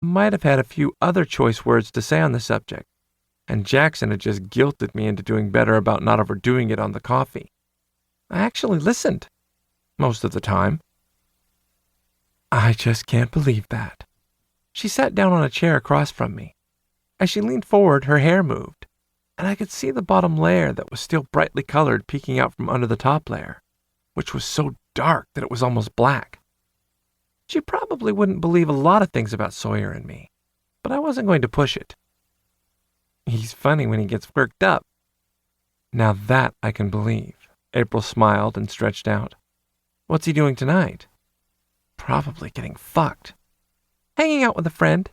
might have had a few other choice words to say on the subject, and Jackson had just guilted me into doing better about not overdoing it on the coffee. I actually listened, most of the time. I just can't believe that. She sat down on a chair across from me. As she leaned forward, her hair moved, and I could see the bottom layer that was still brightly colored peeking out from under the top layer, which was so dark that it was almost black. She probably wouldn't believe a lot of things about Sawyer and me, but I wasn't going to push it. He's funny when he gets worked up. Now that I can believe. April smiled and stretched out. What's he doing tonight? Probably getting fucked. Hanging out with a friend.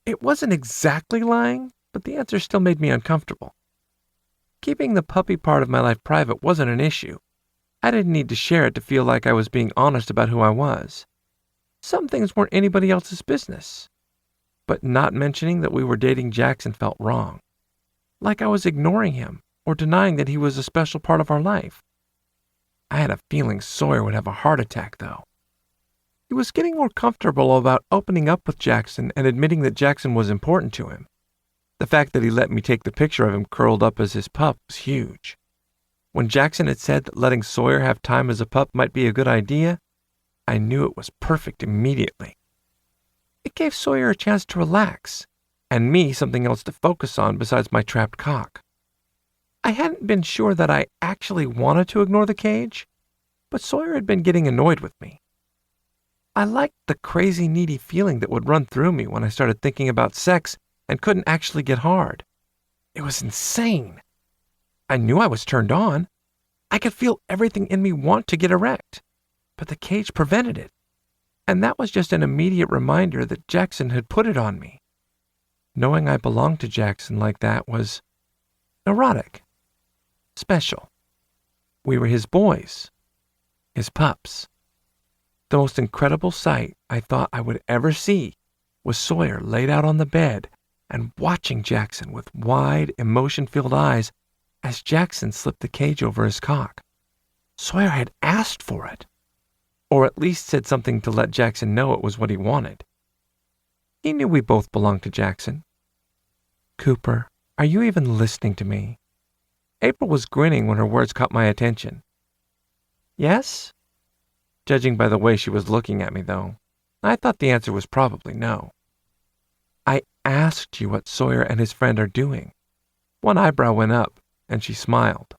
It wasn't exactly lying, but the answer still made me uncomfortable. Keeping the puppy part of my life private wasn't an issue. I didn't need to share it to feel like I was being honest about who I was. Some things weren't anybody else's business. But not mentioning that we were dating Jackson felt wrong. Like I was ignoring him or denying that he was a special part of our life. I had a feeling Sawyer would have a heart attack, though. He was getting more comfortable about opening up with Jackson and admitting that Jackson was important to him. The fact that he let me take the picture of him curled up as his pup was huge. When Jackson had said that letting Sawyer have time as a pup might be a good idea, I knew it was perfect immediately. It gave Sawyer a chance to relax, and me something else to focus on besides my trapped cock. I hadn't been sure that I actually wanted to ignore the cage, but Sawyer had been getting annoyed with me. I liked the crazy needy feeling that would run through me when I started thinking about sex and couldn't actually get hard. It was insane. I knew I was turned on. I could feel everything in me want to get erect, but the cage prevented it. And that was just an immediate reminder that Jackson had put it on me. Knowing I belonged to Jackson like that was erotic, special. We were his boys, his pups. The most incredible sight I thought I would ever see was Sawyer laid out on the bed and watching Jackson with wide, emotion-filled eyes as Jackson slipped the cage over his cock. Sawyer had asked for it, or at least said something to let Jackson know it was what he wanted. He knew we both belonged to Jackson. Cooper, are you even listening to me? April was grinning when her words caught my attention. Yes? Judging by the way she was looking at me, though, I thought the answer was probably no. I asked you what Sawyer and his friend are doing. One eyebrow went up, and she smiled.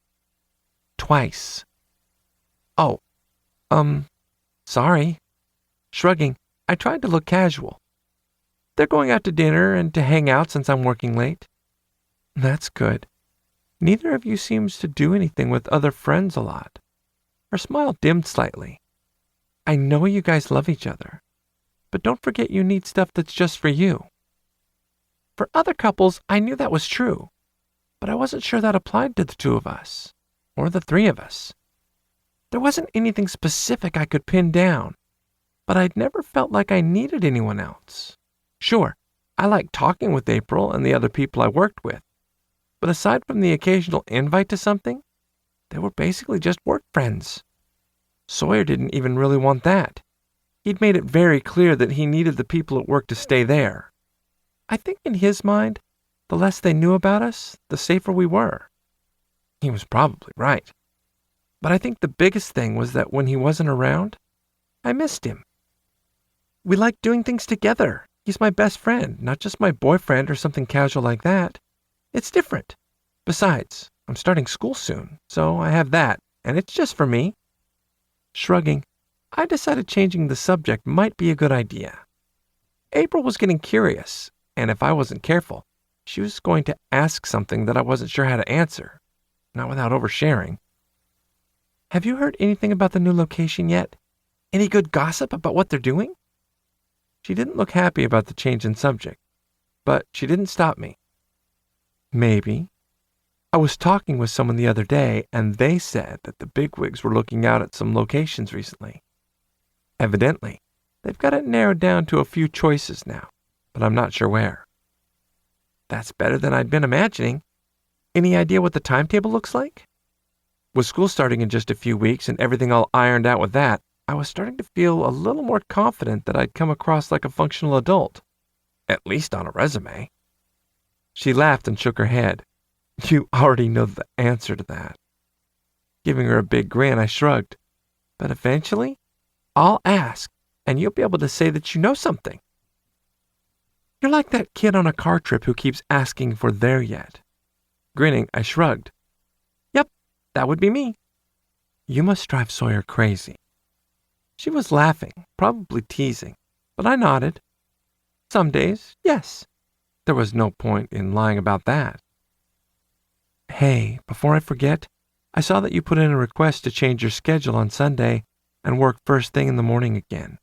Twice. Oh, sorry. Shrugging, I tried to look casual. They're going out to dinner and to hang out since I'm working late. That's good. Neither of you seems to do anything with other friends a lot. Her smile dimmed slightly. I know you guys love each other, but don't forget you need stuff that's just for you. For other couples, I knew that was true, but I wasn't sure that applied to the two of us, or the three of us. There wasn't anything specific I could pin down, but I'd never felt like I needed anyone else. Sure, I liked talking with April and the other people I worked with, but aside from the occasional invite to something, they were basically just work friends. Sawyer didn't even really want that. He'd made it very clear that he needed the people at work to stay there. I think in his mind, the less they knew about us, the safer we were. He was probably right. But I think the biggest thing was that when he wasn't around, I missed him. We liked doing things together. He's my best friend, not just my boyfriend or something casual like that. It's different. Besides, I'm starting school soon, so I have that, and it's just for me. Shrugging, I decided changing the subject might be a good idea. April was getting curious, and if I wasn't careful, she was going to ask something that I wasn't sure how to answer, not without oversharing. Have you heard anything about the new location yet? Any good gossip about what they're doing? She didn't look happy about the change in subject, but she didn't stop me. Maybe. I was talking with someone the other day, and they said that the bigwigs were looking out at some locations recently. Evidently, they've got it narrowed down to a few choices now, but I'm not sure where. That's better than I'd been imagining. Any idea what the timetable looks like? With school starting in just a few weeks and everything all ironed out with that, I was starting to feel a little more confident that I'd come across like a functional adult. at least on a resume." She laughed and shook her head. "You already know the answer to that." Giving her a big grin, I shrugged. "But eventually, I'll ask, and you'll be able to say that you know something. You're like that kid on a car trip who keeps asking if we're there yet." Grinning, I shrugged. "Yep, that would be me." "You must drive Sawyer crazy." She was laughing, probably teasing, but I nodded. "Some days, yes." There was no point in lying about that. "Hey, before I forget, I saw that you put in a request to change your schedule on Sunday and work first thing in the morning again.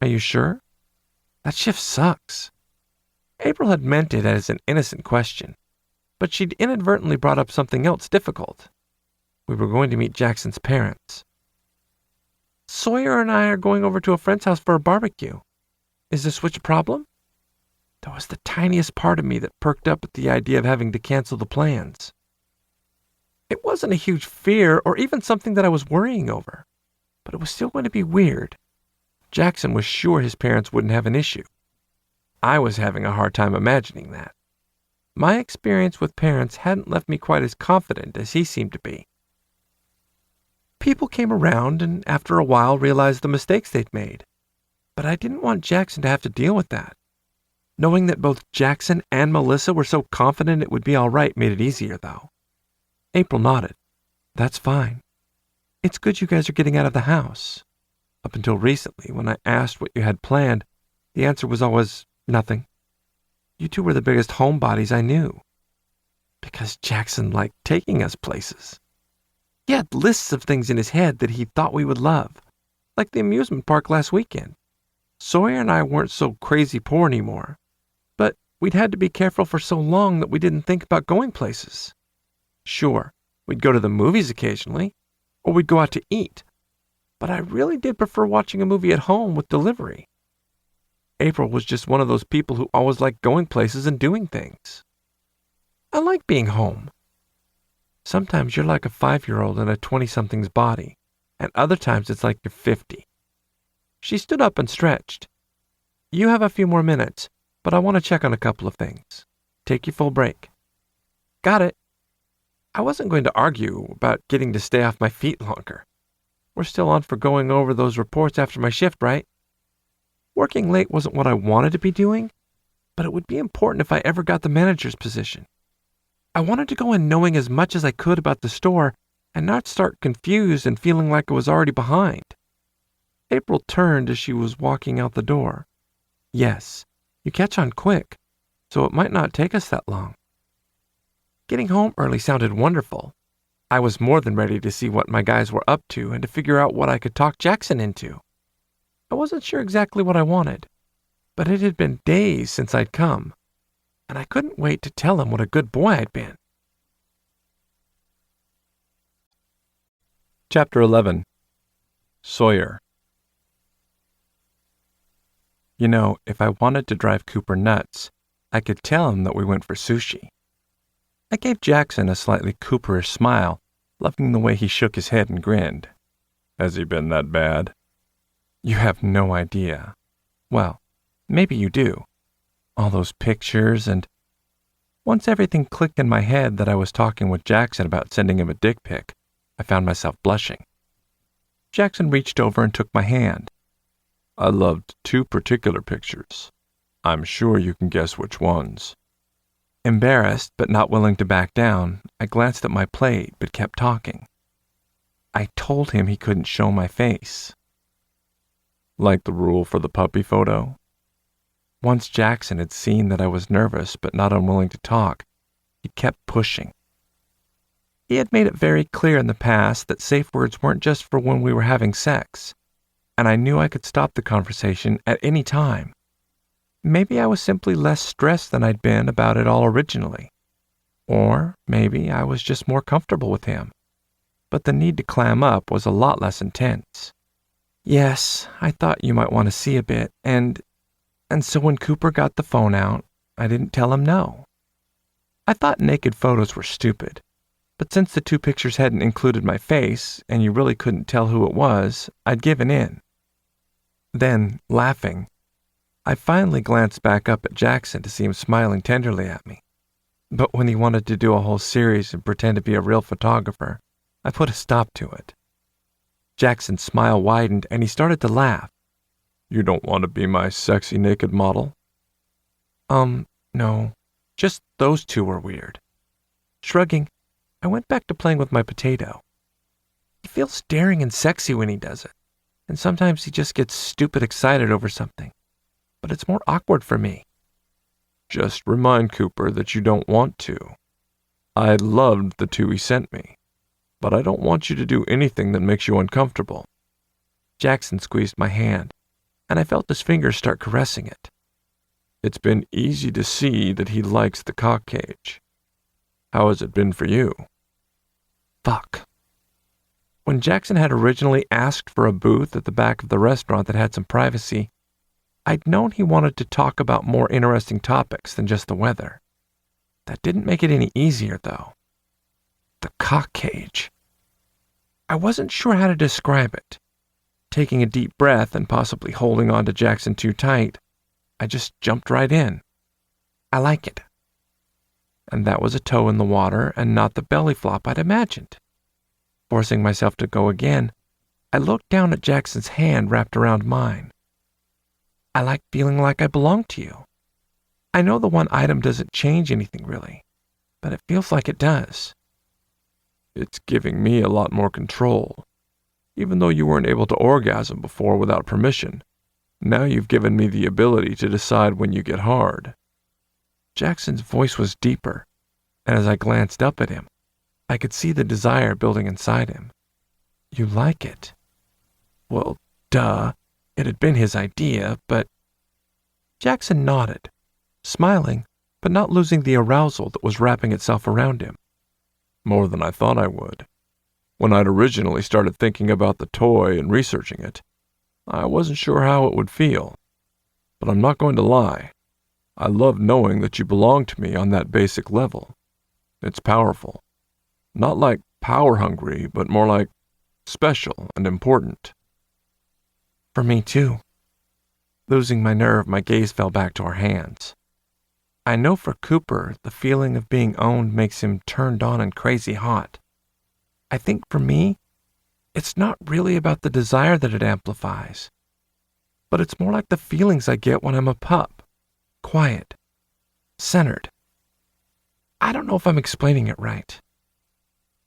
Are you sure? That shift sucks." April had meant it as an innocent question, but she'd inadvertently brought up something else difficult. We were going to meet Jackson's parents. "Sawyer and I are going over to a friend's house for a barbecue. Is the switch a problem?" There was the tiniest part of me that perked up at the idea of having to cancel the plans. It wasn't a huge fear or even something that I was worrying over, but it was still going to be weird. Jackson was sure his parents wouldn't have an issue. I was having a hard time imagining that. My experience with parents hadn't left me quite as confident as he seemed to be. People came around and after a while realized the mistakes they'd made, but I didn't want Jackson to have to deal with that. Knowing that both Jackson and Melissa were so confident it would be all right made it easier, though. April nodded. "That's fine. It's good you guys are getting out of the house. Up until recently, when I asked what you had planned, the answer was always nothing. You two were the biggest homebodies I knew." Because Jackson liked taking us places. He had lists of things in his head that he thought we would love, like the amusement park last weekend. Sawyer and I weren't so crazy poor anymore, but we'd had to be careful for so long that we didn't think about going places. Sure, we'd go to the movies occasionally, or we'd go out to eat, but I really did prefer watching a movie at home with delivery. April was just one of those people who always liked going places and doing things. I like being home. Sometimes you're like a 5-year-old in a 20-something's body, and other times it's like you're 50. She stood up and stretched. "You have a few more minutes, but I want to check on a couple of things. Take your full break." "Got it." I wasn't going to argue about getting to stay off my feet longer. We're still on for going over those reports after my shift, right? Working late wasn't what I wanted to be doing, but it would be important if I ever got the manager's position. I wanted to go in knowing as much as I could about the store and not start confused and feeling like I was already behind. April turned as she was walking out the door. "Yes, you catch on quick, so it might not take us that long." Getting home early sounded wonderful. I was more than ready to see what my guys were up to and to figure out what I could talk Jackson into. I wasn't sure exactly what I wanted, but it had been days since I'd come, and I couldn't wait to tell him what a good boy I'd been. Chapter 11. Sawyer. You know, if I wanted to drive Cooper nuts, I could tell him that we went for sushi. I gave Jackson a slightly Cooperish smile, loving the way he shook his head and grinned. "Has he been that bad?" "You have no idea. Well, maybe you do. All those pictures and..." Once everything clicked in my head that I was talking with Jackson about sending him a dick pic, I found myself blushing. Jackson reached over and took my hand. "I loved 2 particular pictures. I'm sure you can guess which ones." Embarrassed, but not willing to back down, I glanced at my plate, but kept talking. I told him he couldn't show my face. "Like the rule for the puppy photo?" Once Jackson had seen that I was nervous, but not unwilling to talk, he kept pushing. He had made it very clear in the past that safe words weren't just for when we were having sex, and I knew I could stop the conversation at any time. Maybe I was simply less stressed than I'd been about it all originally. Or maybe I was just more comfortable with him. But the need to clam up was a lot less intense. "Yes, I thought you might want to see a bit, and so when Cooper got the phone out, I didn't tell him no. I thought naked photos were stupid, but since the 2 pictures hadn't included my face, and you really couldn't tell who it was, I'd given in." Then, laughing, I finally glanced back up at Jackson to see him smiling tenderly at me. But when he wanted to do a whole series and pretend to be a real photographer, I put a stop to it. Jackson's smile widened and he started to laugh. "You don't want to be my sexy naked model?" No. Just those two were weird." Shrugging, I went back to playing with my potato. He feels daring and sexy when he does it, and sometimes he just gets stupid excited over something. But it's more awkward for me. "Just remind Cooper that you don't want to. I loved the two he sent me, but I don't want you to do anything that makes you uncomfortable." Jackson squeezed my hand, and I felt his fingers start caressing it. "It's been easy to see that he likes the cock cage. How has it been for you?" Fuck. When Jackson had originally asked for a booth at the back of the restaurant that had some privacy, I'd known he wanted to talk about more interesting topics than just the weather. That didn't make it any easier, though. The cock cage. I wasn't sure how to describe it. Taking a deep breath and possibly holding on to Jackson too tight, I just jumped right in. "I like it." And that was a toe in the water and not the belly flop I'd imagined. Forcing myself to go again, I looked down at Jackson's hand wrapped around mine. "I like feeling like I belong to you. I know the one item doesn't change anything really, but it feels like it does." "It's giving me a lot more control. Even though you weren't able to orgasm before without permission, now you've given me the ability to decide when you get hard." Jackson's voice was deeper, and as I glanced up at him, I could see the desire building inside him. "You like it?" Well, duh. It had been his idea, but... Jackson nodded, smiling, but not losing the arousal that was wrapping itself around him. "More than I thought I would. When I'd originally started thinking about the toy and researching it, I wasn't sure how it would feel. But I'm not going to lie. I love knowing that you belong to me on that basic level. It's powerful. Not like power-hungry, but more like special and important." "For me, too." Losing my nerve, my gaze fell back to our hands. I know for Cooper, the feeling of being owned makes him turned on and crazy hot. I think for me, it's not really about the desire that it amplifies, but it's more like the feelings I get when I'm a pup. Quiet. Centered. I don't know if I'm explaining it right.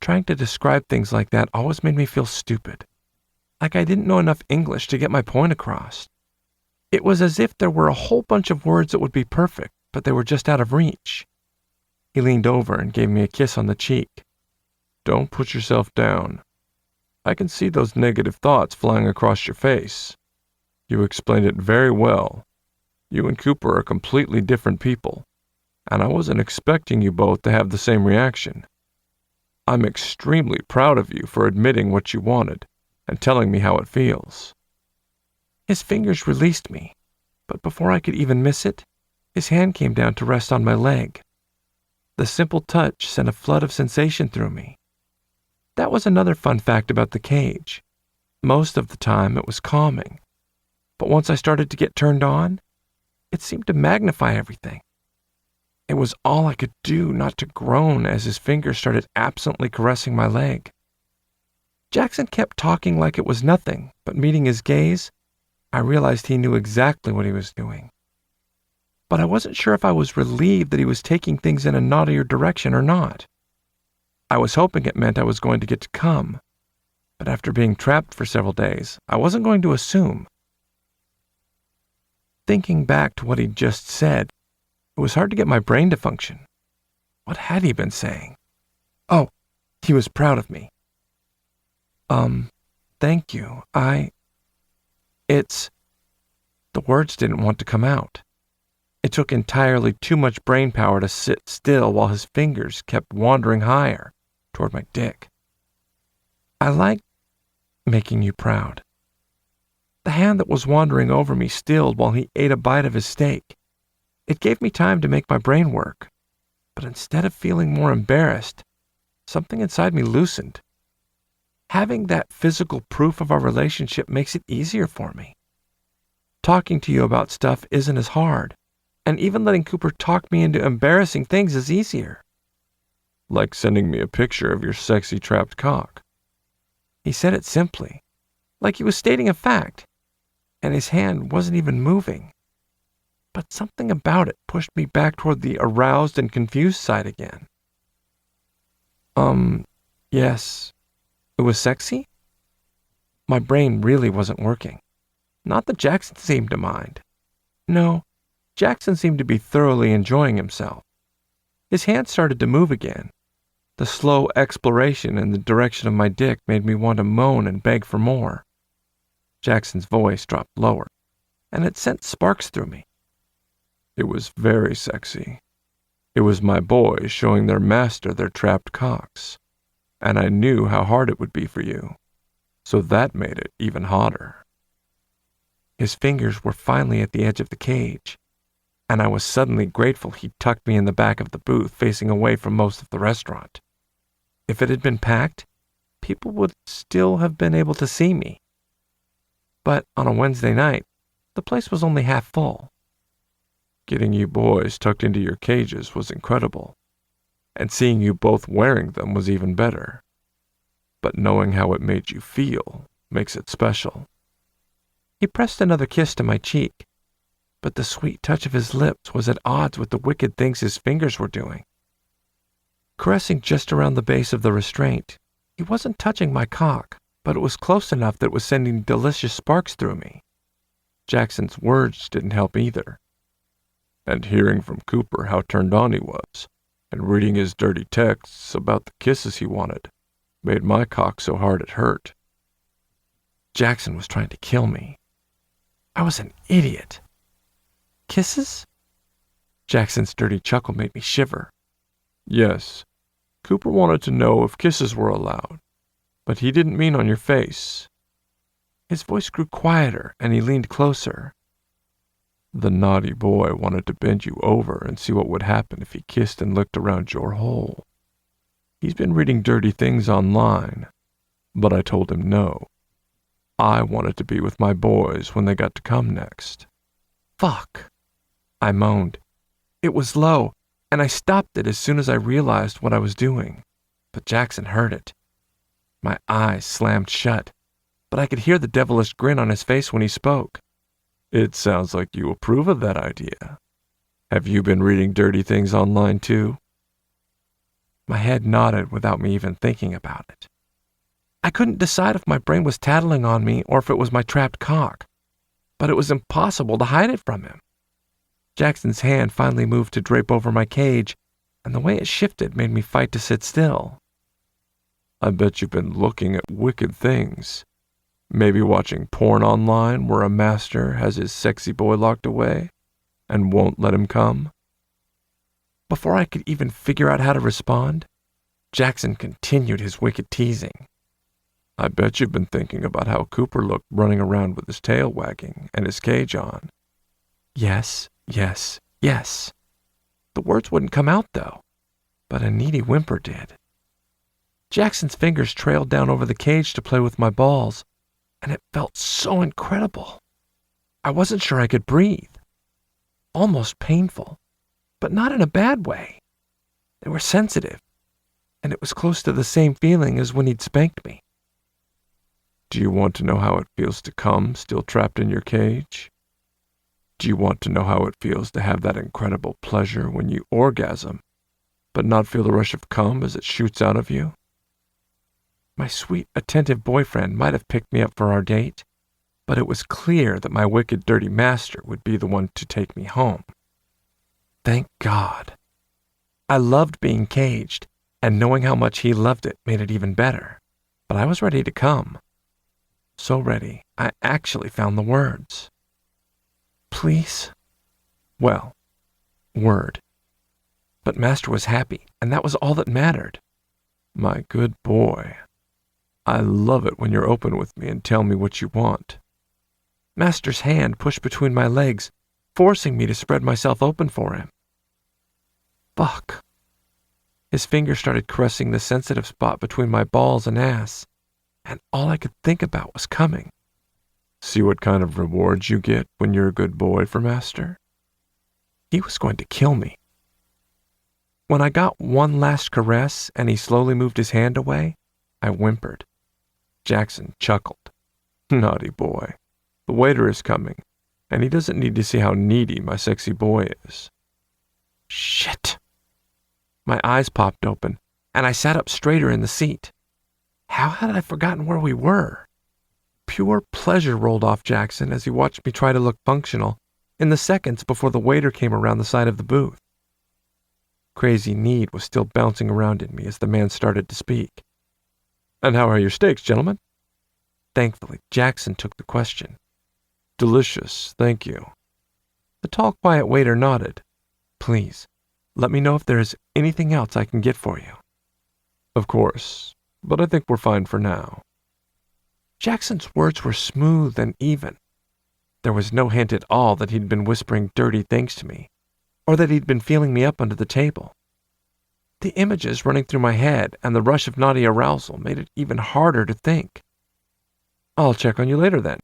Trying to describe things like that always made me feel stupid. Like I didn't know enough English to get my point across. It was as if there were a whole bunch of words that would be perfect, but they were just out of reach. He leaned over and gave me a kiss on the cheek. "Don't put yourself down. I can see those negative thoughts flying across your face. You explained it very well. You and Cooper are completely different people, and I wasn't expecting you both to have the same reaction. I'm extremely proud of you for admitting what you wanted and telling me how it feels." His fingers released me, but before I could even miss it, his hand came down to rest on my leg. The simple touch sent a flood of sensation through me. That was another fun fact about the cage. Most of the time it was calming, but once I started to get turned on, it seemed to magnify everything. It was all I could do not to groan as his fingers started absently caressing my leg. Jackson kept talking like it was nothing, but meeting his gaze, I realized he knew exactly what he was doing. But I wasn't sure if I was relieved that he was taking things in a naughtier direction or not. I was hoping it meant I was going to get to come, but after being trapped for several days, I wasn't going to assume. Thinking back to what he'd just said, it was hard to get my brain to function. What had he been saying? Oh, he was proud of me. Thank you. The words didn't want to come out. It took entirely too much brain power to sit still while his fingers kept wandering higher toward my dick. "I like making you proud." The hand that was wandering over me stilled while he ate a bite of his steak. It gave me time to make my brain work, but instead of feeling more embarrassed, something inside me loosened. Having that physical proof of our relationship makes it easier for me. talking to you about stuff isn't as hard, and even letting Cooper talk me into embarrassing things is easier. Like sending me a picture of your sexy trapped cock. He said it simply, like he was stating a fact, and his hand wasn't even moving. But something about it pushed me back toward the aroused and confused side again. Yes. It was sexy? My brain really wasn't working. Not that Jackson seemed to mind. No, Jackson seemed to be thoroughly enjoying himself. His hand started to move again. The slow exploration in the direction of my dick made me want to moan and beg for more. Jackson's voice dropped lower, and it sent sparks through me. It was very sexy. It was my boys showing their master their trapped cocks, and I knew how hard it would be for you, so that made it even hotter. His fingers were finally at the edge of the cage, and I was suddenly grateful he tucked me in the back of the booth facing away from most of the restaurant. If it had been packed, people would still have been able to see me. But on a Wednesday night, the place was only half full. Getting you boys tucked into your cages was incredible, and seeing you both wearing them was even better. But knowing how it made you feel makes it special. He pressed another kiss to my cheek, but the sweet touch of his lips was at odds with the wicked things his fingers were doing. Caressing just around the base of the restraint, he wasn't touching my cock, but it was close enough that it was sending delicious sparks through me. Jackson's words didn't help either. And hearing from Cooper how turned on he was, and reading his dirty texts about the kisses he wanted, made my cock so hard it hurt. Jackson was trying to kill me. I was an idiot. Kisses? Jackson's dirty chuckle made me shiver. Yes, Cooper wanted to know if kisses were allowed, but he didn't mean on your face. His voice grew quieter, and he leaned closer. The naughty boy wanted to bend you over and see what would happen if he kissed and licked around your hole. He's been reading dirty things online, but I told him no. I wanted to be with my boys when they got to come next. Fuck, I moaned. It was low, and I stopped it as soon as I realized what I was doing, but Jackson heard it. My eyes slammed shut, but I could hear the devilish grin on his face when he spoke. It sounds like you approve of that idea. Have you been reading dirty things online too? My head nodded without me even thinking about it. I couldn't decide if my brain was tattling on me or if it was my trapped cock, but it was impossible to hide it from him. Jackson's hand finally moved to drape over my cage, and the way it shifted made me fight to sit still. I bet you've been looking at wicked things. Maybe watching porn online where a master has his sexy boy locked away and won't let him come. Before I could even figure out how to respond, Jackson continued his wicked teasing. I bet you've been thinking about how Cooper looked running around with his tail wagging and his cage on. Yes, yes, yes. The words wouldn't come out, though, but a needy whimper did. Jackson's fingers trailed down over the cage to play with my balls, and it felt so incredible. I wasn't sure I could breathe. Almost painful, but not in a bad way. They were sensitive, and it was close to the same feeling as when he'd spanked me. Do you want to know how it feels to come still trapped in your cage? Do you want to know how it feels to have that incredible pleasure when you orgasm, but not feel the rush of cum as it shoots out of you? My sweet, attentive boyfriend might have picked me up for our date, but it was clear that my wicked, dirty master would be the one to take me home. Thank God. I loved being caged, and knowing how much he loved it made it even better. But I was ready to come. So ready, I actually found the words. Please? Well, word. But Master was happy, and that was all that mattered. My good boy. I love it when you're open with me and tell me what you want. Master's hand pushed between my legs, forcing me to spread myself open for him. Fuck. His fingers started caressing the sensitive spot between my balls and ass, and all I could think about was coming. See what kind of rewards you get when you're a good boy for Master? He was going to kill me. When I got one last caress and he slowly moved his hand away, I whimpered. Jackson chuckled. Naughty boy. The waiter is coming, and he doesn't need to see how needy my sexy boy is. Shit. My eyes popped open, and I sat up straighter in the seat. How had I forgotten where we were? Pure pleasure rolled off Jackson as he watched me try to look functional in the seconds before the waiter came around the side of the booth. Crazy need was still bouncing around in me as the man started to speak. And how are your steaks, gentlemen? Thankfully, Jackson took the question. Delicious, thank you. The tall, quiet waiter nodded. Please, let me know if there is anything else I can get for you. Of course, but I think we're fine for now. Jackson's words were smooth and even. There was no hint at all that he'd been whispering dirty things to me, or that he'd been feeling me up under the table. The images running through my head and the rush of naughty arousal made it even harder to think. I'll check on you later then.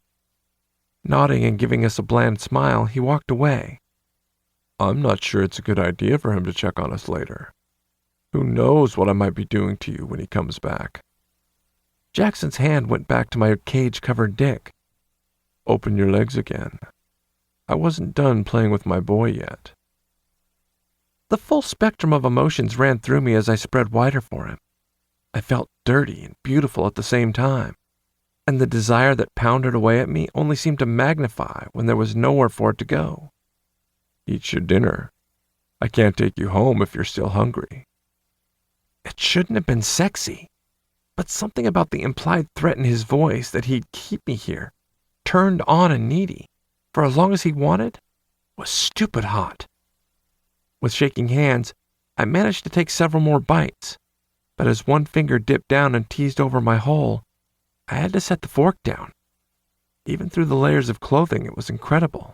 Nodding and giving us a bland smile, he walked away. I'm not sure it's a good idea for him to check on us later. Who knows what I might be doing to you when he comes back. Jackson's hand went back to my cage-covered dick. Open your legs again. I wasn't done playing with my boy yet. The full spectrum of emotions ran through me as I spread wider for him. I felt dirty and beautiful at the same time, and the desire that pounded away at me only seemed to magnify when there was nowhere for it to go. Eat your dinner. I can't take you home if you're still hungry. It shouldn't have been sexy, but something about the implied threat in his voice that he'd keep me here, turned on and needy, for as long as he wanted, was stupid hot. With shaking hands, I managed to take several more bites, but as one finger dipped down and teased over my hole, I had to set the fork down. Even through the layers of clothing, it was incredible.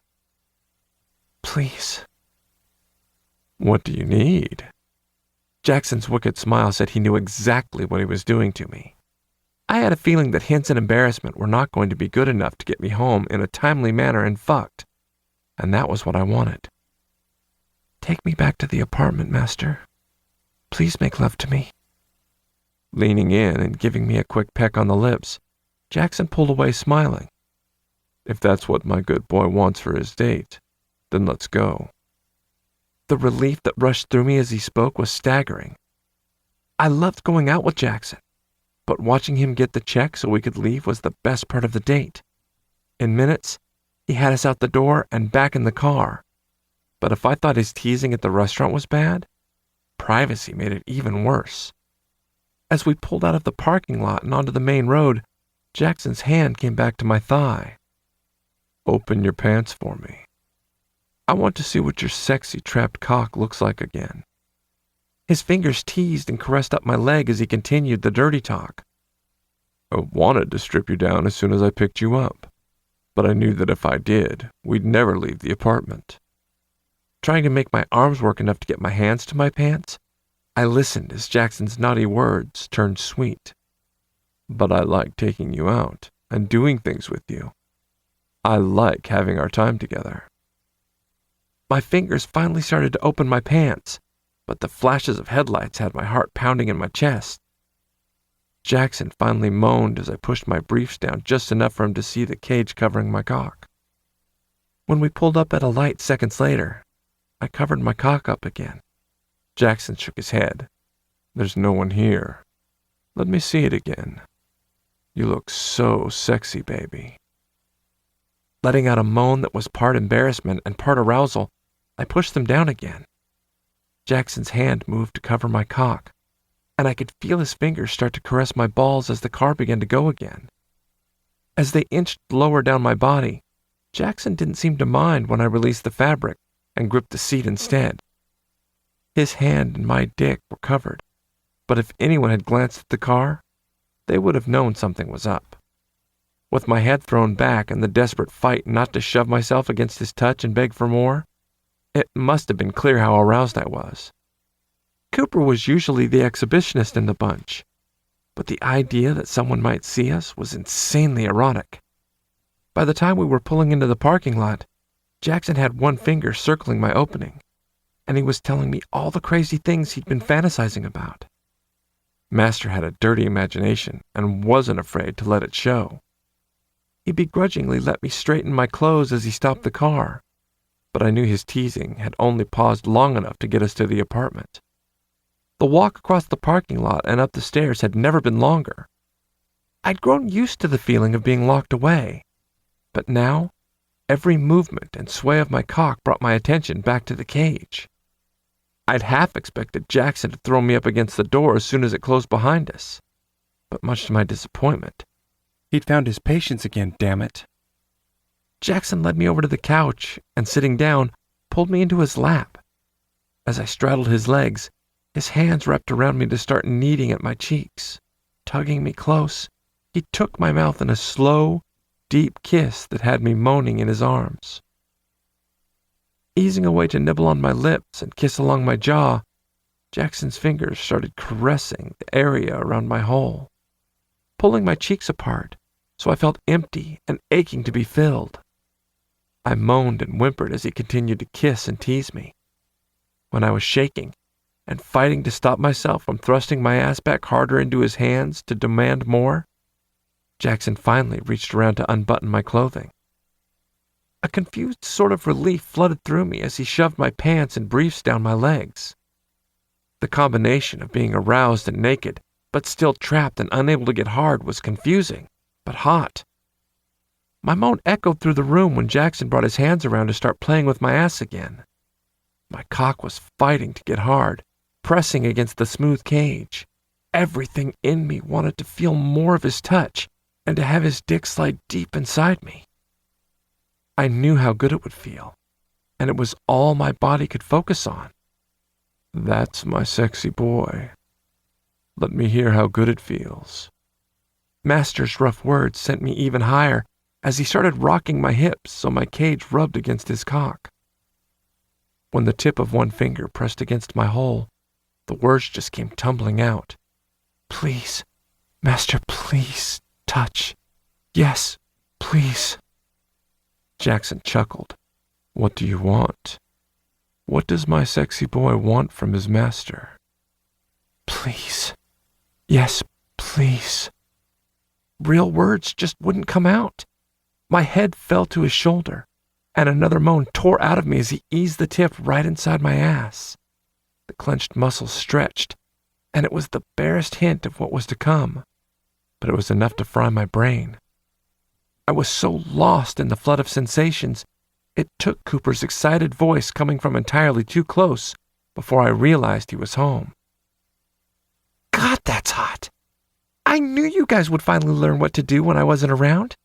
Please. What do you need? Jackson's wicked smile said he knew exactly what he was doing to me. I had a feeling that hints and embarrassment were not going to be good enough to get me home in a timely manner and fucked, and that was what I wanted. Take me back to the apartment, Master. Please make love to me. Leaning in and giving me a quick peck on the lips, Jackson pulled away smiling. If that's what my good boy wants for his date, then let's go. The relief that rushed through me as he spoke was staggering. I loved going out with Jackson, but watching him get the check so we could leave was the best part of the date. In minutes, he had us out the door and back in the car. But if I thought his teasing at the restaurant was bad, privacy made it even worse. As we pulled out of the parking lot and onto the main road, Jackson's hand came back to my thigh. Open your pants for me. I want to see what your sexy trapped cock looks like again. His fingers teased and caressed up my leg as he continued the dirty talk. I wanted to strip you down as soon as I picked you up, but I knew that if I did, we'd never leave the apartment. Trying to make my arms work enough to get my hands to my pants, I listened as Jackson's naughty words turned sweet. But I like taking you out and doing things with you. I like having our time together. My fingers finally started to open my pants, but the flashes of headlights had my heart pounding in my chest. Jackson finally moaned as I pushed my briefs down just enough for him to see the cage covering my cock. When we pulled up at a light seconds later, I covered my cock up again. Jackson shook his head. There's no one here. Let me see it again. You look so sexy, baby. Letting out a moan that was part embarrassment and part arousal, I pushed them down again. Jackson's hand moved to cover my cock, and I could feel his fingers start to caress my balls as the car began to go again. As they inched lower down my body, Jackson didn't seem to mind when I released the fabric and gripped the seat instead. His hand and my dick were covered, but if anyone had glanced at the car, they would have known something was up. With my head thrown back and the desperate fight not to shove myself against his touch and beg for more, it must have been clear how aroused I was. Cooper was usually the exhibitionist in the bunch, but the idea that someone might see us was insanely erotic. By the time we were pulling into the parking lot, Jackson had one finger circling my opening, and he was telling me all the crazy things he'd been fantasizing about. Master had a dirty imagination and wasn't afraid to let it show. He begrudgingly let me straighten my clothes as he stopped the car, but I knew his teasing had only paused long enough to get us to the apartment. The walk across the parking lot and up the stairs had never been longer. I'd grown used to the feeling of being locked away, but now every movement and sway of my cock brought my attention back to the cage. I'd half expected Jackson to throw me up against the door as soon as it closed behind us, but much to my disappointment, he'd found his patience again, damn it. Jackson led me over to the couch and, sitting down, pulled me into his lap. As I straddled his legs, his hands wrapped around me to start kneading at my cheeks. Tugging me close, he took my mouth in a slow, deep kiss that had me moaning in his arms. Easing away to nibble on my lips and kiss along my jaw, Jackson's fingers started caressing the area around my hole, pulling my cheeks apart so I felt empty and aching to be filled. I moaned and whimpered as he continued to kiss and tease me. When I was shaking and fighting to stop myself from thrusting my ass back harder into his hands to demand more, Jackson finally reached around to unbutton my clothing. A confused sort of relief flooded through me as he shoved my pants and briefs down my legs. The combination of being aroused and naked, but still trapped and unable to get hard, was confusing, but hot. My moan echoed through the room when Jackson brought his hands around to start playing with my ass again. My cock was fighting to get hard, pressing against the smooth cage. Everything in me wanted to feel more of his touch and to have his dick slide deep inside me. I knew how good it would feel, and it was all my body could focus on. That's my sexy boy. Let me hear how good it feels. Master's rough words sent me even higher as he started rocking my hips so my cage rubbed against his cock. When the tip of one finger pressed against my hole, the words just came tumbling out. Please, Master, please, touch. Yes, please. Jackson chuckled. What do you want? What does my sexy boy want from his master? Please. Yes, please. Real words just wouldn't come out. My head fell to his shoulder, and another moan tore out of me as he eased the tip right inside my ass. The clenched muscles stretched, and it was the barest hint of what was to come, but it was enough to fry my brain. I was so lost in the flood of sensations, it took Cooper's excited voice coming from entirely too close before I realized he was home. God, that's hot! I knew you guys would finally learn what to do when I wasn't around.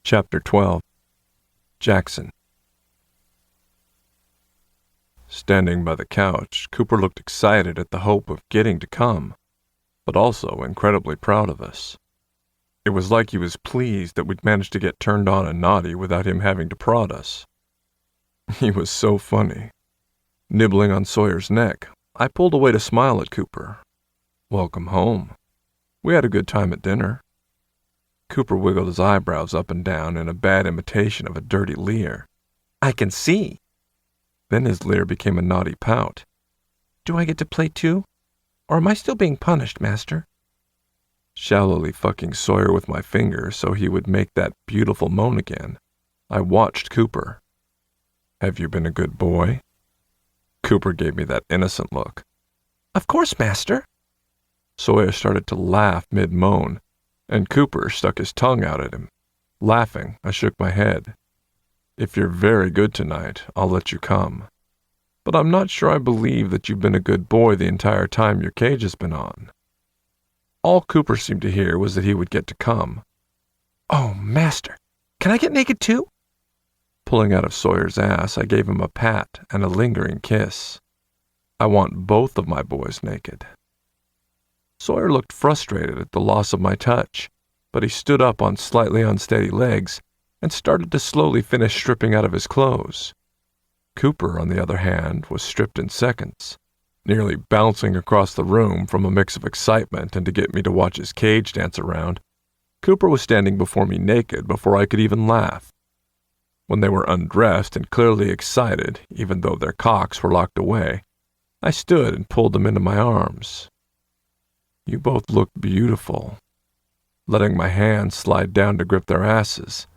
Chapter 12. Jackson. Standing by the couch, Cooper looked excited at the hope of getting to come, but also incredibly proud of us. It was like he was pleased that we'd managed to get turned on and naughty without him having to prod us. He was so funny. Nibbling on Sawyer's neck, I pulled away to smile at Cooper. Welcome home. We had a good time at dinner. Cooper wiggled his eyebrows up and down in a bad imitation of a dirty leer. I can see. Then his leer became a naughty pout. Do I get to play too? Or am I still being punished, Master? Shallowly fucking Sawyer with my finger so he would make that beautiful moan again, I watched Cooper. Have you been a good boy? Cooper gave me that innocent look. Of course, Master. Sawyer started to laugh mid-moan, and Cooper stuck his tongue out at him. Laughing, I shook my head. If you're very good tonight, I'll let you come. But I'm not sure I believe that you've been a good boy the entire time your cage has been on. All Cooper seemed to hear was that he would get to come. Oh, Master, can I get naked too? Pulling out of Sawyer's ass, I gave him a pat and a lingering kiss. I want both of my boys naked. Sawyer looked frustrated at the loss of my touch, but he stood up on slightly unsteady legs and started to slowly finish stripping out of his clothes. Cooper, on the other hand, was stripped in seconds, Nearly bouncing across the room from a mix of excitement and to get me to watch his cage dance around, Cooper was standing before me naked before I could even laugh. When they were undressed and clearly excited, even though their cocks were locked away, I stood and pulled them into my arms. You both looked beautiful. Letting my hands slide down to grip their asses,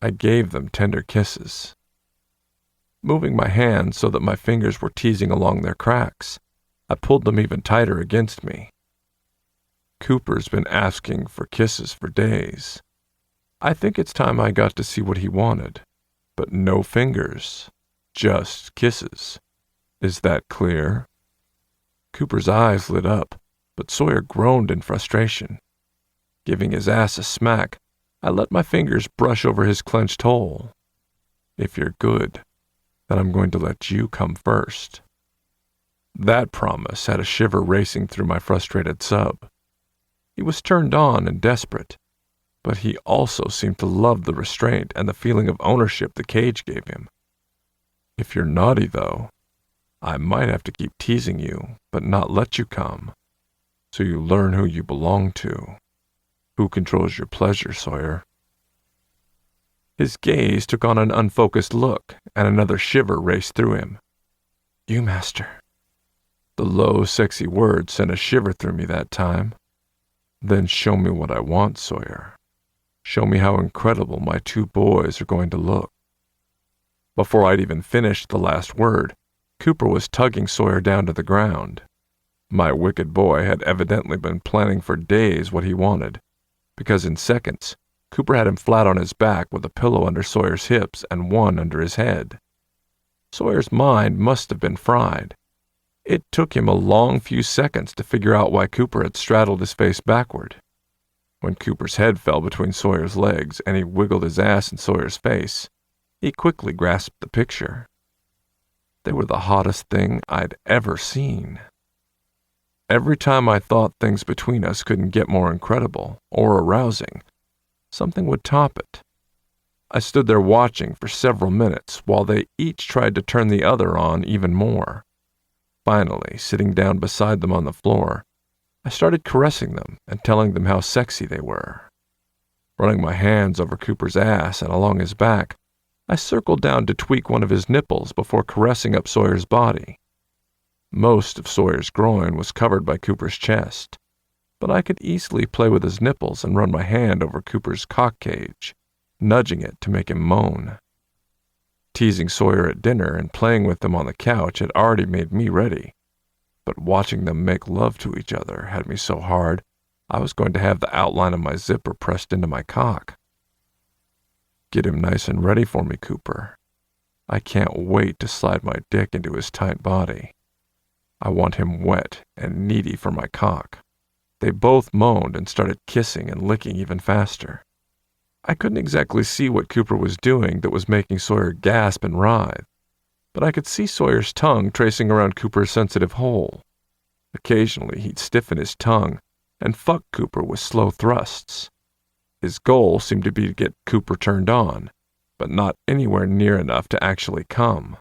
I gave them tender kisses. Moving my hands so that my fingers were teasing along their cracks, I pulled them even tighter against me. Cooper's been asking for kisses for days. I think it's time I got to see what he wanted, but no fingers, just kisses. Is that clear? Cooper's eyes lit up, but Sawyer groaned in frustration. Giving his ass a smack, I let my fingers brush over his clenched hole. If you're good, then I'm going to let you come first. That promise had a shiver racing through my frustrated sub. He was turned on and desperate, but he also seemed to love the restraint and the feeling of ownership the cage gave him. If you're naughty, though, I might have to keep teasing you, but not let you come, so you learn who you belong to. Who controls your pleasure, Sawyer? His gaze took on an unfocused look, and another shiver raced through him. You, master. The low, sexy words sent a shiver through me that time. Then show me what I want, Sawyer. Show me how incredible my two boys are going to look. Before I'd even finished the last word, Cooper was tugging Sawyer down to the ground. My wicked boy had evidently been planning for days what he wanted, because in seconds, Cooper had him flat on his back with a pillow under Sawyer's hips and one under his head. Sawyer's mind must have been fried. It took him a long few seconds to figure out why Cooper had straddled his face backward. When Cooper's head fell between Sawyer's legs and he wiggled his ass in Sawyer's face, he quickly grasped the picture. They were the hottest thing I'd ever seen. Every time I thought things between us couldn't get more incredible or arousing, something would top it. I stood there watching for several minutes while they each tried to turn the other on even more. Finally, sitting down beside them on the floor, I started caressing them and telling them how sexy they were. Running my hands over Cooper's ass and along his back, I circled down to tweak one of his nipples before caressing up Sawyer's body. Most of Sawyer's groin was covered by Cooper's chest, but I could easily play with his nipples and run my hand over Cooper's cock cage, nudging it to make him moan. Teasing Sawyer at dinner and playing with them on the couch had already made me ready, but watching them make love to each other had me so hard I was going to have the outline of my zipper pressed into my cock. Get him nice and ready for me, Cooper. I can't wait to slide my dick into his tight body. I want him wet and needy for my cock. They both moaned and started kissing and licking even faster. I couldn't exactly see what Cooper was doing that was making Sawyer gasp and writhe, but I could see Sawyer's tongue tracing around Cooper's sensitive hole. Occasionally he'd stiffen his tongue and fuck Cooper with slow thrusts. His goal seemed to be to get Cooper turned on, but not anywhere near enough to actually come.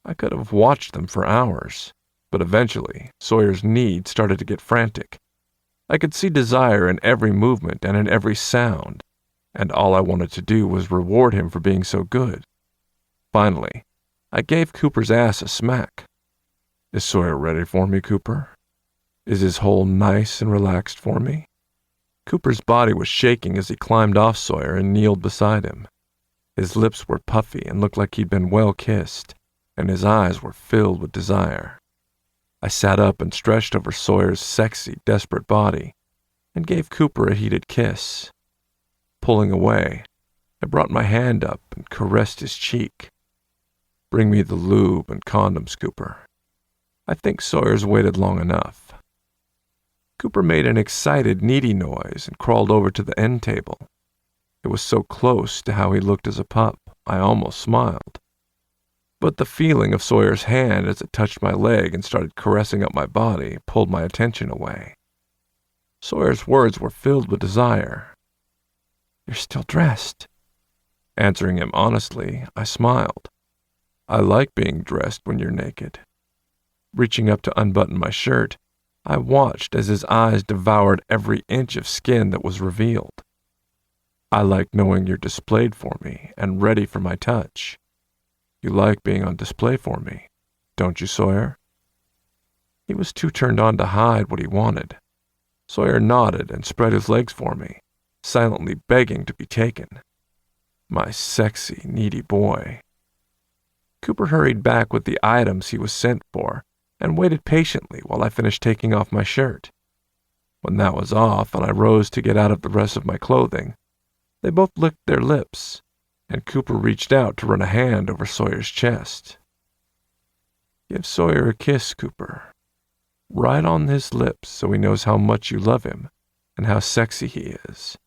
I could have watched them for hours, but eventually Sawyer's need started to get frantic. I could see desire in every movement and in every sound, and all I wanted to do was reward him for being so good. Finally, I gave Cooper's ass a smack. Is Sawyer ready for me, Cooper? Is his hole nice and relaxed for me? Cooper's body was shaking as he climbed off Sawyer and kneeled beside him. His lips were puffy and looked like he'd been well kissed, and his eyes were filled with desire. I sat up and stretched over Sawyer's sexy, desperate body and gave Cooper a heated kiss. Pulling away, I brought my hand up and caressed his cheek. Bring me the lube and condoms, Cooper. I think Sawyer's waited long enough. Cooper made an excited, needy noise and crawled over to the end table. It was so close to how he looked as a pup, I almost smiled. But the feeling of Sawyer's hand as it touched my leg and started caressing up my body pulled my attention away. Sawyer's words were filled with desire. You're still dressed. Answering him honestly, I smiled. I like being dressed when you're naked. Reaching up to unbutton my shirt, I watched as his eyes devoured every inch of skin that was revealed. I like knowing you're displayed for me and ready for my touch. You like being on display for me, don't you, Sawyer? He was too turned on to hide what he wanted. Sawyer nodded and spread his legs for me, silently begging to be taken. My sexy, needy boy. Cooper hurried back with the items he was sent for and waited patiently while I finished taking off my shirt. When that was off and I rose to get out of the rest of my clothing, they both licked their lips, and Cooper reached out to run a hand over Sawyer's chest. Give Sawyer a kiss, Cooper. Right on his lips so he knows how much you love him and how sexy he is.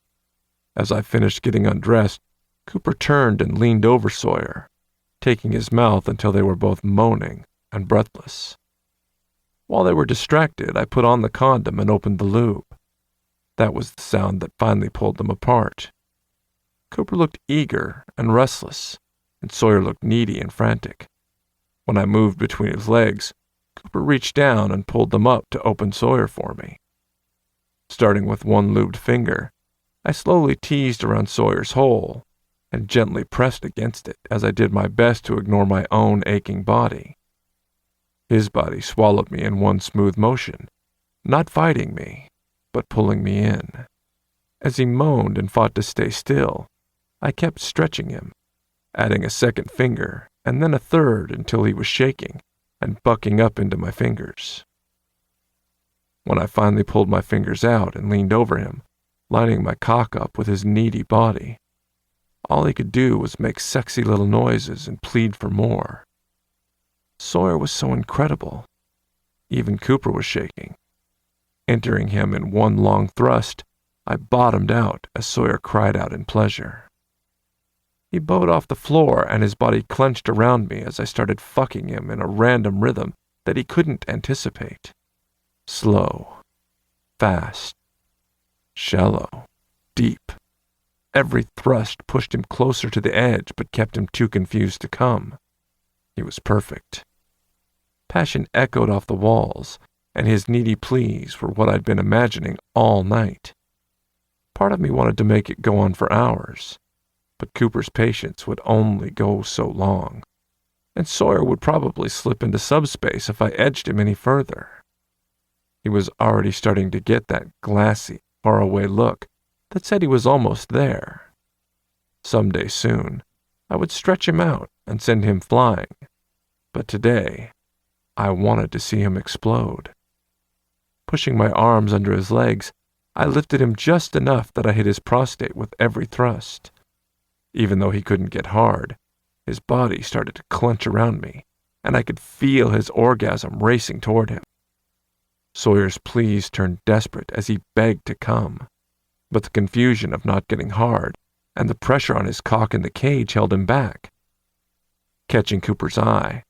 As I finished getting undressed, Cooper turned and leaned over Sawyer, taking his mouth until they were both moaning and breathless. While they were distracted, I put on the condom and opened the lube. That was the sound that finally pulled them apart. Cooper looked eager and restless, and Sawyer looked needy and frantic. When I moved between his legs, Cooper reached down and pulled them up to open Sawyer for me. Starting with one lubed finger, I slowly teased around Sawyer's hole and gently pressed against it as I did my best to ignore my own aching body. His body swallowed me in one smooth motion, not fighting me, but pulling me in. As he moaned and fought to stay still, I kept stretching him, adding a second finger and then a third until he was shaking and bucking up into my fingers. When I finally pulled my fingers out and leaned over him, lining my cock up with his needy body, all he could do was make sexy little noises and plead for more. Sawyer was so incredible. Even Cooper was shaking. Entering him in one long thrust, I bottomed out as Sawyer cried out in pleasure. He bowed off the floor and his body clenched around me as I started fucking him in a random rhythm that he couldn't anticipate. Slow, fast, shallow, deep. Every thrust pushed him closer to the edge but kept him too confused to come. He was perfect. Passion echoed off the walls, and his needy pleas were what I'd been imagining all night. Part of me wanted to make it go on for hours, but Cooper's patience would only go so long, and Sawyer would probably slip into subspace if I edged him any further. He was already starting to get that glassy, faraway look that said he was almost there. Someday soon, I would stretch him out and send him flying, but today, I wanted to see him explode. Pushing my arms under his legs, I lifted him just enough that I hit his prostate with every thrust. Even though he couldn't get hard, his body started to clench around me, and I could feel his orgasm racing toward him. Sawyer's pleas turned desperate as he begged to come, but the confusion of not getting hard and the pressure on his cock in the cage held him back. Catching Cooper's eye,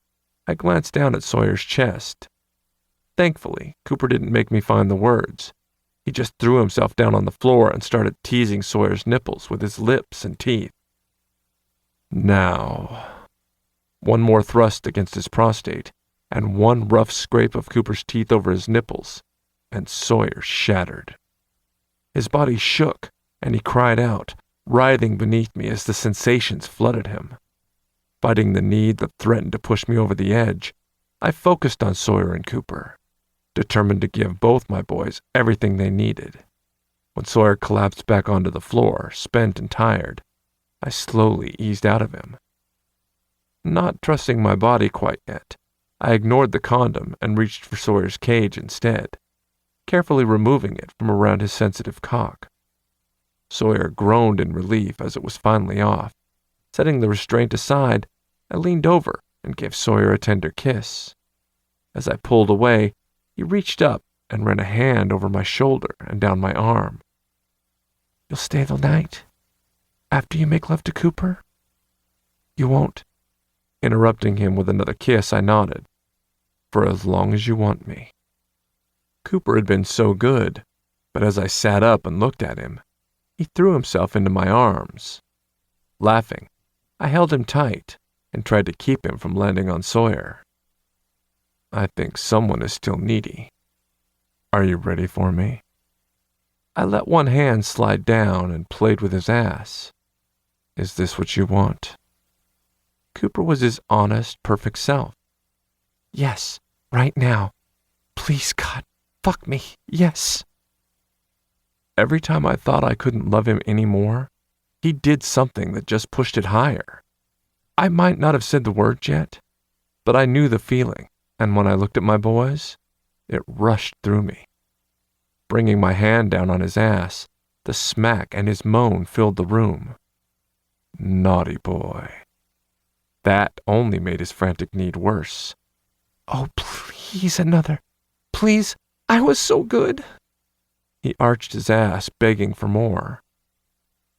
I glanced down at Sawyer's chest. Thankfully, Cooper didn't make me find the words. He just threw himself down on the floor and started teasing Sawyer's nipples with his lips and teeth. Now, one more thrust against his prostate, and one rough scrape of Cooper's teeth over his nipples, and Sawyer shattered. His body shook, and he cried out, writhing beneath me as the sensations flooded him. Fighting the need that threatened to push me over the edge, I focused on Sawyer and Cooper, determined to give both my boys everything they needed. When Sawyer collapsed back onto the floor, spent and tired, I slowly eased out of him. Not trusting my body quite yet, I ignored the condom and reached for Sawyer's cage instead, carefully removing it from around his sensitive cock. Sawyer groaned in relief as it was finally off. Setting the restraint aside, I leaned over and gave Sawyer a tender kiss. As I pulled away, he reached up and ran a hand over my shoulder and down my arm. "You'll stay the night? After you make love to Cooper? You won't?" Interrupting him with another kiss, I nodded. "For as long as you want me." Cooper had been so good, but as I sat up and looked at him, he threw himself into my arms. Laughing, I held him tight and tried to keep him from landing on Sawyer. I think someone is still needy. Are you ready for me? I let one hand slide down and played with his ass. Is this what you want? Cooper was his honest, perfect self. Yes, right now. Please, God, fuck me, yes. Every time I thought I couldn't love him anymore, he did something that just pushed it higher. I might not have said the word yet, but I knew the feeling, and when I looked at my boys, it rushed through me. Bringing my hand down on his ass, the smack and his moan filled the room. Naughty boy. That only made his frantic need worse. Oh, please, another. Please, I was so good. He arched his ass, begging for more.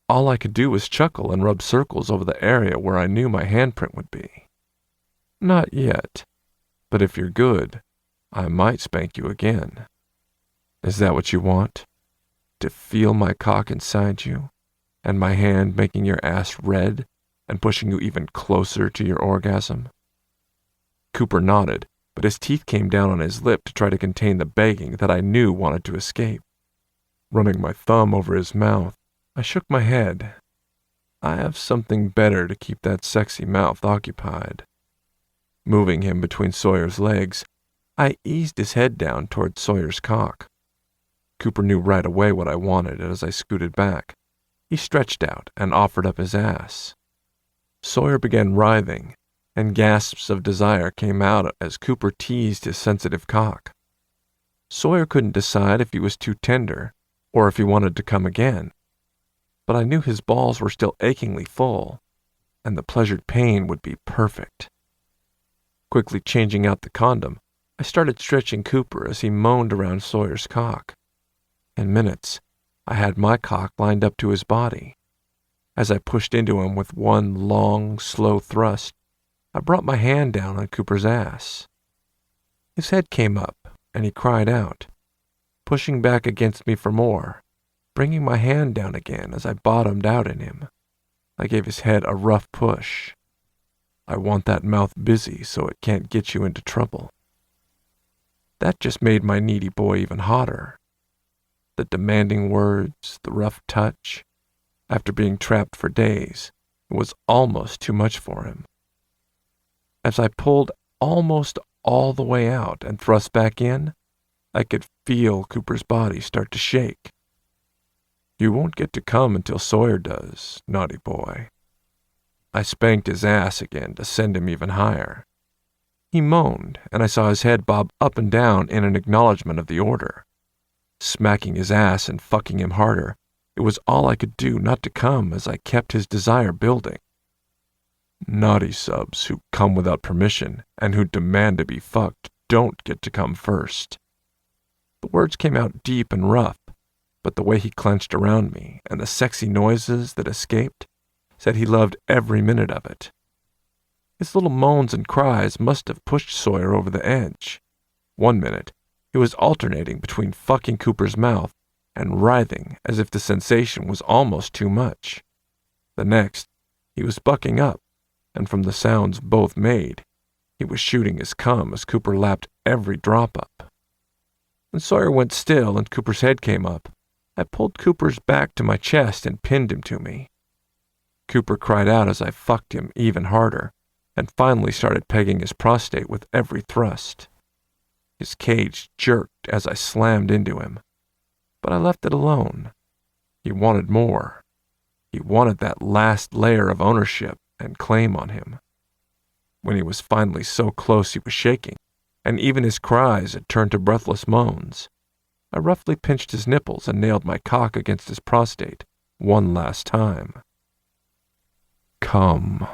All I could do was chuckle and rub circles over the area where I knew my handprint would be. Not yet, but if you're good, I might spank you again. Is that what you want? To feel my cock inside you, and my hand making your ass red and pushing you even closer to your orgasm? Cooper nodded, but his teeth came down on his lip to try to contain the begging that I knew wanted to escape. Running my thumb over his mouth, I shook my head. I have something better to keep that sexy mouth occupied. Moving him between Sawyer's legs, I eased his head down toward Sawyer's cock. Cooper knew right away what I wanted as I scooted back. He stretched out and offered up his ass. Sawyer began writhing, and gasps of desire came out as Cooper teased his sensitive cock. Sawyer couldn't decide if he was too tender or if he wanted to come again, but I knew his balls were still achingly full, and the pleasured pain would be perfect. Quickly changing out the condom, I started stretching Cooper as he moaned around Sawyer's cock. In minutes, I had my cock lined up to his body. As I pushed into him with one long, slow thrust, I brought my hand down on Cooper's ass. His head came up, and he cried out, pushing back against me for more, bringing my hand down again as I bottomed out in him. I gave his head a rough push. I want that mouth busy so it can't get you into trouble. That just made my needy boy even hotter. The demanding words, the rough touch. After being trapped for days, it was almost too much for him. As I pulled almost all the way out and thrust back in, I could feel Cooper's body start to shake. You won't get to come until Sawyer does, naughty boy. I spanked his ass again to send him even higher. He moaned, and I saw his head bob up and down in an acknowledgement of the order. Smacking his ass and fucking him harder, it was all I could do not to come as I kept his desire building. Naughty subs who come without permission and who demand to be fucked don't get to come first. The words came out deep and rough, but the way he clenched around me and the sexy noises that escaped said he loved every minute of it. His little moans and cries must have pushed Sawyer over the edge. One minute, he was alternating between fucking Cooper's mouth and writhing as if the sensation was almost too much. The next, he was bucking up, and from the sounds both made, he was shooting his cum as Cooper lapped every drop up. When Sawyer went still and Cooper's head came up, I pulled Cooper's back to my chest and pinned him to me. Cooper cried out as I fucked him even harder, and finally started pegging his prostate with every thrust. His cage jerked as I slammed into him, but I left it alone. He wanted more. He wanted that last layer of ownership and claim on him. When he was finally so close he was shaking, and even his cries had turned to breathless moans, I roughly pinched his nipples and nailed my cock against his prostate one last time. Come.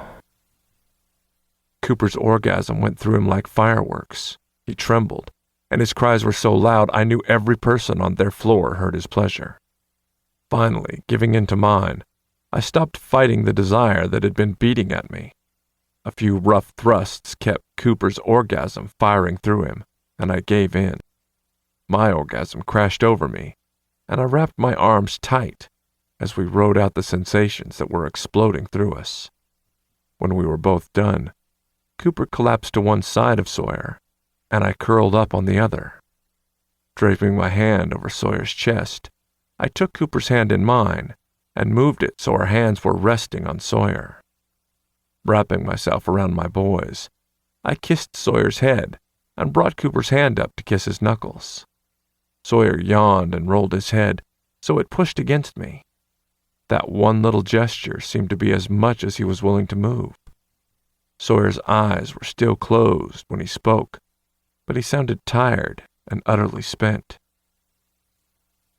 Cooper's orgasm went through him like fireworks. He trembled, and his cries were so loud I knew every person on their floor heard his pleasure. Finally, giving in to mine, I stopped fighting the desire that had been beating at me. A few rough thrusts kept Cooper's orgasm firing through him, and I gave in. My orgasm crashed over me, and I wrapped my arms tight as we rode out the sensations that were exploding through us. When we were both done, Cooper collapsed to one side of Sawyer, and I curled up on the other. Draping my hand over Sawyer's chest, I took Cooper's hand in mine and moved it so our hands were resting on Sawyer. Wrapping myself around my boys, I kissed Sawyer's head and brought Cooper's hand up to kiss his knuckles. Sawyer yawned and rolled his head, so it pushed against me. That one little gesture seemed to be as much as he was willing to move. Sawyer's eyes were still closed when he spoke, but he sounded tired and utterly spent.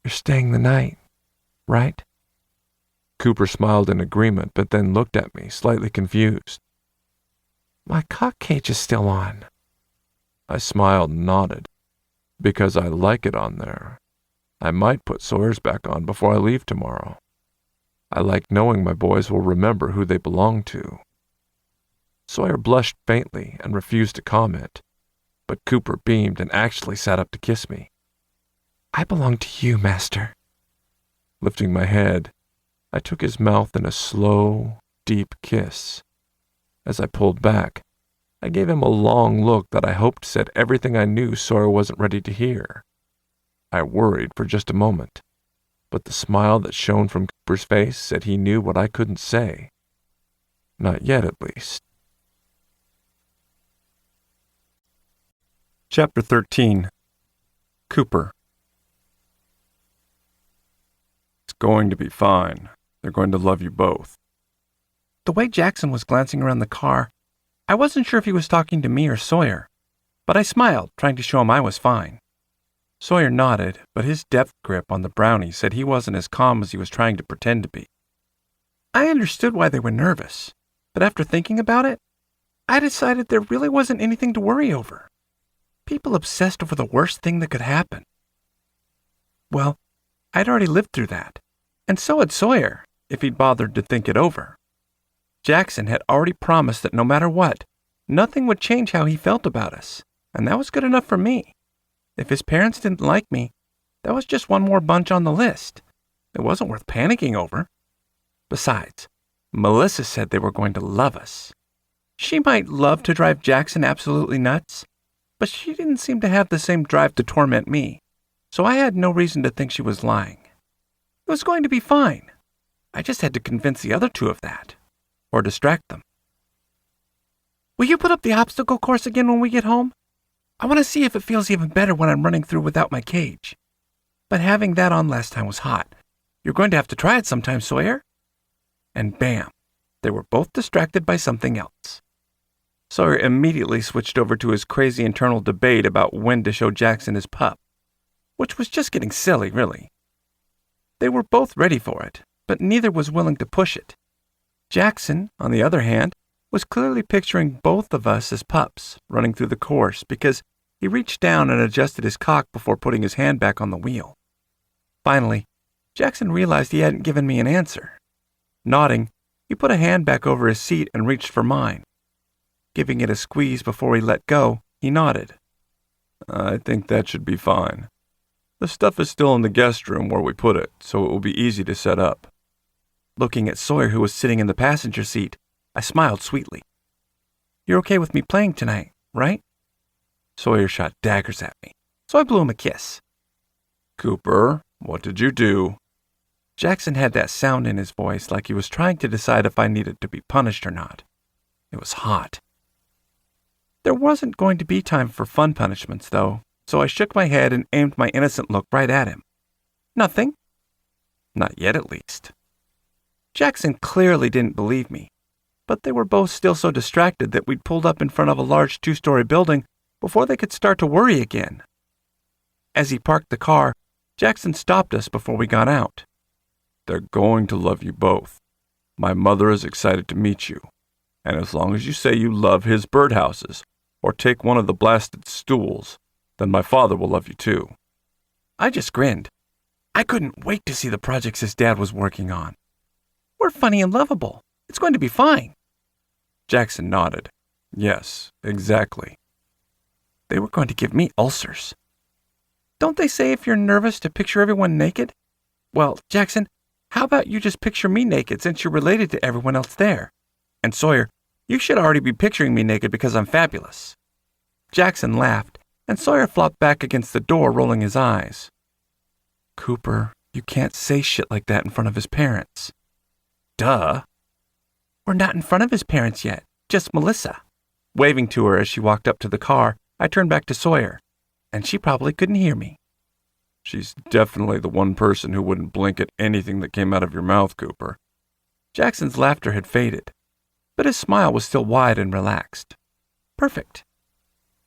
"You're staying the night, right?" Cooper smiled in agreement, but then looked at me, slightly confused. "My cock cage is still on." I smiled and nodded. "Because I like it on there. I might put Sawyer's back on before I leave tomorrow. I like knowing my boys will remember who they belong to." Sawyer blushed faintly and refused to comment, but Cooper beamed and actually sat up to kiss me. "I belong to you, Master." Lifting my head, I took his mouth in a slow, deep kiss. As I pulled back, I gave him a long look that I hoped said everything I knew Sawyer wasn't ready to hear. I worried for just a moment, but the smile that shone from Cooper's face said he knew what I couldn't say. Not yet, at least. Chapter 13. Cooper. "It's going to be fine. They're going to love you both." The way Jackson was glancing around the car, I wasn't sure if he was talking to me or Sawyer, but I smiled, trying to show him I was fine. Sawyer nodded, but his depth grip on the brownie said he wasn't as calm as he was trying to pretend to be. I understood why they were nervous, but after thinking about it, I decided there really wasn't anything to worry over. People obsessed over the worst thing that could happen. Well, I'd already lived through that, and so had Sawyer, if he'd bothered to think it over. Jackson had already promised that no matter what, nothing would change how he felt about us, and that was good enough for me. If his parents didn't like me, that was just one more bunch on the list. It wasn't worth panicking over. Besides, Melissa said they were going to love us. She might love to drive Jackson absolutely nuts, but she didn't seem to have the same drive to torment me, so I had no reason to think she was lying. It was going to be fine. I just had to convince the other two of that, or distract them. "Will you put up the obstacle course again when we get home? I want to see if it feels even better when I'm running through without my cage. But having that on last time was hot. You're going to have to try it sometime, Sawyer." And bam, they were both distracted by something else. Sawyer immediately switched over to his crazy internal debate about when to show Jackson his pup, which was just getting silly, really. They were both ready for it, but neither was willing to push it. Jackson, on the other hand, was clearly picturing both of us as pups running through the course because he reached down and adjusted his cock before putting his hand back on the wheel. Finally, Jackson realized he hadn't given me an answer. Nodding, he put a hand back over his seat and reached for mine. Giving it a squeeze before he let go, he nodded. "I think that should be fine. The stuff is still in the guest room where we put it, so it will be easy to set up." Looking at Sawyer, who was sitting in the passenger seat, I smiled sweetly. "You're okay with me playing tonight, right?" Sawyer shot daggers at me, so I blew him a kiss. "Cooper, what did you do?" Jackson had that sound in his voice like he was trying to decide if I needed to be punished or not. It was hot. There wasn't going to be time for fun punishments, though, so I shook my head and aimed my innocent look right at him. "Nothing." Not yet, at least. Jackson clearly didn't believe me, but they were both still so distracted that we'd pulled up in front of a large 2-story building before they could start to worry again. As he parked the car, Jackson stopped us before we got out. "They're going to love you both. My mother is excited to meet you, and as long as you say you love his birdhouses or take one of the blasted stools, then my father will love you too." I just grinned. I couldn't wait to see the projects his dad was working on. "We're funny and lovable. It's going to be fine." Jackson nodded. "Yes, exactly." They were going to give me ulcers. Don't they say if you're nervous to picture everyone naked? Well, Jackson, how about you just picture me naked since you're related to everyone else there? And Sawyer, you should already be picturing me naked because I'm fabulous. Jackson laughed, and Sawyer flopped back against the door, rolling his eyes. Cooper, you can't say shit like that in front of his parents. Duh. We're not in front of his parents yet, just Melissa. Waving to her as she walked up to the car, I turned back to Sawyer, and she probably couldn't hear me. She's definitely the one person who wouldn't blink at anything that came out of your mouth, Cooper. Jackson's laughter had faded, but his smile was still wide and relaxed. Perfect.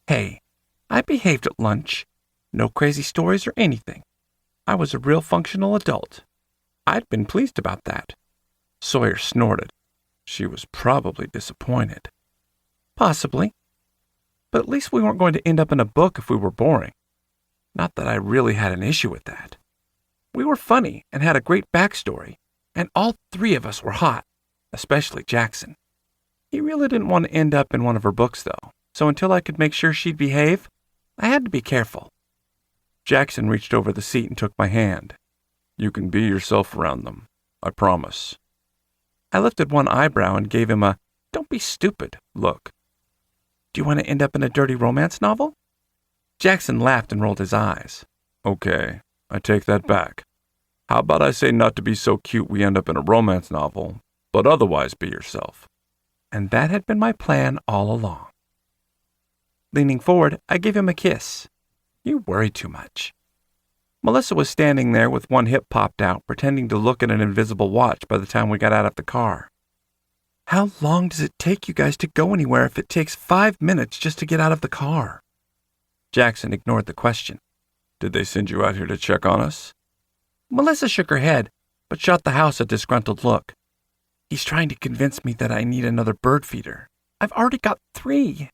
Hey, I behaved at lunch. No crazy stories or anything. I was a real functional adult. I'd been pleased about that. Sawyer snorted. She was probably disappointed. Possibly. But at least we weren't going to end up in a book if we were boring. Not that I really had an issue with that. We were funny and had a great backstory, and all three of us were hot, especially Jackson. He really didn't want to end up in one of her books, though, so until I could make sure she'd behave, I had to be careful. Jackson reached over the seat and took my hand. You can be yourself around them, I promise. I lifted one eyebrow and gave him a "don't be stupid" look. Do you want to end up in a dirty romance novel? Jackson laughed and rolled his eyes. Okay, I take that back. How about I say not to be so cute we end up in a romance novel, but otherwise be yourself? And that had been my plan all along. Leaning forward, I gave him a kiss. You worry too much. Melissa was standing there with one hip popped out, pretending to look at an invisible watch by the time we got out of the car. How long does it take you guys to go anywhere if it takes 5 minutes just to get out of the car? Jackson ignored the question. Did they send you out here to check on us? Melissa shook her head, but shot the house a disgruntled look. He's trying to convince me that I need another bird feeder. I've already got 3.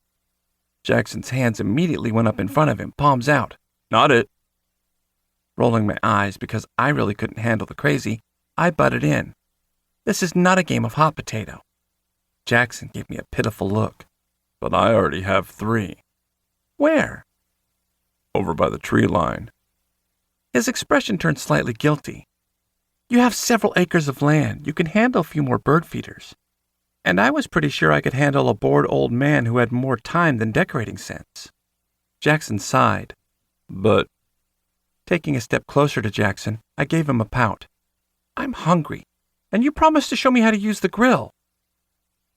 Jackson's hands immediately went up in front of him, palms out. Not it. Rolling my eyes because I really couldn't handle the crazy, I butted in. This is not a game of hot potato. Jackson gave me a pitiful look. But I already have 3. Where? Over by the tree line. His expression turned slightly guilty. You have several acres of land. You can handle a few more bird feeders. And I was pretty sure I could handle a bored old man who had more time than decorating sense. Jackson sighed. But... Taking a step closer to Jackson, I gave him a pout. I'm hungry, and you promised to show me how to use the grill.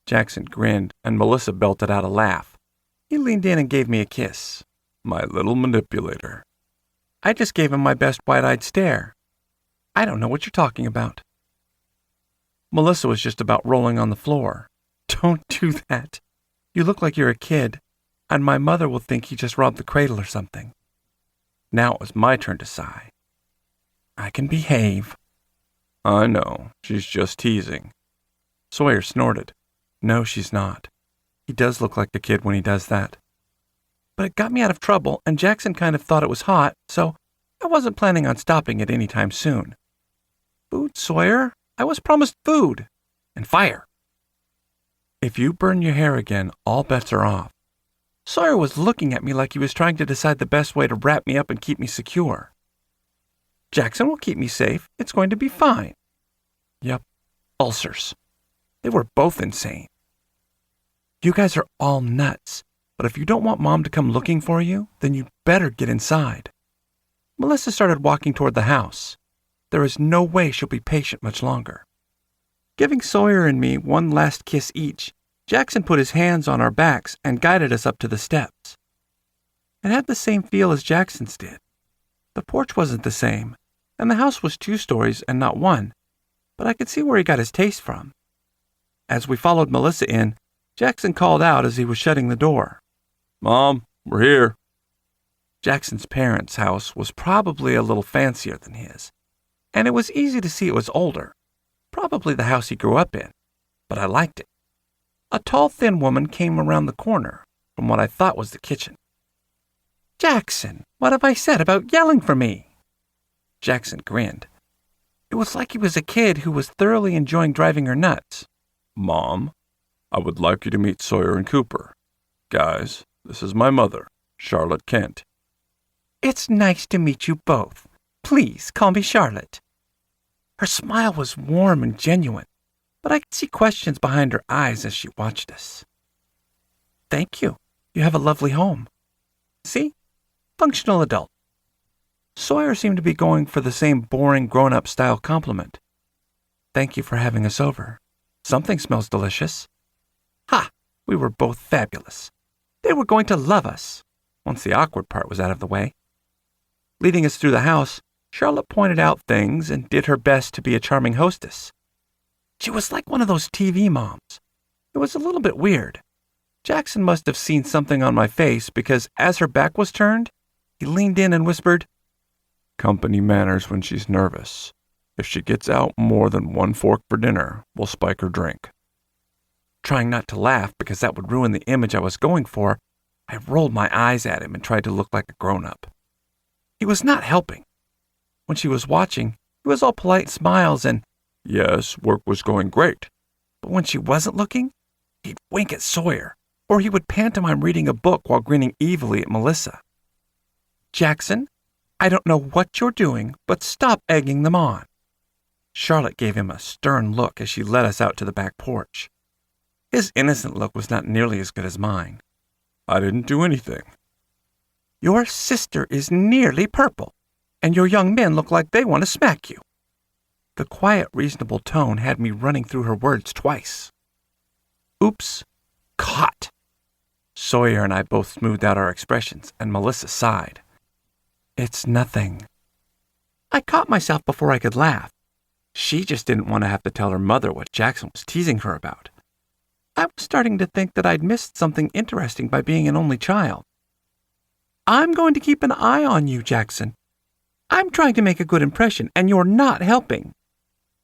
Jackson grinned, and Melissa belted out a laugh. He leaned in and gave me a kiss. My little manipulator. I just gave him my best wide-eyed stare. I don't know what you're talking about. Melissa was just about rolling on the floor. Don't do that. You look like you're a kid, and my mother will think he just robbed the cradle or something. Now it was my turn to sigh. I can behave. I know, she's just teasing. Sawyer snorted. No, she's not. He does look like a kid when he does that. But it got me out of trouble, and Jackson kind of thought it was hot, so I wasn't planning on stopping it any time soon. Food, Sawyer? I was promised food. And fire. If you burn your hair again, all bets are off. Sawyer was looking at me like he was trying to decide the best way to wrap me up and keep me secure. Jackson will keep me safe. It's going to be fine. Yep, ulcers. They were both insane. You guys are all nuts, but if you don't want Mom to come looking for you, then you'd better get inside. Melissa started walking toward the house. There is no way she'll be patient much longer. Giving Sawyer and me one last kiss each, Jackson put his hands on our backs and guided us up to the steps. It had the same feel as Jackson's did. The porch wasn't the same, and the house was 2 stories and not 1, but I could see where he got his taste from. As we followed Melissa in, Jackson called out as he was shutting the door. Mom, we're here. Jackson's parents' house was probably a little fancier than his, and it was easy to see it was older, probably the house he grew up in, but I liked it. A tall, thin woman came around the corner from what I thought was the kitchen. Jackson, what have I said about yelling for me? Jackson grinned. It was like he was a kid who was thoroughly enjoying driving her nuts. Mom, I would like you to meet Sawyer and Cooper. Guys, this is my mother, Charlotte Kent. It's nice to meet you both. Please call me Charlotte. Her smile was warm and genuine, but I could see questions behind her eyes as she watched us. Thank you. You have a lovely home. See, functional adult. Sawyer seemed to be going for the same boring grown-up style compliment. Thank you for having us over. Something smells delicious. Ha! We were both fabulous. They were going to love us, once the awkward part was out of the way. Leading us through the house, Charlotte pointed out things and did her best to be a charming hostess. She was like one of those TV moms. It was a little bit weird. Jackson must have seen something on my face because as her back was turned, he leaned in and whispered, Company manners when she's nervous. If she gets out more than one fork for dinner, we'll spike her drink. Trying not to laugh because that would ruin the image I was going for, I rolled my eyes at him and tried to look like a grown-up. He was not helping. When she was watching, he was all polite smiles and, Yes, work was going great. But when she wasn't looking, he'd wink at Sawyer, or he would pantomime reading a book while grinning evilly at Melissa. Jackson, I don't know what you're doing, but stop egging them on. Charlotte gave him a stern look as she led us out to the back porch. His innocent look was not nearly as good as mine. I didn't do anything. Your sister is nearly purple, and your young men look like they want to smack you. The quiet, reasonable tone had me running through her words twice. Oops. Caught. Sawyer and I both smoothed out our expressions, and Melissa sighed. It's nothing. I caught myself before I could laugh. She just didn't want to have to tell her mother what Jackson was teasing her about. I was starting to think that I'd missed something interesting by being an only child. I'm going to keep an eye on you, Jackson. I'm trying to make a good impression, and you're not helping.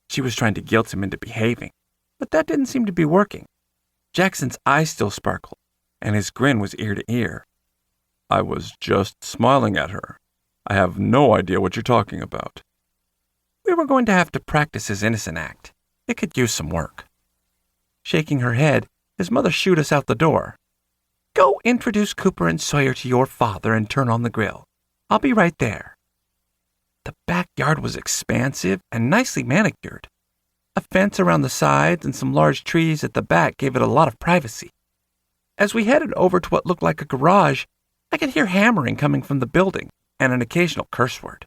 She was trying to guilt him into behaving, but that didn't seem to be working. Jackson's eyes still sparkled, and his grin was ear to ear. I was just smiling at her. I have no idea what you're talking about. We were going to have to practice his innocent act. It could use some work. Shaking her head, his mother shooed us out the door. Go introduce Cooper and Sawyer to your father and turn on the grill. I'll be right there. The backyard was expansive and nicely manicured. A fence around the sides and some large trees at the back gave it a lot of privacy. As we headed over to what looked like a garage, I could hear hammering coming from the building and an occasional curse word.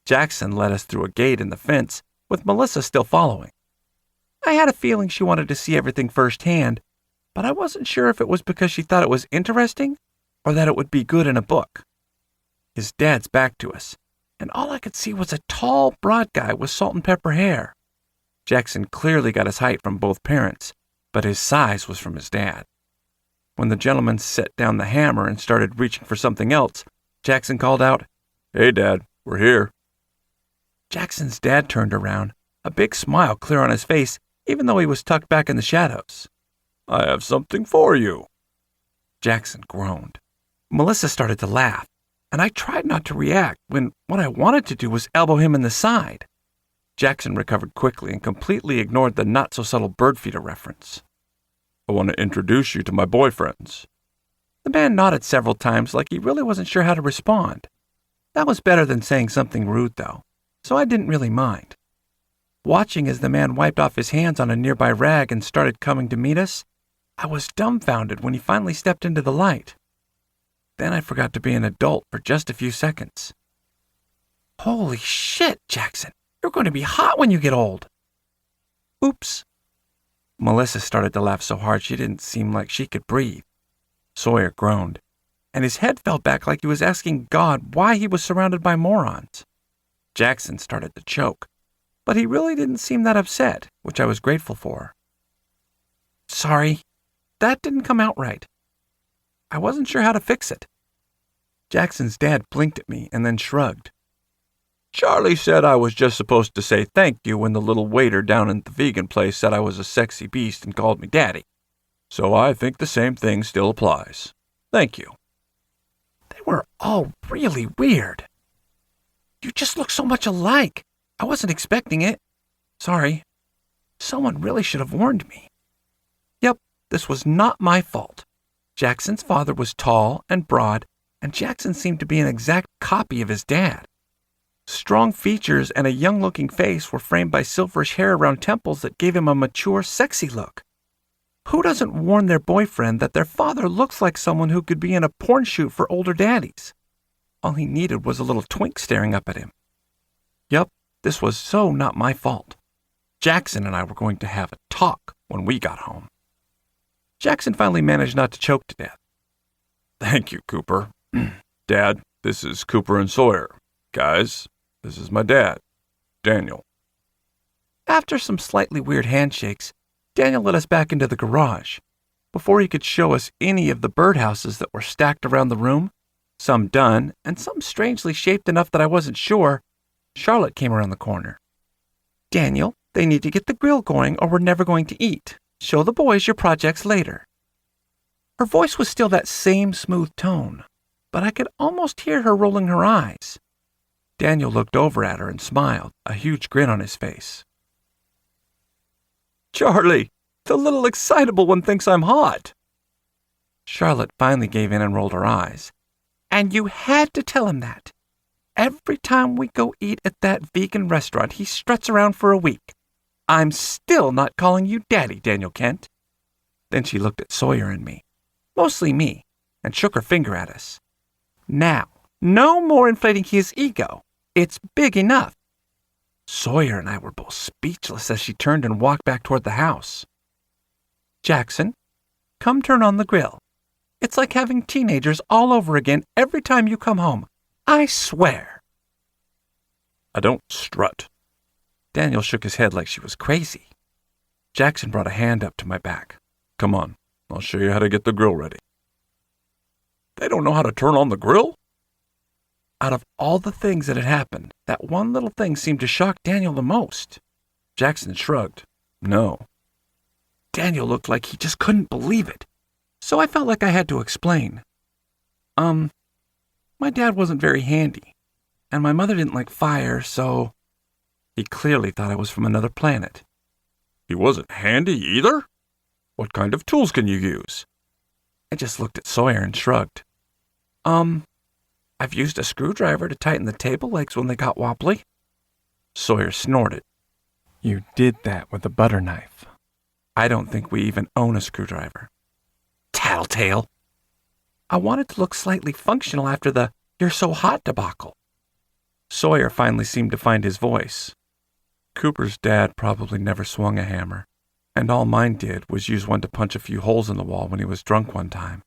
Jackson led us through a gate in the fence, with Melissa still following. I had a feeling she wanted to see everything firsthand, but I wasn't sure if it was because she thought it was interesting or that it would be good in a book. His dad's back to us, and all I could see was a tall, broad guy with salt and pepper hair. Jackson clearly got his height from both parents, but his size was from his dad. When the gentleman set down the hammer and started reaching for something else, Jackson called out, Hey, Dad, we're here. Jackson's dad turned around, a big smile clear on his face, even though he was tucked back in the shadows. I have something for you. Jackson groaned. Melissa started to laugh, and I tried not to react when what I wanted to do was elbow him in the side. Jackson recovered quickly and completely ignored the not-so-subtle bird feeder reference. I want to introduce you to my boyfriends. The man nodded several times like he really wasn't sure how to respond. That was better than saying something rude, though, so I didn't really mind. Watching as the man wiped off his hands on a nearby rag and started coming to meet us, I was dumbfounded when he finally stepped into the light. Then I forgot to be an adult for just a few seconds. Holy shit, Jackson! You're going to be hot when you get old! Oops. Melissa started to laugh so hard she didn't seem like she could breathe. Sawyer groaned, and his head fell back like he was asking God why he was surrounded by morons. Jackson started to choke, but he really didn't seem that upset, which I was grateful for. Sorry, that didn't come out right. I wasn't sure how to fix it. Jackson's dad blinked at me and then shrugged. Charlie said I was just supposed to say thank you when the little waiter down at the vegan place said I was a sexy beast and called me daddy. So I think the same thing still applies. Thank you. They were all really weird. You just look so much alike. I wasn't expecting it. Sorry. Someone really should have warned me. Yep, this was not my fault. Jackson's father was tall and broad, and Jackson seemed to be an exact copy of his dad. Strong features and a young-looking face were framed by silverish hair around temples that gave him a mature, sexy look. Who doesn't warn their boyfriend that their father looks like someone who could be in a porn shoot for older daddies? All he needed was a little twink staring up at him. Yup, this was so not my fault. Jackson and I were going to have a talk when we got home. Jackson finally managed not to choke to death. Thank you, Cooper. Dad, this is Cooper and Sawyer. Guys, this is my dad, Daniel. After some slightly weird handshakes, Daniel led us back into the garage. Before he could show us any of the birdhouses that were stacked around the room, some done and some strangely shaped enough that I wasn't sure, Charlotte came around the corner. Daniel, they need to get the grill going or we're never going to eat. Show the boys your projects later. Her voice was still that same smooth tone, but I could almost hear her rolling her eyes. Daniel looked over at her and smiled, a huge grin on his face. Charlie, the little excitable one thinks I'm hot. Charlotte finally gave in and rolled her eyes. And you had to tell him that. Every time we go eat at that vegan restaurant, he struts around for a week. I'm still not calling you Daddy, Daniel Kent. Then she looked at Sawyer and me, mostly me, and shook her finger at us. Now, no more inflating his ego. It's big enough. Sawyer and I were both speechless as she turned and walked back toward the house. Jackson, come turn on the grill. It's like having teenagers all over again every time you come home. I swear. I don't strut. Daniel shook his head like she was crazy. Jackson brought a hand up to my back. Come on, I'll show you how to get the grill ready. They don't know how to turn on the grill? Out of all the things that had happened, that one little thing seemed to shock Daniel the most. Jackson shrugged. No. Daniel looked like he just couldn't believe it, so I felt like I had to explain. My dad wasn't very handy, and my mother didn't like fire, so... He clearly thought I was from another planet. He wasn't handy either? What kind of tools can you use? I just looked at Sawyer and shrugged. I've used a screwdriver to tighten the table legs when they got wobbly. Sawyer snorted. You did that with a butter knife. I don't think we even own a screwdriver. Tattletale. I wanted to look slightly functional after the "you're so hot" debacle. Sawyer finally seemed to find his voice. Cooper's dad probably never swung a hammer, and all mine did was use one to punch a few holes in the wall when he was drunk one time,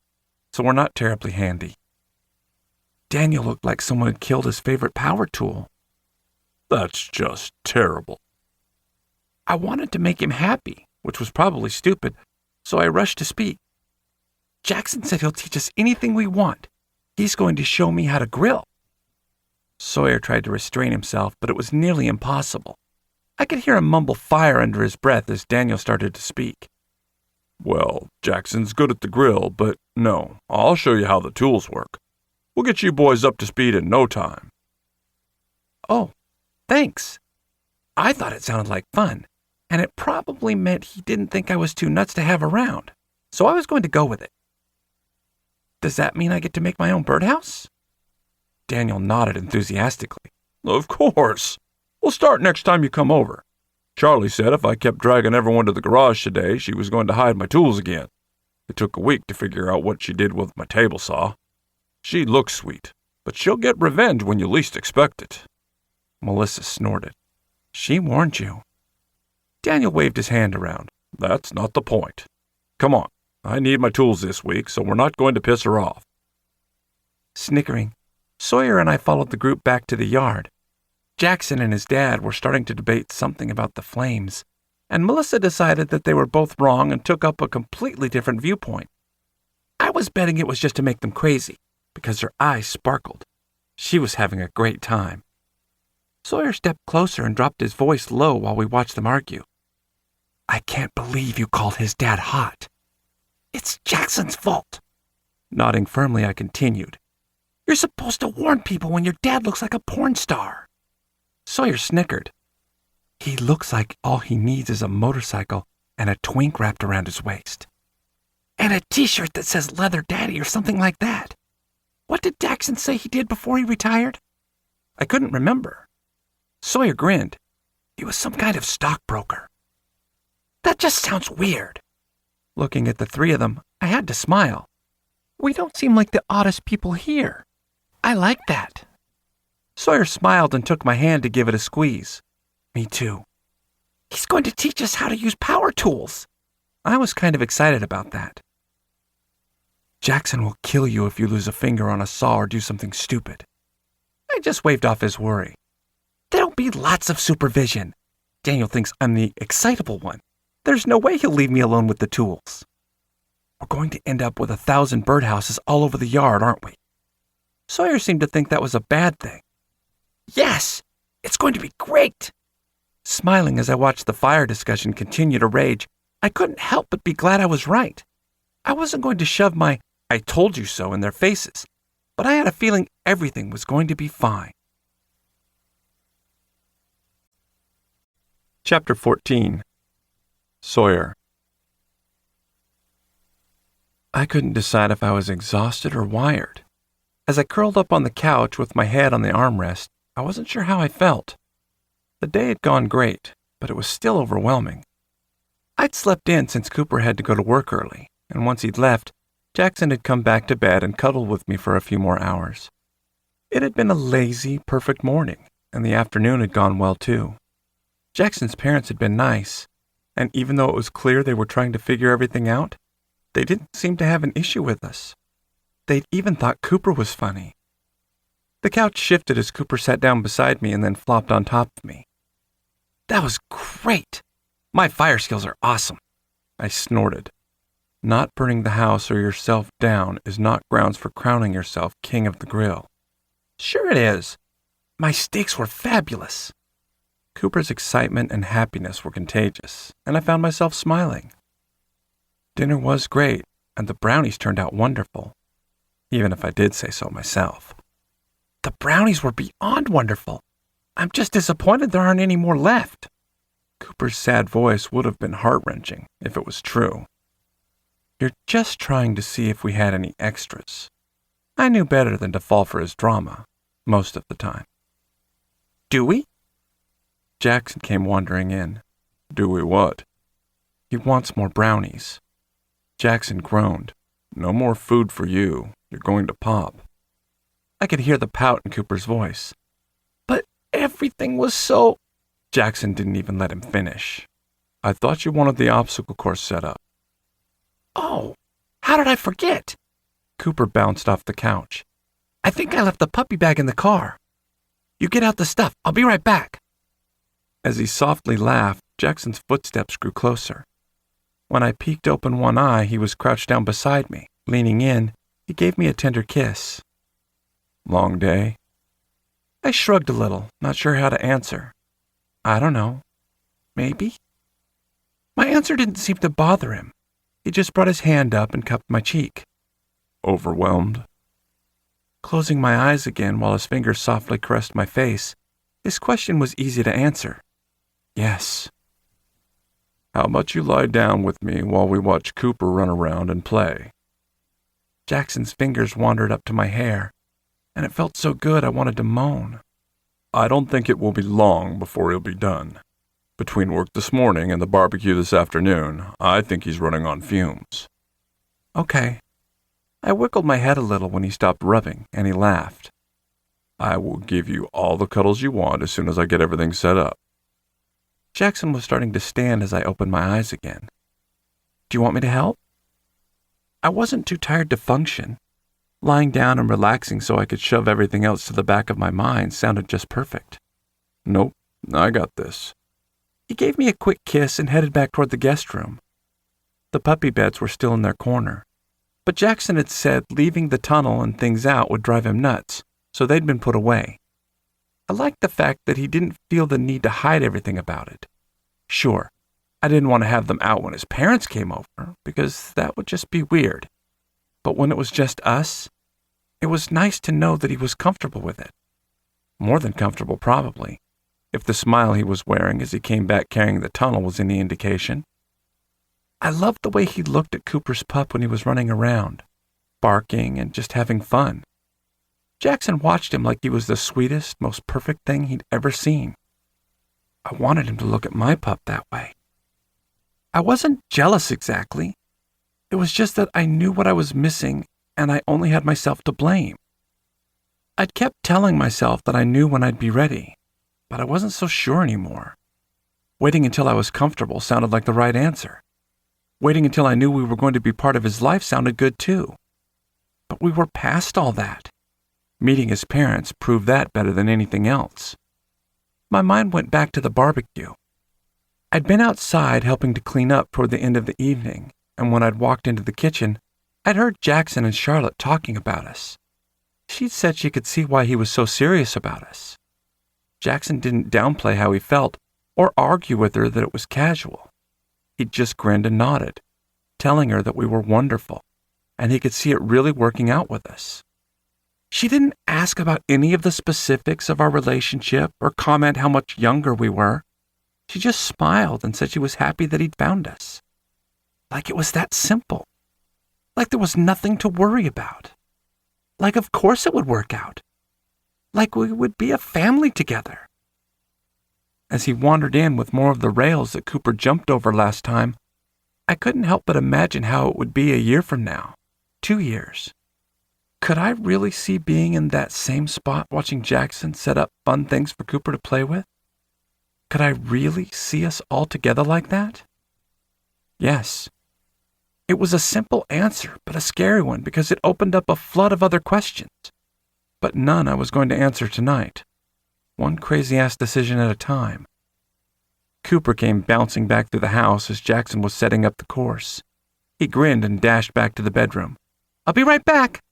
so we're not terribly handy. Daniel looked like someone had killed his favorite power tool. That's just terrible. I wanted to make him happy, which was probably stupid, so I rushed to speak. Jackson said he'll teach us anything we want. He's going to show me how to grill. Sawyer tried to restrain himself, but it was nearly impossible. I could hear him mumble fire under his breath as Daniel started to speak. Well, Jackson's good at the grill, but no, I'll show you how the tools work. We'll get you boys up to speed in no time. Oh, thanks. I thought it sounded like fun, and it probably meant he didn't think I was too nuts to have around, so I was going to go with it. Does that mean I get to make my own birdhouse? Daniel nodded enthusiastically. Of course. We'll start next time you come over. Charlie said if I kept dragging everyone to the garage today, she was going to hide my tools again. It took a week to figure out what she did with my table saw. She looks sweet, but she'll get revenge when you least expect it. Melissa snorted. She warned you. Daniel waved his hand around. That's not the point. Come on, I need my tools this week, so we're not going to piss her off. Snickering, Sawyer and I followed the group back to the yard. Jackson and his dad were starting to debate something about the flames, and Melissa decided that they were both wrong and took up a completely different viewpoint. I was betting it was just to make them crazy, because her eyes sparkled. She was having a great time. Sawyer stepped closer and dropped his voice low while we watched them argue. I can't believe you called his dad hot. It's Jackson's fault. Nodding firmly, I continued. You're supposed to warn people when your dad looks like a porn star. Sawyer snickered. He looks like all he needs is a motorcycle and a twink wrapped around his waist. And a t-shirt that says Leather Daddy or something like that. What did Jackson say he did before he retired? I couldn't remember. Sawyer grinned. He was some kind of stockbroker. That just sounds weird. Looking at the three of them, I had to smile. We don't seem like the oddest people here. I like that. Sawyer smiled and took my hand to give it a squeeze. Me too. He's going to teach us how to use power tools. I was kind of excited about that. Jackson will kill you if you lose a finger on a saw or do something stupid. I just waved off his worry. There'll be lots of supervision. Daniel thinks I'm the excitable one. There's no way he'll leave me alone with the tools. We're going to end up with 1,000 birdhouses all over the yard, aren't we? Sawyer seemed to think that was a bad thing. Yes, it's going to be great. Smiling as I watched the fire discussion continue to rage, I couldn't help but be glad I was right. I wasn't going to shove my "I told you so" in their faces, but I had a feeling everything was going to be fine. Chapter 14. Sawyer. I couldn't decide if I was exhausted or wired. As I curled up on the couch with my head on the armrest, I wasn't sure how I felt. The day had gone great, but it was still overwhelming. I'd slept in since Cooper had to go to work early, and once he'd left, Jackson had come back to bed and cuddled with me for a few more hours. It had been a lazy, perfect morning, and the afternoon had gone well too. Jackson's parents had been nice, and even though it was clear they were trying to figure everything out, they didn't seem to have an issue with us. They'd even thought Cooper was funny. The couch shifted as Cooper sat down beside me and then flopped on top of me. That was great! My fire skills are awesome, I snorted. Not burning the house or yourself down is not grounds for crowning yourself king of the grill. Sure it is. My steaks were fabulous. Cooper's excitement and happiness were contagious, and I found myself smiling. Dinner was great, and the brownies turned out wonderful, even if I did say so myself. The brownies were beyond wonderful. I'm just disappointed there aren't any more left. Cooper's sad voice would have been heart-wrenching if it was true. You're just trying to see if we had any extras. I knew better than to fall for his drama, most of the time. Do we? Jackson came wandering in. Do we what? He wants more brownies. Jackson groaned. No more food for you. You're going to pop. I could hear the pout in Cooper's voice. But everything was so... Jackson didn't even let him finish. I thought you wanted the obstacle course set up. Oh, how did I forget? Cooper bounced off the couch. I think I left the puppy bag in the car. You get out the stuff. I'll be right back. As he softly laughed, Jackson's footsteps grew closer. When I peeked open one eye, he was crouched down beside me. Leaning in, he gave me a tender kiss. Long day? I shrugged a little, not sure how to answer. I don't know. Maybe? My answer didn't seem to bother him. He just brought his hand up and cupped my cheek. Overwhelmed? Closing my eyes again while his fingers softly caressed my face, his question was easy to answer. Yes. How about you lie down with me while we watch Cooper run around and play? Jackson's fingers wandered up to my hair, and it felt so good I wanted to moan. I don't think it will be long before he'll be done. Between work this morning and the barbecue this afternoon, I think he's running on fumes. Okay. I wiggled my head a little when he stopped rubbing, and he laughed. I will give you all the cuddles you want as soon as I get everything set up. Jackson was starting to stand as I opened my eyes again. Do you want me to help? I wasn't too tired to function. Lying down and relaxing so I could shove everything else to the back of my mind sounded just perfect. Nope, I got this. He gave me a quick kiss and headed back toward the guest room. The puppy beds were still in their corner, but Jackson had said leaving the tunnel and things out would drive him nuts, so they'd been put away. I liked the fact that he didn't feel the need to hide everything about it. Sure, I didn't want to have them out when his parents came over, because that would just be weird. But when it was just us, it was nice to know that he was comfortable with it. More than comfortable, probably, if the smile he was wearing as he came back carrying the tunnel was any indication. I loved the way he looked at Cooper's pup when he was running around, barking and just having fun. Jackson watched him like he was the sweetest, most perfect thing he'd ever seen. I wanted him to look at my pup that way. I wasn't jealous exactly. It was just that I knew what I was missing, and I only had myself to blame. I'd kept telling myself that I knew when I'd be ready, but I wasn't so sure anymore. Waiting until I was comfortable sounded like the right answer. Waiting until I knew we were going to be part of his life sounded good too. But we were past all that. Meeting his parents proved that better than anything else. My mind went back to the barbecue. I'd been outside helping to clean up toward the end of the evening, and when I'd walked into the kitchen, I'd heard Jackson and Charlotte talking about us. She'd said she could see why he was so serious about us. Jackson didn't downplay how he felt or argue with her that it was casual. He just grinned and nodded, telling her that we were wonderful, and he could see it really working out with us. She didn't ask about any of the specifics of our relationship or comment how much younger we were. She just smiled and said she was happy that he'd found us. Like it was that simple. Like there was nothing to worry about. Like of course it would work out. Like we would be a family together. As he wandered in with more of the rails that Cooper jumped over last time, I couldn't help but imagine how it would be a year from now, 2 years. Could I really see being in that same spot watching Jackson set up fun things for Cooper to play with? Could I really see us all together like that? Yes. It was a simple answer, but a scary one because it opened up a flood of other questions. But none I was going to answer tonight. One crazy-ass decision at a time. Cooper came bouncing back through the house as Jackson was setting up the course. He grinned and dashed back to the bedroom. "I'll be right back."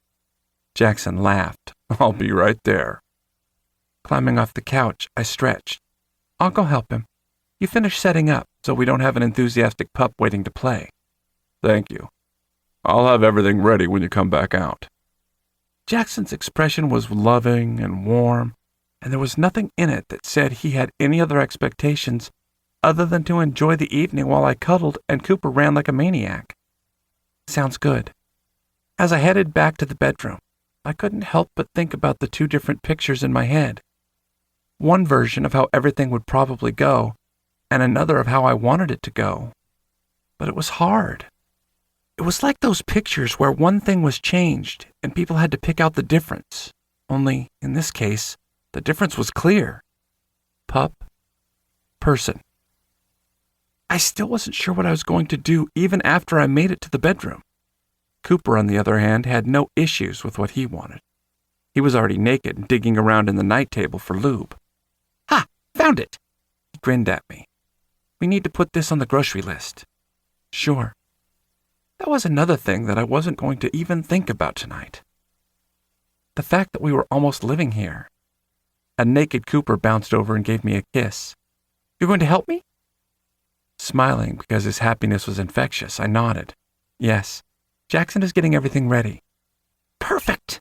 Jackson laughed. "I'll be right there." Climbing off the couch, I stretched. "I'll go help him. You finish setting up so we don't have an enthusiastic pup waiting to play." "Thank you. I'll have everything ready when you come back out." Jackson's expression was loving and warm, and there was nothing in it that said he had any other expectations other than to enjoy the evening while I cuddled and Cooper ran like a maniac. Sounds good. As I headed back to the bedroom, I couldn't help but think about the 2 different pictures in my head. One version of how everything would probably go, and another of how I wanted it to go. But it was hard. It was like those pictures where one thing was changed and people had to pick out the difference. Only, in this case, the difference was clear. Pup, person. I still wasn't sure what I was going to do even after I made it to the bedroom. Cooper, on the other hand, had no issues with what he wanted. He was already naked and digging around in the night table for lube. "Ha! Found it!" He grinned at me. "We need to put this on the grocery list." "Sure." That was another thing that I wasn't going to even think about tonight. The fact that we were almost living here. A naked Cooper bounced over and gave me a kiss. "You're going to help me?" Smiling because his happiness was infectious, I nodded. "Yes, Jackson is getting everything ready." "Perfect!"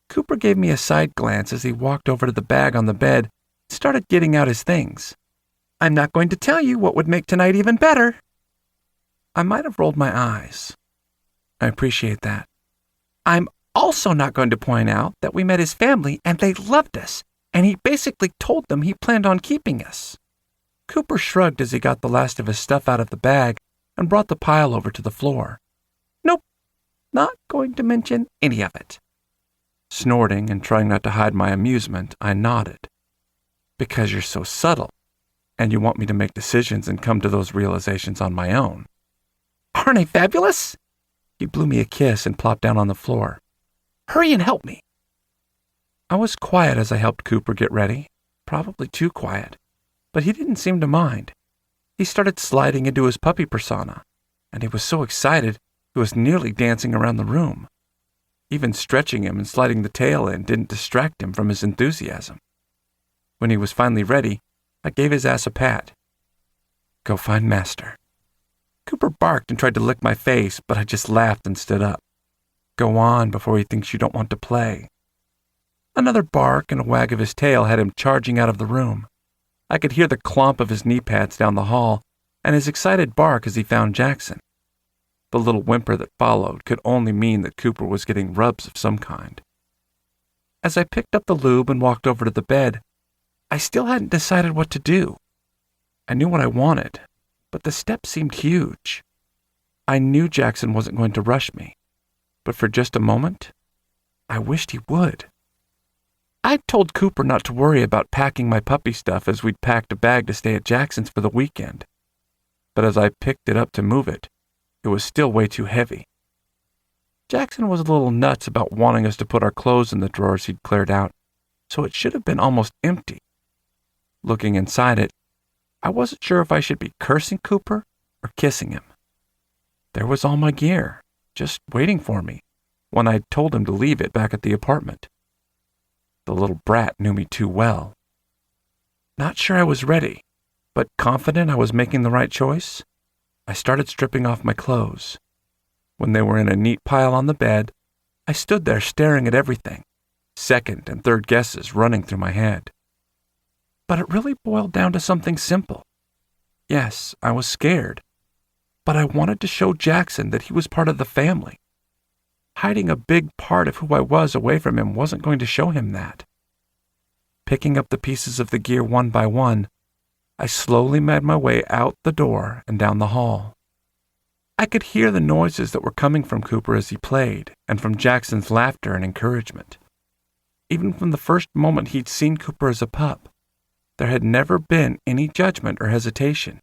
Cooper gave me a side glance as he walked over to the bag on the bed and started getting out his things. "I'm not going to tell you what would make tonight even better." I might have rolled my eyes. "I appreciate that." "I'm also not going to point out that we met his family and they loved us, and he basically told them he planned on keeping us." Cooper shrugged as he got the last of his stuff out of the bag and brought the pile over to the floor. "Nope, not going to mention any of it." Snorting and trying not to hide my amusement, I nodded. "Because you're so subtle, and you want me to make decisions and come to those realizations on my own." "Aren't I fabulous?" He blew me a kiss and plopped down on the floor. "Hurry and help me." I was quiet as I helped Cooper get ready, probably too quiet, but he didn't seem to mind. He started sliding into his puppy persona, and he was so excited he was nearly dancing around the room. Even stretching him and sliding the tail in didn't distract him from his enthusiasm. When he was finally ready, I gave his ass a pat. "Go find Master." Cooper barked and tried to lick my face, but I just laughed and stood up. "Go on before he thinks you don't want to play." Another bark and a wag of his tail had him charging out of the room. I could hear the clomp of his knee pads down the hall and his excited bark as he found Jackson. The little whimper that followed could only mean that Cooper was getting rubs of some kind. As I picked up the lube and walked over to the bed, I still hadn't decided what to do. I knew what I wanted, but the steps seemed huge. I knew Jackson wasn't going to rush me, but for just a moment, I wished he would. I'd told Cooper not to worry about packing my puppy stuff as we'd packed a bag to stay at Jackson's for the weekend. But as I picked it up to move it, it was still way too heavy. Jackson was a little nuts about wanting us to put our clothes in the drawers he'd cleared out, so it should have been almost empty. Looking inside it, I wasn't sure if I should be cursing Cooper or kissing him. There was all my gear, just waiting for me, when I'd told him to leave it back at the apartment. The little brat knew me too well. Not sure I was ready, but confident I was making the right choice, I started stripping off my clothes. When they were in a neat pile on the bed, I stood there staring at everything, second and third guesses running through my head. But it really boiled down to something simple. Yes, I was scared, but I wanted to show Jackson that he was part of the family. Hiding a big part of who I was away from him wasn't going to show him that. Picking up the pieces of the gear one by one, I slowly made my way out the door and down the hall. I could hear the noises that were coming from Cooper as he played, and from Jackson's laughter and encouragement. Even from the first moment he'd seen Cooper as a pup, there had never been any judgment or hesitation,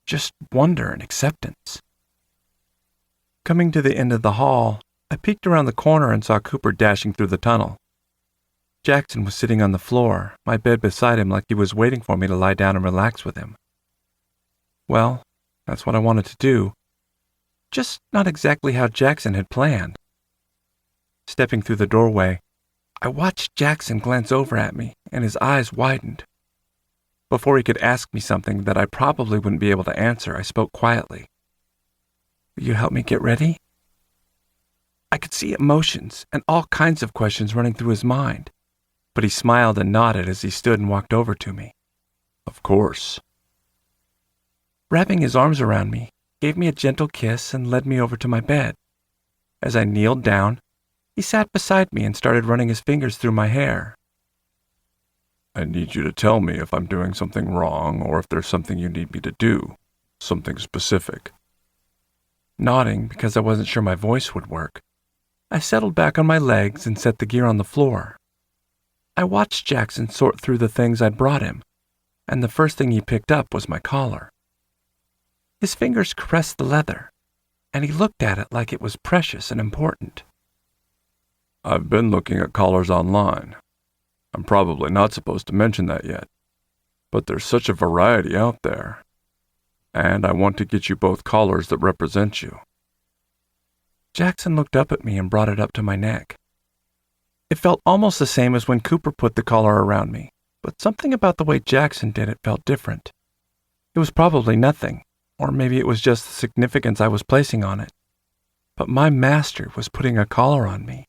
just wonder and acceptance. Coming to the end of the hall, I peeked around the corner and saw Cooper dashing through the tunnel. Jackson was sitting on the floor, my bed beside him, like he was waiting for me to lie down and relax with him. Well, that's what I wanted to do, just not exactly how Jackson had planned. Stepping through the doorway, I watched Jackson glance over at me, and his eyes widened. Before he could ask me something that I probably wouldn't be able to answer, I spoke quietly. "Will you help me get ready?" I could see emotions and all kinds of questions running through his mind, but he smiled and nodded as he stood and walked over to me. "Of course." Wrapping his arms around me, gave me a gentle kiss and led me over to my bed. As I kneeled down, he sat beside me and started running his fingers through my hair. "I need you to tell me if I'm doing something wrong or if there's something you need me to do, something specific." Nodding because I wasn't sure my voice would work, I settled back on my legs and set the gear on the floor. I watched Jackson sort through the things I'd brought him, and the first thing he picked up was my collar. His fingers caressed the leather, and he looked at it like it was precious and important. "I've been looking at collars online. I'm probably not supposed to mention that yet, but there's such a variety out there, and I want to get you both collars that represent you." Jackson looked up at me and brought it up to my neck. It felt almost the same as when Cooper put the collar around me, but something about the way Jackson did it felt different. It was probably nothing, or maybe it was just the significance I was placing on it. But my master was putting a collar on me.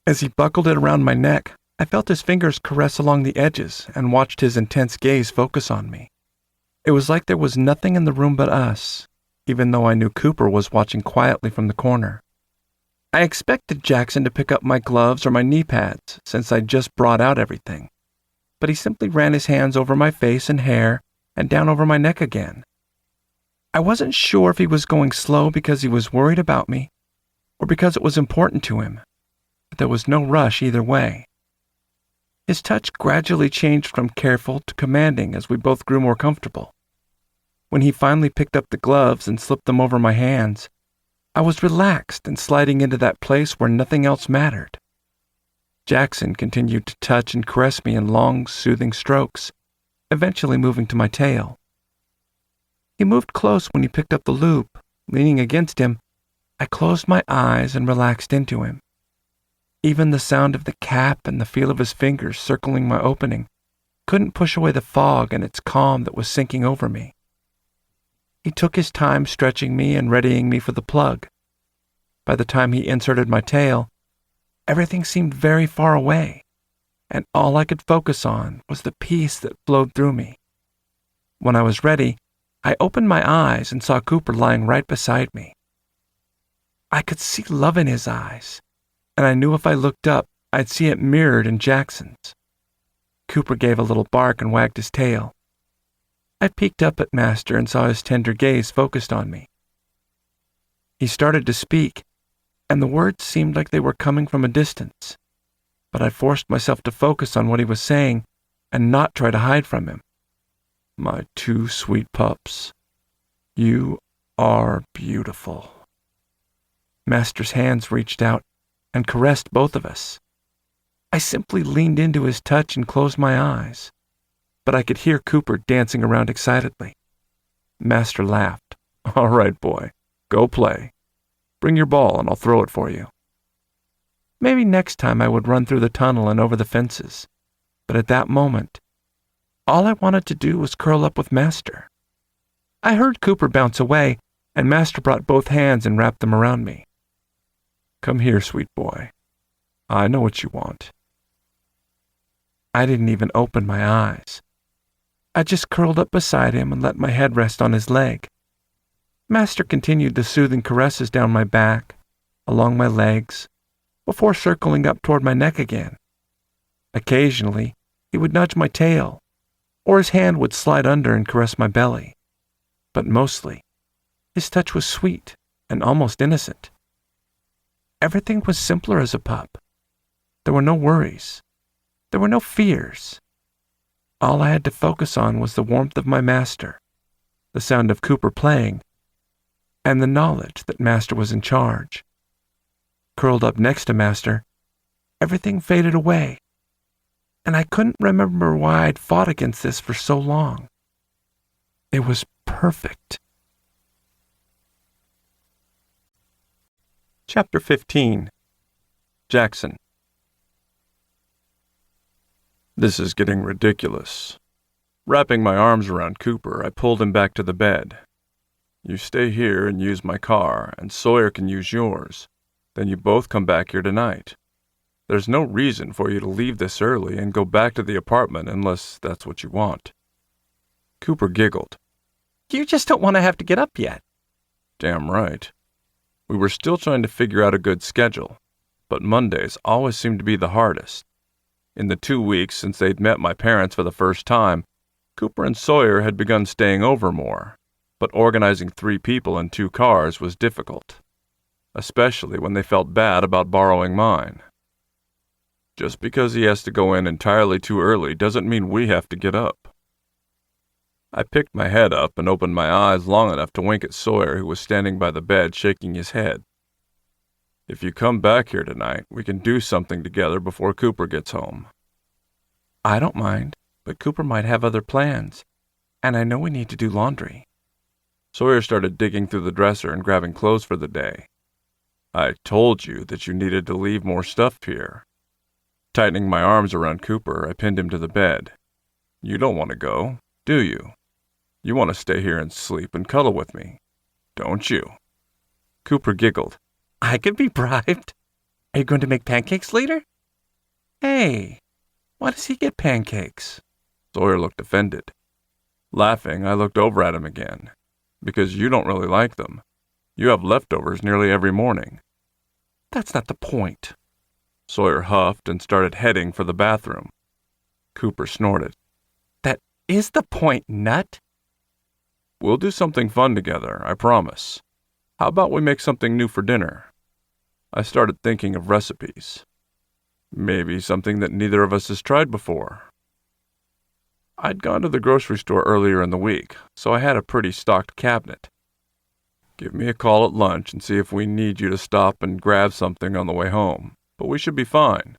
As he buckled it around my neck, I felt his fingers caress along the edges and watched his intense gaze focus on me. It was like there was nothing in the room but us, even though I knew Cooper was watching quietly from the corner. I expected Jackson to pick up my gloves or my knee pads, since I'd just brought out everything, but he simply ran his hands over my face and hair and down over my neck again. I wasn't sure if he was going slow because he was worried about me or because it was important to him, but there was no rush either way. His touch gradually changed from careful to commanding as we both grew more comfortable. When he finally picked up the gloves and slipped them over my hands, I was relaxed and sliding into that place where nothing else mattered. Jackson continued to touch and caress me in long, soothing strokes, eventually moving to my tail. He moved close when he picked up the loop. Leaning against him, I closed my eyes and relaxed into him. Even the sound of the cap and the feel of his fingers circling my opening couldn't push away the fog and its calm that was sinking over me. He took his time stretching me and readying me for the plug. By the time he inserted my tail, everything seemed very far away, and all I could focus on was the peace that flowed through me. When I was ready, I opened my eyes and saw Cooper lying right beside me. I could see love in his eyes, and I knew if I looked up, I'd see it mirrored in Jackson's. Cooper gave a little bark and wagged his tail. I peeked up at Master and saw his tender gaze focused on me. He started to speak, and the words seemed like they were coming from a distance. but I forced myself to focus on what he was saying and not try to hide from him. My two sweet pups, you are beautiful. Master's hands reached out and caressed both of us. I simply leaned into his touch and closed my eyes, but I could hear Cooper dancing around excitedly. Master laughed. All right, boy, go play. Bring your ball and I'll throw it for you. Maybe next time I would run through the tunnel and over the fences, but at that moment, all I wanted to do was curl up with Master. I heard Cooper bounce away, and Master brought both hands and wrapped them around me. Come here, sweet boy. I know what you want. I didn't even open my eyes. I just curled up beside him and let my head rest on his leg. Master continued the soothing caresses down my back, along my legs, before circling up toward my neck again. Occasionally, he would nudge my tail, or his hand would slide under and caress my belly. But mostly, his touch was sweet and almost innocent. Everything was simpler as a pup. There were no worries. There were no fears. All I had to focus on was the warmth of my Master, the sound of Cooper playing, and the knowledge that Master was in charge. Curled up next to Master, everything faded away, and I couldn't remember why I'd fought against this for so long. It was perfect. Chapter 15. Jackson. This is getting ridiculous. Wrapping my arms around Cooper, I pulled him back to the bed. You stay here and use my car, and Sawyer can use yours. Then you both come back here tonight. There's no reason for you to leave this early and go back to the apartment unless that's what you want. Cooper giggled. You just don't want to have to get up yet. Damn right. We were still trying to figure out a good schedule, but Mondays always seemed to be the hardest. In the 2 weeks since they'd met my parents for the first time, Cooper and Sawyer had begun staying over more, but organizing 3 people and 2 cars was difficult, especially when they felt bad about borrowing mine. Just because he has to go in entirely too early doesn't mean we have to get up. I picked my head up and opened my eyes long enough to wink at Sawyer, who was standing by the bed shaking his head. If you come back here tonight, we can do something together before Cooper gets home. I don't mind, but Cooper might have other plans, and I know we need to do laundry. Sawyer started digging through the dresser and grabbing clothes for the day. I told you that you needed to leave more stuff here. Tightening my arms around Cooper, I pinned him to the bed. You don't want to go, do you? You want to stay here and sleep and cuddle with me, don't you? Cooper giggled. I could be bribed. Are you going to make pancakes later? Hey, why does he get pancakes? Sawyer looked offended. Laughing, I looked over at him again. Because you don't really like them. You have leftovers nearly every morning. That's not the point. Sawyer huffed and started heading for the bathroom. Cooper snorted. That is the point, nut. We'll do something fun together, I promise. How about we make something new for dinner? I started thinking of recipes. Maybe something that neither of us has tried before. I'd gone to the grocery store earlier in the week, so I had a pretty stocked cabinet. Give me a call at lunch and see if we need you to stop and grab something on the way home, but we should be fine.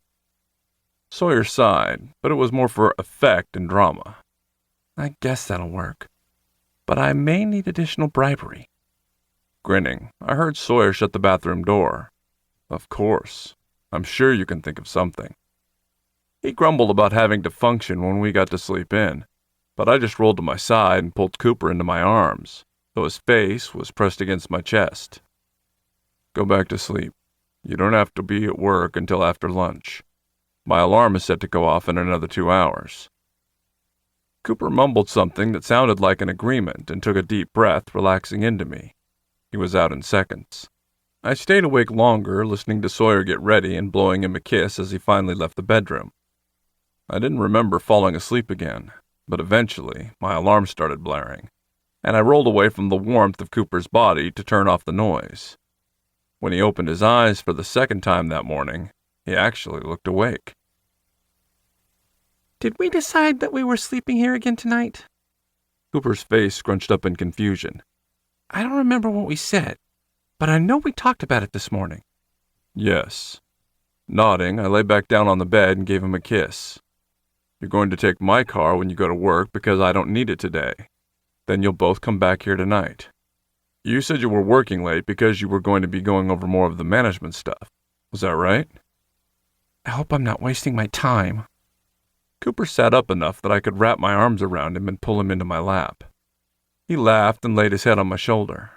Sawyer sighed, but it was more for effect and drama. I guess that'll work, but I may need additional bribery. Grinning, I heard Sawyer shut the bathroom door. Of course. I'm sure you can think of something. He grumbled about having to function when we got to sleep in, but I just rolled to my side and pulled Cooper into my arms, though his face was pressed against my chest. Go back to sleep. You don't have to be at work until after lunch. My alarm is set to go off in another 2 hours. Cooper mumbled something that sounded like an agreement and took a deep breath, relaxing into me. He was out in seconds. I stayed awake longer, listening to Sawyer get ready and blowing him a kiss as he finally left the bedroom. I didn't remember falling asleep again, but eventually my alarm started blaring, and I rolled away from the warmth of Cooper's body to turn off the noise. When he opened his eyes for the second time that morning, he actually looked awake. Did we decide that we were sleeping here again tonight? Cooper's face scrunched up in confusion. I don't remember what we said, but I know we talked about it this morning. Yes. Nodding, I lay back down on the bed and gave him a kiss. You're going to take my car when you go to work because I don't need it today. Then you'll both come back here tonight. You said you were working late because you were going to be going over more of the management stuff. Was that right? I hope I'm not wasting my time. Cooper sat up enough that I could wrap my arms around him and pull him into my lap. He laughed and laid his head on my shoulder.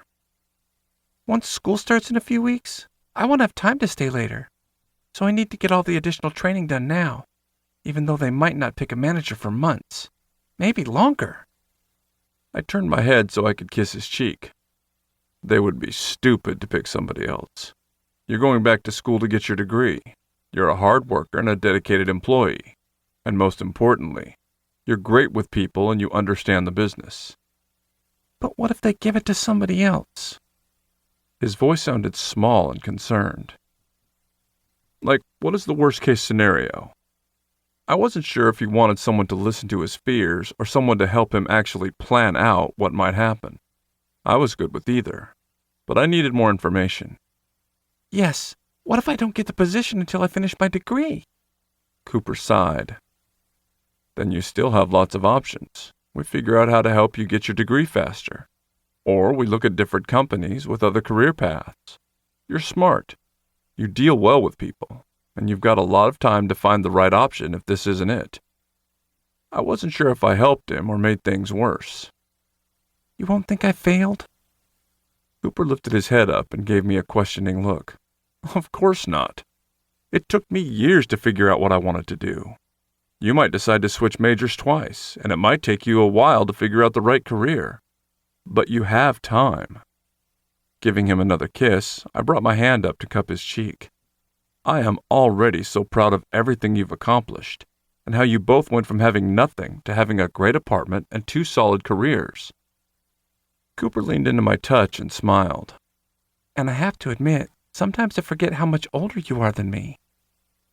Once school starts in a few weeks, I won't have time to stay later. So I need to get all the additional training done now, even though they might not pick a manager for months, maybe longer. I turned my head so I could kiss his cheek. They would be stupid to pick somebody else. You're going back to school to get your degree. You're a hard worker and a dedicated employee. And most importantly, you're great with people and you understand the business. But what if they give it to somebody else? His voice sounded small and concerned. Like, what is the worst-case scenario? I wasn't sure if he wanted someone to listen to his fears or someone to help him actually plan out what might happen. I was good with either, but I needed more information. Yes, what if I don't get the position until I finish my degree? Cooper sighed. Then you still have lots of options. We figure out how to help you get your degree faster. Or we look at different companies with other career paths. You're smart. You deal well with people, and you've got a lot of time to find the right option if this isn't it. I wasn't sure if I helped him or made things worse. You won't think I failed? Cooper lifted his head up and gave me a questioning look. Of course not. It took me years to figure out what I wanted to do. You might decide to switch majors twice, and it might take you a while to figure out the right career. But you have time. Giving him another kiss, I brought my hand up to cup his cheek. I am already so proud of everything you've accomplished, and how you both went from having nothing to having a great apartment and 2 solid careers. Cooper leaned into my touch and smiled. And I have to admit, sometimes I forget how much older you are than me.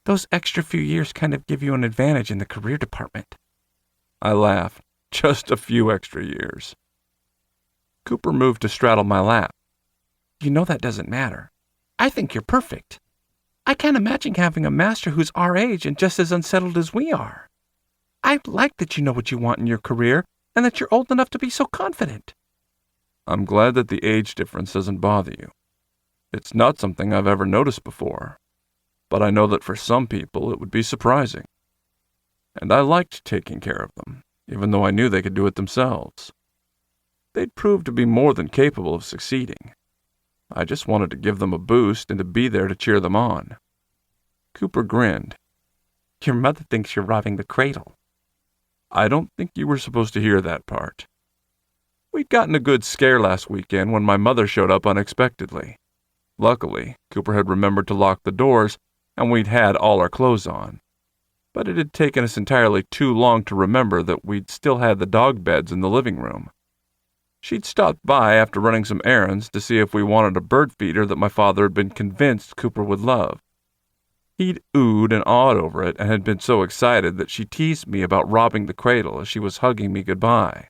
Those extra few years kind of give you an advantage in the career department. I laughed. Just a few extra years. Cooper moved to straddle my lap. You know that doesn't matter. I think you're perfect. I can't imagine having a master who's our age and just as unsettled as we are. I like that you know what you want in your career and that you're old enough to be so confident. I'm glad that the age difference doesn't bother you. It's not something I've ever noticed before, but I know that for some people it would be surprising. And I liked taking care of them, even though I knew they could do it themselves. They'd proved to be more than capable of succeeding. I just wanted to give them a boost and to be there to cheer them on. Cooper grinned. Your mother thinks you're robbing the cradle. I don't think you were supposed to hear that part. We'd gotten a good scare last weekend when my mother showed up unexpectedly. Luckily, Cooper had remembered to lock the doors, and we'd had all our clothes on. But it had taken us entirely too long to remember that we'd still had the dog beds in the living room. She'd stopped by after running some errands to see if we wanted a bird feeder that my father had been convinced Cooper would love. He'd oohed and awed over it and had been so excited that she teased me about robbing the cradle as she was hugging me goodbye.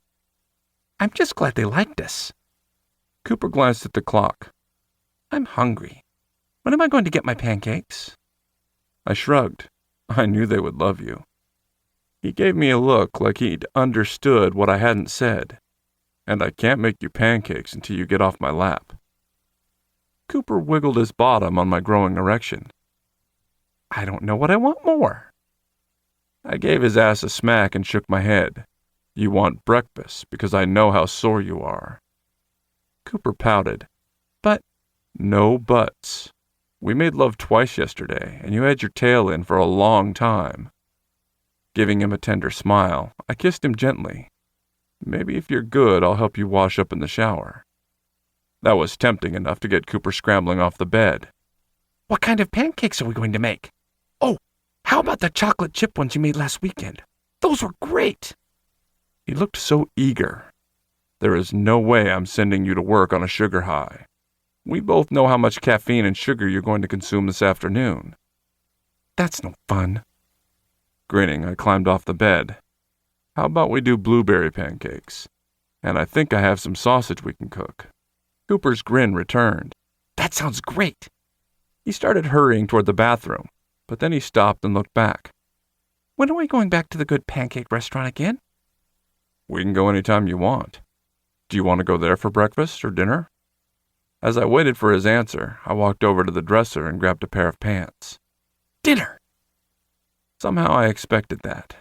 I'm just glad they liked us. Cooper glanced at the clock. I'm hungry. When am I going to get my pancakes? I shrugged. I knew they would love you. He gave me a look like he'd understood what I hadn't said. And I can't make you pancakes until you get off my lap. Cooper wiggled his bottom on my growing erection. I don't know what I want more. I gave his ass a smack and shook my head. You want breakfast because I know how sore you are. Cooper pouted. But... No buts. We made love twice yesterday, and you had your tail in for a long time. Giving him a tender smile, I kissed him gently. Maybe if you're good, I'll help you wash up in the shower. That was tempting enough to get Cooper scrambling off the bed. What kind of pancakes are we going to make? Oh, how about the chocolate chip ones you made last weekend? Those were great. He looked so eager. There is no way I'm sending you to work on a sugar high. We both know how much caffeine and sugar you're going to consume this afternoon. That's no fun. Grinning, I climbed off the bed. How about we do blueberry pancakes? And I think I have some sausage we can cook. Cooper's grin returned. That sounds great. He started hurrying toward the bathroom, but then he stopped and looked back. When are we going back to the good pancake restaurant again? We can go any time you want. Do you want to go there for breakfast or dinner? As I waited for his answer, I walked over to the dresser and grabbed a pair of pants. Dinner! Somehow I expected that.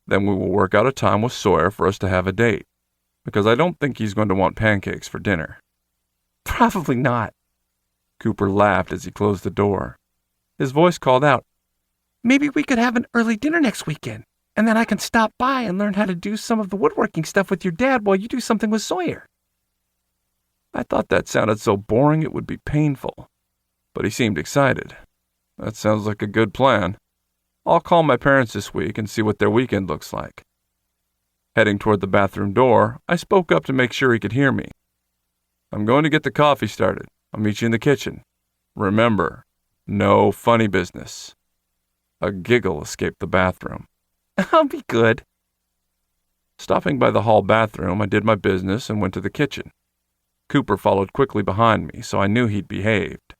Then we will work out a time with Sawyer for us to have a date, because I don't think he's going to want pancakes for dinner. Probably not. Cooper laughed as he closed the door. His voice called out, Maybe we could have an early dinner next weekend, and then I can stop by and learn how to do some of the woodworking stuff with your dad while you do something with Sawyer. I thought that sounded so boring it would be painful, but he seemed excited. That sounds like a good plan. I'll call my parents this week and see what their weekend looks like. Heading toward the bathroom door, I spoke up to make sure he could hear me. I'm going to get the coffee started. I'll meet you in the kitchen. Remember, no funny business. A giggle escaped the bathroom. I'll be good. Stopping by the hall bathroom, I did my business and went to the kitchen. Cooper followed quickly behind me, so I knew he'd behaved.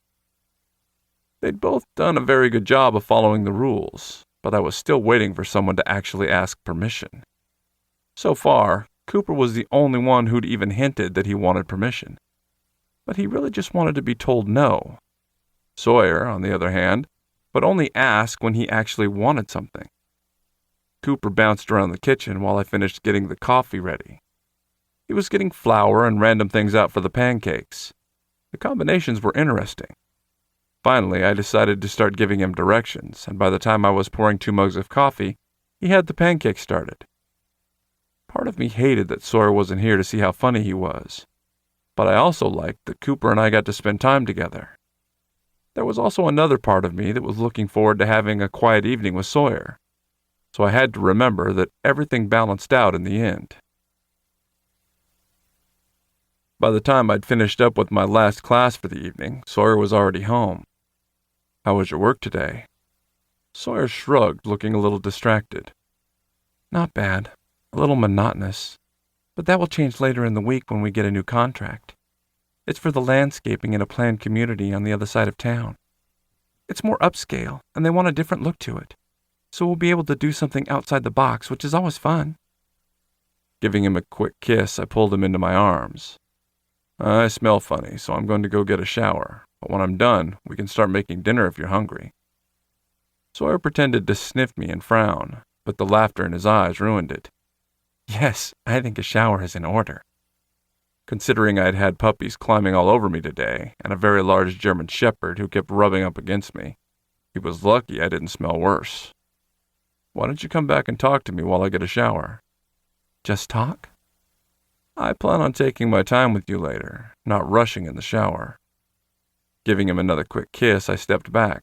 They'd both done a very good job of following the rules, but I was still waiting for someone to actually ask permission. So far, Cooper was the only one who'd even hinted that he wanted permission. But he really just wanted to be told no. Sawyer, on the other hand, would only ask when he actually wanted something. Cooper bounced around the kitchen while I finished getting the coffee ready. He was getting flour and random things out for the pancakes. The combinations were interesting. Finally, I decided to start giving him directions, and by the time I was pouring 2 mugs of coffee, he had the pancakes started. Part of me hated that Sawyer wasn't here to see how funny he was, but I also liked that Cooper and I got to spend time together. There was also another part of me that was looking forward to having a quiet evening with Sawyer, so I had to remember that everything balanced out in the end. By the time I'd finished up with my last class for the evening, Sawyer was already home. How was your work today? Sawyer shrugged, looking a little distracted. Not bad. A little monotonous. But that will change later in the week when we get a new contract. It's for the landscaping in a planned community on the other side of town. It's more upscale, and they want a different look to it. So we'll be able to do something outside the box, which is always fun. Giving him a quick kiss, I pulled him into my arms. I smell funny, so I'm going to go get a shower. But when I'm done, we can start making dinner if you're hungry. Sawyer pretended to sniff me and frown, but the laughter in his eyes ruined it. Yes, I think a shower is in order. Considering I'd had puppies climbing all over me today, and a very large German shepherd who kept rubbing up against me, he was lucky I didn't smell worse. Why don't you come back and talk to me while I get a shower? Just talk? I plan on taking my time with you later, not rushing in the shower. Giving him another quick kiss, I stepped back.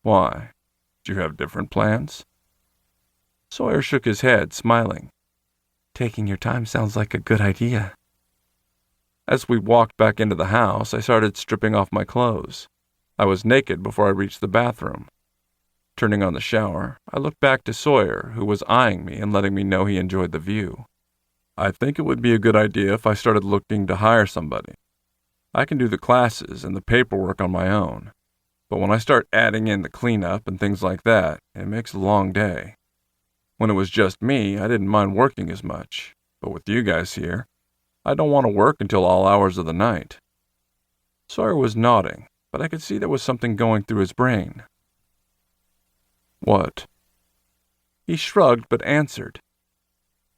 Why? Do you have different plans? Sawyer shook his head, smiling. Taking your time sounds like a good idea. As we walked back into the house, I started stripping off my clothes. I was naked before I reached the bathroom. Turning on the shower, I looked back to Sawyer, who was eyeing me and letting me know he enjoyed the view. I think it would be a good idea if I started looking to hire somebody. I can do the classes and the paperwork on my own, but when I start adding in the cleanup and things like that, it makes a long day. When it was just me, I didn't mind working as much, but with you guys here, I don't want to work until all hours of the night. Sawyer was nodding, but I could see there was something going through his brain. What? He shrugged but answered.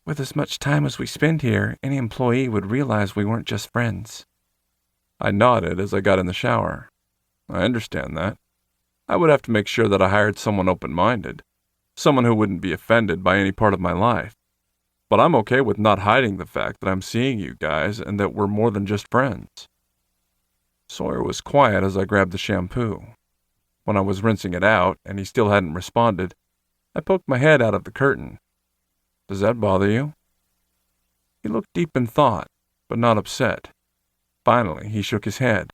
With as much time as we spend here, any employee would realize we weren't just friends. I nodded as I got in the shower. I understand that. I would have to make sure that I hired someone open-minded, someone who wouldn't be offended by any part of my life. But I'm okay with not hiding the fact that I'm seeing you guys and that we're more than just friends. Sawyer was quiet as I grabbed the shampoo. When I was rinsing it out and he still hadn't responded, I poked my head out of the curtain. Does that bother you? He looked deep in thought, but not upset. Finally, he shook his head.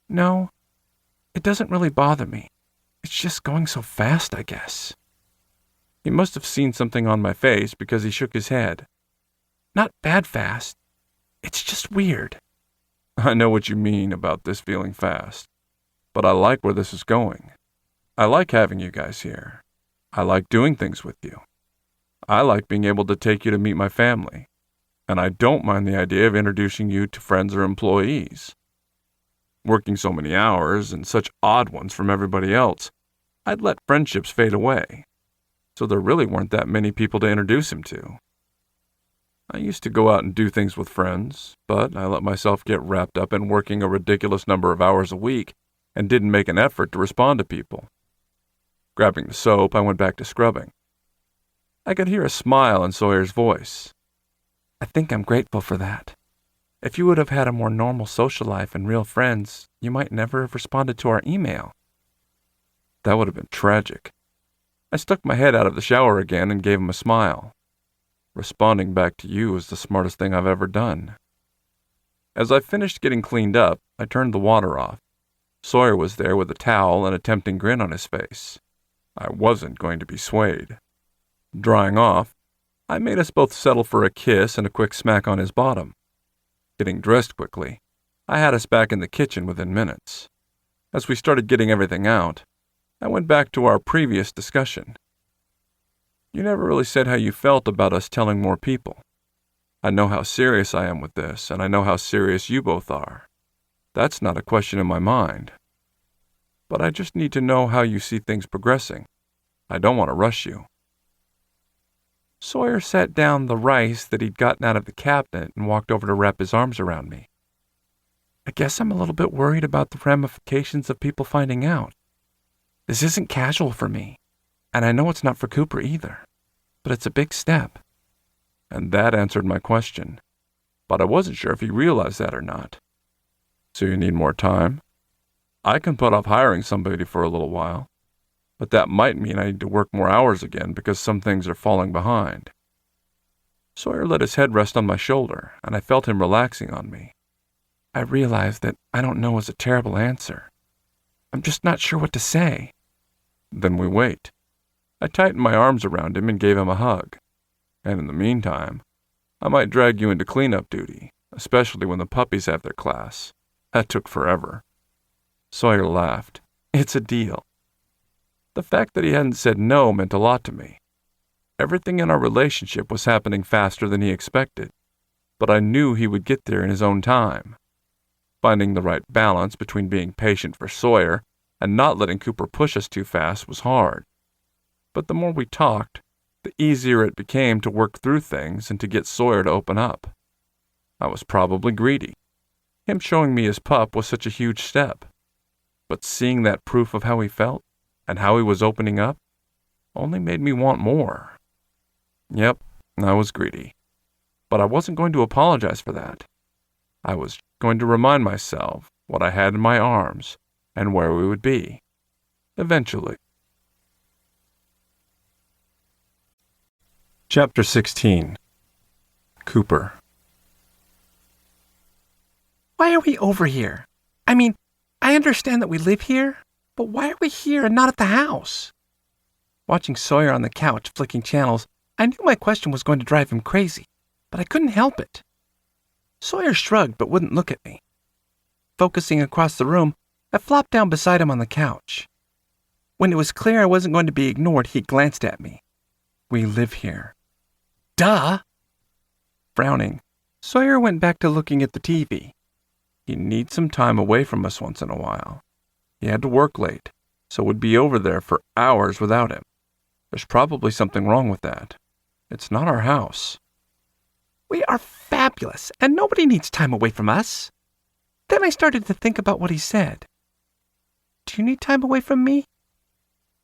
No, it doesn't really bother me. It's just going so fast, I guess. He must have seen something on my face because he shook his head. Not bad fast. It's just weird. I know what you mean about this feeling fast, but I like where this is going. I like having you guys here. I like doing things with you. I like being able to take you to meet my family, and I don't mind the idea of introducing you to friends or employees. Working so many hours, and such odd ones from everybody else, I'd let friendships fade away, so there really weren't that many people to introduce him to. I used to go out and do things with friends, but I let myself get wrapped up in working a ridiculous number of hours a week and didn't make an effort to respond to people. Grabbing the soap, I went back to scrubbing. I could hear a smile in Sawyer's voice. I think I'm grateful for that. If you would have had a more normal social life and real friends, you might never have responded to our email. That would have been tragic. I stuck my head out of the shower again and gave him a smile. Responding back to you is the smartest thing I've ever done. As I finished getting cleaned up, I turned the water off. Sawyer was there with a towel and a tempting grin on his face. I wasn't going to be swayed. Drying off, I made us both settle for a kiss and a quick smack on his bottom. Getting dressed quickly, I had us back in the kitchen within minutes. As we started getting everything out, I went back to our previous discussion. You never really said how you felt about us telling more people. I know how serious I am with this, and I know how serious you both are. That's not a question in my mind. But I just need to know how you see things progressing. I don't want to rush you. Sawyer set down the rice that he'd gotten out of the cabinet and walked over to wrap his arms around me. I guess I'm a little bit worried about the ramifications of people finding out. This isn't casual for me, and I know it's not for Cooper either, but it's a big step. And that answered my question, but I wasn't sure if he realized that or not. So you need more time? I can put off hiring somebody for a little while, but that might mean I need to work more hours again because some things are falling behind. Sawyer let his head rest on my shoulder, and I felt him relaxing on me. I realized that I don't know is a terrible answer. I'm just not sure what to say. Then we wait. I tightened my arms around him and gave him a hug. And in the meantime, I might drag you into cleanup duty, especially when the puppies have their class. That took forever. Sawyer laughed. It's a deal. The fact that he hadn't said no meant a lot to me. Everything in our relationship was happening faster than he expected, but I knew he would get there in his own time. Finding the right balance between being patient for Sawyer and not letting Cooper push us too fast was hard. But the more we talked, the easier it became to work through things and to get Sawyer to open up. I was probably greedy. Him showing me his pup was such a huge step. But seeing that proof of how he felt and how he was opening up only made me want more. Yep, I was greedy. But I wasn't going to apologize for that. I was going to remind myself what I had in my arms and where we would be. Eventually. Chapter 16. Cooper. Why are we over here? I mean, I understand that we live here, but why are we here and not at the house? Watching Sawyer on the couch flicking channels, I knew my question was going to drive him crazy, but I couldn't help it. Sawyer shrugged but wouldn't look at me. Focusing across the room, I flopped down beside him on the couch. When it was clear I wasn't going to be ignored, he glanced at me. We live here. Duh! Frowning, Sawyer went back to looking at the TV. He needs some time away from us once in a while. He had to work late, so would be over there for hours without him. There's probably something wrong with that. It's not our house. We are fabulous, and nobody needs time away from us. Then I started to think about what he said. Do you need time away from me?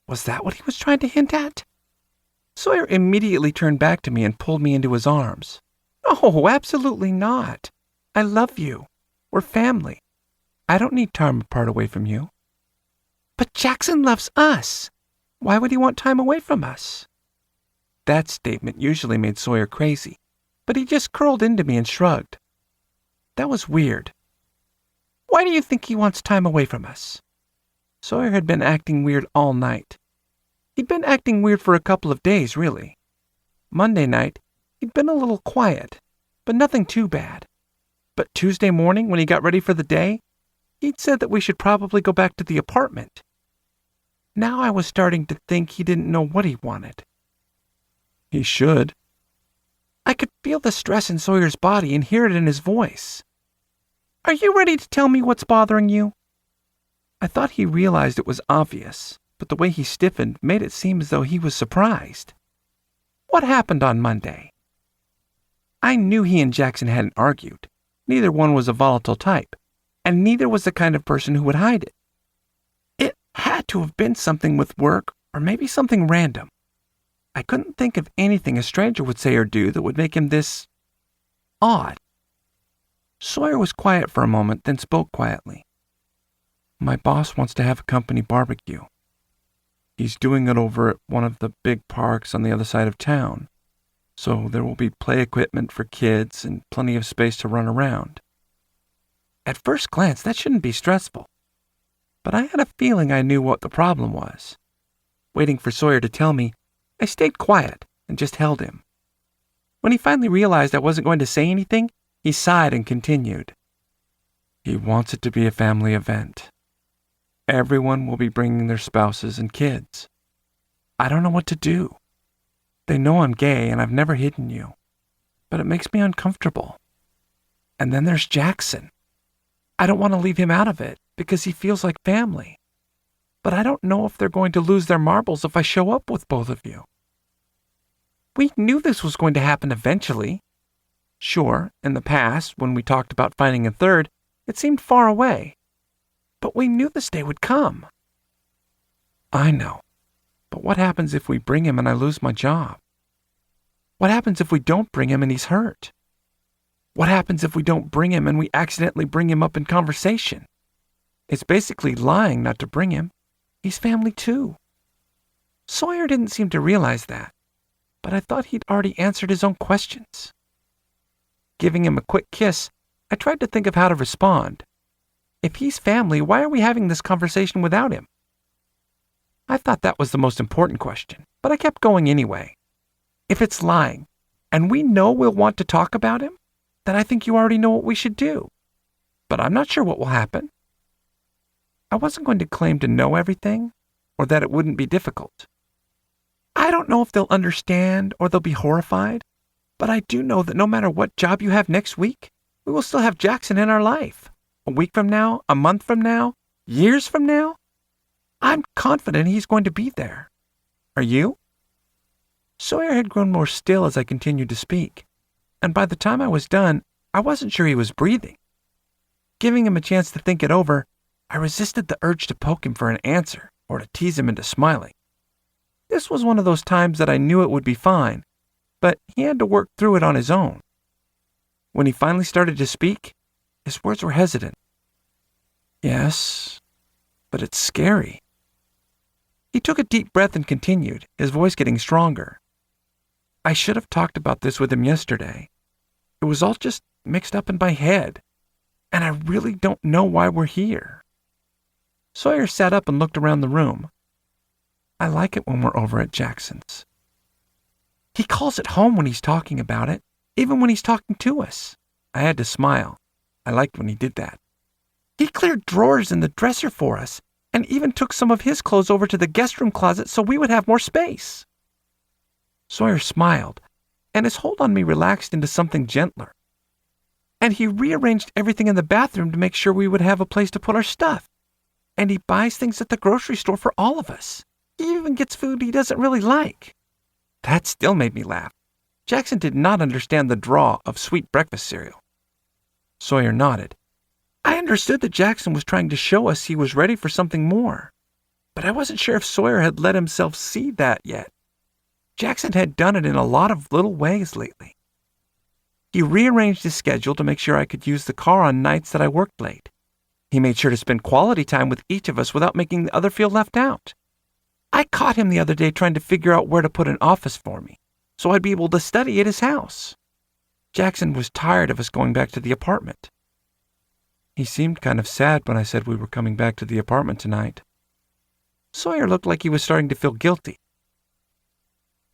Was that what he was trying to hint at? Sawyer immediately turned back to me and pulled me into his arms. Oh, absolutely not. I love you. We're family. I don't need time apart away from you. But Jackson loves us. Why would he want time away from us? That statement usually made Sawyer crazy, but he just curled into me and shrugged. That was weird. Why do you think he wants time away from us? Sawyer had been acting weird all night. He'd been acting weird for a couple of days, really. Monday night, he'd been a little quiet, but nothing too bad. But Tuesday morning, when he got ready for the day, he'd said that we should probably go back to the apartment. Now I was starting to think he didn't know what he wanted. He should. I could feel the stress in Sawyer's body and hear it in his voice. Are you ready to tell me what's bothering you? I thought he realized it was obvious, but the way he stiffened made it seem as though he was surprised. What happened on Monday? I knew he and Jackson hadn't argued. Neither one was a volatile type, and neither was the kind of person who would hide it. It had to have been something with work, or maybe something random. I couldn't think of anything a stranger would say or do that would make him this odd. Sawyer was quiet for a moment, then spoke quietly. My boss wants to have a company barbecue. He's doing it over at one of the big parks on the other side of town, so there will be play equipment for kids and plenty of space to run around. At first glance, that shouldn't be stressful, but I had a feeling I knew what the problem was. Waiting for Sawyer to tell me, I stayed quiet and just held him. When he finally realized I wasn't going to say anything, he sighed and continued. He wants it to be a family event. Everyone will be bringing their spouses and kids. I don't know what to do. They know I'm gay and I've never hidden you, but it makes me uncomfortable. And then there's Jackson. I don't want to leave him out of it because he feels like family. But I don't know if they're going to lose their marbles if I show up with both of you. We knew this was going to happen eventually. Sure, in the past, when we talked about finding a third, it seemed far away. But we knew this day would come. I know. But what happens if we bring him and I lose my job? What happens if we don't bring him and he's hurt? What happens if we don't bring him and we accidentally bring him up in conversation? It's basically lying not to bring him. He's family too. Sawyer didn't seem to realize that, but I thought he'd already answered his own questions. Giving him a quick kiss, I tried to think of how to respond. If he's family, why are we having this conversation without him? I thought that was the most important question, but I kept going anyway. If it's lying, and we know we'll want to talk about him, then I think you already know what we should do. But I'm not sure what will happen. I wasn't going to claim to know everything, or that it wouldn't be difficult. I don't know if they'll understand or they'll be horrified, but I do know that no matter what job you have next week, we will still have Jackson in our life. A week from now, a month from now, years from now, I'm confident he's going to be there. Are you? Sawyer had grown more still as I continued to speak, and by the time I was done, I wasn't sure he was breathing. Giving him a chance to think it over, I resisted the urge to poke him for an answer or to tease him into smiling. This was one of those times that I knew it would be fine, but he had to work through it on his own. When he finally started to speak, his words were hesitant. Yes, but it's scary. He took a deep breath and continued, his voice getting stronger. I should have talked about this with him yesterday. It was all just mixed up in my head, and I really don't know why we're here. Sawyer sat up and looked around the room. I like it when we're over at Jackson's. He calls it home when he's talking about it, even when he's talking to us. I had to smile. I liked when he did that. He cleared drawers in the dresser for us, and even took some of his clothes over to the guest room closet so we would have more space. Sawyer smiled, and his hold on me relaxed into something gentler. And he rearranged everything in the bathroom to make sure we would have a place to put our stuff. And he buys things at the grocery store for all of us. He even gets food he doesn't really like. That still made me laugh. Jackson did not understand the draw of sweet breakfast cereal. Sawyer nodded. I understood that Jackson was trying to show us he was ready for something more, but I wasn't sure if Sawyer had let himself see that yet. Jackson had done it in a lot of little ways lately. He rearranged his schedule to make sure I could use the car on nights that I worked late. He made sure to spend quality time with each of us without making the other feel left out. I caught him the other day trying to figure out where to put an office for me, so I'd be able to study at his house. Jackson was tired of us going back to the apartment. He seemed kind of sad when I said we were coming back to the apartment tonight. Sawyer looked like he was starting to feel guilty.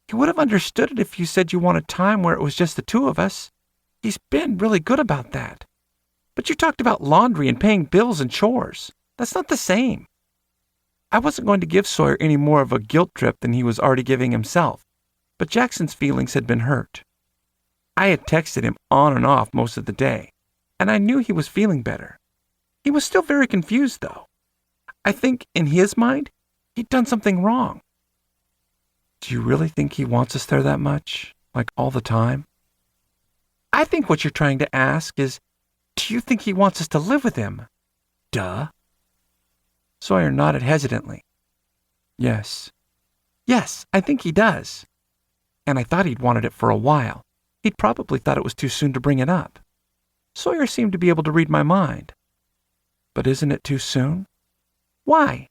He would have understood it if you said you wanted time where it was just the two of us. He's been really good about that. But you talked about laundry and paying bills and chores. That's not the same. I wasn't going to give Sawyer any more of a guilt trip than he was already giving himself, but Jackson's feelings had been hurt. I had texted him on and off most of the day, and I knew he was feeling better. He was still very confused, though. I think, in his mind, he'd done something wrong. Do you really think he wants us there that much? Like all the time? I think what you're trying to ask is, do you think he wants us to live with him? Duh. Sawyer nodded hesitantly. Yes. Yes, I think he does. And I thought he'd wanted it for a while. He'd probably thought it was too soon to bring it up. Sawyer seemed to be able to read my mind. But isn't it too soon? Why?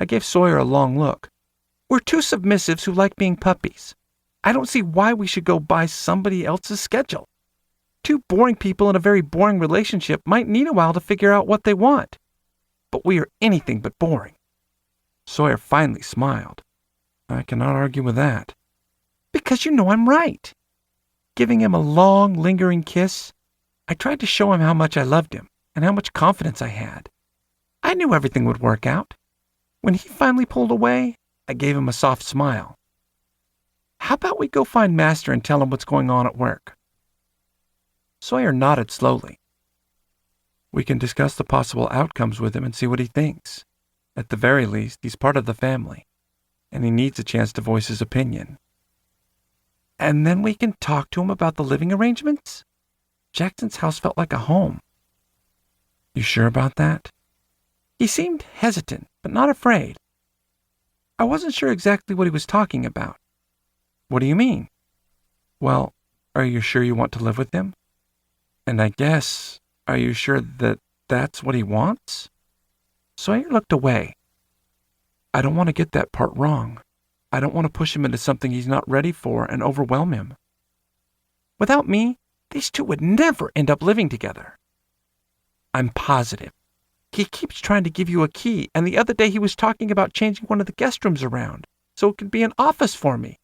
I gave Sawyer a long look. We're two submissives who like being puppies. I don't see why we should go by somebody else's schedule. Two boring people in a very boring relationship might need a while to figure out what they want. But we are anything but boring. Sawyer finally smiled. I cannot argue with that. Because you know I'm right. Giving him a long, lingering kiss, I tried to show him how much I loved him and how much confidence I had. I knew everything would work out. When he finally pulled away, I gave him a soft smile. How about we go find Master and tell him what's going on at work? Sawyer nodded slowly. We can discuss the possible outcomes with him and see what he thinks. At the very least, he's part of the family, and he needs a chance to voice his opinion. And then we can talk to him about the living arrangements? Jackson's house felt like a home. You sure about that? He seemed hesitant, but not afraid. I wasn't sure exactly what he was talking about. What do you mean? Well, are you sure you want to live with him? And I guess, are you sure that that's what he wants? Sawyer looked away. I don't want to get that part wrong. I don't want to push him into something he's not ready for and overwhelm him. Without me, these two would never end up living together. I'm positive. He keeps trying to give you a key, and the other day he was talking about changing one of the guest rooms around, so it could be an office for me.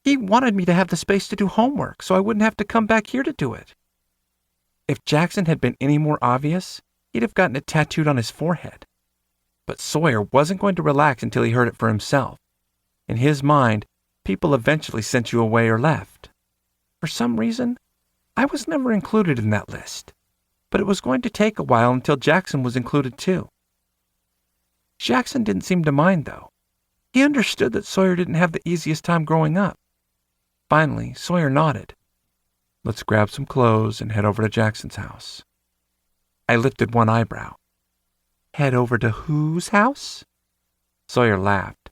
He wanted me to have the space to do homework, so I wouldn't have to come back here to do it. If Jackson had been any more obvious, he'd have gotten it tattooed on his forehead. But Sawyer wasn't going to relax until he heard it for himself. In his mind, people eventually sent you away or left. For some reason, I was never included in that list. But it was going to take a while until Jackson was included too. Jackson didn't seem to mind, though. He understood that Sawyer didn't have the easiest time growing up. Finally, Sawyer nodded. Let's grab some clothes and head over to Jackson's house. I lifted one eyebrow. Head over to whose house? Sawyer laughed.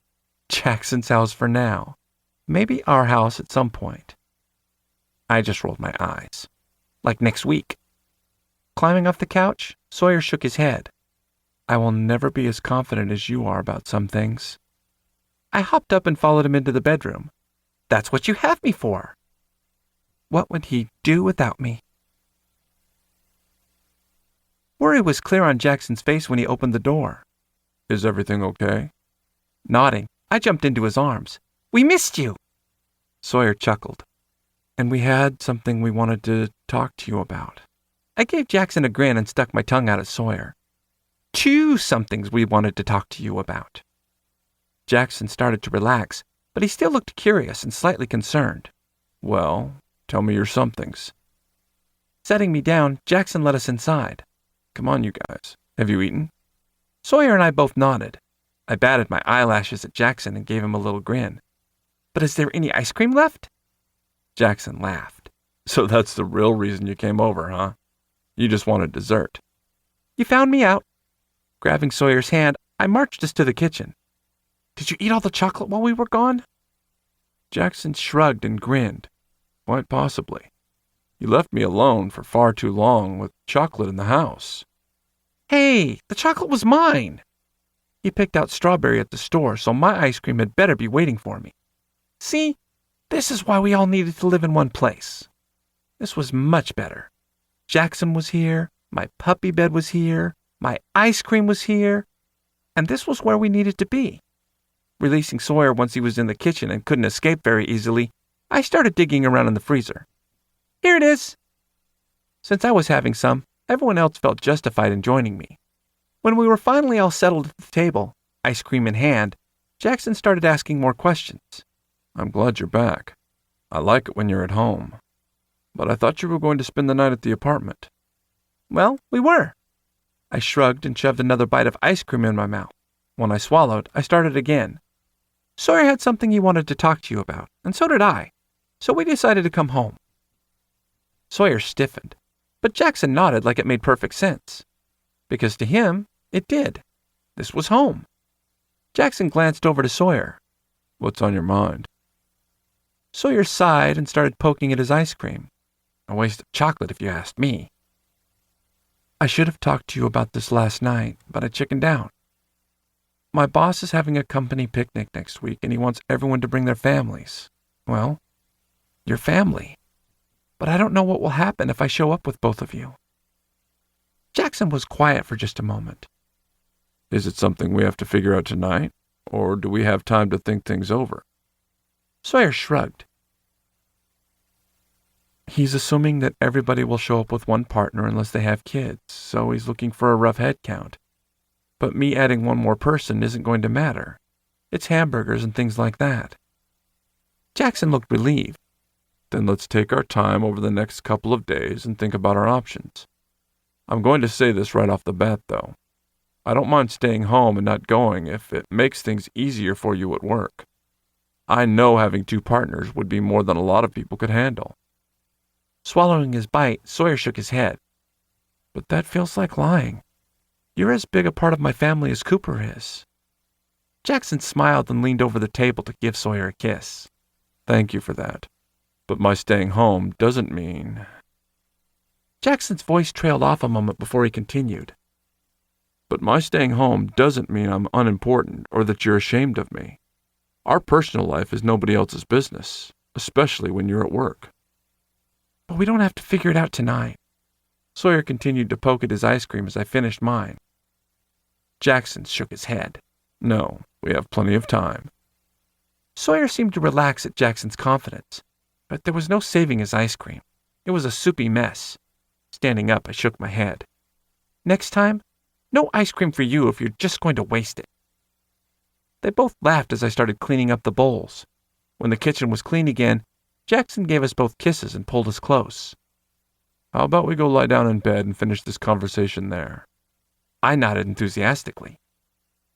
Jackson's house for now. Maybe our house at some point. I just rolled my eyes. Like next week. Climbing off the couch, Sawyer shook his head. I will never be as confident as you are about some things. I hopped up and followed him into the bedroom. That's what you have me for. What would he do without me? Worry was clear on Jackson's face when he opened the door. Is everything okay? Nodding, I jumped into his arms. We missed you! Sawyer chuckled. And we had something we wanted to talk to you about. I gave Jackson a grin and stuck my tongue out at Sawyer. Two somethings we wanted to talk to you about. Jackson started to relax, but he still looked curious and slightly concerned. Well, tell me your somethings. Setting me down, Jackson led us inside. Come on, you guys. Have you eaten? Sawyer and I both nodded. I batted my eyelashes at Jackson and gave him a little grin. But is there any ice cream left? Jackson laughed. So that's the real reason you came over, huh? You just wanted dessert. You found me out. Grabbing Sawyer's hand, I marched us to the kitchen. Did you eat all the chocolate while we were gone? Jackson shrugged and grinned. Quite possibly. You left me alone for far too long with chocolate in the house. Hey, the chocolate was mine. He picked out strawberry at the store, so my ice cream had better be waiting for me. See, this is why we all needed to live in one place. This was much better. Jackson was here, my puppy bed was here, my ice cream was here, and this was where we needed to be. Releasing Sawyer once he was in the kitchen and couldn't escape very easily, I started digging around in the freezer. Here it is! Since I was having some, everyone else felt justified in joining me. When we were finally all settled at the table, ice cream in hand, Jackson started asking more questions. I'm glad you're back. I like it when you're at home. But I thought you were going to spend the night at the apartment. Well, we were. I shrugged and shoved another bite of ice cream in my mouth. When I swallowed, I started again. Sawyer had something he wanted to talk to you about, and so did I. So we decided to come home. Sawyer stiffened, but Jackson nodded like it made perfect sense. Because to him, it did. This was home. Jackson glanced over to Sawyer. What's on your mind? Sawyer sighed and started poking at his ice cream. A waste of chocolate if you asked me. I should have talked to you about this last night, but I chickened out. My boss is having a company picnic next week, and he wants everyone to bring their families. Well, your family. But I don't know what will happen if I show up with both of you. Jackson was quiet for just a moment. Is it something we have to figure out tonight, or do we have time to think things over? Sawyer shrugged. He's assuming that everybody will show up with one partner unless they have kids, so he's looking for a rough head count. But me adding one more person isn't going to matter. It's hamburgers and things like that. Jackson looked relieved. Then let's take our time over the next couple of days and think about our options. I'm going to say this right off the bat, though. I don't mind staying home and not going if it makes things easier for you at work. I know having two partners would be more than a lot of people could handle. Swallowing his bite, Sawyer shook his head. But that feels like lying. You're as big a part of my family as Cooper is. Jackson smiled and leaned over the table to give Sawyer a kiss. Thank you for that. But my staying home doesn't mean... Jackson's voice trailed off a moment before he continued. But my staying home doesn't mean I'm unimportant or that you're ashamed of me. Our personal life is nobody else's business, especially when you're at work. But we don't have to figure it out tonight. Sawyer continued to poke at his ice cream as I finished mine. Jackson shook his head. No, we have plenty of time. Sawyer seemed to relax at Jackson's confidence, but there was no saving his ice cream. It was a soupy mess. Standing up, I shook my head. Next time, no ice cream for you if you're just going to waste it. They both laughed as I started cleaning up the bowls. When the kitchen was clean again, Jackson gave us both kisses and pulled us close. How about we go lie down in bed and finish this conversation there? I nodded enthusiastically.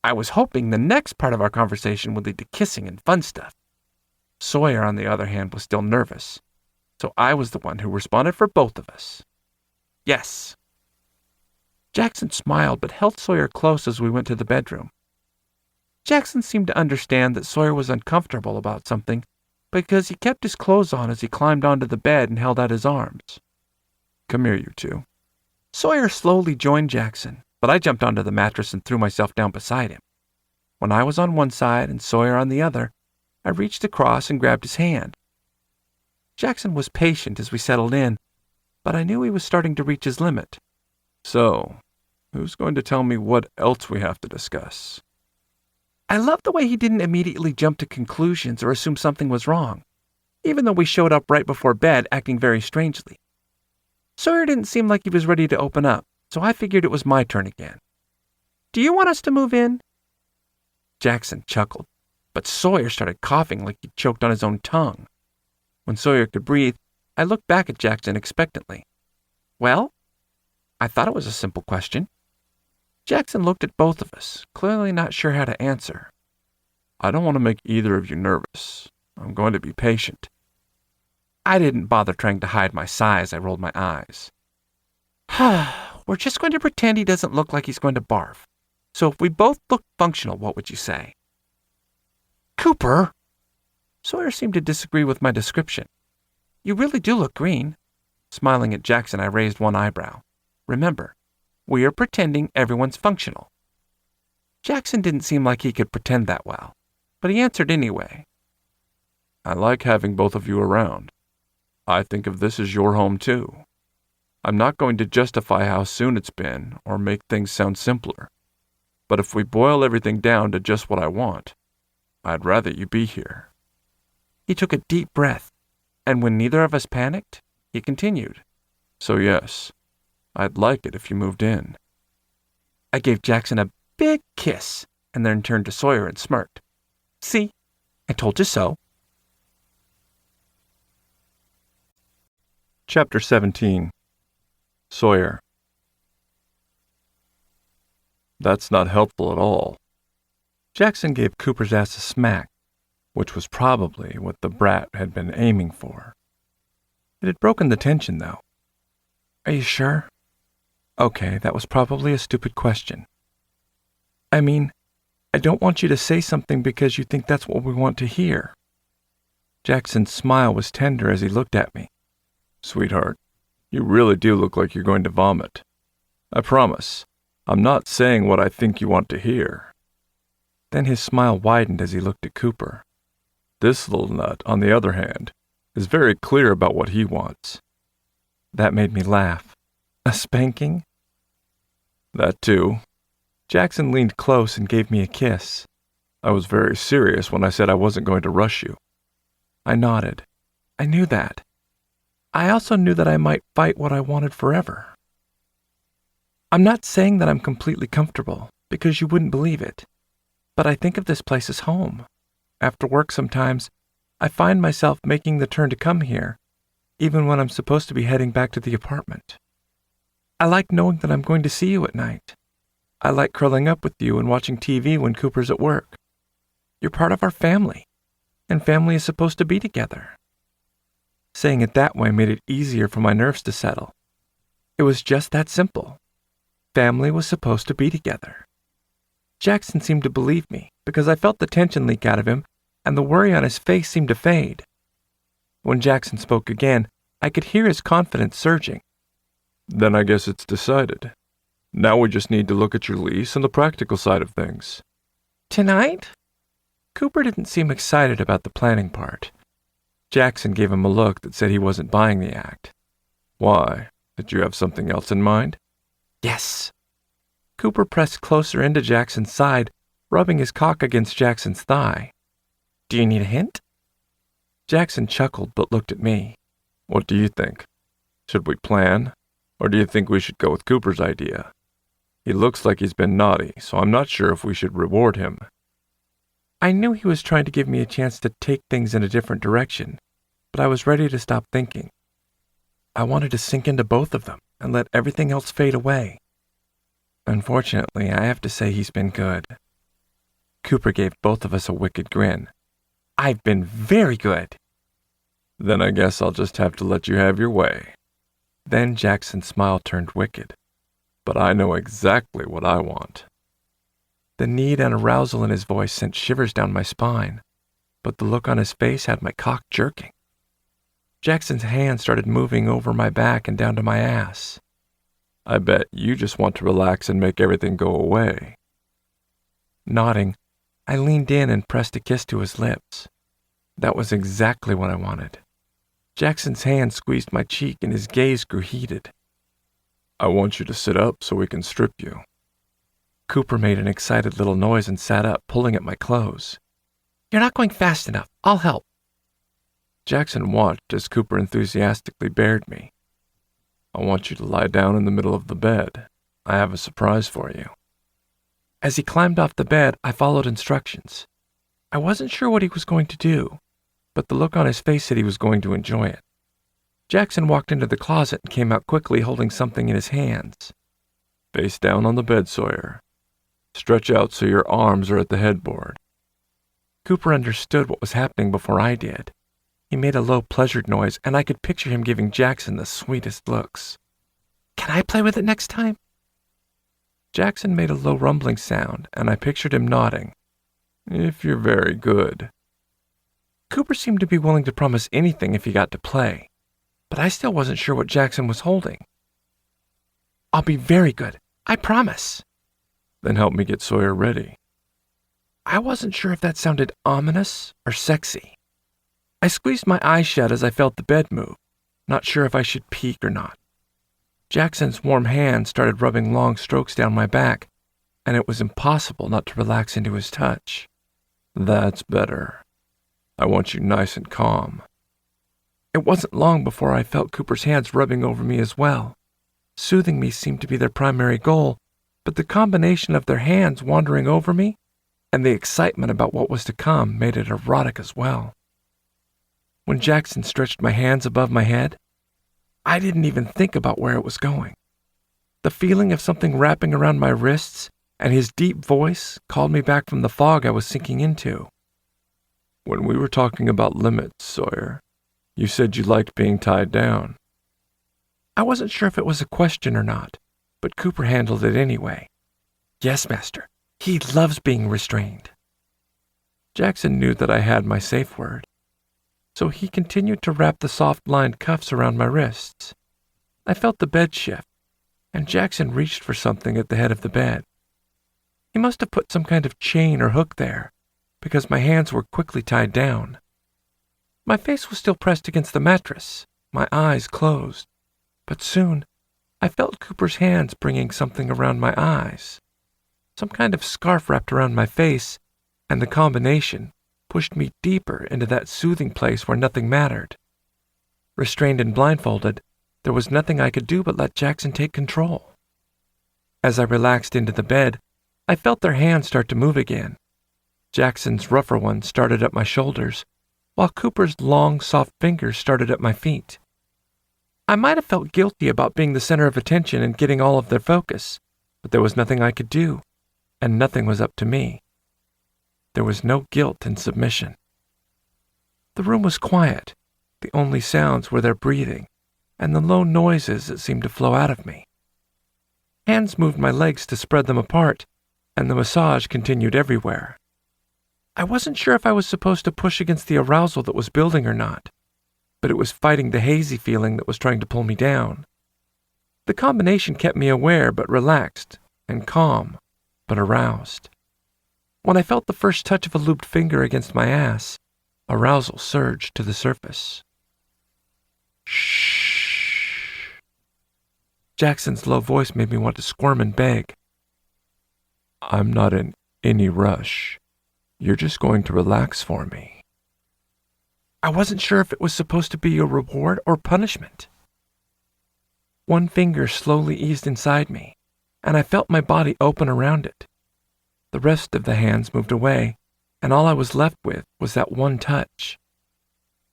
I was hoping the next part of our conversation would lead to kissing and fun stuff. Sawyer, on the other hand, was still nervous, so I was the one who responded for both of us. Yes. Jackson smiled but held Sawyer close as we went to the bedroom. Jackson seemed to understand that Sawyer was uncomfortable about something because he kept his clothes on as he climbed onto the bed and held out his arms. Come here, you two. Sawyer slowly joined Jackson, but I jumped onto the mattress and threw myself down beside him. When I was on one side and Sawyer on the other, I reached across and grabbed his hand. Jackson was patient as we settled in, but I knew he was starting to reach his limit. So, who's going to tell me what else we have to discuss? I loved the way he didn't immediately jump to conclusions or assume something was wrong, even though we showed up right before bed acting very strangely. Sawyer didn't seem like he was ready to open up, so I figured it was my turn again. Do you want us to move in? Jackson chuckled, but Sawyer started coughing like he choked on his own tongue. When Sawyer could breathe, I looked back at Jackson expectantly. Well? I thought it was a simple question. Jackson looked at both of us, clearly not sure how to answer. I don't want to make either of you nervous. I'm going to be patient. I didn't bother trying to hide my sigh as I rolled my eyes. We're just going to pretend he doesn't look like he's going to barf. So if we both look functional, what would you say? Cooper! Sawyer seemed to disagree with my description. You really do look green. Smiling at Jackson, I raised one eyebrow. Remember, we are pretending everyone's functional. Jackson didn't seem like he could pretend that well, but he answered anyway. I like having both of you around. I think of this as your home too. I'm not going to justify how soon it's been or make things sound simpler. But if we boil everything down to just what I want, I'd rather you be here." He took a deep breath, and when neither of us panicked, he continued, "So yes, I'd like it if you moved in." I gave Jackson a big kiss and then turned to Sawyer and smirked. "See, I told you so." Chapter 17. Sawyer. "That's not helpful at all." Jackson gave Cooper's ass a smack, which was probably what the brat had been aiming for. It had broken the tension, though. "Are you sure?" "Okay, that was probably a stupid question. I mean, I don't want you to say something because you think that's what we want to hear." Jackson's smile was tender as he looked at me. "Sweetheart, you really do look like you're going to vomit. I promise, I'm not saying what I think you want to hear." Then his smile widened as he looked at Cooper. "This little nut, on the other hand, is very clear about what he wants." That made me laugh. A spanking? "That too." Jackson leaned close and gave me a kiss. "I was very serious when I said I wasn't going to rush you." I nodded. I knew that. I also knew that I might fight what I wanted forever. I'm not saying that I'm completely comfortable, because you wouldn't believe it. But I think of this place as home. After work sometimes, I find myself making the turn to come here, even when I'm supposed to be heading back to the apartment. I like knowing that I'm going to see you at night. I like curling up with you and watching TV when Cooper's at work. You're part of our family, and family is supposed to be together." Saying it that way made it easier for my nerves to settle. It was just that simple. Family was supposed to be together. Jackson seemed to believe me, because I felt the tension leak out of him, and the worry on his face seemed to fade. When Jackson spoke again, I could hear his confidence surging. "Then I guess it's decided. Now we just need to look at your lease and the practical side of things." "Tonight?" Cooper didn't seem excited about the planning part. Jackson gave him a look that said he wasn't buying the act. "Why? Did you have something else in mind?" "Yes." Cooper pressed closer into Jackson's side, rubbing his cock against Jackson's thigh. "Do you need a hint?" Jackson chuckled but looked at me. "What do you think? Should we plan? Or do you think we should go with Cooper's idea? He looks like he's been naughty, so I'm not sure if we should reward him." I knew he was trying to give me a chance to take things in a different direction, but I was ready to stop thinking. I wanted to sink into both of them and let everything else fade away. Unfortunately, I have to say he's been good. Cooper gave both of us a wicked grin. "I've been very good." "Then I guess I'll just have to let you have your way." Then Jackson's smile turned wicked. "But I know exactly what I want." The need and arousal in his voice sent shivers down my spine, but the look on his face had my cock jerking. Jackson's hand started moving over my back and down to my ass. "I bet you just want to relax and make everything go away." Nodding, I leaned in and pressed a kiss to his lips. That was exactly what I wanted. Jackson's hand squeezed my cheek and his gaze grew heated. "I want you to sit up so we can strip you." Cooper made an excited little noise and sat up, pulling at my clothes. "You're not going fast enough. I'll help." Jackson watched as Cooper enthusiastically bared me. "I want you to lie down in the middle of the bed. I have a surprise for you." As he climbed off the bed, I followed instructions. I wasn't sure what he was going to do, but the look on his face said he was going to enjoy it. Jackson walked into the closet and came out quickly holding something in his hands. "Face down on the bed, Sawyer. Stretch out so your arms are at the headboard." Cooper understood what was happening before I did. He made a low, pleasured noise, and I could picture him giving Jackson the sweetest looks. "Can I play with it next time?" Jackson made a low rumbling sound, and I pictured him nodding. "If you're very good." Cooper seemed to be willing to promise anything if he got to play, but I still wasn't sure what Jackson was holding. "I'll be very good, I promise." "Then help me get Sawyer ready." I wasn't sure if that sounded ominous or sexy. I squeezed my eyes shut as I felt the bed move, not sure if I should peek or not. Jackson's warm hand started rubbing long strokes down my back, and it was impossible not to relax into his touch. That's better. I want you nice and calm. It wasn't long before I felt Cooper's hands rubbing over me as well. Soothing me seemed to be their primary goal, but the combination of their hands wandering over me and the excitement about what was to come made it erotic as well. When Jackson stretched my hands above my head, I didn't even think about where it was going. The feeling of something wrapping around my wrists and his deep voice called me back from the fog I was sinking into. When we were talking about limits, Sawyer, you said you liked being tied down. I wasn't sure if it was a question or not, but Cooper handled it anyway. Yes, Master. He loves being restrained. Jackson knew that I had my safe word, so he continued to wrap the soft-lined cuffs around my wrists. I felt the bed shift, and Jackson reached for something at the head of the bed. He must have put some kind of chain or hook there, because my hands were quickly tied down. My face was still pressed against the mattress, my eyes closed, but soon I felt Cooper's hands bringing something around my eyes. Some kind of scarf wrapped around my face, and the combination pushed me deeper into that soothing place where nothing mattered. Restrained and blindfolded, there was nothing I could do but let Jackson take control. As I relaxed into the bed, I felt their hands start to move again. Jackson's rougher ones started at my shoulders, while Cooper's long, soft fingers started at my feet. I might have felt guilty about being the center of attention and getting all of their focus, but there was nothing I could do, and nothing was up to me. There was no guilt in submission. The room was quiet. The only sounds were their breathing and the low noises that seemed to flow out of me. Hands moved my legs to spread them apart, and the massage continued everywhere. I wasn't sure if I was supposed to push against the arousal that was building or not, but it was fighting the hazy feeling that was trying to pull me down. The combination kept me aware but relaxed, and calm but aroused. When I felt the first touch of a looped finger against my ass, arousal surged to the surface. Shh. Jackson's low voice made me want to squirm and beg. I'm not in any rush. You're just going to relax for me. I wasn't sure if it was supposed to be a reward or punishment. One finger slowly eased inside me, and I felt my body open around it. The rest of the hands moved away, and all I was left with was that one touch.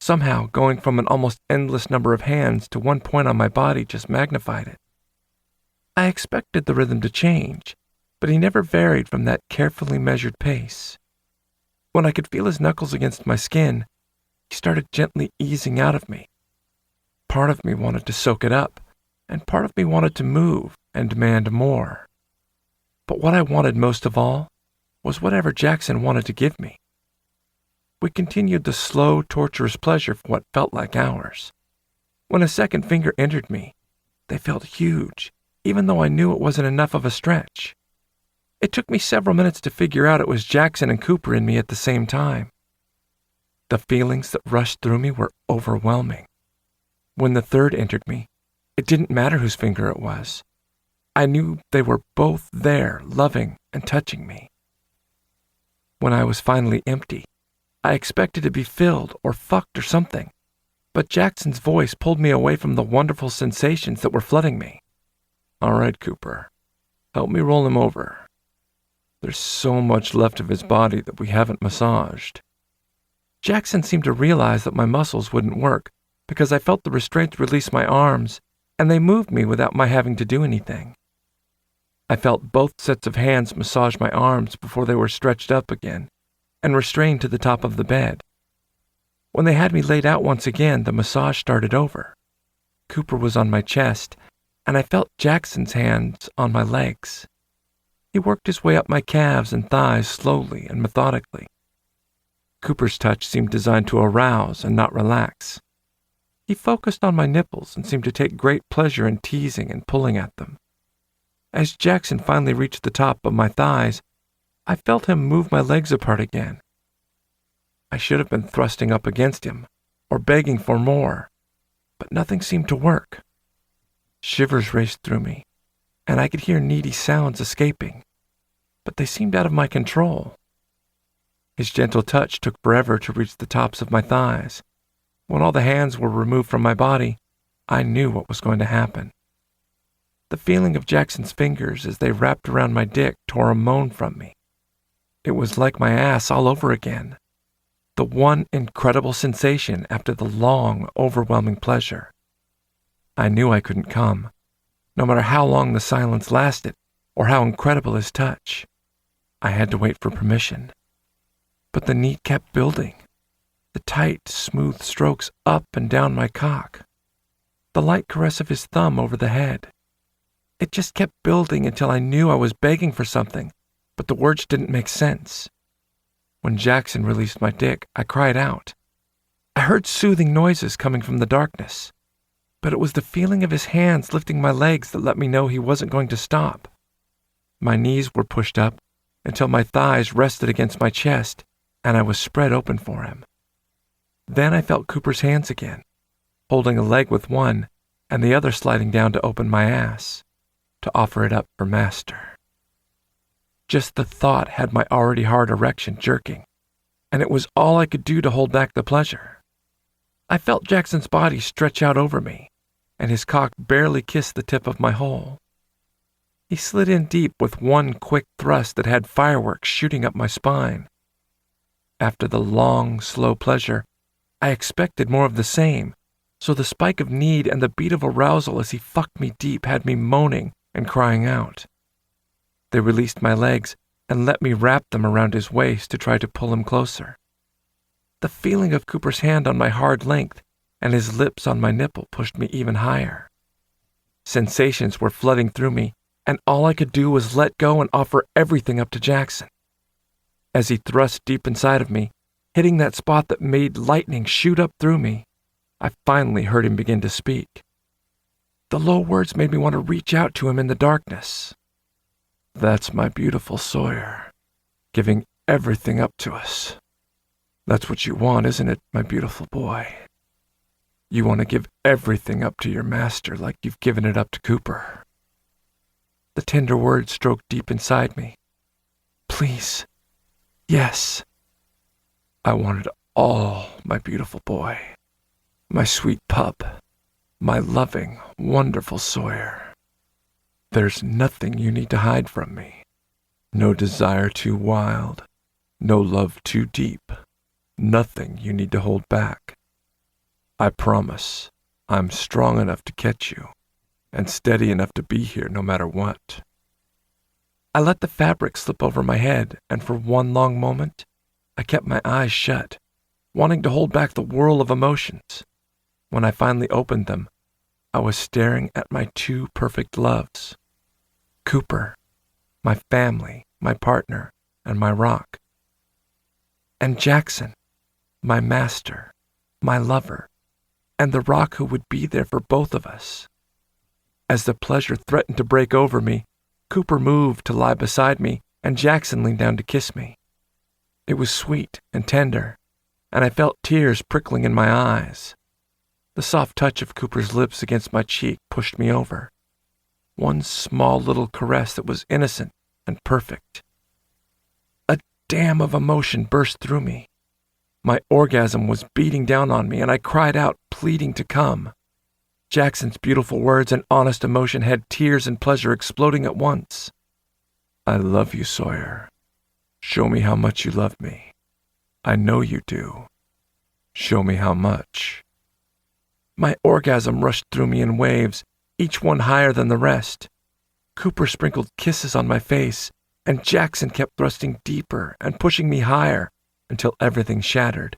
Somehow, going from an almost endless number of hands to one point on my body just magnified it. I expected the rhythm to change, but he never varied from that carefully measured pace. When I could feel his knuckles against my skin, he started gently easing out of me. Part of me wanted to soak it up, and part of me wanted to move and demand more. But what I wanted most of all was whatever Jackson wanted to give me. We continued the slow, torturous pleasure for what felt like hours. When a second finger entered me, they felt huge, even though I knew it wasn't enough of a stretch. It took me several minutes to figure out it was Jackson and Cooper in me at the same time. The feelings that rushed through me were overwhelming. When the third entered me, it didn't matter whose finger it was. I knew they were both there, loving and touching me. When I was finally empty, I expected to be filled or fucked or something, but Jackson's voice pulled me away from the wonderful sensations that were flooding me. All right, Cooper, help me roll him over. There's so much left of his body that we haven't massaged. Jackson seemed to realize that my muscles wouldn't work because I felt the restraints release my arms, and they moved me without my having to do anything. I felt both sets of hands massage my arms before they were stretched up again and restrained to the top of the bed. When they had me laid out once again, the massage started over. Cooper was on my chest, and I felt Jackson's hands on my legs. He worked his way up my calves and thighs slowly and methodically. Cooper's touch seemed designed to arouse and not relax. He focused on my nipples and seemed to take great pleasure in teasing and pulling at them. As Jackson finally reached the top of my thighs, I felt him move my legs apart again. I should have been thrusting up against him or begging for more, but nothing seemed to work. Shivers raced through me, and I could hear needy sounds escaping, but they seemed out of my control. His gentle touch took forever to reach the tops of my thighs. When all the hands were removed from my body, I knew what was going to happen. The feeling of Jackson's fingers as they wrapped around my dick tore a moan from me. It was like my ass all over again. The one incredible sensation after the long, overwhelming pleasure. I knew I couldn't come, no matter how long the silence lasted or how incredible his touch. I had to wait for permission. But the need kept building. The tight, smooth strokes up and down my cock. The light caress of his thumb over the head. It just kept building until I knew I was begging for something, but the words didn't make sense. When Jackson released my dick, I cried out. I heard soothing noises coming from the darkness, but it was the feeling of his hands lifting my legs that let me know he wasn't going to stop. My knees were pushed up until my thighs rested against my chest, and I was spread open for him. Then I felt Cooper's hands again, holding a leg with one and the other sliding down to open my ass, to offer it up for master. Just the thought had my already hard erection jerking, and it was all I could do to hold back the pleasure. I felt Jackson's body stretch out over me, and his cock barely kissed the tip of my hole. He slid in deep with one quick thrust that had fireworks shooting up my spine. After the long, slow pleasure, I expected more of the same, so the spike of need and the beat of arousal as he fucked me deep had me moaning and crying out. They released my legs and let me wrap them around his waist to try to pull him closer. The feeling of Cooper's hand on my hard length and his lips on my nipple pushed me even higher. Sensations were flooding through me, and all I could do was let go and offer everything up to Jackson. As he thrust deep inside of me, hitting that spot that made lightning shoot up through me, I finally heard him begin to speak. The low words made me want to reach out to him in the darkness. That's my beautiful Sawyer, giving everything up to us. That's what you want, isn't it, my beautiful boy? You want to give everything up to your master like you've given it up to Cooper. The tender words stroked deep inside me. Please, yes. I want it all, my beautiful boy. My sweet pup. My loving, wonderful Sawyer. There's nothing you need to hide from me. No desire too wild. No love too deep. Nothing you need to hold back. I promise I'm strong enough to catch you, and steady enough to be here no matter what. I let the fabric slip over my head, and for one long moment, I kept my eyes shut, wanting to hold back the whirl of emotions. When I finally opened them, I was staring at my two perfect loves. Cooper, my family, my partner, and my rock. And Jackson, my master, my lover, and the rock who would be there for both of us. As the pleasure threatened to break over me, Cooper moved to lie beside me, and Jackson leaned down to kiss me. It was sweet and tender, and I felt tears prickling in my eyes. The soft touch of Cooper's lips against my cheek pushed me over. One small little caress that was innocent and perfect. A dam of emotion burst through me. My orgasm was beating down on me, and I cried out, pleading to come. Jackson's beautiful words and honest emotion had tears and pleasure exploding at once. I love you, Sawyer. Show me how much you love me. I know you do. Show me how much. My orgasm rushed through me in waves, each one higher than the rest. Cooper sprinkled kisses on my face, and Jackson kept thrusting deeper and pushing me higher until everything shattered,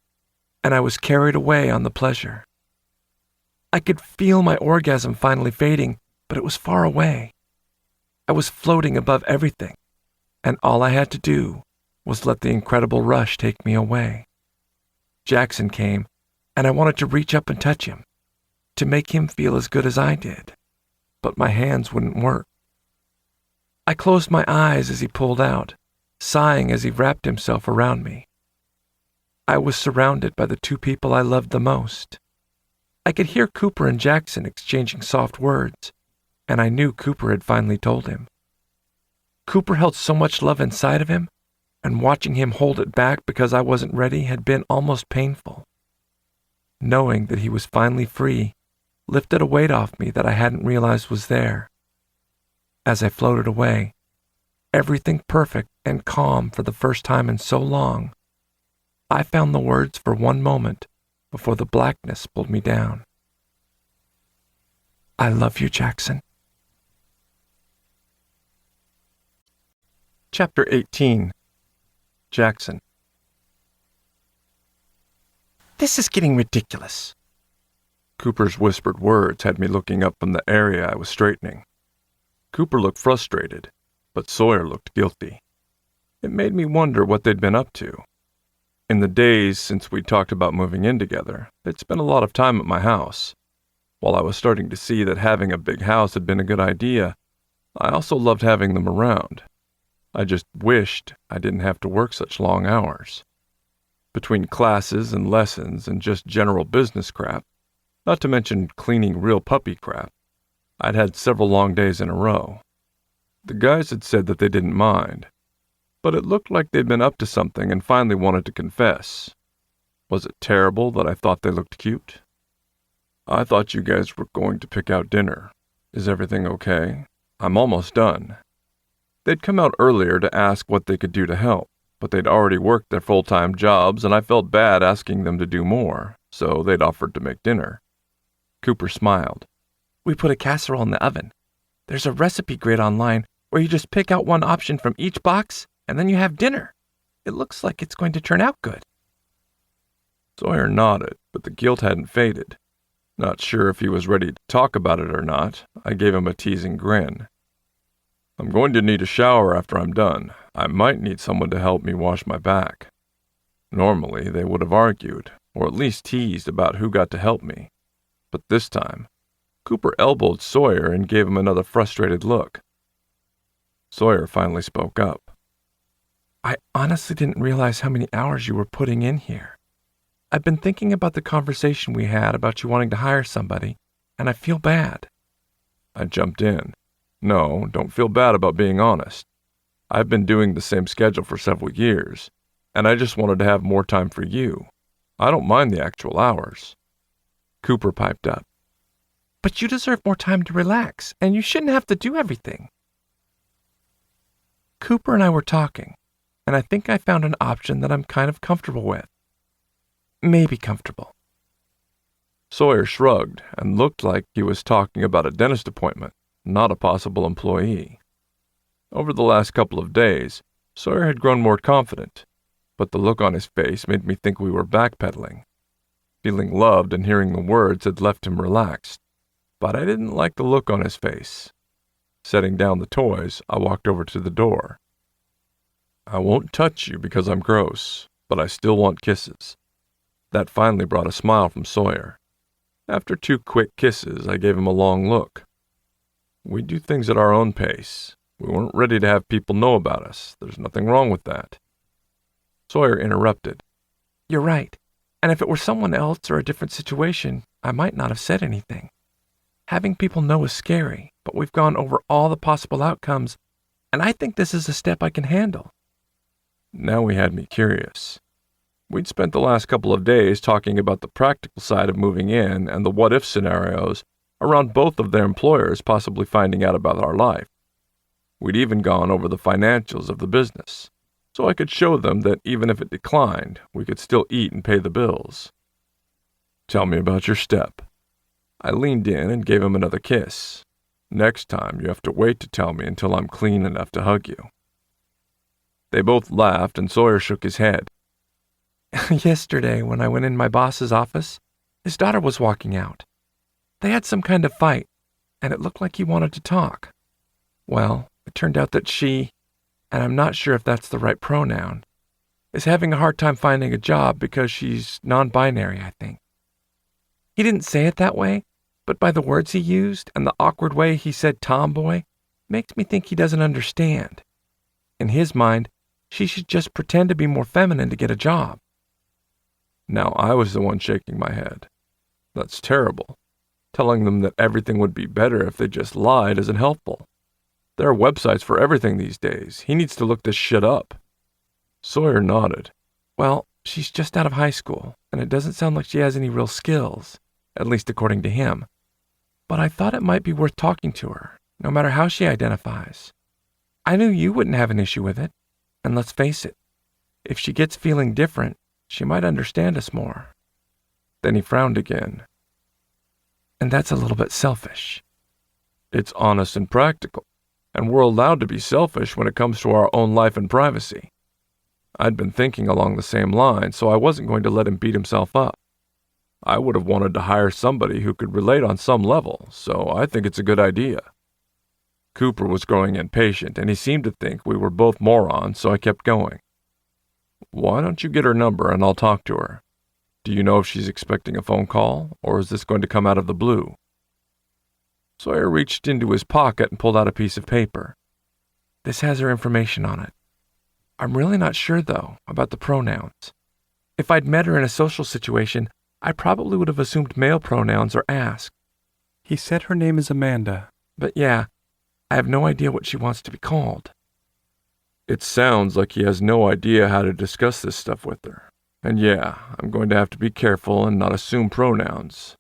and I was carried away on the pleasure. I could feel my orgasm finally fading, but it was far away. I was floating above everything, and all I had to do was let the incredible rush take me away. Jackson came, and I wanted to reach up and touch him, to make him feel as good as I did, but my hands wouldn't work. I closed my eyes as he pulled out, sighing as he wrapped himself around me. I was surrounded by the two people I loved the most. I could hear Cooper and Jackson exchanging soft words, and I knew Cooper had finally told him. Cooper held so much love inside of him, and watching him hold it back because I wasn't ready had been almost painful. Knowing that he was finally free lifted a weight off me that I hadn't realized was there. As I floated away, everything perfect and calm for the first time in so long, I found the words for one moment before the blackness pulled me down. I love you, Jackson. Chapter 18. Jackson. This is getting ridiculous. Cooper's whispered words had me looking up from the area I was straightening. Cooper looked frustrated, but Sawyer looked guilty. It made me wonder what they'd been up to. In the days since we'd talked about moving in together, they'd spent a lot of time at my house. While I was starting to see that having a big house had been a good idea, I also loved having them around. I just wished I didn't have to work such long hours. Between classes and lessons and just general business crap, not to mention cleaning real puppy crap, I'd had several long days in a row. The guys had said that they didn't mind, but it looked like they'd been up to something and finally wanted to confess. Was it terrible that I thought they looked cute? I thought you guys were going to pick out dinner. Is everything okay? I'm almost done. They'd come out earlier to ask what they could do to help, but they'd already worked their full-time jobs and I felt bad asking them to do more, so they'd offered to make dinner. Cooper smiled. We put a casserole in the oven. There's a recipe grid online where you just pick out one option from each box and then you have dinner. It looks like it's going to turn out good. Sawyer nodded, but the guilt hadn't faded. Not sure if he was ready to talk about it or not, I gave him a teasing grin. I'm going to need a shower after I'm done. I might need someone to help me wash my back. Normally, they would have argued, or at least teased about who got to help me. But this time, Cooper elbowed Sawyer and gave him another frustrated look. Sawyer finally spoke up. I honestly didn't realize how many hours you were putting in here. I've been thinking about the conversation we had about you wanting to hire somebody, and I feel bad. I jumped in. No, don't feel bad about being honest. I've been doing the same schedule for several years, and I just wanted to have more time for you. I don't mind the actual hours. Cooper piped up. But you deserve more time to relax, and you shouldn't have to do everything. Cooper and I were talking, and I think I found an option that I'm kind of comfortable with. Maybe comfortable. Sawyer shrugged and looked like he was talking about a dentist appointment, not a possible employee. Over the last couple of days, Sawyer had grown more confident, but the look on his face made me think we were backpedaling. Feeling loved and hearing the words had left him relaxed, but I didn't like the look on his face. Setting down the toys, I walked over to the door. I won't touch you because I'm gross, but I still want kisses. That finally brought a smile from Sawyer. After 2 quick kisses, I gave him a long look. We do things at our own pace. We weren't ready to have people know about us. There's nothing wrong with that. Sawyer interrupted. You're right. And if it were someone else or a different situation, I might not have said anything. Having people know is scary, but we've gone over all the possible outcomes, and I think this is a step I can handle. Now he had me curious. We'd spent the last couple of days talking about the practical side of moving in and the what-if scenarios around both of their employers possibly finding out about our life. We'd even gone over the financials of the business, so I could show them that even if it declined, we could still eat and pay the bills. Tell me about your step. I leaned in and gave him another kiss. Next time, you have to wait to tell me until I'm clean enough to hug you. They both laughed and Sawyer shook his head. Yesterday, when I went in my boss's office, his daughter was walking out. They had some kind of fight, and it looked like he wanted to talk. Well, it turned out that she, and I'm not sure if that's the right pronoun, is having a hard time finding a job because she's non-binary, I think. He didn't say it that way, but by the words he used and the awkward way he said tomboy, makes me think he doesn't understand. In his mind, she should just pretend to be more feminine to get a job. Now I was the one shaking my head. That's terrible. Telling them that everything would be better if they just lied isn't helpful. There are websites for everything these days. He needs to look this shit up. Sawyer nodded. Well, she's just out of high school, and it doesn't sound like she has any real skills, at least according to him. But I thought it might be worth talking to her, no matter how she identifies. I knew you wouldn't have an issue with it, and let's face it, if she gets feeling different, she might understand us more. Then he frowned again. And that's a little bit selfish. It's honest and practical, and we're allowed to be selfish when it comes to our own life and privacy. I'd been thinking along the same lines, so I wasn't going to let him beat himself up. I would have wanted to hire somebody who could relate on some level, so I think it's a good idea. Cooper was growing impatient, and he seemed to think we were both morons, so I kept going. Why don't you get her number and I'll talk to her? Do you know if she's expecting a phone call, or is this going to come out of the blue? Sawyer reached into his pocket and pulled out a piece of paper. This has her information on it. I'm really not sure, though, about the pronouns. If I'd met her in a social situation, I probably would have assumed male pronouns or asked. He said her name is Amanda. But yeah, I have no idea what she wants to be called. It sounds like he has no idea how to discuss this stuff with her. And yeah, I'm going to have to be careful and not assume pronouns.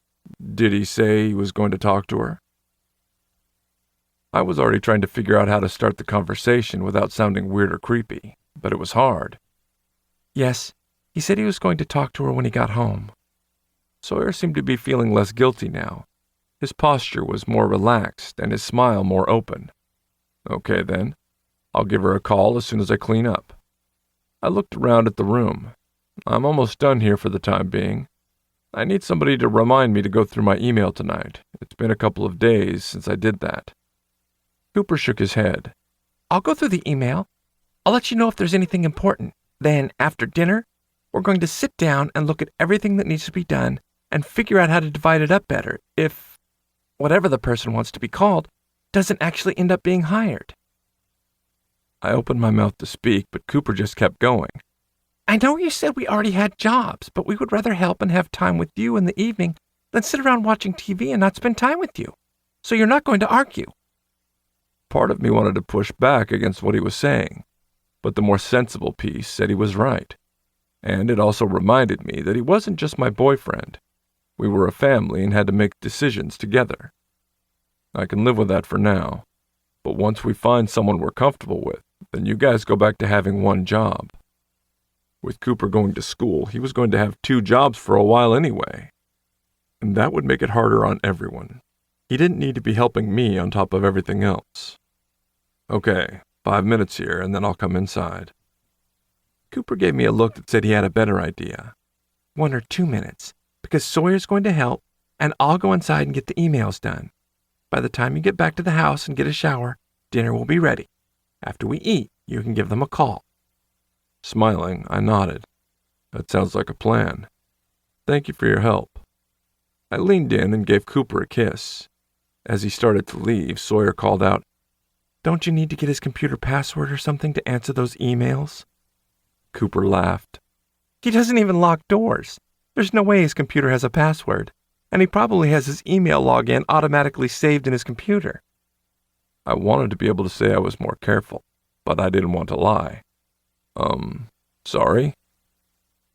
Did he say he was going to talk to her? I was already trying to figure out how to start the conversation without sounding weird or creepy, but it was hard. Yes, he said he was going to talk to her when he got home. Sawyer seemed to be feeling less guilty now. His posture was more relaxed and his smile more open. Okay then, I'll give her a call as soon as I clean up. I looked around at the room. I'm almost done here for the time being. I need somebody to remind me to go through my email tonight. It's been a couple of days since I did that. Cooper shook his head. I'll go through the email. I'll let you know if there's anything important. Then, after dinner, we're going to sit down and look at everything that needs to be done and figure out how to divide it up better if whatever the person wants to be called doesn't actually end up being hired. I opened my mouth to speak, but Cooper just kept going. I know you said we already had jobs, but we would rather help and have time with you in the evening than sit around watching TV and not spend time with you. So you're not going to argue. Part of me wanted to push back against what he was saying, but the more sensible piece said he was right. And it also reminded me that he wasn't just my boyfriend. We were a family and had to make decisions together. I can live with that for now, but once we find someone we're comfortable with, then you guys go back to having one job. With Cooper going to school, he was going to have 2 jobs for a while anyway. And that would make it harder on everyone. He didn't need to be helping me on top of everything else. Okay, 5 minutes here, and then I'll come inside. Cooper gave me a look that said he had a better idea. 1 or 2 minutes, because Sawyer's going to help, and I'll go inside and get the emails done. By the time you get back to the house and get a shower, dinner will be ready. After we eat, you can give them a call. Smiling, I nodded. That sounds like a plan. Thank you for your help. I leaned in and gave Cooper a kiss. As he started to leave, Sawyer called out, Don't you need to get his computer password or something to answer those emails? Cooper laughed. He doesn't even lock doors. There's no way his computer has a password, and he probably has his email login automatically saved in his computer. I wanted to be able to say I was more careful, but I didn't want to lie. Sorry?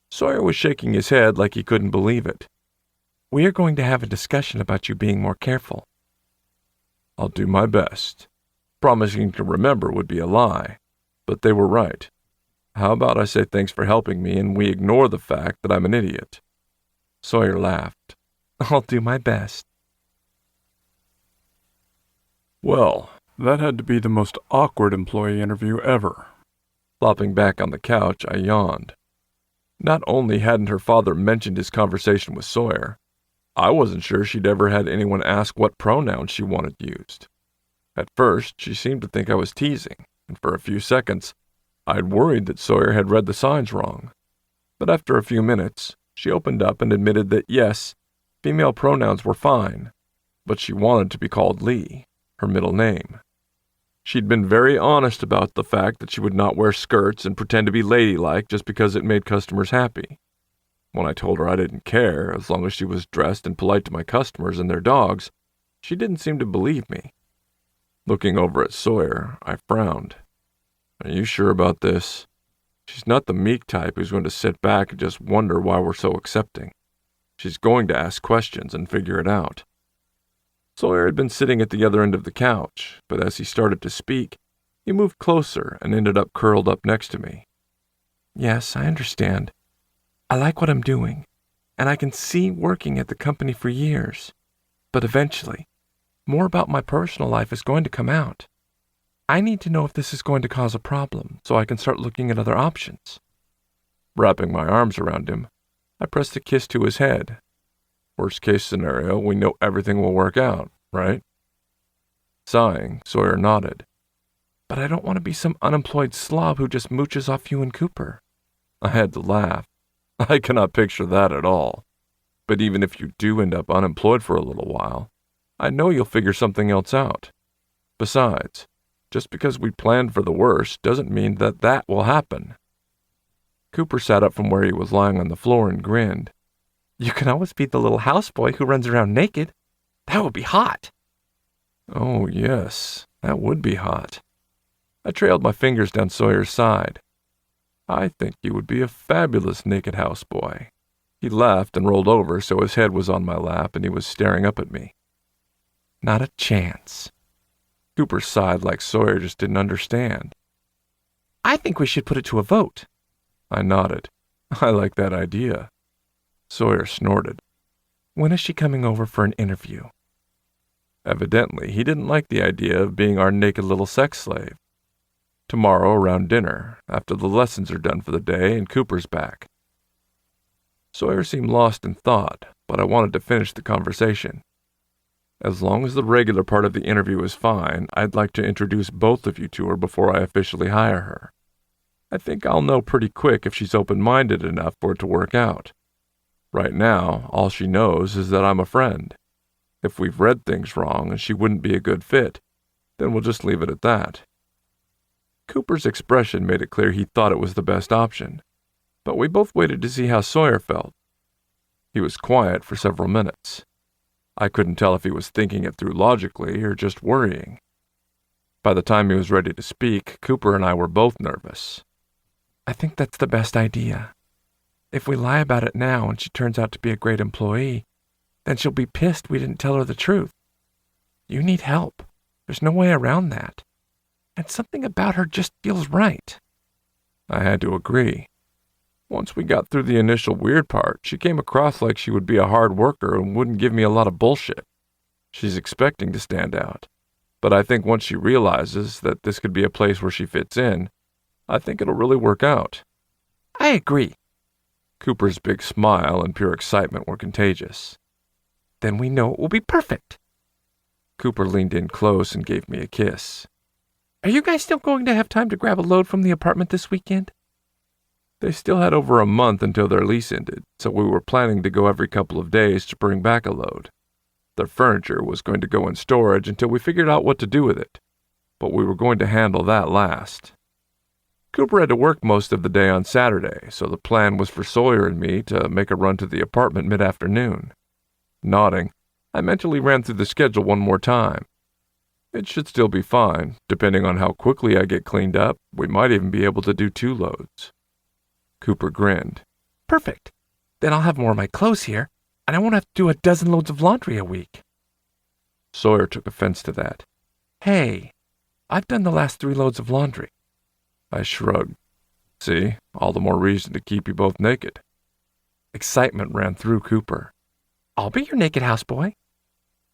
Sawyer was shaking his head like he couldn't believe it. We are going to have a discussion about you being more careful. I'll do my best. Promising to remember would be a lie, but they were right. How about I say thanks for helping me and we ignore the fact that I'm an idiot? Sawyer laughed. I'll do my best. Well, that had to be the most awkward employee interview ever. Flopping back on the couch, I yawned. Not only hadn't her father mentioned his conversation with Sawyer, I wasn't sure she'd ever had anyone ask what pronouns she wanted used. At first, she seemed to think I was teasing, and for a few seconds, I'd worried that Sawyer had read the signs wrong. But after a few minutes, she opened up and admitted that yes, female pronouns were fine, but she wanted to be called Lee, her middle name. She'd been very honest about the fact that she would not wear skirts and pretend to be ladylike just because it made customers happy. When I told her I didn't care, as long as she was dressed and polite to my customers and their dogs, she didn't seem to believe me. Looking over at Sawyer, I frowned. Are you sure about this? She's not the meek type who's going to sit back and just wonder why we're so accepting. She's going to ask questions and figure it out. Sawyer had been sitting at the other end of the couch, but as he started to speak, he moved closer and ended up curled up next to me. Yes, I understand. I like what I'm doing, and I can see working at the company for years. But eventually, more about my personal life is going to come out. I need to know if this is going to cause a problem so I can start looking at other options. Wrapping my arms around him, I pressed a kiss to his head. Worst case scenario, we know everything will work out, right? Sighing, Sawyer nodded. But I don't want to be some unemployed slob who just mooches off you and Cooper. I had to laugh. I cannot picture that at all. But even if you do end up unemployed for a little while, I know you'll figure something else out. Besides, just because we planned for the worst doesn't mean that that will happen. Cooper sat up from where he was lying on the floor and grinned. You can always be the little houseboy who runs around naked. That would be hot. Oh, yes, that would be hot. I trailed my fingers down Sawyer's side. I think you would be a fabulous naked houseboy. He laughed and rolled over so his head was on my lap and he was staring up at me. Not a chance. Cooper sighed like Sawyer just didn't understand. I think we should put it to a vote. I nodded. I like that idea. Sawyer snorted. When is she coming over for an interview? Evidently, he didn't like the idea of being our naked little sex slave. Tomorrow around dinner, after the lessons are done for the day and Cooper's back. Sawyer seemed lost in thought, but I wanted to finish the conversation. As long as the regular part of the interview is fine, I'd like to introduce both of you to her before I officially hire her. I think I'll know pretty quick if she's open-minded enough for it to work out. Right now, all she knows is that I'm a friend. If we've read things wrong and she wouldn't be a good fit, then we'll just leave it at that. Cooper's expression made it clear he thought it was the best option, but we both waited to see how Sawyer felt. He was quiet for several minutes. I couldn't tell if he was thinking it through logically or just worrying. By the time he was ready to speak, Cooper and I were both nervous. I think that's the best idea. If we lie about it now and she turns out to be a great employee, then she'll be pissed we didn't tell her the truth. You need help. There's no way around that. And something about her just feels right. I had to agree. Once we got through the initial weird part, she came across like she would be a hard worker and wouldn't give me a lot of bullshit. She's expecting to stand out. But I think once she realizes that this could be a place where she fits in, I think it'll really work out. I agree. Cooper's big smile and pure excitement were contagious. Then we know it will be perfect. Cooper leaned in close and gave me a kiss. Are you guys still going to have time to grab a load from the apartment this weekend? They still had over a month until their lease ended, so we were planning to go every couple of days to bring back a load. Their furniture was going to go in storage until we figured out what to do with it, but we were going to handle that last. Cooper had to work most of the day on Saturday, so the plan was for Sawyer and me to make a run to the apartment mid-afternoon. Nodding, I mentally ran through the schedule one more time. It should still be fine. Depending on how quickly I get cleaned up, we might even be able to do 2 loads. Cooper grinned. Perfect. Then I'll have more of my clothes here, and I won't have to do a dozen loads of laundry a week. Sawyer took offense to that. Hey, I've done the last 3 loads of laundry. I shrugged. See, all the more reason to keep you both naked. Excitement ran through Cooper. I'll be your naked houseboy.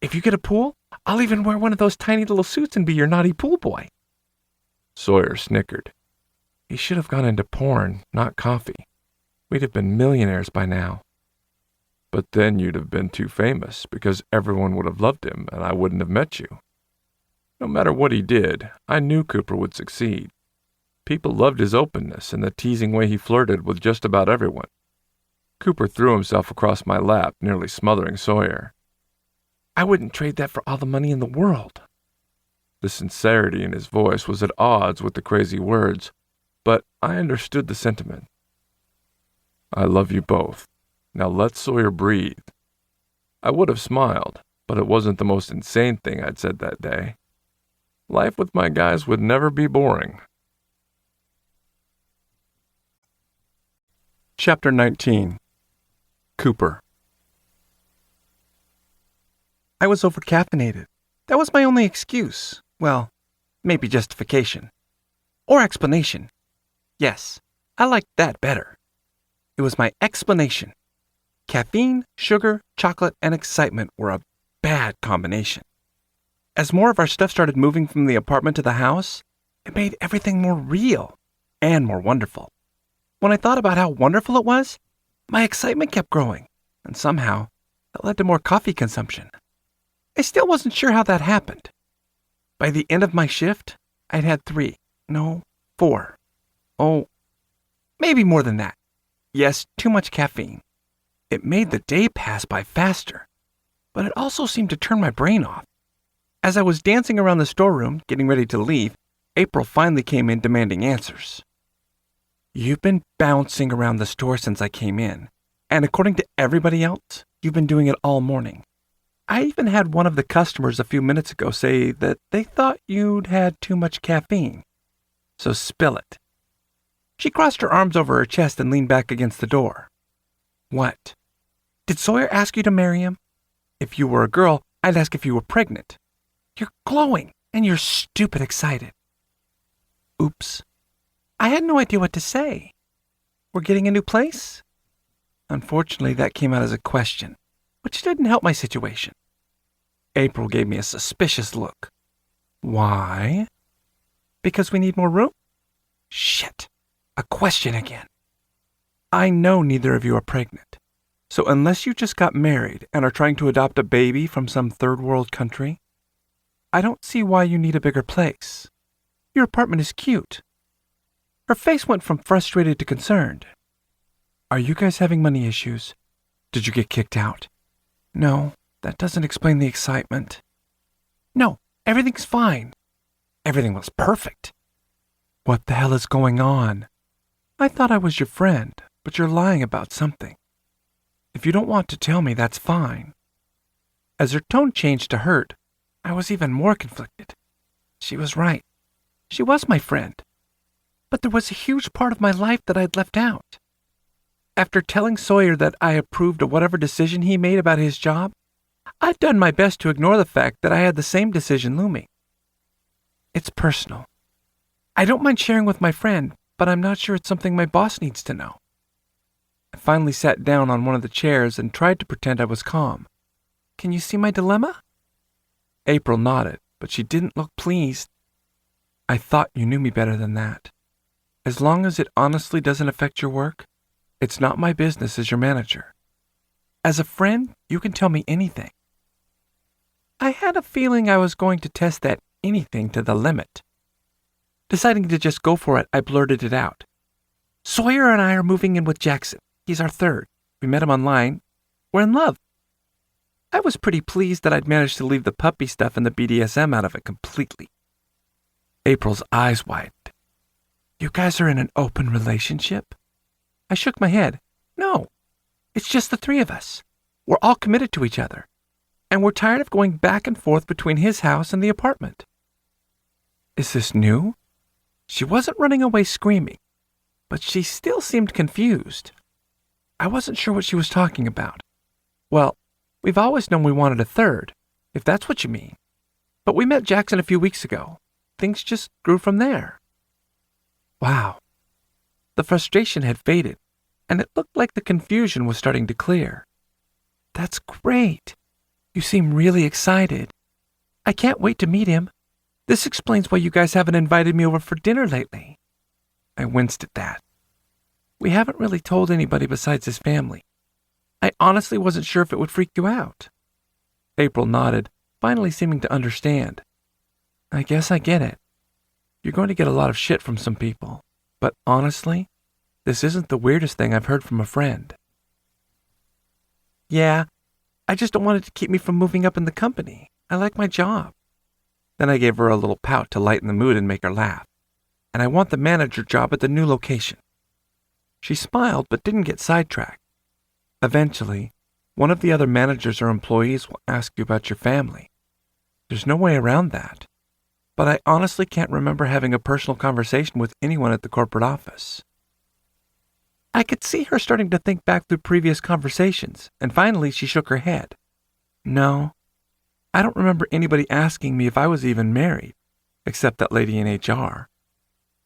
If you get a pool, I'll even wear one of those tiny little suits and be your naughty pool boy. Sawyer snickered. He should have gone into porn, not coffee. We'd have been millionaires by now. But then you'd have been too famous because everyone would have loved him and I wouldn't have met you. No matter what he did, I knew Cooper would succeed. People loved his openness and the teasing way he flirted with just about everyone. Cooper threw himself across my lap, nearly smothering Sawyer. I wouldn't trade that for all the money in the world. The sincerity in his voice was at odds with the crazy words, but I understood the sentiment. I love you both. Now let Sawyer breathe. I would have smiled, but it wasn't the most insane thing I'd said that day. Life with my guys would never be boring. Chapter 19. Cooper. I was overcaffeinated. That was my only excuse. Well, maybe justification. Or explanation. Yes, I liked that better. It was my explanation. Caffeine, sugar, chocolate, and excitement were a bad combination. As more of our stuff started moving from the apartment to the house, it made everything more real and more wonderful. When I thought about how wonderful it was, my excitement kept growing, and somehow that led to more coffee consumption. I still wasn't sure how that happened. By the end of my shift, I'd had 4. Oh, maybe more than that. Yes, too much caffeine. It made the day pass by faster, but it also seemed to turn my brain off. As I was dancing around the storeroom, getting ready to leave, April finally came in demanding answers. You've been bouncing around the store since I came in, and according to everybody else, you've been doing it all morning. I even had one of the customers a few minutes ago say that they thought you'd had too much caffeine. So spill it. She crossed her arms over her chest and leaned back against the door. What? Did Sawyer ask you to marry him? If you were a girl, I'd ask if you were pregnant. You're glowing, and you're stupid excited. Oops. I had no idea what to say. We're getting a new place? Unfortunately, that came out as a question, which didn't help my situation. April gave me a suspicious look. Why? Because we need more room? Shit. A question again. I know neither of you are pregnant. So unless you just got married and are trying to adopt a baby from some third world country, I don't see why you need a bigger place. Your apartment is cute. Her face went from frustrated to concerned. Are you guys having money issues? Did you get kicked out? No, that doesn't explain the excitement. No, everything's fine. Everything was perfect. What the hell is going on? I thought I was your friend, but you're lying about something. If you don't want to tell me, that's fine. As her tone changed to hurt, I was even more conflicted. She was right. She was my friend. But there was a huge part of my life that I'd left out. After telling Sawyer that I approved of whatever decision he made about his job, I've done my best to ignore the fact that I had the same decision looming. It's personal. I don't mind sharing with my friend, but I'm not sure it's something my boss needs to know. I finally sat down on one of the chairs and tried to pretend I was calm. Can you see my dilemma? April nodded, but she didn't look pleased. I thought you knew me better than that. As long as it honestly doesn't affect your work, it's not my business as your manager. As a friend, you can tell me anything. I had a feeling I was going to test that anything to the limit. Deciding to just go for it, I blurted it out. Sawyer and I are moving in with Jackson. He's our third. We met him online. We're in love. I was pretty pleased that I'd managed to leave the puppy stuff and the BDSM out of it completely. April's eyes widened. You guys are in an open relationship? I shook my head. No, it's just the three of us. We're all committed to each other. And we're tired of going back and forth between his house and the apartment. Is this new? She wasn't running away screaming, but she still seemed confused. I wasn't sure what she was talking about. Well, we've always known we wanted a third, if that's what you mean. But we met Jackson a few weeks ago. Things just grew from there. Wow. The frustration had faded, and it looked like the confusion was starting to clear. That's great. You seem really excited. I can't wait to meet him. This explains why you guys haven't invited me over for dinner lately. I winced at that. We haven't really told anybody besides his family. I honestly wasn't sure if it would freak you out. April nodded, finally seeming to understand. I guess I get it. You're going to get a lot of shit from some people, but honestly, this isn't the weirdest thing I've heard from a friend. Yeah, I just don't want it to keep me from moving up in the company. I like my job. Then I gave her a little pout to lighten the mood and make her laugh. And I want the manager job at the new location. She smiled but didn't get sidetracked. Eventually, one of the other managers or employees will ask you about your family. There's no way around that. But I honestly can't remember having a personal conversation with anyone at the corporate office. I could see her starting to think back through previous conversations, and finally she shook her head. No, I don't remember anybody asking me if I was even married, except that lady in HR.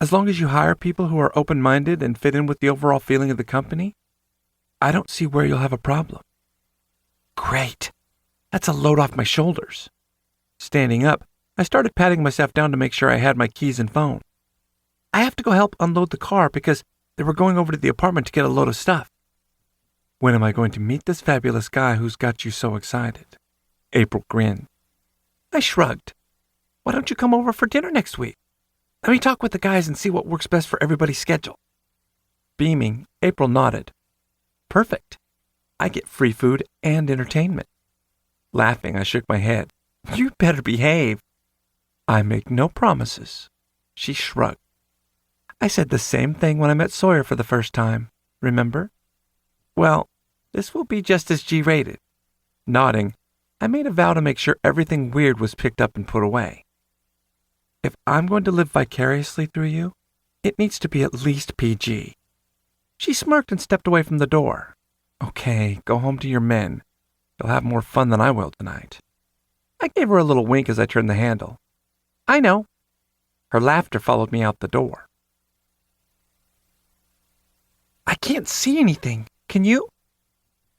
As long as you hire people who are open-minded and fit in with the overall feeling of the company, I don't see where you'll have a problem. Great. That's a load off my shoulders. Standing up, I started patting myself down to make sure I had my keys and phone. I have to go help unload the car because they were going over to the apartment to get a load of stuff. When am I going to meet this fabulous guy who's got you so excited? April grinned. I shrugged. Why don't you come over for dinner next week? Let me talk with the guys and see what works best for everybody's schedule. Beaming, April nodded. Perfect. I get free food and entertainment. Laughing, I shook my head. You better behave. I make no promises. She shrugged. I said the same thing when I met Sawyer for the first time, remember? Well, this will be just as G-rated. Nodding, I made a vow to make sure everything weird was picked up and put away. If I'm going to live vicariously through you, it needs to be at least PG. She smirked and stepped away from the door. Okay, go home to your men. You'll have more fun than I will tonight. I gave her a little wink as I turned the handle. I know. Her laughter followed me out the door. I can't see anything. Can you?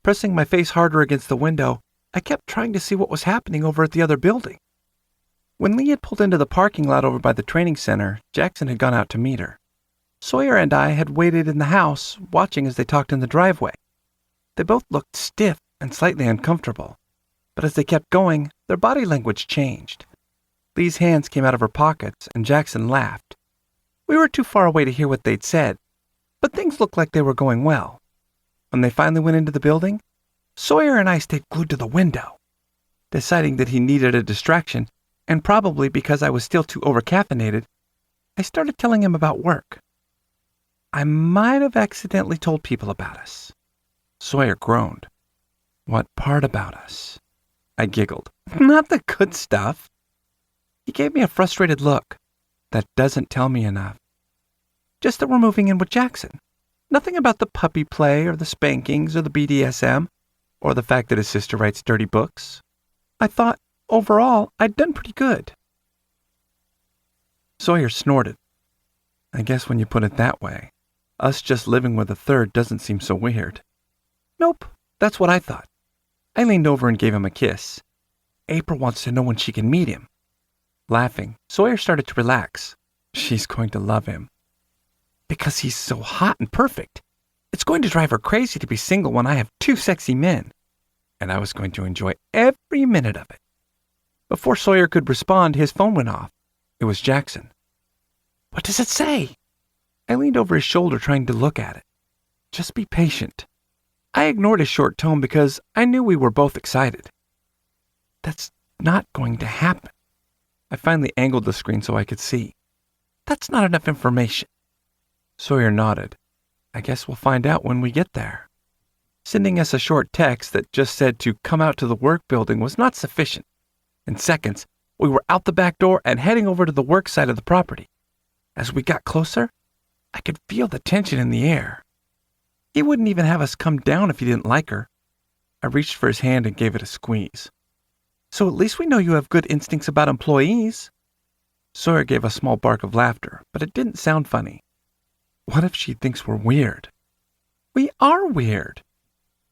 Pressing my face harder against the window, I kept trying to see what was happening over at the other building. When Lee had pulled into the parking lot over by the training center, Jackson had gone out to meet her. Sawyer and I had waited in the house, watching as they talked in the driveway. They both looked stiff and slightly uncomfortable, but as they kept going, their body language changed. Lee's hands came out of her pockets, and Jackson laughed. We were too far away to hear what they'd said, but things looked like they were going well. When they finally went into the building, Sawyer and I stayed glued to the window. Deciding that he needed a distraction, and probably because I was still too overcaffeinated, I started telling him about work. I might have accidentally told people about us. Sawyer groaned. What part about us? I giggled. Not the good stuff. He gave me a frustrated look. That doesn't tell me enough. Just that we're moving in with Jackson. Nothing about the puppy play or the spankings or the BDSM or the fact that his sister writes dirty books. I thought, overall, I'd done pretty good. Sawyer snorted. I guess when you put it that way, us just living with a third doesn't seem so weird. Nope, that's what I thought. I leaned over and gave him a kiss. April wants to know when she can meet him. Laughing, Sawyer started to relax. She's going to love him. Because he's so hot and perfect. It's going to drive her crazy to be single when I have two sexy men. And I was going to enjoy every minute of it. Before Sawyer could respond, his phone went off. It was Jackson. What does it say? I leaned over his shoulder trying to look at it. Just be patient. I ignored his short tone because I knew we were both excited. That's not going to happen. I finally angled the screen so I could see. That's not enough information. Sawyer nodded. I guess we'll find out when we get there. Sending us a short text that just said to come out to the work building was not sufficient. In seconds, we were out the back door and heading over to the work side of the property. As we got closer, I could feel the tension in the air. He wouldn't even have us come down if he didn't like her. I reached for his hand and gave it a squeeze. So at least we know you have good instincts about employees. Sawyer gave a small bark of laughter, but it didn't sound funny. What if she thinks we're weird? We are weird.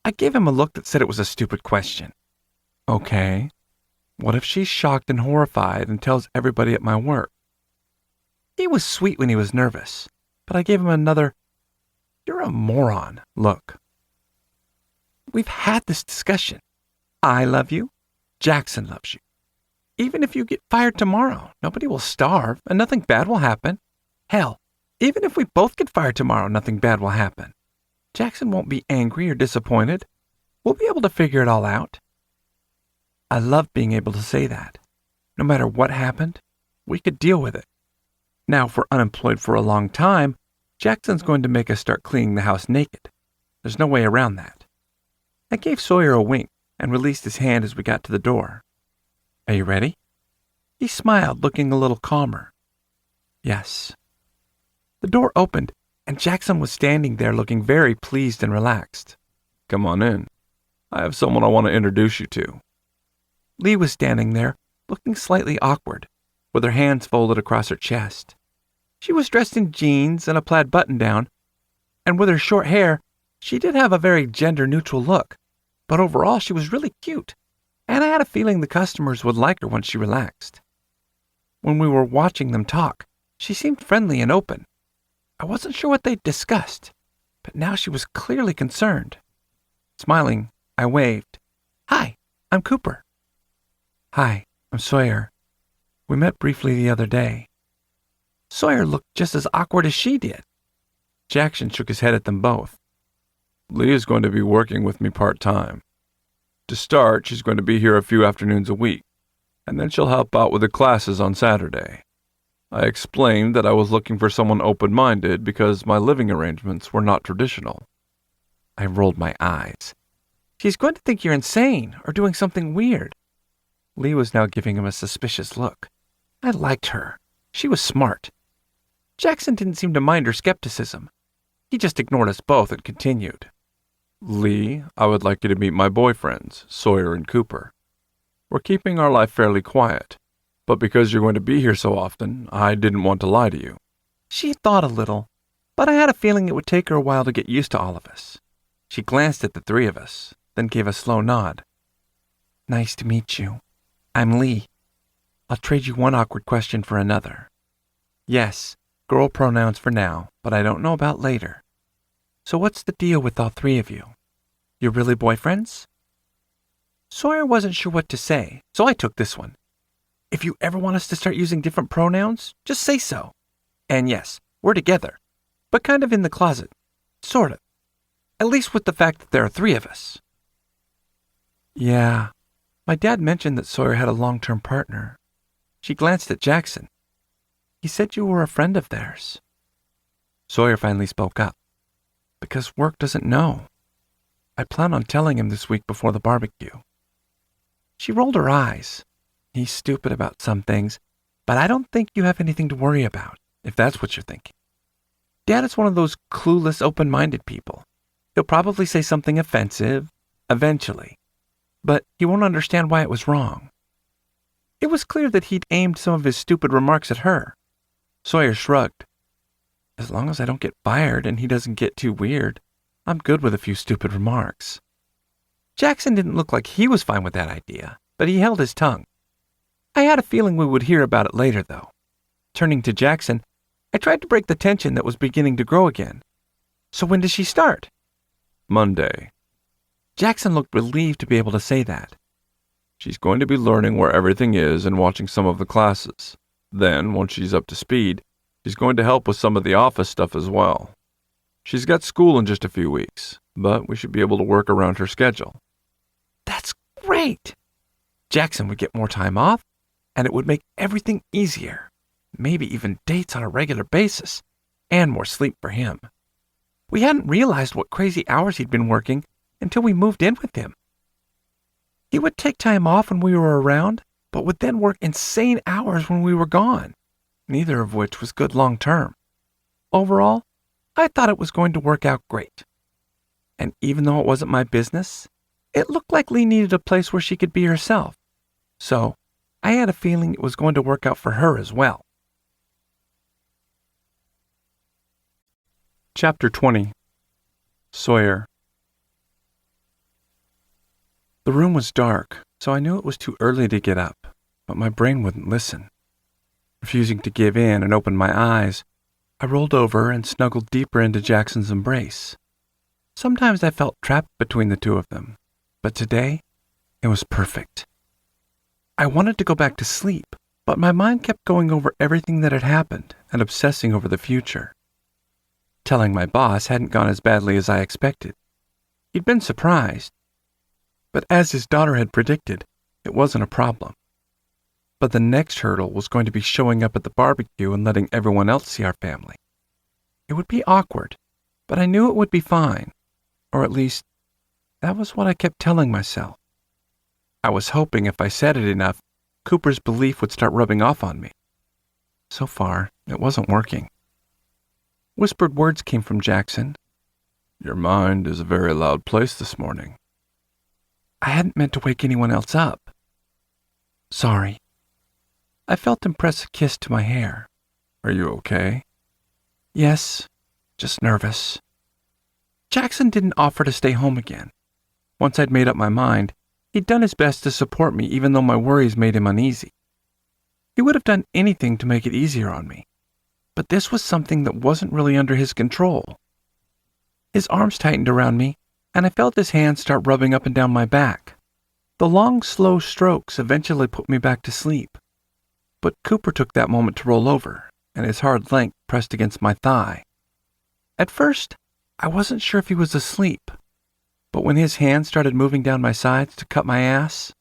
I gave him a look that said it was a stupid question. Okay. What if she's shocked and horrified and tells everybody at my work? He was sweet when he was nervous, but I gave him another, you're a moron, look. We've had this discussion. I love you. Jackson loves you. Even if you get fired tomorrow, nobody will starve and nothing bad will happen. Hell, even if we both get fired tomorrow, nothing bad will happen. Jackson won't be angry or disappointed. We'll be able to figure it all out. I love being able to say that. No matter what happened, we could deal with it. Now, if we're unemployed for a long time, Jackson's going to make us start cleaning the house naked. There's no way around that. I gave Sawyer a wink and released his hand as we got to the door. Are you ready? He smiled, looking a little calmer. Yes. The door opened, and Jackson was standing there looking very pleased and relaxed. Come on in. I have someone I want to introduce you to. Lee was standing there, looking slightly awkward, with her hands folded across her chest. She was dressed in jeans and a plaid button-down, and with her short hair, she did have a very gender-neutral look, but overall she was really cute, and I had a feeling the customers would like her once she relaxed. When we were watching them talk, she seemed friendly and open. I wasn't sure what they'd discussed, but now she was clearly concerned. Smiling, I waved. "Hi, I'm Cooper." "Hi, I'm Sawyer. We met briefly the other day." Sawyer looked just as awkward as she did. Jackson shook his head at them both. Lee is going to be working with me part-time. To start, she's going to be here a few afternoons a week, and then she'll help out with the classes on Saturday. I explained that I was looking for someone open-minded because my living arrangements were not traditional. I rolled my eyes. "She's going to think you're insane or doing something weird." Lee was now giving him a suspicious look. I liked her. She was smart. Jackson didn't seem to mind her skepticism. He just ignored us both and continued. Lee, I would like you to meet my boyfriends, Sawyer and Cooper. We're keeping our life fairly quiet, but because you're going to be here so often, I didn't want to lie to you. She thought a little, but I had a feeling it would take her a while to get used to all of us. She glanced at the three of us, then gave a slow nod. "Nice to meet you. I'm Lee. I'll trade you one awkward question for another. Yes, girl pronouns for now, but I don't know about later. So what's the deal with all three of you? You're really boyfriends?" Sawyer wasn't sure what to say, so I took this one. "If you ever want us to start using different pronouns, just say so. And yes, we're together, but kind of in the closet. Sort of. At least with the fact that there are three of us." "Yeah, my dad mentioned that Sawyer had a long-term partner." She glanced at Jackson. "He said you were a friend of theirs." Sawyer finally spoke up. "Because work doesn't know. I plan on telling him this week before the barbecue." She rolled her eyes. "He's stupid about some things, but I don't think you have anything to worry about, if that's what you're thinking. Dad is one of those clueless, open-minded people. He'll probably say something offensive, eventually, but he won't understand why it was wrong." It was clear that he'd aimed some of his stupid remarks at her. Sawyer shrugged. "As long as I don't get fired and he doesn't get too weird, I'm good with a few stupid remarks." Jackson didn't look like he was fine with that idea, but he held his tongue. I had a feeling we would hear about it later, though. Turning to Jackson, I tried to break the tension that was beginning to grow again. "So when does she start?" "Monday." Jackson looked relieved to be able to say that. She's going to be learning where everything is and watching some of the classes. Then, once she's up to speed, she's going to help with some of the office stuff as well. She's got school in just a few weeks, but we should be able to work around her schedule. That's great! Jackson would get more time off, and it would make everything easier. Maybe even dates on a regular basis, and more sleep for him. We hadn't realized what crazy hours he'd been working until we moved in with him. He would take time off when we were around, but would then work insane hours when we were gone, neither of which was good long term. Overall, I thought it was going to work out great. And even though it wasn't my business, it looked like Lee needed a place where she could be herself. So, I had a feeling it was going to work out for her as well. Chapter 20. Sawyer. The room was dark, so I knew it was too early to get up, but my brain wouldn't listen. Refusing to give in and open my eyes, I rolled over and snuggled deeper into Jackson's embrace. Sometimes I felt trapped between the two of them, but today, it was perfect. I wanted to go back to sleep, but my mind kept going over everything that had happened and obsessing over the future. Telling my boss hadn't gone as badly as I expected. He'd been surprised. But as his daughter had predicted, it wasn't a problem. But the next hurdle was going to be showing up at the barbecue and letting everyone else see our family. It would be awkward, but I knew it would be fine. Or at least, that was what I kept telling myself. I was hoping if I said it enough, Cooper's belief would start rubbing off on me. So far, it wasn't working. Whispered words came from Jackson. Your mind is a very loud place this morning. I hadn't meant to wake anyone else up. Sorry. I felt him press a kiss to my hair. Are you okay? Yes, just nervous. Jackson didn't offer to stay home again. Once I'd made up my mind, he'd done his best to support me even though my worries made him uneasy. He would have done anything to make it easier on me, but this was something that wasn't really under his control. His arms tightened around me, and I felt his hands start rubbing up and down my back. The long, slow strokes eventually put me back to sleep, but Cooper took that moment to roll over, and his hard length pressed against my thigh. At first, I wasn't sure if he was asleep, but when his hands started moving down my sides to cut my ass,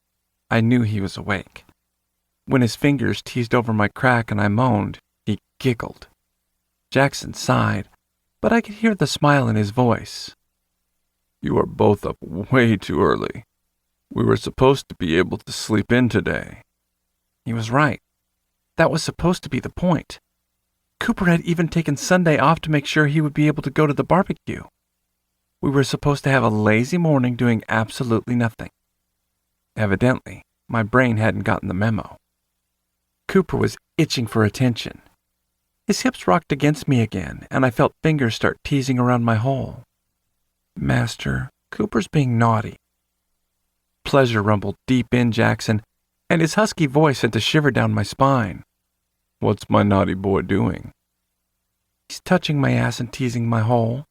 I knew he was awake. When his fingers teased over my crack and I moaned, he giggled. Jackson sighed, but I could hear the smile in his voice. You are both up way too early. We were supposed to be able to sleep in today. He was right. That was supposed to be the point. Cooper had even taken Sunday off to make sure he would be able to go to the barbecue. We were supposed to have a lazy morning doing absolutely nothing. Evidently, my brain hadn't gotten the memo. Cooper was itching for attention. His hips rocked against me again, and I felt fingers start teasing around my hole. Master, Cooper's being naughty. Pleasure rumbled deep in Jackson, and his husky voice sent a shiver down my spine. What's my naughty boy doing? He's touching my ass and teasing my hole.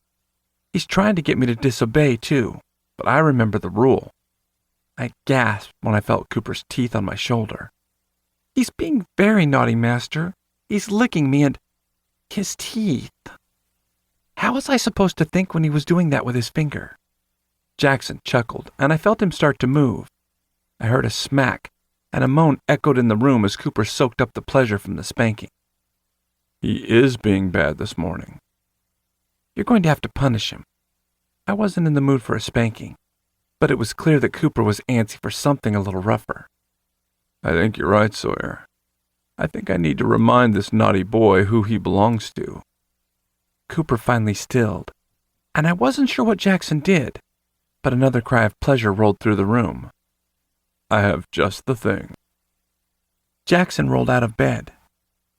He's trying to get me to disobey, too, but I remember the rule. I gasped when I felt Cooper's teeth on my shoulder. He's being very naughty, Master. He's licking me and his teeth. How was I supposed to think when he was doing that with his finger? Jackson chuckled, and I felt him start to move. I heard a smack, and a moan echoed in the room as Cooper soaked up the pleasure from the spanking. He is being bad this morning. You're going to have to punish him. I wasn't in the mood for a spanking, but it was clear that Cooper was antsy for something a little rougher. I think you're right, Sawyer. I think I need to remind this naughty boy who he belongs to. Cooper finally stilled, and I wasn't sure what Jackson did, but another cry of pleasure rolled through the room. I have just the thing. Jackson rolled out of bed,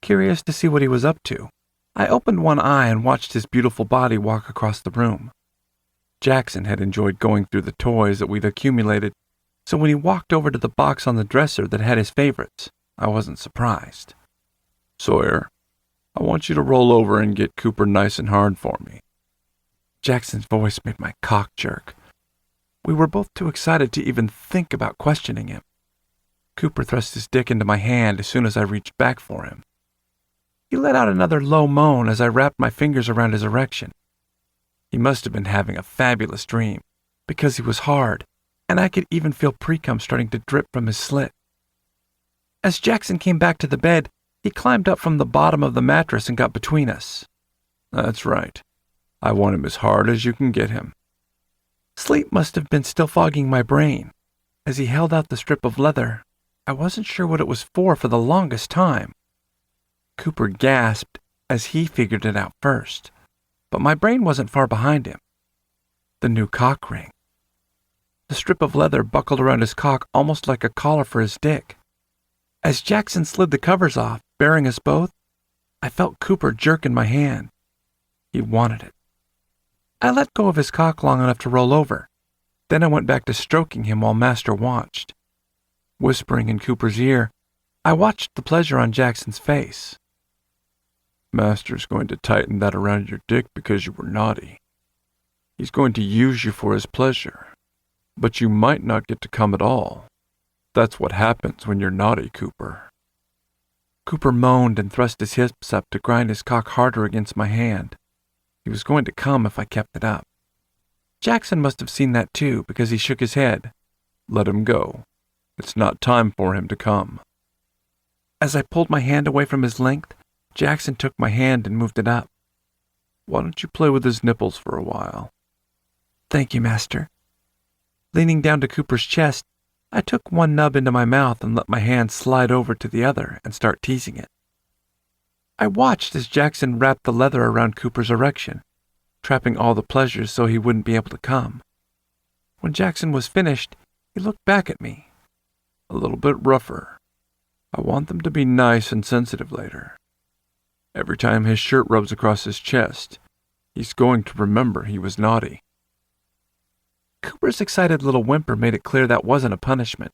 curious to see what he was up to. I opened one eye and watched his beautiful body walk across the room. Jackson had enjoyed going through the toys that we'd accumulated, so when he walked over to the box on the dresser that had his favorites, I wasn't surprised. Sawyer, I want you to roll over and get Cooper nice and hard for me. Jackson's voice made my cock jerk. We were both too excited to even think about questioning him. Cooper thrust his dick into my hand as soon as I reached back for him. He let out another low moan as I wrapped my fingers around his erection. He must have been having a fabulous dream, because he was hard, and I could even feel pre-cum starting to drip from his slit. As Jackson came back to the bed, he climbed up from the bottom of the mattress and got between us. That's right. I want him as hard as you can get him. Sleep must have been still fogging my brain. As he held out the strip of leather, I wasn't sure what it was for the longest time. Cooper gasped as he figured it out first, but my brain wasn't far behind him. The new cock ring. The strip of leather buckled around his cock almost like a collar for his dick. As Jackson slid the covers off, bearing us both, I felt Cooper jerk in my hand. He wanted it. I let go of his cock long enough to roll over. Then I went back to stroking him while Master watched. Whispering in Cooper's ear, I watched the pleasure on Jackson's face. Master's going to tighten that around your dick because you were naughty. He's going to use you for his pleasure, but you might not get to come at all. That's what happens when you're naughty, Cooper. Cooper moaned and thrust his hips up to grind his cock harder against my hand. He was going to come if I kept it up. Jackson must have seen that too, because he shook his head. Let him go. It's not time for him to come. As I pulled my hand away from his length, Jackson took my hand and moved it up. Why don't you play with his nipples for a while? Thank you, Master. Leaning down to Cooper's chest, I took one nub into my mouth and let my hand slide over to the other and start teasing it. I watched as Jackson wrapped the leather around Cooper's erection, trapping all the pleasures so he wouldn't be able to come. When Jackson was finished, he looked back at me. A little bit rougher. I want them to be nice and sensitive later. Every time his shirt rubs across his chest, he's going to remember he was naughty. Cooper's excited little whimper made it clear that wasn't a punishment.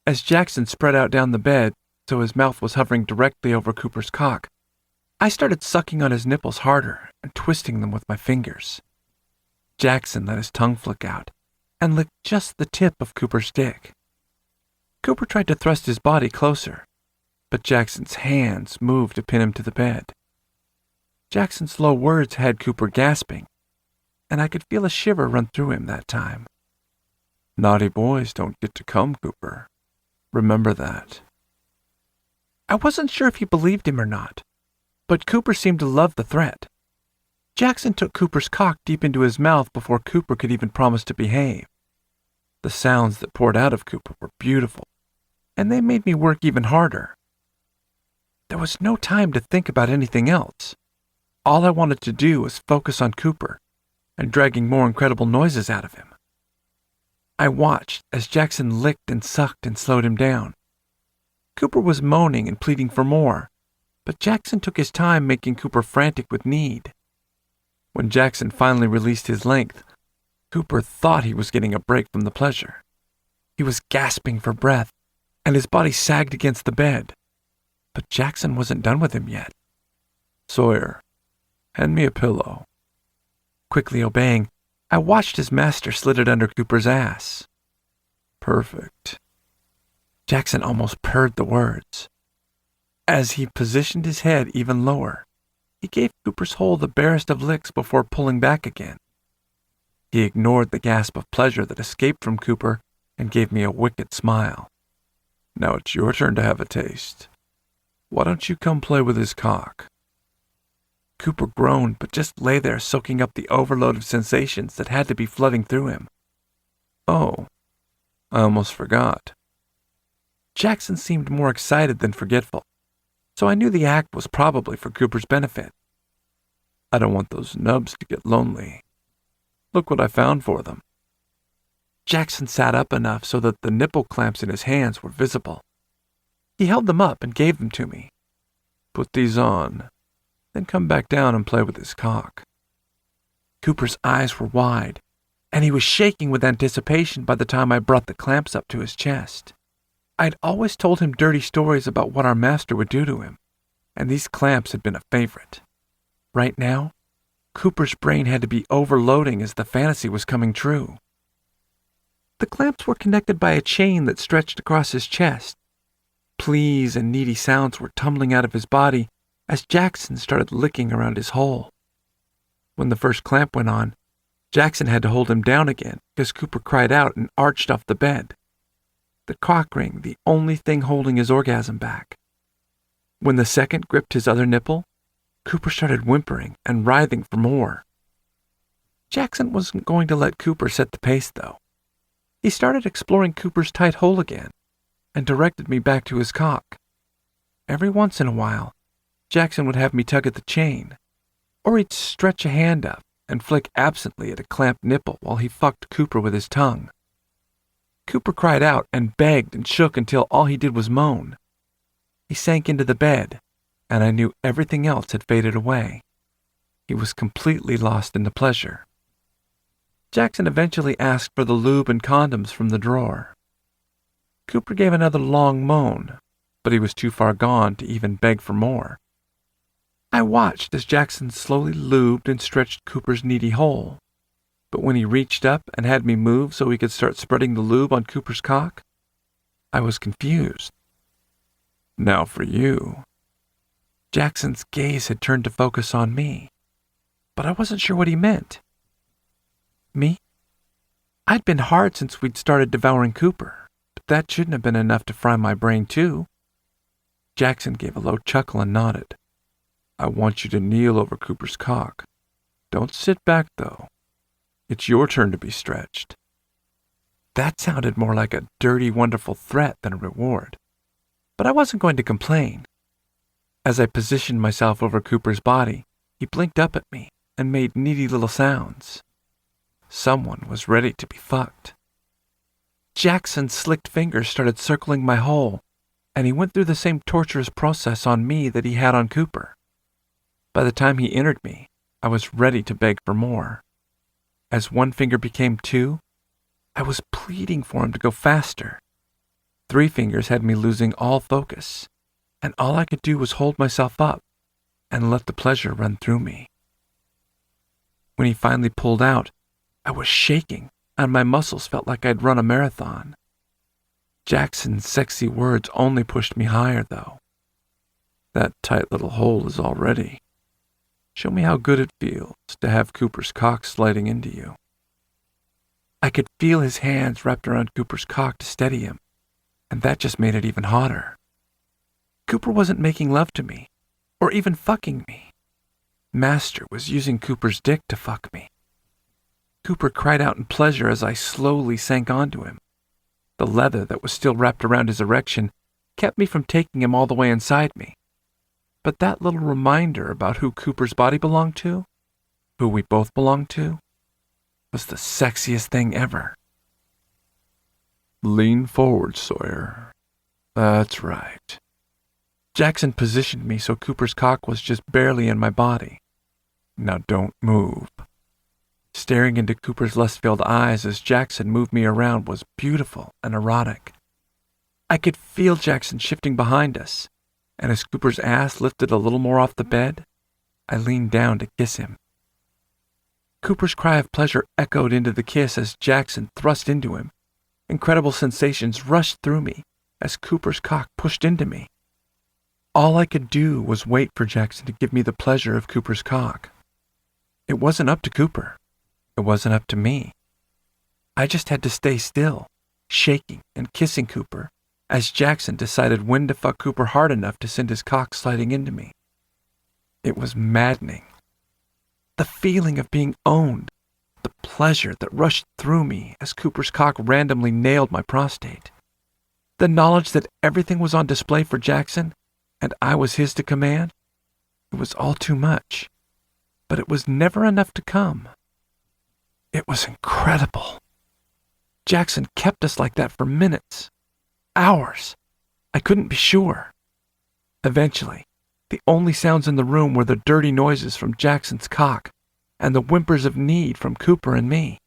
As Jackson spread out down the bed, so his mouth was hovering directly over Cooper's cock, I started sucking on his nipples harder and twisting them with my fingers. Jackson let his tongue flick out and licked just the tip of Cooper's dick. Cooper tried to thrust his body closer, but Jackson's hands moved to pin him to the bed. Jackson's low words had Cooper gasping, and I could feel a shiver run through him that time. Naughty boys don't get to come, Cooper. Remember that. I wasn't sure if he believed him or not, but Cooper seemed to love the threat. Jackson took Cooper's cock deep into his mouth before Cooper could even promise to behave. The sounds that poured out of Cooper were beautiful, and they made me work even harder. There was no time to think about anything else. All I wanted to do was focus on Cooper and dragging more incredible noises out of him. I watched as Jackson licked and sucked and slowed him down. Cooper was moaning and pleading for more, but Jackson took his time, making Cooper frantic with need. When Jackson finally released his length, Cooper thought he was getting a break from the pleasure. He was gasping for breath, and his body sagged against the bed. But Jackson wasn't done with him yet. Sawyer, hand me a pillow. Quickly obeying, I watched his master slid it under Cooper's ass. Perfect. Jackson almost purred the words. As he positioned his head even lower, he gave Cooper's hole the barest of licks before pulling back again. He ignored the gasp of pleasure that escaped from Cooper and gave me a wicked smile. Now it's your turn to have a taste. Why don't you come play with his cock? Cooper groaned, but just lay there soaking up the overload of sensations that had to be flooding through him. Oh, I almost forgot. Jackson seemed more excited than forgetful, so I knew the act was probably for Cooper's benefit. I don't want those nubs to get lonely. Look what I found for them. Jackson sat up enough so that the nipple clamps in his hands were visible. He held them up and gave them to me. Put these on, then come back down and play with his cock. Cooper's eyes were wide, and he was shaking with anticipation by the time I brought the clamps up to his chest. I'd always told him dirty stories about what our master would do to him, and these clamps had been a favorite. Right now, Cooper's brain had to be overloading as the fantasy was coming true. The clamps were connected by a chain that stretched across his chest. Pleas and needy sounds were tumbling out of his body as Jackson started licking around his hole. When the first clamp went on, Jackson had to hold him down again because Cooper cried out and arched off the bed. The cock ring, the only thing holding his orgasm back. When the second gripped his other nipple, Cooper started whimpering and writhing for more. Jackson wasn't going to let Cooper set the pace, though. He started exploring Cooper's tight hole again and directed me back to his cock. Every once in a while, Jackson would have me tug at the chain, or he'd stretch a hand up and flick absently at a clamped nipple while he fucked Cooper with his tongue. Cooper cried out and begged and shook until all he did was moan. He sank into the bed, and I knew everything else had faded away. He was completely lost in the pleasure. Jackson eventually asked for the lube and condoms from the drawer. Cooper gave another long moan, but he was too far gone to even beg for more. I watched as Jackson slowly lubed and stretched Cooper's needy hole, but when he reached up and had me move so he could start spreading the lube on Cooper's cock, I was confused. Now for you. Jackson's gaze had turned to focus on me, but I wasn't sure what he meant. Me? I'd been hard since we'd started devouring Cooper, but that shouldn't have been enough to fry my brain too. Jackson gave a low chuckle and nodded. I want you to kneel over Cooper's cock. Don't sit back, though. It's your turn to be stretched. That sounded more like a dirty, wonderful threat than a reward, but I wasn't going to complain. As I positioned myself over Cooper's body, he blinked up at me and made needy little sounds. Someone was ready to be fucked. Jackson's slicked fingers started circling my hole, and he went through the same torturous process on me that he had on Cooper. By the time he entered me, I was ready to beg for more. As one finger became two, I was pleading for him to go faster. 3 fingers had me losing all focus, and all I could do was hold myself up and let the pleasure run through me. When he finally pulled out, I was shaking, and my muscles felt like I'd run a marathon. Jackson's sexy words only pushed me higher, though. "That tight little hole is all ready. Show me how good it feels to have Cooper's cock sliding into you." I could feel his hands wrapped around Cooper's cock to steady him, and that just made it even hotter. Cooper wasn't making love to me, or even fucking me. Master was using Cooper's dick to fuck me. Cooper cried out in pleasure as I slowly sank onto him. The leather that was still wrapped around his erection kept me from taking him all the way inside me. But that little reminder about who Cooper's body belonged to, who we both belonged to, was the sexiest thing ever. Lean forward, Sawyer. That's right. Jackson positioned me so Cooper's cock was just barely in my body. Now don't move. Staring into Cooper's lust-filled eyes as Jackson moved me around was beautiful and erotic. I could feel Jackson shifting behind us, and as Cooper's ass lifted a little more off the bed, I leaned down to kiss him. Cooper's cry of pleasure echoed into the kiss as Jackson thrust into him. Incredible sensations rushed through me as Cooper's cock pushed into me. All I could do was wait for Jackson to give me the pleasure of Cooper's cock. It wasn't up to Cooper. It wasn't up to me. I just had to stay still, shaking and kissing Cooper, as Jackson decided when to fuck Cooper hard enough to send his cock sliding into me. It was maddening. The feeling of being owned, the pleasure that rushed through me as Cooper's cock randomly nailed my prostate. The knowledge that everything was on display for Jackson, and I was his to command, it was all too much. But it was never enough to come. It was incredible. Jackson kept us like that for minutes, hours. I couldn't be sure. Eventually, the only sounds in the room were the dirty noises from Jackson's cock and the whimpers of need from Cooper and me.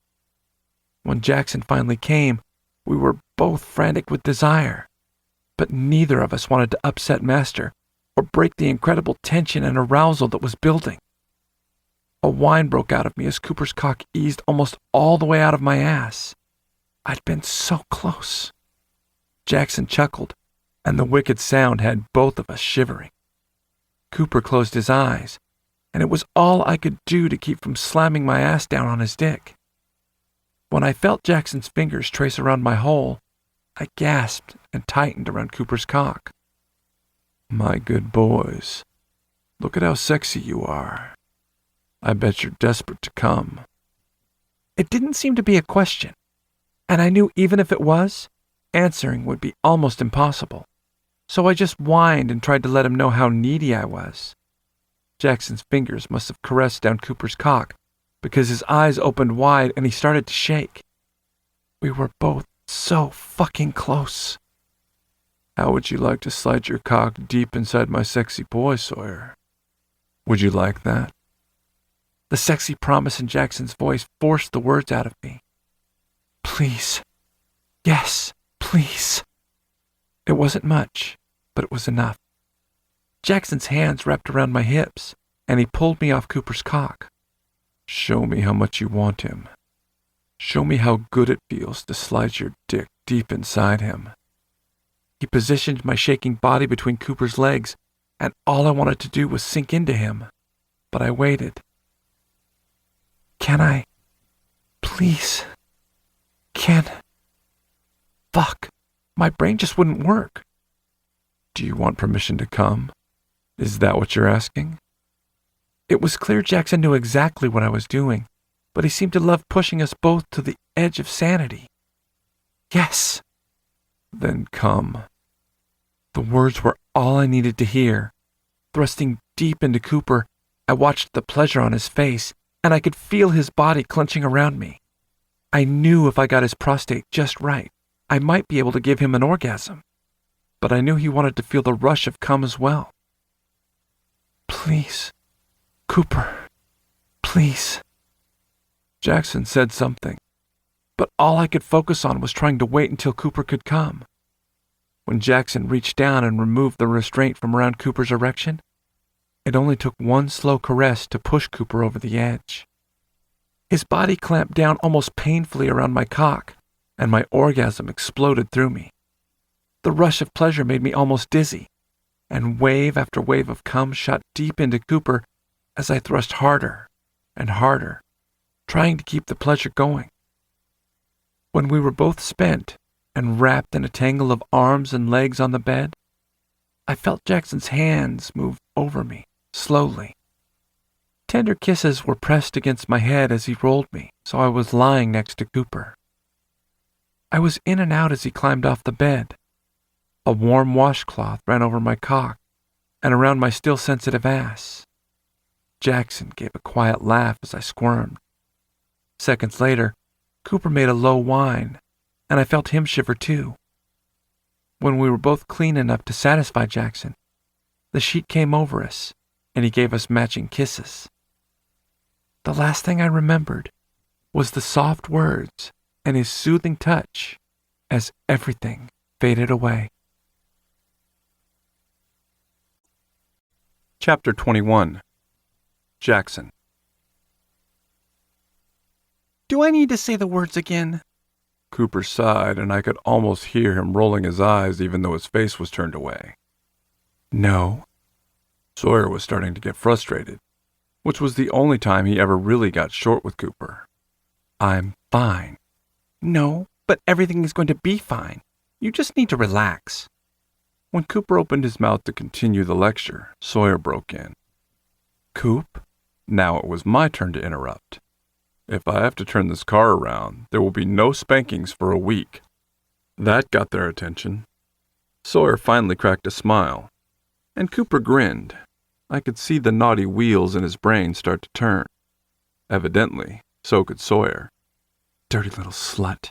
When Jackson finally came, we were both frantic with desire, but neither of us wanted to upset Master or break the incredible tension and arousal that was building. A whine broke out of me as Cooper's cock eased almost all the way out of my ass. I'd been so close. Jackson chuckled, and the wicked sound had both of us shivering. Cooper closed his eyes, and it was all I could do to keep from slamming my ass down on his dick. When I felt Jackson's fingers trace around my hole, I gasped and tightened around Cooper's cock. My good boys, look at how sexy you are. I bet you're desperate to come. It didn't seem to be a question, and I knew even if it was, answering would be almost impossible. So I just whined and tried to let him know how needy I was. Jackson's fingers must have caressed down Cooper's cock, because his eyes opened wide and he started to shake. We were both so fucking close. How would you like to slide your cock deep inside my sexy boy, Sawyer? Would you like that? The sexy promise in Jackson's voice forced the words out of me. Please. Yes, please. It wasn't much, but it was enough. Jackson's hands wrapped around my hips, and he pulled me off Cooper's cock. Show me how much you want him. Show me how good it feels to slide your dick deep inside him. He positioned my shaking body between Cooper's legs, and all I wanted to do was sink into him. But I waited. Can I? Please. Fuck. My brain just wouldn't work. Do you want permission to come? Is that what you're asking? It was clear Jackson knew exactly what I was doing, but he seemed to love pushing us both to the edge of sanity. Yes. Then come. The words were all I needed to hear, Thrusting deep into Cooper, I watched the pleasure on his face, and I could feel his body clenching around me. I knew if I got his prostate just right, I might be able to give him an orgasm. But I knew he wanted to feel the rush of cum as well. "Please, Cooper, please." Jackson said something, but all I could focus on was trying to wait until Cooper could come. When Jackson reached down and removed the restraint from around Cooper's erection, it only took one slow caress to push Cooper over the edge. His body clamped down almost painfully around my cock, and my orgasm exploded through me. The rush of pleasure made me almost dizzy, and wave after wave of cum shot deep into Cooper as I thrust harder and harder, trying to keep the pleasure going. When we were both spent and wrapped in a tangle of arms and legs on the bed, I felt Jackson's hands move over me, slowly. Tender kisses were pressed against my head as he rolled me, so I was lying next to Cooper. I was in and out as he climbed off the bed. A warm washcloth ran over my cock and around my still sensitive ass. Jackson gave a quiet laugh as I squirmed. Seconds later, Cooper made a low whine, and I felt him shiver too. When we were both clean enough to satisfy Jackson, the sheet came over us, and he gave us matching kisses. The last thing I remembered was the soft words and his soothing touch as everything faded away. Chapter 21. Jackson. "Do I need to say the words again?" Cooper sighed, and I could almost hear him rolling his eyes even though his face was turned away. "No." Sawyer was starting to get frustrated, which was the only time he ever really got short with Cooper. "I'm fine." "No, but everything is going to be fine. You just need to relax." When Cooper opened his mouth to continue the lecture, Sawyer broke in. "Coop?" Now it was my turn to interrupt. "If I have to turn this car around, there will be no spankings for a week." That got their attention. Sawyer finally cracked a smile, and Cooper grinned. I could see the naughty wheels in his brain start to turn. Evidently, so could Sawyer. "Dirty little slut."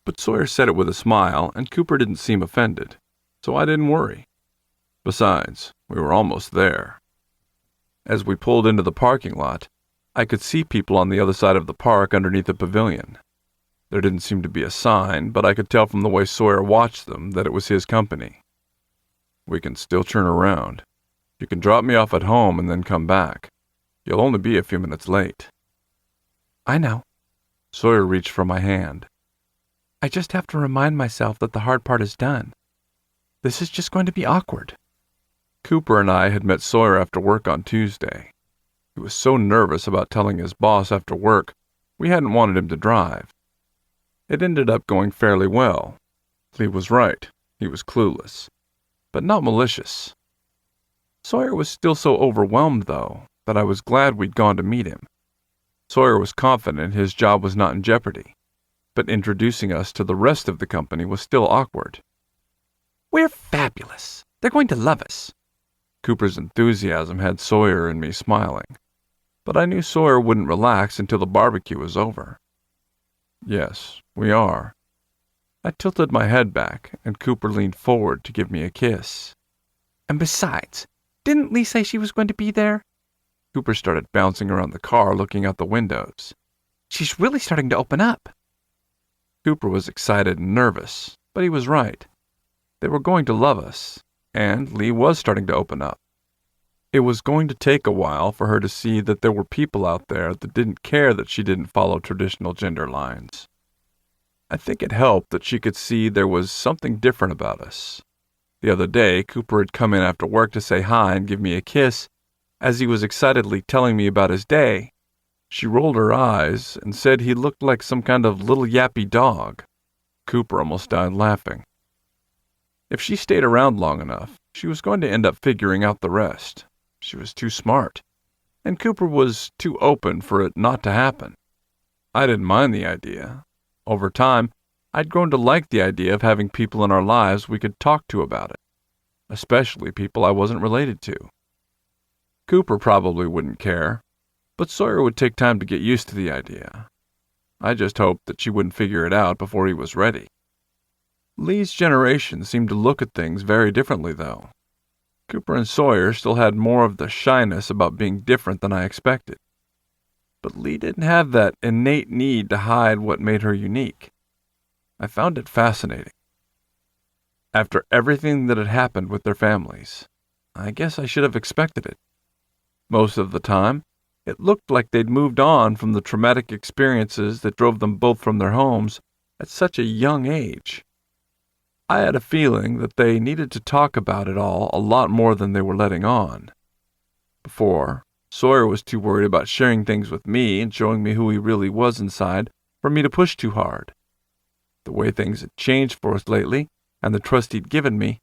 But Sawyer said it with a smile, and Cooper didn't seem offended, so I didn't worry. Besides, we were almost there. As we pulled into the parking lot, I could see people on the other side of the park underneath the pavilion. There didn't seem to be a sign, but I could tell from the way Sawyer watched them that it was his company. "We can still turn around. You can drop me off at home and then come back. You'll only be a few minutes late." "I know." Sawyer reached for my hand. "I just have to remind myself that the hard part is done. This is just going to be awkward." Cooper and I had met Sawyer after work on Tuesday. He was so nervous about telling his boss after work, we hadn't wanted him to drive. It ended up going fairly well. Lee was right. He was clueless, but not malicious. Sawyer was still so overwhelmed, though, that I was glad we'd gone to meet him. Sawyer was confident his job was not in jeopardy, but introducing us to the rest of the company was still awkward. "We're fabulous. They're going to love us." Cooper's enthusiasm had Sawyer and me smiling, but I knew Sawyer wouldn't relax until the barbecue was over. "Yes, we are." I tilted my head back, and Cooper leaned forward to give me a kiss. "And besides, didn't Lee say she was going to be there?" Cooper started bouncing around the car looking out the windows. "She's really starting to open up." Cooper was excited and nervous, but he was right. They were going to love us, and Lee was starting to open up. It was going to take a while for her to see that there were people out there that didn't care that she didn't follow traditional gender lines. I think it helped that she could see there was something different about us. The other day, Cooper had come in after work to say hi and give me a kiss. As he was excitedly telling me about his day, she rolled her eyes and said he looked like some kind of little yappy dog. Cooper almost died laughing. If she stayed around long enough, she was going to end up figuring out the rest. She was too smart, and Cooper was too open for it not to happen. I didn't mind the idea. Over time, I'd grown to like the idea of having people in our lives we could talk to about it, especially people I wasn't related to. Cooper probably wouldn't care, but Sawyer would take time to get used to the idea. I just hoped that she wouldn't figure it out before he was ready. Lee's generation seemed to look at things very differently, though. Cooper and Sawyer still had more of the shyness about being different than I expected. But Lee didn't have that innate need to hide what made her unique. I found it fascinating. After everything that had happened with their families, I guess I should have expected it. Most of the time, it looked like they'd moved on from the traumatic experiences that drove them both from their homes at such a young age. I had a feeling that they needed to talk about it all a lot more than they were letting on. Before, Sawyer was too worried about sharing things with me and showing me who he really was inside for me to push too hard. The way things had changed for us lately, and the trust he'd given me,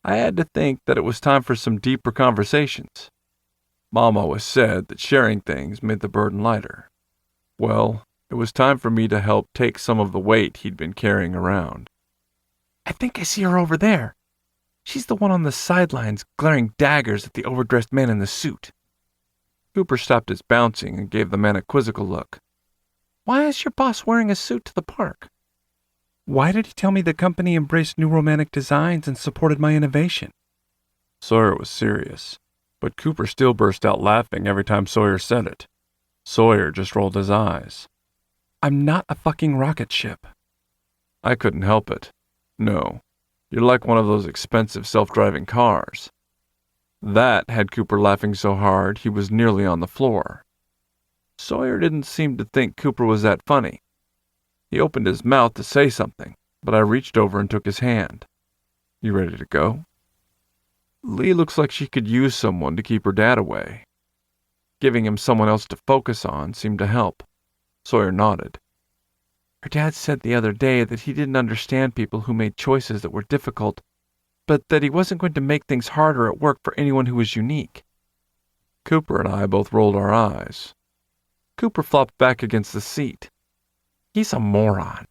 I had to think that it was time for some deeper conversations. Mom always said that sharing things made the burden lighter. Well, it was time for me to help take some of the weight he'd been carrying around. I think I see her over there. She's the one on the sidelines glaring daggers at the overdressed man in the suit. Cooper stopped his bouncing and gave the man a quizzical look. Why is your boss wearing a suit to the park? Why did he tell me the company embraced new romantic designs and supported my innovation? Sawyer was serious, but Cooper still burst out laughing every time Sawyer said it. Sawyer just rolled his eyes. I'm not a fucking rocket ship. I couldn't help it. No, you're like one of those expensive self-driving cars. That had Cooper laughing so hard he was nearly on the floor. Sawyer didn't seem to think Cooper was that funny. He opened his mouth to say something, but I reached over and took his hand. You ready to go? Lee looks like she could use someone to keep her dad away. Giving him someone else to focus on seemed to help. Sawyer nodded. Her dad said the other day that he didn't understand people who made choices that were difficult, but that he wasn't going to make things harder at work for anyone who was unique. Cooper and I both rolled our eyes. Cooper flopped back against the seat. He's a moron.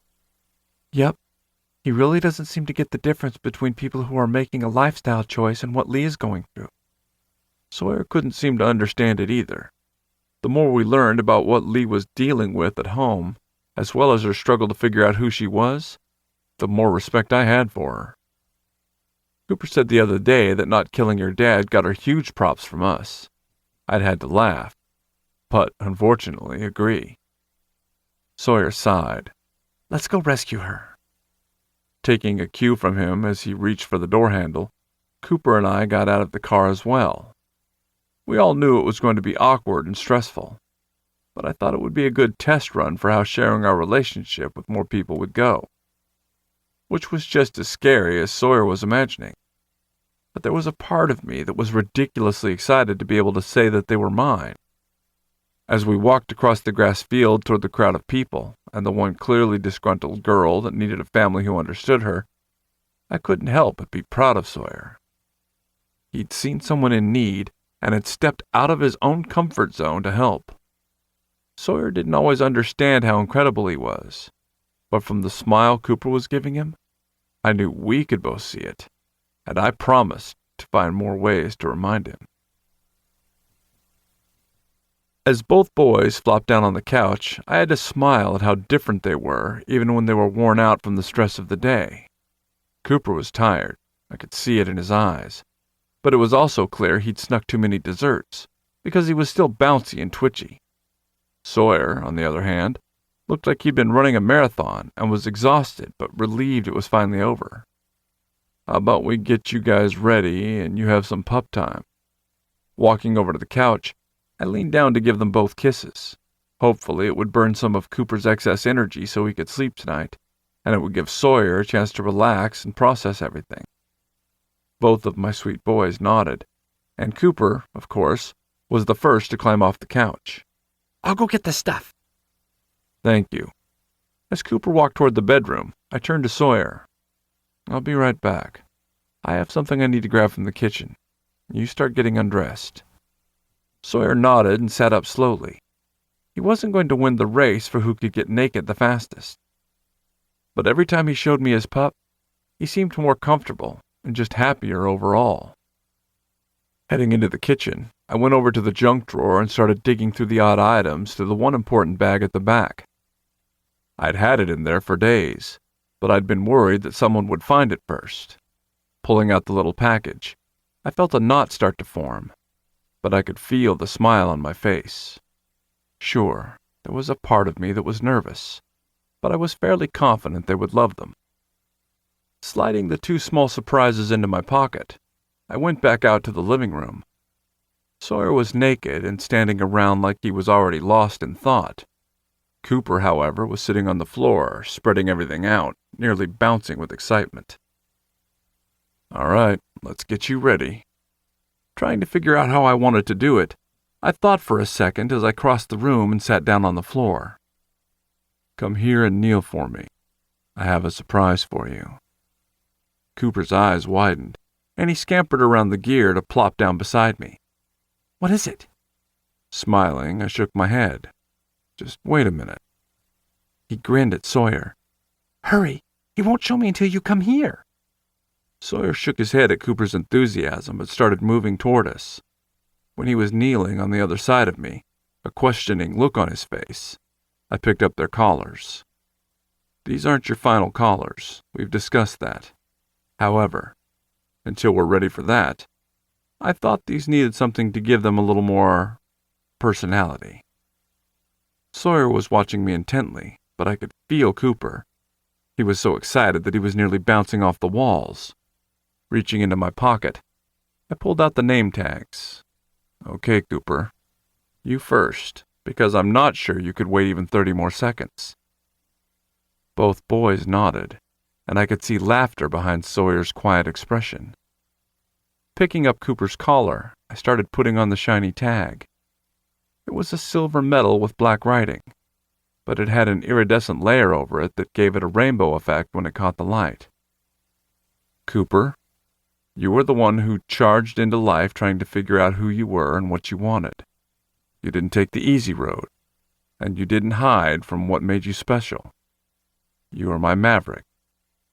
Yep, he really doesn't seem to get the difference between people who are making a lifestyle choice and what Lee is going through. Sawyer couldn't seem to understand it either. The more we learned about what Lee was dealing with at home, as well as her struggle to figure out who she was, the more respect I had for her. Cooper said the other day that not killing her dad got her huge props from us. I'd had to laugh, but unfortunately agree. Sawyer sighed. Let's go rescue her. Taking a cue from him as he reached for the door handle, Cooper and I got out of the car as well. We all knew it was going to be awkward and stressful, but I thought it would be a good test run for how sharing our relationship with more people would go, which was just as scary as Sawyer was imagining. But there was a part of me that was ridiculously excited to be able to say that they were mine. As we walked across the grass field toward the crowd of people and the one clearly disgruntled girl that needed a family who understood her, I couldn't help but be proud of Sawyer. He'd seen someone in need and had stepped out of his own comfort zone to help. Sawyer didn't always understand how incredible he was, but from the smile Cooper was giving him, I knew we could both see it, and I promised to find more ways to remind him. As both boys flopped down on the couch, I had to smile at how different they were, even when they were worn out from the stress of the day. Cooper was tired. I could see it in his eyes. But it was also clear he'd snuck too many desserts, because he was still bouncy and twitchy. Sawyer, on the other hand, looked like he'd been running a marathon and was exhausted but relieved it was finally over. How about we get you guys ready and you have some pup time? Walking over to the couch, I leaned down to give them both kisses. Hopefully it would burn some of Cooper's excess energy so he could sleep tonight, and it would give Sawyer a chance to relax and process everything. Both of my sweet boys nodded, and Cooper, of course, was the first to climb off the couch. I'll go get the stuff. Thank you. As Cooper walked toward the bedroom, I turned to Sawyer. I'll be right back. I have something I need to grab from the kitchen. You start getting undressed. Sawyer nodded and sat up slowly. He wasn't going to win the race for who could get naked the fastest. But every time he showed me his pup, he seemed more comfortable and just happier overall. Heading into the kitchen, I went over to the junk drawer and started digging through the odd items to the one important bag at the back. I'd had it in there for days, but I'd been worried that someone would find it first. Pulling out the little package, I felt a knot start to form, but I could feel the smile on my face. Sure, there was a part of me that was nervous, but I was fairly confident they would love them. Sliding the 2 small surprises into my pocket, I went back out to the living room. Sawyer was naked and standing around like he was already lost in thought. Cooper, however, was sitting on the floor, spreading everything out, nearly bouncing with excitement. "All right, let's get you ready." Trying to figure out how I wanted to do it, I thought for a second as I crossed the room and sat down on the floor. "Come here and kneel for me. I have a surprise for you." Cooper's eyes widened, and he scampered around the gear to plop down beside me. "What is it?" Smiling, I shook my head. "Just wait a minute." He grinned at Sawyer. "Hurry, he won't show me until you come here." Sawyer shook his head at Cooper's enthusiasm but started moving toward us. When he was kneeling on the other side of me, a questioning look on his face, I picked up their collars. "These aren't your final collars. We've discussed that. However, until we're ready for that, I thought these needed something to give them a little more personality." Sawyer was watching me intently, but I could feel Cooper. He was so excited that he was nearly bouncing off the walls. Reaching into my pocket, I pulled out the name tags. "Okay, Cooper, you first, because I'm not sure you could wait even 30 more seconds." Both boys nodded, and I could see laughter behind Sawyer's quiet expression. Picking up Cooper's collar, I started putting on the shiny tag. It was a silver metal with black writing, but it had an iridescent layer over it that gave it a rainbow effect when it caught the light. "Cooper, you were the one who charged into life trying to figure out who you were and what you wanted. You didn't take the easy road, and you didn't hide from what made you special. You are my maverick,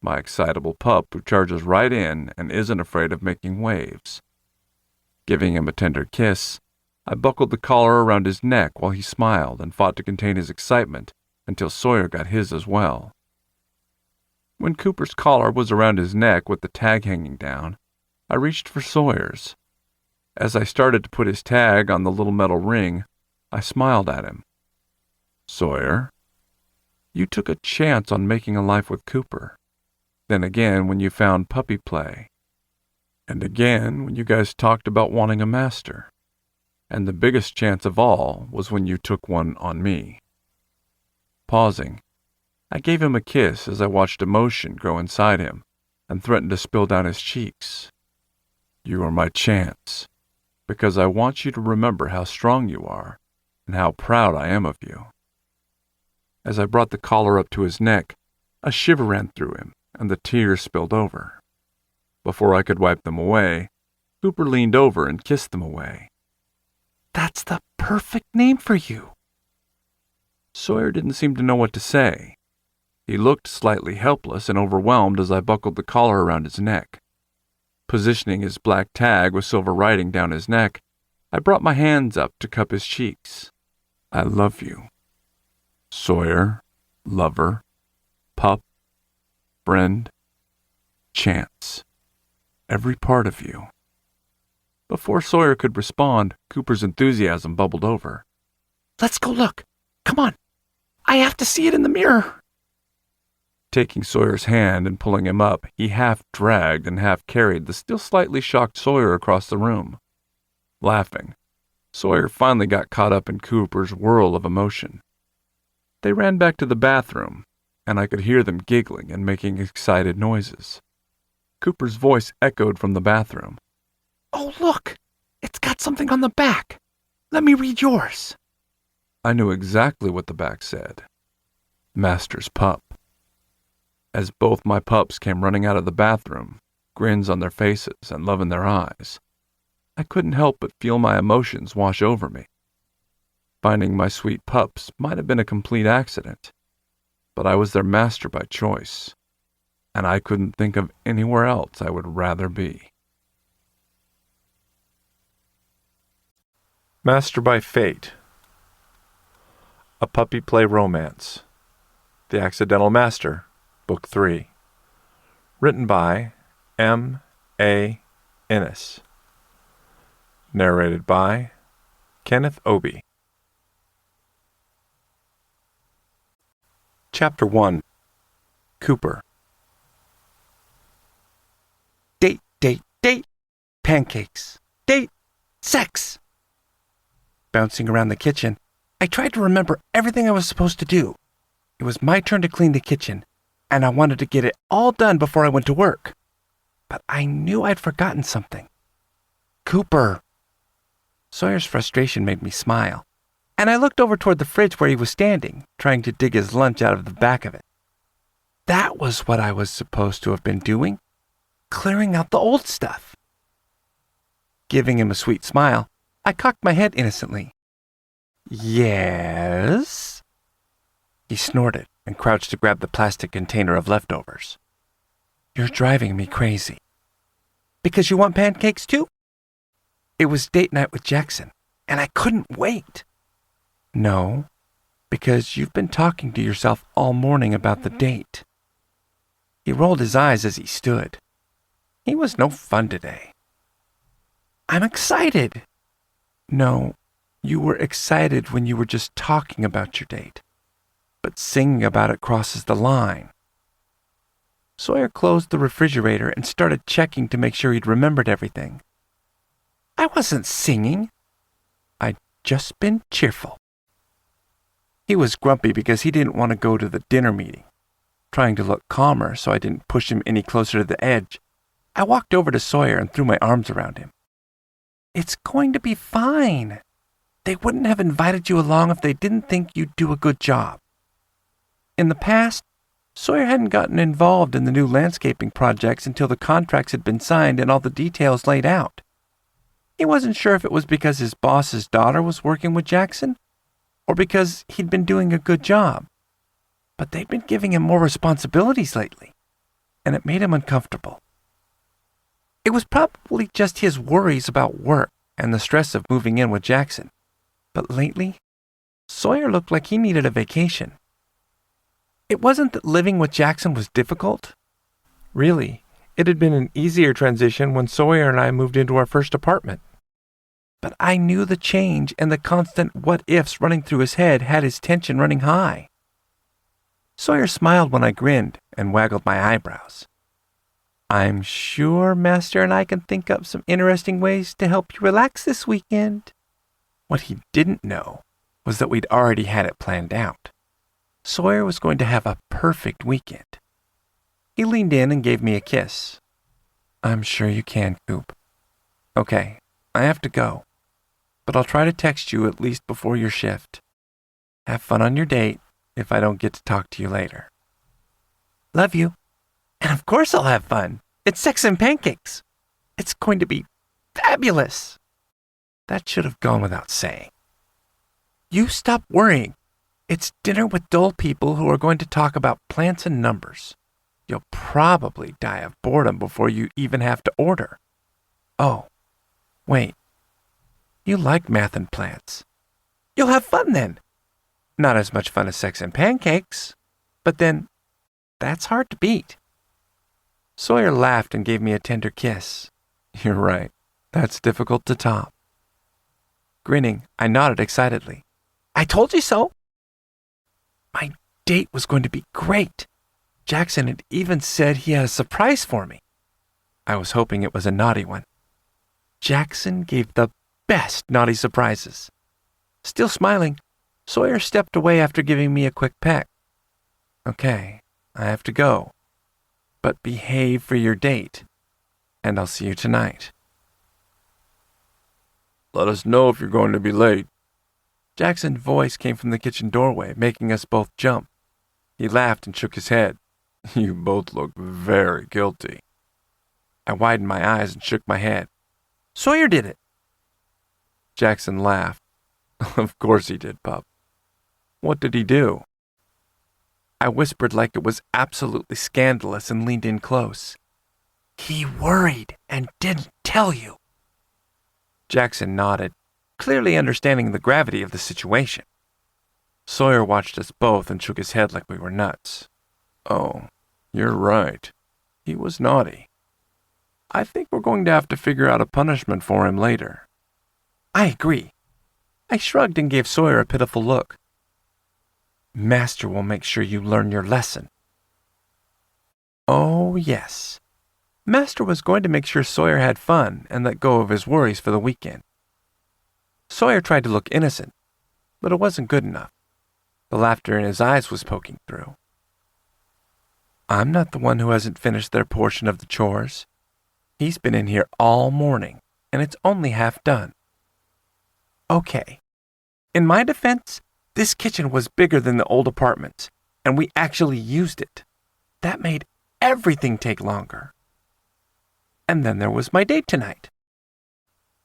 my excitable pup who charges right in and isn't afraid of making waves." Giving him a tender kiss, I buckled the collar around his neck while he smiled and fought to contain his excitement until Sawyer got his as well. When Cooper's collar was around his neck with the tag hanging down, I reached for Sawyer's. As I started to put his tag on the little metal ring, I smiled at him. "Sawyer, you took a chance on making a life with Cooper. Then again when you found puppy play. And again when you guys talked about wanting a master. And the biggest chance of all was when you took one on me." Pausing, I gave him a kiss as I watched emotion grow inside him and threatened to spill down his cheeks. "You are my chance, because I want you to remember how strong you are and how proud I am of you." As I brought the collar up to his neck, a shiver ran through him and the tears spilled over. Before I could wipe them away, Cooper leaned over and kissed them away. "That's the perfect name for you." Sawyer didn't seem to know what to say. He looked slightly helpless and overwhelmed as I buckled the collar around his neck. Positioning his black tag with silver writing down his neck, I brought my hands up to cup his cheeks. "I love you. Sawyer, lover, pup, friend, chance. Every part of you." Before Sawyer could respond, Cooper's enthusiasm bubbled over. "Let's go look. Come on. I have to see it in the mirror." Taking Sawyer's hand and pulling him up, he half dragged and half carried the still slightly shocked Sawyer across the room. Laughing, Sawyer finally got caught up in Cooper's whirl of emotion. They ran back to the bathroom, and I could hear them giggling and making excited noises. Cooper's voice echoed from the bathroom. "Oh, look! It's got something on the back. Let me read yours." I knew exactly what the back said. Master's pup. As both my pups came running out of the bathroom, grins on their faces and love in their eyes, I couldn't help but feel my emotions wash over me. Finding my sweet pups might have been a complete accident, but I was their master by choice, and I couldn't think of anywhere else I would rather be. Master by Fate. A Puppy Play Romance. The Accidental Master, Book 3. Written by M. A. Innes. Narrated by Kenneth Obie. Chapter 1. Cooper. Date, date, date. Pancakes. Date. Sex. Bouncing around the kitchen, I tried to remember everything I was supposed to do. It was my turn to clean the kitchen, and I wanted to get it all done before I went to work. But I knew I'd forgotten something. Cooper. Sawyer's frustration made me smile, and I looked over toward the fridge where he was standing, trying to dig his lunch out of the back of it. That was what I was supposed to have been doing, clearing out the old stuff. Giving him a sweet smile, I cocked my head innocently. Yes? He snorted and crouched to grab the plastic container of leftovers. You're driving me crazy. Because you want pancakes too? It was date night with Jackson, and I couldn't wait. No, because you've been talking to yourself all morning about the date. He rolled his eyes as he stood. He was no fun today. I'm excited. No, you were excited when you were just talking about your date. But singing about it crosses the line. Sawyer closed the refrigerator and started checking to make sure he'd remembered everything. I wasn't singing. I'd just been cheerful. He was grumpy because he didn't want to go to the dinner meeting. Trying to look calmer so I didn't push him any closer to the edge, I walked over to Sawyer and threw my arms around him. It's going to be fine. They wouldn't have invited you along if they didn't think you'd do a good job. In the past, Sawyer hadn't gotten involved in the new landscaping projects until the contracts had been signed and all the details laid out. He wasn't sure if it was because his boss's daughter was working with Jackson or because he'd been doing a good job. But they'd been giving him more responsibilities lately, and it made him uncomfortable. It was probably just his worries about work and the stress of moving in with Jackson. But lately, Sawyer looked like he needed a vacation. It wasn't that living with Jackson was difficult. Really, it had been an easier transition when Sawyer and I moved into our first apartment. But I knew the change and the constant what-ifs running through his head had his tension running high. Sawyer smiled when I grinned and waggled my eyebrows. I'm sure Master and I can think up some interesting ways to help you relax this weekend. What he didn't know was that we'd already had it planned out. Sawyer was going to have a perfect weekend. He leaned in and gave me a kiss. I'm sure you can, Coop. Okay, I have to go, but I'll try to text you at least before your shift. Have fun on your date if I don't get to talk to you later. Love you. And of course I'll have fun. It's sex and pancakes. It's going to be fabulous. That should have gone without saying. You stop worrying. It's dinner with dull people who are going to talk about plants and numbers. You'll probably die of boredom before you even have to order. Oh, wait. You like math and plants. You'll have fun then. Not as much fun as sex and pancakes, but then that's hard to beat. Sawyer laughed and gave me a tender kiss. You're right. That's difficult to top. Grinning, I nodded excitedly. I told you so. My date was going to be great. Jackson had even said he had a surprise for me. I was hoping it was a naughty one. Jackson gave the best naughty surprises. Still smiling, Sawyer stepped away after giving me a quick peck. Okay, I have to go. But behave for your date, and I'll see you tonight. Let us know if you're going to be late. Jackson's voice came from the kitchen doorway, making us both jump. He laughed and shook his head. You both look very guilty. I widened my eyes and shook my head. Sawyer did it. Jackson laughed. Of course he did, Pup. What did he do? I whispered like it was absolutely scandalous and leaned in close. He worried and didn't tell you. Jackson nodded. clearly understanding the gravity of the situation. Sawyer watched us both and shook his head like we were nuts. Oh, you're right. He was naughty. I think we're going to have to figure out a punishment for him later. I agree. I shrugged and gave Sawyer a pitiful look. Master will make sure you learn your lesson. Oh, yes. Master was going to make sure Sawyer had fun and let go of his worries for the weekend. Sawyer tried to look innocent, but it wasn't good enough. The laughter in his eyes was poking through. I'm not the one who hasn't finished their portion of the chores. He's been in here all morning, and it's only half done. Okay. In my defense, this kitchen was bigger than the old apartments, and we actually used it. That made everything take longer. And then there was my date tonight.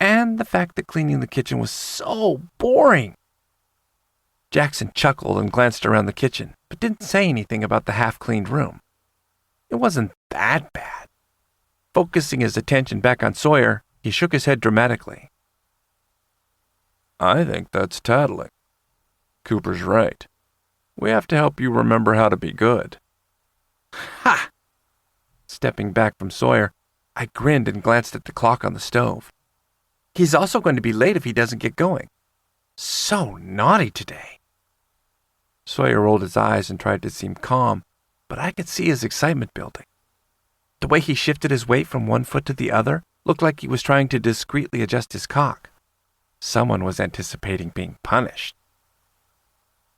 And the fact that cleaning the kitchen was so boring. Jackson chuckled and glanced around the kitchen, but didn't say anything about the half-cleaned room. It wasn't that bad. Focusing his attention back on Sawyer, he shook his head dramatically. I think that's tattling. Cooper's right. We have to help you remember how to be good. Ha! Stepping back from Sawyer, I grinned and glanced at the clock on the stove. He's also going to be late if he doesn't get going. So naughty today. Sawyer rolled his eyes and tried to seem calm, but I could see his excitement building. The way he shifted his weight from one foot to the other looked like he was trying to discreetly adjust his cock. Someone was anticipating being punished.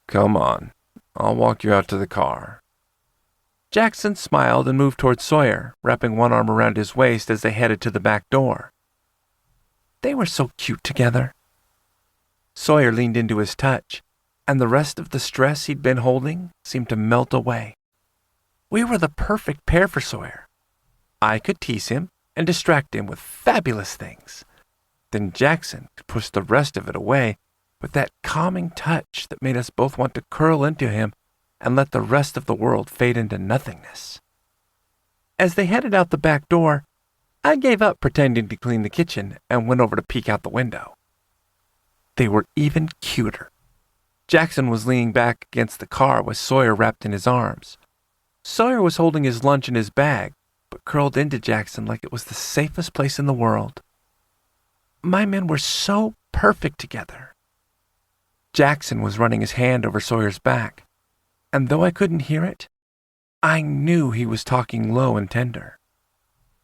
Come on, I'll walk you out to the car. Jackson smiled and moved toward Sawyer, wrapping one arm around his waist as they headed to the back door. They were so cute together. Sawyer leaned into his touch, and the rest of the stress he'd been holding seemed to melt away. We were the perfect pair for Sawyer. I could tease him and distract him with fabulous things. Then Jackson could push the rest of it away with that calming touch that made us both want to curl into him and let the rest of the world fade into nothingness. As they headed out the back door, I gave up pretending to clean the kitchen and went over to peek out the window. They were even cuter. Jackson was leaning back against the car with Sawyer wrapped in his arms. Sawyer was holding his lunch in his bag, but curled into Jackson like it was the safest place in the world. My men were so perfect together. Jackson was running his hand over Sawyer's back, and though I couldn't hear it, I knew he was talking low and tender.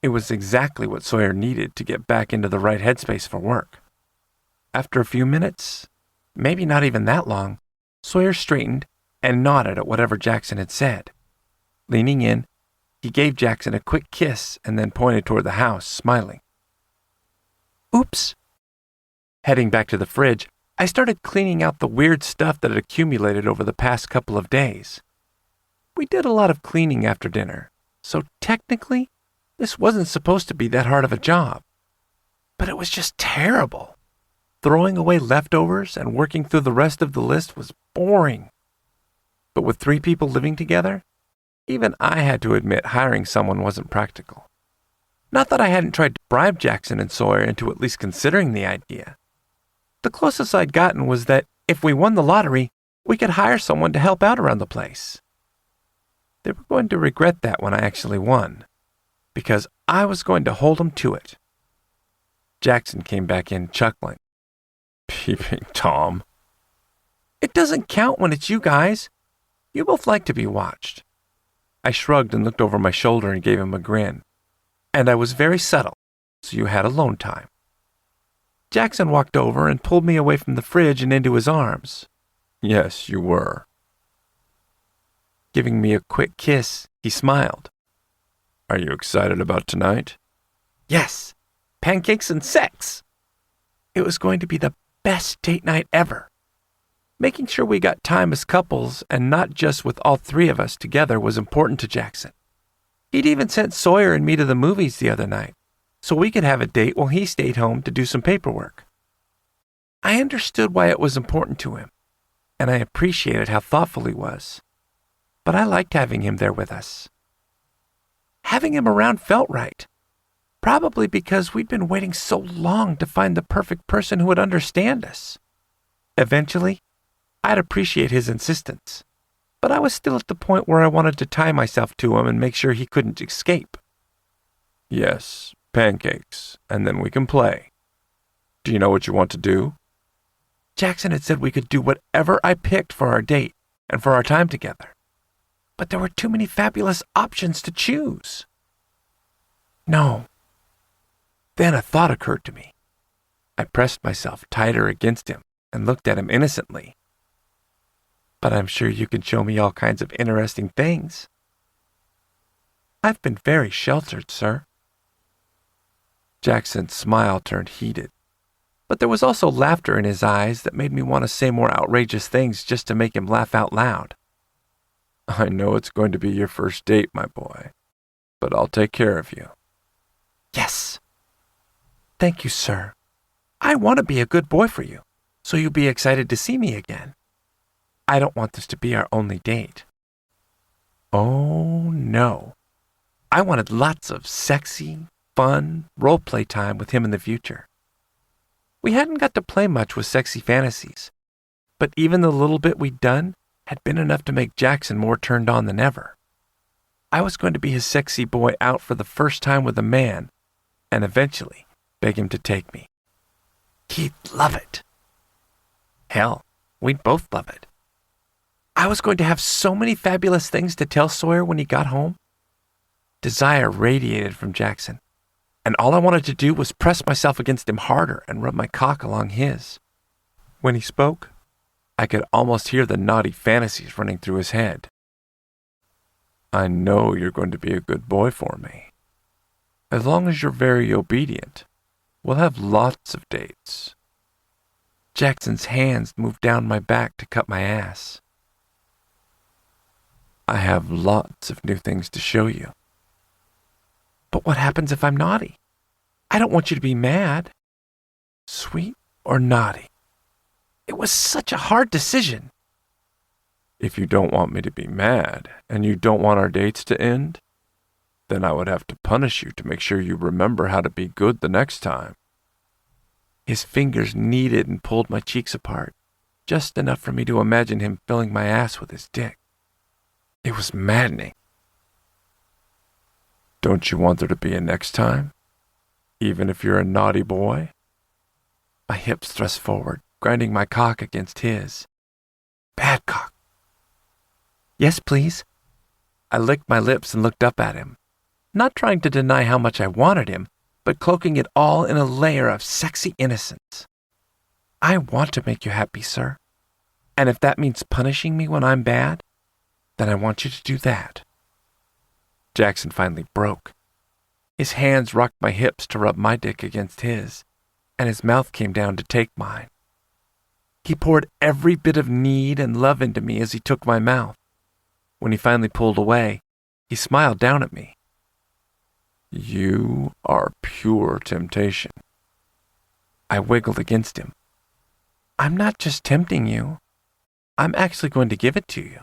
It was exactly what Sawyer needed to get back into the right headspace for work. After a few minutes, maybe not even that long, Sawyer straightened and nodded at whatever Jackson had said. Leaning in, he gave Jackson a quick kiss and then pointed toward the house, smiling. Oops. Heading back to the fridge, I started cleaning out the weird stuff that had accumulated over the past couple of days. We did a lot of cleaning after dinner, so technically, this wasn't supposed to be that hard of a job. But it was just terrible. Throwing away leftovers and working through the rest of the list was boring. But with 3 people living together, even I had to admit hiring someone wasn't practical. Not that I hadn't tried to bribe Jackson and Sawyer into at least considering the idea. The closest I'd gotten was that if we won the lottery, we could hire someone to help out around the place. They were going to regret that when I actually won, because I was going to hold them to it. Jackson came back in chuckling. Peeping Tom. It doesn't count when it's you guys. You both like to be watched. I shrugged and looked over my shoulder and gave him a grin. And I was very subtle, so you had alone time. Jackson walked over and pulled me away from the fridge and into his arms. Yes, you were. Giving me a quick kiss, he smiled. Are you excited about tonight? Yes, pancakes and sex. It was going to be the best date night ever. Making sure we got time as couples and not just with all 3 of us together was important to Jackson. He'd even sent Sawyer and me to the movies the other night, so we could have a date while he stayed home to do some paperwork. I understood why it was important to him, and I appreciated how thoughtful he was. But I liked having him there with us. Having him around felt right. Probably because we'd been waiting so long to find the perfect person who would understand us. Eventually, I'd appreciate his insistence, but I was still at the point where I wanted to tie myself to him and make sure he couldn't escape. Yes, pancakes, and then we can play. Do you know what you want to do? Jackson had said we could do whatever I picked for our date and for our time together. But there were too many fabulous options to choose. No. Then a thought occurred to me. I pressed myself tighter against him and looked at him innocently. But I'm sure you can show me all kinds of interesting things. I've been very sheltered, sir. Jackson's smile turned heated, but there was also laughter in his eyes that made me want to say more outrageous things just to make him laugh out loud. I know it's going to be your first date, my boy, but I'll take care of you. Yes. Thank you, sir. I want to be a good boy for you, so you'll be excited to see me again. I don't want this to be our only date. Oh, no. I wanted lots of sexy, fun, role-play time with him in the future. We hadn't got to play much with sexy fantasies, but even the little bit we'd done had been enough to make Jackson more turned on than ever. I was going to be his sexy boy out for the first time with a man, and eventually beg him to take me. He'd love it. Hell, we'd both love it. I was going to have so many fabulous things to tell Sawyer when he got home. Desire radiated from Jackson, and all I wanted to do was press myself against him harder and rub my cock along his. When he spoke, I could almost hear the naughty fantasies running through his head. I know you're going to be a good boy for me. As long as you're very obedient, we'll have lots of dates. Jackson's hands moved down my back to cut my ass. I have lots of new things to show you. But what happens if I'm naughty? I don't want you to be mad. Sweet or naughty? It was such a hard decision. If you don't want me to be mad, and you don't want our dates to end, then I would have to punish you to make sure you remember how to be good the next time. His fingers kneaded and pulled my cheeks apart, just enough for me to imagine him filling my ass with his dick. It was maddening. Don't you want there to be a next time? Even if you're a naughty boy? My hips thrust forward, grinding my cock against his. Bad cock. Yes, please. I licked my lips and looked up at him, not trying to deny how much I wanted him, but cloaking it all in a layer of sexy innocence. I want to make you happy, sir. And if that means punishing me when I'm bad, then I want you to do that. Jackson finally broke. His hands rocked my hips to rub my dick against his, and his mouth came down to take mine. He poured every bit of need and love into me as he took my mouth. When he finally pulled away, he smiled down at me. You are pure temptation. I wiggled against him. I'm not just tempting you. I'm actually going to give it to you.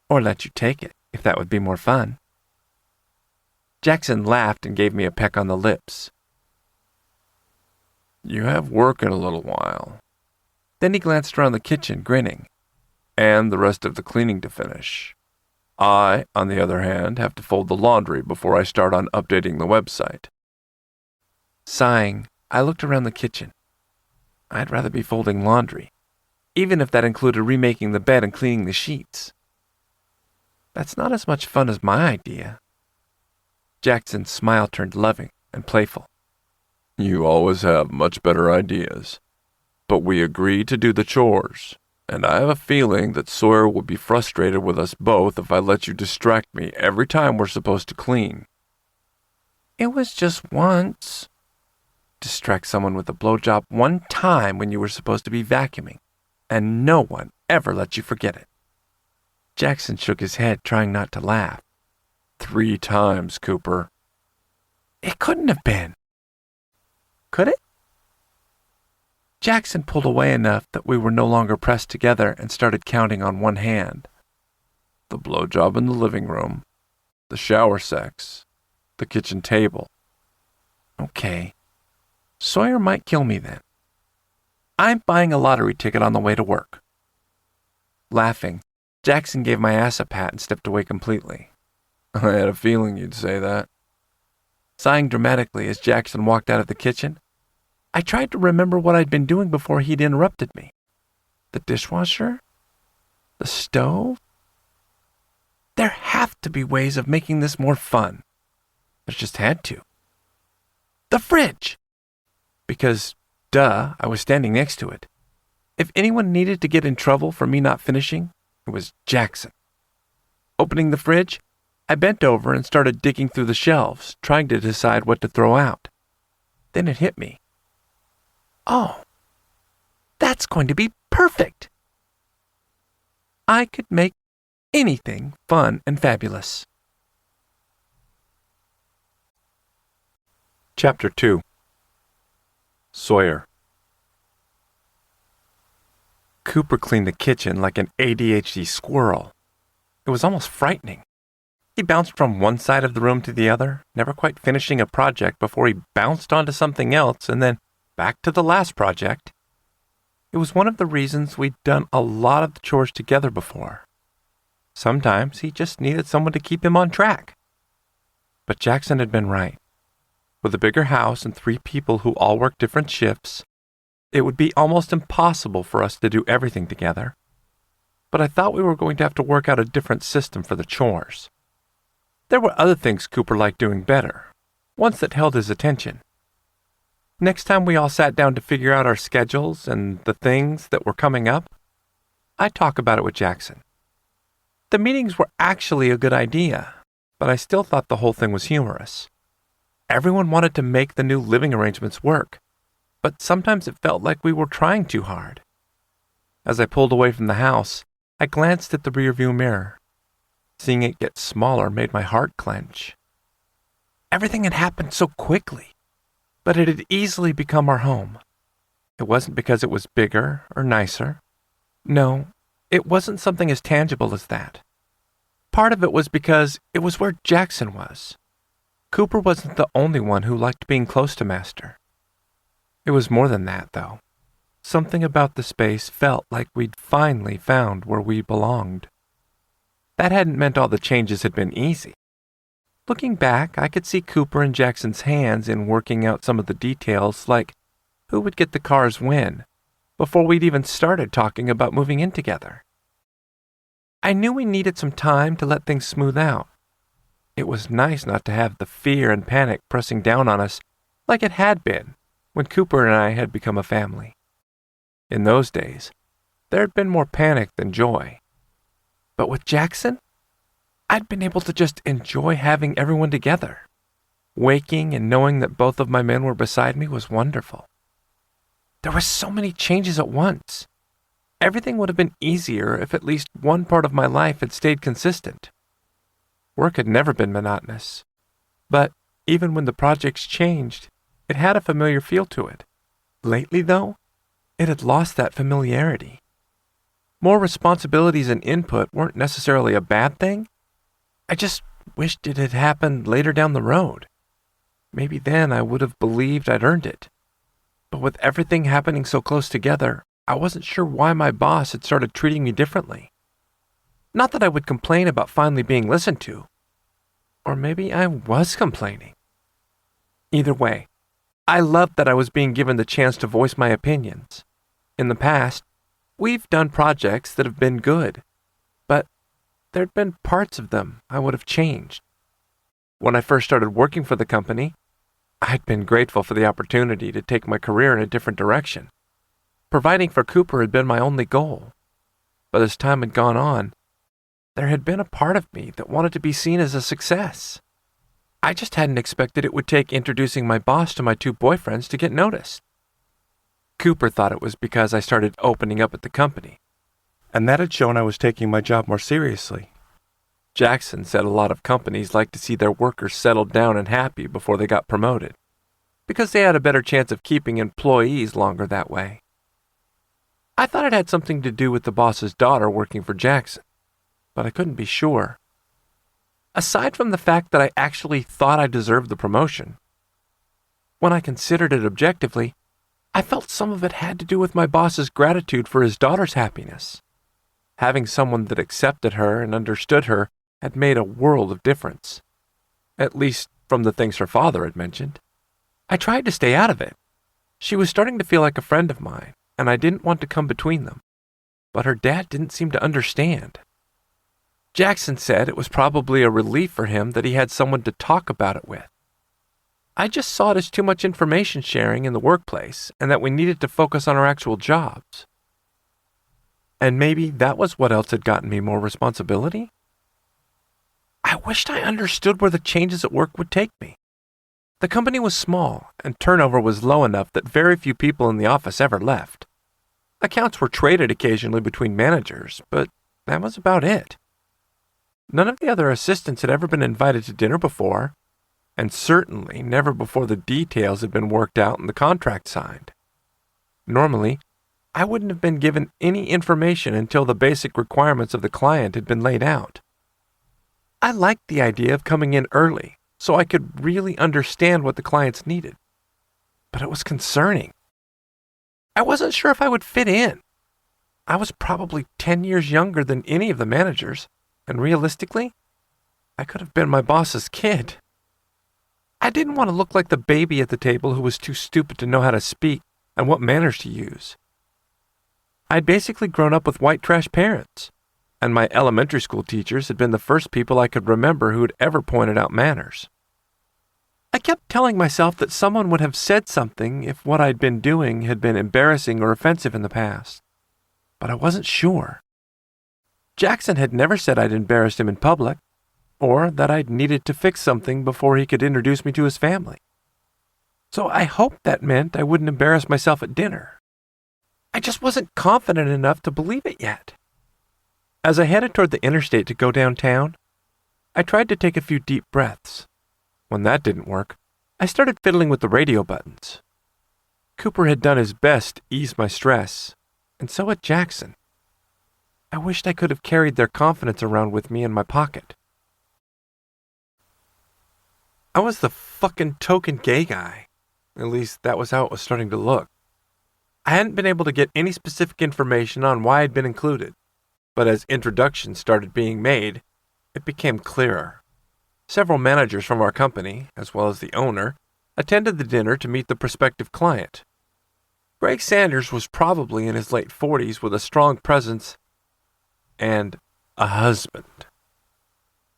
Or let you take it, if that would be more fun. Jackson laughed and gave me a peck on the lips. You have work in a little while. Then he glanced around the kitchen, grinning. And the rest of the cleaning to finish. I, on the other hand, have to fold the laundry before I start on updating the website. Sighing, I looked around the kitchen. I'd rather be folding laundry, even if that included remaking the bed and cleaning the sheets. That's not as much fun as my idea. Jackson's smile turned loving and playful. You always have much better ideas. But we agreed to do the chores, and I have a feeling that Sawyer would be frustrated with us both if I let you distract me every time we're supposed to clean. It was just once. Distract someone with a blowjob one time when you were supposed to be vacuuming, and no one ever let you forget it. Jackson shook his head, trying not to laugh. 3 times, Cooper. It couldn't have been. Could it? Jackson pulled away enough that we were no longer pressed together and started counting on one hand. The blowjob in the living room, the shower sex, the kitchen table, Okay. Sawyer might kill me then. I'm buying a lottery ticket on the way to work. Laughing, Jackson gave my ass a pat and stepped away completely. I had a feeling you'd say that. Sighing dramatically as Jackson walked out of the kitchen, I tried to remember what I'd been doing before he'd interrupted me. The dishwasher? The stove? There have to be ways of making this more fun. There just had to. The fridge! Because, duh, I was standing next to it. If anyone needed to get in trouble for me not finishing, it was Jackson. Opening the fridge, I bent over and started digging through the shelves, trying to decide what to throw out. Then it hit me. Oh, that's going to be perfect! I could make anything fun and fabulous. Chapter 2. Sawyer. Cooper cleaned the kitchen like an ADHD squirrel. It was almost frightening. He bounced from one side of the room to the other, never quite finishing a project before he bounced onto something else and then back to the last project. It was one of the reasons we'd done a lot of the chores together before. Sometimes he just needed someone to keep him on track. But Jackson had been right. With a bigger house and 3 people who all worked different shifts, it would be almost impossible for us to do everything together. But I thought we were going to have to work out a different system for the chores. There were other things Cooper liked doing better, ones that held his attention. Next time we all sat down to figure out our schedules and the things that were coming up, I'd talk about it with Jackson. The meetings were actually a good idea, but I still thought the whole thing was humorous. Everyone wanted to make the new living arrangements work, but sometimes it felt like we were trying too hard. As I pulled away from the house, I glanced at the rearview mirror. Seeing it get smaller made my heart clench. Everything had happened so quickly, but it had easily become our home. It wasn't because it was bigger or nicer. No, it wasn't something as tangible as that. Part of it was because it was where Jackson was. Cooper wasn't the only one who liked being close to Master. It was more than that, though. Something about the space felt like we'd finally found where we belonged. That hadn't meant all the changes had been easy. Looking back, I could see Cooper and Jackson's hands in working out some of the details, like who would get the cars when, before we'd even started talking about moving in together. I knew we needed some time to let things smooth out. It was nice not to have the fear and panic pressing down on us like it had been when Cooper and I had become a family. In those days, there had been more panic than joy. But with Jackson, I'd been able to just enjoy having everyone together. Waking and knowing that both of my men were beside me was wonderful. There were so many changes at once. Everything would have been easier if at least one part of my life had stayed consistent. Work had never been monotonous, but even when the projects changed, it had a familiar feel to it. Lately, though, it had lost that familiarity. More responsibilities and input weren't necessarily a bad thing. I just wished it had happened later down the road. Maybe then I would have believed I'd earned it. But with everything happening so close together, I wasn't sure why my boss had started treating me differently. Not that I would complain about finally being listened to. Or maybe I was complaining. Either way, I loved that I was being given the chance to voice my opinions. In the past, we've done projects that have been good, but there'd been parts of them I would have changed. When I first started working for the company, I'd been grateful for the opportunity to take my career in a different direction. Providing for Cooper had been my only goal. But as time had gone on, there had been a part of me that wanted to be seen as a success. I just hadn't expected it would take introducing my boss to my 2 boyfriends to get noticed. Cooper thought it was because I started opening up at the company, and that had shown I was taking my job more seriously. Jackson said a lot of companies like to see their workers settled down and happy before they got promoted, because they had a better chance of keeping employees longer that way. I thought it had something to do with the boss's daughter working for Jackson, but I couldn't be sure. Aside from the fact that I actually thought I deserved the promotion, when I considered it objectively, I felt some of it had to do with my boss's gratitude for his daughter's happiness. Having someone that accepted her and understood her had made a world of difference. At least from the things her father had mentioned. I tried to stay out of it. She was starting to feel like a friend of mine, and I didn't want to come between them. But her dad didn't seem to understand. Jackson said it was probably a relief for him that he had someone to talk about it with. I just saw it as too much information sharing in the workplace and that we needed to focus on our actual jobs. And maybe that was what else had gotten me more responsibility? I wished I understood where the changes at work would take me. The company was small, and turnover was low enough that very few people in the office ever left. Accounts were traded occasionally between managers, but that was about it. None of the other assistants had ever been invited to dinner before, and certainly never before the details had been worked out and the contract signed. Normally, I wouldn't have been given any information until the basic requirements of the client had been laid out. I liked the idea of coming in early so I could really understand what the clients needed. But it was concerning. I wasn't sure if I would fit in. I was probably 10 years younger than any of the managers, and realistically, I could have been my boss's kid. I didn't want to look like the baby at the table who was too stupid to know how to speak and what manners to use. I'd basically grown up with white trash parents, and my elementary school teachers had been the first people I could remember who had ever pointed out manners. I kept telling myself that someone would have said something if what I'd been doing had been embarrassing or offensive in the past, but I wasn't sure. Jackson had never said I'd embarrassed him in public, or that I'd needed to fix something before he could introduce me to his family. So I hoped that meant I wouldn't embarrass myself at dinner. I just wasn't confident enough to believe it yet. As I headed toward the interstate to go downtown, I tried to take a few deep breaths. When that didn't work, I started fiddling with the radio buttons. Cooper had done his best to ease my stress, and so had Jackson. I wished I could have carried their confidence around with me in my pocket. I was the fucking token gay guy. At least that was how it was starting to look. I hadn't been able to get any specific information on why I'd been included, but as introductions started being made, it became clearer. Several managers from our company, as well as the owner, attended the dinner to meet the prospective client. Greg Sanders was probably in his late 40s with a strong presence and a husband.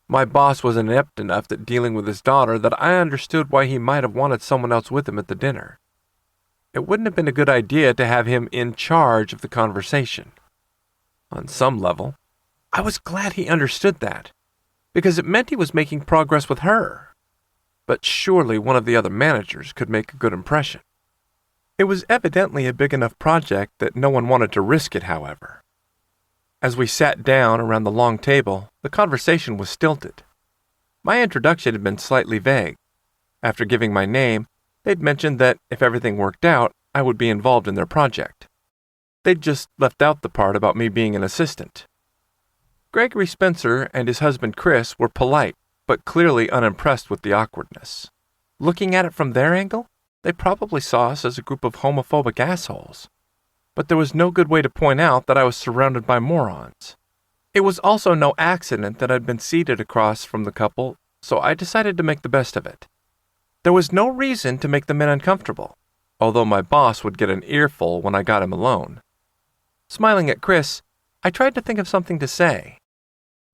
My boss was inept enough at dealing with his daughter that I understood why he might have wanted someone else with him at the dinner. It wouldn't have been a good idea to have him in charge of the conversation. On some level, I was glad he understood that, because it meant he was making progress with her. But surely one of the other managers could make a good impression. It was evidently a big enough project that no one wanted to risk it, however. As we sat down around the long table, the conversation was stilted. My introduction had been slightly vague. After giving my name, they'd mentioned that if everything worked out, I would be involved in their project. They'd just left out the part about me being an assistant. Gregory Spencer and his husband Chris were polite, but clearly unimpressed with the awkwardness. Looking at it from their angle, they probably saw us as a group of homophobic assholes. But there was no good way to point out that I was surrounded by morons. It was also no accident that I'd been seated across from the couple, so I decided to make the best of it. There was no reason to make the men uncomfortable, although my boss would get an earful when I got him alone. Smiling at Chris, I tried to think of something to say.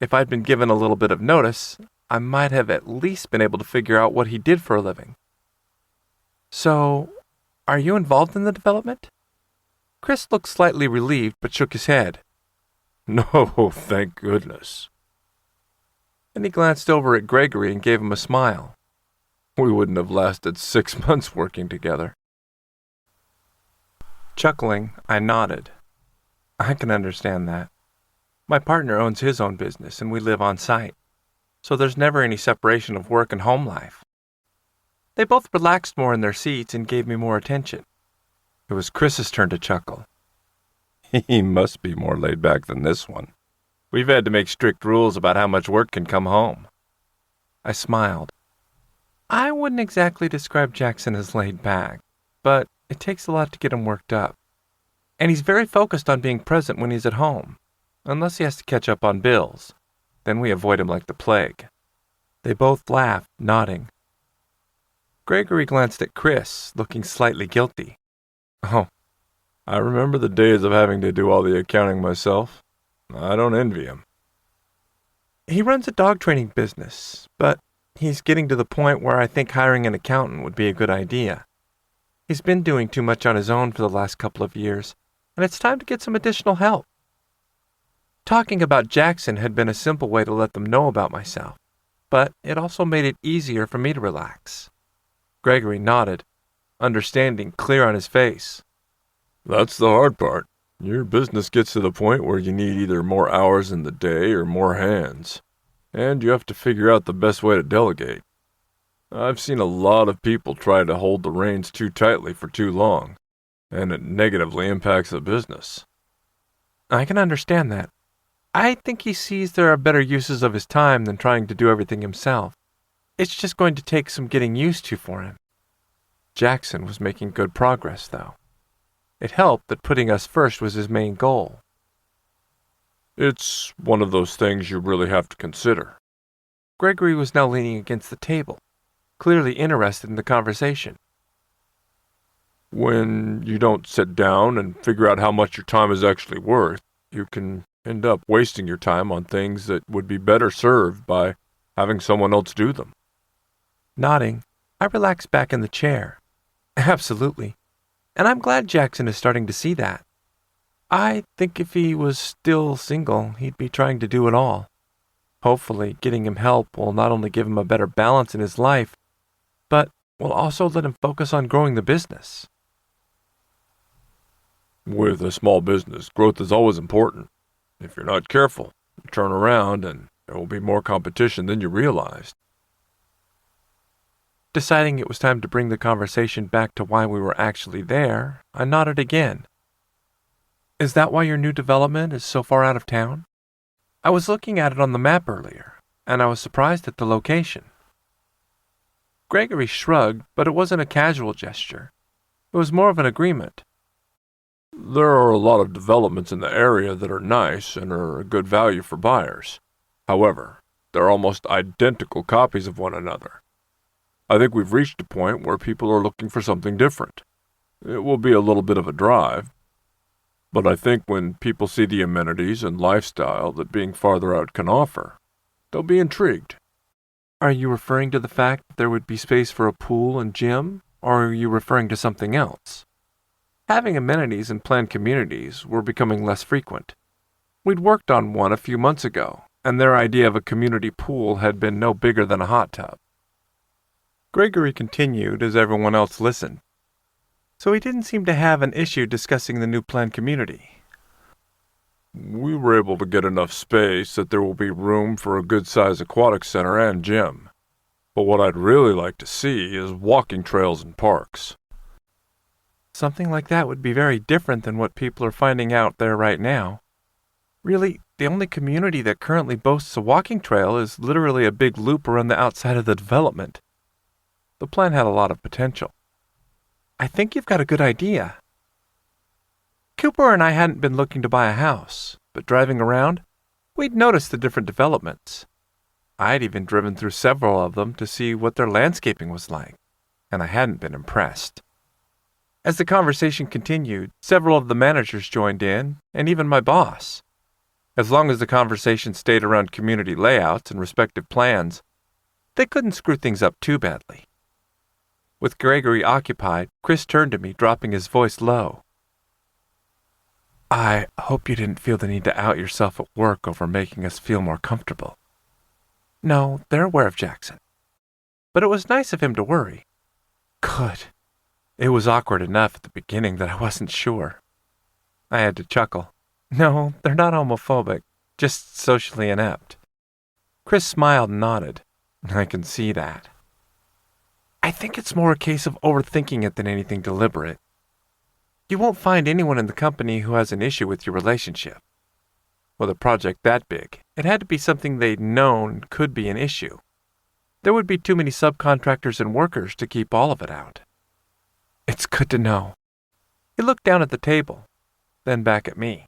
If I'd been given a little bit of notice, I might have at least been able to figure out what he did for a living. So, are you involved in the development? Chris looked slightly relieved but shook his head. No, thank goodness. Then he glanced over at Gregory and gave him a smile. We wouldn't have lasted 6 months working together. Chuckling, I nodded. I can understand that. My partner owns his own business and we live on site, so there's never any separation of work and home life. They both relaxed more in their seats and gave me more attention. It was Chris's turn to chuckle. He must be more laid back than this one. We've had to make strict rules about how much work can come home. I smiled. I wouldn't exactly describe Jackson as laid back, but it takes a lot to get him worked up. And he's very focused on being present when he's at home, unless he has to catch up on bills. Then we avoid him like the plague. They both laughed, nodding. Gregory glanced at Chris, looking slightly guilty. Oh, I remember the days of having to do all the accounting myself. I don't envy him. He runs a dog training business, but he's getting to the point where I think hiring an accountant would be a good idea. He's been doing too much on his own for the last couple of years, and it's time to get some additional help. Talking about Jackson had been a simple way to let them know about myself, but it also made it easier for me to relax. Gregory nodded, understanding clear on his face. That's the hard part. Your business gets to the point where you need either more hours in the day or more hands, and you have to figure out the best way to delegate. I've seen a lot of people try to hold the reins too tightly for too long, and it negatively impacts the business. I can understand that. I think he sees there are better uses of his time than trying to do everything himself. It's just going to take some getting used to for him. Jackson was making good progress, though. It helped that putting us first was his main goal. It's one of those things you really have to consider. Gregory was now leaning against the table, clearly interested in the conversation. When you don't sit down and figure out how much your time is actually worth, you can end up wasting your time on things that would be better served by having someone else do them. Nodding, I relaxed back in the chair. Absolutely. And I'm glad Jackson is starting to see that. I think if he was still single, he'd be trying to do it all. Hopefully, getting him help will not only give him a better balance in his life, but will also let him focus on growing the business. With a small business, growth is always important. If you're not careful, you turn around and there will be more competition than you realized. Deciding it was time to bring the conversation back to why we were actually there, I nodded again. Is that why your new development is so far out of town? I was looking at it on the map earlier, and I was surprised at the location. Gregory shrugged, but it wasn't a casual gesture. It was more of an agreement. There are a lot of developments in the area that are nice and are a good value for buyers. However, they're almost identical copies of one another. I think we've reached a point where people are looking for something different. It will be a little bit of a drive, but I think when people see the amenities and lifestyle that being farther out can offer, they'll be intrigued. Are you referring to the fact that there would be space for a pool and gym, or are you referring to something else? Having amenities in planned communities were becoming less frequent. We'd worked on one a few months ago, and their idea of a community pool had been no bigger than a hot tub. Gregory continued as everyone else listened. So he didn't seem to have an issue discussing the new planned community. We were able to get enough space that there will be room for a good-sized aquatic center and gym. But what I'd really like to see is walking trails and parks. Something like that would be very different than what people are finding out there right now. Really, the only community that currently boasts a walking trail is literally a big loop around the outside of the development. The plan had a lot of potential. I think you've got a good idea. Cooper and I hadn't been looking to buy a house, but driving around, we'd noticed the different developments. I'd even driven through several of them to see what their landscaping was like, and I hadn't been impressed. As the conversation continued, several of the managers joined in, and even my boss. As long as the conversation stayed around community layouts and respective plans, they couldn't screw things up too badly. With Gregory occupied, Chris turned to me, dropping his voice low. I hope you didn't feel the need to out yourself at work over making us feel more comfortable. No, they're aware of Jackson. But it was nice of him to worry. Good. It was awkward enough at the beginning that I wasn't sure. I had to chuckle. No, they're not homophobic, just socially inept. Chris smiled and nodded. I can see that. I think it's more a case of overthinking it than anything deliberate. You won't find anyone in the company who has an issue with your relationship. With a project that big, it had to be something they'd known could be an issue. There would be too many subcontractors and workers to keep all of it out. It's good to know. He looked down at the table, then back at me,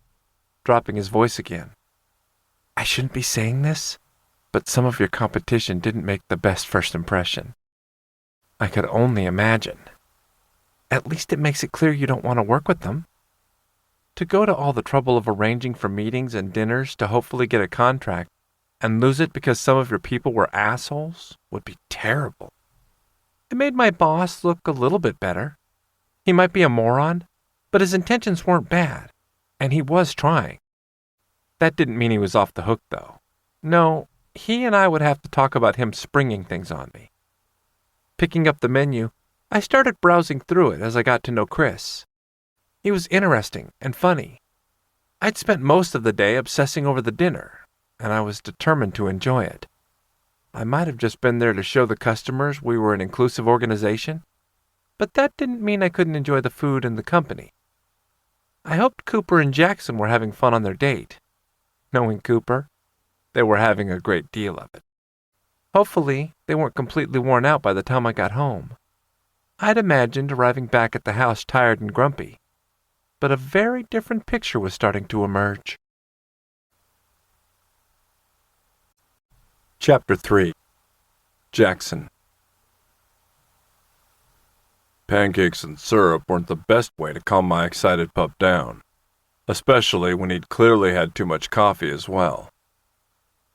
dropping his voice again. I shouldn't be saying this, but some of your competition didn't make the best first impression. I could only imagine. At least it makes it clear you don't want to work with them. To go to all the trouble of arranging for meetings and dinners to hopefully get a contract and lose it because some of your people were assholes would be terrible. It made my boss look a little bit better. He might be a moron, but his intentions weren't bad, and he was trying. That didn't mean he was off the hook, though. No, he and I would have to talk about him springing things on me. Picking up the menu, I started browsing through it as I got to know Chris. He was interesting and funny. I'd spent most of the day obsessing over the dinner, and I was determined to enjoy it. I might have just been there to show the customers we were an inclusive organization, but that didn't mean I couldn't enjoy the food and the company. I hoped Cooper and Jackson were having fun on their date. Knowing Cooper, they were having a great deal of it. Hopefully, they weren't completely worn out by the time I got home. I'd imagined arriving back at the house tired and grumpy, but a very different picture was starting to emerge. Chapter 3. Jackson. Pancakes and syrup weren't the best way to calm my excited pup down, especially when he'd clearly had too much coffee as well.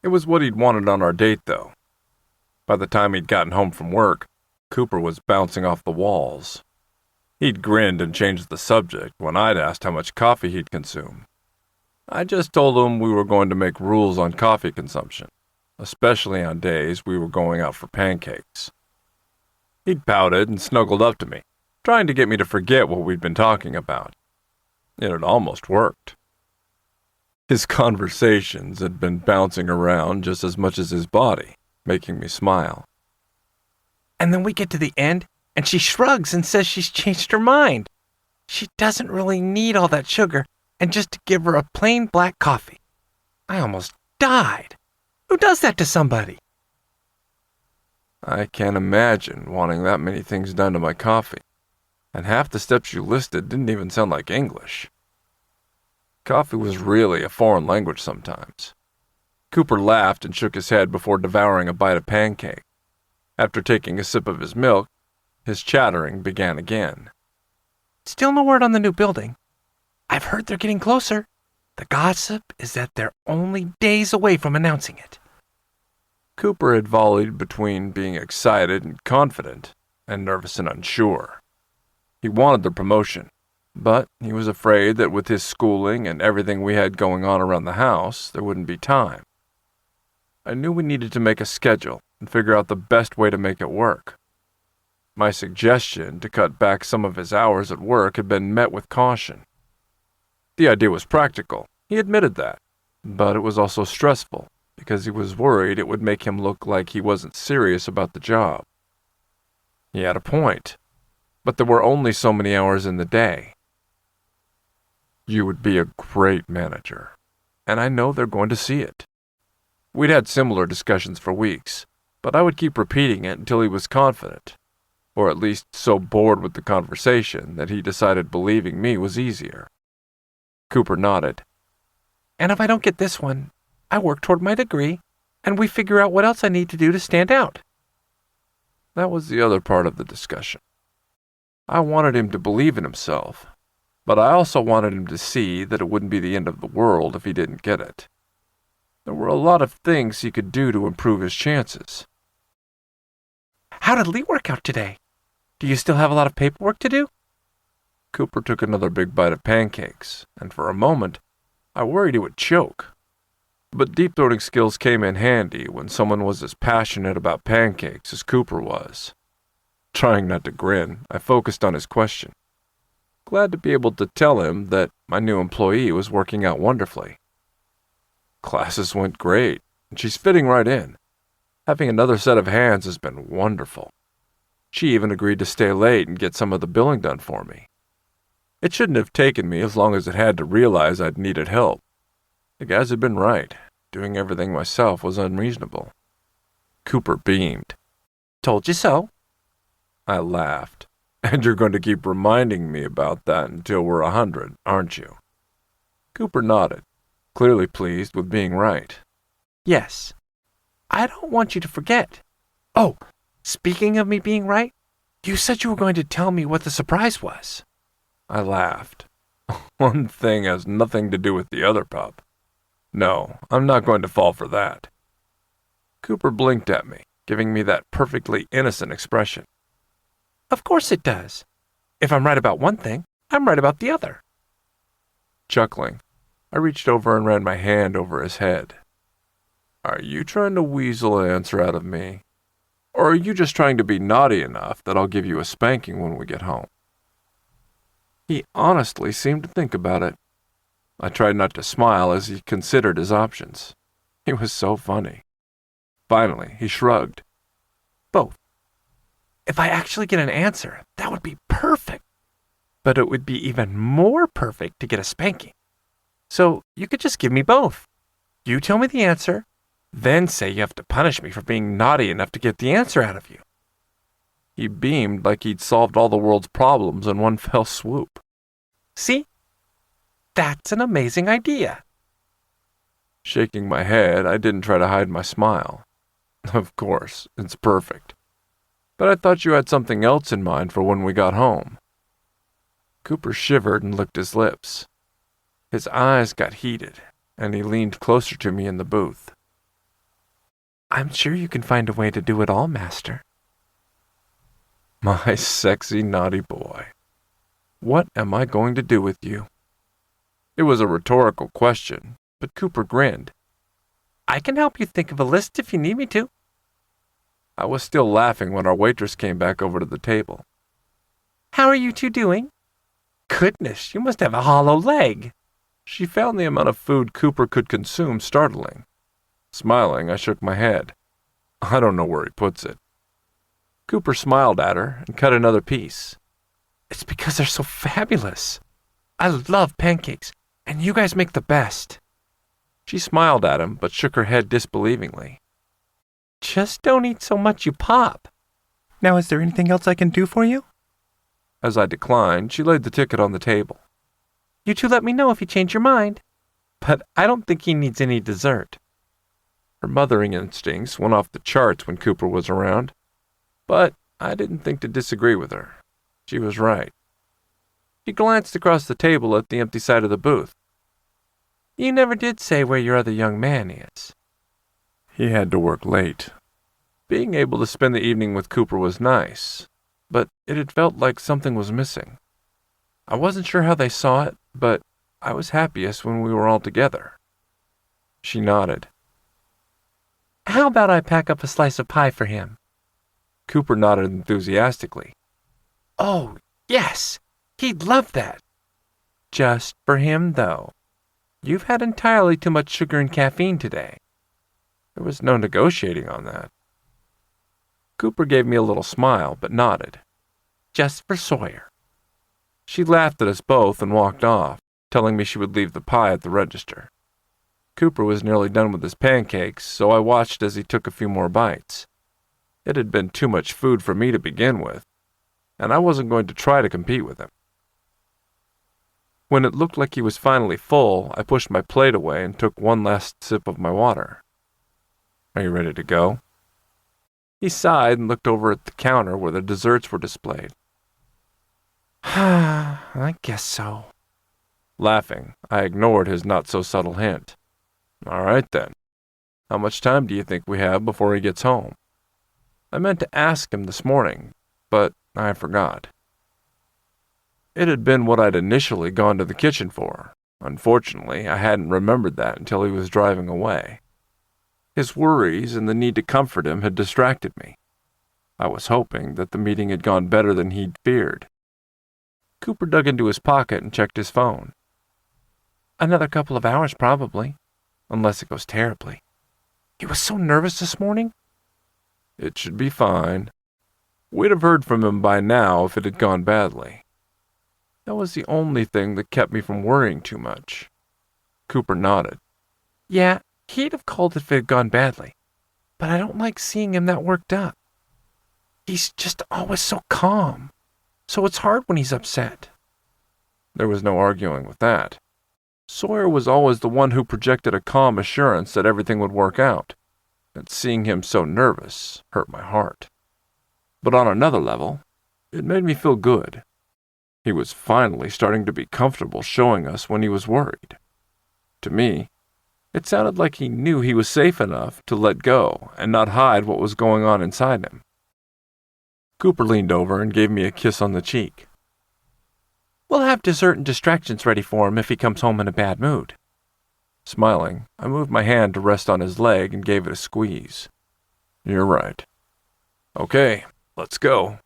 It was what he'd wanted on our date, though. By the time he'd gotten home from work, Cooper was bouncing off the walls. He'd grinned and changed the subject when I'd asked how much coffee he'd consume. I just told him we were going to make rules on coffee consumption, especially on days we were going out for pancakes. He'd pouted and snuggled up to me, trying to get me to forget what we'd been talking about. It had almost worked. His conversations had been bouncing around just as much as his body, making me smile. And then we get to the end, and she shrugs and says she's changed her mind. She doesn't really need all that sugar, and just to give her a plain black coffee. I almost died. Who does that to somebody? I can't imagine wanting that many things done to my coffee, and half the steps you listed didn't even sound like English. Coffee was really a foreign language sometimes. Cooper laughed and shook his head before devouring a bite of pancake. After taking a sip of his milk, his chattering began again. Still no word on the new building. I've heard they're getting closer. The gossip is that they're only days away from announcing it. Cooper had volleyed between being excited and confident and nervous and unsure. He wanted the promotion, but he was afraid that with his schooling and everything we had going on around the house, there wouldn't be time. I knew we needed to make a schedule and figure out the best way to make it work. My suggestion to cut back some of his hours at work had been met with caution. The idea was practical, he admitted that, but it was also stressful because he was worried it would make him look like he wasn't serious about the job. He had a point, but there were only so many hours in the day. You would be a great manager, and I know they're going to see it. We'd had similar discussions for weeks, but I would keep repeating it until he was confident, or at least so bored with the conversation that he decided believing me was easier. Cooper nodded. And if I don't get this one, I work toward my degree, and we figure out what else I need to do to stand out. That was the other part of the discussion. I wanted him to believe in himself, but I also wanted him to see that it wouldn't be the end of the world if he didn't get it. There were a lot of things he could do to improve his chances. How did Lee work out today? Do you still have a lot of paperwork to do? Cooper took another big bite of pancakes, and for a moment, I worried he would choke. But deep-throating skills came in handy when someone was as passionate about pancakes as Cooper was. Trying not to grin, I focused on his question. Glad to be able to tell him that my new employee was working out wonderfully. Classes went great, and she's fitting right in. Having another set of hands has been wonderful. She even agreed to stay late and get some of the billing done for me. It shouldn't have taken me as long as it had to realize I'd needed help. The guys had been right. Doing everything myself was unreasonable. Cooper beamed. Told you so. I laughed. And you're going to keep reminding me about that until we're 100, aren't you? Cooper nodded, clearly pleased with being right. Yes. I don't want you to forget. Oh, speaking of me being right, you said you were going to tell me what the surprise was. I laughed. One thing has nothing to do with the other, pup. No, I'm not going to fall for that. Cooper blinked at me, giving me that perfectly innocent expression. Of course it does. If I'm right about one thing, I'm right about the other. Chuckling, I reached over and ran my hand over his head. Are you trying to weasel an answer out of me? Or are you just trying to be naughty enough that I'll give you a spanking when we get home? He honestly seemed to think about it. I tried not to smile as he considered his options. He was so funny. Finally, he shrugged. Both. If I actually get an answer, that would be perfect. But it would be even more perfect to get a spanking. So you could just give me both. You tell me the answer, then say you have to punish me for being naughty enough to get the answer out of you. He beamed like he'd solved all the world's problems in one fell swoop. See? That's an amazing idea. Shaking my head, I didn't try to hide my smile. Of course, it's perfect. But I thought you had something else in mind for when we got home. Cooper shivered and licked his lips. His eyes got heated, and he leaned closer to me in the booth. I'm sure you can find a way to do it all, Master. My sexy, naughty boy. What am I going to do with you? It was a rhetorical question, but Cooper grinned. I can help you think of a list if you need me to. I was still laughing when our waitress came back over to the table. How are you two doing? Goodness, you must have a hollow leg. She found the amount of food Cooper could consume startling. Smiling, I shook my head. I don't know where he puts it. Cooper smiled at her and cut another piece. It's because they're so fabulous. I love pancakes, and you guys make the best. She smiled at him, but shook her head disbelievingly. Just don't eat so much you pop. Now, is there anything else I can do for you? As I declined, she laid the ticket on the table. You two let me know if you change your mind. But I don't think he needs any dessert. Her mothering instincts went off the charts when Cooper was around, but I didn't think to disagree with her. She was right. She glanced across the table at the empty side of the booth. You never did say where your other young man is. He had to work late. Being able to spend the evening with Cooper was nice, but it had felt like something was missing. I wasn't sure how they saw it, but I was happiest when we were all together. She nodded. How about I pack up a slice of pie for him? Cooper nodded enthusiastically. Oh, yes! He'd love that. Just for him, though. You've had entirely too much sugar and caffeine today. There was no negotiating on that. Cooper gave me a little smile, but nodded. Just for Sawyer. She laughed at us both and walked off, telling me she would leave the pie at the register. Cooper was nearly done with his pancakes, so I watched as he took a few more bites. It had been too much food for me to begin with, and I wasn't going to try to compete with him. When it looked like he was finally full, I pushed my plate away and took one last sip of my water. Are you ready to go? He sighed and looked over at the counter where the desserts were displayed. I guess so. Laughing, I ignored his not-so-subtle hint. All right, then. How much time do you think we have before he gets home? I meant to ask him this morning, but I forgot. It had been what I'd initially gone to the kitchen for. Unfortunately, I hadn't remembered that until he was driving away. His worries and the need to comfort him had distracted me. I was hoping that the meeting had gone better than he'd feared. Cooper dug into his pocket and checked his phone. Another couple of hours, probably, unless it goes terribly. He was so nervous this morning. It should be fine. We'd have heard from him by now if it had gone badly. That was the only thing that kept me from worrying too much. Cooper nodded. Yeah, he'd have called if it had gone badly, but I don't like seeing him that worked up. He's just always so calm, so it's hard when he's upset." There was no arguing with that. Sawyer was always the one who projected a calm assurance that everything would work out, and seeing him so nervous hurt my heart. But on another level, it made me feel good. He was finally starting to be comfortable showing us when he was worried. To me, it sounded like he knew he was safe enough to let go and not hide what was going on inside him. Cooper leaned over and gave me a kiss on the cheek. "We'll have dessert and distractions ready for him if he comes home in a bad mood." Smiling, I moved my hand to rest on his leg and gave it a squeeze. "You're right. Okay, let's go.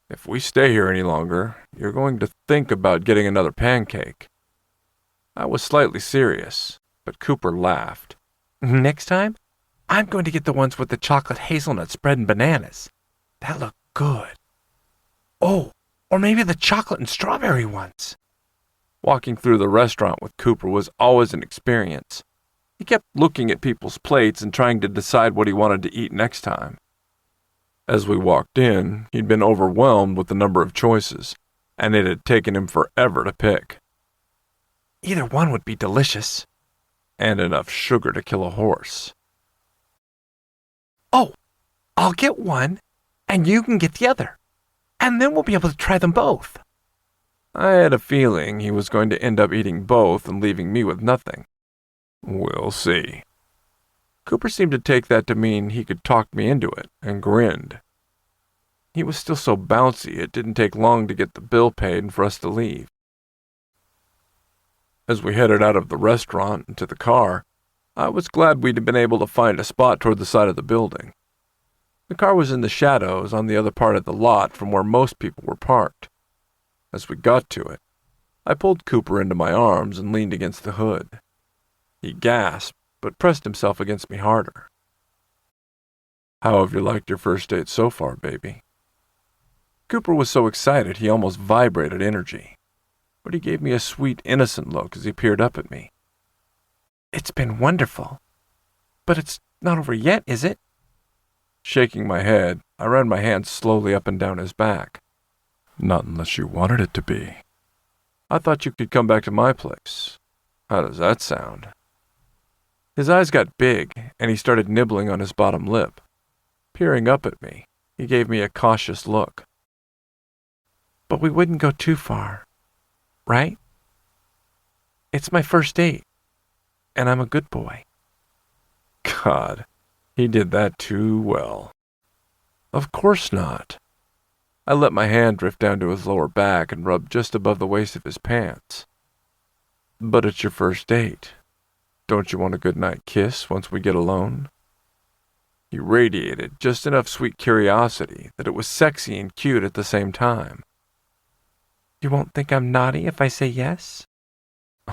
If we stay here any longer, you're going to think about getting another pancake." I was slightly serious, but Cooper laughed. "Next time, I'm going to get the ones with the chocolate hazelnut spread and bananas. That look good. Oh, or maybe the chocolate and strawberry ones." Walking through the restaurant with Cooper was always an experience. He kept looking at people's plates and trying to decide what he wanted to eat next time. As we walked in, he'd been overwhelmed with the number of choices, and it had taken him forever to pick. "Either one would be delicious." And enough sugar to kill a horse. "Oh, I'll get one, and you can get the other. And then we'll be able to try them both." I had a feeling he was going to end up eating both and leaving me with nothing. We'll see. Cooper seemed to take that to mean he could talk me into it, and grinned. He was still so bouncy it didn't take long to get the bill paid and for us to leave. As we headed out of the restaurant and to the car, I was glad we'd been able to find a spot toward the side of the building. The car was in the shadows on the other part of the lot from where most people were parked. As we got to it, I pulled Cooper into my arms and leaned against the hood. He gasped, but pressed himself against me harder. "How have you liked your first date so far, baby?" Cooper was so excited he almost vibrated energy, but he gave me a sweet, innocent look as he peered up at me. "It's been wonderful. But it's not over yet, is it?" Shaking my head, I ran my hands slowly up and down his back. "Not unless you wanted it to be. I thought you could come back to my place. How does that sound?" His eyes got big, and he started nibbling on his bottom lip. Peering up at me, he gave me a cautious look. "But we wouldn't go too far, right? It's my first date, and I'm a good boy." God, he did that too well. Of course not. I let my hand drift down to his lower back and rubbed just above the waist of his pants. "But it's your first date. Don't you want a goodnight kiss once we get alone?" He radiated just enough sweet curiosity that it was sexy and cute at the same time. "You won't think I'm naughty if I say yes?"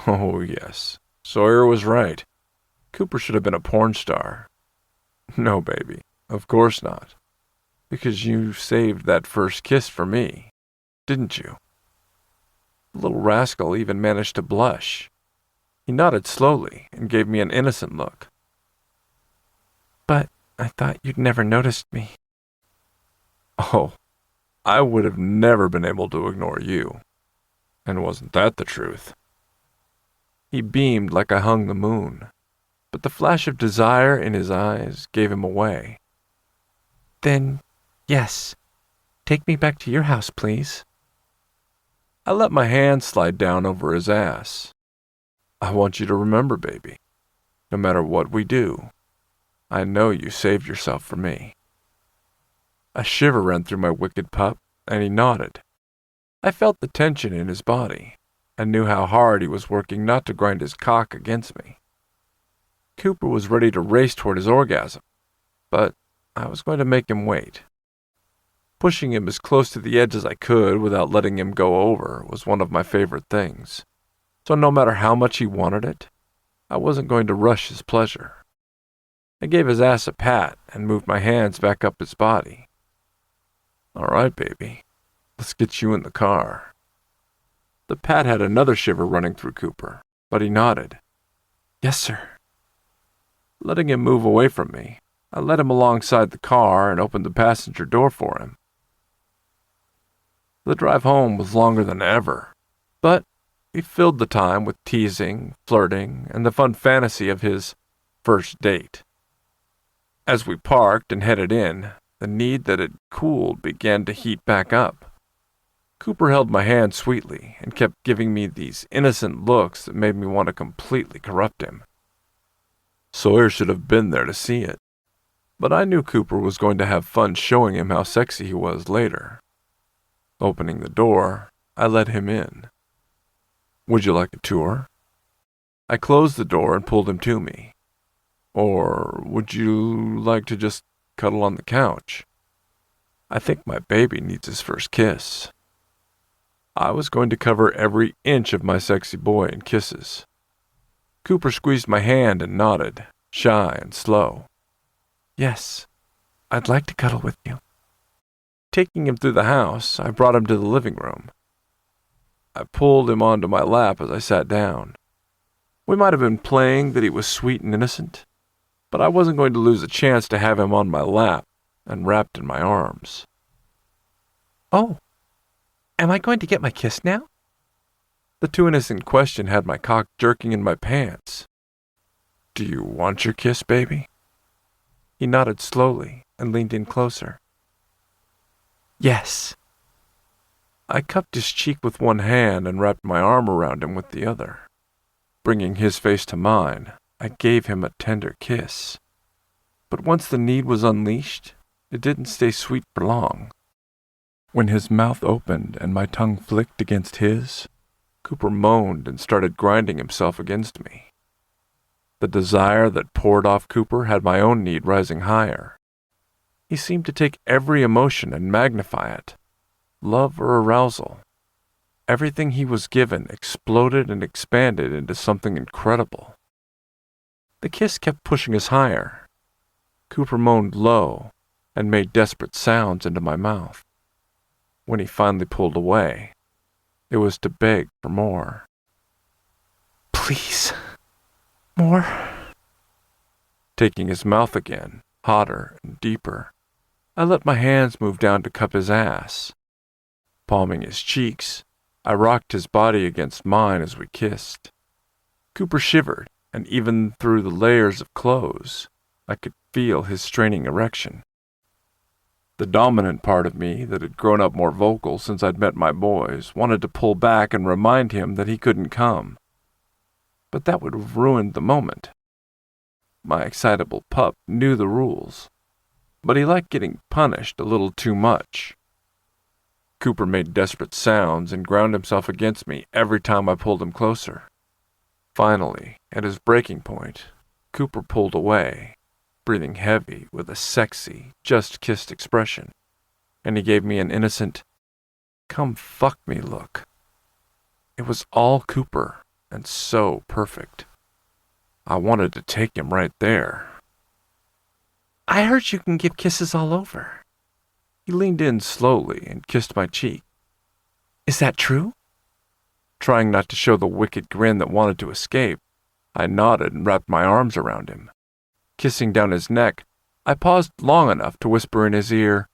Oh, yes. Sawyer was right. Cooper should have been a porn star. No, baby, of course not. Because you saved that first kiss for me, didn't you? The little rascal even managed to blush. He nodded slowly and gave me an innocent look. "But I thought you'd never noticed me." Oh, I would have never been able to ignore you. And wasn't that the truth? He beamed like I hung the moon, but the flash of desire in his eyes gave him away. "Then, yes, take me back to your house, please." I let my hand slide down over his ass. "I want you to remember, baby, no matter what we do, I know you saved yourself for me." A shiver ran through my wicked pup, and he nodded. I felt the tension in his body, and knew how hard he was working not to grind his cock against me. Cooper was ready to race toward his orgasm, but I was going to make him wait. Pushing him as close to the edge as I could without letting him go over was one of my favorite things, so no matter how much he wanted it, I wasn't going to rush his pleasure. I gave his ass a pat and moved my hands back up his body. "All right, baby, let's get you in the car." The pat had another shiver running through Cooper, but he nodded. "Yes, sir." Letting him move away from me, I led him alongside the car and opened the passenger door for him. The drive home was longer than ever, but he filled the time with teasing, flirting, and the fun fantasy of his first date. As we parked and headed in, the need that had cooled began to heat back up. Cooper held my hand sweetly and kept giving me these innocent looks that made me want to completely corrupt him. Sawyer should have been there to see it, but I knew Cooper was going to have fun showing him how sexy he was later. Opening the door, I let him in. Would you like a tour? I closed the door and pulled him to me. Or would you like to just cuddle on the couch? I think my baby needs his first kiss. I was going to cover every inch of my sexy boy in kisses. Cooper squeezed my hand and nodded, shy and slow. Yes, I'd like to cuddle with you. Taking him through the house, I brought him to the living room. I pulled him onto my lap as I sat down. We might have been playing that he was sweet and innocent, but I wasn't going to lose a chance to have him on my lap and wrapped in my arms. Oh, am I going to get my kiss now? The too innocent question had my cock jerking in my pants. Do you want your kiss, baby? He nodded slowly and leaned in closer. Yes. I cupped his cheek with one hand and wrapped my arm around him with the other. Bringing his face to mine, I gave him a tender kiss. But once the need was unleashed, it didn't stay sweet for long. When his mouth opened and my tongue flicked against his, Cooper moaned and started grinding himself against me. The desire that poured off Cooper had my own need rising higher. He seemed to take every emotion and magnify it. Love or arousal. Everything he was given exploded and expanded into something incredible. The kiss kept pushing us higher. Cooper moaned low and made desperate sounds into my mouth. When he finally pulled away, it was to beg for more. Please, more. Taking his mouth again, hotter and deeper, I let my hands move down to cup his ass. Palming his cheeks, I rocked his body against mine as we kissed. Cooper shivered, and even through the layers of clothes, I could feel his straining erection. The dominant part of me, that had grown up more vocal since I'd met my boys, wanted to pull back and remind him that he couldn't come. But that would have ruined the moment. My excitable pup knew the rules, but he liked getting punished a little too much. Cooper made desperate sounds and ground himself against me every time I pulled him closer. Finally, at his breaking point, Cooper pulled away, breathing heavy with a sexy, just-kissed expression, and he gave me an innocent, come fuck me look. It was all Cooper, and so perfect. I wanted to take him right there. I heard you can give kisses all over. He leaned in slowly and kissed my cheek. Is that true? Trying not to show the wicked grin that wanted to escape, I nodded and wrapped my arms around him. Kissing down his neck, I paused long enough to whisper in his ear,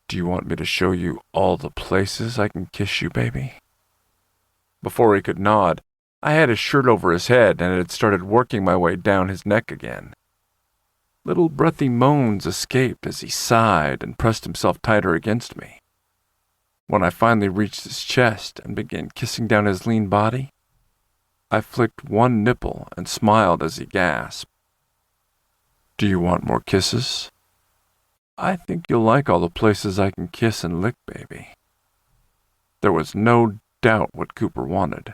Do you want me to show you all the places I can kiss you, baby? Before he could nod, I had his shirt over his head and had started working my way down his neck again. Little breathy moans escaped as he sighed and pressed himself tighter against me. When I finally reached his chest and began kissing down his lean body, I flicked one nipple and smiled as he gasped. Do you want more kisses? I think you'll like all the places I can kiss and lick, baby. There was no doubt what Cooper wanted.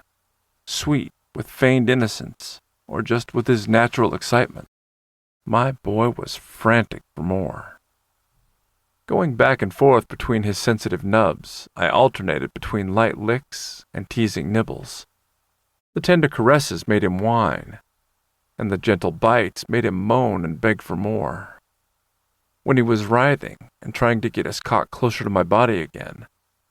Sweet, with feigned innocence, or just with his natural excitement. My boy was frantic for more. Going back and forth between his sensitive nubs, I alternated between light licks and teasing nibbles. The tender caresses made him whine, and the gentle bites made him moan and beg for more. When he was writhing and trying to get his cock closer to my body again,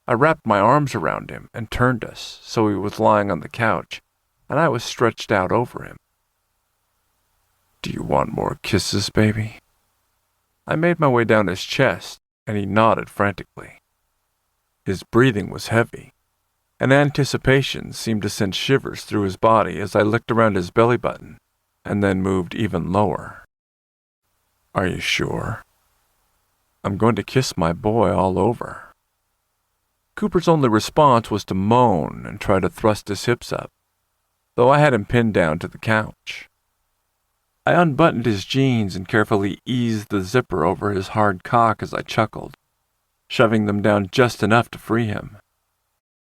I wrapped my arms around him and turned us so he was lying on the couch, and I was stretched out over him. Do you want more kisses, baby? I made my way down his chest, and he nodded frantically. His breathing was heavy, and anticipation seemed to send shivers through his body as I licked around his belly button and then moved even lower. "Are you sure? I'm going to kiss my boy all over." Cooper's only response was to moan and try to thrust his hips up, though I had him pinned down to the couch. I unbuttoned his jeans and carefully eased the zipper over his hard cock as I chuckled, shoving them down just enough to free him.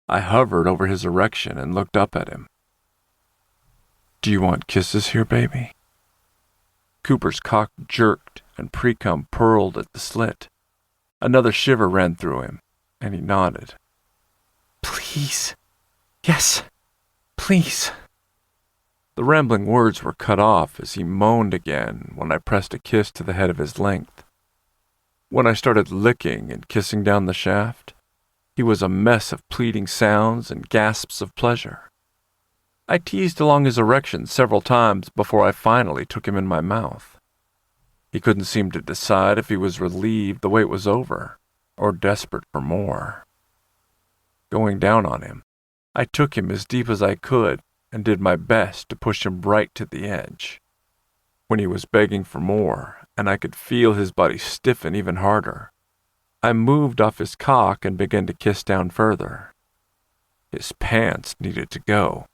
I hovered over his erection and looked up at him. "Do you want kisses here, baby?" Cooper's cock jerked and pre-cum purled at the slit. Another shiver ran through him, and he nodded. "Please. Yes, please." The rambling words were cut off as he moaned again when I pressed a kiss to the head of his length. When I started licking and kissing down the shaft, he was a mess of pleading sounds and gasps of pleasure. I teased along his erection several times before I finally took him in my mouth. He couldn't seem to decide if he was relieved the wait was over or desperate for more. Going down on him, I took him as deep as I could and did my best to push him right to the edge. When he was begging for more, and I could feel his body stiffen even harder, I moved off his cock and began to kiss down further. His pants needed to go.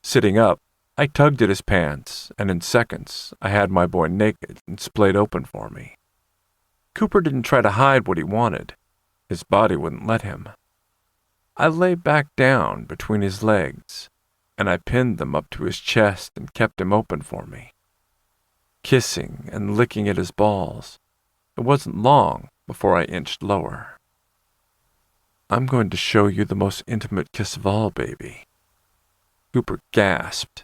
Sitting up, I tugged at his pants, and in seconds, I had my boy naked and splayed open for me. Cooper didn't try to hide what he wanted. His body wouldn't let him. I lay back down between his legs, and I pinned them up to his chest and kept him open for me. Kissing and licking at his balls, it wasn't long before I inched lower. "I'm going to show you the most intimate kiss of all, baby." Cooper gasped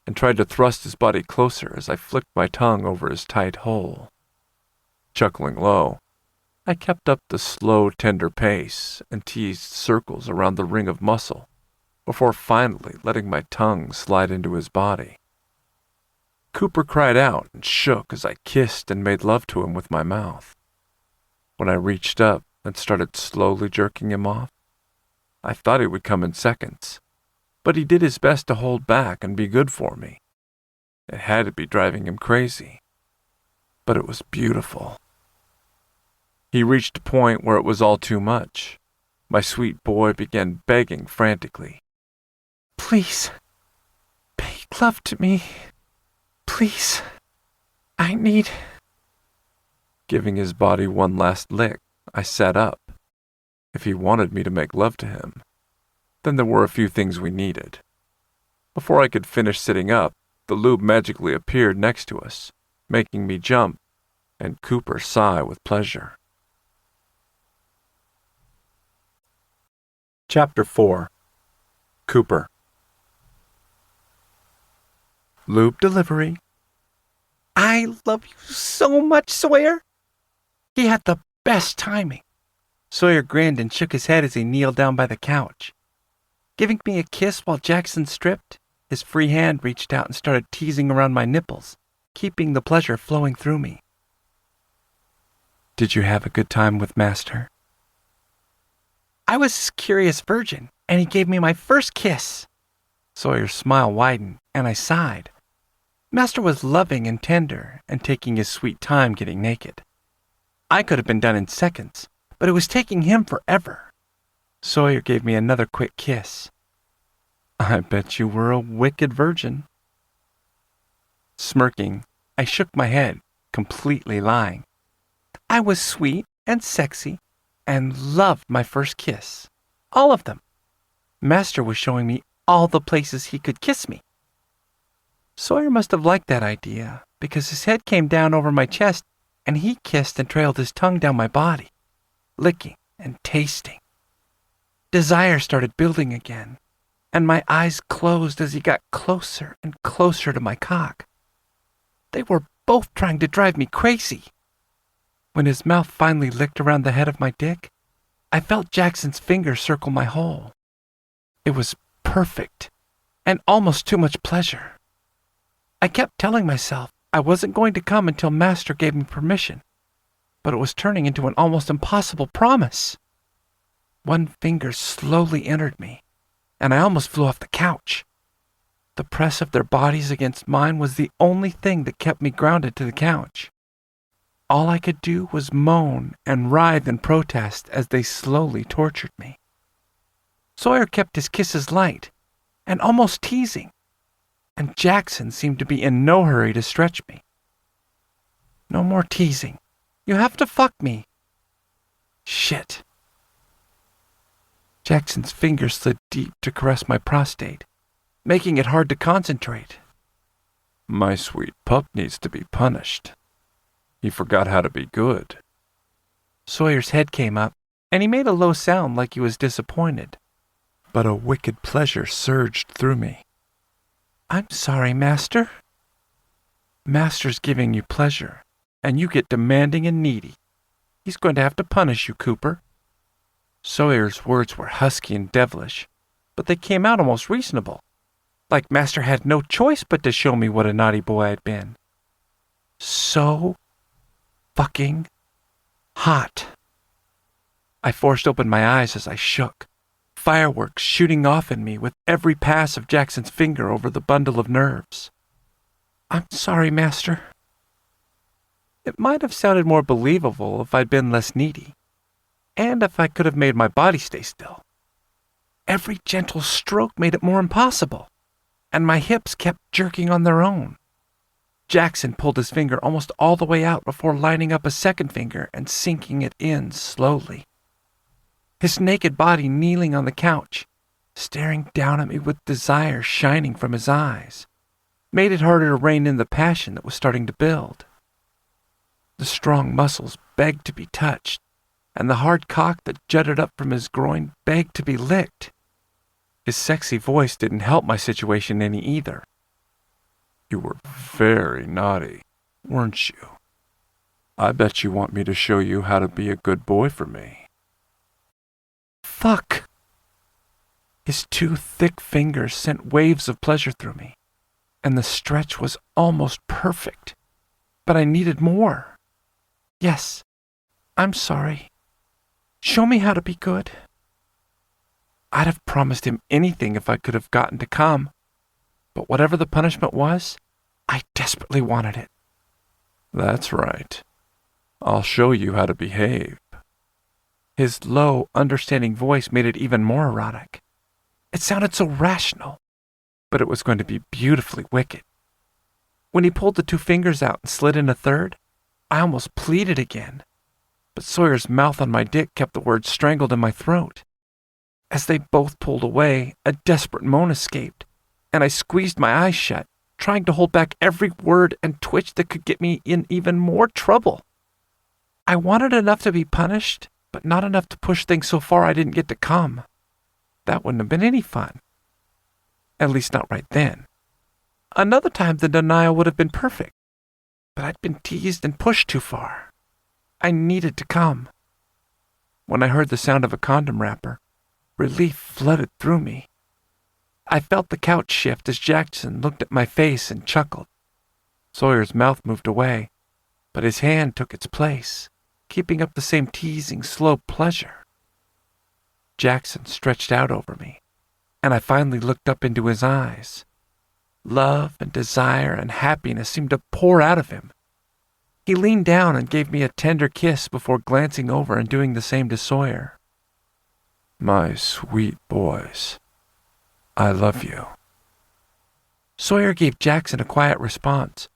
and tried to thrust his body closer as I flicked my tongue over his tight hole. Chuckling low, I kept up the slow, tender pace and teased circles around the ring of muscle before finally letting my tongue slide into his body. Cooper cried out and shook as I kissed and made love to him with my mouth. When I reached up and started slowly jerking him off, I thought he would come in seconds, but he did his best to hold back and be good for me. It had to be driving him crazy, but it was beautiful. He reached a point where it was all too much. My sweet boy began begging frantically. "Please, make love to me. Please, I need..." Giving his body one last lick, I sat up. If he wanted me to make love to him, then there were a few things we needed. Before I could finish sitting up, the lube magically appeared next to us, making me jump and Cooper sigh with pleasure. Chapter 4. Cooper. Lube delivery. "I love you so much, Sawyer." He had the best timing. Sawyer grinned and shook his head as he kneeled down by the couch. Giving me a kiss while Jackson stripped, his free hand reached out and started teasing around my nipples, keeping the pleasure flowing through me. "Did you have a good time with Master?" "I was a curious virgin, and he gave me my first kiss." Sawyer's smile widened, and I sighed. Master was loving and tender, and taking his sweet time getting naked. I could have been done in seconds, but it was taking him forever. Sawyer gave me another quick kiss. "I bet you were a wicked virgin." Smirking, I shook my head, completely lying. I was sweet and sexy, and loved my first kiss. All of them. Master was showing me all the places he could kiss me. Sawyer must have liked that idea, because his head came down over my chest, and he kissed and trailed his tongue down my body, licking and tasting. Desire started building again, and my eyes closed as he got closer and closer to my cock. They were both trying to drive me crazy. When his mouth finally licked around the head of my dick, I felt Jackson's fingers circle my hole. It was perfect, and almost too much pleasure. I kept telling myself I wasn't going to come until Master gave me permission, but it was turning into an almost impossible promise. One finger slowly entered me, and I almost flew off the couch. The press of their bodies against mine was the only thing that kept me grounded to the couch. All I could do was moan and writhe in protest as they slowly tortured me. Sawyer kept his kisses light and almost teasing, and Jackson seemed to be in no hurry to stretch me. No more teasing. You have to fuck me. Shit. Jackson's fingers slid deep to caress my prostate, making it hard to concentrate. My sweet pup needs to be punished. He forgot how to be good. Sawyer's head came up, and he made a low sound like he was disappointed. But a wicked pleasure surged through me. I'm sorry, Master. Master's giving you pleasure, and you get demanding and needy. He's going to have to punish you, Cooper. Sawyer's words were husky and devilish, but they came out almost reasonable, like Master had no choice but to show me what a naughty boy I'd been. So fucking hot. I forced open my eyes as I shook, fireworks shooting off in me with every pass of Jackson's finger over the bundle of nerves. I'm sorry, Master. It might have sounded more believable if I'd been less needy, and if I could have made my body stay still. Every gentle stroke made it more impossible, and my hips kept jerking on their own. Jackson pulled his finger almost all the way out before lining up a second finger and sinking it in slowly. His naked body kneeling on the couch, staring down at me with desire shining from his eyes, made it harder to rein in the passion that was starting to build. The strong muscles begged to be touched, and the hard cock that jutted up from his groin begged to be licked. His sexy voice didn't help my situation any either. You were very naughty, weren't you? I bet you want me to show you how to be a good boy for me. Fuck! His two thick fingers sent waves of pleasure through me, and the stretch was almost perfect. But I needed more. Yes, I'm sorry. Show me how to be good. I'd have promised him anything if I could have gotten to come, but whatever the punishment was, I desperately wanted it. That's right. I'll show you how to behave. His low, understanding voice made it even more erotic. It sounded so rational, but it was going to be beautifully wicked. When he pulled the two fingers out and slid in a third, I almost pleaded again, but Sawyer's mouth on my dick kept the words strangled in my throat. As they both pulled away, a desperate moan escaped, and I squeezed my eyes shut, trying to hold back every word and twitch that could get me in even more trouble. I wanted enough to be punished, but not enough to push things so far I didn't get to come. That wouldn't have been any fun. At least not right then. Another time the denial would have been perfect, but I'd been teased and pushed too far. I needed to come. When I heard the sound of a condom wrapper, relief flooded through me. I felt the couch shift as Jackson looked at my face and chuckled. Sawyer's mouth moved away, but his hand took its place, keeping up the same teasing, slow pleasure. Jackson stretched out over me, and I finally looked up into his eyes. Love and desire and happiness seemed to pour out of him. He leaned down and gave me a tender kiss before glancing over and doing the same to Sawyer. My sweet boys, I love you. Sawyer gave Jackson a quiet response,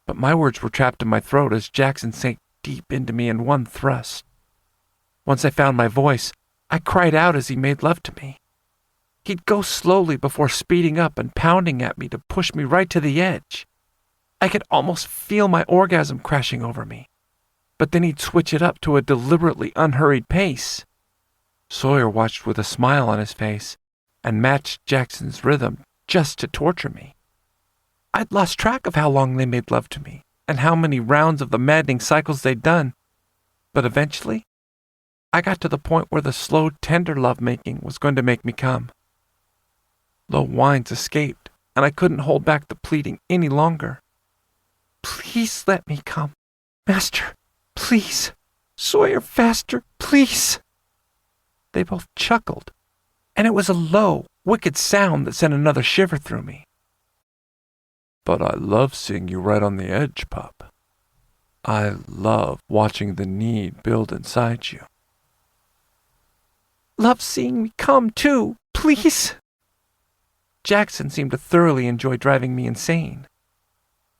but my words were trapped in my throat as Jackson sank deep into me in one thrust. Once I found my voice, I cried out as he made love to me. He'd go slowly before speeding up and pounding at me to push me right to the edge. I could almost feel my orgasm crashing over me, but then he'd switch it up to a deliberately unhurried pace. Sawyer watched with a smile on his face and matched Jackson's rhythm just to torture me. I'd lost track of how long they made love to me and how many rounds of the maddening cycles they'd done, but eventually, I got to the point where the slow, tender lovemaking was going to make me come. Low whines escaped, and I couldn't hold back the pleading any longer. Please let me come. Master, please. Sawyer, faster, please. They both chuckled, and it was a low, wicked sound that sent another shiver through me. But I love seeing you right on the edge, pup. I love watching the need build inside you. Love seeing me come, too, please. Jackson seemed to thoroughly enjoy driving me insane.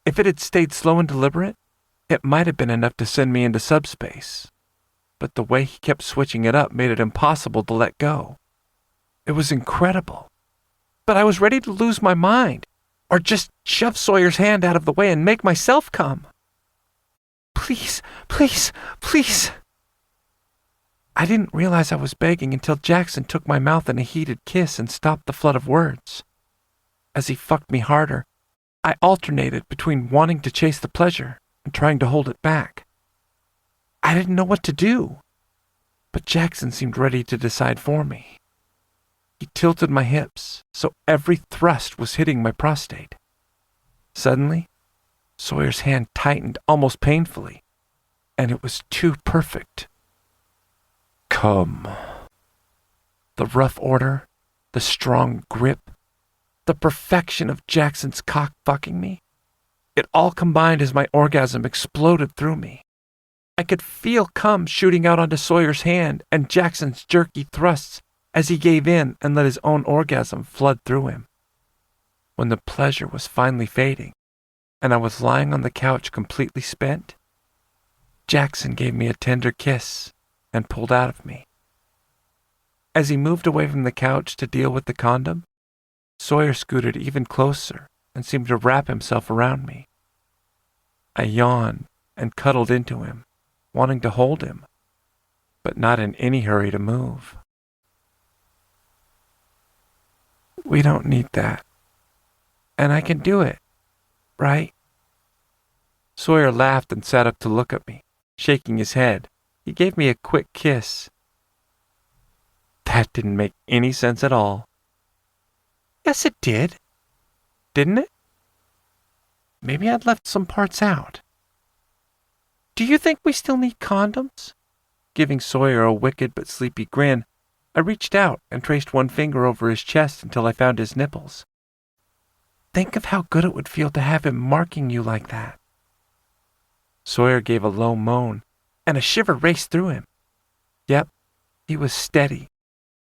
If it had stayed slow and deliberate, it might have been enough to send me into subspace. But the way he kept switching it up made it impossible to let go. It was incredible. But I was ready to lose my mind, or just shove Sawyer's hand out of the way and make myself come. Please, please, please. I didn't realize I was begging until Jackson took my mouth in a heated kiss and stopped the flood of words. As he fucked me harder, I alternated between wanting to chase the pleasure and trying to hold it back. I didn't know what to do, but Jackson seemed ready to decide for me. He tilted my hips, so every thrust was hitting my prostate. Suddenly, Sawyer's hand tightened almost painfully, and it was too perfect. Come. The rough order, the strong grip, the perfection of Jackson's cock fucking me, it all combined as my orgasm exploded through me. I could feel cum shooting out onto Sawyer's hand and Jackson's jerky thrusts as he gave in and let his own orgasm flood through him. When the pleasure was finally fading, and I was lying on the couch completely spent, Jackson gave me a tender kiss and pulled out of me. As he moved away from the couch to deal with the condom, Sawyer scooted even closer and seemed to wrap himself around me. I yawned and cuddled into him, wanting to hold him, but not in any hurry to move. We don't need that. And I can do it, right? Sawyer laughed and sat up to look at me, shaking his head. He gave me a quick kiss. That didn't make any sense at all. Yes, it did. Didn't it? Maybe I'd left some parts out. Do you think we still need condoms? Giving Sawyer a wicked but sleepy grin, I reached out and traced one finger over his chest until I found his nipples. Think of how good it would feel to have him marking you like that. Sawyer gave a low moan, and a shiver raced through him. Yep, he was steady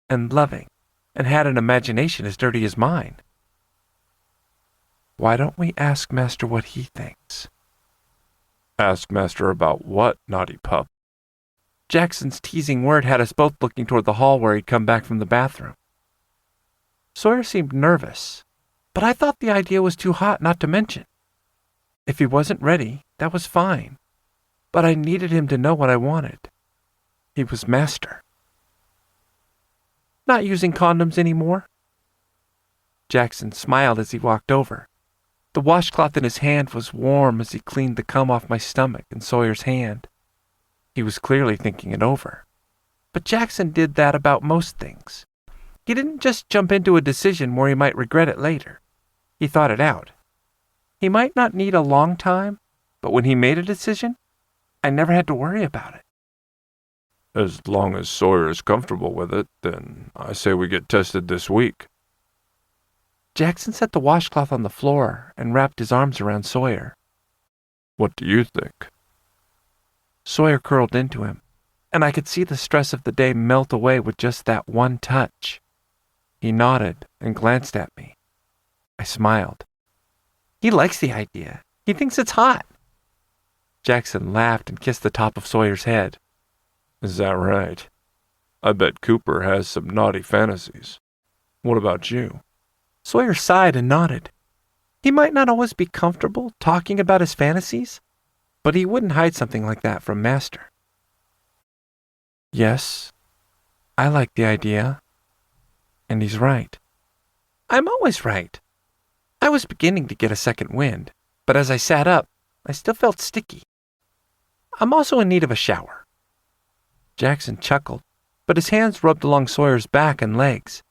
and loving and had an imagination as dirty as mine. Why don't we ask Master what he thinks? Ask Master about what, naughty pup? Jackson's teasing word had us both looking toward the hall where he'd come back from the bathroom. Sawyer seemed nervous, but I thought the idea was too hot not to mention. If he wasn't ready, that was fine, but I needed him to know what I wanted. He was Master. Not using condoms anymore? Jackson smiled as he walked over. The washcloth in his hand was warm as he cleaned the cum off my stomach and Sawyer's hand. He was clearly thinking it over. But Jackson did that about most things. He didn't just jump into a decision where he might regret it later. He thought it out. He might not need a long time, but when he made a decision, I never had to worry about it. As long as Sawyer is comfortable with it, then I say we get tested this week. Jackson set the washcloth on the floor and wrapped his arms around Sawyer. What do you think? Sawyer curled into him, and I could see the stress of the day melt away with just that one touch. He nodded and glanced at me. I smiled. He likes the idea. He thinks it's hot. Jackson laughed and kissed the top of Sawyer's head. Is that right? I bet Cooper has some naughty fantasies. What about you? Sawyer sighed and nodded. He might not always be comfortable talking about his fantasies, but he wouldn't hide something like that from Master. Yes, I like the idea. And he's right. I'm always right. I was beginning to get a second wind, but as I sat up, I still felt sticky. I'm also in need of a shower. Jackson chuckled, but his hands rubbed along Sawyer's back and legs,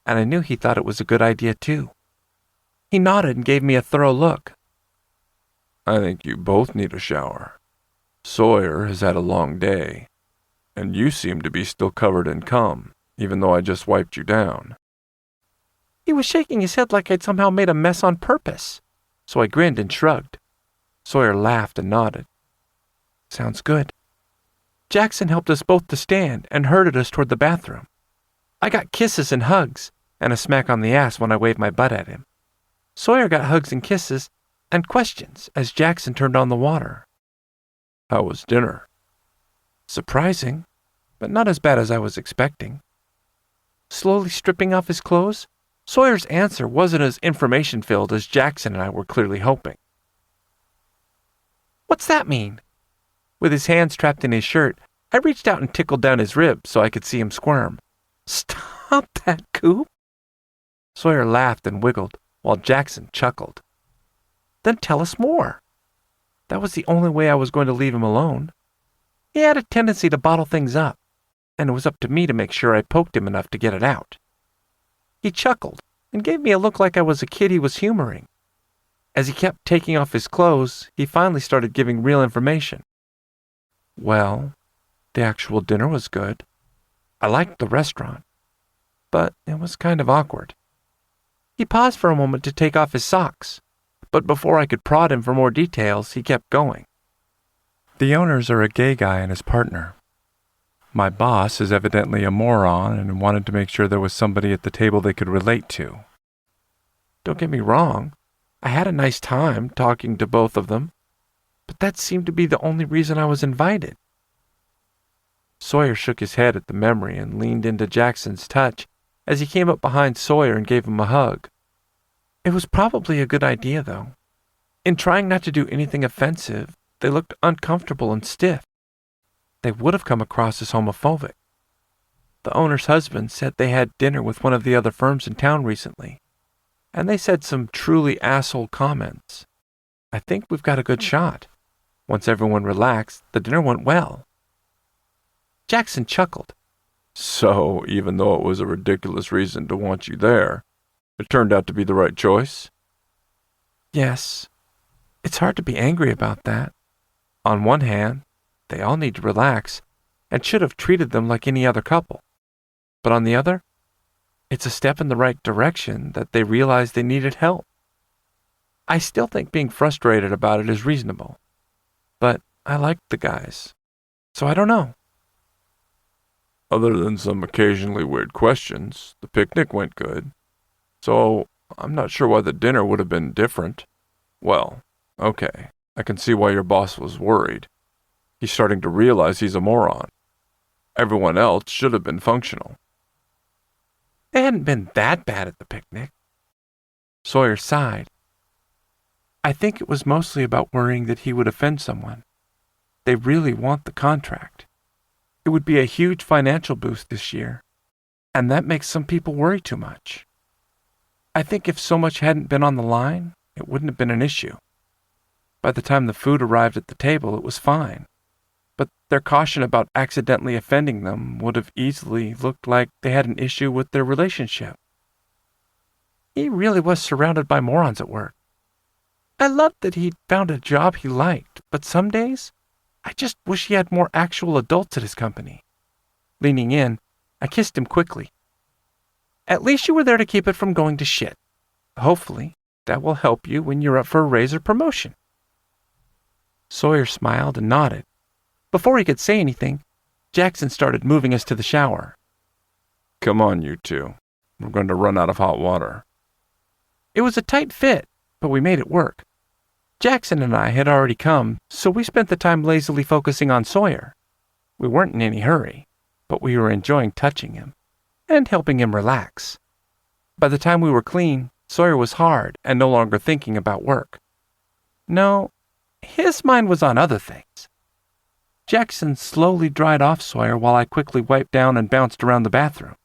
and I knew he thought it was a good idea too. He nodded and gave me a thorough look. I think you both need a shower. Sawyer has had a long day, and you seem to be still covered in cum. even though I just wiped you down. He was shaking his head like I'd somehow made a mess on purpose, so I grinned and shrugged. Sawyer laughed and nodded. Sounds good. Jackson helped us both to stand and herded us toward the bathroom. I got kisses and hugs, and a smack on the ass when I waved my butt at him. Sawyer got hugs and kisses and questions as Jackson turned on the water. How was dinner? Surprising, but not as bad as I was expecting. Slowly stripping off his clothes, Sawyer's answer wasn't as information-filled as Jackson and I were clearly hoping. What's that mean? With his hands trapped in his shirt, I reached out and tickled down his ribs so I could see him squirm. Stop that, Coop! Sawyer laughed and wiggled, while Jackson chuckled. Then tell us more. That was the only way I was going to leave him alone. He had a tendency to bottle things up, and it was up to me to make sure I poked him enough to get it out. He chuckled and gave me a look like I was a kid he was humoring. As he kept taking off his clothes, he finally started giving real information. Well, the actual dinner was good. I liked the restaurant, but it was kind of awkward. He paused for a moment to take off his socks, but before I could prod him for more details, he kept going. The owners are a gay guy and his partner. My boss is evidently a moron and wanted to make sure there was somebody at the table they could relate to. Don't get me wrong, I had a nice time talking to both of them, but that seemed to be the only reason I was invited. Sawyer shook his head at the memory and leaned into Jackson's touch as he came up behind Sawyer and gave him a hug. It was probably a good idea, though. In trying not to do anything offensive, they looked uncomfortable and stiff. They would have come across as homophobic. The owner's husband said they had dinner with one of the other firms in town recently, and they said some truly asshole comments. I think we've got a good shot. Once everyone relaxed, the dinner went well. Jackson chuckled. So, even though it was a ridiculous reason to want you there, it turned out to be the right choice? Yes. It's hard to be angry about that. On one hand, they all need to relax and should have treated them like any other couple. But on the other, it's a step in the right direction that they realized they needed help. I still think being frustrated about it is reasonable, but I liked the guys, so I don't know. Other than some occasionally weird questions, the picnic went good. So, I'm not sure why the dinner would have been different. Well, okay, I can see why your boss was worried. He's starting to realize he's a moron. Everyone else should have been functional. They hadn't been that bad at the picnic. Sawyer sighed. I think it was mostly about worrying that he would offend someone. They really want the contract. It would be a huge financial boost this year, and that makes some people worry too much. I think if so much hadn't been on the line, it wouldn't have been an issue. By the time the food arrived at the table, it was fine. But their caution about accidentally offending them would have easily looked like they had an issue with their relationship. He really was surrounded by morons at work. I loved that he'd found a job he liked, but some days, I just wish he had more actual adults at his company. Leaning in, I kissed him quickly. At least you were there to keep it from going to shit. Hopefully, that will help you when you're up for a raise or promotion. Sawyer smiled and nodded. Before he could say anything, Jackson started moving us to the shower. Come on, you two. We're going to run out of hot water. It was a tight fit, but we made it work. Jackson and I had already come, so we spent the time lazily focusing on Sawyer. We weren't in any hurry, but we were enjoying touching him and helping him relax. By the time we were clean, Sawyer was hard and no longer thinking about work. No, his mind was on other things. Jackson slowly dried off Sawyer while I quickly wiped down and bounced around the bathroom,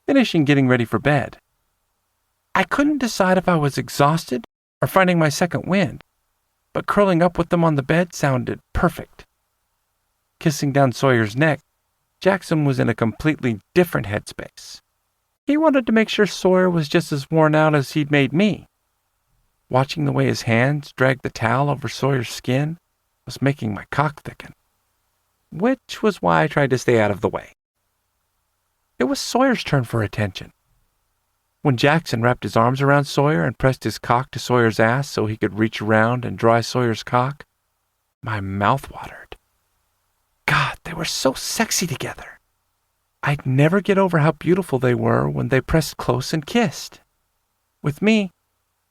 finishing getting ready for bed. I couldn't decide if I was exhausted or finding my second wind, but curling up with them on the bed sounded perfect. Kissing down Sawyer's neck, Jackson was in a completely different headspace. He wanted to make sure Sawyer was just as worn out as he'd made me. Watching the way his hands dragged the towel over Sawyer's skin was making my cock thicken, which was why I tried to stay out of the way. It was Sawyer's turn for attention. When Jackson wrapped his arms around Sawyer and pressed his cock to Sawyer's ass so he could reach around and dry Sawyer's cock, my mouth watered. God, they were so sexy together. I'd never get over how beautiful they were when they pressed close and kissed. With me,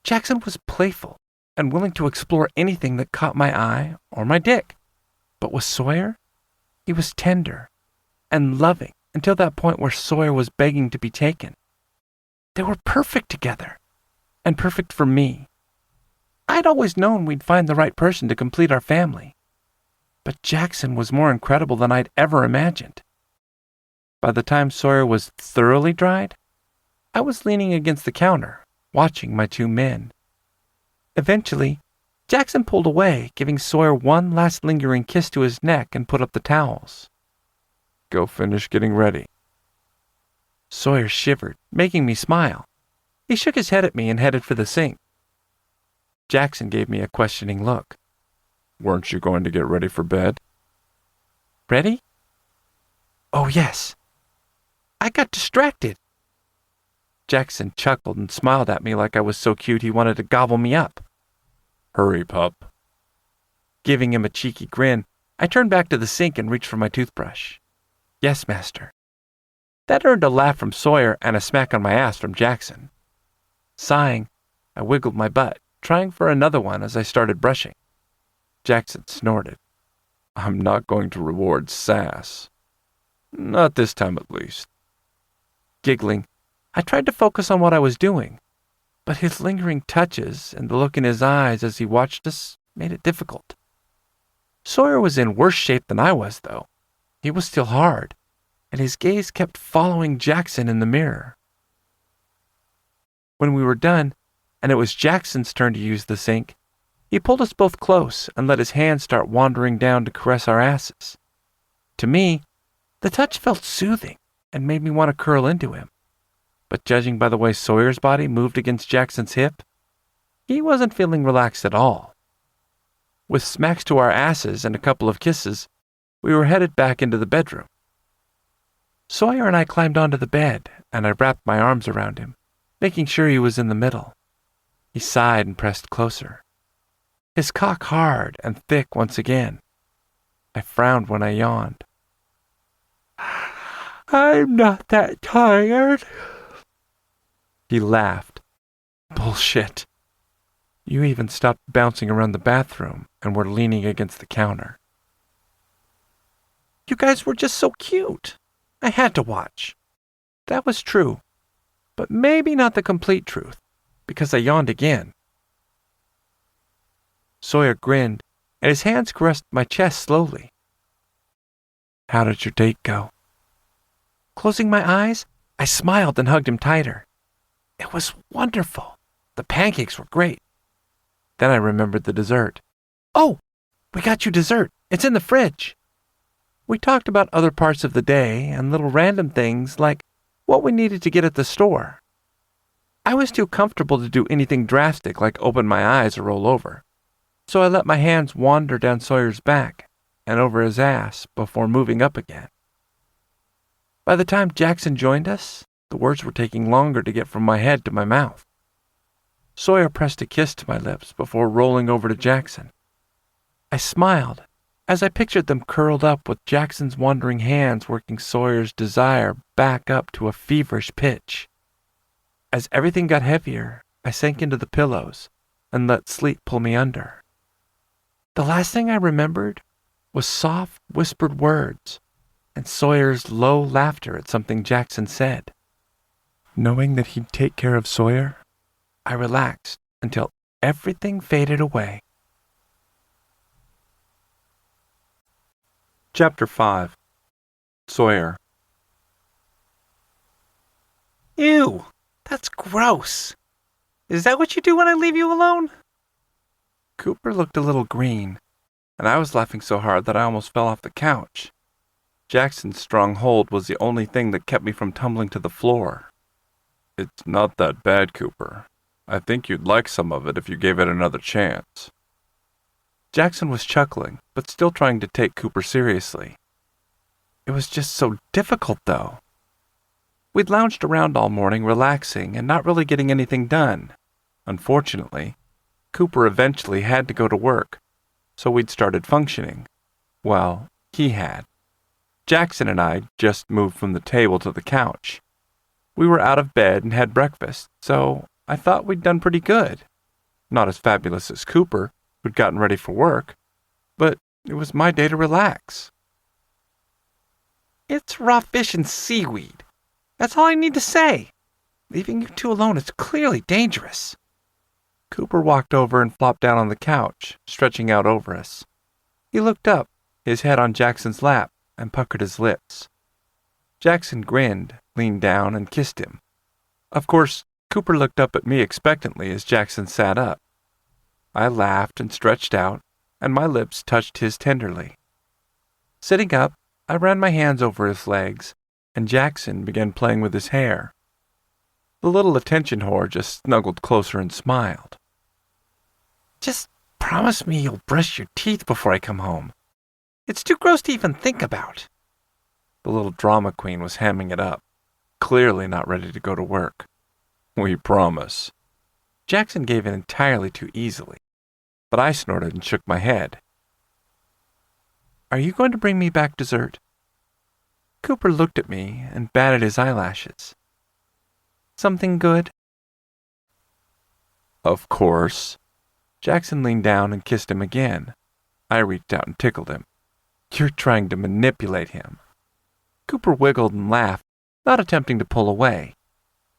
Jackson was playful and willing to explore anything that caught my eye or my dick. But with Sawyer, he was tender and loving until that point where Sawyer was begging to be taken. They were perfect together, and perfect for me. I'd always known we'd find the right person to complete our family. But Jackson was more incredible than I'd ever imagined. By the time Sawyer was thoroughly dried, I was leaning against the counter, watching my two men. Eventually, Jackson pulled away, giving Sawyer one last lingering kiss to his neck and put up the towels. Go finish getting ready. Sawyer shivered, making me smile. He shook his head at me and headed for the sink. Jackson gave me a questioning look. Weren't you going to get ready for bed? Ready? Oh, yes. I got distracted. Jackson chuckled and smiled at me like I was so cute he wanted to gobble me up. Hurry, pup. Giving him a cheeky grin, I turned back to the sink and reached for my toothbrush. Yes, master. That earned a laugh from Sawyer and a smack on my ass from Jackson. Sighing, I wiggled my butt, trying for another one as I started brushing. Jackson snorted. I'm not going to reward sass. Not this time at least. Giggling, I tried to focus on what I was doing, but his lingering touches and the look in his eyes as he watched us made it difficult. Sawyer was in worse shape than I was, though. He was still hard, and his gaze kept following Jackson in the mirror. When we were done, and it was Jackson's turn to use the sink, he pulled us both close and let his hands start wandering down to caress our asses. To me, the touch felt soothing and made me want to curl into him. But judging by the way Sawyer's body moved against Jackson's hip, he wasn't feeling relaxed at all. With smacks to our asses and a couple of kisses, we were headed back into the bedroom. Sawyer and I climbed onto the bed, and I wrapped my arms around him, making sure he was in the middle. He sighed and pressed closer. His cock hard and thick once again. I frowned when I yawned. I'm not that tired. He laughed. Bullshit. You even stopped bouncing around the bathroom and were leaning against the counter. You guys were just so cute. I had to watch. That was true, but maybe not the complete truth, because I yawned again. Sawyer grinned, and his hands caressed my chest slowly. How did your date go? Closing my eyes, I smiled and hugged him tighter. It was wonderful. The pancakes were great. Then I remembered the dessert. Oh, we got you dessert. It's in the fridge. We talked about other parts of the day and little random things like what we needed to get at the store. I was too comfortable to do anything drastic like open my eyes or roll over, so I let my hands wander down Sawyer's back and over his ass before moving up again. By the time Jackson joined us, the words were taking longer to get from my head to my mouth. Sawyer pressed a kiss to my lips before rolling over to Jackson. I smiled as I pictured them curled up with Jackson's wandering hands working Sawyer's desire back up to a feverish pitch. As everything got heavier, I sank into the pillows and let sleep pull me under. The last thing I remembered was soft, whispered words and Sawyer's low laughter at something Jackson said. Knowing that he'd take care of Sawyer, I relaxed until everything faded away. Chapter 5. Sawyer. Ew, that's gross. Is that what you do when I leave you alone? Cooper looked a little green, and I was laughing so hard that I almost fell off the couch. Jackson's strong hold was the only thing that kept me from tumbling to the floor. It's not that bad, Cooper. I think you'd like some of it if you gave it another chance. Jackson was chuckling, but still trying to take Cooper seriously. It was just so difficult, though. We'd lounged around all morning, relaxing and not really getting anything done. Unfortunately, Cooper eventually had to go to work, so we'd started functioning. Well, he had. Jackson and I just moved from the table to the couch. We were out of bed and had breakfast, so I thought we'd done pretty good. Not as fabulous as Cooper, who'd gotten ready for work, but it was my day to relax. It's raw fish and seaweed. That's all I need to say. Leaving you two alone is clearly dangerous. Cooper walked over and flopped down on the couch, stretching out over us. He looked up, his head on Jackson's lap, and puckered his lips. Jackson grinned, leaned down, and kissed him. Of course, Cooper looked up at me expectantly as Jackson sat up. I laughed and stretched out, and my lips touched his tenderly. Sitting up, I ran my hands over his legs, and Jackson began playing with his hair. The little attention whore just snuggled closer and smiled. Just promise me you'll brush your teeth before I come home. It's too gross to even think about. The little drama queen was hamming it up, clearly not ready to go to work. We promise. Jackson gave in entirely too easily, but I snorted and shook my head. Are you going to bring me back dessert? Cooper looked at me and batted his eyelashes. Something good? Of course. Jackson leaned down and kissed him again. I reached out and tickled him. You're trying to manipulate him. Cooper wiggled and laughed, not attempting to pull away.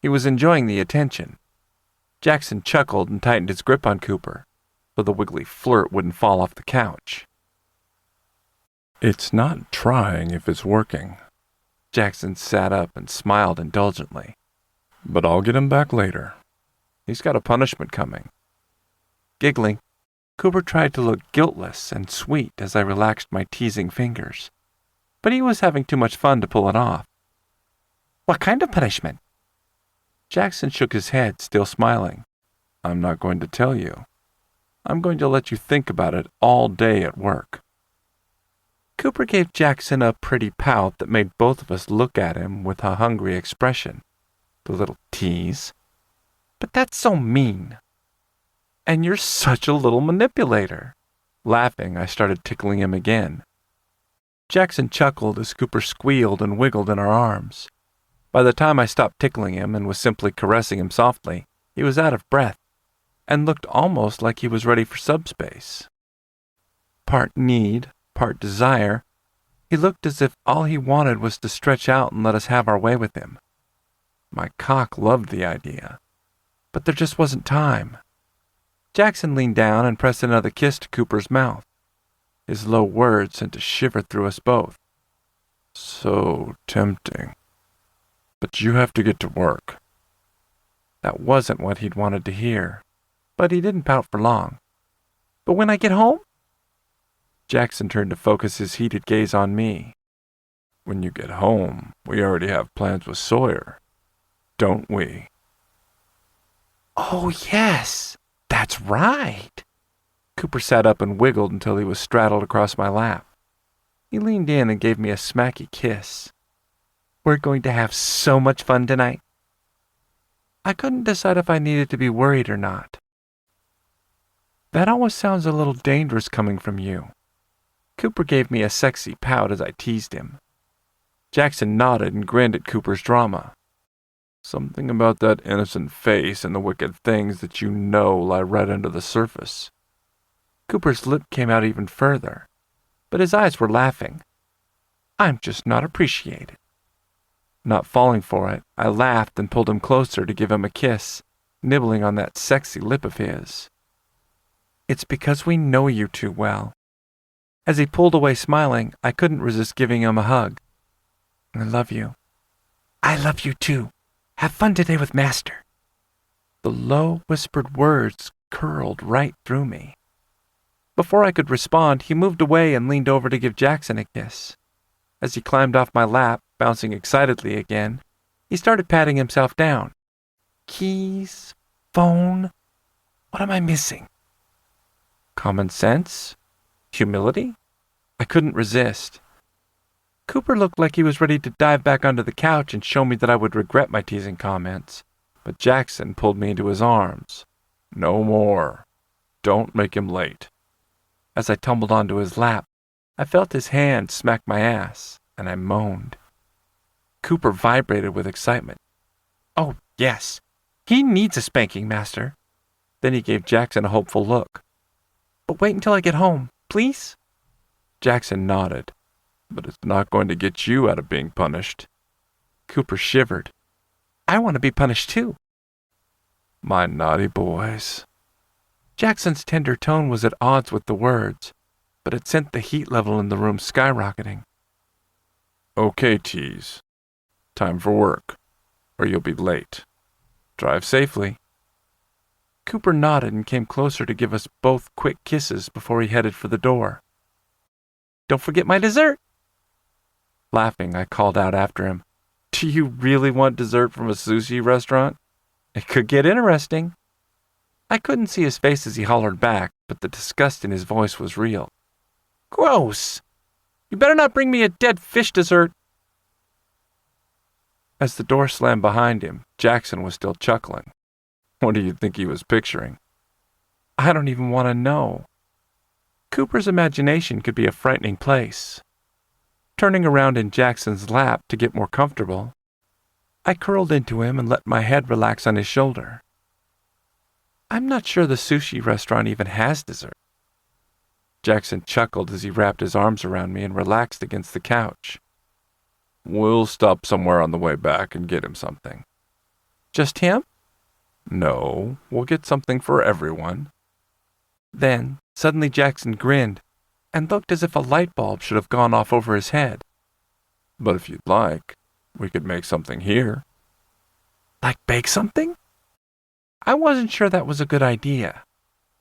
He was enjoying the attention. Jackson chuckled and tightened his grip on Cooper, so the wiggly flirt wouldn't fall off the couch. It's not trying if it's working. Jackson sat up and smiled indulgently. But I'll get him back later. He's got a punishment coming. Giggling, Cooper tried to look guiltless and sweet as I relaxed my teasing fingers, but he was having too much fun to pull it off. What kind of punishment? Jackson shook his head, still smiling. I'm not going to tell you. I'm going to let you think about it all day at work. Cooper gave Jackson a pretty pout that made both of us look at him with a hungry expression. The little tease. But that's so mean. And you're such a little manipulator. Laughing, I started tickling him again. Jackson chuckled as Cooper squealed and wiggled in our arms. By the time I stopped tickling him and was simply caressing him softly, he was out of breath and looked almost like he was ready for subspace. Part need, part desire, he looked as if all he wanted was to stretch out and let us have our way with him. My cock loved the idea, but there just wasn't time. Jackson leaned down and pressed another kiss to Cooper's mouth. His low words sent a shiver through us both. So tempting. But you have to get to work. That wasn't what he'd wanted to hear, but he didn't pout for long. But when I get home? Jackson turned to focus his heated gaze on me. When you get home, we already have plans with Sawyer, don't we? Oh, yes, that's right. Cooper sat up and wiggled until he was straddled across my lap. He leaned in and gave me a smacky kiss. We're going to have so much fun tonight. I couldn't decide if I needed to be worried or not. That always sounds a little dangerous coming from you. Cooper gave me a sexy pout as I teased him. Jackson nodded and grinned at Cooper's drama. Something about that innocent face and the wicked things that you know lie right under the surface. Cooper's lip came out even further, but his eyes were laughing. I'm just not appreciated. Not falling for it, I laughed and pulled him closer to give him a kiss, nibbling on that sexy lip of his. It's because we know you too well. As he pulled away smiling, I couldn't resist giving him a hug. I love you. I love you too. Have fun today with Master. The low, whispered words curled right through me. Before I could respond, he moved away and leaned over to give Jackson a kiss. As he climbed off my lap, bouncing excitedly again, he started patting himself down. Keys? Phone? What am I missing? Common sense? Humility? I couldn't resist. Cooper looked like he was ready to dive back onto the couch and show me that I would regret my teasing comments, but Jackson pulled me into his arms. No more. Don't make him late. As I tumbled onto his lap, I felt his hand smack my ass, and I moaned. Cooper vibrated with excitement. Oh, yes. He needs a spanking, Master. Then he gave Jackson a hopeful look. But wait until I get home, please? Jackson nodded. But it's not going to get you out of being punished. Cooper shivered. I want to be punished too. My naughty boys. Jackson's tender tone was at odds with the words, but it sent the heat level in the room skyrocketing. Okay, Tease. Time for work, or you'll be late. Drive safely. Cooper nodded and came closer to give us both quick kisses before he headed for the door. Don't forget my dessert. Laughing, I called out after him, Do you really want dessert from a sushi restaurant? It could get interesting. I couldn't see his face as he hollered back, but the disgust in his voice was real. Gross! You better not bring me a dead fish dessert. As the door slammed behind him, Jackson was still chuckling. What do you think he was picturing? I don't even want to know. Cooper's imagination could be a frightening place. Turning around in Jackson's lap to get more comfortable, I curled into him and let my head relax on his shoulder. I'm not sure the sushi restaurant even has dessert. Jackson chuckled as he wrapped his arms around me and relaxed against the couch. We'll stop somewhere on the way back and get him something. Just him? No, we'll get something for everyone. Then, suddenly Jackson grinned and looked as if a light bulb should have gone off over his head. But if you'd like, we could make something here. Like bake something? I wasn't sure that was a good idea.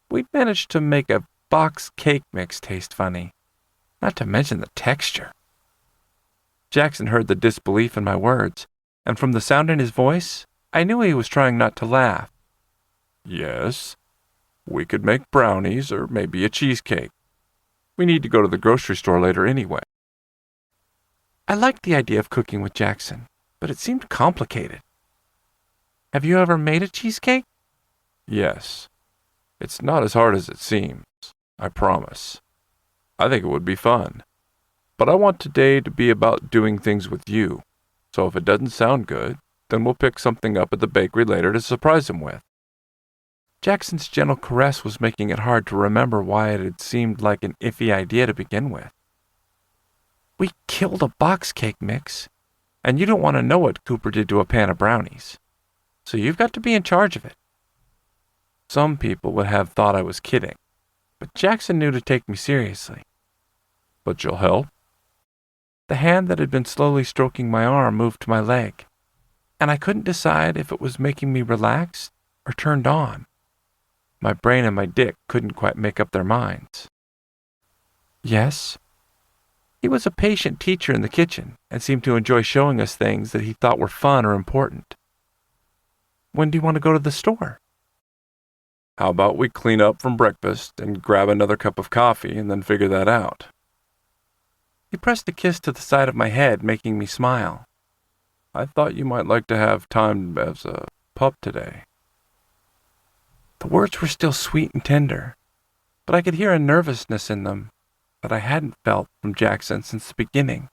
We'd managed to make a box cake mix taste funny, not to mention the texture. Jackson heard the disbelief in my words, and from the sound in his voice, I knew he was trying not to laugh. Yes, we could make brownies or maybe a cheesecake. We need to go to the grocery store later anyway. I liked the idea of cooking with Jackson, but it seemed complicated. Have you ever made a cheesecake? Yes. It's not as hard as it seems, I promise. I think it would be fun. But I want today to be about doing things with you, so if it doesn't sound good, then we'll pick something up at the bakery later to surprise him with. Jackson's gentle caress was making it hard to remember why it had seemed like an iffy idea to begin with. We killed a box cake mix, and you don't want to know what Cooper did to a pan of brownies, so you've got to be in charge of it. Some people would have thought I was kidding, but Jackson knew to take me seriously. But you'll help? The hand that had been slowly stroking my arm moved to my leg, and I couldn't decide if it was making me relaxed or turned on. My brain and my dick couldn't quite make up their minds. Yes. He was a patient teacher in the kitchen and seemed to enjoy showing us things that he thought were fun or important. When do you want to go to the store? How about we clean up from breakfast and grab another cup of coffee and then figure that out? He pressed a kiss to the side of my head, making me smile. I thought you might like to have time as a pup today. The words were still sweet and tender, but I could hear a nervousness in them that I hadn't felt from Jackson since the beginning.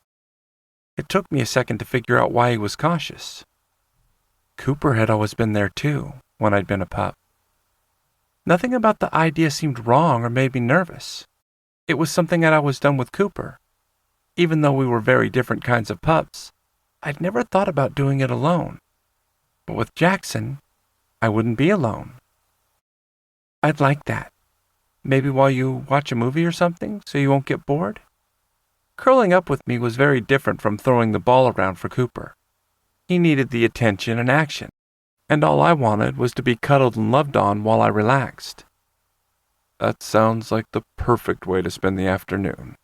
It took me a second to figure out why he was cautious. Cooper had always been there too, when I'd been a pup. Nothing about the idea seemed wrong or made me nervous. It was something I'd always done with Cooper. Even though we were very different kinds of pups, I'd never thought about doing it alone. But with Jackson, I wouldn't be alone. I'd like that. Maybe while you watch a movie or something, so you won't get bored? Curling up with me was very different from throwing the ball around for Cooper. He needed the attention and action, and all I wanted was to be cuddled and loved on while I relaxed. That sounds like the perfect way to spend the afternoon.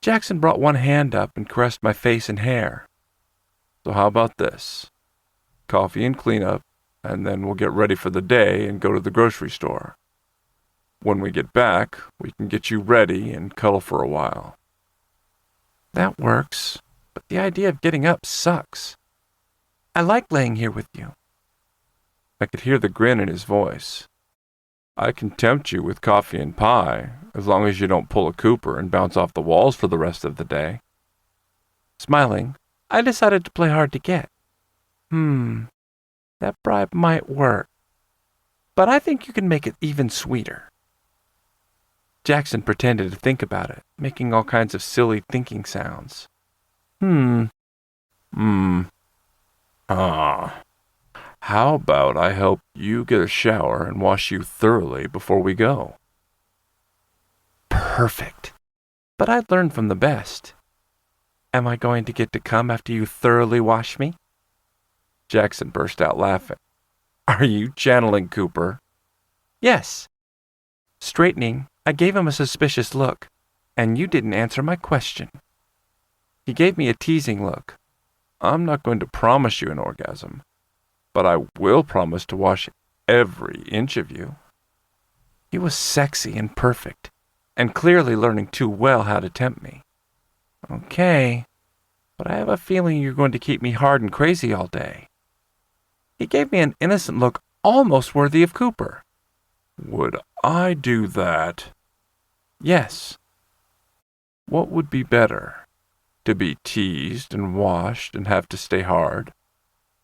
Jackson brought one hand up and caressed my face and hair. So how about this? Coffee and cleanup, and then we'll get ready for the day and go to the grocery store. When we get back, we can get you ready and cuddle for a while. That works, but the idea of getting up sucks. I like laying here with you. I could hear the grin in his voice. I can tempt you with coffee and pie, as long as you don't pull a Cooper and bounce off the walls for the rest of the day. Smiling, I decided to play hard to get. That bribe might work, but I think you can make it even sweeter. Jackson pretended to think about it, making all kinds of silly thinking sounds. How about I help you get a shower and wash you thoroughly before we go? Perfect. But I'd learn from the best. Am I going to get to come after you thoroughly wash me? Jackson burst out laughing. Are you channeling Cooper? Yes. Straightening, I gave him a suspicious look, and you didn't answer my question. He gave me a teasing look. I'm not going to promise you an orgasm, but I will promise to wash every inch of you. He was sexy and perfect, and clearly learning too well how to tempt me. Okay, but I have a feeling you're going to keep me hard and crazy all day. He gave me an innocent look almost worthy of Cooper. Would I do that? Yes. What would be better? To be teased and washed and have to stay hard?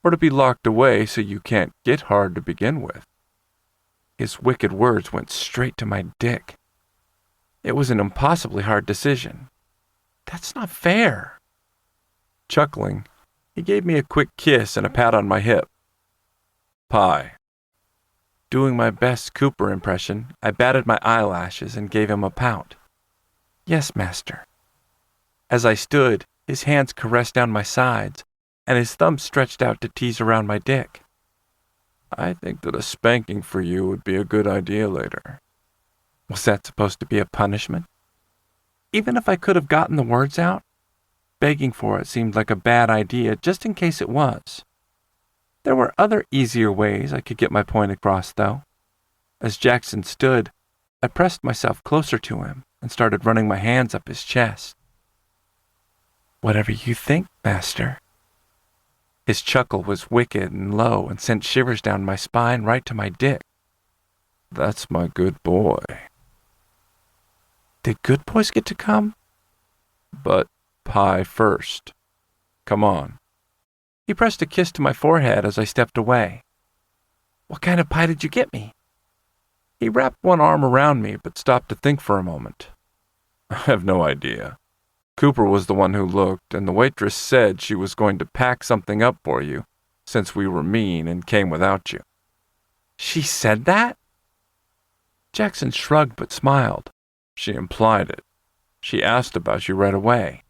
Or to be locked away so you can't get hard to begin with? His wicked words went straight to my dick. It was an impossibly hard decision. That's not fair. Chuckling, he gave me a quick kiss and a pat on my hip. Pie. Doing my best Cooper impression, I batted my eyelashes and gave him a pout. Yes, master. As I stood, his hands caressed down my sides, and his thumbs stretched out to tease around my dick. I think that a spanking for you would be a good idea later. Was that supposed to be a punishment? Even if I could have gotten the words out, begging for it seemed like a bad idea just in case it was. There were other easier ways I could get my point across, though. As Jackson stood, I pressed myself closer to him and started running my hands up his chest. Whatever you think, master. His chuckle was wicked and low and sent shivers down my spine right to my dick. That's my good boy. Did good boys get to come? But pie first. Come on. He pressed a kiss to my forehead as I stepped away. What kind of pie did you get me? He wrapped one arm around me but stopped to think for a moment. I have no idea. Cooper was the one who looked, and the waitress said she was going to pack something up for you, since we were mean and came without you. She said that? Jackson shrugged but smiled. She implied it. She asked about you right away.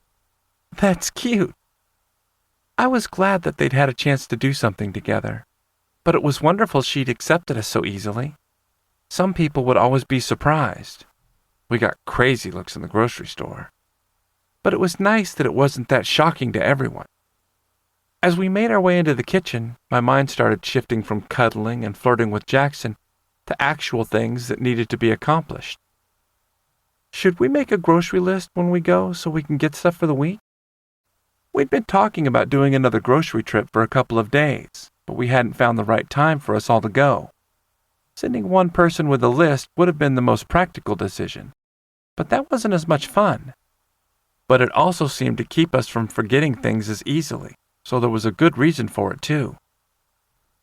That's cute. I was glad that they'd had a chance to do something together, but it was wonderful she'd accepted us so easily. Some people would always be surprised. We got crazy looks in the grocery store. But it was nice that it wasn't that shocking to everyone. As we made our way into the kitchen, my mind started shifting from cuddling and flirting with Jackson to actual things that needed to be accomplished. Should we make a grocery list when we go so we can get stuff for the week? We'd been talking about doing another grocery trip for a couple of days, but we hadn't found the right time for us all to go. Sending one person with a list would have been the most practical decision, but that wasn't as much fun. But it also seemed to keep us from forgetting things as easily, so there was a good reason for it too.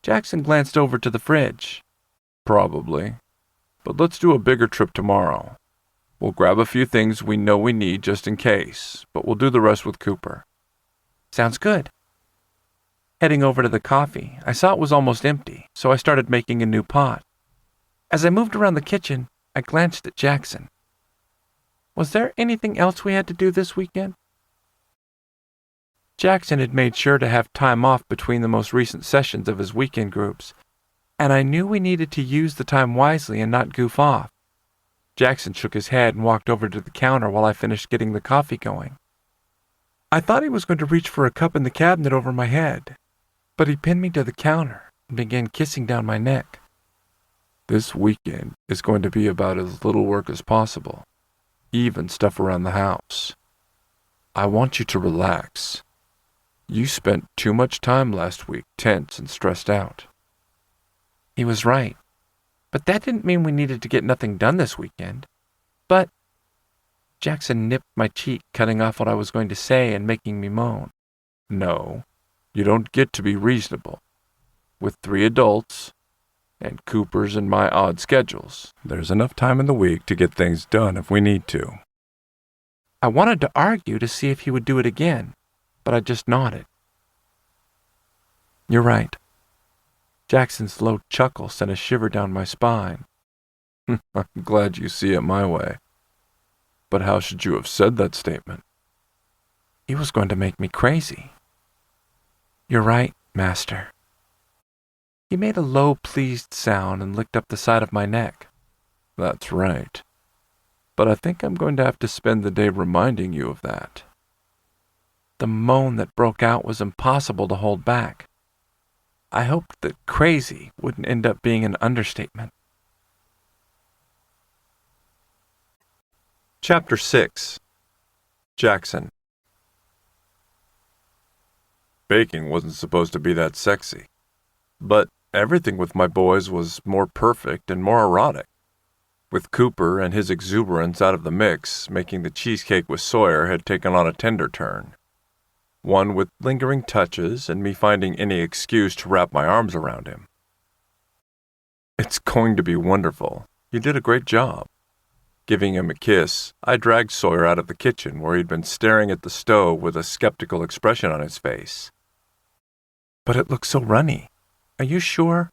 Jackson glanced over to the fridge. Probably. But let's do a bigger trip tomorrow. We'll grab a few things we know we need just in case, but we'll do the rest with Cooper. Sounds good. Heading over to the coffee, I saw it was almost empty, so I started making a new pot. As I moved around the kitchen, I glanced at Jackson. Was there anything else we had to do this weekend? Jackson had made sure to have time off between the most recent sessions of his weekend groups, and I knew we needed to use the time wisely and not goof off. Jackson shook his head and walked over to the counter while I finished getting the coffee going. I thought he was going to reach for a cup in the cabinet over my head, but he pinned me to the counter and began kissing down my neck. This weekend is going to be about as little work as possible, even stuff around the house. I want you to relax. You spent too much time last week tense and stressed out. He was right. But that didn't mean we needed to get nothing done this weekend. But Jackson nipped my cheek, cutting off what I was going to say and making me moan. No, you don't get to be reasonable. With 3 adults, and Cooper's and my odd schedules, there's enough time in the week to get things done if we need to. I wanted to argue to see if he would do it again, but I just nodded. You're right. Jackson's low chuckle sent a shiver down my spine. I'm glad you see it my way. But how should you have said that statement? He was going to make me crazy. You're right, Master. He made a low, pleased sound and licked up the side of my neck. That's right. But I think I'm going to have to spend the day reminding you of that. The moan that broke out was impossible to hold back. I hoped that crazy wouldn't end up being an understatement. Chapter 6. Jackson. Baking wasn't supposed to be that sexy, but everything with my boys was more perfect and more erotic. With Cooper and his exuberance out of the mix, making the cheesecake with Sawyer had taken on a tender turn. One with lingering touches and me finding any excuse to wrap my arms around him. It's going to be wonderful. You did a great job. Giving him a kiss, I dragged Sawyer out of the kitchen where he'd been staring at the stove with a skeptical expression on his face. But it looks so runny. Are you sure?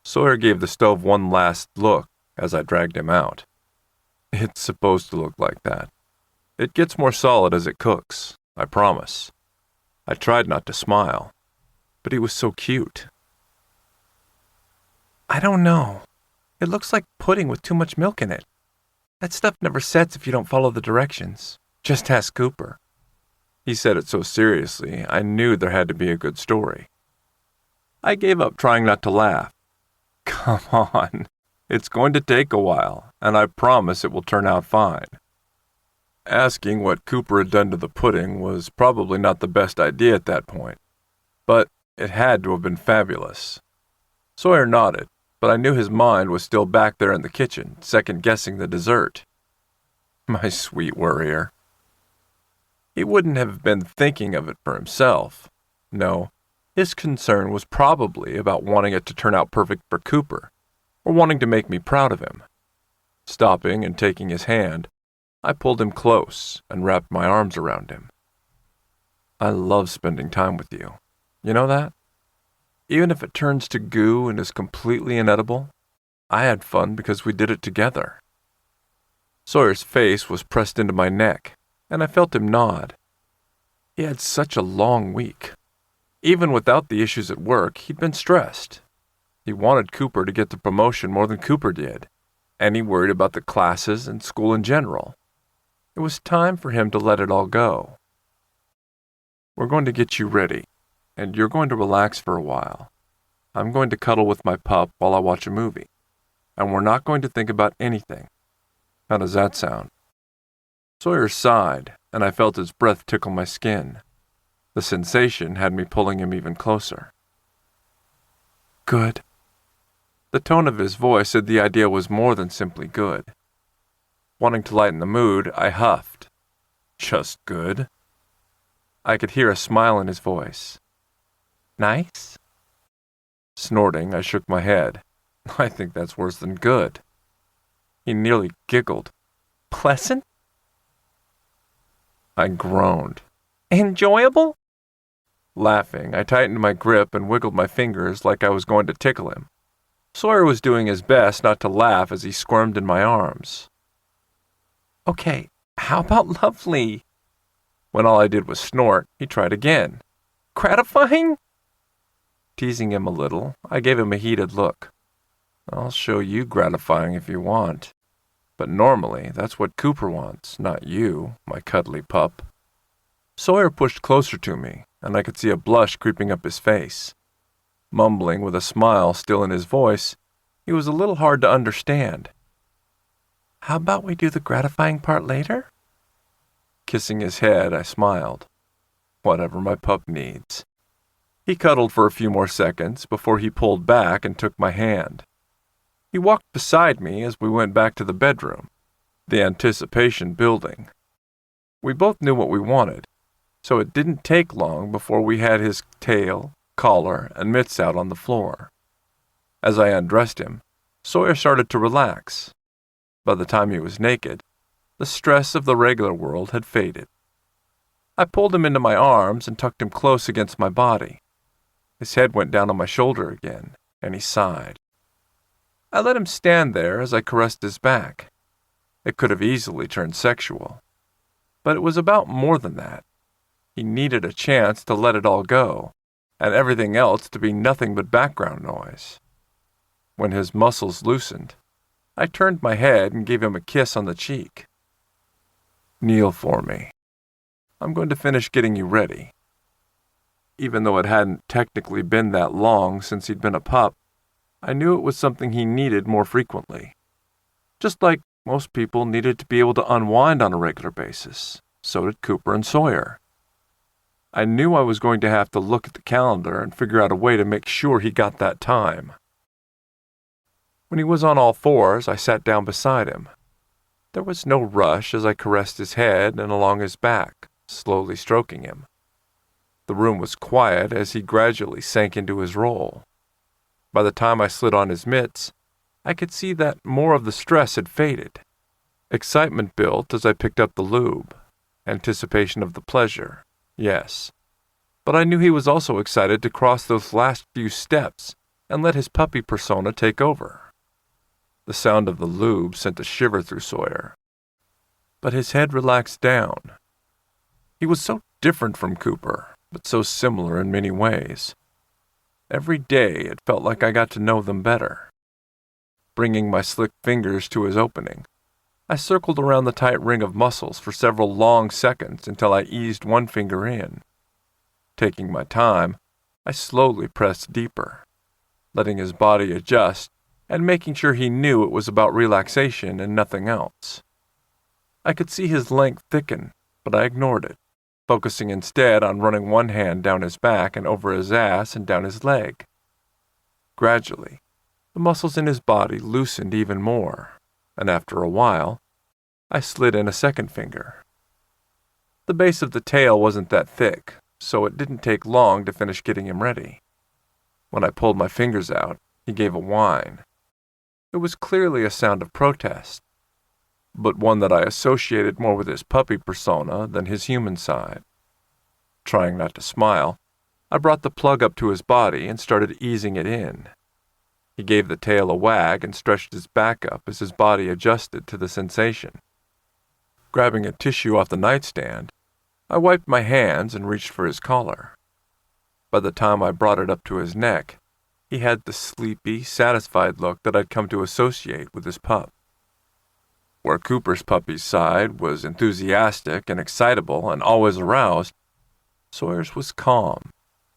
Sawyer gave the stove one last look as I dragged him out. It's supposed to look like that. It gets more solid as it cooks, I promise. I tried not to smile, but he was so cute. I don't know. It looks like pudding with too much milk in it. That stuff never sets if you don't follow the directions. Just ask Cooper. He said it so seriously, I knew there had to be a good story. I gave up trying not to laugh. Come on. It's going to take a while, and I promise it will turn out fine. Asking what Cooper had done to the pudding was probably not the best idea at that point, but it had to have been fabulous. Sawyer nodded, but I knew his mind was still back there in the kitchen, second-guessing the dessert. My sweet worrier. He wouldn't have been thinking of it for himself. No, his concern was probably about wanting it to turn out perfect for Cooper, or wanting to make me proud of him. Stopping and taking his hand, I pulled him close and wrapped my arms around him. I love spending time with you. You know that? Even if it turns to goo and is completely inedible, I had fun because we did it together. Sawyer's face was pressed into my neck, and I felt him nod. He had such a long week. Even without the issues at work, he'd been stressed. He wanted Cooper to get the promotion more than Cooper did, and he worried about the classes and school in general. It was time for him to let it all go. We're going to get you ready, and you're going to relax for a while. I'm going to cuddle with my pup while I watch a movie, and we're not going to think about anything. How does that sound? Sawyer sighed, and I felt his breath tickle my skin. The sensation had me pulling him even closer. Good. The tone of his voice said the idea was more than simply good. Wanting to lighten the mood, I huffed. Just good. I could hear a smile in his voice. Nice? Snorting, I shook my head. I think that's worse than good. He nearly giggled. Pleasant? I groaned. Enjoyable? Laughing, I tightened my grip and wiggled my fingers like I was going to tickle him. Sawyer was doing his best not to laugh as he squirmed in my arms. Okay, how about lovely? When all I did was snort, he tried again. Gratifying? Teasing him a little, I gave him a heated look. I'll show you gratifying if you want. But normally, that's what Cooper wants, not you, my cuddly pup. Sawyer pushed closer to me, and I could see a blush creeping up his face. Mumbling with a smile still in his voice, he was a little hard to understand. How about we do the gratifying part later? Kissing his head, I smiled. Whatever my pup needs. He cuddled for a few more seconds before he pulled back and took my hand. He walked beside me as we went back to the bedroom, the anticipation building. We both knew what we wanted, so it didn't take long before we had his tail, collar, and mitts out on the floor. As I undressed him, Sawyer started to relax. By the time he was naked, the stress of the regular world had faded. I pulled him into my arms and tucked him close against my body. His head went down on my shoulder again, and he sighed. I let him stand there as I caressed his back. It could have easily turned sexual. But it was about more than that. He needed a chance to let it all go, and everything else to be nothing but background noise. When his muscles loosened, I turned my head and gave him a kiss on the cheek. "Kneel for me. I'm going to finish getting you ready." Even though it hadn't technically been that long since he'd been a pup, I knew it was something he needed more frequently. Just like most people needed to be able to unwind on a regular basis, so did Cooper and Sawyer. I knew I was going to have to look at the calendar and figure out a way to make sure he got that time. When he was on all fours, I sat down beside him. There was no rush as I caressed his head and along his back, slowly stroking him. The room was quiet as he gradually sank into his role. By the time I slid on his mitts, I could see that more of the stress had faded. Excitement built as I picked up the lube. Anticipation of the pleasure, yes. But I knew he was also excited to cross those last few steps and let his puppy persona take over. The sound of the lube sent a shiver through Sawyer. But his head relaxed down. He was so different from Cooper, but so similar in many ways. Every day it felt like I got to know them better. Bringing my slick fingers to his opening, I circled around the tight ring of muscles for several long seconds until I eased one finger in. Taking my time, I slowly pressed deeper, letting his body adjust and making sure he knew it was about relaxation and nothing else. I could see his length thicken, but I ignored it, focusing instead on running one hand down his back and over his ass and down his leg. Gradually, the muscles in his body loosened even more, and after a while, I slid in a second finger. The base of the tail wasn't that thick, so it didn't take long to finish getting him ready. When I pulled my fingers out, he gave a whine. It was clearly a sound of protest, but one that I associated more with his puppy persona than his human side. Trying not to smile, I brought the plug up to his body and started easing it in. He gave the tail a wag and stretched his back up as his body adjusted to the sensation. Grabbing a tissue off the nightstand, I wiped my hands and reached for his collar. By the time I brought it up to his neck, he had the sleepy, satisfied look that I'd come to associate with his pup. Where Cooper's puppy's side was enthusiastic and excitable and always aroused, Sawyer's was calm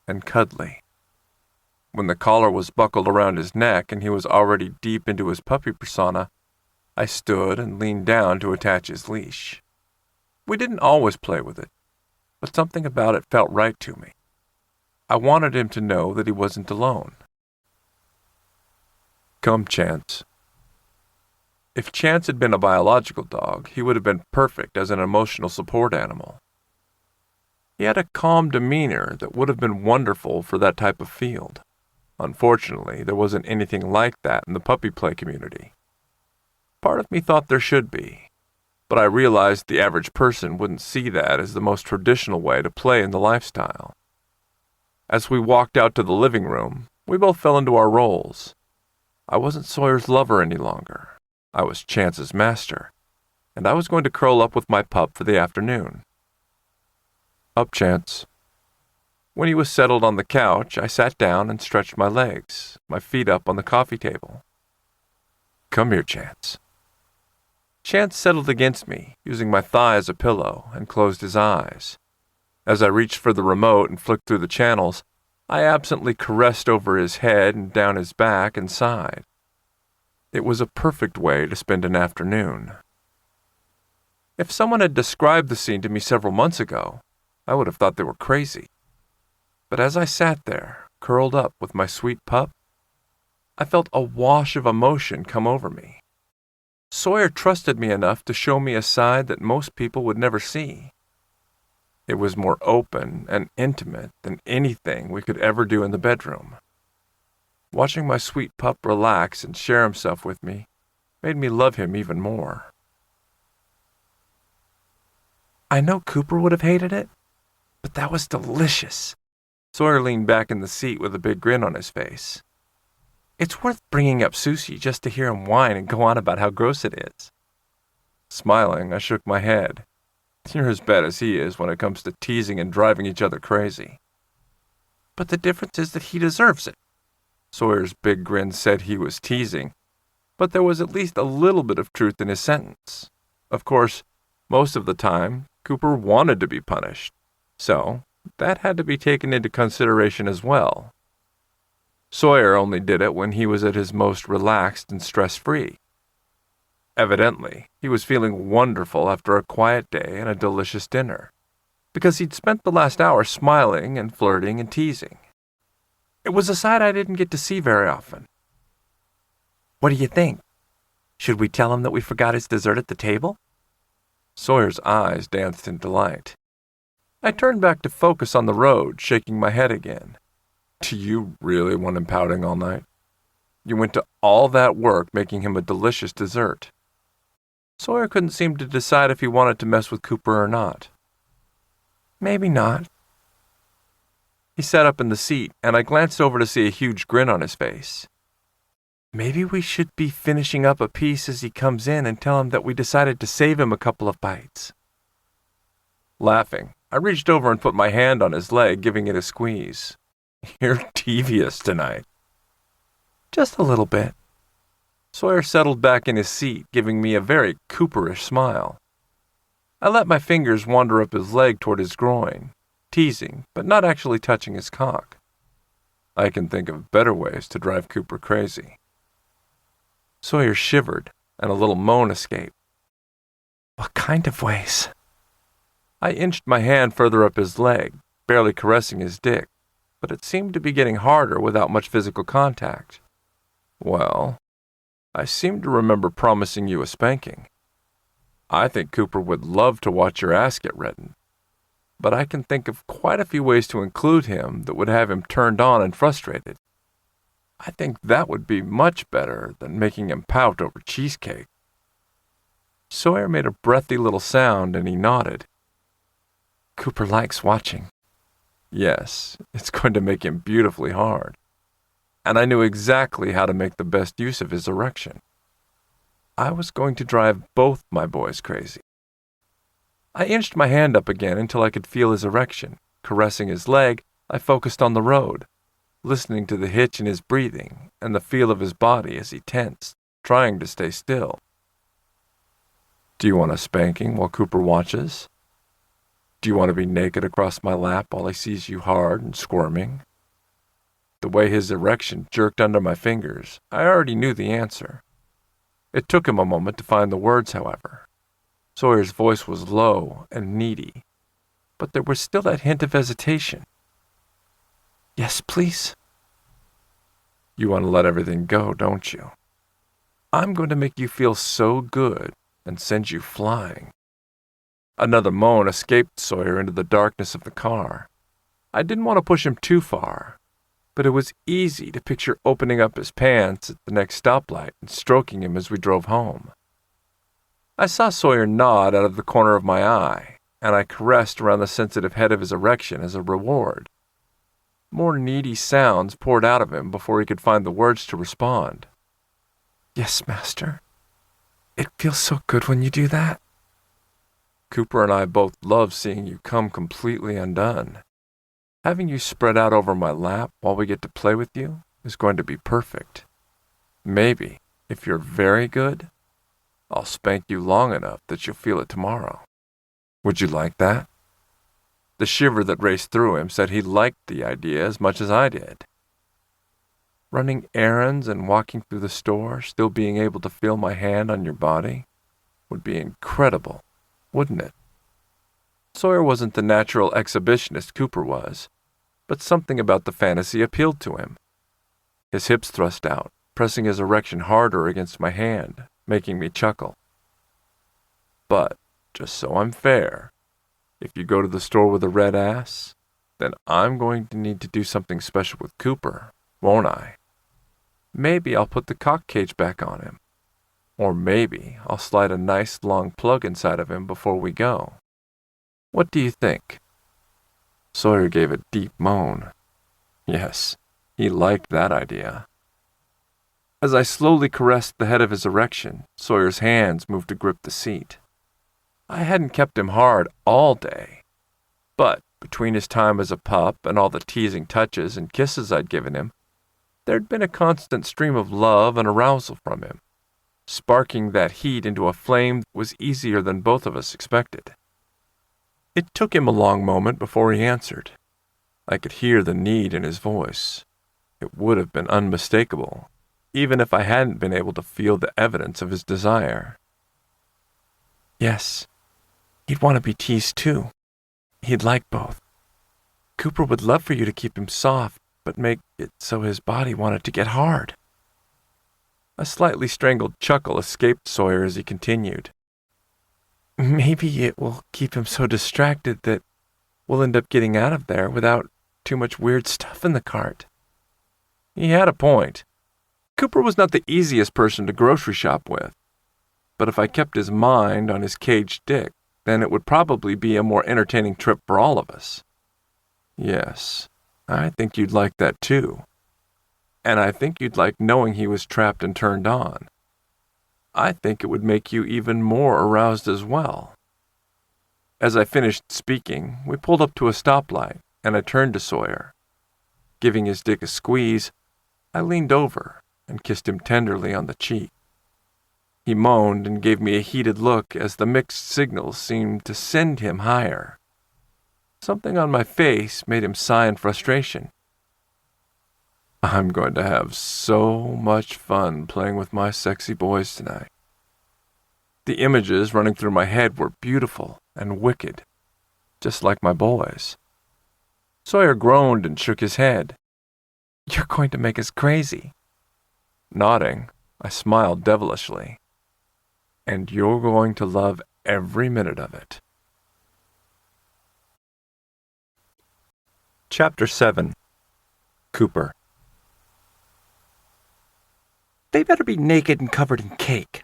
and cuddly. When the collar was buckled around his neck and he was already deep into his puppy persona, I stood and leaned down to attach his leash. We didn't always play with it, but something about it felt right to me. I wanted him to know that he wasn't alone. "Come, Chance." If Chance had been a biological dog, he would have been perfect as an emotional support animal. He had a calm demeanor that would have been wonderful for that type of field. Unfortunately, there wasn't anything like that in the puppy play community. Part of me thought there should be, but I realized the average person wouldn't see that as the most traditional way to play in the lifestyle. As we walked out to the living room, we both fell into our roles. I wasn't Sawyer's lover any longer. I was Chance's master, and I was going to curl up with my pup for the afternoon. "Up, Chance." When he was settled on the couch, I sat down and stretched my legs, my feet up on the coffee table. "Come here, Chance." Chance settled against me, using my thigh as a pillow, and closed his eyes. As I reached for the remote and flicked through the channels, I absently caressed over his head and down his back and sighed. It was a perfect way to spend an afternoon. If someone had described the scene to me several months ago, I would have thought they were crazy. But as I sat there, curled up with my sweet pup, I felt a wash of emotion come over me. Sawyer trusted me enough to show me a side that most people would never see. It was more open and intimate than anything we could ever do in the bedroom. Watching my sweet pup relax and share himself with me made me love him even more. I know Cooper would have hated it, but that was delicious. Sawyer leaned back in the seat with a big grin on his face. It's worth bringing up sushi just to hear him whine and go on about how gross it is. Smiling, I shook my head. You're as bad as he is when it comes to teasing and driving each other crazy. But the difference is that he deserves it. Sawyer's big grin said he was teasing, but there was at least a little bit of truth in his sentence. Of course, most of the time, Cooper wanted to be punished, so that had to be taken into consideration as well. Sawyer only did it when he was at his most relaxed and stress-free. Evidently, he was feeling wonderful after a quiet day and a delicious dinner, because he'd spent the last hour smiling and flirting and teasing. It was a side I didn't get to see very often. What do you think? Should we tell him that we forgot his dessert at the table? Sawyer's eyes danced in delight. I turned back to focus on the road, shaking my head again. Do you really want him pouting all night? You went to all that work making him a delicious dessert. Sawyer couldn't seem to decide if he wanted to mess with Cooper or not. Maybe not. He sat up in the seat, and I glanced over to see a huge grin on his face. Maybe we should be finishing up a piece as he comes in and tell him that we decided to save him a couple of bites. Laughing, I reached over and put my hand on his leg, giving it a squeeze. You're devious tonight. Just a little bit. Sawyer settled back in his seat, giving me a very Cooperish smile. I let my fingers wander up his leg toward his groin, teasing, but not actually touching his cock. I can think of better ways to drive Cooper crazy. Sawyer shivered, and a little moan escaped. What kind of ways? I inched my hand further up his leg, barely caressing his dick, but it seemed to be getting harder without much physical contact. Well, I seem to remember promising you a spanking. I think Cooper would love to watch your ass get reddened, but I can think of quite a few ways to include him that would have him turned on and frustrated. I think that would be much better than making him pout over cheesecake. Sawyer made a breathy little sound and he nodded. Cooper likes watching. Yes, it's going to make him beautifully hard. And I knew exactly how to make the best use of his erection. I was going to drive both my boys crazy. I inched my hand up again until I could feel his erection. Caressing his leg, I focused on the road, listening to the hitch in his breathing and the feel of his body as he tensed, trying to stay still. Do you want a spanking while Cooper watches? Do you want to be naked across my lap while he sees you hard and squirming? The way his erection jerked under my fingers, I already knew the answer. It took him a moment to find the words, however. Sawyer's voice was low and needy, but there was still that hint of hesitation. Yes, please. You want to let everything go, don't you? I'm going to make you feel so good and send you flying. Another moan escaped Sawyer into the darkness of the car. I didn't want to push him too far, but it was easy to picture opening up his pants at the next stoplight and stroking him as we drove home. I saw Sawyer nod out of the corner of my eye, and I caressed around the sensitive head of his erection as a reward. More needy sounds poured out of him before he could find the words to respond. Yes, master. It feels so good when you do that. Cooper and I both love seeing you come completely undone. Having you spread out over my lap while we get to play with you is going to be perfect. Maybe, if you're very good, I'll spank you long enough that you'll feel it tomorrow. Would you like that? The shiver that raced through him said he liked the idea as much as I did. Running errands and walking through the store, still being able to feel my hand on your body, would be incredible. wouldn't it? Sawyer wasn't the natural exhibitionist Cooper was, but something about the fantasy appealed to him. His hips thrust out, pressing his erection harder against my hand, making me chuckle. But, just so I'm fair, if you go to the store with a red ass, then I'm going to need to do something special with Cooper, won't I? Maybe I'll put the cock cage back on him. Or maybe I'll slide a nice long plug inside of him before we go. What do you think? Sawyer gave a deep moan. Yes, he liked that idea. As I slowly caressed the head of his erection, Sawyer's hands moved to grip the seat. I hadn't kept him hard all day, but between his time as a pup and all the teasing touches and kisses I'd given him, there'd been a constant stream of love and arousal from him. Sparking that heat into a flame was easier than both of us expected. It took him a long moment before he answered. I could hear the need in his voice. It would have been unmistakable, even if I hadn't been able to feel the evidence of his desire. Yes, he'd want to be teased too. He'd like both. Cooper would love for you to keep him soft, but make it so his body wanted to get hard. A slightly strangled chuckle escaped Sawyer as he continued. Maybe it will keep him so distracted that we'll end up getting out of there without too much weird stuff in the cart. He had a point. Cooper was not the easiest person to grocery shop with, but if I kept his mind on his caged dick, then it would probably be a more entertaining trip for all of us. Yes, I think you'd like that too. And I think you'd like knowing he was trapped and turned on. I think it would make you even more aroused as well. As I finished speaking, we pulled up to a stoplight, and I turned to Sawyer. Giving his dick a squeeze, I leaned over and kissed him tenderly on the cheek. He moaned and gave me a heated look as the mixed signals seemed to send him higher. Something on my face made him sigh in frustration. I'm going to have so much fun playing with my sexy boys tonight. The images running through my head were beautiful and wicked, just like my boys. Sawyer groaned and shook his head. You're going to make us crazy. Nodding, I smiled devilishly. And you're going to love every minute of it. Chapter 7. Cooper. They better be naked and covered in cake.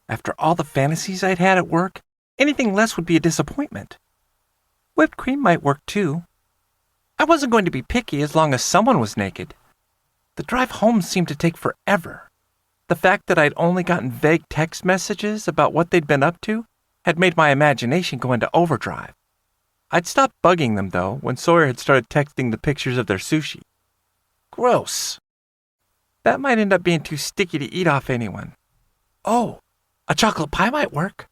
After all the fantasies I'd had at work, anything less would be a disappointment. Whipped cream might work too. I wasn't going to be picky as long as someone was naked. The drive home seemed to take forever. The fact that I'd only gotten vague text messages about what they'd been up to had made my imagination go into overdrive. I'd stopped bugging them, though, when Sawyer had started texting the pictures of their sushi. Gross. That might end up being too sticky to eat off anyone. Oh, a chocolate pie might work.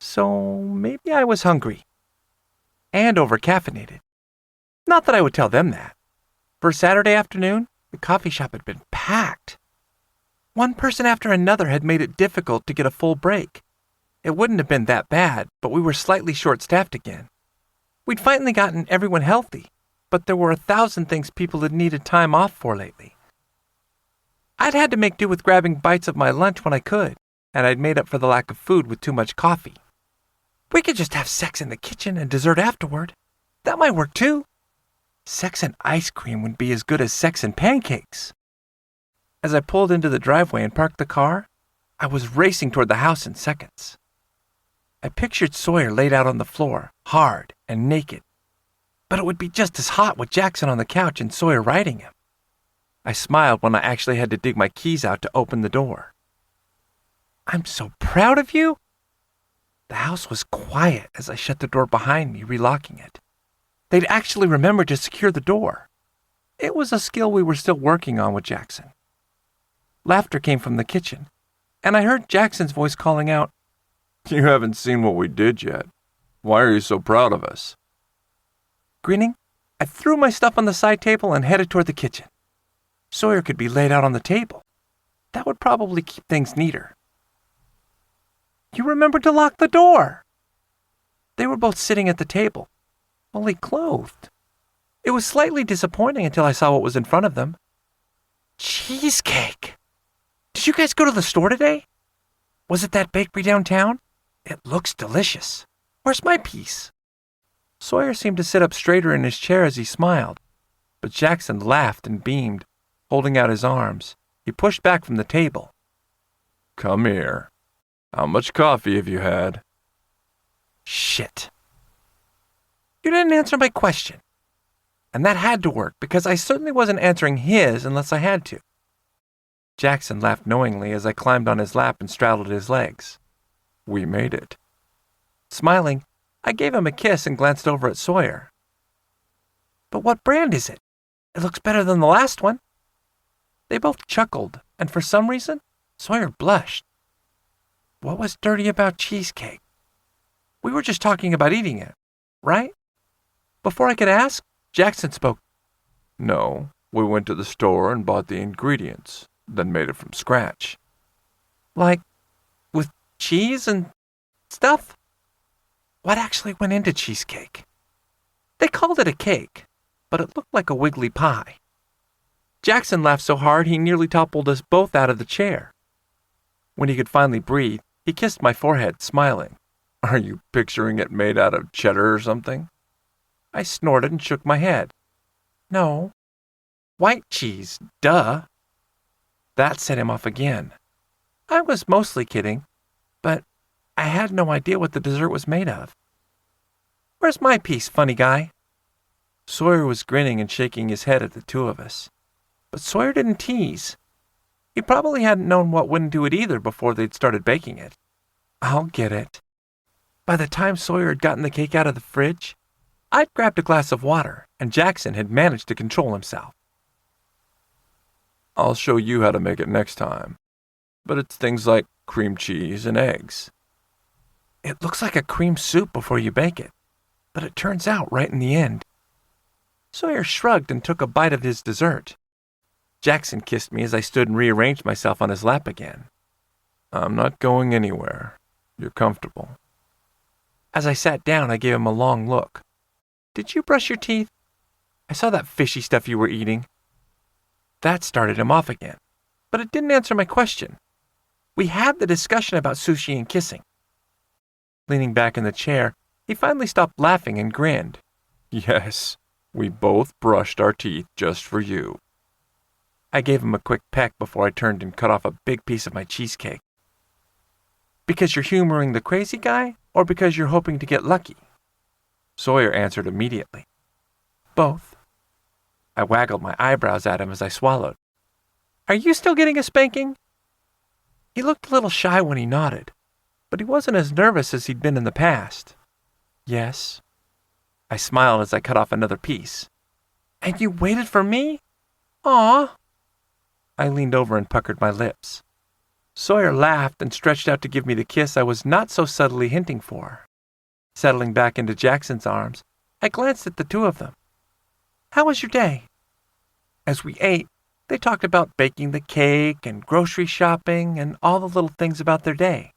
So maybe I was hungry. And over-caffeinated. Not that I would tell them that. For Saturday afternoon, the coffee shop had been packed. One person after another had made it difficult to get a full break. It wouldn't have been that bad, but we were slightly short-staffed again. We'd finally gotten everyone healthy, but there were 1,000 things people had needed time off for lately. I'd had to make do with grabbing bites of my lunch when I could, and I'd made up for the lack of food with too much coffee. We could just have sex in the kitchen and dessert afterward. That might work too. Sex and ice cream would be as good as sex and pancakes. As I pulled into the driveway and parked the car, I was racing toward the house in seconds. I pictured Sawyer laid out on the floor, hard and naked. But it would be just as hot with Jackson on the couch and Sawyer riding him. I smiled when I actually had to dig my keys out to open the door. I'm so proud of you. The house was quiet as I shut the door behind me, relocking it. They'd actually remembered to secure the door. It was a skill we were still working on with Jackson. Laughter came from the kitchen, and I heard Jackson's voice calling out, You haven't seen what we did yet. Why are you so proud of us? Grinning, I threw my stuff on the side table and headed toward the kitchen. Sawyer could be laid out on the table. That would probably keep things neater. You remembered to lock the door, They were both sitting at the table, fully clothed. It was slightly disappointing until I saw what was in front of them. Cheesecake! Did you guys go to the store today? Was it that bakery downtown? It looks delicious. Where's my piece? Sawyer seemed to sit up straighter in his chair as he smiled, but Jackson laughed and beamed, holding out his arms. He pushed back from the table. Come here. How much coffee have you had? Shit. You didn't answer my question. And that had to work, because I certainly wasn't answering his unless I had to. Jackson laughed knowingly as I climbed on his lap and straddled his legs. We made it. Smiling, I gave him a kiss and glanced over at Sawyer. But what brand is it? It looks better than the last one. They both chuckled, and for some reason, Sawyer blushed. What was dirty about cheesecake? We were just talking about eating it, right? Before I could ask, Jackson spoke. No, we went to the store and bought the ingredients, then made it from scratch. Like, with cheese and stuff? What actually went into cheesecake? They called it a cake, but it looked like a wiggly pie. Jackson laughed so hard he nearly toppled us both out of the chair. When he could finally breathe, he kissed my forehead, smiling. Are you picturing it made out of cheddar or something? I snorted and shook my head. No. White cheese, duh. That set him off again. I was mostly kidding, but I had no idea what the dessert was made of. Where's my piece, funny guy? Sawyer was grinning and shaking his head at the two of us. But Sawyer didn't tease. He probably hadn't known what went into it either before they'd started baking it. I'll get it. By the time Sawyer had gotten the cake out of the fridge, I'd grabbed a glass of water, and Jackson had managed to control himself. I'll show you how to make it next time. But it's things like cream cheese and eggs. It looks like a cream soup before you bake it, but it turns out right in the end. Sawyer shrugged and took a bite of his dessert. Jackson kissed me as I stood and rearranged myself on his lap again. I'm not going anywhere. You're comfortable. As I sat down, I gave him a long look. Did you brush your teeth? I saw that fishy stuff you were eating. That started him off again, but it didn't answer my question. We had the discussion about sushi and kissing. Leaning back in the chair, he finally stopped laughing and grinned. Yes, we both brushed our teeth just for you. I gave him a quick peck before I turned and cut off a big piece of my cheesecake. Because you're humoring the crazy guy, or because you're hoping to get lucky? Sawyer answered immediately. Both. I waggled my eyebrows at him as I swallowed. Are you still getting a spanking? He looked a little shy when he nodded, but he wasn't as nervous as he'd been in the past. Yes. I smiled as I cut off another piece. And you waited for me? Aw. I leaned over and puckered my lips. Sawyer laughed and stretched out to give me the kiss I was not so subtly hinting for. Settling back into Jackson's arms, I glanced at the two of them. How was your day? As we ate, they talked about baking the cake and grocery shopping and all the little things about their day.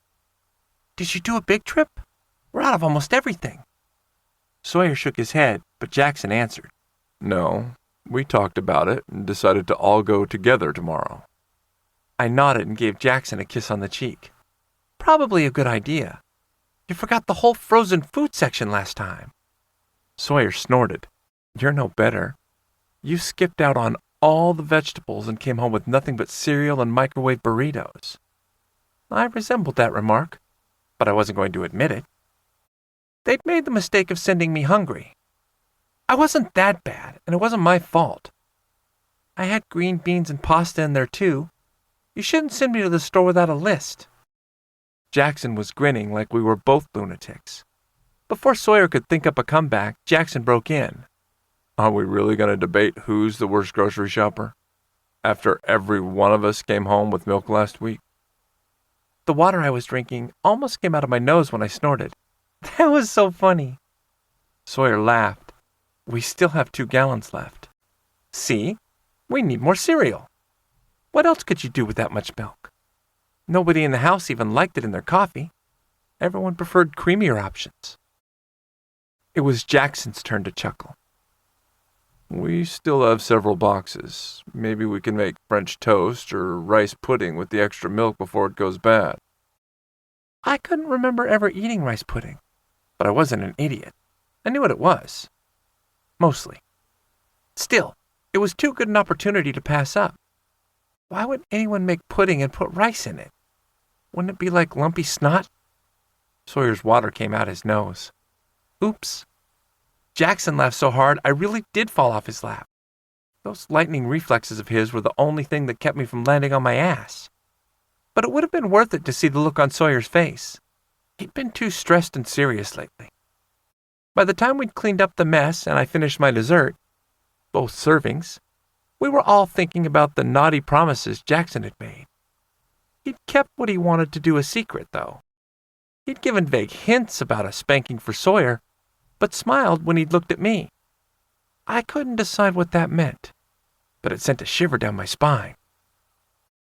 Did you do a big trip? We're out of almost everything. Sawyer shook his head, but Jackson answered. No, we talked about it and decided to all go together tomorrow. I nodded and gave Jackson a kiss on the cheek. Probably a good idea. You forgot the whole frozen food section last time. Sawyer snorted. You're no better. You skipped out on all the vegetables and came home with nothing but cereal and microwave burritos. I resembled that remark, but I wasn't going to admit it. They'd made the mistake of sending me hungry. I wasn't that bad, and it wasn't my fault. I had green beans and pasta in there too. You shouldn't send me to the store without a list. Jackson was grinning like we were both lunatics. Before Sawyer could think up a comeback, Jackson broke in. Are we really going to debate who's the worst grocery shopper? After every one of us came home with milk last week? The water I was drinking almost came out of my nose when I snorted. That was so funny. Sawyer laughed. We still have 2 gallons left. See? We need more cereal. What else could you do with that much milk? Nobody in the house even liked it in their coffee. Everyone preferred creamier options. It was Jackson's turn to chuckle. We still have several boxes. Maybe we can make French toast or rice pudding with the extra milk before it goes bad. I couldn't remember ever eating rice pudding, but I wasn't an idiot. I knew what it was. Mostly. Still, it was too good an opportunity to pass up. Why would anyone make pudding and put rice in it? Wouldn't it be like lumpy snot? Sawyer's water came out his nose. Oops. Jackson laughed so hard I really did fall off his lap. Those lightning reflexes of his were the only thing that kept me from landing on my ass. But it would have been worth it to see the look on Sawyer's face. He'd been too stressed and serious lately. By the time we'd cleaned up the mess and I finished my dessert, both servings, we were all thinking about the naughty promises Jackson had made. He'd kept what he wanted to do a secret, though. He'd given vague hints about a spanking for Sawyer, but smiled when he'd looked at me. I couldn't decide what that meant, but it sent a shiver down my spine.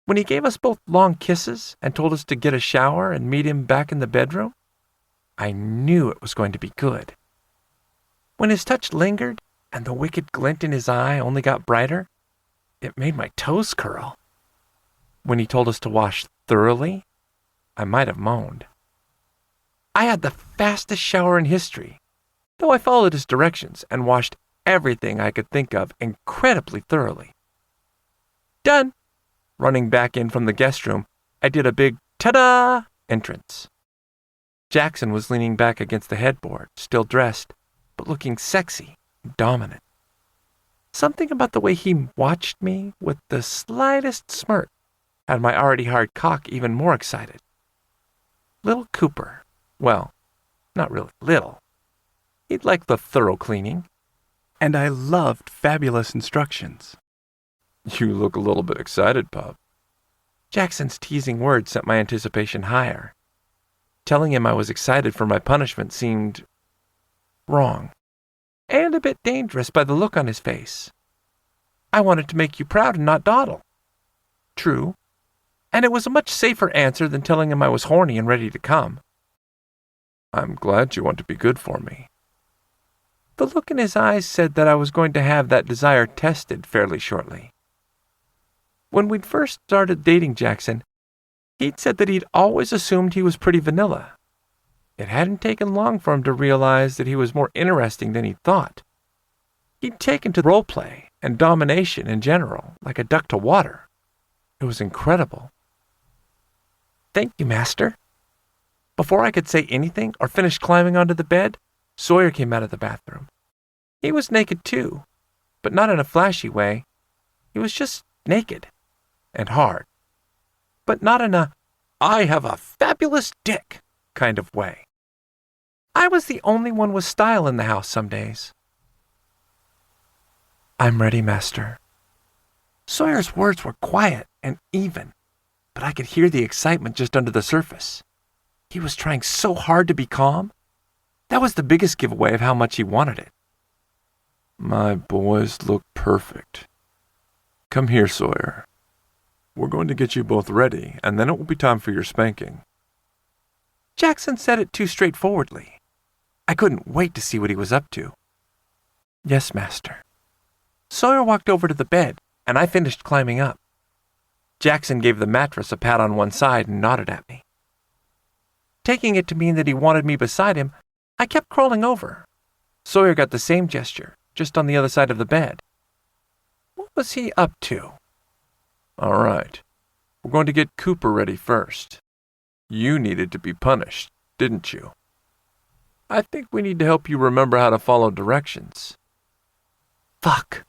When he gave us both long kisses and told us to get a shower and meet him back in the bedroom, I knew it was going to be good. When his touch lingered and the wicked glint in his eye only got brighter, it made my toes curl. When he told us to wash thoroughly, I might have moaned. I had the fastest shower in history, though I followed his directions and washed everything I could think of incredibly thoroughly. Done! Running back in from the guest room, I did a big ta-da entrance. Jackson was leaning back against the headboard, still dressed, but looking sexy and dominant. Something about the way he watched me with the slightest smirk had my already hard cock even more excited. Little Cooper, well, not really little. He'd like the thorough cleaning. And I loved fabulous instructions. You look a little bit excited, pup. Jackson's teasing words sent my anticipation higher. Telling him I was excited for my punishment seemed wrong, and a bit dangerous by the look on his face. I wanted to make you proud and not dawdle. True, and it was a much safer answer than telling him I was horny and ready to come. I'm glad you want to be good for me. The look in his eyes said that I was going to have that desire tested fairly shortly. When we'd first started dating Jackson, he'd said that he'd always assumed he was pretty vanilla. It hadn't taken long for him to realize that he was more interesting than he'd thought. He'd taken to role play and domination in general, like a duck to water. It was incredible. Thank you, Master. Before I could say anything or finish climbing onto the bed, Sawyer came out of the bathroom. He was naked too, but not in a flashy way. He was just naked and hard, but not in a "I have a fabulous dick" kind of way. I was the only one with style in the house some days. I'm ready, Master. Sawyer's words were quiet and even, but I could hear the excitement just under the surface. He was trying so hard to be calm. That was the biggest giveaway of how much he wanted it. My boys look perfect. Come here, Sawyer. We're going to get you both ready, and then it will be time for your spanking. Jackson said it too straightforwardly. I couldn't wait to see what he was up to. Yes, Master. Sawyer walked over to the bed, and I finished climbing up. Jackson gave the mattress a pat on one side and nodded at me. Taking it to mean that he wanted me beside him, I kept crawling over. Sawyer got the same gesture, just on the other side of the bed. What was he up to? All right. We're going to get Cooper ready first. You needed to be punished, didn't you? I think we need to help you remember how to follow directions. Fuck.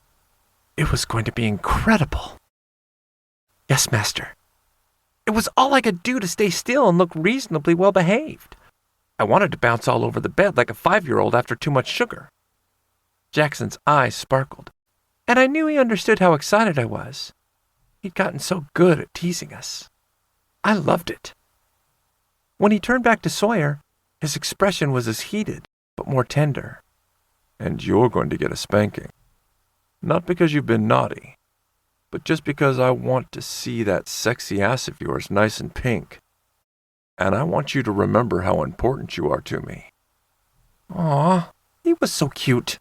It was going to be incredible. Yes, Master. It was all I could do to stay still and look reasonably well behaved. I wanted to bounce all over the bed like a 5-year-old after too much sugar. Jackson's eyes sparkled, and I knew he understood how excited I was. He'd gotten so good at teasing us. I loved it. When he turned back to Sawyer, his expression was as heated, but more tender. And you're going to get a spanking. Not because you've been naughty, but just because I want to see that sexy ass of yours nice and pink. And I want you to remember how important you are to me. Aw, He was so cute.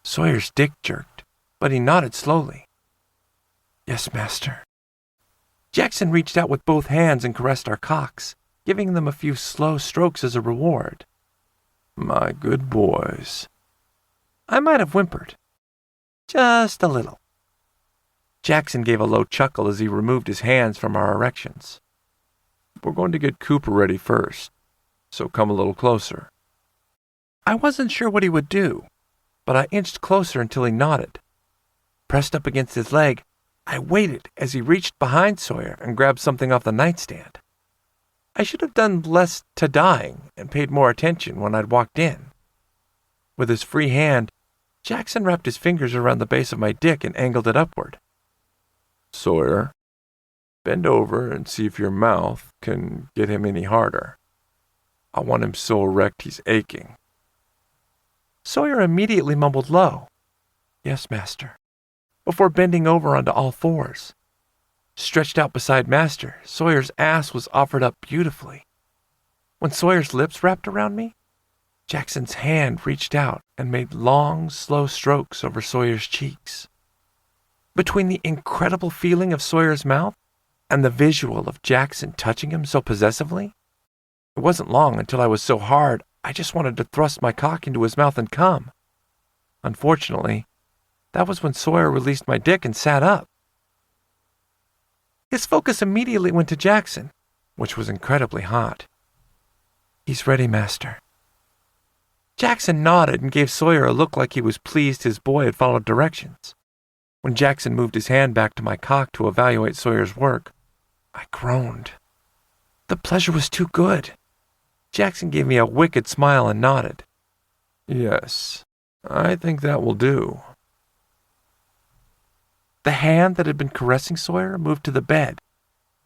Sawyer's dick jerked, but he nodded slowly. Yes, master. Jackson reached out with both hands and caressed our cocks, giving them a few slow strokes as a reward. My good boys. I might have whimpered. Just a little. Jackson gave a low chuckle as he removed his hands from our erections. We're going to get Cooper ready first, so come a little closer. I wasn't sure what he would do, but I inched closer until he nodded. Pressed up against his leg, I waited as he reached behind Sawyer and grabbed something off the nightstand. I should have done less ta-dying and paid more attention when I'd walked in. With his free hand, Jackson wrapped his fingers around the base of my dick and angled it upward. Sawyer, bend over and see if your mouth can get him any harder. I want him so erect he's aching. Sawyer immediately mumbled low, Yes, master, before bending over onto all fours. Stretched out beside master, Sawyer's ass was offered up beautifully. When Sawyer's lips wrapped around me, Jackson's hand reached out and made long, slow strokes over Sawyer's cheeks. Between the incredible feeling of Sawyer's mouth and the visual of Jackson touching him so possessively, it wasn't long until I was so hard I just wanted to thrust my cock into his mouth and come. Unfortunately, that was when Sawyer released my dick and sat up. His focus immediately went to Jackson, which was incredibly hot. He's ready, master. Jackson nodded and gave Sawyer a look like he was pleased his boy had followed directions. When Jackson moved his hand back to my cock to evaluate Sawyer's work, I groaned. The pleasure was too good. Jackson gave me a wicked smile and nodded. Yes, I think that will do. The hand that had been caressing Sawyer moved to the bed,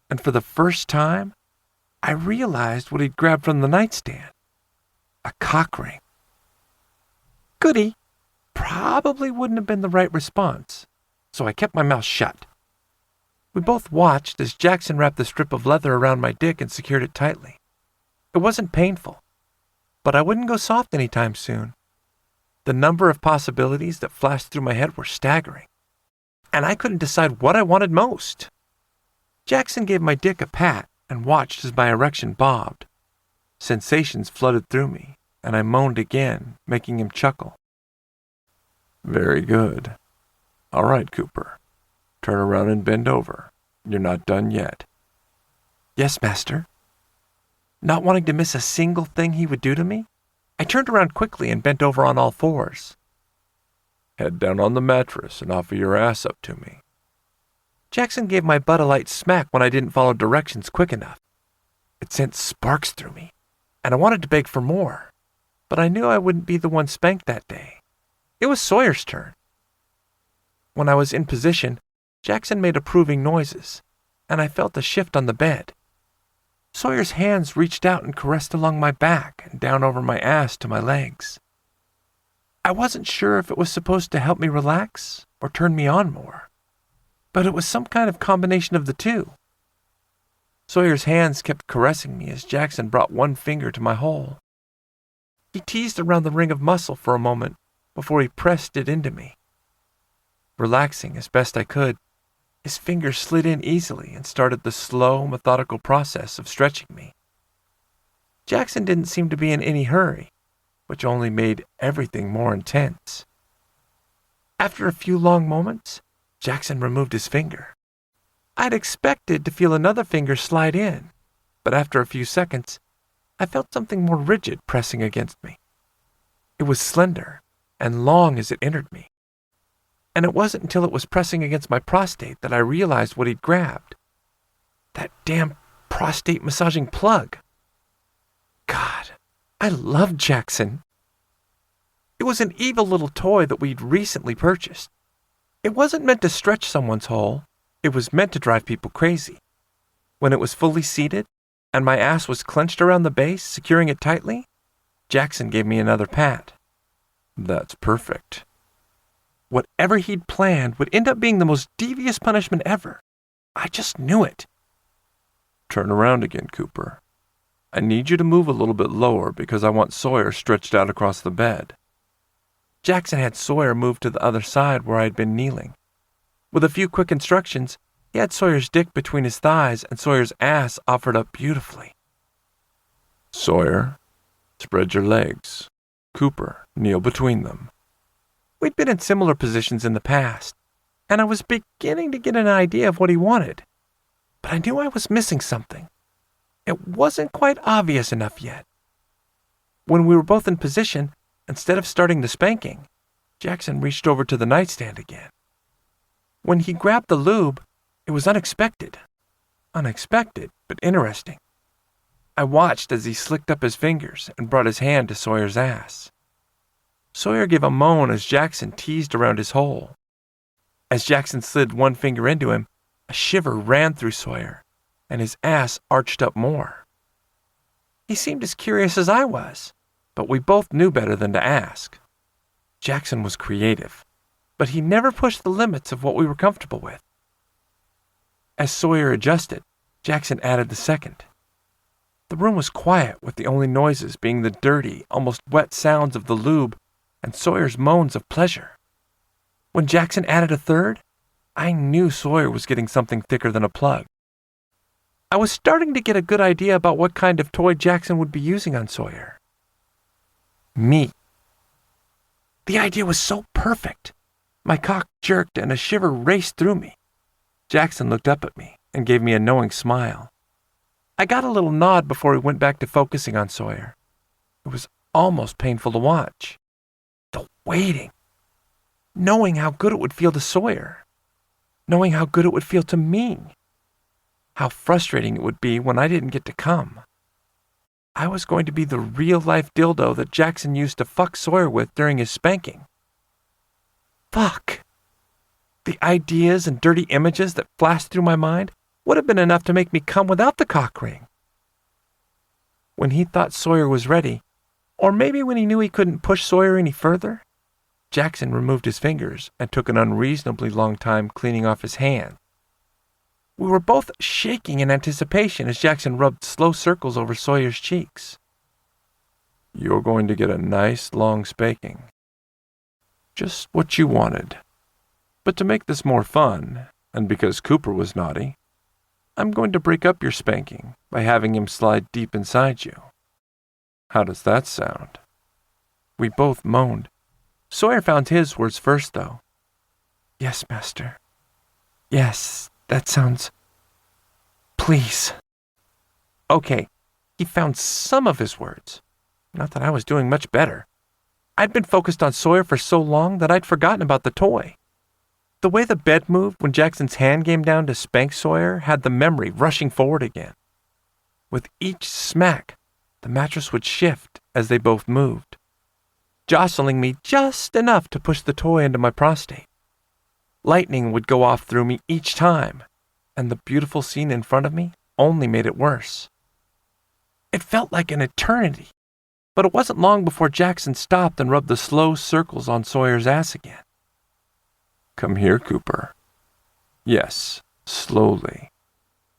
and for the first time, I realized what he'd grabbed from the nightstand. A cock ring. Goody. Probably wouldn't have been the right response, so I kept my mouth shut. We both watched as Jackson wrapped the strip of leather around my dick and secured it tightly. It wasn't painful, but I wouldn't go soft anytime soon. The number of possibilities that flashed through my head were staggering, and I couldn't decide what I wanted most. Jackson gave my dick a pat and watched as my erection bobbed. Sensations flooded through me, and I moaned again, making him chuckle. Very good. All right, Cooper. Turn around and bend over. You're not done yet. Yes, master. Not wanting to miss a single thing he would do to me, I turned around quickly and bent over on all fours. Head down on the mattress and offer your ass up to me. Jackson gave my butt a light smack when I didn't follow directions quick enough. It sent sparks through me, and I wanted to beg for more, but I knew I wouldn't be the one spanked that day. It was Sawyer's turn. When I was in position, Jackson made approving noises, and I felt a shift on the bed. Sawyer's hands reached out and caressed along my back and down over my ass to my legs. I wasn't sure if it was supposed to help me relax or turn me on more, but it was some kind of combination of the two. Sawyer's hands kept caressing me as Jackson brought one finger to my hole. He teased around the ring of muscle for a moment before he pressed it into me. Relaxing as best I could, his fingers slid in easily and started the slow, methodical process of stretching me. Jackson didn't seem to be in any hurry, which only made everything more intense. After a few long moments, Jackson removed his finger. I'd expected to feel another finger slide in, but after a few seconds, I felt something more rigid pressing against me. It was slender and long as it entered me, and it wasn't until it was pressing against my prostate that I realized what he'd grabbed. That damn prostate massaging plug. God, I loved Jackson. It was an evil little toy that we'd recently purchased. It wasn't meant to stretch someone's hole. It was meant to drive people crazy. When it was fully seated, and my ass was clenched around the base, securing it tightly, Jackson gave me another pat. That's perfect. Whatever he'd planned would end up being the most devious punishment ever. I just knew it. Turn around again, Cooper. I need you to move a little bit lower because I want Sawyer stretched out across the bed. Jackson had Sawyer move to the other side where I had been kneeling. With a few quick instructions, he had Sawyer's dick between his thighs and Sawyer's ass offered up beautifully. Sawyer, spread your legs. Cooper, kneel between them. We'd been in similar positions in the past, and I was beginning to get an idea of what he wanted. But I knew I was missing something. It wasn't quite obvious enough yet. When we were both in position, instead of starting the spanking, Jackson reached over to the nightstand again. When he grabbed the lube, it was unexpected. Unexpected, but interesting. I watched as he slicked up his fingers and brought his hand to Sawyer's ass. Sawyer gave a moan as Jackson teased around his hole. As Jackson slid one finger into him, a shiver ran through Sawyer, and his ass arched up more. He seemed as curious as I was, but we both knew better than to ask. Jackson was creative, but he never pushed the limits of what we were comfortable with. As Sawyer adjusted, Jackson added the second. The room was quiet, with the only noises being the dirty, almost wet sounds of the lube and Sawyer's moans of pleasure. When Jackson added a third, I knew Sawyer was getting something thicker than a plug. I was starting to get a good idea about what kind of toy Jackson would be using on Sawyer. Me. The idea was so perfect. My cock jerked and a shiver raced through me. Jackson looked up at me and gave me a knowing smile. I got a little nod before he went back to focusing on Sawyer. It was almost painful to watch. The waiting. Knowing how good it would feel to Sawyer. Knowing how good it would feel to me. How frustrating it would be when I didn't get to come. I was going to be the real-life dildo that Jackson used to fuck Sawyer with during his spanking. Fuck. The ideas and dirty images that flashed through my mind would have been enough to make me come without the cock ring. When he thought Sawyer was ready, or maybe when he knew he couldn't push Sawyer any further, Jackson removed his fingers and took an unreasonably long time cleaning off his hand. We were both shaking in anticipation as Jackson rubbed slow circles over Sawyer's cheeks. You're going to get a nice long spanking. Just what you wanted. But to make this more fun, and because Cooper was naughty, I'm going to break up your spanking by having him slide deep inside you. How does that sound? We both moaned. Sawyer found his words first, though. Yes, master. Yes, that sounds... Please. Okay, he found some of his words. Not that I was doing much better. I'd been focused on Sawyer for so long that I'd forgotten about the toy. The way the bed moved when Jackson's hand came down to spank Sawyer had the memory rushing forward again. With each smack, the mattress would shift as they both moved, jostling me just enough to push the toy into my prostate. Lightning would go off through me each time, and the beautiful scene in front of me only made it worse. It felt like an eternity, but it wasn't long before Jackson stopped and rubbed the slow circles on Sawyer's ass again. Come here, Cooper. Yes, slowly.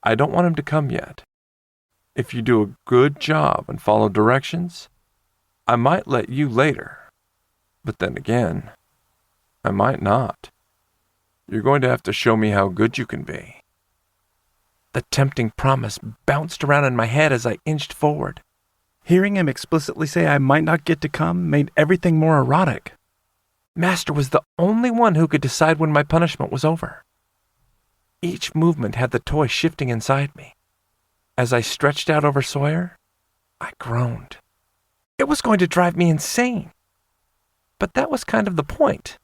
I don't want him to come yet. If you do a good job and follow directions, I might let you later. But then again, I might not. You're going to have to show me how good you can be. The tempting promise bounced around in my head as I inched forward. Hearing him explicitly say I might not get to come made everything more erotic. Master was the only one who could decide when my punishment was over. Each movement had the toy shifting inside me. As I stretched out over Sawyer, I groaned. It was going to drive me insane. But that was kind of the point.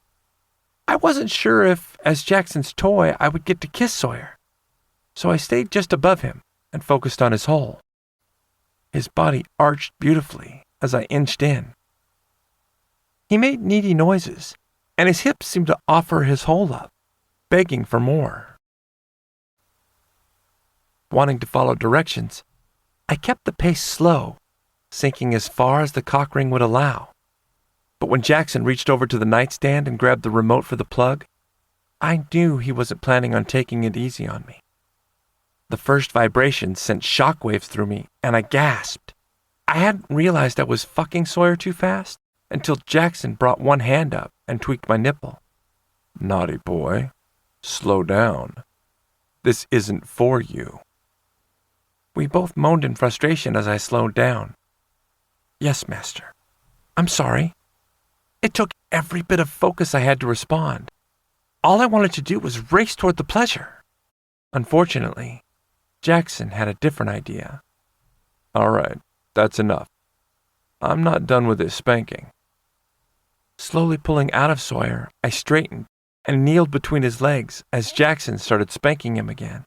I wasn't sure if, as Jackson's toy, I would get to kiss Sawyer. So I stayed just above him and focused on his hole. His body arched beautifully as I inched in. He made needy noises, and his hips seemed to offer his hole up, begging for more. Wanting to follow directions, I kept the pace slow, sinking as far as the cock ring would allow. But when Jackson reached over to the nightstand and grabbed the remote for the plug, I knew he wasn't planning on taking it easy on me. The first vibration sent shockwaves through me, and I gasped. I hadn't realized I was fucking Sawyer too fast, until Jackson brought one hand up and tweaked my nipple. Naughty boy, slow down. This isn't for you. We both moaned in frustration as I slowed down. Yes, Master. I'm sorry. It took every bit of focus I had to respond. All I wanted to do was race toward the pleasure. Unfortunately, Jackson had a different idea. All right, that's enough. I'm not done with this spanking. Slowly pulling out of Sawyer, I straightened and kneeled between his legs as Jackson started spanking him again.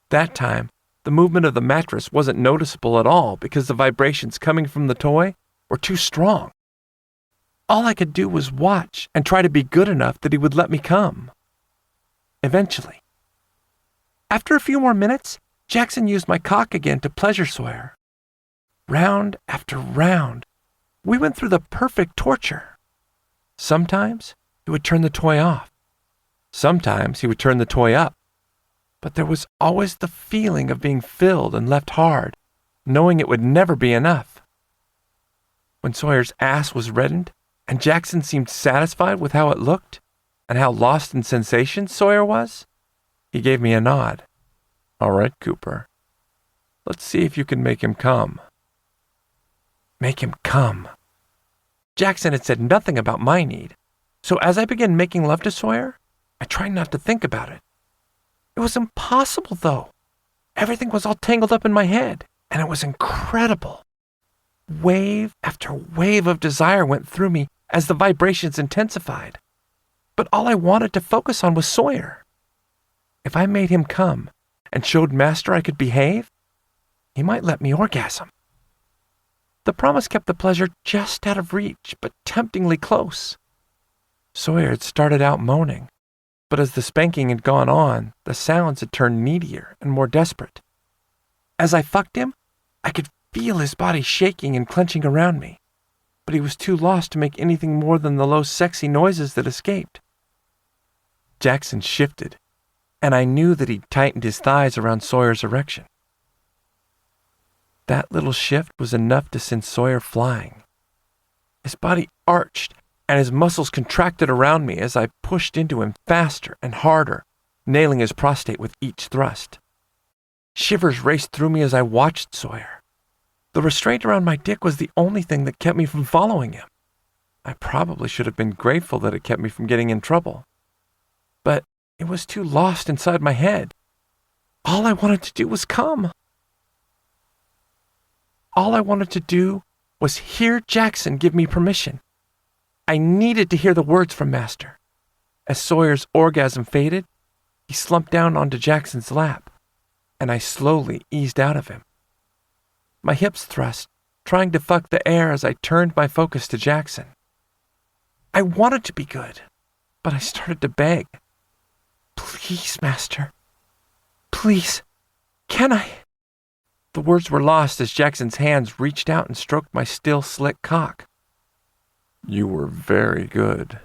That time, the movement of the mattress wasn't noticeable at all because the vibrations coming from the toy were too strong. All I could do was watch and try to be good enough that he would let me come. Eventually. After a few more minutes, Jackson used my cock again to pleasure Sawyer. Round after round, we went through the perfect torture. Sometimes he would turn the toy off. Sometimes he would turn the toy up. But there was always the feeling of being filled and left hard, knowing it would never be enough. When Sawyer's ass was reddened, and Jackson seemed satisfied with how it looked, and how lost in sensation Sawyer was, he gave me a nod. All right, Cooper. Let's see if you can make him come. Make him come. Jackson had said nothing about my need, so as I began making love to Sawyer, I tried not to think about it. It was impossible, though. Everything was all tangled up in my head, and it was incredible. Wave after wave of desire went through me as the vibrations intensified. But all I wanted to focus on was Sawyer. If I made him come and showed Master I could behave, he might let me orgasm. The promise kept the pleasure just out of reach, but temptingly close. Sawyer had started out moaning, but as the spanking had gone on, the sounds had turned needier and more desperate. As I fucked him, I could feel his body shaking and clenching around me, but he was too lost to make anything more than the low, sexy noises that escaped. Jackson shifted, and I knew that he'd tightened his thighs around Sawyer's erection. That little shift was enough to send Sawyer flying. His body arched, and his muscles contracted around me as I pushed into him faster and harder, nailing his prostate with each thrust. Shivers raced through me as I watched Sawyer. The restraint around my dick was the only thing that kept me from following him. I probably should have been grateful that it kept me from getting in trouble. But it was too lost inside my head. All I wanted to do was come. All I wanted to do was hear Jackson give me permission. I needed to hear the words from Master. As Sawyer's orgasm faded, he slumped down onto Jackson's lap, and I slowly eased out of him. My hips thrust, trying to fuck the air as I turned my focus to Jackson. I wanted to be good, but I started to beg. Please, Master. Please, can I? The words were lost as Jackson's hands reached out and stroked my still slick cock. You were very good.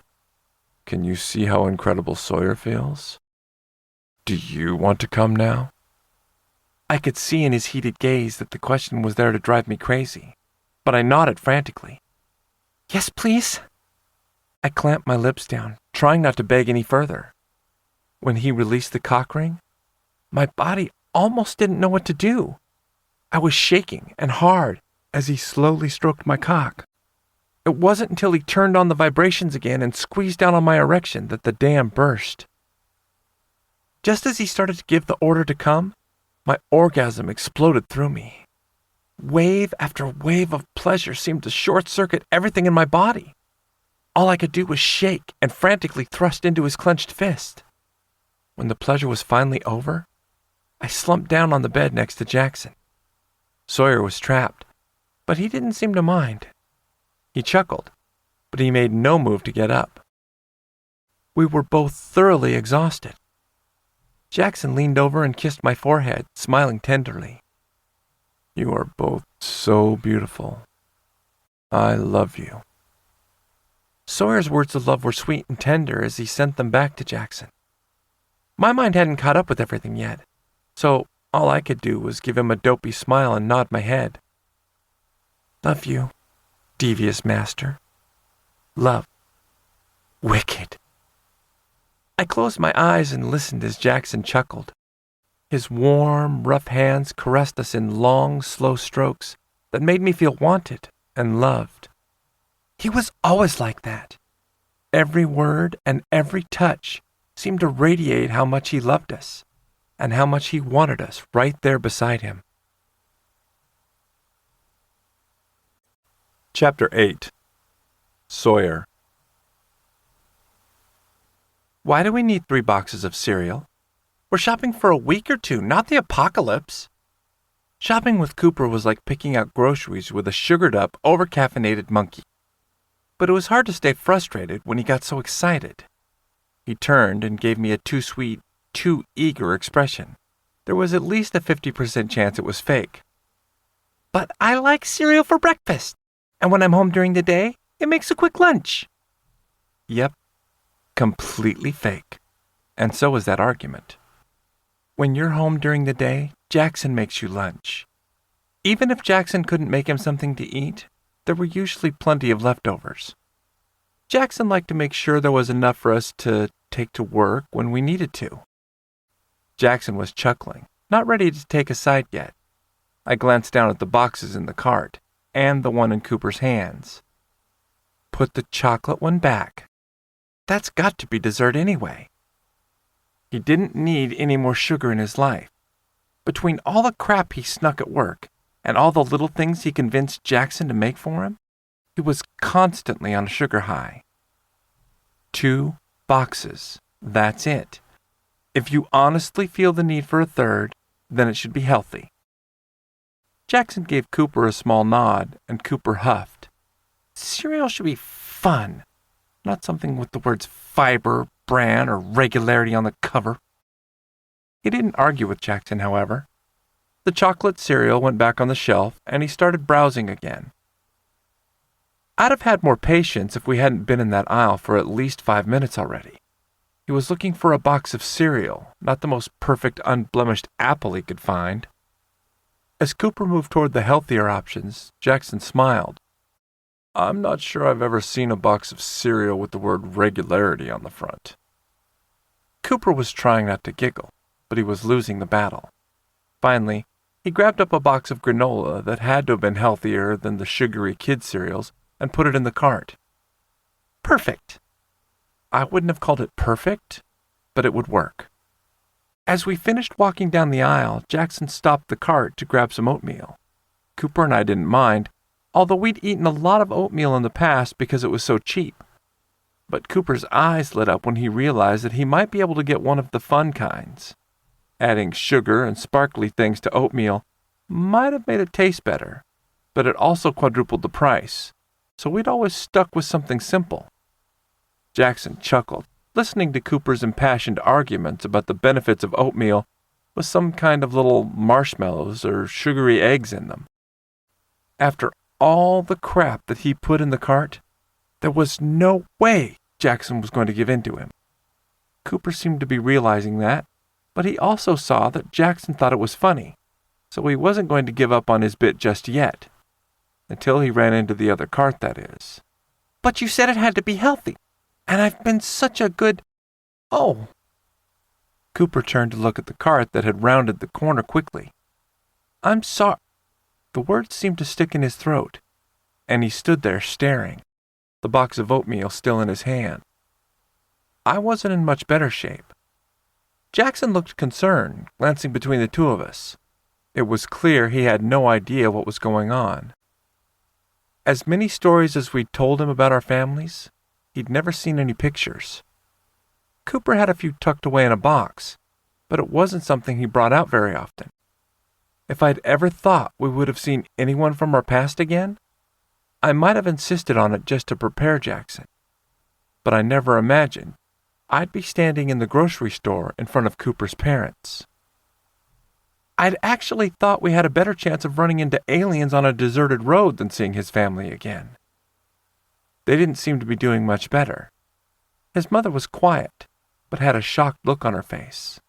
Can you see how incredible Sawyer feels? Do you want to come now? I could see in his heated gaze that the question was there to drive me crazy, but I nodded frantically. Yes, please. I clamped my lips down, trying not to beg any further. When he released the cock ring, my body almost didn't know what to do. I was shaking and hard as he slowly stroked my cock. It wasn't until he turned on the vibrations again and squeezed down on my erection that the dam burst. Just as he started to give the order to come, my orgasm exploded through me. Wave after wave of pleasure seemed to short-circuit everything in my body. All I could do was shake and frantically thrust into his clenched fist. When the pleasure was finally over, I slumped down on the bed next to Jackson. Sawyer was trapped, but he didn't seem to mind. He chuckled, but he made no move to get up. We were both thoroughly exhausted. Jackson leaned over and kissed my forehead, smiling tenderly. You are both so beautiful. I love you. Sawyer's words of love were sweet and tender as he sent them back to Jackson. My mind hadn't caught up with everything yet, so all I could do was give him a dopey smile and nod my head. Love you, devious master, love. Wicked. I closed my eyes and listened as Jackson chuckled. His warm, rough hands caressed us in long, slow strokes that made me feel wanted and loved. He was always like that. Every word and every touch seemed to radiate how much he loved us and how much he wanted us right there beside him. Chapter 8. Sawyer. Why do we need 3 boxes of cereal? We're shopping for a week or 2, not the apocalypse. Shopping with Cooper was like picking out groceries with a sugared-up, over-caffeinated monkey. But it was hard to stay frustrated when he got so excited. He turned and gave me a too sweet, too eager expression. There was at least a 50% chance it was fake. But I like cereal for breakfast, and when I'm home during the day, it makes a quick lunch. Yep, completely fake. And so was that argument. When you're home during the day, Jackson makes you lunch. Even if Jackson couldn't make him something to eat, there were usually plenty of leftovers. Jackson liked to make sure there was enough for us to take to work when we needed to. Jackson was chuckling, not ready to take a side yet. I glanced down at the boxes in the cart, and the one in Cooper's hands. Put the chocolate one back. That's got to be dessert anyway. He didn't need any more sugar in his life. Between all the crap he snuck at work and all the little things he convinced Jackson to make for him, he was constantly on a sugar high. 2 boxes. That's it. If you honestly feel the need for a third, then it should be healthy. Jackson gave Cooper a small nod, and Cooper huffed. Cereal should be fun, not something with the words fiber, bran, or regularity on the cover. He didn't argue with Jackson, however. The chocolate cereal went back on the shelf, and he started browsing again. I'd have had more patience if we hadn't been in that aisle for at least 5 minutes already. He was looking for a box of cereal, not the most perfect, unblemished apple he could find. As Cooper moved toward the healthier options, Jackson smiled. I'm not sure I've ever seen a box of cereal with the word regularity on the front. Cooper was trying not to giggle, but he was losing the battle. Finally, he grabbed up a box of granola that had to have been healthier than the sugary kid cereals and put it in the cart. Perfect! I wouldn't have called it perfect, but it would work. As we finished walking down the aisle, Jackson stopped the cart to grab some oatmeal. Cooper and I didn't mind, although we'd eaten a lot of oatmeal in the past because it was so cheap. But Cooper's eyes lit up when he realized that he might be able to get one of the fun kinds. Adding sugar and sparkly things to oatmeal might have made it taste better, but it also quadrupled the price, so we'd always stuck with something simple. Jackson chuckled, listening to Cooper's impassioned arguments about the benefits of oatmeal with some kind of little marshmallows or sugary eggs in them. After all the crap that he put in the cart, there was no way Jackson was going to give in to him. Cooper seemed to be realizing that, but he also saw that Jackson thought it was funny, so he wasn't going to give up on his bit just yet. Until he ran into the other cart, that is. But you said it had to be healthy, and I've been such a good... Oh. Cooper turned to look at the cart that had rounded the corner quickly. I'm sorry. The words seemed to stick in his throat, and he stood there staring, the box of oatmeal still in his hand. I wasn't in much better shape. Jackson looked concerned, glancing between the two of us. It was clear he had no idea what was going on. As many stories as we'd told him about our families, he'd never seen any pictures. Cooper had a few tucked away in a box, but it wasn't something he brought out very often. If I'd ever thought we would have seen anyone from our past again, I might have insisted on it just to prepare Jackson. But I never imagined I'd be standing in the grocery store in front of Cooper's parents. I'd actually thought we had a better chance of running into aliens on a deserted road than seeing his family again. They didn't seem to be doing much better. His mother was quiet, but had a shocked look on her face.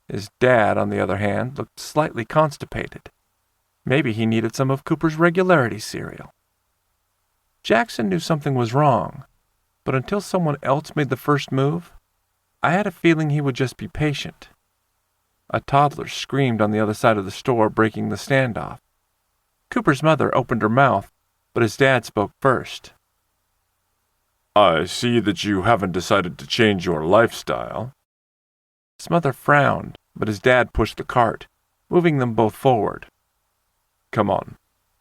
His dad, on the other hand, looked slightly constipated. Maybe he needed some of Cooper's regularity cereal. Jackson knew something was wrong, But until someone else made the first move, I had a feeling he would just be patient. A toddler screamed on the other side of the store, breaking the standoff. Cooper's mother opened her mouth, but his dad spoke first. I see that you haven't decided to change your lifestyle. His mother frowned, but his dad pushed the cart, moving them both forward. Come on.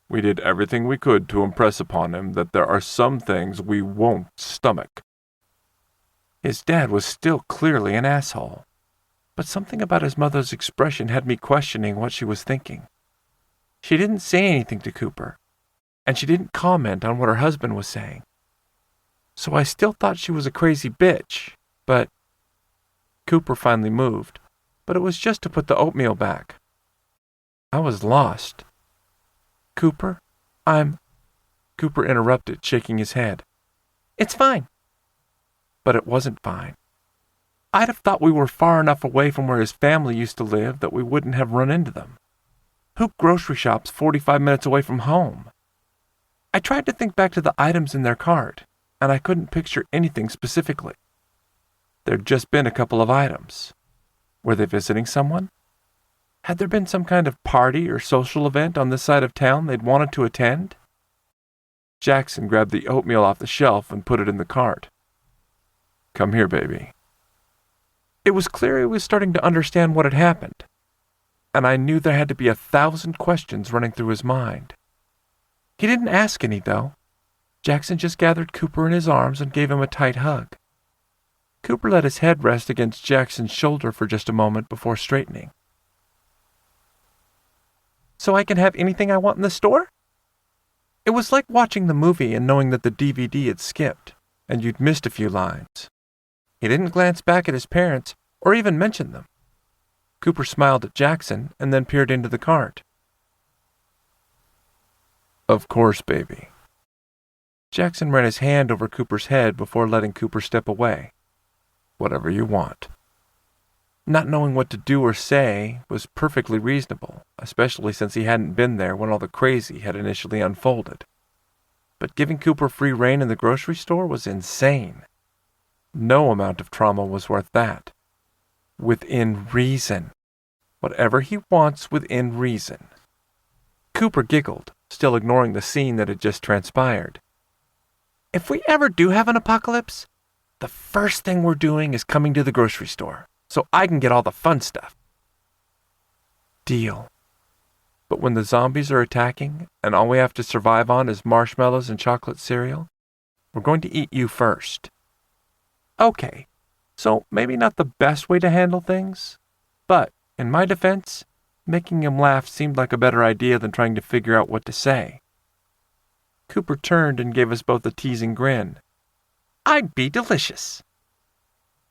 We did everything we could to impress upon him that there are some things we won't stomach. His dad was still clearly an asshole, but something about his mother's expression had me questioning what she was thinking. She didn't say anything to Cooper, and she didn't comment on what her husband was saying. So I still thought she was a crazy bitch, but Cooper finally moved, but it was just to put the oatmeal back. I was lost. Cooper, Cooper interrupted, shaking his head. It's fine. But it wasn't fine. I'd have thought we were far enough away from where his family used to live that we wouldn't have run into them. Who grocery shops 45 minutes away from home? I tried to think back to the items in their cart, and I couldn't picture anything specifically. There'd just been a couple of items. Were they visiting someone? Had there been some kind of party or social event on this side of town they'd wanted to attend? Jackson grabbed the oatmeal off the shelf and put it in the cart. Come here, baby. It was clear he was starting to understand what had happened, and I knew there had to be 1,000 questions running through his mind. He didn't ask any, though. Jackson just gathered Cooper in his arms and gave him a tight hug. Cooper let his head rest against Jackson's shoulder for just a moment before straightening. So I can have anything I want in the store? It was like watching the movie and knowing that the DVD had skipped, and you'd missed a few lines. He didn't glance back at his parents, or even mention them. Cooper smiled at Jackson and then peered into the cart. Of course, baby. Jackson ran his hand over Cooper's head before letting Cooper step away. Whatever you want. Not knowing what to do or say was perfectly reasonable, especially since he hadn't been there when all the crazy had initially unfolded. But giving Cooper free rein in the grocery store was insane. No amount of trauma was worth that. Within reason. Whatever he wants within reason. Cooper giggled, still ignoring the scene that had just transpired. If we ever do have an apocalypse, the first thing we're doing is coming to the grocery store, so I can get all the fun stuff. Deal. But when the zombies are attacking, and all we have to survive on is marshmallows and chocolate cereal, we're going to eat you first. Okay, so maybe not the best way to handle things, but, in my defense, making him laugh seemed like a better idea than trying to figure out what to say. Cooper turned and gave us both a teasing grin. I'd be delicious.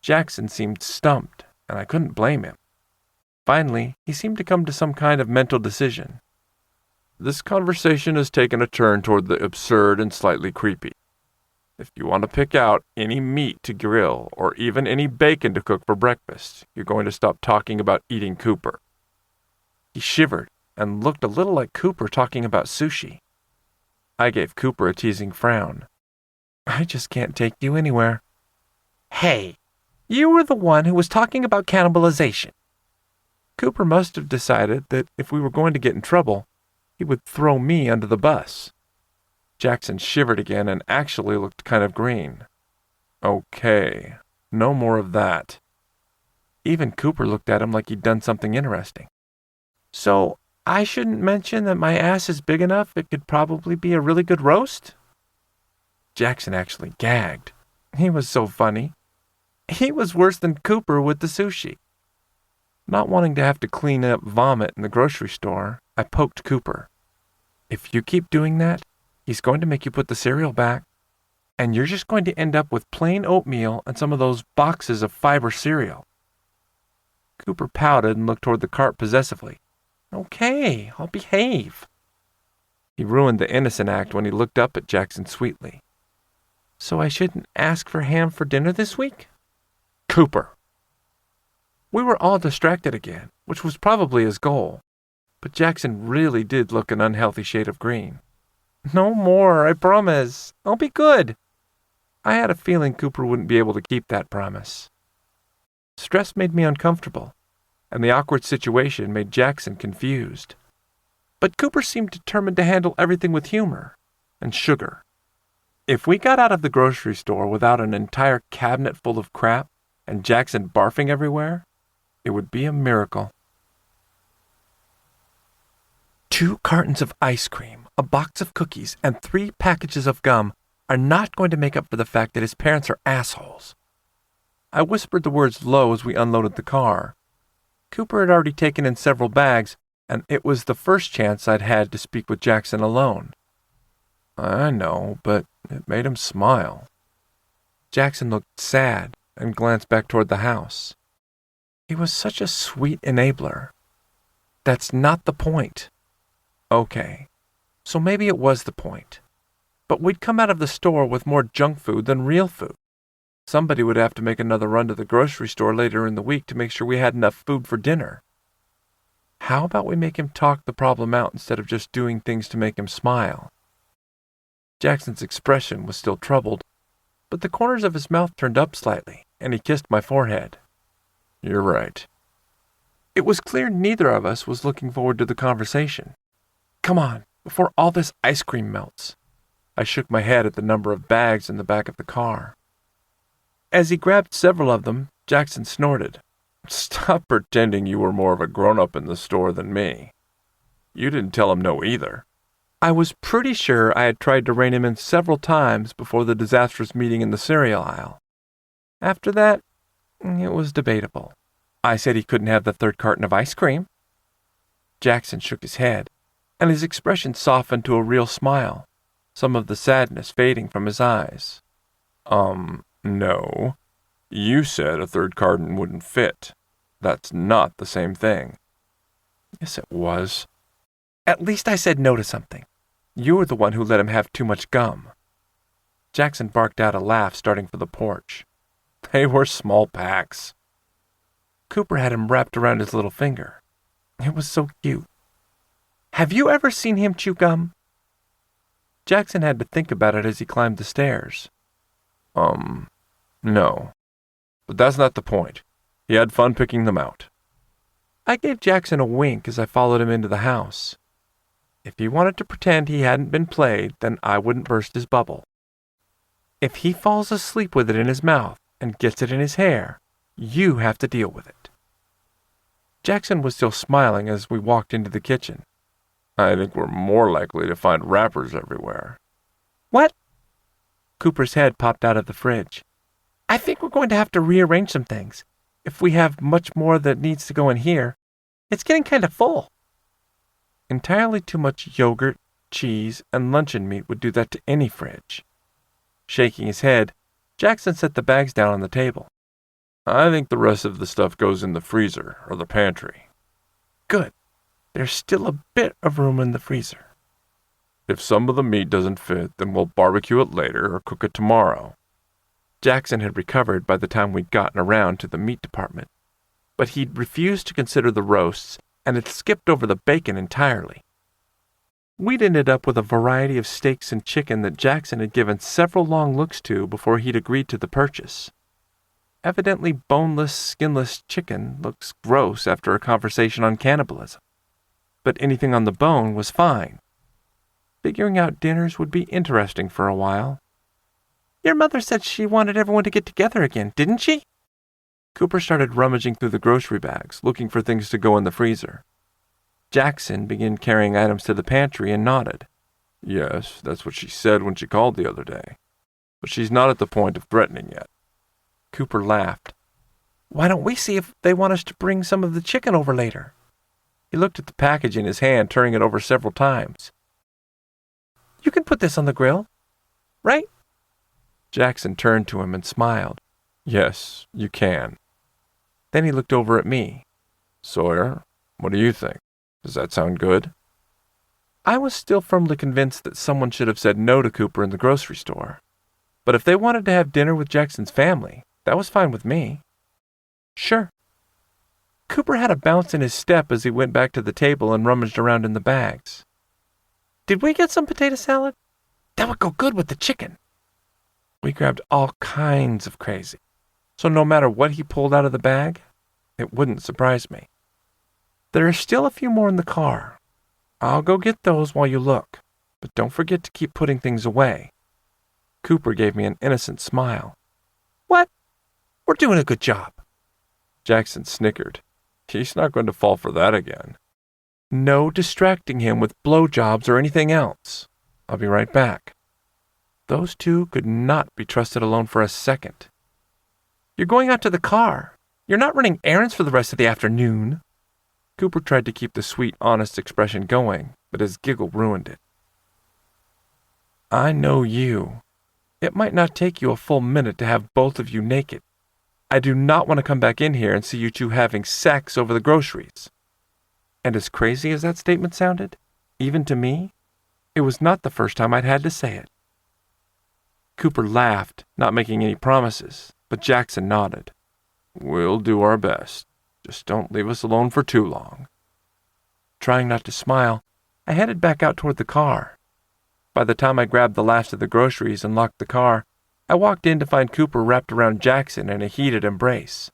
Jackson seemed stumped, and I couldn't blame him. Finally, he seemed to come to some kind of mental decision. This conversation has taken a turn toward the absurd and slightly creepy. If you want to pick out any meat to grill or even any bacon to cook for breakfast, you're going to stop talking about eating Cooper. He shivered and looked a little like Cooper talking about sushi. I gave Cooper a teasing frown. I just can't take you anywhere. Hey, you were the one who was talking about cannibalization. Cooper must have decided that if we were going to get in trouble, he would throw me under the bus. Jackson shivered again and actually looked kind of green. Okay, no more of that. Even Cooper looked at him like he'd done something interesting. So, I shouldn't mention that my ass is big enough it could probably be a really good roast? Jackson actually gagged. He was so funny. He was worse than Cooper with the sushi. Not wanting to have to clean up vomit in the grocery store, I poked Cooper. If you keep doing that, he's going to make you put the cereal back, and you're just going to end up with plain oatmeal and some of those boxes of fiber cereal. Cooper pouted and looked toward the cart possessively. Okay, I'll behave. He ruined the innocent act when he looked up at Jackson sweetly. So I shouldn't ask for ham for dinner this week? Cooper. We were all distracted again, which was probably his goal, but Jackson really did look an unhealthy shade of green. No more, I promise. I'll be good. I had a feeling Cooper wouldn't be able to keep that promise. Stress made me uncomfortable, and the awkward situation made Jackson confused. But Cooper seemed determined to handle everything with humor and sugar. If we got out of the grocery store without an entire cabinet full of crap and Jackson barfing everywhere, it would be a miracle. 2 cartons of ice cream, a box of cookies, and 3 packages of gum are not going to make up for the fact that his parents are assholes. I whispered the words low as we unloaded the car. Cooper had already taken in several bags, and it was the first chance I'd had to speak with Jackson alone. I know, but it made him smile. Jackson looked sad and glanced back toward the house. He was such a sweet enabler. That's not the point. Okay, so maybe it was the point. But we'd come out of the store with more junk food than real food. Somebody would have to make another run to the grocery store later in the week to make sure we had enough food for dinner. How about we make him talk the problem out instead of just doing things to make him smile? Jackson's expression was still troubled, but the corners of his mouth turned up slightly, and he kissed my forehead. You're right. It was clear neither of us was looking forward to the conversation. Come on, before all this ice cream melts. I shook my head at the number of bags in the back of the car. As he grabbed several of them, Jackson snorted. Stop pretending you were more of a grown-up in the store than me. You didn't tell him no either. I was pretty sure I had tried to rein him in several times before the disastrous meeting in the cereal aisle. After that, it was debatable. I said he couldn't have the 3rd carton of ice cream. Jackson shook his head, and his expression softened to a real smile, some of the sadness fading from his eyes. No. You said a 3rd carton wouldn't fit. That's not the same thing. Yes, it was. At least I said no to something. You were the one who let him have too much gum. Jackson barked out a laugh starting for the porch. They were small packs. Cooper had him wrapped around his little finger. It was so cute. Have you ever seen him chew gum? Jackson had to think about it as he climbed the stairs. No. But that's not the point. He had fun picking them out. I gave Jackson a wink as I followed him into the house. If he wanted to pretend he hadn't been played, then I wouldn't burst his bubble. If he falls asleep with it in his mouth and gets it in his hair, you have to deal with it. Jackson was still smiling as we walked into the kitchen. I think we're more likely to find wrappers everywhere. What? Cooper's head popped out of the fridge. I think we're going to have to rearrange some things. If we have much more that needs to go in here, it's getting kind of full. Entirely too much yogurt, cheese, and luncheon meat would do that to any fridge. Shaking his head, Jackson set the bags down on the table. I think the rest of the stuff goes in the freezer or the pantry. Good. There's still a bit of room in the freezer. If some of the meat doesn't fit, then we'll barbecue it later or cook it tomorrow. Jackson had recovered by the time we'd gotten around to the meat department, but he'd refused to consider the roasts and had skipped over the bacon entirely. We'd ended up with a variety of steaks and chicken that Jackson had given several long looks to before he'd agreed to the purchase. Evidently boneless, skinless chicken looks gross after a conversation on cannibalism, but anything on the bone was fine. Figuring out dinners would be interesting for a while. Your mother said she wanted everyone to get together again, didn't she? Cooper started rummaging through the grocery bags, looking for things to go in the freezer. Jackson began carrying items to the pantry and nodded. Yes, that's what she said when she called the other day. But she's not at the point of threatening yet. Cooper laughed. Why don't we see if they want us to bring some of the chicken over later? He looked at the package in his hand, turning it over several times. You can put this on the grill, right? Jackson turned to him and smiled. Yes, you can. Then he looked over at me. Sawyer, what do you think? Does that sound good? I was still firmly convinced that someone should have said no to Cooper in the grocery store. But if they wanted to have dinner with Jackson's family, that was fine with me. Sure. Cooper had a bounce in his step as he went back to the table and rummaged around in the bags. Did we get some potato salad? That would go good with the chicken. We grabbed all kinds of crazy, so no matter what he pulled out of the bag, it wouldn't surprise me. There are still a few more in the car. I'll go get those while you look, but don't forget to keep putting things away. Cooper gave me an innocent smile. What? We're doing a good job. Jackson snickered. He's not going to fall for that again. No distracting him with blowjobs or anything else. I'll be right back. Those two could not be trusted alone for a second. You're going out to the car. You're not running errands for the rest of the afternoon. Cooper tried to keep the sweet, honest expression going, but his giggle ruined it. I know you. It might not take you a full minute to have both of you naked. I do not want to come back in here and see you two having sex over the groceries. And as crazy as that statement sounded, even to me, it was not the first time I'd had to say it. Cooper laughed, not making any promises, but Jackson nodded. We'll do our best. Just don't leave us alone for too long. Trying not to smile, I headed back out toward the car. By the time I grabbed the last of the groceries and locked the car, I walked in to find Cooper wrapped around Jackson in a heated embrace.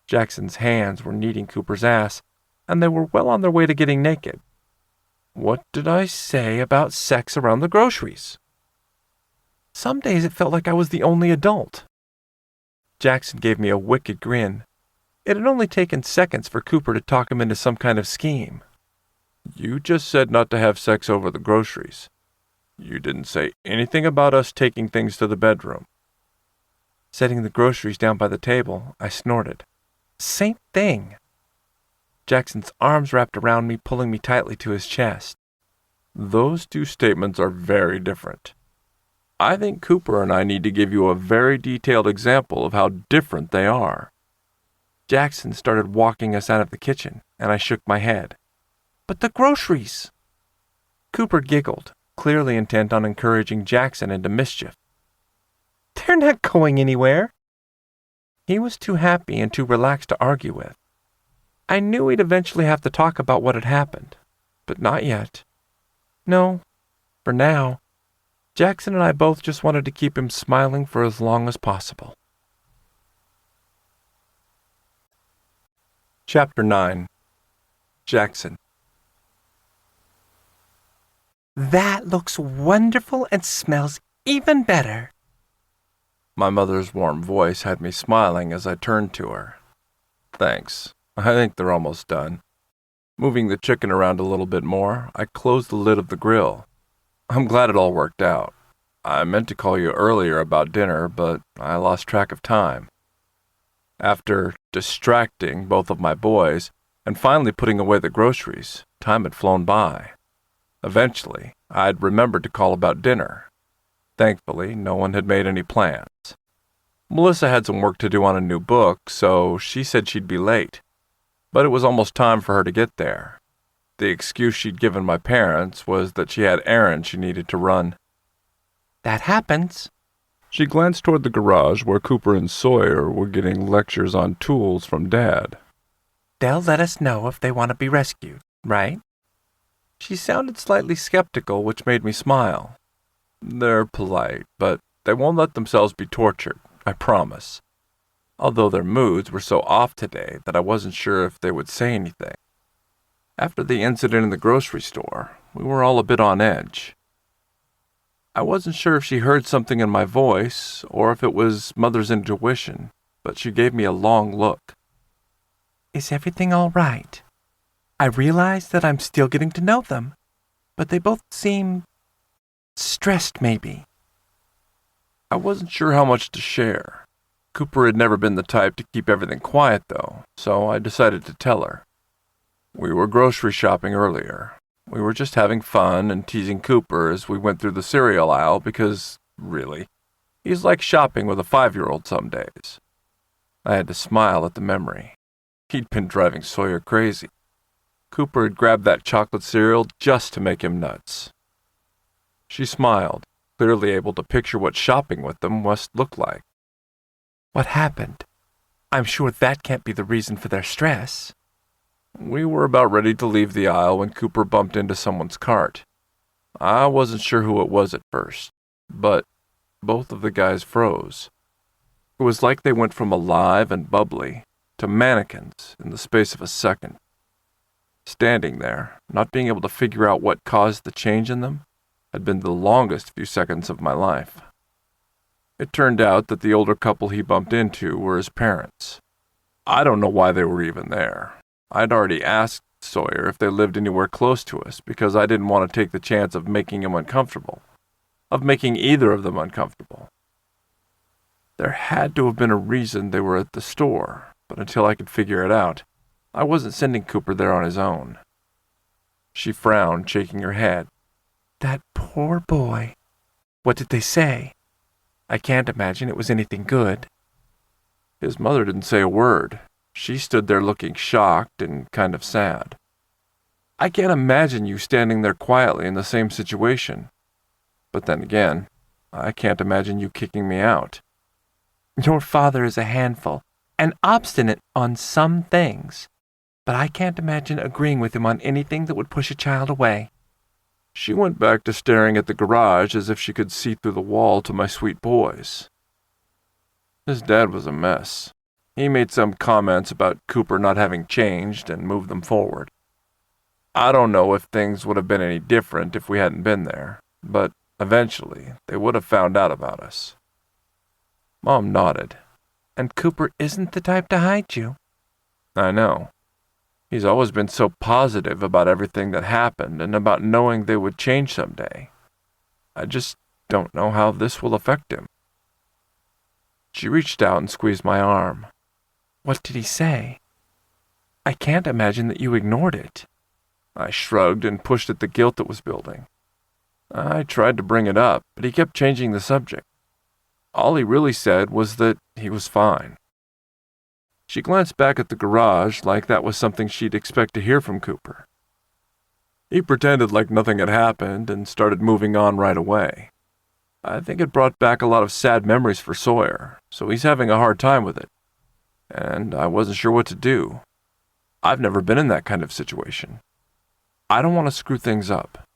Jackson's hands were kneading Cooper's ass, and they were well on their way to getting naked. What did I say about sex around the groceries? Some days it felt like I was the only adult. Jackson gave me a wicked grin. It had only taken seconds for Cooper to talk him into some kind of scheme. You just said not to have sex over the groceries. You didn't say anything about us taking things to the bedroom. Setting the groceries down by the table, I snorted. Same thing. Jackson's arms wrapped around me, pulling me tightly to his chest. Those two statements are very different. I think Cooper and I need to give you a very detailed example of how different they are. Jackson started walking us out of the kitchen, and I shook my head. But the groceries! Cooper giggled, clearly intent on encouraging Jackson into mischief. They're not going anywhere. He was too happy and too relaxed to argue with. I knew we'd eventually have to talk about what had happened, but not yet. No, for now, Jackson and I both just wanted to keep him smiling for as long as possible. Chapter 9. Jackson. That looks wonderful and smells even better. My mother's warm voice had me smiling as I turned to her. Thanks. I think they're almost done. Moving the chicken around a little bit more, I closed the lid of the grill. I'm glad it all worked out. I meant to call you earlier about dinner, but I lost track of time. After distracting both of my boys and finally putting away the groceries, time had flown by. Eventually, I'd remembered to call about dinner. Thankfully, no one had made any plans. Melissa had some work to do on a new book, so she said she'd be late. But it was almost time for her to get there. The excuse she'd given my parents was that she had errands she needed to run. That happens. She glanced toward the garage where Cooper and Sawyer were getting lectures on tools from Dad. They'll let us know if they want to be rescued, right? She sounded slightly skeptical, which made me smile. They're polite, but they won't let themselves be tortured, I promise. Although their moods were so off today that I wasn't sure if they would say anything. After the incident in the grocery store, we were all a bit on edge. I wasn't sure if she heard something in my voice or if it was Mother's intuition, but she gave me a long look. Is everything all right? I realize that I'm still getting to know them, but they both seem stressed maybe. I wasn't sure how much to share. Cooper had never been the type to keep everything quiet, though, so I decided to tell her. We were grocery shopping earlier. We were just having fun and teasing Cooper as we went through the cereal aisle because, really, he's like shopping with a 5-year-old some days. I had to smile at the memory. He'd been driving Sawyer crazy. Cooper had grabbed that chocolate cereal just to make him nuts. She smiled, clearly able to picture what shopping with them must look like. What happened? I'm sure that can't be the reason for their stress. We were about ready to leave the aisle when Cooper bumped into someone's cart. I wasn't sure who it was at first, but both of the guys froze. It was like they went from alive and bubbly to mannequins in the space of a second. Standing there, not being able to figure out what caused the change in them, had been the longest few seconds of my life. It turned out that the older couple he bumped into were his parents. I don't know why they were even there. I'd already asked Sawyer if they lived anywhere close to us because I didn't want to take the chance of making him uncomfortable, of making either of them uncomfortable. There had to have been a reason they were at the store, but until I could figure it out, I wasn't sending Cooper there on his own. She frowned, shaking her head. That poor boy. What did they say? I can't imagine it was anything good. His mother didn't say a word. She stood there looking shocked and kind of sad. I can't imagine you standing there quietly in the same situation. But then again, I can't imagine you kicking me out. Your father is a handful, and obstinate on some things, but I can't imagine agreeing with him on anything that would push a child away. She went back to staring at the garage as if she could see through the wall to my sweet boys. His dad was a mess. He made some comments about Cooper not having changed and moved them forward. I don't know if things would have been any different if we hadn't been there, but eventually they would have found out about us. Mom nodded. And Cooper isn't the type to hide you. I know. He's always been so positive about everything that happened and about knowing they would change someday. I just don't know how this will affect him. She reached out and squeezed my arm. What did he say? I can't imagine that you ignored it. I shrugged and pushed at the guilt that was building. I tried to bring it up, but he kept changing the subject. All he really said was that he was fine. She glanced back at the garage like that was something she'd expect to hear from Cooper. He pretended like nothing had happened and started moving on right away. I think it brought back a lot of sad memories for Sawyer, so he's having a hard time with it. And I wasn't sure what to do. I've never been in that kind of situation. I don't want to screw things up.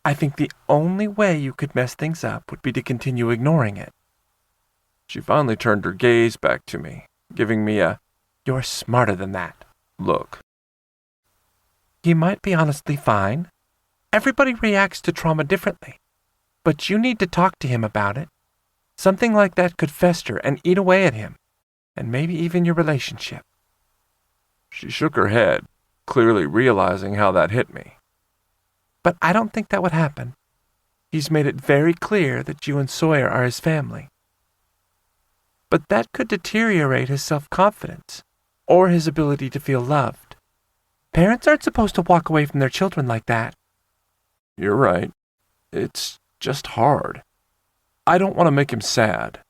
I think the only way you could mess things up would be to continue ignoring it. She finally turned her gaze back to me, giving me a, "You're smarter than that" look. He might be honestly fine. Everybody reacts to trauma differently. But you need to talk to him about it. Something like that could fester and eat away at him, and maybe even your relationship. She shook her head, clearly realizing how that hit me. But I don't think that would happen. He's made it very clear that you and Sawyer are his family. But that could deteriorate his self-confidence, or his ability to feel loved. Parents aren't supposed to walk away from their children like that. You're right. It's just hard. I don't want to make him sad.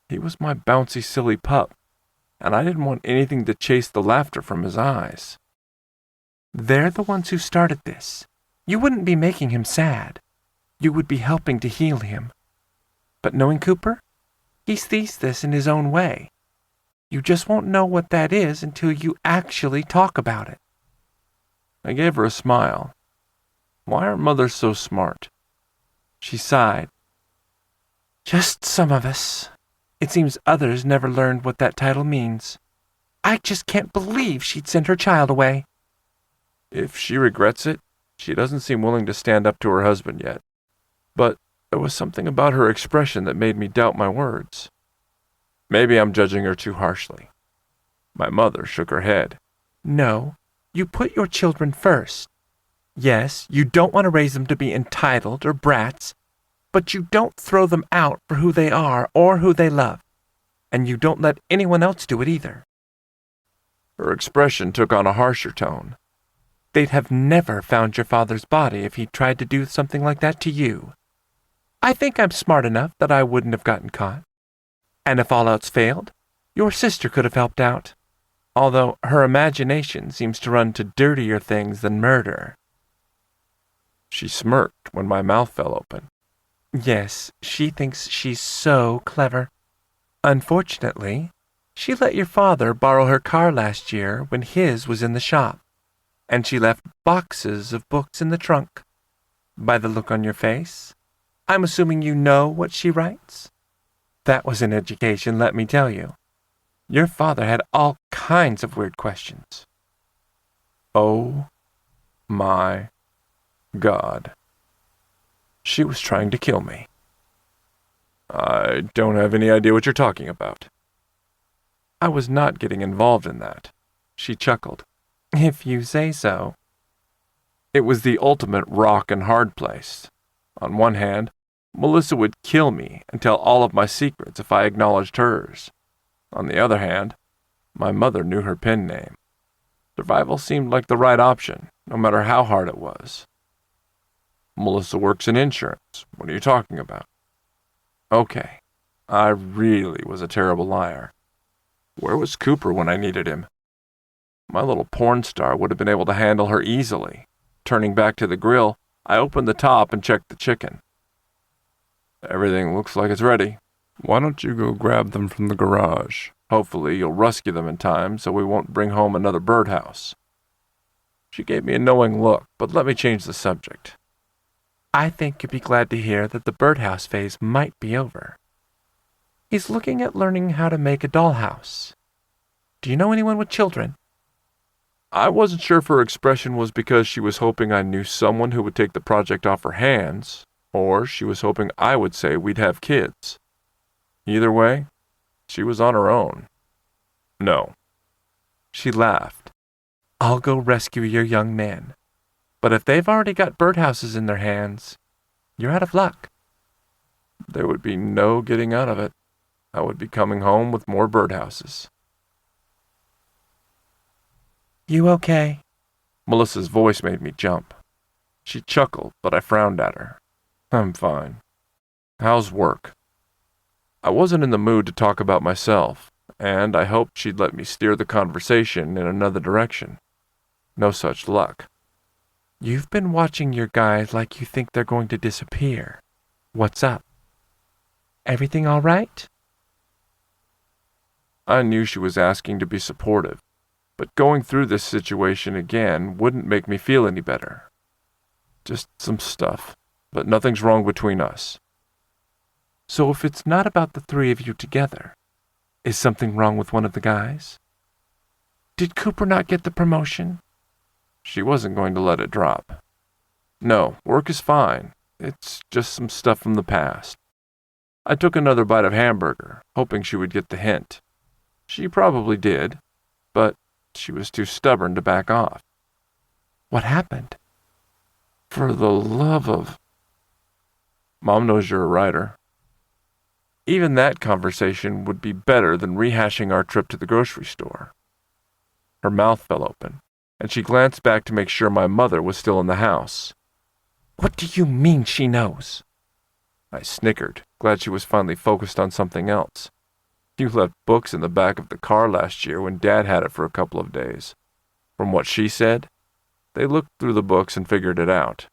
He was my bouncy, silly pup, and I didn't want anything to chase the laughter from his eyes. They're the ones who started this. You wouldn't be making him sad. You would be helping to heal him. But knowing Cooper, he sees this in his own way. You just won't know what that is until you actually talk about it. I gave her a smile. Why aren't mothers so smart? She sighed. Just some of us. It seems others never learned what that title means. I just can't believe she'd send her child away. If she regrets it, she doesn't seem willing to stand up to her husband yet. But there was something about her expression that made me doubt my words. Maybe I'm judging her too harshly. My mother shook her head. No, you put your children first. Yes, you don't want to raise them to be entitled or brats, but you don't throw them out for who they are or who they love. And you don't let anyone else do it either. Her expression took on a harsher tone. They'd have never found your father's body if he'd tried to do something like that to you. I think I'm smart enough that I wouldn't have gotten caught. And if all else failed, your sister could have helped out, although her imagination seems to run to dirtier things than murder. She smirked when my mouth fell open. Yes, she thinks she's so clever. Unfortunately, she let your father borrow her car last year when his was in the shop, and she left boxes of books in the trunk. By the look on your face, I'm assuming you know what she writes? That was an education, let me tell you. Your father had all kinds of weird questions. Oh my God. She was trying to kill me. I don't have any idea what you're talking about. I was not getting involved in that. She chuckled. If you say so. It was the ultimate rock and hard place. On one hand, Melissa would kill me and tell all of my secrets if I acknowledged hers. On the other hand, my mother knew her pen name. Survival seemed like the right option, no matter how hard it was. Melissa works in insurance. What are you talking about? Okay, I really was a terrible liar. Where was Cooper when I needed him? My little porn star would have been able to handle her easily. Turning back to the grill, I opened the top and checked the chicken. Everything looks like it's ready. Why don't you go grab them from the garage? Hopefully you'll rescue them in time so we won't bring home another birdhouse. She gave me a knowing look, but let me change the subject. I think you'd be glad to hear that the birdhouse phase might be over. He's looking at learning how to make a dollhouse. Do you know anyone with children? I wasn't sure if her expression was because she was hoping I knew someone who would take the project off her hands, or she was hoping I would say we'd have kids. Either way, she was on her own. No. She laughed. I'll go rescue your young man. But if they've already got birdhouses in their hands, you're out of luck. There would be no getting out of it. I would be coming home with more birdhouses. You okay? Melissa's voice made me jump. She chuckled, but I frowned at her. I'm fine. How's work? I wasn't in the mood to talk about myself, and I hoped she'd let me steer the conversation in another direction. No such luck. You've been watching your guys like you think they're going to disappear. What's up? Everything all right? I knew she was asking to be supportive, but going through this situation again wouldn't make me feel any better. Just some stuff, but nothing's wrong between us. So if it's not about the three of you together, is something wrong with one of the guys? Did Cooper not get the promotion? She wasn't going to let it drop. No, work is fine. It's just some stuff from the past. I took another bite of hamburger, hoping she would get the hint. She probably did, but she was too stubborn to back off. What happened? For the love of... Mom knows you're a writer. Even that conversation would be better than rehashing our trip to the grocery store. Her mouth fell open, and she glanced back to make sure my mother was still in the house. What do you mean she knows? I snickered, glad she was finally focused on something else. You left books in the back of the car last year when Dad had it for a couple of days. From what she said, they looked through the books and figured it out.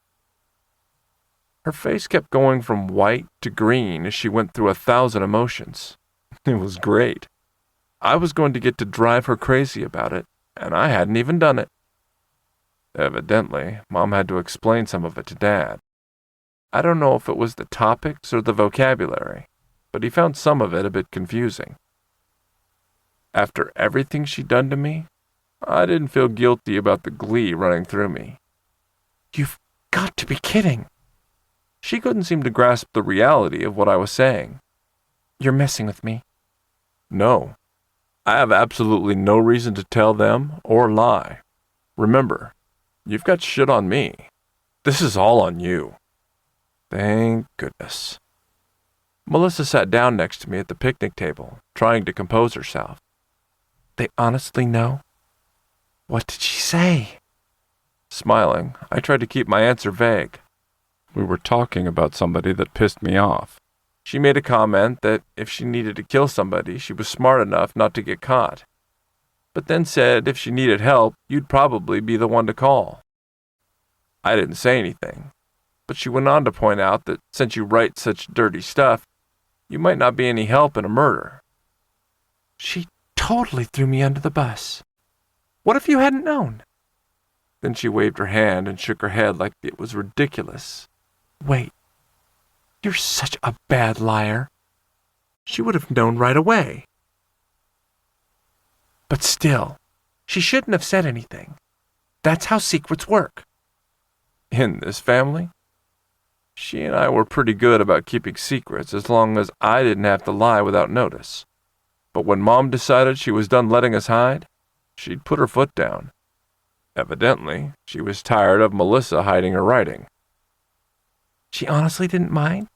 Her face kept going from white to green as she went through 1,000 emotions. It was great. I was going to get to drive her crazy about it, and I hadn't even done it. Evidently, Mom had to explain some of it to Dad. I don't know if it was the topics or the vocabulary, but he found some of it a bit confusing. After everything she'd done to me, I didn't feel guilty about the glee running through me. You've got to be kidding. She couldn't seem to grasp the reality of what I was saying. You're messing with me. No. I have absolutely no reason to tell them or lie. Remember, you've got shit on me. This is all on you. Thank goodness. Melissa sat down next to me at the picnic table, trying to compose herself. They honestly know? What did she say? Smiling, I tried to keep my answer vague. We were talking about somebody that pissed me off. She made a comment that if she needed to kill somebody, she was smart enough not to get caught. But then said if she needed help, you'd probably be the one to call. I didn't say anything, but she went on to point out that since you write such dirty stuff, you might not be any help in a murder. She totally threw me under the bus. What if you hadn't known? Then she waved her hand and shook her head like it was ridiculous. Wait, You're such a bad liar. She would have known right away. But still, she shouldn't have said anything. That's how secrets work. In this family? She and I were pretty good about keeping secrets as long as I didn't have to lie without notice. But when Mom decided she was done letting us hide, she'd put her foot down. Evidently, she was tired of Melissa hiding her writing. She honestly didn't mind?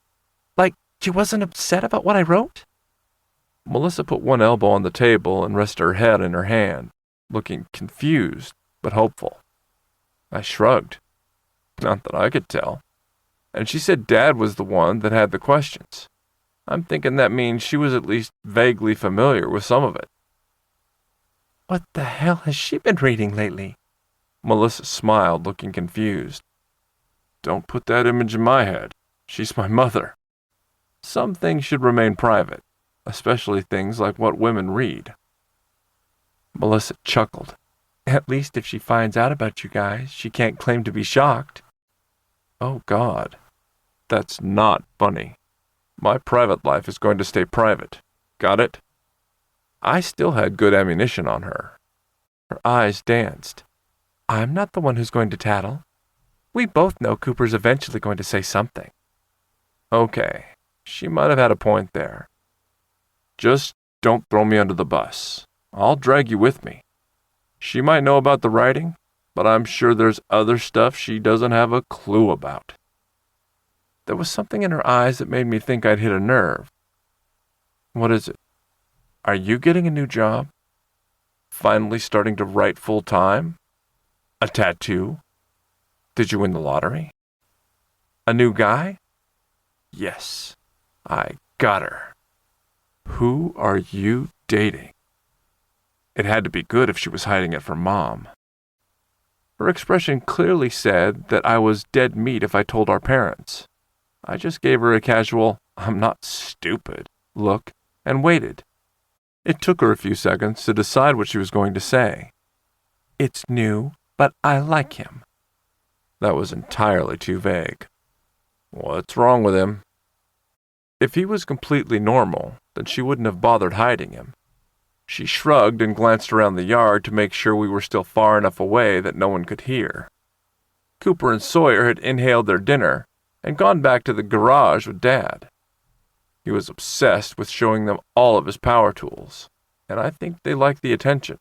Like, she wasn't upset about what I wrote? Melissa put one elbow on the table and rested her head in her hand, looking confused but hopeful. I shrugged. Not that I could tell. And she said Dad was the one that had the questions. I'm thinking that means she was at least vaguely familiar with some of it. What the hell has she been reading lately? Melissa smiled, looking confused. Don't put that image in my head. She's my mother. Some things should remain private, especially things like what women read. Melissa chuckled. At least if she finds out about you guys, she can't claim to be shocked. Oh, God. That's not funny. My private life is going to stay private. Got it? I still had good ammunition on her. Her eyes danced. I'm not the one who's going to tattle. We both know Cooper's eventually going to say something. Okay, she might have had a point there. Just don't throw me under the bus. I'll drag you with me. She might know about the writing, but I'm sure there's other stuff she doesn't have a clue about. There was something in her eyes that made me think I'd hit a nerve. What is it? Are you getting a new job? Finally starting to write full time? A tattoo? Did you win the lottery? A new guy? Yes, I got her. Who are you dating? It had to be good if she was hiding it from Mom. Her expression clearly said that I was dead meat if I told our parents. I just gave her a casual, I'm not stupid look and waited. It took her a few seconds to decide what she was going to say. It's new, but I like him. That was entirely too vague. What's wrong with him? If he was completely normal, then she wouldn't have bothered hiding him. She shrugged and glanced around the yard to make sure we were still far enough away that no one could hear. Cooper and Sawyer had inhaled their dinner and gone back to the garage with Dad. He was obsessed with showing them all of his power tools, and I think they liked the attention.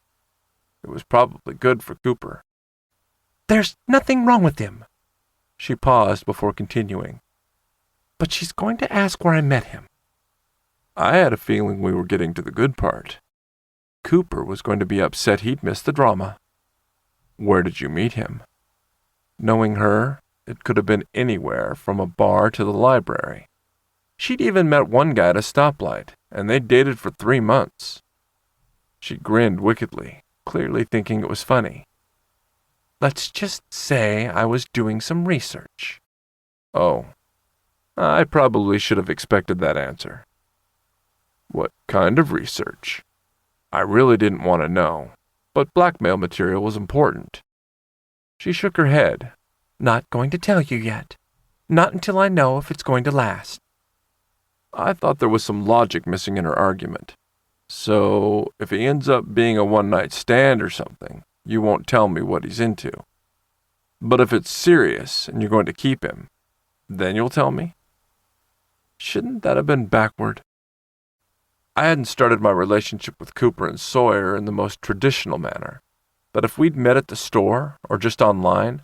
It was probably good for Cooper. There's nothing wrong with him. She paused before continuing. But she's going to ask where I met him. I had a feeling we were getting to the good part. Cooper was going to be upset he'd missed the drama. Where did you meet him? Knowing her, it could have been anywhere from a bar to the library. She'd even met one guy at a stoplight, and they'd dated for 3 months. She grinned wickedly, clearly thinking it was funny. Let's just say I was doing some research. Oh, I probably should have expected that answer. What kind of research? I really didn't want to know, but blackmail material was important. She shook her head. Not going to tell you yet. Not until I know if it's going to last. I thought there was some logic missing in her argument. So, if he ends up being a one-night stand or something, you won't tell me what he's into. But if it's serious and you're going to keep him, then you'll tell me? Shouldn't that have been backward? I hadn't started my relationship with Cooper and Sawyer in the most traditional manner, but if we'd met at the store or just online,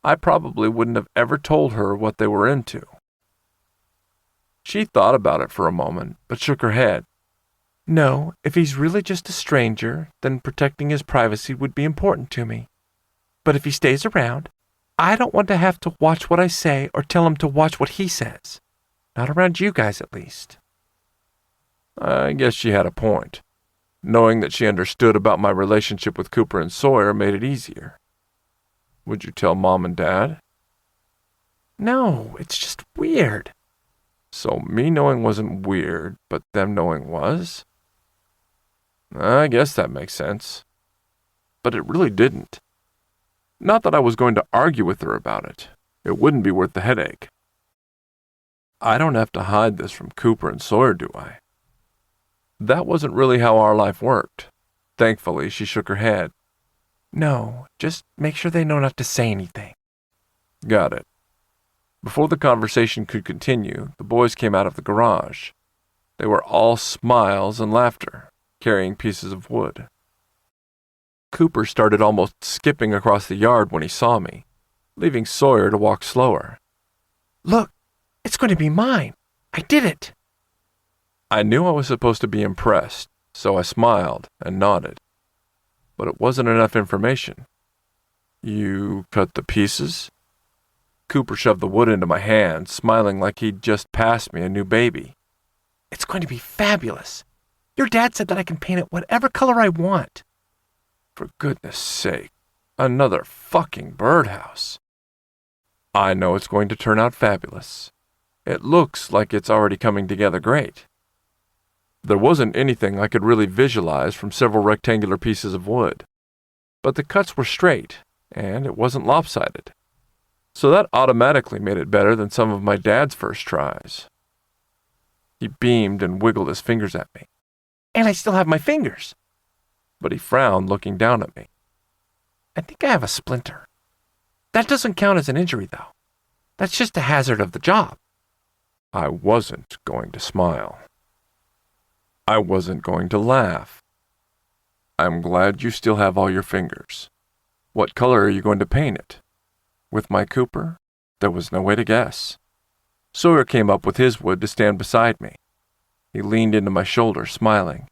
I probably wouldn't have ever told her what they were into. She thought about it for a moment, but shook her head. No, if he's really just a stranger, then protecting his privacy would be important to me. But if he stays around, I don't want to have to watch what I say or tell him to watch what he says. Not around you guys, at least. I guess she had a point. Knowing that she understood about my relationship with Cooper and Sawyer made it easier. Would you tell Mom and Dad? No, it's just weird. So me knowing wasn't weird, but them knowing was? I guess that makes sense. But it really didn't. Not that I was going to argue with her about it. It wouldn't be worth the headache. I don't have to hide this from Cooper and Sawyer, do I? That wasn't really how our life worked. Thankfully, she shook her head. No, just make sure they know not to say anything. Got it. Before the conversation could continue, the boys came out of the garage. They were all smiles and laughter, carrying pieces of wood. Cooper started almost skipping across the yard when he saw me, leaving Sawyer to walk slower. Look, it's going to be mine. I did it. I knew I was supposed to be impressed, so I smiled and nodded. But it wasn't enough information. You cut the pieces? Cooper shoved the wood into my hand, smiling like he'd just passed me a new baby. It's going to be fabulous. Your dad said that I can paint it whatever color I want. For goodness sake, another fucking birdhouse. I know it's going to turn out fabulous. It looks like it's already coming together great. There wasn't anything I could really visualize from several rectangular pieces of wood, but the cuts were straight, and it wasn't lopsided. So that automatically made it better than some of my dad's first tries. He beamed and wiggled his fingers at me. And I still have my fingers. But he frowned, looking down at me. I think I have a splinter. That doesn't count as an injury, though. That's just a hazard of the job. I wasn't going to smile. I wasn't going to laugh. I'm glad you still have all your fingers. What color are you going to paint it? With my Cooper? There was no way to guess. Sawyer came up with his wood to stand beside me. He leaned into my shoulder, smiling.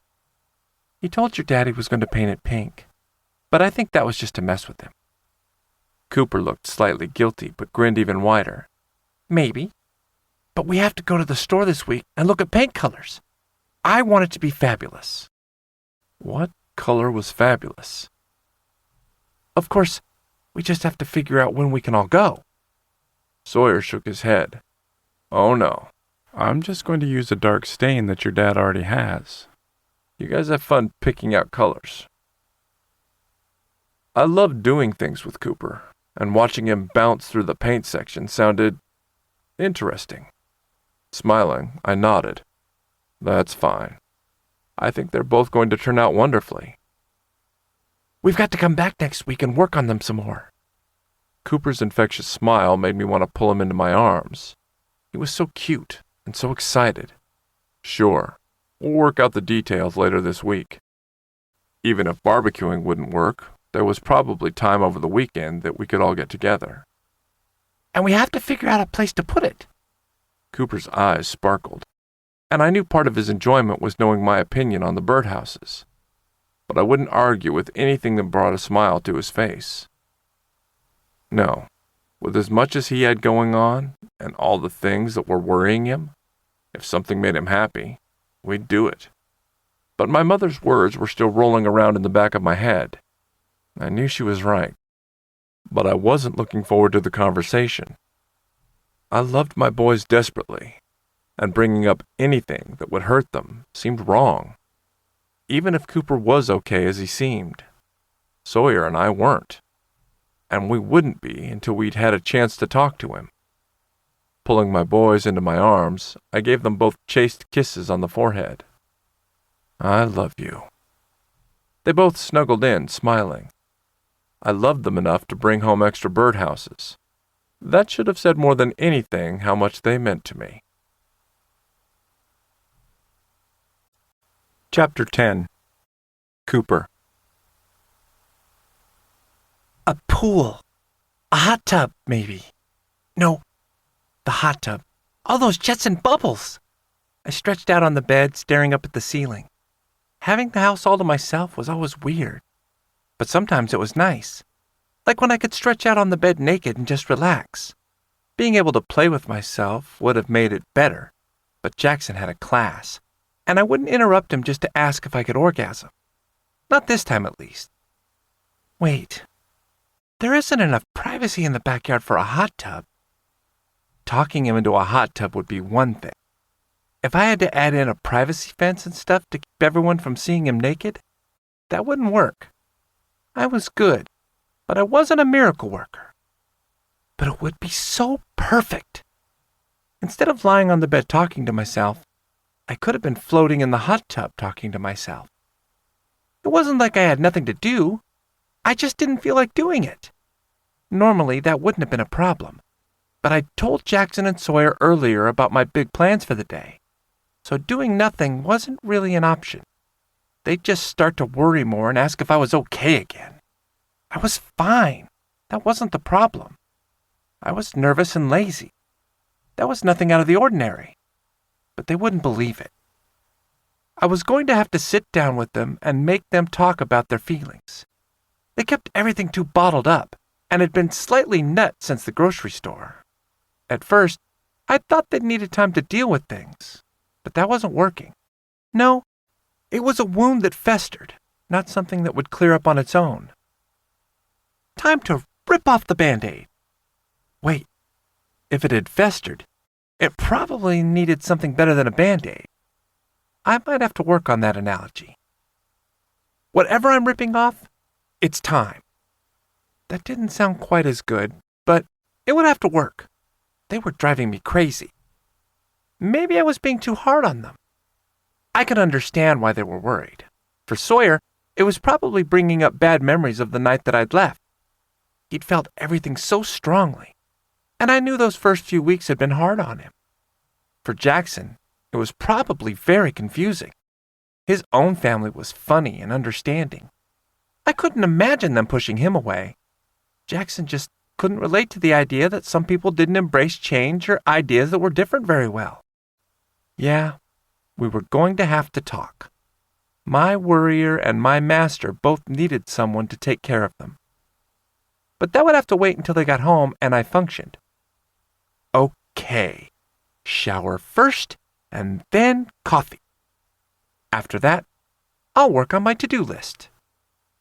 He told your daddy was going to paint it pink, but I think that was just to mess with him. Cooper looked slightly guilty, but grinned even wider. Maybe. But we have to go to the store this week and look at paint colors. I want it to be fabulous. What color was fabulous? Of course, we just have to figure out when we can all go. Sawyer shook his head. Oh no, I'm just going to use a dark stain that your dad already has. You guys have fun picking out colors. I loved doing things with Cooper, and watching him bounce through the paint section sounded interesting. Smiling, I nodded. That's fine. I think they're both going to turn out wonderfully. We've got to come back next week and work on them some more. Cooper's infectious smile made me want to pull him into my arms. He was so cute and so excited. Sure, we'll work out the details later this week. Even if barbecuing wouldn't work, there was probably time over the weekend that we could all get together. And we have to figure out a place to put it. Cooper's eyes sparkled, and I knew part of his enjoyment was knowing my opinion on the birdhouses. But I wouldn't argue with anything that brought a smile to his face. No, with as much as he had going on, and all the things that were worrying him, if something made him happy, we'd do it. But my mother's words were still rolling around in the back of my head. I knew she was right, but I wasn't looking forward to the conversation. I loved my boys desperately, and bringing up anything that would hurt them seemed wrong. Even if Cooper was okay as he seemed, Sawyer and I weren't, and we wouldn't be until we'd had a chance to talk to him. Pulling my boys into my arms, I gave them both chaste kisses on the forehead. I love you. They both snuggled in, smiling. I loved them enough to bring home extra birdhouses. That should have said more than anything how much they meant to me. Chapter 10. Cooper. A pool. A hot tub, maybe. No, the hot tub. All those jets and bubbles. I stretched out on the bed, staring up at the ceiling. Having the house all to myself was always weird, but sometimes it was nice. Like when I could stretch out on the bed naked and just relax. Being able to play with myself would have made it better, but Jackson had a class, and I wouldn't interrupt him just to ask if I could orgasm. Not this time, at least. Wait, there isn't enough privacy in the backyard for a hot tub. Talking him into a hot tub would be one thing. If I had to add in a privacy fence and stuff to keep everyone from seeing him naked, that wouldn't work. I was good, but I wasn't a miracle worker. But it would be so perfect. Instead of lying on the bed talking to myself, I could have been floating in the hot tub talking to myself. It wasn't like I had nothing to do. I just didn't feel like doing it. Normally, that wouldn't have been a problem. But I told Jackson and Sawyer earlier about my big plans for the day, so doing nothing wasn't really an option. They'd just start to worry more and ask if I was okay again. I was fine. That wasn't the problem. I was nervous and lazy. That was nothing out of the ordinary. But they wouldn't believe it. I was going to have to sit down with them and make them talk about their feelings. They kept everything too bottled up and had been slightly nuts since the grocery store. At first, I thought they needed time to deal with things, but that wasn't working. No, it was a wound that festered, not something that would clear up on its own. Time to rip off the Band-Aid. Wait, if it had festered, it probably needed something better than a Band-Aid. I might have to work on that analogy. Whatever I'm ripping off, it's time. That didn't sound quite as good, but it would have to work. They were driving me crazy. Maybe I was being too hard on them. I could understand why they were worried. For Sawyer, it was probably bringing up bad memories of the night that I'd left. He'd felt everything so strongly, and I knew those first few weeks had been hard on him. For Jackson, it was probably very confusing. His own family was funny and understanding. I couldn't imagine them pushing him away. Jackson just couldn't relate to the idea that some people didn't embrace change or ideas that were different very well. Yeah, we were going to have to talk. My worrier and my master both needed someone to take care of them. But that would have to wait until they got home and I functioned. Okay, shower first and then coffee. After that, I'll work on my to-do list.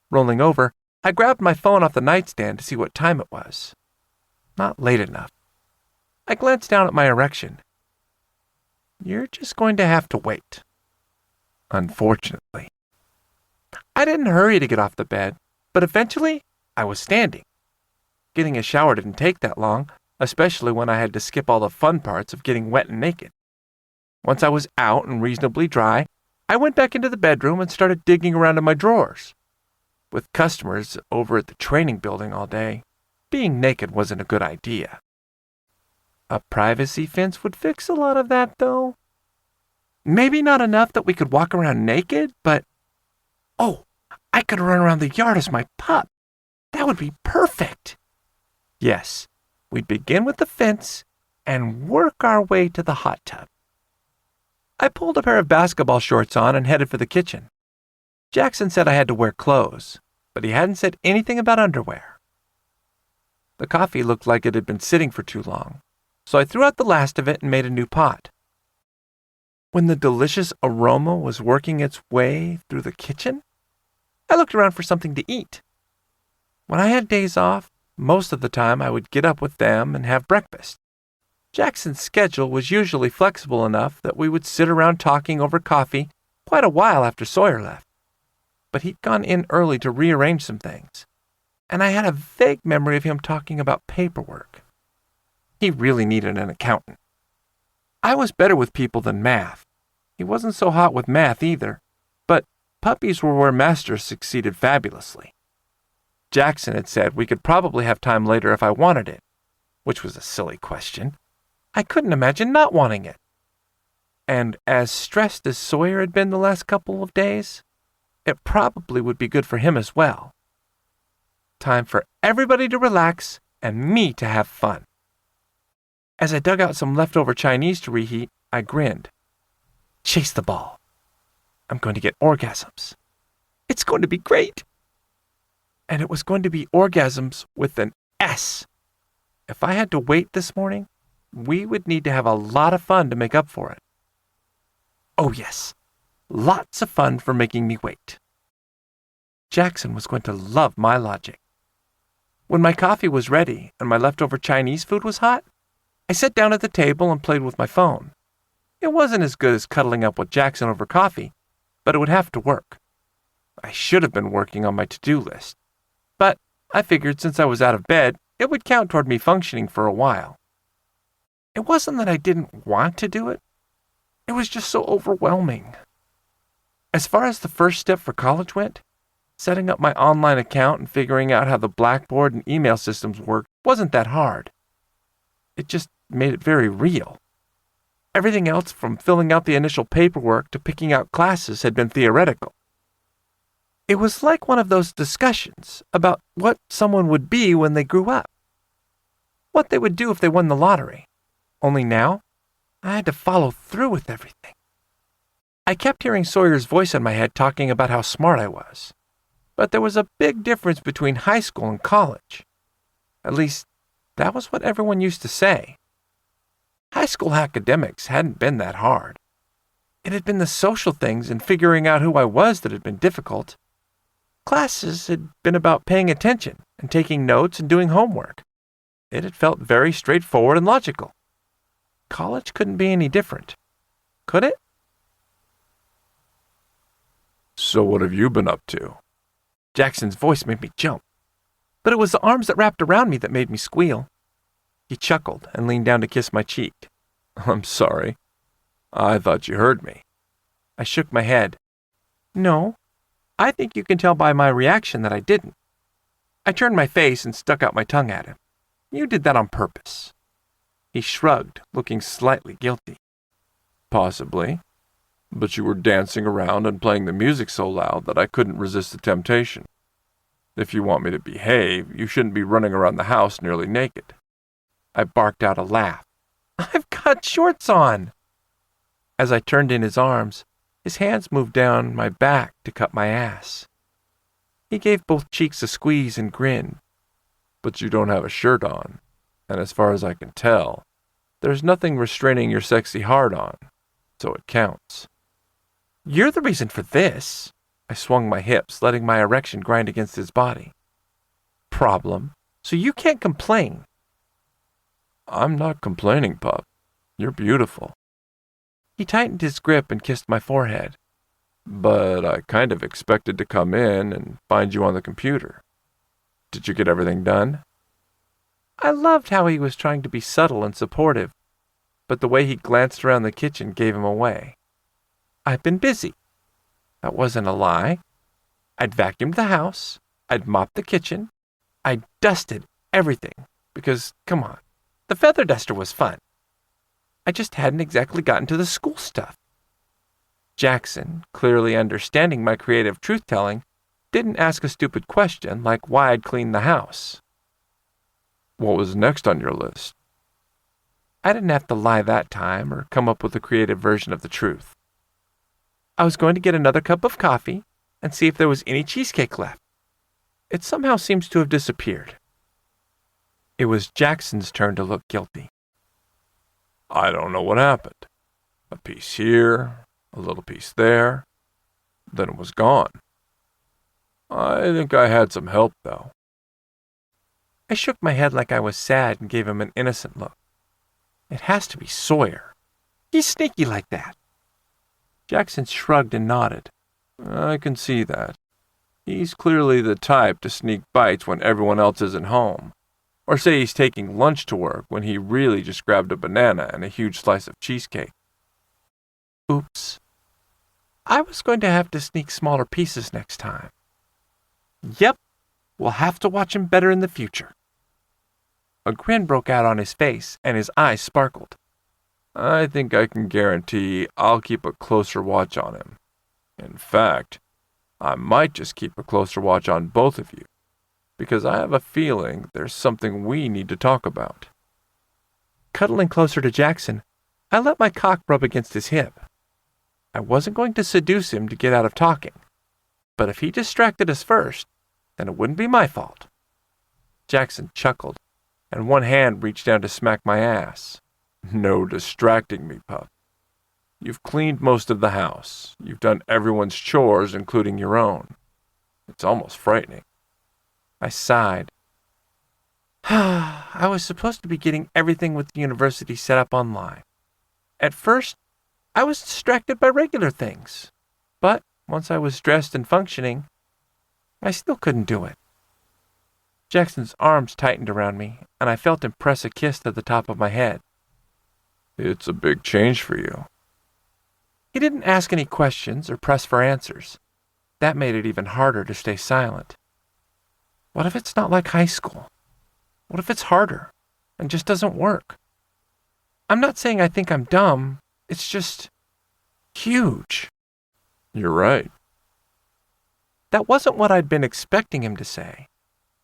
Rolling over, I grabbed my phone off the nightstand to see what time it was. Not late enough. I glanced down at my erection. You're just going to have to wait. Unfortunately. I didn't hurry to get off the bed, but eventually I was standing. Getting a shower didn't take that long, especially when I had to skip all the fun parts of getting wet and naked. Once I was out and reasonably dry, I went back into the bedroom and started digging around in my drawers. With customers over at the training building all day, being naked wasn't a good idea. A privacy fence would fix a lot of that, though. Maybe not enough that we could walk around naked, but... Oh, I could run around the yard as my pup. That would be perfect. Yes, we'd begin with the fence and work our way to the hot tub. I pulled a pair of basketball shorts on and headed for the kitchen. Jackson said I had to wear clothes, but he hadn't said anything about underwear. The coffee looked like it had been sitting for too long, so I threw out the last of it and made a new pot. When the delicious aroma was working its way through the kitchen, I looked around for something to eat. When I had days off, most of the time I would get up with them and have breakfast. Jackson's schedule was usually flexible enough that we would sit around talking over coffee quite a while after Sawyer left. But he'd gone in early to rearrange some things, and I had a vague memory of him talking about paperwork. He really needed an accountant. I was better with people than math. He wasn't so hot with math either, but puppies were where Master succeeded fabulously. Jackson had said we could probably have time later if I wanted it, which was a silly question. I couldn't imagine not wanting it. And as stressed as Sawyer had been the last couple of days, it probably would be good for him as well. Time for everybody to relax and me to have fun. As I dug out some leftover Chinese to reheat, I grinned. Chase the ball. I'm going to get orgasms. It's going to be great. And it was going to be orgasms with an S. If I had to wait this morning, we would need to have a lot of fun to make up for it. Oh yes, lots of fun for making me wait. Jackson was going to love my logic. When my coffee was ready and my leftover Chinese food was hot, I sat down at the table and played with my phone. It wasn't as good as cuddling up with Jackson over coffee, but it would have to work. I should have been working on my to-do list, but I figured since I was out of bed, it would count toward me functioning for a while. It wasn't that I didn't want to do it. It was just so overwhelming. As far as the first step for college went, setting up my online account and figuring out how the Blackboard and email systems worked wasn't that hard. It just made it very real. Everything else, from filling out the initial paperwork to picking out classes, had been theoretical. It was like one of those discussions about what someone would be when they grew up. What they would do if they won the lottery. Only now, I had to follow through with everything. I kept hearing Sawyer's voice in my head talking about how smart I was. But there was a big difference between high school and college. At least, that was what everyone used to say. High school academics hadn't been that hard. It had been the social things and figuring out who I was that had been difficult. Classes had been about paying attention and taking notes and doing homework. It had felt very straightforward and logical. College couldn't be any different, could it? So what have you been up to? Jackson's voice made me jump, but it was the arms that wrapped around me that made me squeal. He chuckled and leaned down to kiss my cheek. I'm sorry. I thought you heard me. I shook my head. No, I think you can tell by my reaction that I didn't. I turned my face and stuck out my tongue at him. You did that on purpose. He shrugged, looking slightly guilty. Possibly. But you were dancing around and playing the music so loud that I couldn't resist the temptation. If you want me to behave, you shouldn't be running around the house nearly naked. I barked out a laugh. I've got shorts on. As I turned in his arms, his hands moved down my back to cup my ass. He gave both cheeks a squeeze and grinned. But you don't have a shirt on, and as far as I can tell, there's nothing restraining your sexy hard-on, so it counts. You're the reason for this. I swung my hips, letting my erection grind against his body. Problem, so you can't complain. I'm not complaining, pup. You're beautiful. He tightened his grip and kissed my forehead. But I kind of expected to come in and find you on the computer. Did you get everything done? I loved how he was trying to be subtle and supportive, but the way he glanced around the kitchen gave him away. I've been busy. That wasn't a lie. I'd vacuumed the house. I'd mopped the kitchen. I'd dusted everything because, come on, the feather duster was fun. I just hadn't exactly gotten to the school stuff. Jackson, clearly understanding my creative truth-telling, didn't ask a stupid question like why I'd cleaned the house. What was next on your list? I didn't have to lie that time or come up with a creative version of the truth. I was going to get another cup of coffee and see if there was any cheesecake left. It somehow seems to have disappeared. It was Jackson's turn to look guilty. I don't know what happened. A piece here, a little piece there, then it was gone. I think I had some help, though. I shook my head like I was sad and gave him an innocent look. It has to be Sawyer. He's sneaky like that. Jackson shrugged and nodded. I can see that. He's clearly the type to sneak bites when everyone else isn't home, or say he's taking lunch to work when he really just grabbed a banana and a huge slice of cheesecake. Oops. I was going to have to sneak smaller pieces next time. Yep, we'll have to watch him better in the future. A grin broke out on his face, and his eyes sparkled. I think I can guarantee I'll keep a closer watch on him. In fact, I might just keep a closer watch on both of you, because I have a feeling there's something we need to talk about. Cuddling closer to Jackson, I let my cock rub against his hip. I wasn't going to seduce him to get out of talking, but if he distracted us first, then it wouldn't be my fault. Jackson chuckled, and one hand reached down to smack my ass. No distracting me, pup. You've cleaned most of the house. You've done everyone's chores, including your own. It's almost frightening. I sighed. I was supposed to be getting everything with the university set up online. At first, I was distracted by regular things, but once I was dressed and functioning, I still couldn't do it. Jackson's arms tightened around me, and I felt him press a kiss to the top of my head. It's a big change for you. He didn't ask any questions or press for answers. That made it even harder to stay silent. What if it's not like high school? What if it's harder and just doesn't work? I'm not saying I think I'm dumb. It's just huge. You're right. That wasn't what I'd been expecting him to say,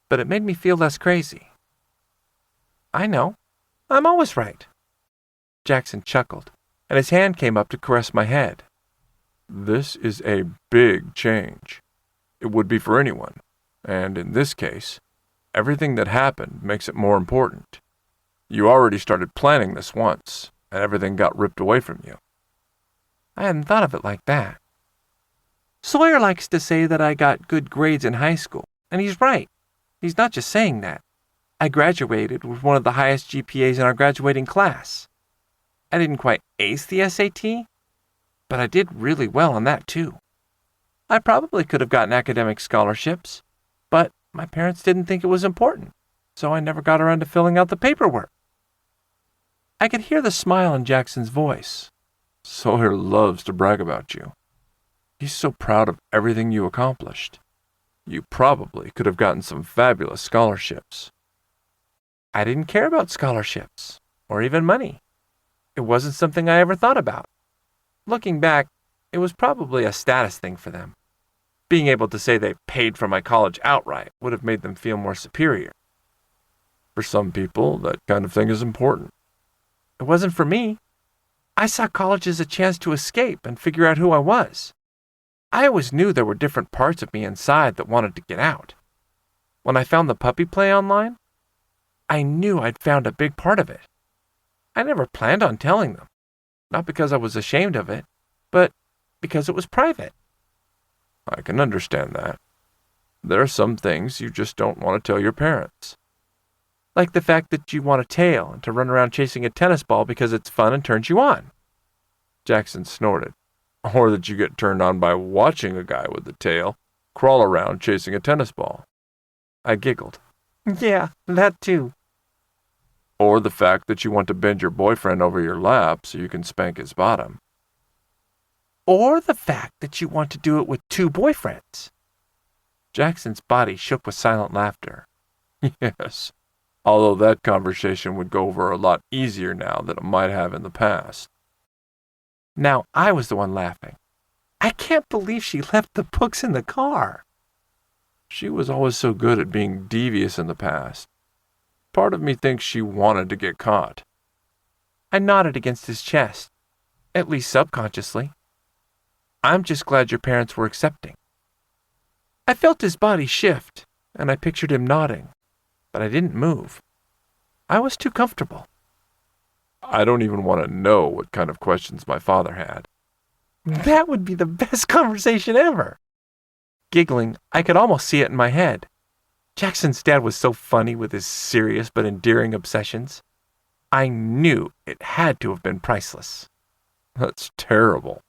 but it made me feel less crazy. I know. I'm always right. Jackson chuckled, and his hand came up to caress my head. This is a big change. It would be for anyone, and in this case, everything that happened makes it more important. You already started planning this once, and everything got ripped away from you. I hadn't thought of it like that. Sawyer likes to say that I got good grades in high school, and he's right. He's not just saying that. I graduated with one of the highest GPAs in our graduating class. I didn't quite ace the SAT, but I did really well on that too. I probably could have gotten academic scholarships, but my parents didn't think it was important, so I never got around to filling out the paperwork. I could hear the smile in Jackson's voice. Sawyer loves to brag about you. He's so proud of everything you accomplished. You probably could have gotten some fabulous scholarships. I didn't care about scholarships, or even money. It wasn't something I ever thought about. Looking back, it was probably a status thing for them. Being able to say they paid for my college outright would have made them feel more superior. For some people, that kind of thing is important. It wasn't for me. I saw college as a chance to escape and figure out who I was. I always knew there were different parts of me inside that wanted to get out. When I found the puppy play online, I knew I'd found a big part of it. I never planned on telling them, not because I was ashamed of it, but because it was private. I can understand that. There are some things you just don't want to tell your parents. Like the fact that you want a tail and to run around chasing a tennis ball because it's fun and turns you on. Jackson snorted. Or that you get turned on by watching a guy with a tail crawl around chasing a tennis ball. I giggled. Yeah, that too. Or the fact that you want to bend your boyfriend over your lap so you can spank his bottom. Or the fact that you want to do it with 2 boyfriends. Jackson's body shook with silent laughter. Yes, although that conversation would go over a lot easier now than it might have in the past. Now I was the one laughing. I can't believe she left the books in the car. She was always so good at being devious in the past. Part of me thinks she wanted to get caught. I nodded against his chest, at least subconsciously. I'm just glad your parents were accepting. I felt his body shift, and I pictured him nodding, but I didn't move. I was too comfortable. I don't even want to know what kind of questions my father had. That would be the best conversation ever. Giggling, I could almost see it in my head. Jackson's dad was so funny with his serious but endearing obsessions. I knew it had to have been priceless. That's terrible.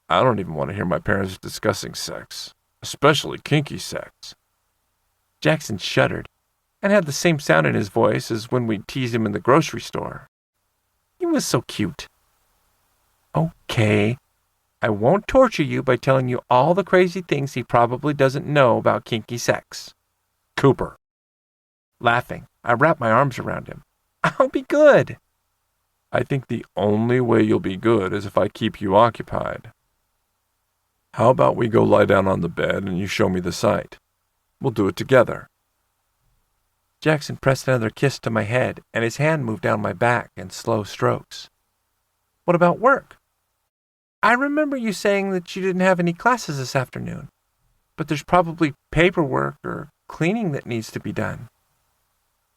I don't even want to hear my parents discussing sex, especially kinky sex. Jackson shuddered and had the same sound in his voice as when we'd tease him in the grocery store. He was so cute. Okay, I won't torture you by telling you all the crazy things he probably doesn't know about kinky sex. Cooper. Laughing, I wrapped my arms around him. I'll be good. I think the only way you'll be good is if I keep you occupied. How about we go lie down on the bed and you show me the site? We'll do it together. Jackson pressed another kiss to my head, and his hand moved down my back in slow strokes. What about work? I remember you saying that you didn't have any classes this afternoon, but there's probably paperwork or cleaning that needs to be done.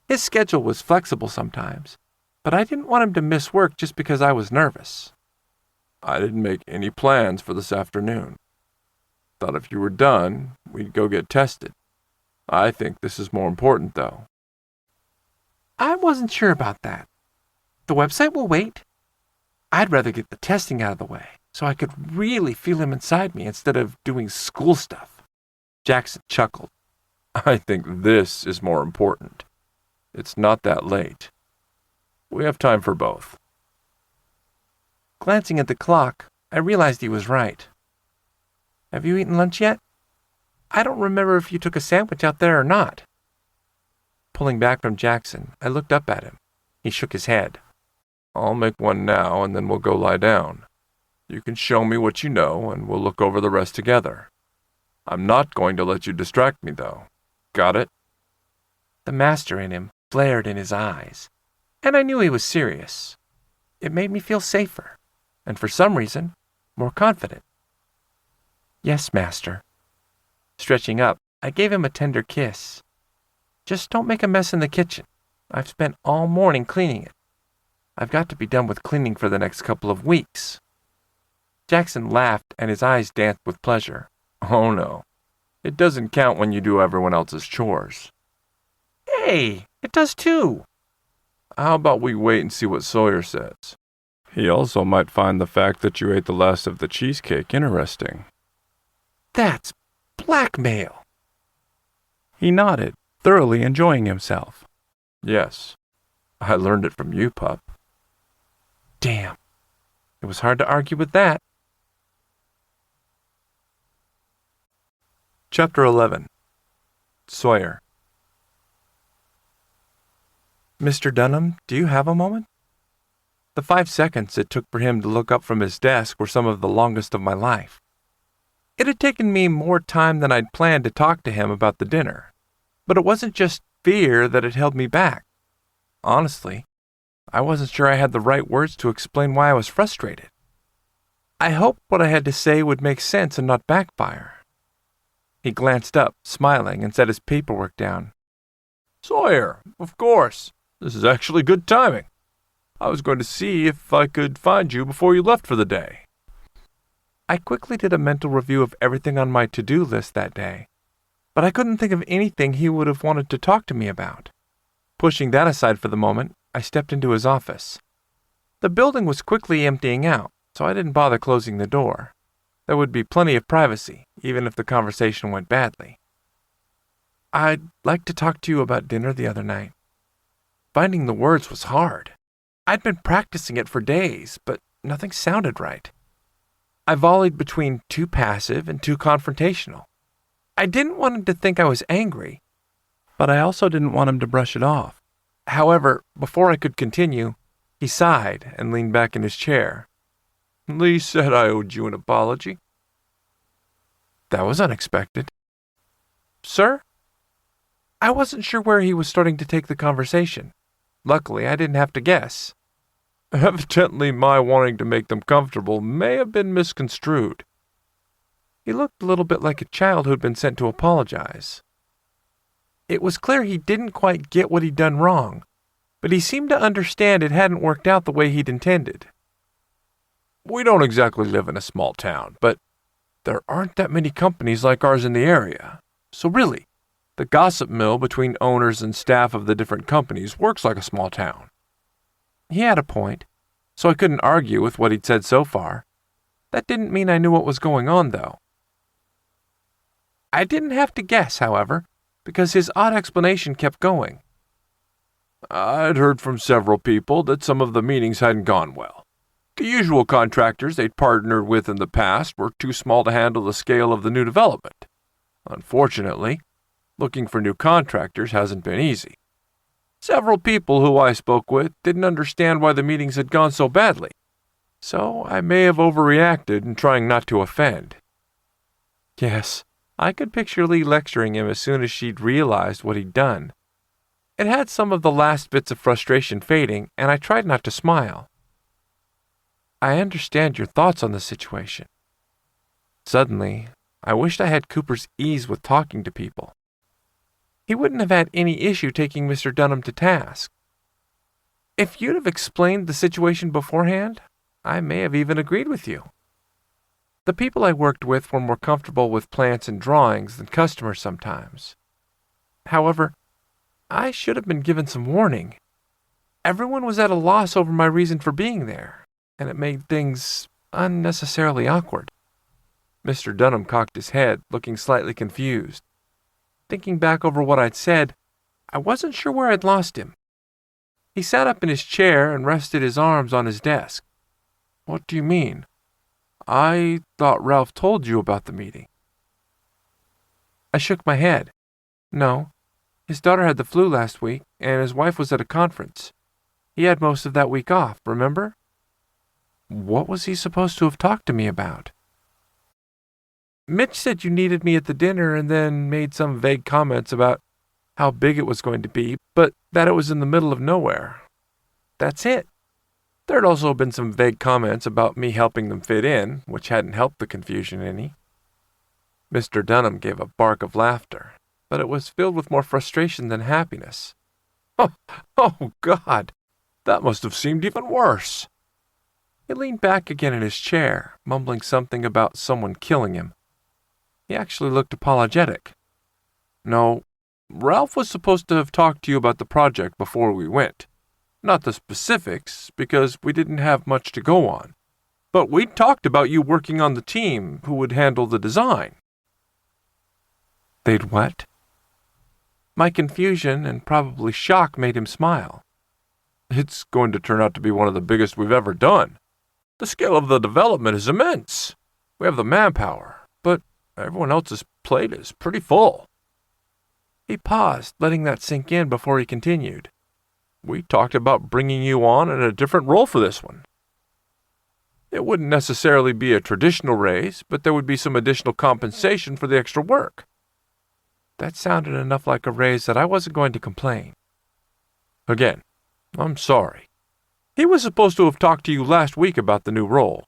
His schedule was flexible sometimes, but I didn't want him to miss work just because I was nervous. I didn't make any plans for this afternoon. Thought if you were done, we'd go get tested. I think this is more important, though. I wasn't sure about that. The website will wait. I'd rather get the testing out of the way so I could really feel him inside me instead of doing school stuff. Jackson chuckled. I think this is more important. It's not that late. We have time for both. Glancing at the clock, I realized he was right. Have you eaten lunch yet? I don't remember if you took a sandwich out there or not. Pulling back from Jackson, I looked up at him. He shook his head. I'll make one now, and then we'll go lie down. You can show me what you know, and we'll look over the rest together. I'm not going to let you distract me, though. Got it? The master in him flared in his eyes, and I knew he was serious. It made me feel safer, and for some reason, more confident. Yes, master. Stretching up, I gave him a tender kiss. Just don't make a mess in the kitchen. I've spent all morning cleaning it. I've got to be done with cleaning for the next couple of weeks. Jackson laughed, and his eyes danced with pleasure. Oh, no. It doesn't count when you do everyone else's chores. Hey, it does too. How about we wait and see what Sawyer says? He also might find the fact that you ate the last of the cheesecake interesting. That's blackmail. He nodded, thoroughly enjoying himself. Yes. I learned it from you, pup. Damn. It was hard to argue with that. Chapter 11. Sawyer. Mr. Dunham, do you have a moment? The 5 seconds it took for him to look up from his desk were some of the longest of my life. It had taken me more time than I'd planned to talk to him about the dinner, but it wasn't just fear that had held me back. Honestly, I wasn't sure I had the right words to explain why I was frustrated. I hoped what I had to say would make sense and not backfire. He glanced up, smiling, and set his paperwork down. Sawyer, of course. This is actually good timing. I was going to see if I could find you before you left for the day. I quickly did a mental review of everything on my to-do list that day, but I couldn't think of anything he would have wanted to talk to me about. Pushing that aside for the moment, I stepped into his office. The building was quickly emptying out, so I didn't bother closing the door. There would be plenty of privacy, even if the conversation went badly. I'd like to talk to you about dinner the other night. Finding the words was hard. I'd been practicing it for days, but nothing sounded right. I volleyed between too passive and too confrontational. I didn't want him to think I was angry, but I also didn't want him to brush it off. However, before I could continue, he sighed and leaned back in his chair. Lee said I owed you an apology. That was unexpected. Sir? I wasn't sure where he was starting to take the conversation. Luckily, I didn't have to guess. Evidently, my wanting to make them comfortable may have been misconstrued. He looked a little bit like a child who'd been sent to apologize. It was clear he didn't quite get what he'd done wrong, but he seemed to understand it hadn't worked out the way he'd intended. We don't exactly live in a small town, but there aren't that many companies like ours in the area. So really, the gossip mill between owners and staff of the different companies works like a small town. He had a point, so I couldn't argue with what he'd said so far. That didn't mean I knew what was going on, though. I didn't have to guess, however, because his odd explanation kept going. I'd heard from several people that some of the meetings hadn't gone well. The usual contractors they'd partnered with in the past were too small to handle the scale of the new development. Unfortunately, looking for new contractors hasn't been easy. Several people who I spoke with didn't understand why the meetings had gone so badly, so I may have overreacted in trying not to offend. Yes, I could picture Lee lecturing him as soon as she'd realized what he'd done. It had some of the last bits of frustration fading, and I tried not to smile. I understand your thoughts on the situation. Suddenly, I wished I had Cooper's ease with talking to people. He wouldn't have had any issue taking Mr. Dunham to task. If you'd have explained the situation beforehand, I may have even agreed with you. The people I worked with were more comfortable with plants and drawings than customers sometimes. However, I should have been given some warning. Everyone was at a loss over my reason for being there, and it made things unnecessarily awkward. Mr. Dunham cocked his head, looking slightly confused. Thinking back over what I'd said, I wasn't sure where I'd lost him. He sat up in his chair and rested his arms on his desk. What do you mean? I thought Ralph told you about the meeting. I shook my head. No. His daughter had the flu last week, and his wife was at a conference. He had most of that week off, remember? What was he supposed to have talked to me about? Mitch said you needed me at the dinner and then made some vague comments about how big it was going to be, but that it was in the middle of nowhere. That's it. There had also been some vague comments about me helping them fit in, which hadn't helped the confusion any. Mr. Dunham gave a bark of laughter, but it was filled with more frustration than happiness. Oh, God! That must have seemed even worse. He leaned back again in his chair, mumbling something about someone killing him. He actually looked apologetic. No, Ralph was supposed to have talked to you about the project before we went. Not the specifics, because we didn't have much to go on. But we'd talked about you working on the team who would handle the design. They'd what? My confusion and probably shock made him smile. It's going to turn out to be one of the biggest we've ever done. The scale of the development is immense. We have the manpower, but everyone else's plate is pretty full. He paused, letting that sink in before he continued. We talked about bringing you on in a different role for this one. It wouldn't necessarily be a traditional raise, but there would be some additional compensation for the extra work. That sounded enough like a raise that I wasn't going to complain. Again, I'm sorry. He was supposed to have talked to you last week about the new role.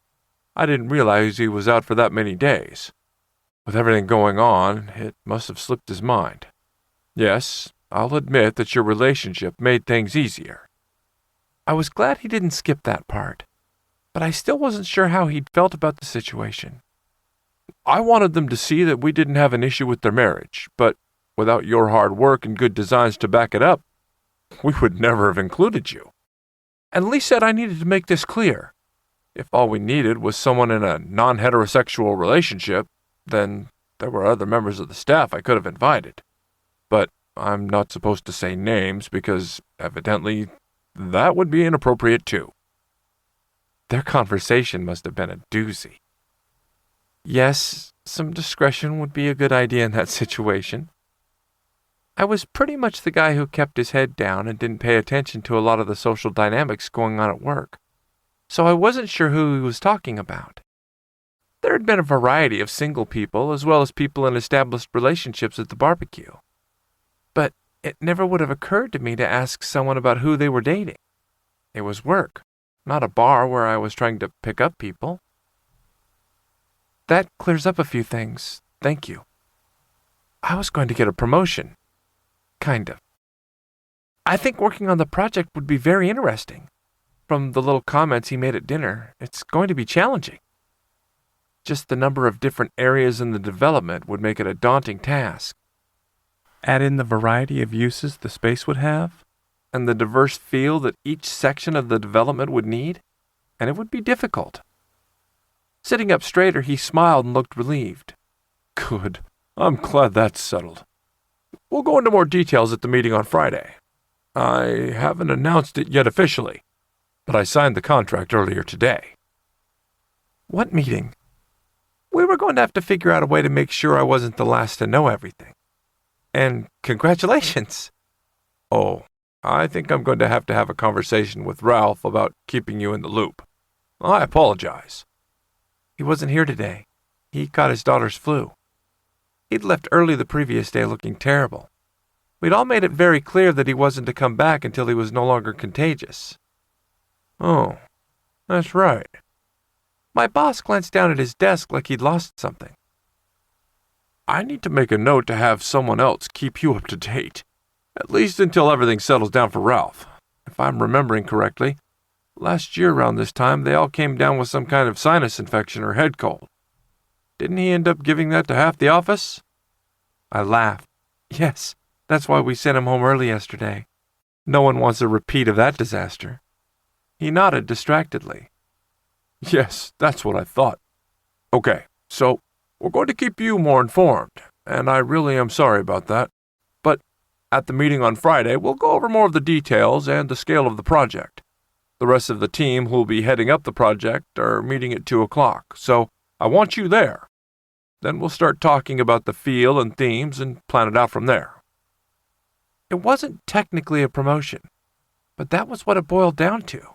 I didn't realize he was out for that many days. With everything going on, it must have slipped his mind. Yes, I'll admit that your relationship made things easier. I was glad he didn't skip that part, but I still wasn't sure how he'd felt about the situation. I wanted them to see that we didn't have an issue with their marriage, but without your hard work and good designs to back it up, we would never have included you. And Lee said I needed to make this clear. If all we needed was someone in a non-heterosexual relationship, then there were other members of the staff I could have invited. But I'm not supposed to say names because, evidently, that would be inappropriate too. Their conversation must have been a doozy. Yes, some discretion would be a good idea in that situation. I was pretty much the guy who kept his head down and didn't pay attention to a lot of the social dynamics going on at work, so I wasn't sure who he was talking about. There had been a variety of single people as well as people in established relationships at the barbecue. But it never would have occurred to me to ask someone about who they were dating. It was work, not a bar where I was trying to pick up people. That clears up a few things, thank you. I was going to get a promotion. Kind of. I think working on the project would be very interesting. From the little comments he made at dinner, it's going to be challenging. Just the number of different areas in the development would make it a daunting task. Add in the variety of uses the space would have, and the diverse feel that each section of the development would need, and it would be difficult. Sitting up straighter, he smiled and looked relieved. Good. I'm glad that's settled. We'll go into more details at the meeting on Friday. I haven't announced it yet officially, but I signed the contract earlier today. What meeting? We were going to have to figure out a way to make sure I wasn't the last to know everything. And congratulations. Oh, I think I'm going to have a conversation with Ralph about keeping you in the loop. I apologize. He wasn't here today. He caught his daughter's flu. He'd left early the previous day looking terrible. We'd all made it very clear that he wasn't to come back until he was no longer contagious. Oh, that's right. My boss glanced down at his desk like he'd lost something. I need to make a note to have someone else keep you up to date, at least until everything settles down for Ralph. If I'm remembering correctly, last year around this time they all came down with some kind of sinus infection or head cold. Didn't he end up giving that to half the office? I laughed. Yes, that's why we sent him home early yesterday. No one wants a repeat of that disaster. He nodded distractedly. Yes, that's what I thought. Okay, so we're going to keep you more informed, and I really am sorry about that. But at the meeting on Friday, we'll go over more of the details and the scale of the project. The rest of the team who'll be heading up the project are meeting at 2 o'clock, so I want you there. Then we'll start talking about the feel and themes and plan it out from there." It wasn't technically a promotion, but that was what it boiled down to.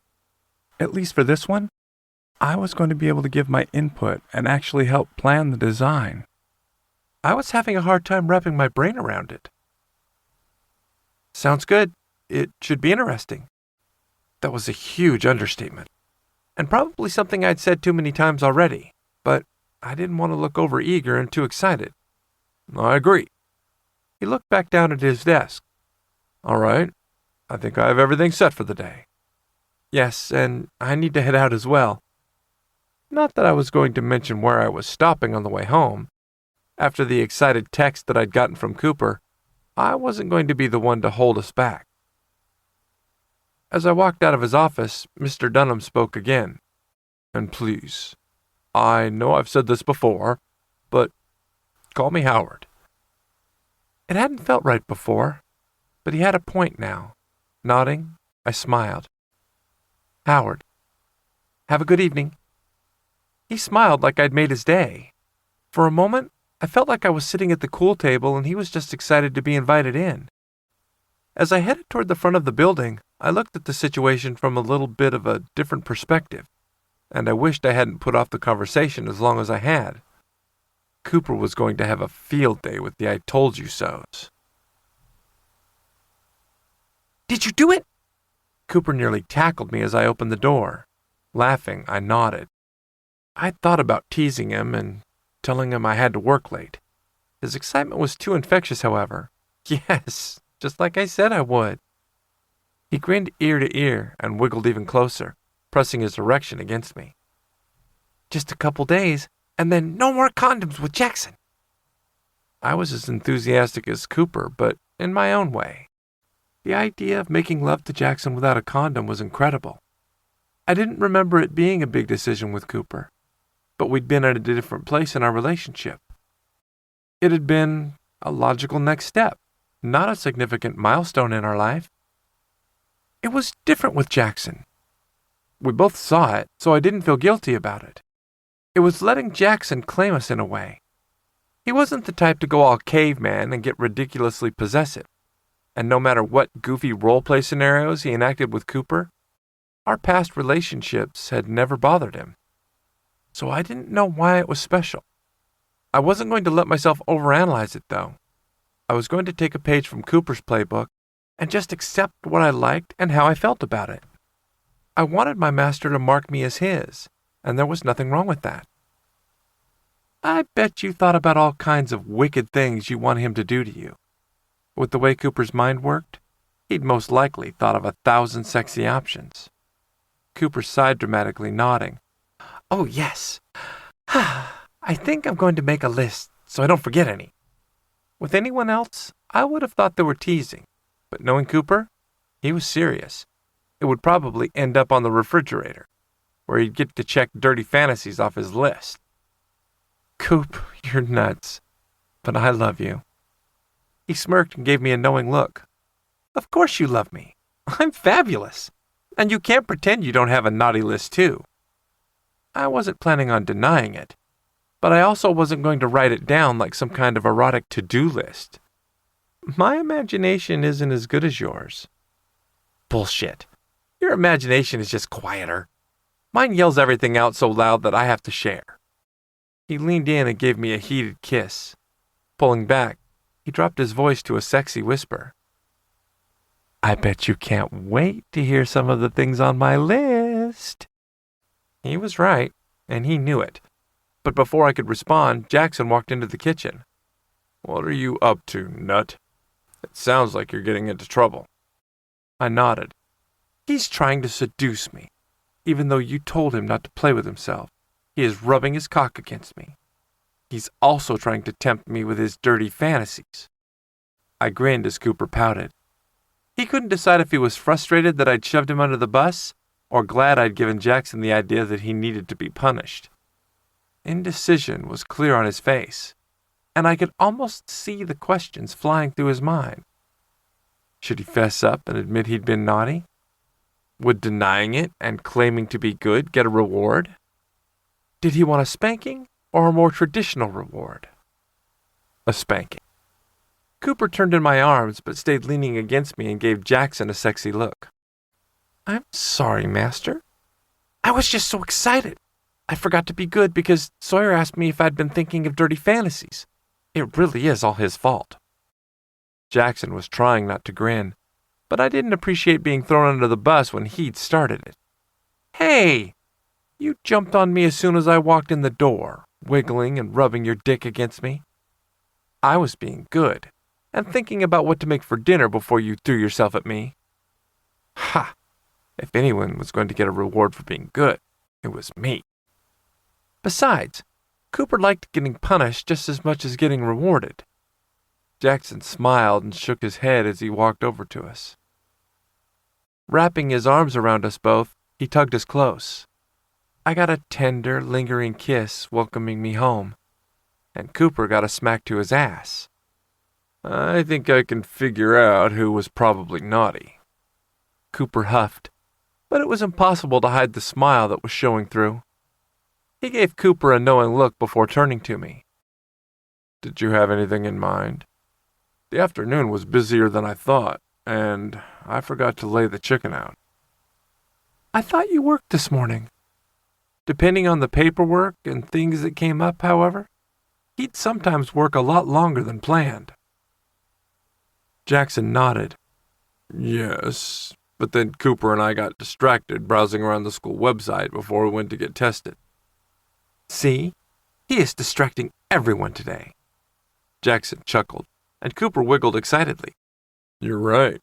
At least for this one, I was going to be able to give my input and actually help plan the design. I was having a hard time wrapping my brain around it. Sounds good. It should be interesting. That was a huge understatement, and probably something I'd said too many times already, but I didn't want to look over-eager and too excited. "I agree." He looked back down at his desk. "All right. I think I have everything set for the day." "Yes, and I need to head out as well." Not that I was going to mention where I was stopping on the way home. After the excited text that I'd gotten from Cooper, I wasn't going to be the one to hold us back. As I walked out of his office, Mr. Dunham spoke again. "And please, I know I've said this before, but call me Howard." It hadn't felt right before, but he had a point now. Nodding, I smiled. "Howard. Have a good evening." He smiled like I'd made his day. For a moment, I felt like I was sitting at the pool table and he was just excited to be invited in. As I headed toward the front of the building, I looked at the situation from a little bit of a different perspective, and I wished I hadn't put off the conversation as long as I had. Cooper was going to have a field day with the "I told you so's." "Did you do it?" Cooper nearly tackled me as I opened the door. Laughing, I nodded. I'd thought about teasing him and telling him I had to work late. His excitement was too infectious, however. Yes, just like I said I would. He grinned ear to ear and wiggled even closer, pressing his erection against me. "Just a couple days, and then no more condoms with Jackson." I was as enthusiastic as Cooper, but in my own way. The idea of making love to Jackson without a condom was incredible. I didn't remember it being a big decision with Cooper, but we'd been at a different place in our relationship. It had been a logical next step, not a significant milestone in our life. It was different with Jackson. We both saw it, so I didn't feel guilty about it. It was letting Jackson claim us in a way. He wasn't the type to go all caveman and get ridiculously possessive, and no matter what goofy role-play scenarios he enacted with Cooper, our past relationships had never bothered him. So I didn't know why it was special. I wasn't going to let myself overanalyze it, though. I was going to take a page from Cooper's playbook and just accept what I liked and how I felt about it. I wanted my master to mark me as his, and there was nothing wrong with that. I bet you thought about all kinds of wicked things you want him to do to you. With the way Cooper's mind worked, he'd most likely thought of 1,000 sexy options. Cooper sighed dramatically, nodding. "Oh, yes. I think I'm going to make a list so I don't forget any." With anyone else, I would have thought they were teasing, but knowing Cooper, he was serious. It would probably end up on the refrigerator, where he'd get to check dirty fantasies off his list. "Coop, you're nuts, but I love you." He smirked and gave me a knowing look. "Of course you love me. I'm fabulous. And you can't pretend you don't have a naughty list, too." I wasn't planning on denying it, but I also wasn't going to write it down like some kind of erotic to-do list. My imagination isn't as good as yours. Bullshit. Your imagination is just quieter. Mine yells everything out so loud that I have to share. He leaned in and gave me a heated kiss. Pulling back, he dropped his voice to a sexy whisper. "I bet you can't wait to hear some of the things on my list." He was right, and he knew it. But before I could respond, Jackson walked into the kitchen. "What are you up to, nut? It sounds like you're getting into trouble." I nodded. "He's trying to seduce me. Even though you told him not to play with himself, he is rubbing his cock against me. He's also trying to tempt me with his dirty fantasies." I grinned as Cooper pouted. He couldn't decide if he was frustrated that I'd shoved him under the bus or glad I'd given Jackson the idea that he needed to be punished. Indecision was clear on his face, and I could almost see the questions flying through his mind. Should he fess up and admit he'd been naughty? Would denying it and claiming to be good get a reward? Did he want a spanking or a more traditional reward? A spanking. Cooper turned in my arms but stayed leaning against me and gave Jackson a sexy look. I'm sorry, Master. I was just so excited. I forgot to be good because Sawyer asked me if I'd been thinking of dirty fantasies. It really is all his fault. Jackson was trying not to grin, but I didn't appreciate being thrown under the bus when he'd started it. Hey! You jumped on me as soon as I walked in the door, wiggling and rubbing your dick against me. I was being good, and thinking about what to make for dinner before you threw yourself at me. Ha! If anyone was going to get a reward for being good, it was me. Besides, Cooper liked getting punished just as much as getting rewarded. Jackson smiled and shook his head as he walked over to us. Wrapping his arms around us both, he tugged us close. I got a tender, lingering kiss welcoming me home, and Cooper got a smack to his ass. I think I can figure out who was probably naughty. Cooper huffed, but it was impossible to hide the smile that was showing through. He gave Cooper a knowing look before turning to me. Did you have anything in mind? The afternoon was busier than I thought, and I forgot to lay the chicken out. I thought you worked this morning. Depending on the paperwork and things that came up, however, he'd sometimes work a lot longer than planned. Jackson nodded. Yes, but then Cooper and I got distracted browsing around the school website before we went to get tested. See? He is distracting everyone today. Jackson chuckled, and Cooper wiggled excitedly. You're right.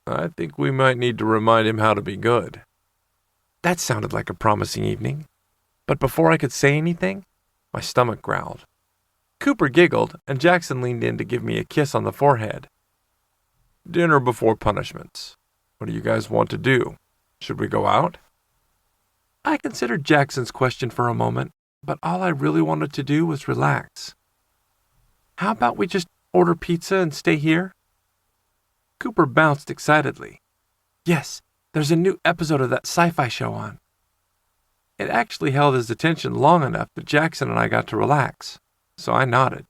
I think we might need to remind him how to be good. That sounded like a promising evening, but before I could say anything, my stomach growled. Cooper giggled, and Jackson leaned in to give me a kiss on the forehead. Dinner before punishments. What do you guys want to do? Should we go out? I considered Jackson's question for a moment, but all I really wanted to do was relax. How about we just order pizza and stay here? Cooper bounced excitedly. Yes, there's a new episode of that sci-fi show on. It actually held his attention long enough that Jackson and I got to relax, so I nodded.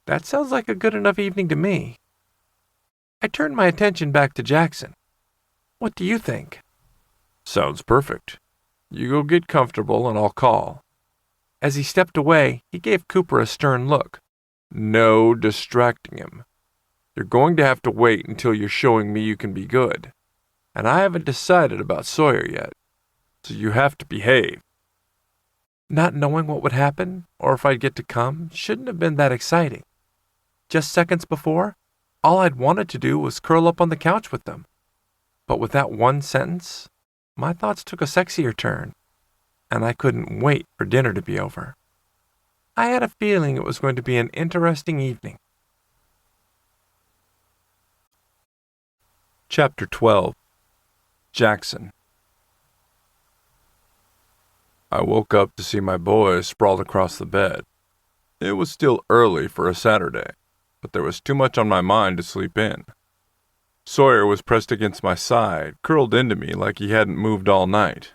That sounds like a good enough evening to me. I turned my attention back to Jackson. What do you think? Sounds perfect. You go get comfortable and I'll call. As he stepped away, he gave Cooper a stern look. No distracting him. You're going to have to wait until you're showing me you can be good. And I haven't decided about Sawyer yet, so you have to behave. Not knowing what would happen, or if I'd get to come, shouldn't have been that exciting. Just seconds before, all I'd wanted to do was curl up on the couch with them. But with that one sentence, my thoughts took a sexier turn, and I couldn't wait for dinner to be over. I had a feeling it was going to be an interesting evening. Chapter 12. Jackson. I woke up to see my boys sprawled across the bed. It was still early for a Saturday, but there was too much on my mind to sleep in. Sawyer was pressed against my side, curled into me like he hadn't moved all night.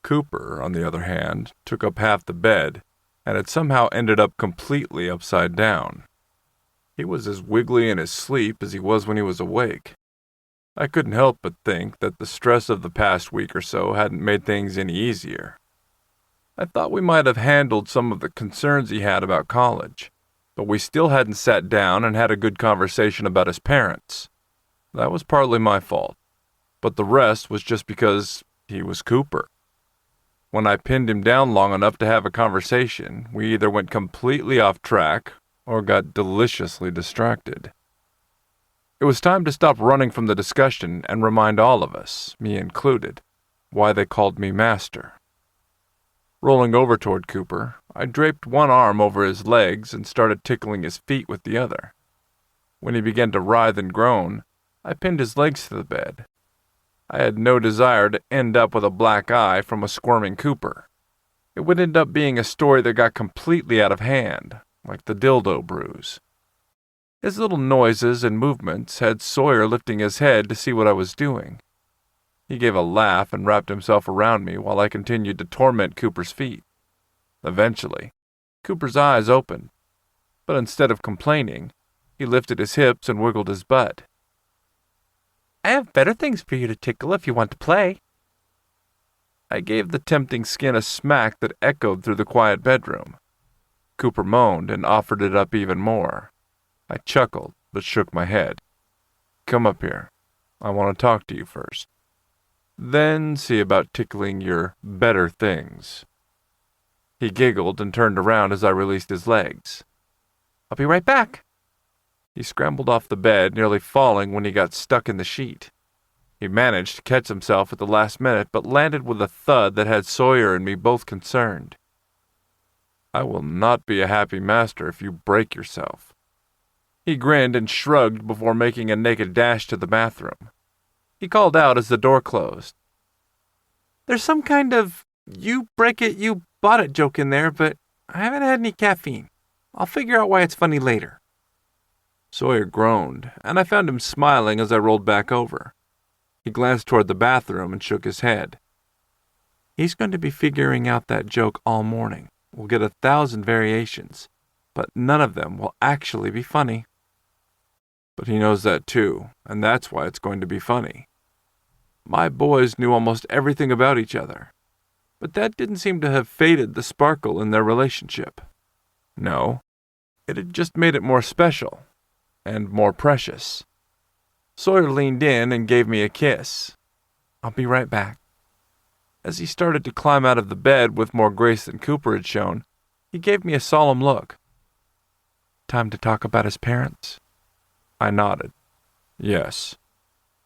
Cooper, on the other hand, took up half the bed and had somehow ended up completely upside down. He was as wiggly in his sleep as he was when he was awake. I couldn't help but think that the stress of the past week or so hadn't made things any easier. I thought we might have handled some of the concerns he had about college, but we still hadn't sat down and had a good conversation about his parents. That was partly my fault, but the rest was just because he was Cooper. When I pinned him down long enough to have a conversation, we either went completely off track or got deliciously distracted. It was time to stop running from the discussion and remind all of us, me included, why they called me Master. Rolling over toward Cooper, I draped one arm over his legs and started tickling his feet with the other. When he began to writhe and groan, I pinned his legs to the bed. I had no desire to end up with a black eye from a squirming Cooper. It would end up being a story that got completely out of hand, like the dildo bruise. His little noises and movements had Sawyer lifting his head to see what I was doing. He gave a laugh and wrapped himself around me while I continued to torment Cooper's feet. Eventually, Cooper's eyes opened, but instead of complaining, he lifted his hips and wiggled his butt. "I have better things for you to tickle if you want to play." I gave the tempting skin a smack that echoed through the quiet bedroom. Cooper moaned and offered it up even more. I chuckled, but shook my head. "Come up here. I want to talk to you first. Then see about tickling your better things." He giggled and turned around as I released his legs. "I'll be right back." He scrambled off the bed, nearly falling when he got stuck in the sheet. He managed to catch himself at the last minute, but landed with a thud that had Sawyer and me both concerned. "I will not be a happy master if you break yourself." He grinned and shrugged before making a naked dash to the bathroom. He called out as the door closed. "There's some kind of you break it, you bought it joke in there, but I haven't had any caffeine. I'll figure out why it's funny later." Sawyer groaned, and I found him smiling as I rolled back over. He glanced toward the bathroom and shook his head. "He's going to be figuring out that joke all morning. We'll get 1,000 variations, but none of them will actually be funny." But he knows that too, and that's why it's going to be funny. My boys knew almost everything about each other, but that didn't seem to have faded the sparkle in their relationship. No, it had just made it more special and more precious. Sawyer leaned in and gave me a kiss. "I'll be right back." As he started to climb out of the bed with more grace than Cooper had shown, he gave me a solemn look. "Time to talk about his parents?" I nodded. "Yes.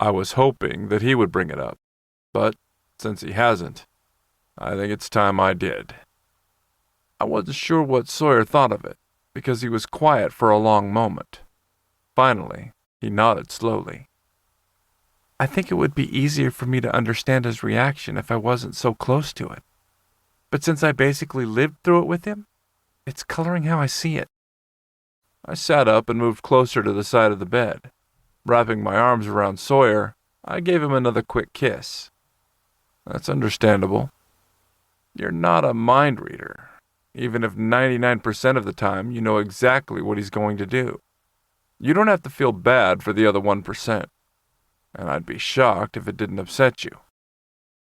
I was hoping that he would bring it up, but since he hasn't, I think it's time I did." I wasn't sure what Sawyer thought of it, because he was quiet for a long moment. Finally, he nodded slowly. "I think it would be easier for me to understand his reaction if I wasn't so close to it. But since I basically lived through it with him, it's coloring how I see it." I sat up and moved closer to the side of the bed. Wrapping my arms around Sawyer, I gave him another quick kiss. "That's understandable. You're not a mind reader, even if 99% of the time you know exactly what he's going to do. You don't have to feel bad for the other 1%, and I'd be shocked if it didn't upset you.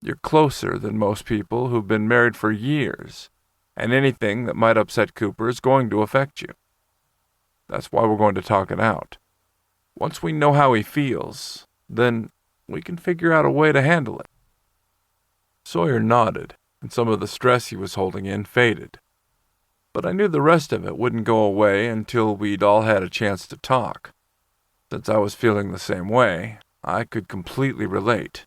You're closer than most people who've been married for years, and anything that might upset Cooper is going to affect you. That's why we're going to talk it out. Once we know how he feels, then we can figure out a way to handle it." Sawyer nodded, and some of the stress he was holding in faded. But I knew the rest of it wouldn't go away until we'd all had a chance to talk. Since I was feeling the same way, I could completely relate.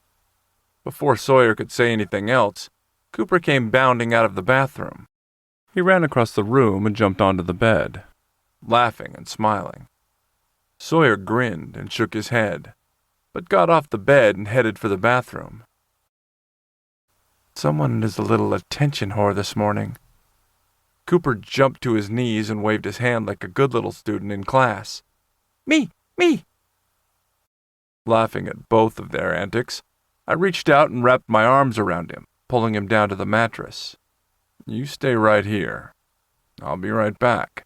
Before Sawyer could say anything else, Cooper came bounding out of the bathroom. He ran across the room and jumped onto the bed, laughing and smiling. Sawyer grinned and shook his head, but got off the bed and headed for the bathroom. "Someone is a little attention whore this morning." Cooper jumped to his knees and waved his hand like a good little student in class. "Me! Me!" Laughing at both of their antics, I reached out and wrapped my arms around him, pulling him down to the mattress. "You stay right here. I'll be right back."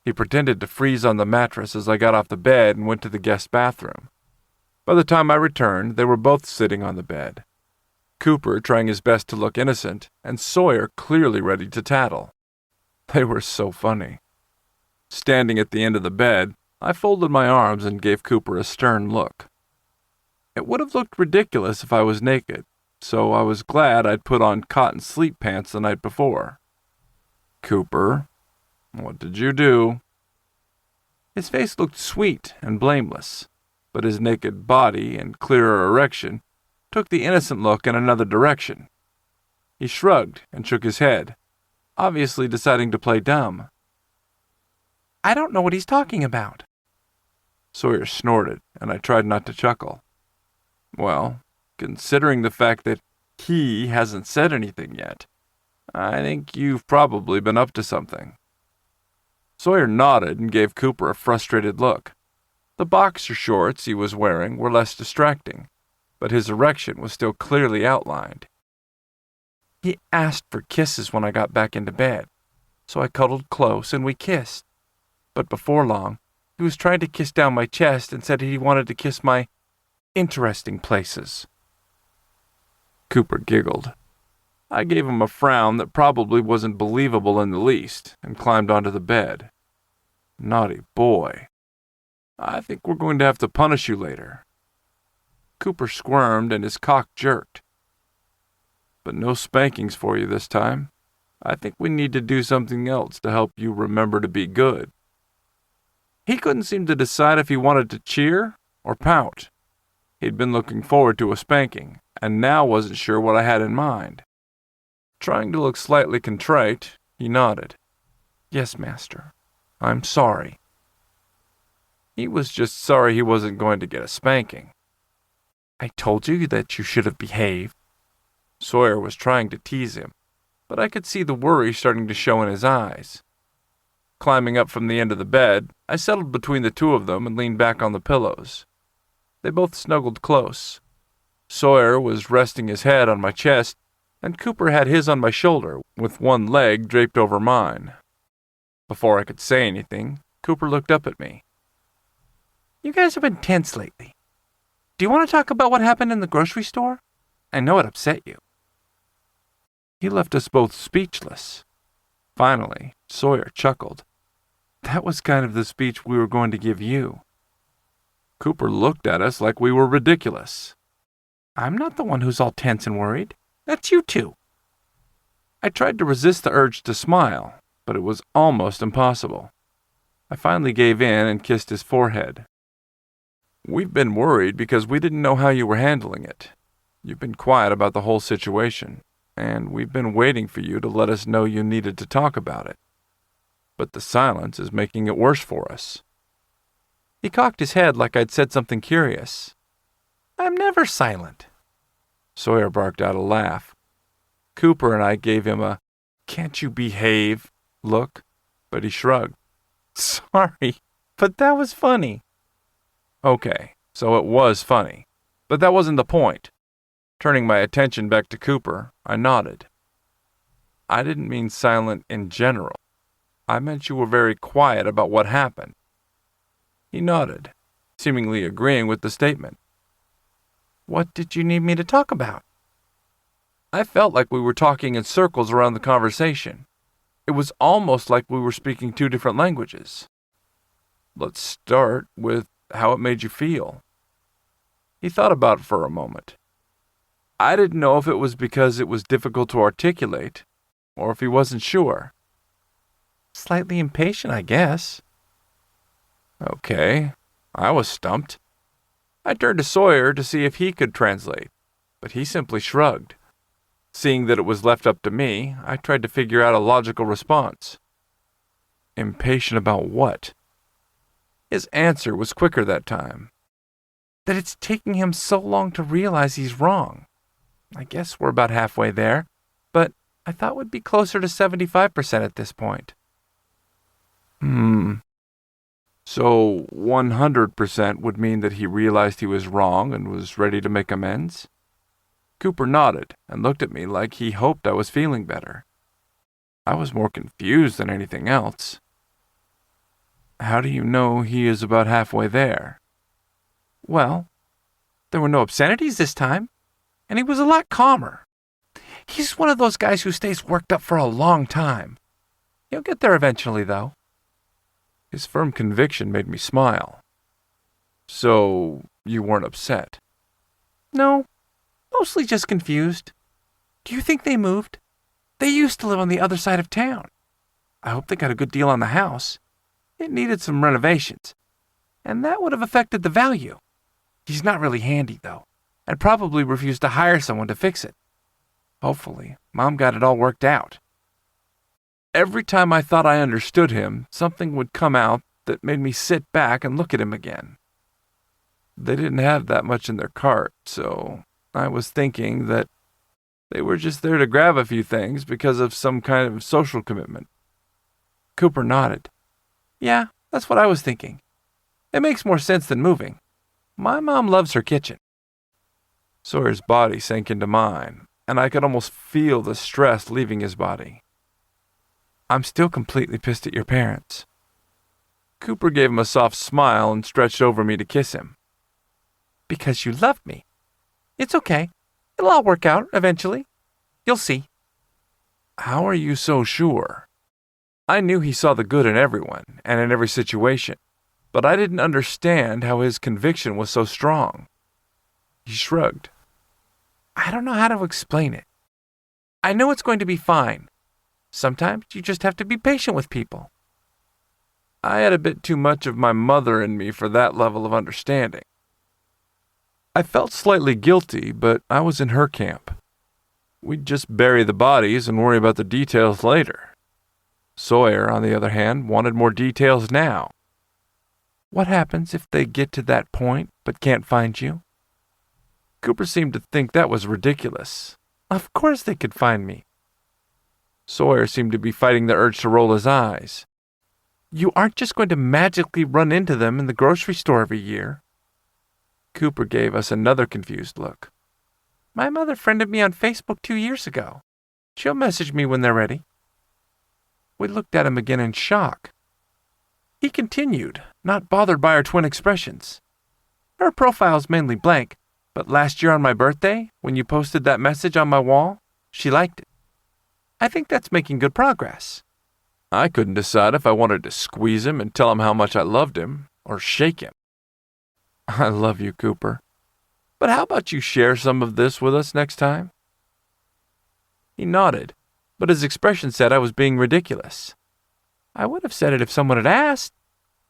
He pretended to freeze on the mattress as I got off the bed and went to the guest bathroom. By the time I returned, they were both sitting on the bed. Cooper trying his best to look innocent, and Sawyer clearly ready to tattle. They were so funny. Standing at the end of the bed, I folded my arms and gave Cooper a stern look. It would have looked ridiculous if I was naked, so I was glad I'd put on cotton sleep pants the night before. "Cooper, what did you do?" His face looked sweet and blameless, but his naked body and clearer erection took the innocent look in another direction. He shrugged and shook his head, obviously deciding to play dumb. "I don't know what he's talking about." Sawyer snorted, and I tried not to chuckle. "Well, considering the fact that he hasn't said anything yet, I think you've probably been up to something." Sawyer nodded and gave Cooper a frustrated look. The boxer shorts he was wearing were less distracting. but his erection was still clearly outlined. He asked for kisses when I got back into bed, so I cuddled close and we kissed. But before long, he was trying to kiss down my chest and said he wanted to kiss my interesting places. Cooper giggled. I gave him a frown that probably wasn't believable in the least and climbed onto the bed. Naughty boy. I think we're going to have to punish you later. Cooper squirmed and his cock jerked. But no spankings for you this time. I think we need to do something else to help you remember to be good. He couldn't seem to decide if he wanted to cheer or pout. He'd been looking forward to a spanking, and now wasn't sure what I had in mind. Trying to look slightly contrite, he nodded. Yes, master. I'm sorry. He was just sorry he wasn't going to get a spanking. I told you that you should have behaved. Sawyer was trying to tease him, but I could see the worry starting to show in his eyes. Climbing up from the end of the bed, I settled between the two of them and leaned back on the pillows. They both snuggled close. Sawyer was resting his head on my chest, and Cooper had his on my shoulder, with one leg draped over mine. Before I could say anything, Cooper looked up at me. You guys have been tense lately. Do you want to talk about what happened in the grocery store? I know it upset you. He left us both speechless. Finally, Sawyer chuckled. That was kind of the speech we were going to give you. Cooper looked at us like we were ridiculous. I'm not the one who's all tense and worried. That's you two. I tried to resist the urge to smile, but it was almost impossible. I finally gave in and kissed his forehead. We've been worried because we didn't know how you were handling it. You've been quiet about the whole situation, and we've been waiting for you to let us know you needed to talk about it. But the silence is making it worse for us. He cocked his head like I'd said something curious. I'm never silent. Sawyer barked out a laugh. Cooper and I gave him a "can't you behave" look, but he shrugged. Sorry, but that was funny. Okay, so it was funny, but that wasn't the point. Turning my attention back to Cooper, I nodded. I didn't mean silent in general. I meant you were very quiet about what happened. He nodded, seemingly agreeing with the statement. What did you need me to talk about? I felt like we were talking in circles around the conversation. It was almost like we were speaking two different languages. Let's start with how it made you feel. He thought about it for a moment. I didn't know if it was because it was difficult to articulate, or if he wasn't sure. Slightly impatient, I guess. Okay, I was stumped. I turned to Sawyer to see if he could translate, but he simply shrugged. Seeing that it was left up to me, I tried to figure out a logical response. Impatient about what? His answer was quicker that time. That it's taking him so long to realize he's wrong. I guess we're about halfway there, but I thought we'd be closer to 75% at this point. So 100% would mean that he realized he was wrong and was ready to make amends? Cooper nodded and looked at me like he hoped I was feeling better. I was more confused than anything else. How do you know he is about halfway there? Well, there were no obscenities this time, and he was a lot calmer. He's one of those guys who stays worked up for a long time. He'll get there eventually, though. His firm conviction made me smile. So, you weren't upset? No, mostly just confused. Do you think they moved? They used to live on the other side of town. I hope they got a good deal on the house. It needed some renovations, and that would have affected the value. He's not really handy, though, and probably refused to hire someone to fix it. Hopefully, Mom got it all worked out. Every time I thought I understood him, something would come out that made me sit back and look at him again. They didn't have that much in their cart, so I was thinking that they were just there to grab a few things because of some kind of social commitment. Cooper nodded. Yeah, that's what I was thinking. It makes more sense than moving. My mom loves her kitchen. Sawyer's body sank into mine, and I could almost feel the stress leaving his body. I'm still completely pissed at your parents. Cooper gave him a soft smile and stretched over me to kiss him. Because you love me. It's okay. It'll all work out eventually. You'll see. How are you so sure? I knew he saw the good in everyone and in every situation, but I didn't understand how his conviction was so strong. He shrugged. I don't know how to explain it. I know it's going to be fine. Sometimes you just have to be patient with people. I had a bit too much of my mother in me for that level of understanding. I felt slightly guilty, but I was in her camp. We'd just bury the bodies and worry about the details later. Sawyer, on the other hand, wanted more details now. What happens if they get to that point but can't find you? Cooper seemed to think that was ridiculous. Of course they could find me. Sawyer seemed to be fighting the urge to roll his eyes. You aren't just going to magically run into them in the grocery store every year. Cooper gave us another confused look. My mother friended me on Facebook 2 years ago. She'll message me when they're ready. We looked at him again in shock. He continued, not bothered by our twin expressions. Her profile's mainly blank, but last year on my birthday, when you posted that message on my wall, she liked it. I think that's making good progress. I couldn't decide if I wanted to squeeze him and tell him how much I loved him, or shake him. I love you, Cooper. But how about you share some of this with us next time? He nodded, but his expression said I was being ridiculous. I would have said it if someone had asked.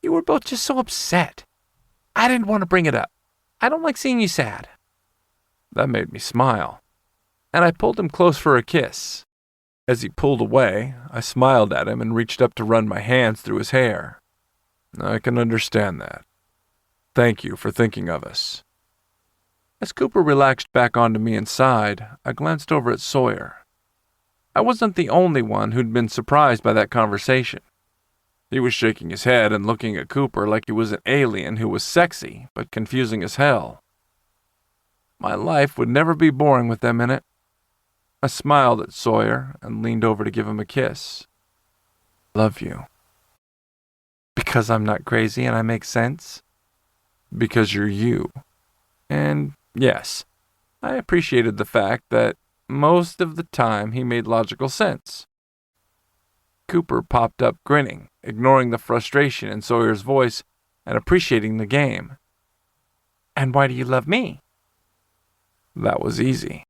You were both just so upset. I didn't want to bring it up. I don't like seeing you sad. That made me smile, and I pulled him close for a kiss. As he pulled away, I smiled at him and reached up to run my hands through his hair. I can understand that. Thank you for thinking of us. As Cooper relaxed back onto me inside, I glanced over at Sawyer. I wasn't the only one who'd been surprised by that conversation. He was shaking his head and looking at Cooper like he was an alien who was sexy but confusing as hell. My life would never be boring with them in it. I smiled at Sawyer and leaned over to give him a kiss. Love you. Because I'm not crazy and I make sense? Because you're you. And yes, I appreciated the fact that most of the time he made logical sense. Cooper popped up grinning, ignoring the frustration in Sawyer's voice and appreciating the game. And why do you love me? That was easy.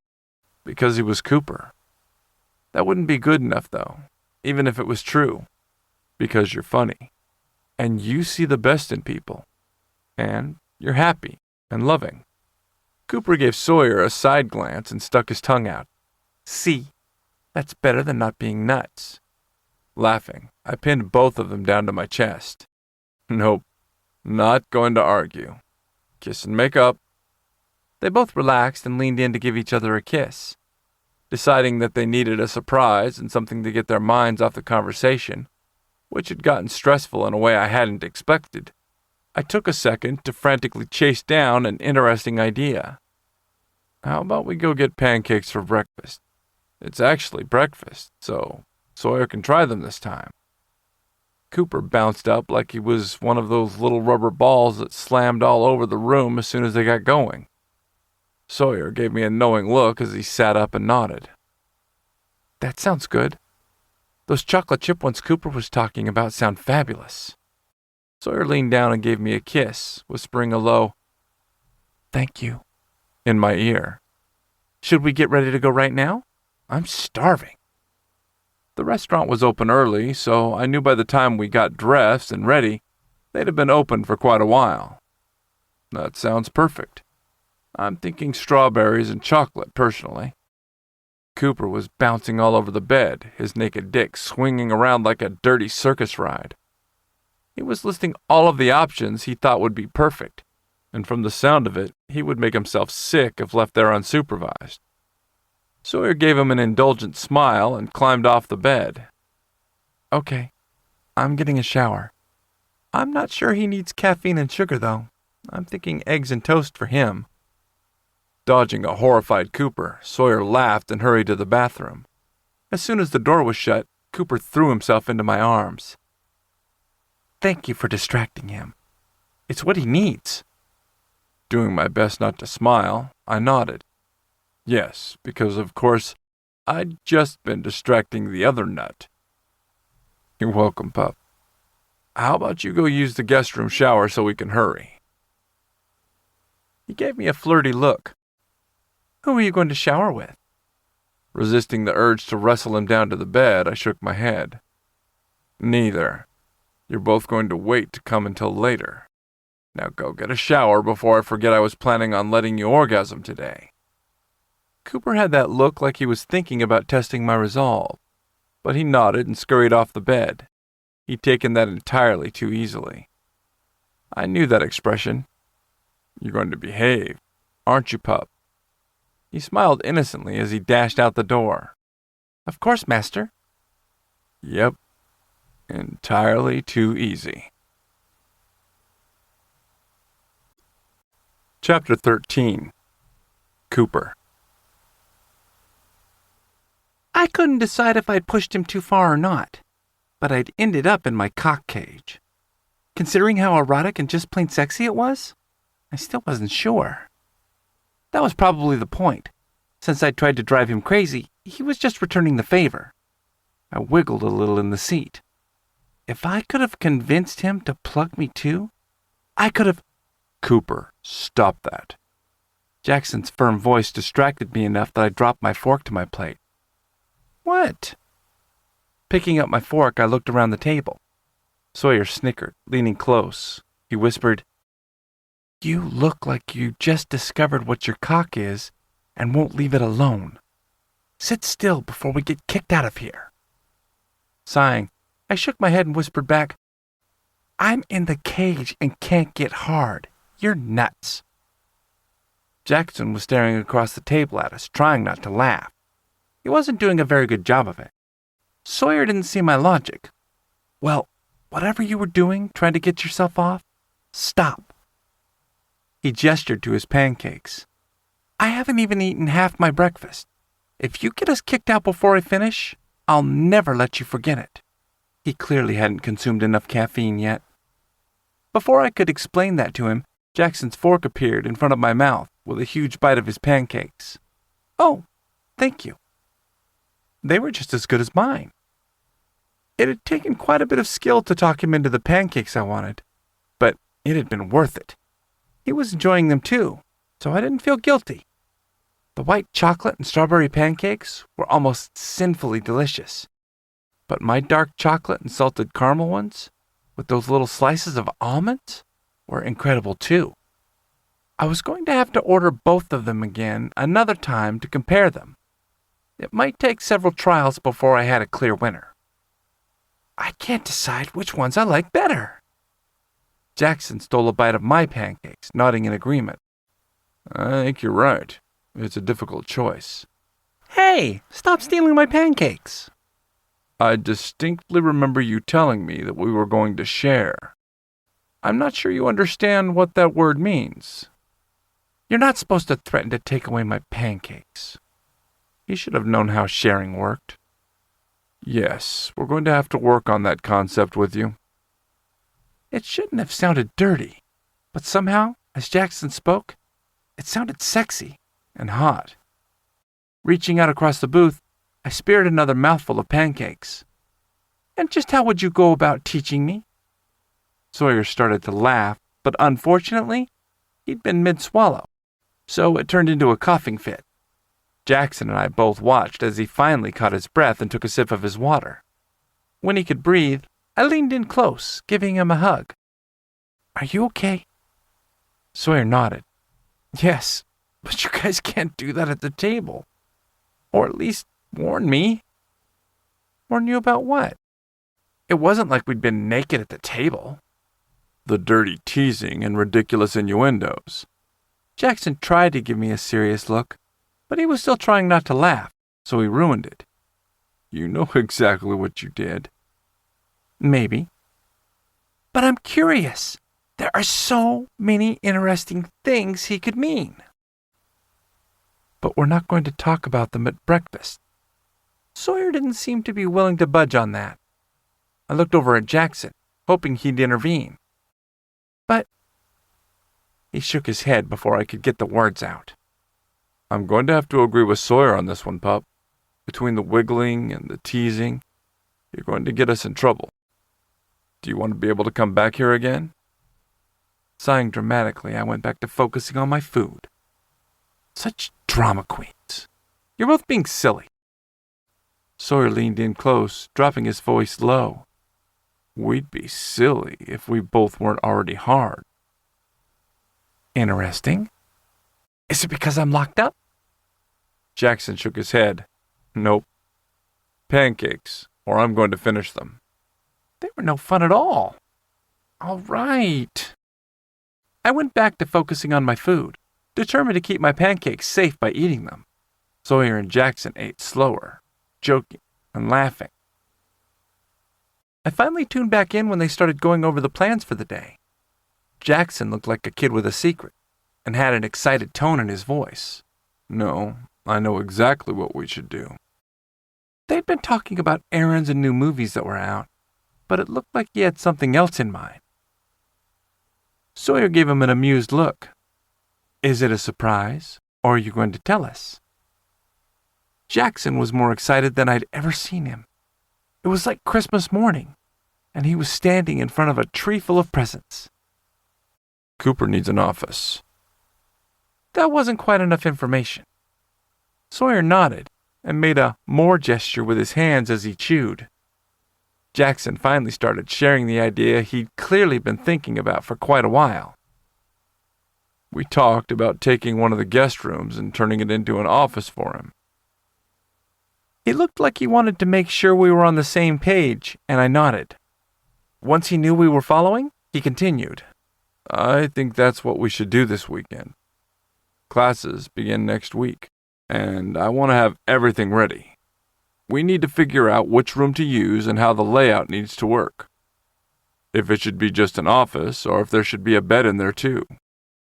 Because he was Cooper. That wouldn't be good enough, though, even if it was true. Because you're funny. And you see the best in people. And you're happy and loving. Cooper gave Sawyer a side glance and stuck his tongue out. See, that's better than not being nuts. Laughing, I pinned both of them down to my chest. Nope, not going to argue. Kiss and make up. They both relaxed and leaned in to give each other a kiss. Deciding that they needed a surprise and something to get their minds off the conversation, which had gotten stressful in a way I hadn't expected, I took a second to frantically chase down an interesting idea. How about we go get pancakes for breakfast? It's actually breakfast, so Sawyer can try them this time. Cooper bounced up like he was one of those little rubber balls that slammed all over the room as soon as they got going. Sawyer gave me a knowing look as he sat up and nodded. That sounds good. Those chocolate chip ones Cooper was talking about sound fabulous. Sawyer leaned down and gave me a kiss, whispering a low, "Thank you," in my ear. Should we get ready to go right now? I'm starving. The restaurant was open early, so I knew by the time we got dressed and ready, they'd have been open for quite a while. That sounds perfect. I'm thinking strawberries and chocolate, personally. Cooper was bouncing all over the bed, his naked dick swinging around like a dirty circus ride. He was listing all of the options he thought would be perfect, and from the sound of it, he would make himself sick if left there unsupervised. Sawyer gave him an indulgent smile and climbed off the bed. Okay, I'm getting a shower. I'm not sure he needs caffeine and sugar, though. I'm thinking eggs and toast for him. Dodging a horrified Cooper, Sawyer laughed and hurried to the bathroom. As soon as the door was shut, Cooper threw himself into my arms. Thank you for distracting him. It's what he needs. Doing my best not to smile, I nodded. Yes, because of course, I'd just been distracting the other nut. You're welcome, pup. How about you go use the guest room shower so we can hurry? He gave me a flirty look. Who are you going to shower with? Resisting the urge to wrestle him down to the bed, I shook my head. Neither. You're both going to wait to come until later. Now go get a shower before I forget I was planning on letting you orgasm today. Cooper had that look like he was thinking about testing my resolve, but he nodded and scurried off the bed. He'd taken that entirely too easily. I knew that expression. You're going to behave, aren't you, pup? He smiled innocently as he dashed out the door. Of course, master. Yep. Entirely too easy. Chapter 13. Cooper. I couldn't decide if I'd pushed him too far or not, but I'd ended up in my cock cage. Considering how erotic and just plain sexy it was, I still wasn't sure. That was probably the point. Since I'd tried to drive him crazy, he was just returning the favor. I wiggled a little in the seat. If I could have convinced him to plug me too, I could have... Cooper, stop that. Jackson's firm voice distracted me enough that I dropped my fork to my plate. What? Picking up my fork, I looked around the table. Sawyer snickered, leaning close. He whispered, "You look like you just discovered what your cock is and won't leave it alone. Sit still before we get kicked out of here." Sighing, I shook my head and whispered back, "I'm in the cage and can't get hard. You're nuts." Jackson was staring across the table at us, trying not to laugh. He wasn't doing a very good job of it. Sawyer didn't see my logic. "Well, whatever you were doing, trying to get yourself off, stop." He gestured to his pancakes. "I haven't even eaten half my breakfast. If you get us kicked out before I finish, I'll never let you forget it." He clearly hadn't consumed enough caffeine yet. Before I could explain that to him, Jackson's fork appeared in front of my mouth with a huge bite of his pancakes. "Oh, thank you." They were just as good as mine. It had taken quite a bit of skill to talk him into the pancakes I wanted, but it had been worth it. He was enjoying them too, so I didn't feel guilty. The white chocolate and strawberry pancakes were almost sinfully delicious, but my dark chocolate and salted caramel ones, with those little slices of almonds, were incredible too. I was going to have to order both of them again another time to compare them. It might take several trials before I had a clear winner. I can't decide which ones I like better. Jackson stole a bite of my pancakes, nodding in agreement. I think you're right. It's a difficult choice. Hey, stop stealing my pancakes. I distinctly remember you telling me that we were going to share. I'm not sure you understand what that word means. You're not supposed to threaten to take away my pancakes. He should have known how sharing worked. Yes, we're going to have to work on that concept with you. It shouldn't have sounded dirty, but somehow, as Jackson spoke, it sounded sexy and hot. Reaching out across the booth, I speared another mouthful of pancakes. "And just how would you go about teaching me?" Sawyer started to laugh, but unfortunately, he'd been mid-swallow, so it turned into a coughing fit. Jackson and I both watched as he finally caught his breath and took a sip of his water. When he could breathe, I leaned in close, giving him a hug. "Are you okay?" Sawyer nodded. "Yes, but you guys can't do that at the table. Or at least warn me." "Warn you about what?" It wasn't like we'd been naked at the table. The dirty teasing and ridiculous innuendos. Jackson tried to give me a serious look, but he was still trying not to laugh, so he ruined it. You know exactly what you did. Maybe. But I'm curious. There are so many interesting things he could mean. but we're not going to talk about them at breakfast. Sawyer didn't seem to be willing to budge on that. I looked over at Jackson, hoping he'd intervene. But he shook his head before I could get the words out. I'm going to have to agree with Sawyer on this one, pup. Between the wiggling and the teasing, you're going to get us in trouble. Do you want to be able to come back here again? Sighing dramatically, I went back to focusing on my food. Such drama queens. You're both being silly. Sawyer leaned in close, dropping his voice low. We'd be silly if we both weren't already hard. Interesting. Is it because I'm locked up? Jackson shook his head. Nope. Pancakes, or I'm going to finish them. They were no fun at all. All right. I went back to focusing on my food, determined to keep my pancakes safe by eating them. Sawyer and Jackson ate slower, joking and laughing. I finally tuned back in when they started going over the plans for the day. Jackson looked like a kid with a secret and had an excited tone in his voice. No, I know exactly what we should do. They'd been talking about errands and new movies that were out, but it looked like he had something else in mind. Sawyer gave him an amused look. Is it a surprise, or are you going to tell us? Jackson was more excited than I'd ever seen him. It was like Christmas morning, and he was standing in front of a tree full of presents. Cooper needs an office. That wasn't quite enough information. Sawyer nodded and made a more gesture with his hands as he chewed. Jackson finally started sharing the idea he'd clearly been thinking about for quite a while. We talked about taking one of the guest rooms and turning it into an office for him. He looked like he wanted to make sure we were on the same page, and I nodded. Once he knew we were following, he continued. I think that's what we should do this weekend. Classes begin next week, and I want to have everything ready. We need to figure out which room to use and how the layout needs to work. If it should be just an office, or if there should be a bed in there too.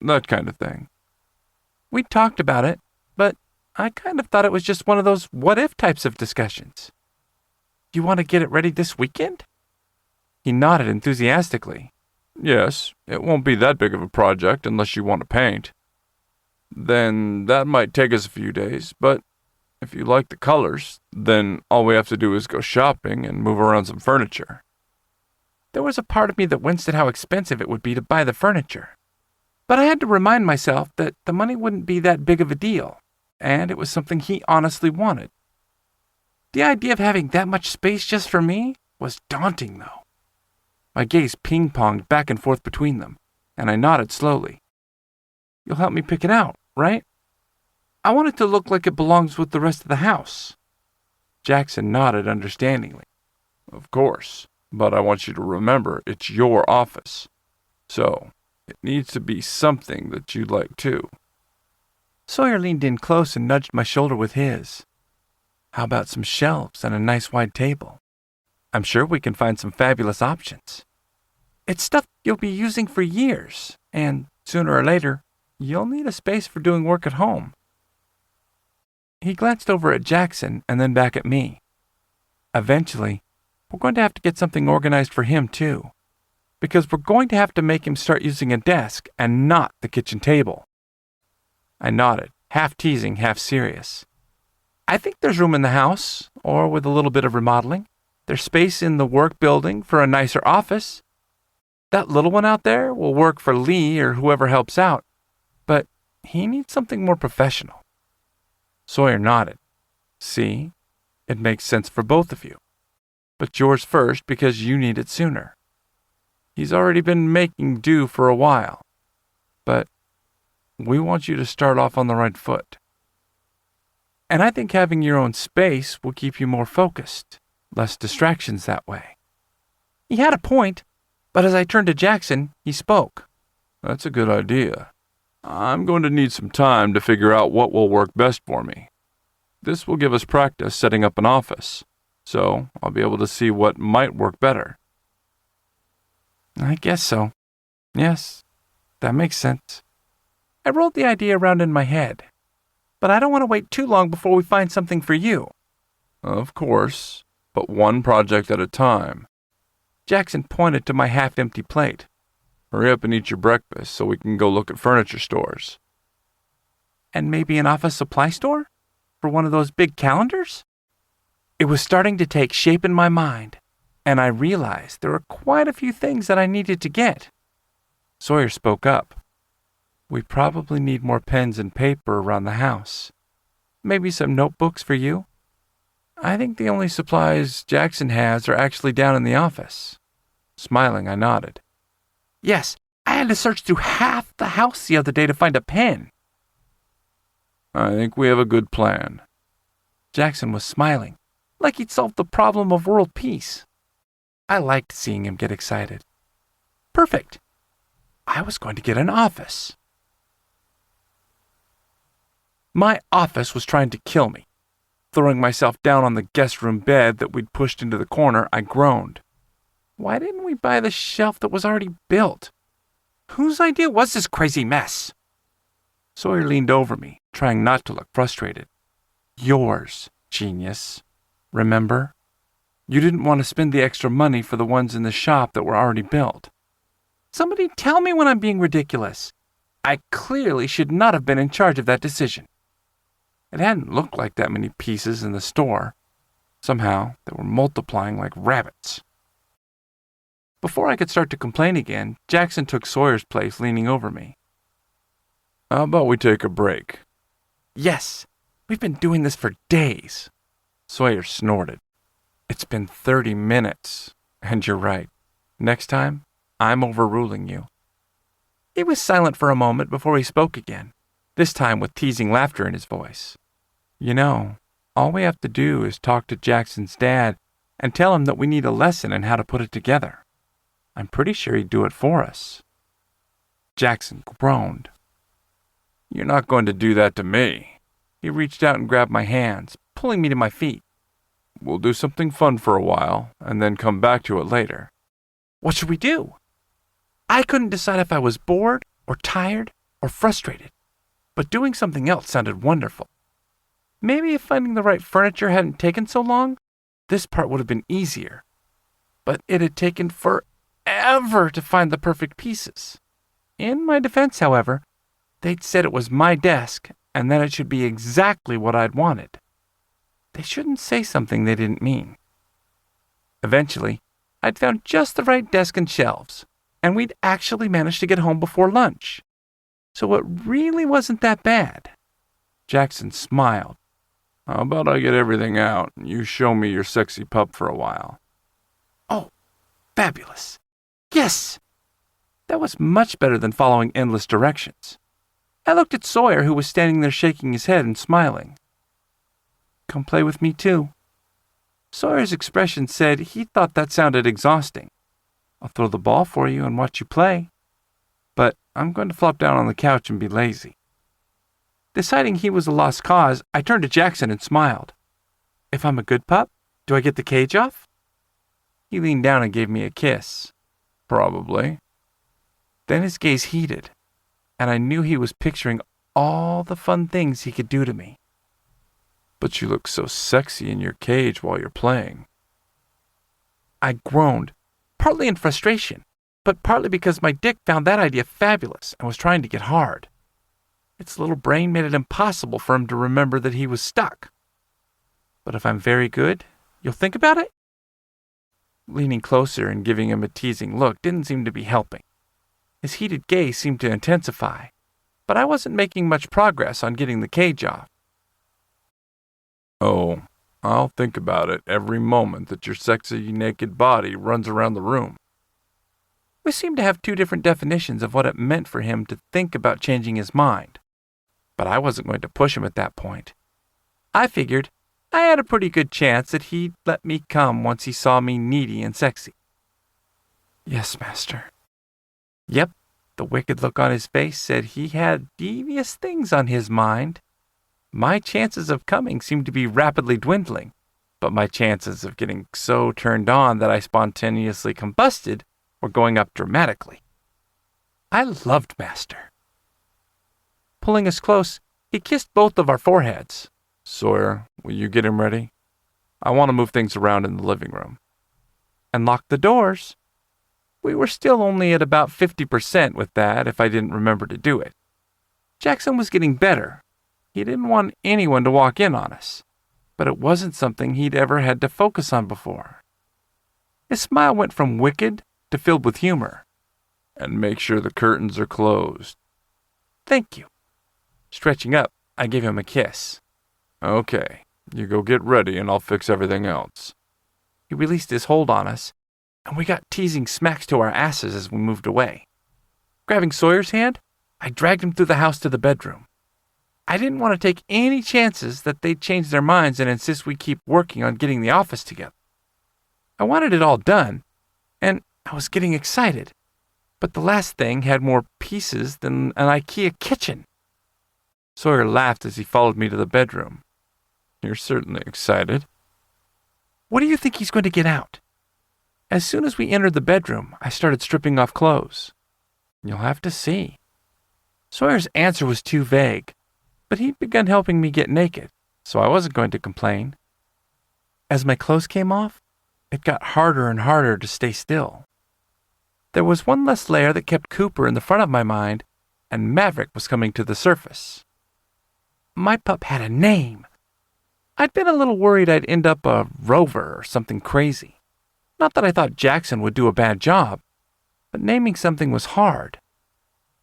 That kind of thing. We talked about it, but I kind of thought it was just one of those what-if types of discussions. You want to get it ready this weekend? He nodded enthusiastically. Yes, it won't be that big of a project unless you want to paint. Then that might take us a few days, but if you like the colors, then all we have to do is go shopping and move around some furniture. There was a part of me that winced at how expensive it would be to buy the furniture. But I had to remind myself that the money wouldn't be that big of a deal, and it was something he honestly wanted. The idea of having that much space just for me was daunting, though. My gaze ping-ponged back and forth between them, and I nodded slowly. You'll help me pick it out, right? I want it to look like it belongs with the rest of the house. Jackson nodded understandingly. Of course, but I want you to remember it's your office. So, it needs to be something that you'd like too. Sawyer leaned in close and nudged my shoulder with his. How about some shelves and a nice wide table? I'm sure we can find some fabulous options. It's stuff you'll be using for years, and sooner or later, you'll need a space for doing work at home. He glanced over at Jackson and then back at me. Eventually, we're going to have to get something organized for him too, because we're going to have to make him start using a desk and not the kitchen table. I nodded, half teasing, half serious. I think there's room in the house, or with a little bit of remodeling. There's space in the work building for a nicer office. That little one out there will work for Lee or whoever helps out, but he needs something more professional. Sawyer nodded. See, it makes sense for both of you. But yours first because you need it sooner. He's already been making do for a while, but we want you to start off on the right foot. And I think having your own space will keep you more focused, less distractions that way. He had a point, but as I turned to Jackson, he spoke. That's a good idea. I'm going to need some time to figure out what will work best for me. This will give us practice setting up an office, so I'll be able to see what might work better. I guess so. Yes, that makes sense. I rolled the idea around in my head, but I don't want to wait too long before we find something for you. Of course, but one project at a time. Jackson pointed to my half-empty plate. Hurry up and eat your breakfast so we can go look at furniture stores. And maybe an office supply store? For one of those big calendars? It was starting to take shape in my mind, and I realized there were quite a few things that I needed to get. Sawyer spoke up. We probably need more pens and paper around the house. Maybe some notebooks for you? I think the only supplies Jackson has are actually down in the office. Smiling, I nodded. Yes, I had to search through half the house the other day to find a pen. I think we have a good plan. Jackson was smiling, like he'd solved the problem of world peace. I liked seeing him get excited. Perfect. I was going to get an office. My office was trying to kill me. Throwing myself down on the guest room bed that we'd pushed into the corner, I groaned. Why didn't we buy the shelf that was already built? Whose idea was this crazy mess? Sawyer leaned over me, trying not to look frustrated. Yours, genius. Remember? You didn't want to spend the extra money for the ones in the shop that were already built. Somebody tell me when I'm being ridiculous. I clearly should not have been in charge of that decision. It hadn't looked like that many pieces in the store. Somehow, they were multiplying like rabbits. Before I could start to complain again, Jackson took Sawyer's place, leaning over me. How about we take a break? Yes, we've been doing this for days. Sawyer snorted. It's been 30 minutes, and you're right. Next time, I'm overruling you. He was silent for a moment before he spoke again, this time with teasing laughter in his voice. You know, all we have to do is talk to Jackson's dad and tell him that we need a lesson in how to put it together. I'm pretty sure he'd do it for us. Jackson groaned. You're not going to do that to me. He reached out and grabbed my hands, pulling me to my feet. We'll do something fun for a while, and then come back to it later. What should we do? I couldn't decide if I was bored, or tired, or frustrated. But doing something else sounded wonderful. Maybe if finding the right furniture hadn't taken so long, this part would have been easier. But it had taken forever to find the perfect pieces. In my defense, however, they'd said it was my desk and that it should be exactly what I'd wanted. They shouldn't say something they didn't mean. Eventually, I'd found just the right desk and shelves, and we'd actually managed to get home before lunch. So it really wasn't that bad. Jackson smiled. How about I get everything out and you show me your sexy pup for a while? Oh, fabulous. Yes! That was much better than following endless directions. I looked at Sawyer, who was standing there shaking his head and smiling. Come play with me too. Sawyer's expression said he thought that sounded exhausting. I'll throw the ball for you and watch you play. But I'm going to flop down on the couch and be lazy. Deciding he was a lost cause, I turned to Jackson and smiled. If I'm a good pup, do I get the cage off? He leaned down and gave me a kiss. Probably. Then his gaze heated, and I knew he was picturing all the fun things he could do to me. But you look so sexy in your cage while you're playing. I groaned, partly in frustration, but partly because my dick found that idea fabulous and was trying to get hard. Its little brain made it impossible for him to remember that he was stuck. But if I'm very good, you'll think about it? Leaning closer and giving him a teasing look didn't seem to be helping. His heated gaze seemed to intensify, but I wasn't making much progress on getting the cage off. Oh, I'll think about it every moment that your sexy naked body runs around the room. We seemed to have two different definitions of what it meant for him to think about changing his mind. But I wasn't going to push him at that point. I figured I had a pretty good chance that he'd let me come once he saw me needy and sexy. Yes, master. Yep, the wicked look on his face said he had devious things on his mind. My chances of coming seemed to be rapidly dwindling, but my chances of getting so turned on that I spontaneously combusted were going up dramatically. I loved Master. Pulling us close, He kissed both of our foreheads. Sawyer, will you get him ready? I want to move things around in the living room. And locked the doors. We were still only at about 50% with that if I didn't remember to do it. Jackson was getting better. He didn't want anyone to walk in on us, but it wasn't something he'd ever had to focus on before. His smile went from wicked to filled with humor. And make sure the curtains are closed. Thank you. Stretching up, I gave him a kiss. Okay, you go get ready and I'll fix everything else. He released his hold on us, and we got teasing smacks to our asses as we moved away. Grabbing Sawyer's hand, I dragged him through the house to the bedroom. I didn't want to take any chances that they'd change their minds and insist we keep working on getting the office together. I wanted it all done, and I was getting excited, but the last thing had more pieces than an IKEA kitchen. Sawyer laughed as he followed me to the bedroom. You're certainly excited. What do you think he's going to get out? As soon as we entered the bedroom, I started stripping off clothes. You'll have to see. Sawyer's answer was too vague, but he'd begun helping me get naked, so I wasn't going to complain. As my clothes came off, it got harder and harder to stay still. There was one less layer that kept Cooper in the front of my mind, and Maverick was coming to the surface. My pup had a name. I'd been a little worried I'd end up a rover or something crazy. Not that I thought Jackson would do a bad job, but naming something was hard.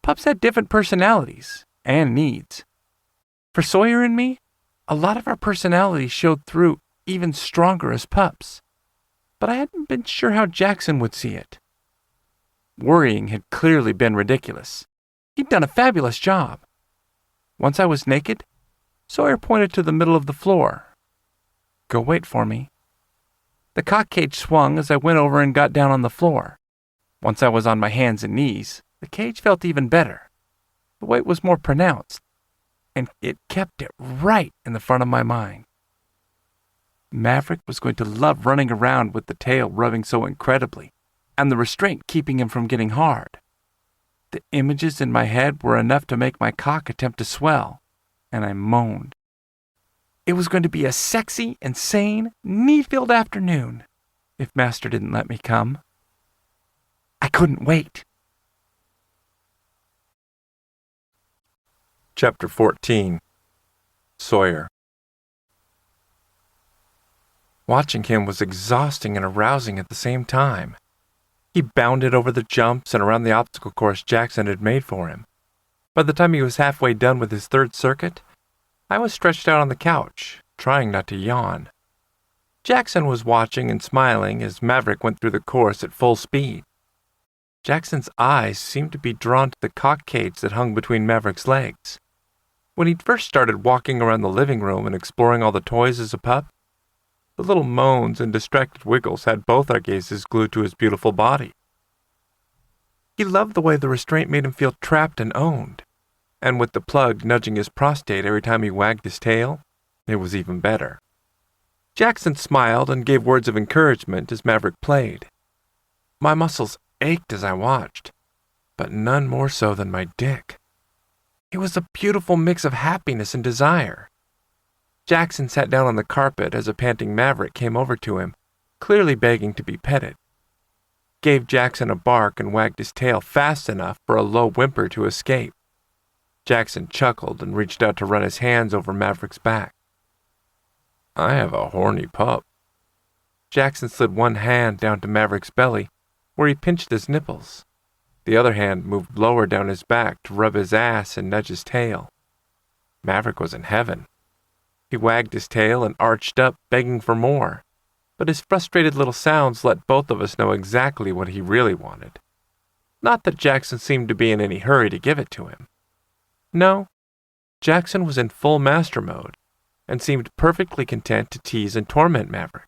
Pups had different personalities and needs. For Sawyer and me, a lot of our personalities showed through even stronger as pups, but I hadn't been sure how Jackson would see it. Worrying had clearly been ridiculous. He'd done a fabulous job. Once I was naked, Sawyer pointed to the middle of the floor. Go wait for me. The cock cage swung as I went over and got down on the floor. Once I was on my hands and knees, the cage felt even better. The weight was more pronounced, and it kept it right in the front of my mind. Maverick was going to love running around with the tail rubbing so incredibly, and the restraint keeping him from getting hard. The images in my head were enough to make my cock attempt to swell, and I moaned. It was going to be a sexy, insane, need-filled afternoon if Master didn't let me come. I couldn't wait. Chapter 14. Sawyer. Watching him was exhausting and arousing at the same time. He bounded over the jumps and around the obstacle course Jackson had made for him. By the time he was halfway done with his third circuit, I was stretched out on the couch, trying not to yawn. Jackson was watching and smiling as Maverick went through the course at full speed. Jackson's eyes seemed to be drawn to the cock cage that hung between Maverick's legs. When he'd first started walking around the living room and exploring all the toys as a pup, the little moans and distracted wiggles had both our gazes glued to his beautiful body. He loved the way the restraint made him feel trapped and owned, and with the plug nudging his prostate every time he wagged his tail, it was even better. Jackson smiled and gave words of encouragement as Maverick played. My muscles ached as I watched, but none more so than my dick. It was a beautiful mix of happiness and desire. Jackson sat down on the carpet as a panting Maverick came over to him, clearly begging to be petted. Gave Jackson a bark and wagged his tail fast enough for a low whimper to escape. Jackson chuckled and reached out to run his hands over Maverick's back. I have a horny pup. Jackson slid one hand down to Maverick's belly, where he pinched his nipples. The other hand moved lower down his back to rub his ass and nudge his tail. Maverick was in heaven. He wagged his tail and arched up, begging for more, but his frustrated little sounds let both of us know exactly what he really wanted. Not that Jackson seemed to be in any hurry to give it to him. No, Jackson was in full master mode, and seemed perfectly content to tease and torment Maverick,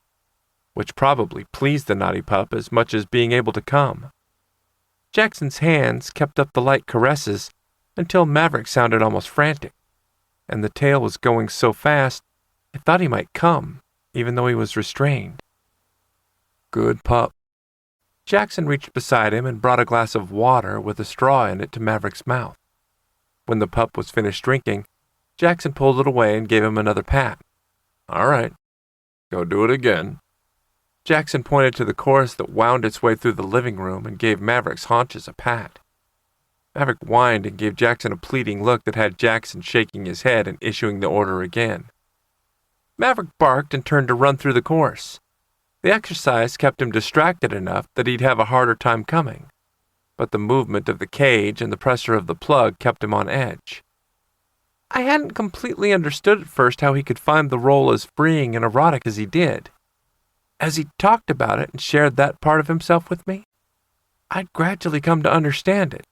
which probably pleased the naughty pup as much as being able to come. Jackson's hands kept up the light caresses until Maverick sounded almost frantic, and the tail was going so fast I thought he might come, even though he was restrained. Good pup. Jackson reached beside him and brought a glass of water with a straw in it to Maverick's mouth. When the pup was finished drinking, Jackson pulled it away and gave him another pat. All right, go do it again. Jackson pointed to the chorus that wound its way through the living room and gave Maverick's haunches a pat. Maverick whined and gave Jackson a pleading look that had Jackson shaking his head and issuing the order again. Maverick barked and turned to run through the course. The exercise kept him distracted enough that he'd have a harder time coming, but the movement of the cage and the pressure of the plug kept him on edge. I hadn't completely understood at first how he could find the role as freeing and erotic as he did. As he talked about it and shared that part of himself with me, I'd gradually come to understand it.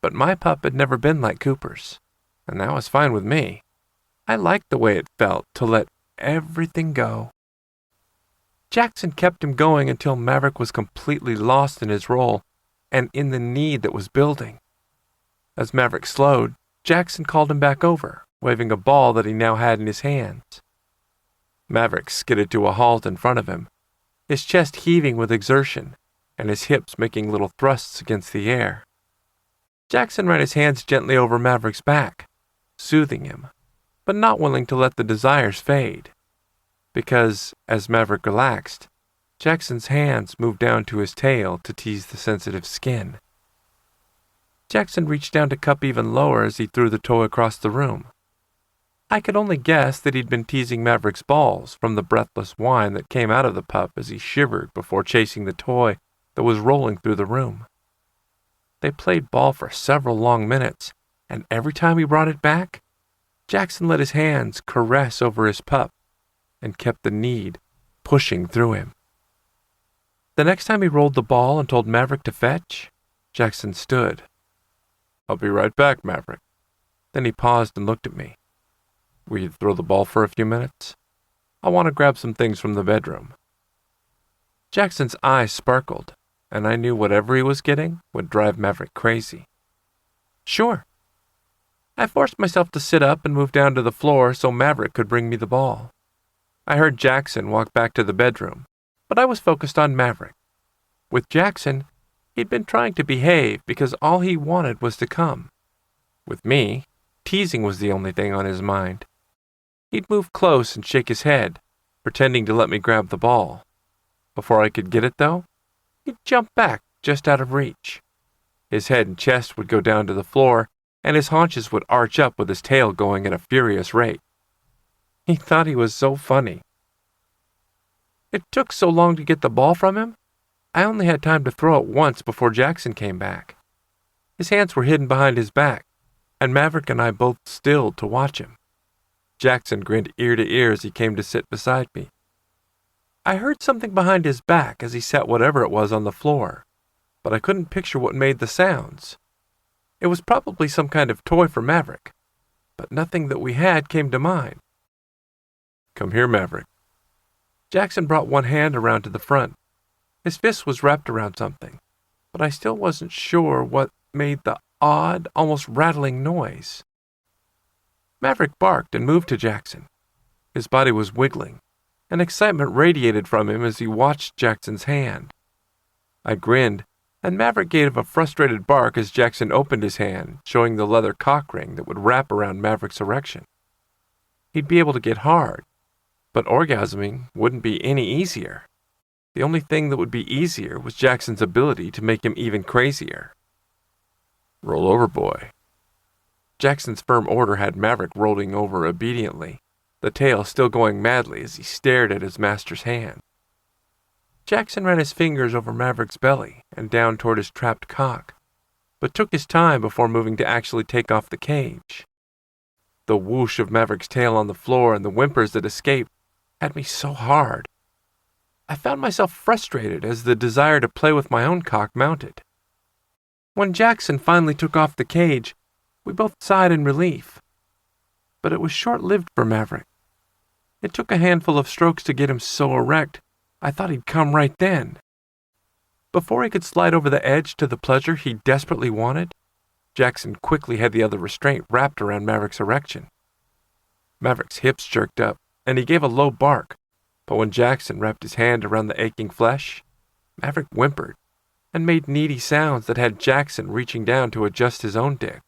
But my pup had never been like Cooper's, and that was fine with me. I liked the way it felt to let everything go. Jackson kept him going until Maverick was completely lost in his role and in the need that was building. As Maverick slowed, Jackson called him back over, waving a ball that he now had in his hands. Maverick skidded to a halt in front of him, his chest heaving with exertion and his hips making little thrusts against the air. Jackson ran his hands gently over Maverick's back, soothing him, but not willing to let the desires fade. Because, as Maverick relaxed, Jackson's hands moved down to his tail to tease the sensitive skin. Jackson reached down to cup even lower as he threw the toy across the room. I could only guess that he'd been teasing Maverick's balls from the breathless whine that came out of the pup as he shivered before chasing the toy that was rolling through the room. They played ball for several long minutes, and every time he brought it back, Jackson let his hands caress over his pup and kept the need pushing through him. The next time he rolled the ball and told Maverick to fetch, Jackson stood. I'll be right back, Maverick. Then he paused and looked at me. Will you throw the ball for a few minutes? I want to grab some things from the bedroom. Jackson's eyes sparkled, and I knew whatever he was getting would drive Maverick crazy. Sure. I forced myself to sit up and move down to the floor so Maverick could bring me the ball. I heard Jackson walk back to the bedroom, but I was focused on Maverick. With Jackson, he'd been trying to behave because all he wanted was to come. With me, teasing was the only thing on his mind. He'd move close and shake his head, pretending to let me grab the ball. Before I could get it, though, he'd jump back just out of reach. His head and chest would go down to the floor, and his haunches would arch up with his tail going at a furious rate. He thought he was so funny. It took so long to get the ball from him, I only had time to throw it once before Jackson came back. His hands were hidden behind his back, and Maverick and I both stilled to watch him. Jackson grinned ear to ear as he came to sit beside me. I heard something behind his back as he set whatever it was on the floor, but I couldn't picture what made the sounds. It was probably some kind of toy for Maverick, but nothing that we had came to mind. Come here, Maverick. Jackson brought one hand around to the front. His fist was wrapped around something, but I still wasn't sure what made the odd, almost rattling noise. Maverick barked and moved to Jackson. His body was wiggling, and excitement radiated from him as he watched Jackson's hand. I grinned, and Maverick gave a frustrated bark as Jackson opened his hand, showing the leather cock ring that would wrap around Maverick's erection. He'd be able to get hard, but orgasming wouldn't be any easier. The only thing that would be easier was Jackson's ability to make him even crazier. Roll over, boy. Jackson's firm order had Maverick rolling over obediently, the tail still going madly as he stared at his master's hand. Jackson ran his fingers over Maverick's belly and down toward his trapped cock, but took his time before moving to actually take off the cage. The whoosh of Maverick's tail on the floor and the whimpers that escaped had me so hard. I found myself frustrated as the desire to play with my own cock mounted. When Jackson finally took off the cage, we both sighed in relief. But it was short-lived for Maverick. It took a handful of strokes to get him so erect, I thought he'd come right then. Before he could slide over the edge to the pleasure he desperately wanted, Jackson quickly had the other restraint wrapped around Maverick's erection. Maverick's hips jerked up, and he gave a low bark, but when Jackson wrapped his hand around the aching flesh, Maverick whimpered and made needy sounds that had Jackson reaching down to adjust his own dick.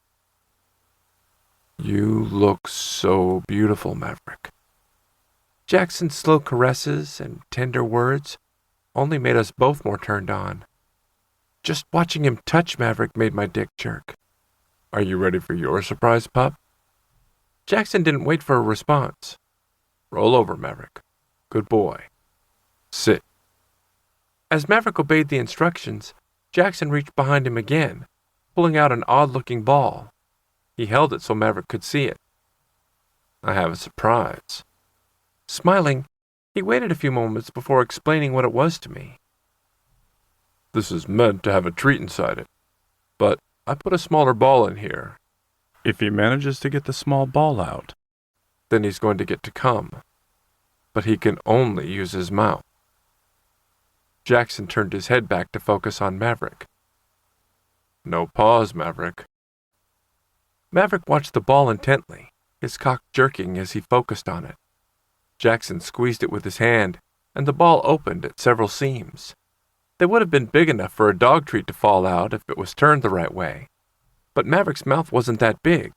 You look so beautiful, Maverick. Jackson's slow caresses and tender words only made us both more turned on. Just watching him touch Maverick made my dick jerk. Are you ready for your surprise, pup? Jackson didn't wait for a response. Roll over, Maverick. Good boy. Sit. As Maverick obeyed the instructions, Jackson reached behind him again, pulling out an odd-looking ball. He held it so Maverick could see it. I have a surprise. Smiling, he waited a few moments before explaining what it was to me. This is meant to have a treat inside it, but I put a smaller ball in here. If he manages to get the small ball out, then he's going to get to come. But he can only use his mouth. Jackson turned his head back to focus on Maverick. No pause, Maverick. Maverick watched the ball intently, his cock jerking as he focused on it. Jackson squeezed it with his hand, and the ball opened at several seams. They would have been big enough for a dog treat to fall out if it was turned the right way. But Maverick's mouth wasn't that big,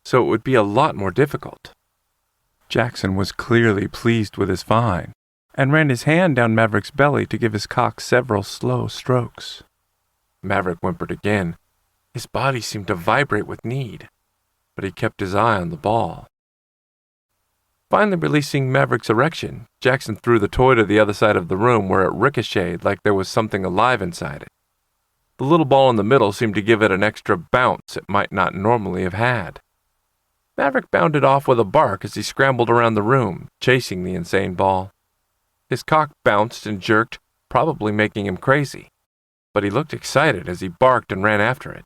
so it would be a lot more difficult. Jackson was clearly pleased with his find, and ran his hand down Maverick's belly to give his cock several slow strokes. Maverick whimpered again. His body seemed to vibrate with need, but he kept his eye on the ball. Finally releasing Maverick's erection, Jackson threw the toy to the other side of the room where it ricocheted like there was something alive inside it. The little ball in the middle seemed to give it an extra bounce it might not normally have had. Maverick bounded off with a bark as he scrambled around the room, chasing the insane ball. His cock bounced and jerked, probably making him crazy, but he looked excited as he barked and ran after it.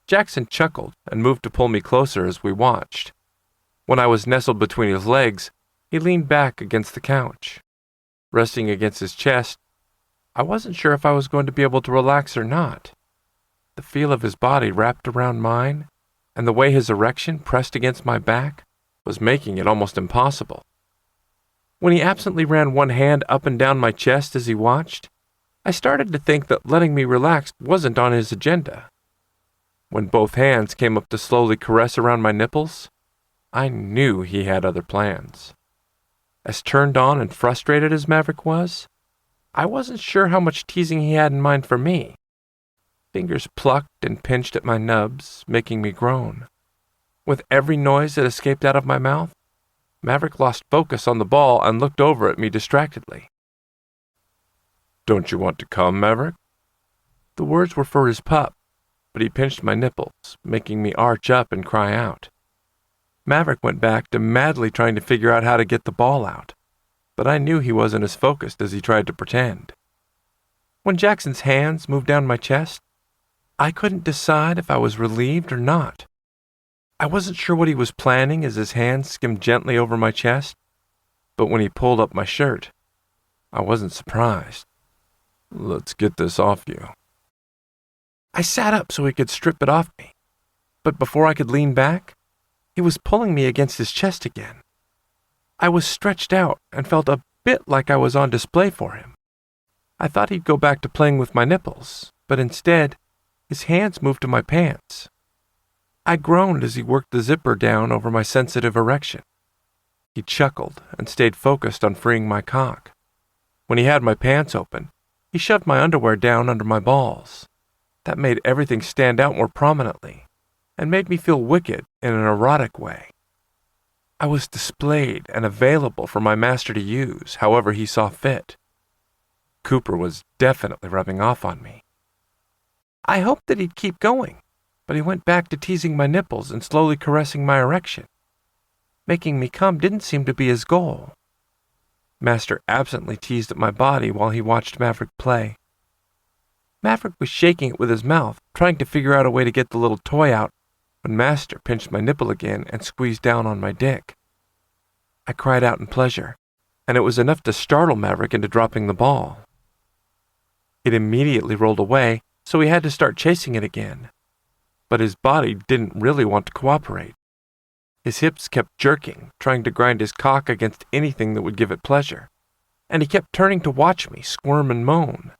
Jackson chuckled and moved to pull me closer as we watched. When I was nestled between his legs, he leaned back against the couch. Resting against his chest, I wasn't sure if I was going to be able to relax or not. The feel of his body wrapped around mine, and the way his erection pressed against my back, was making it almost impossible. When he absently ran one hand up and down my chest as he watched, I started to think that letting me relax wasn't on his agenda. When both hands came up to slowly caress around my nipples, I knew he had other plans. As turned on and frustrated as Maverick was, I wasn't sure how much teasing he had in mind for me. Fingers plucked and pinched at my nubs, making me groan. With every noise that escaped out of my mouth, Maverick lost focus on the ball and looked over at me distractedly. Don't you want to come, Maverick? The words were for his pup, but he pinched my nipples, making me arch up and cry out. Maverick went back to madly trying to figure out how to get the ball out, but I knew he wasn't as focused as he tried to pretend. When Jackson's hands moved down my chest, I couldn't decide if I was relieved or not. I wasn't sure what he was planning as his hands skimmed gently over my chest, but when he pulled up my shirt, I wasn't surprised. Let's get this off you. I sat up so he could strip it off me, but before I could lean back, he was pulling me against his chest again. I was stretched out and felt a bit like I was on display for him. I thought he'd go back to playing with my nipples, but instead, his hands moved to my pants. I groaned as he worked the zipper down over my sensitive erection. He chuckled and stayed focused on freeing my cock. When he had my pants open, he shoved my underwear down under my balls. That made everything stand out more prominently and made me feel wicked in an erotic way. I was displayed and available for my master to use however he saw fit. Cooper was definitely rubbing off on me. I hoped that he'd keep going, but he went back to teasing my nipples and slowly caressing my erection. Making me come didn't seem to be his goal. Master absently teased at my body while he watched Maverick play. Maverick was shaking it with his mouth, trying to figure out a way to get the little toy out, when Master pinched my nipple again and squeezed down on my dick. I cried out in pleasure, and it was enough to startle Maverick into dropping the ball. It immediately rolled away, so he had to start chasing it again. But his body didn't really want to cooperate. His hips kept jerking, trying to grind his cock against anything that would give it pleasure, and he kept turning to watch me squirm and moan.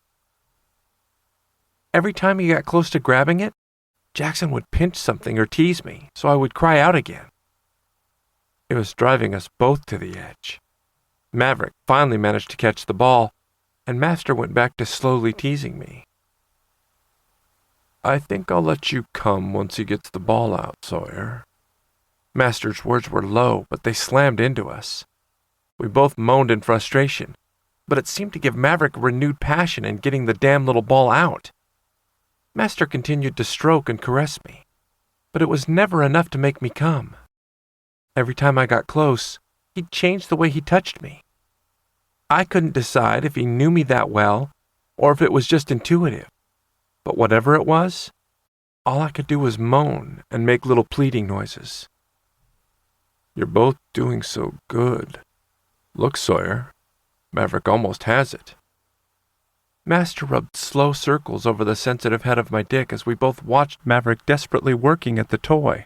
Every time he got close to grabbing it, Jackson would pinch something or tease me, so I would cry out again. It was driving us both to the edge. Maverick finally managed to catch the ball, and Master went back to slowly teasing me. I think I'll let you come once he gets the ball out, Sawyer. Master's words were low, but they slammed into us. We both moaned in frustration, but it seemed to give Maverick a renewed passion in getting the damn little ball out. Master continued to stroke and caress me, but it was never enough to make me come. Every time I got close, he'd change the way he touched me. I couldn't decide if he knew me that well or if it was just intuitive, but whatever it was, all I could do was moan and make little pleading noises. You're both doing so good. Look, Sawyer, Maverick almost has it. Master rubbed slow circles over the sensitive head of my dick as we both watched Maverick desperately working at the toy.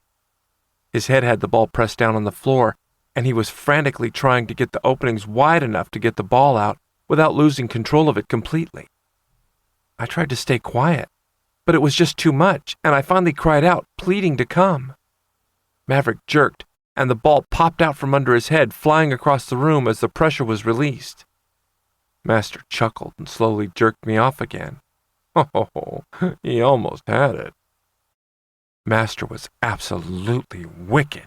His head had the ball pressed down on the floor, and he was frantically trying to get the openings wide enough to get the ball out without losing control of it completely. I tried to stay quiet, but it was just too much, and I finally cried out, pleading to come. Maverick jerked, and the ball popped out from under his head, flying across the room as the pressure was released. Master chuckled and slowly jerked me off again. Oh, he almost had it. Master was absolutely wicked.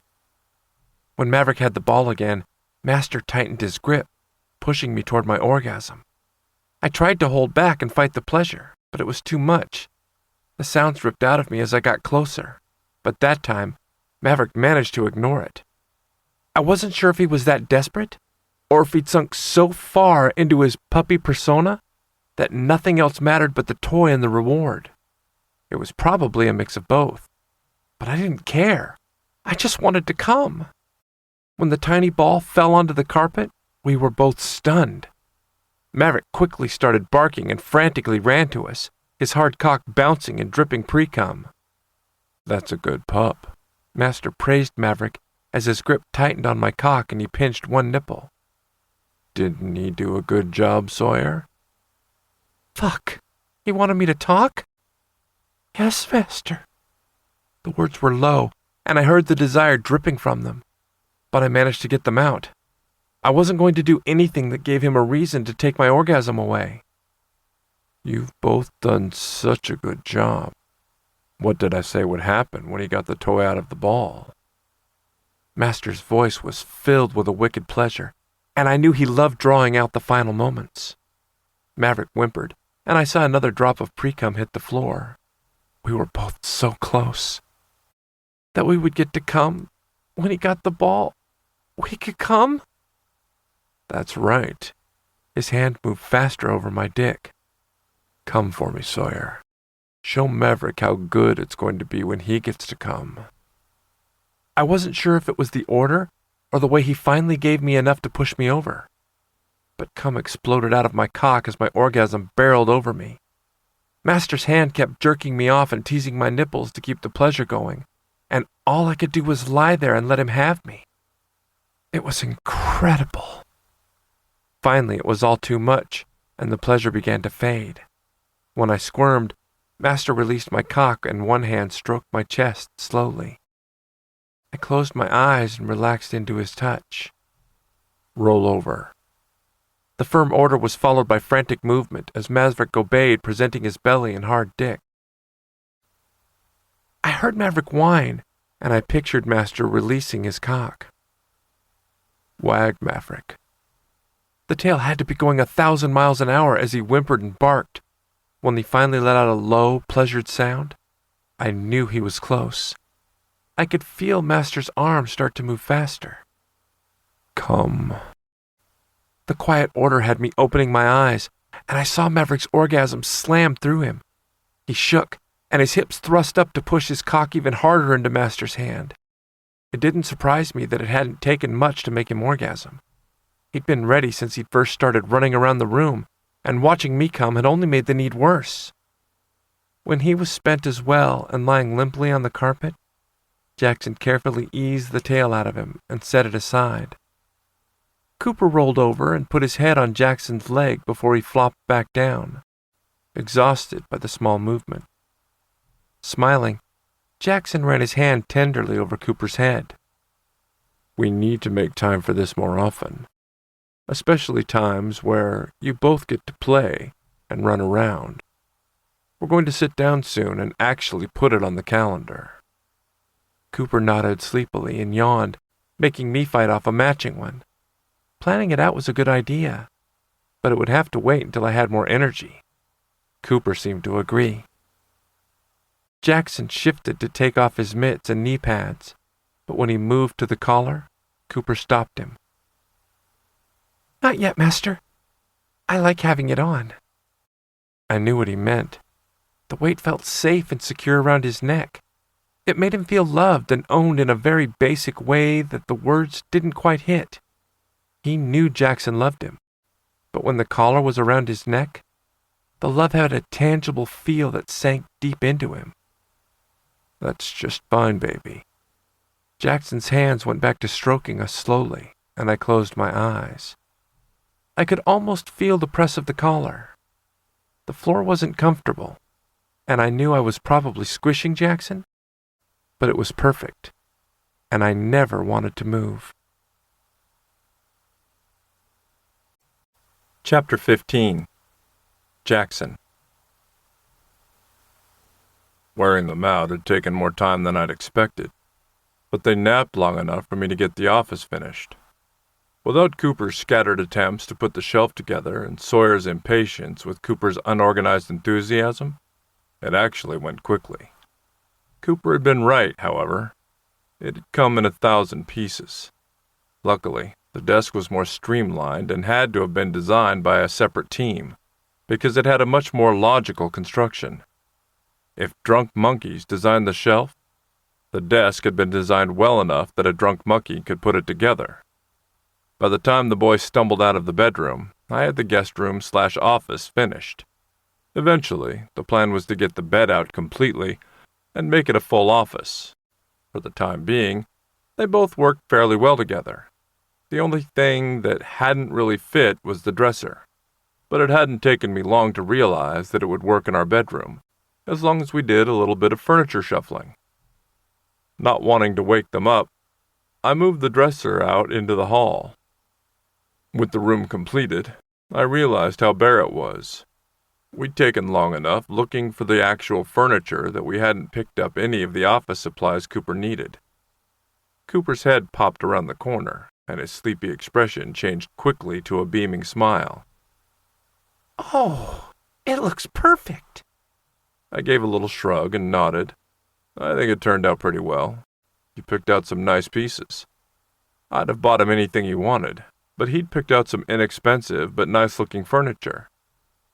When Maverick had the ball again, Master tightened his grip, pushing me toward my orgasm. I tried to hold back and fight the pleasure, but it was too much. The sounds ripped out of me as I got closer, but that time, Maverick managed to ignore it. I wasn't sure if he was that desperate, or if he'd sunk so far into his puppy persona that nothing else mattered but the toy and the reward. It was probably a mix of both, but I didn't care. I just wanted to come. When the tiny ball fell onto the carpet, we were both stunned. Maverick quickly started barking and frantically ran to us, his hard cock bouncing and dripping pre-cum. That's a good pup. Master praised Maverick as his grip tightened on my cock and he pinched one nipple. Didn't he do a good job, Sawyer? Fuck. He wanted me to talk? Yes, Master. The words were low, and I heard the desire dripping from them, but I managed to get them out. I wasn't going to do anything that gave him a reason to take my orgasm away. You've both done such a good job. What did I say would happen when he got the toy out of the ball? Master's voice was filled with a wicked pleasure, and I knew he loved drawing out the final moments. Maverick whimpered, and I saw another drop of pre-cum hit the floor. We were both so close. That we would get to come when he got the ball. We could come? That's right. His hand moved faster over my dick. Come for me, Sawyer. Show Maverick how good it's going to be when he gets to come. I wasn't sure if it was the order or the way he finally gave me enough to push me over. But cum exploded out of my cock as my orgasm barreled over me. Master's hand kept jerking me off and teasing my nipples to keep the pleasure going, and all I could do was lie there and let him have me. It was incredible. Finally, it was all too much, and the pleasure began to fade. When I squirmed, Master released my cock and one hand stroked my chest slowly. I closed my eyes and relaxed into his touch. Roll over. The firm order was followed by frantic movement as Maverick obeyed, presenting his belly and hard dick. I heard Maverick whine, and I pictured Master releasing his cock. Wag, Maverick. The tail had to be going 1,000 miles an hour as he whimpered and barked. When he finally let out a low, pleasured sound, I knew he was close. I could feel Master's arms start to move faster. Come. The quiet order had me opening my eyes, and I saw Maverick's orgasm slam through him. He shook, and his hips thrust up to push his cock even harder into Master's hand. It didn't surprise me that it hadn't taken much to make him orgasm. He'd been ready since he'd first started running around the room, and watching me come had only made the need worse. When he was spent as well and lying limply on the carpet, Jackson carefully eased the tail out of him and set it aside. Cooper rolled over and put his head on Jackson's leg before he flopped back down, exhausted by the small movement. Smiling, Jackson ran his hand tenderly over Cooper's head. We need to make time for this more often, especially times where you both get to play and run around. We're going to sit down soon and actually put it on the calendar. Cooper nodded sleepily and yawned, making me fight off a matching one. Planning it out was a good idea, but it would have to wait until I had more energy. Cooper seemed to agree. Jackson shifted to take off his mitts and knee pads, but when he moved to the collar, Cooper stopped him. "Not yet, master. I like having it on." I knew what he meant. The weight felt safe and secure around his neck. It made him feel loved and owned in a very basic way that the words didn't quite hit. He knew Jackson loved him, but when the collar was around his neck, the love had a tangible feel that sank deep into him. "That's just fine, baby." Jackson's hands went back to stroking us slowly, and I closed my eyes. I could almost feel the press of the collar. The floor wasn't comfortable, and I knew I was probably squishing Jackson, but it was perfect, and I never wanted to move. Chapter 15. Jackson. Wearing them out had taken more time than I'd expected, but they napped long enough for me to get the office finished. Without Cooper's scattered attempts to put the shelf together and Sawyer's impatience with Cooper's unorganized enthusiasm, it actually went quickly. Cooper had been right, however. It had come in 1,000 pieces. Luckily, the desk was more streamlined and had to have been designed by a separate team, because it had a much more logical construction. If drunk monkeys designed the shelf, the desk had been designed well enough that a drunk monkey could put it together. By the time the boy stumbled out of the bedroom, I had the guest room/office finished. Eventually, the plan was to get the bed out completely and make it a full office. For the time being, they both worked fairly well together. The only thing that hadn't really fit was the dresser, but it hadn't taken me long to realize that it would work in our bedroom, as long as we did a little bit of furniture shuffling. Not wanting to wake them up, I moved the dresser out into the hall. With the room completed, I realized how bare it was. We'd taken long enough looking for the actual furniture that we hadn't picked up any of the office supplies Cooper needed. Cooper's head popped around the corner, and his sleepy expression changed quickly to a beaming smile. "Oh, it looks perfect." I gave a little shrug and nodded. I think it turned out pretty well. He picked out some nice pieces. I'd have bought him anything he wanted, but he'd picked out some inexpensive but nice-looking furniture.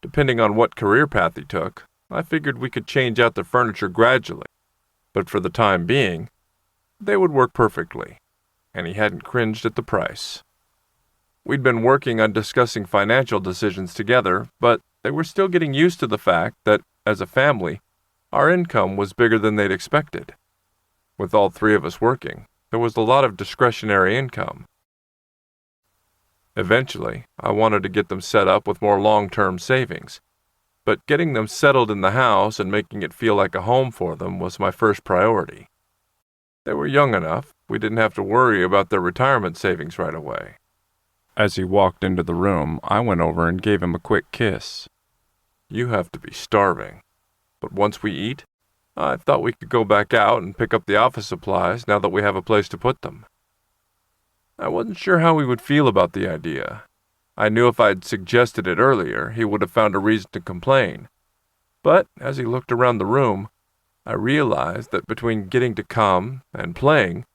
Depending on what career path he took, I figured we could change out the furniture gradually, but for the time being, they would work perfectly, and he hadn't cringed at the price. We'd been working on discussing financial decisions together, but they were still getting used to the fact that, as a family, our income was bigger than they'd expected. With all three of us working, there was a lot of discretionary income. Eventually, I wanted to get them set up with more long-term savings, but getting them settled in the house and making it feel like a home for them was my first priority. They were young enough, we didn't have to worry about their retirement savings right away. As he walked into the room, I went over and gave him a quick kiss. "You have to be starving, but once we eat, I thought we could go back out and pick up the office supplies now that we have a place to put them." I wasn't sure how he would feel about the idea. I knew if I'd suggested it earlier, he would have found a reason to complain. But as he looked around the room, I realized that between getting to come and playing,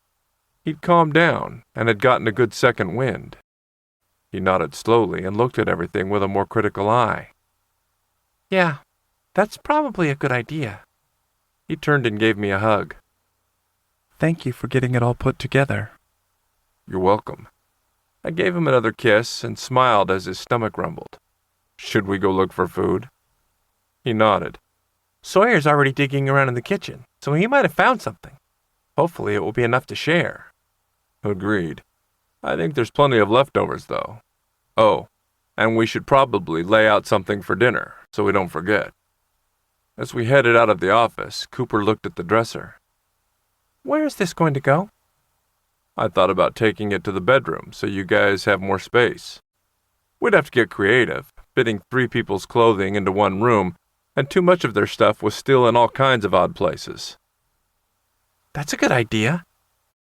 he'd calmed down and had gotten a good second wind. He nodded slowly and looked at everything with a more critical eye. "Yeah, that's probably a good idea." He turned and gave me a hug. "Thank you for getting it all put together." "You're welcome." I gave him another kiss and smiled as his stomach rumbled. "Should we go look for food?" He nodded. "Sawyer's already digging around in the kitchen, so he might have found something. Hopefully it will be enough to share." Agreed. I think there's plenty of leftovers, though. Oh, and we should probably lay out something for dinner, so we don't forget. As we headed out of the office, Cooper looked at the dresser. Where is this going to go? I thought about taking it to the bedroom so you guys have more space. We'd have to get creative, fitting 3 people's clothing into one room, and too much of their stuff was still in all kinds of odd places. That's a good idea,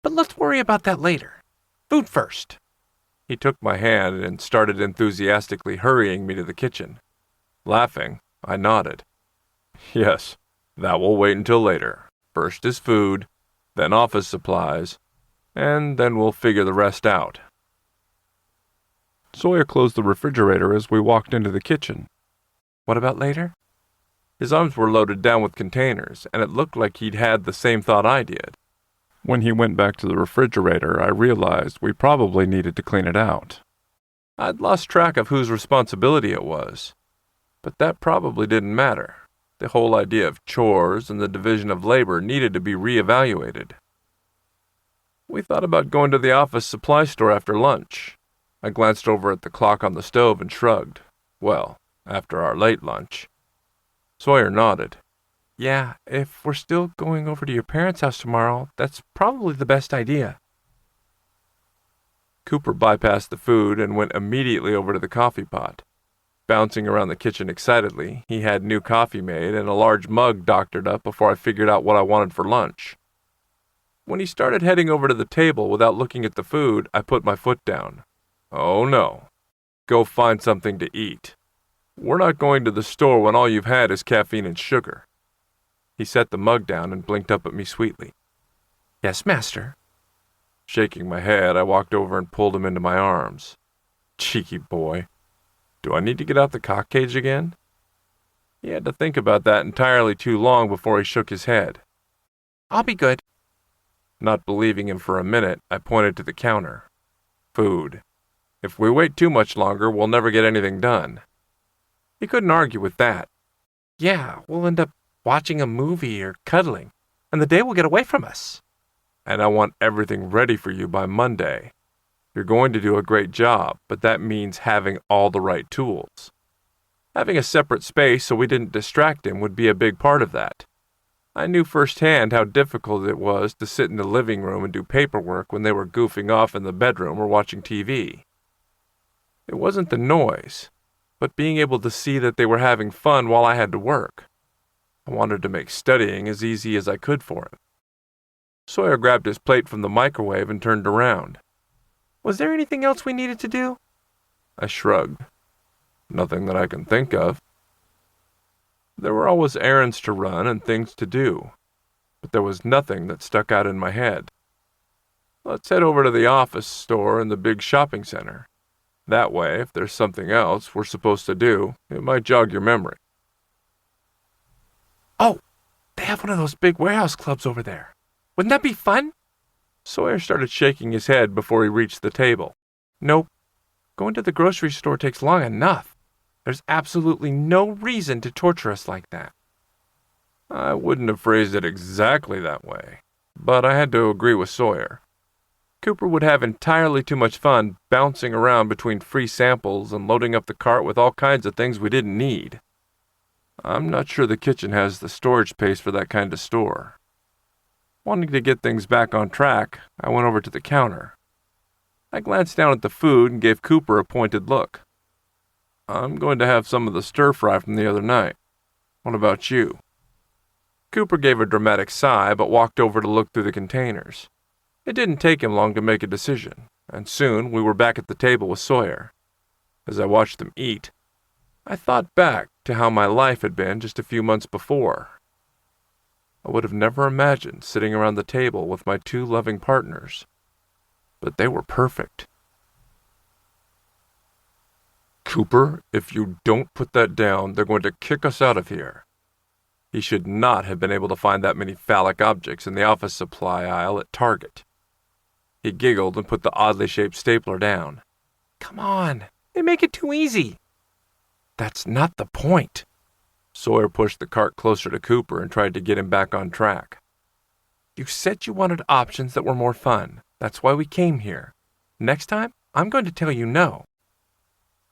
but let's worry about that later. Food first. He took my hand and started enthusiastically hurrying me to the kitchen. Laughing, I nodded. Yes, that will wait until later. First is food, then office supplies, and then we'll figure the rest out. Sawyer closed the refrigerator as we walked into the kitchen. What about later? His arms were loaded down with containers, and it looked like he'd had the same thought I did. When he went back to the refrigerator, I realized we probably needed to clean it out. I'd lost track of whose responsibility it was, but that probably didn't matter. The whole idea of chores and the division of labor needed to be reevaluated. We thought about going to the office supply store after lunch. I glanced over at the clock on the stove and shrugged. Well, after our late lunch. Sawyer nodded. Yeah, if we're still going over to your parents' house tomorrow, that's probably the best idea. Cooper bypassed the food and went immediately over to the coffee pot. Bouncing around the kitchen excitedly, he had new coffee made and a large mug doctored up before I figured out what I wanted for lunch. When he started heading over to the table without looking at the food, I put my foot down. Oh no. Go find something to eat. We're not going to the store when all you've had is caffeine and sugar. He set the mug down and blinked up at me sweetly. Yes, master. Shaking my head, I walked over and pulled him into my arms. Cheeky boy. Do I need to get out the cock cage again? He had to think about that entirely too long before he shook his head. I'll be good. Not believing him for a minute, I pointed to the counter. Food. If we wait too much longer, we'll never get anything done. He couldn't argue with that. Yeah, we'll end up watching a movie or cuddling, and the day will get away from us. And I want everything ready for you by Monday. You're going to do a great job, but that means having all the right tools. Having a separate space so we didn't distract him would be a big part of that. I knew firsthand how difficult it was to sit in the living room and do paperwork when they were goofing off in the bedroom or watching TV. It wasn't the noise, but being able to see that they were having fun while I had to work. I wanted to make studying as easy as I could for him. Sawyer grabbed his plate from the microwave and turned around. Was there anything else we needed to do? I shrugged. Nothing that I can think of. There were always errands to run and things to do, but there was nothing that stuck out in my head. Let's head over to the office store in the big shopping center. That way, if there's something else we're supposed to do, it might jog your memory. Oh, they have one of those big warehouse clubs over there. Wouldn't that be fun? Sawyer started shaking his head before he reached the table. Nope. Going to the grocery store takes long enough. There's absolutely no reason to torture us like that. I wouldn't have phrased it exactly that way, but I had to agree with Sawyer. Cooper would have entirely too much fun bouncing around between free samples and loading up the cart with all kinds of things we didn't need. I'm not sure the kitchen has the storage space for that kind of store. Wanting to get things back on track, I went over to the counter. I glanced down at the food and gave Cooper a pointed look. I'm going to have some of the stir-fry from the other night. What about you? Cooper gave a dramatic sigh, but walked over to look through the containers. It didn't take him long to make a decision, and soon we were back at the table with Sawyer. As I watched them eat, I thought back to how my life had been just a few months before. I would have never imagined sitting around the table with my 2 loving partners, but they were perfect. Cooper, if you don't put that down, they're going to kick us out of here. He should not have been able to find that many phallic objects in the office supply aisle at Target. He giggled and put the oddly shaped stapler down. Come on, they make it too easy. That's not the point. Sawyer pushed the cart closer to Cooper and tried to get him back on track. You said you wanted options that were more fun. That's why we came here. Next time, I'm going to tell you no.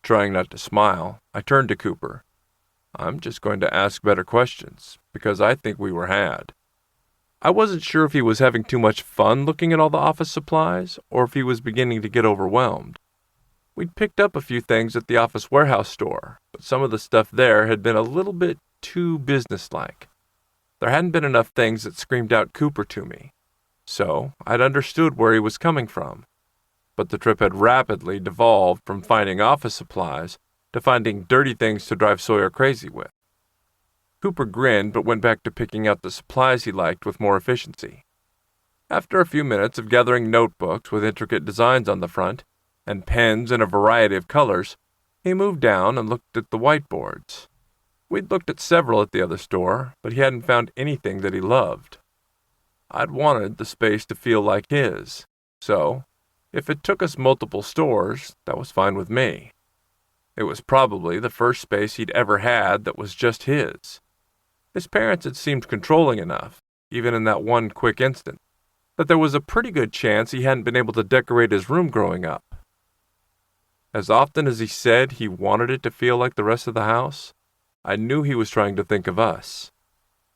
Trying not to smile, I turned to Cooper. I'm just going to ask better questions, because I think we were had. I wasn't sure if he was having too much fun looking at all the office supplies, or if he was beginning to get overwhelmed. We'd picked up a few things at the office warehouse store, but some of the stuff there had been a little bit too businesslike. There hadn't been enough things that screamed out Cooper to me, so I'd understood where he was coming from. But the trip had rapidly devolved from finding office supplies to finding dirty things to drive Sawyer crazy with. Cooper grinned but went back to picking out the supplies he liked with more efficiency. After a few minutes of gathering notebooks with intricate designs on the front, and pens in a variety of colors, he moved down and looked at the whiteboards. We'd looked at several at the other store, but he hadn't found anything that he loved. I'd wanted the space to feel like his, so if it took us multiple stores, that was fine with me. It was probably the first space he'd ever had that was just his. His parents had seemed controlling enough, even in that one quick instant, that there was a pretty good chance he hadn't been able to decorate his room growing up. As often as he said he wanted it to feel like the rest of the house, I knew he was trying to think of us.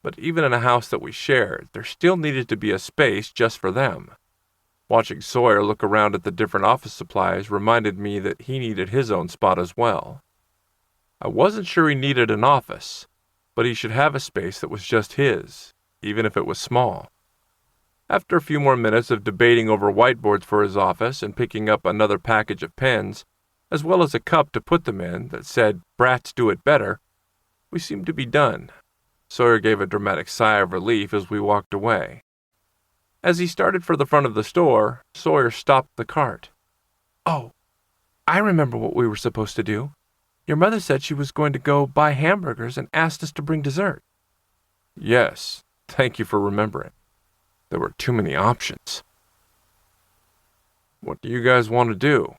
But even in a house that we shared, there still needed to be a space just for them. Watching Sawyer look around at the different office supplies reminded me that he needed his own spot as well. I wasn't sure he needed an office, but he should have a space that was just his, even if it was small. After a few more minutes of debating over whiteboards for his office and picking up another package of pens, as well as a cup to put them in that said, "Brats do it better," we seemed to be done. Sawyer gave a dramatic sigh of relief as we walked away. As he started for the front of the store, Sawyer stopped the cart. "Oh, I remember what we were supposed to do. Your mother said she was going to go buy hamburgers and asked us to bring dessert." "Yes, thank you for remembering. There were too many options." "What do you guys want to do?"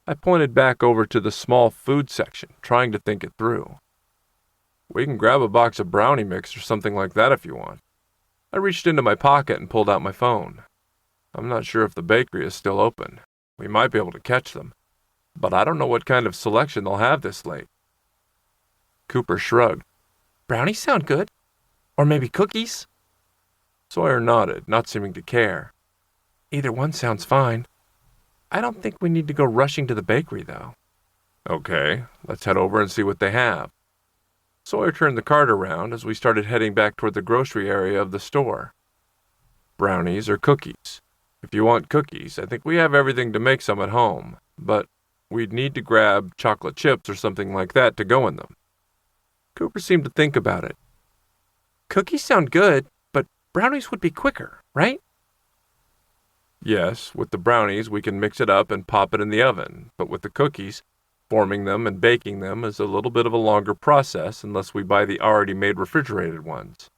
I pointed back over to the small food section, trying to think it through. "We can grab a box of brownie mix or something like that if you want." I reached into my pocket and pulled out my phone. "I'm not sure if the bakery is still open. We might be able to catch them, but I don't know what kind of selection they'll have this late." Cooper shrugged. "Brownies sound good. Or maybe cookies." Sawyer nodded, not seeming to care. "Either one sounds fine. I don't think we need to go rushing to the bakery, though." "Okay, let's head over and see what they have." Sawyer turned the cart around as we started heading back toward the grocery area of the store. "Brownies or cookies? If you want cookies, I think we have everything to make some at home, but we'd need to grab chocolate chips or something like that to go in them." Cooper seemed to think about it. "Cookies sound good, but brownies would be quicker, right?" "Yes, with the brownies we can mix it up and pop it in the oven, but with the cookies, forming them and baking them is a little bit of a longer process unless we buy the already made refrigerated ones."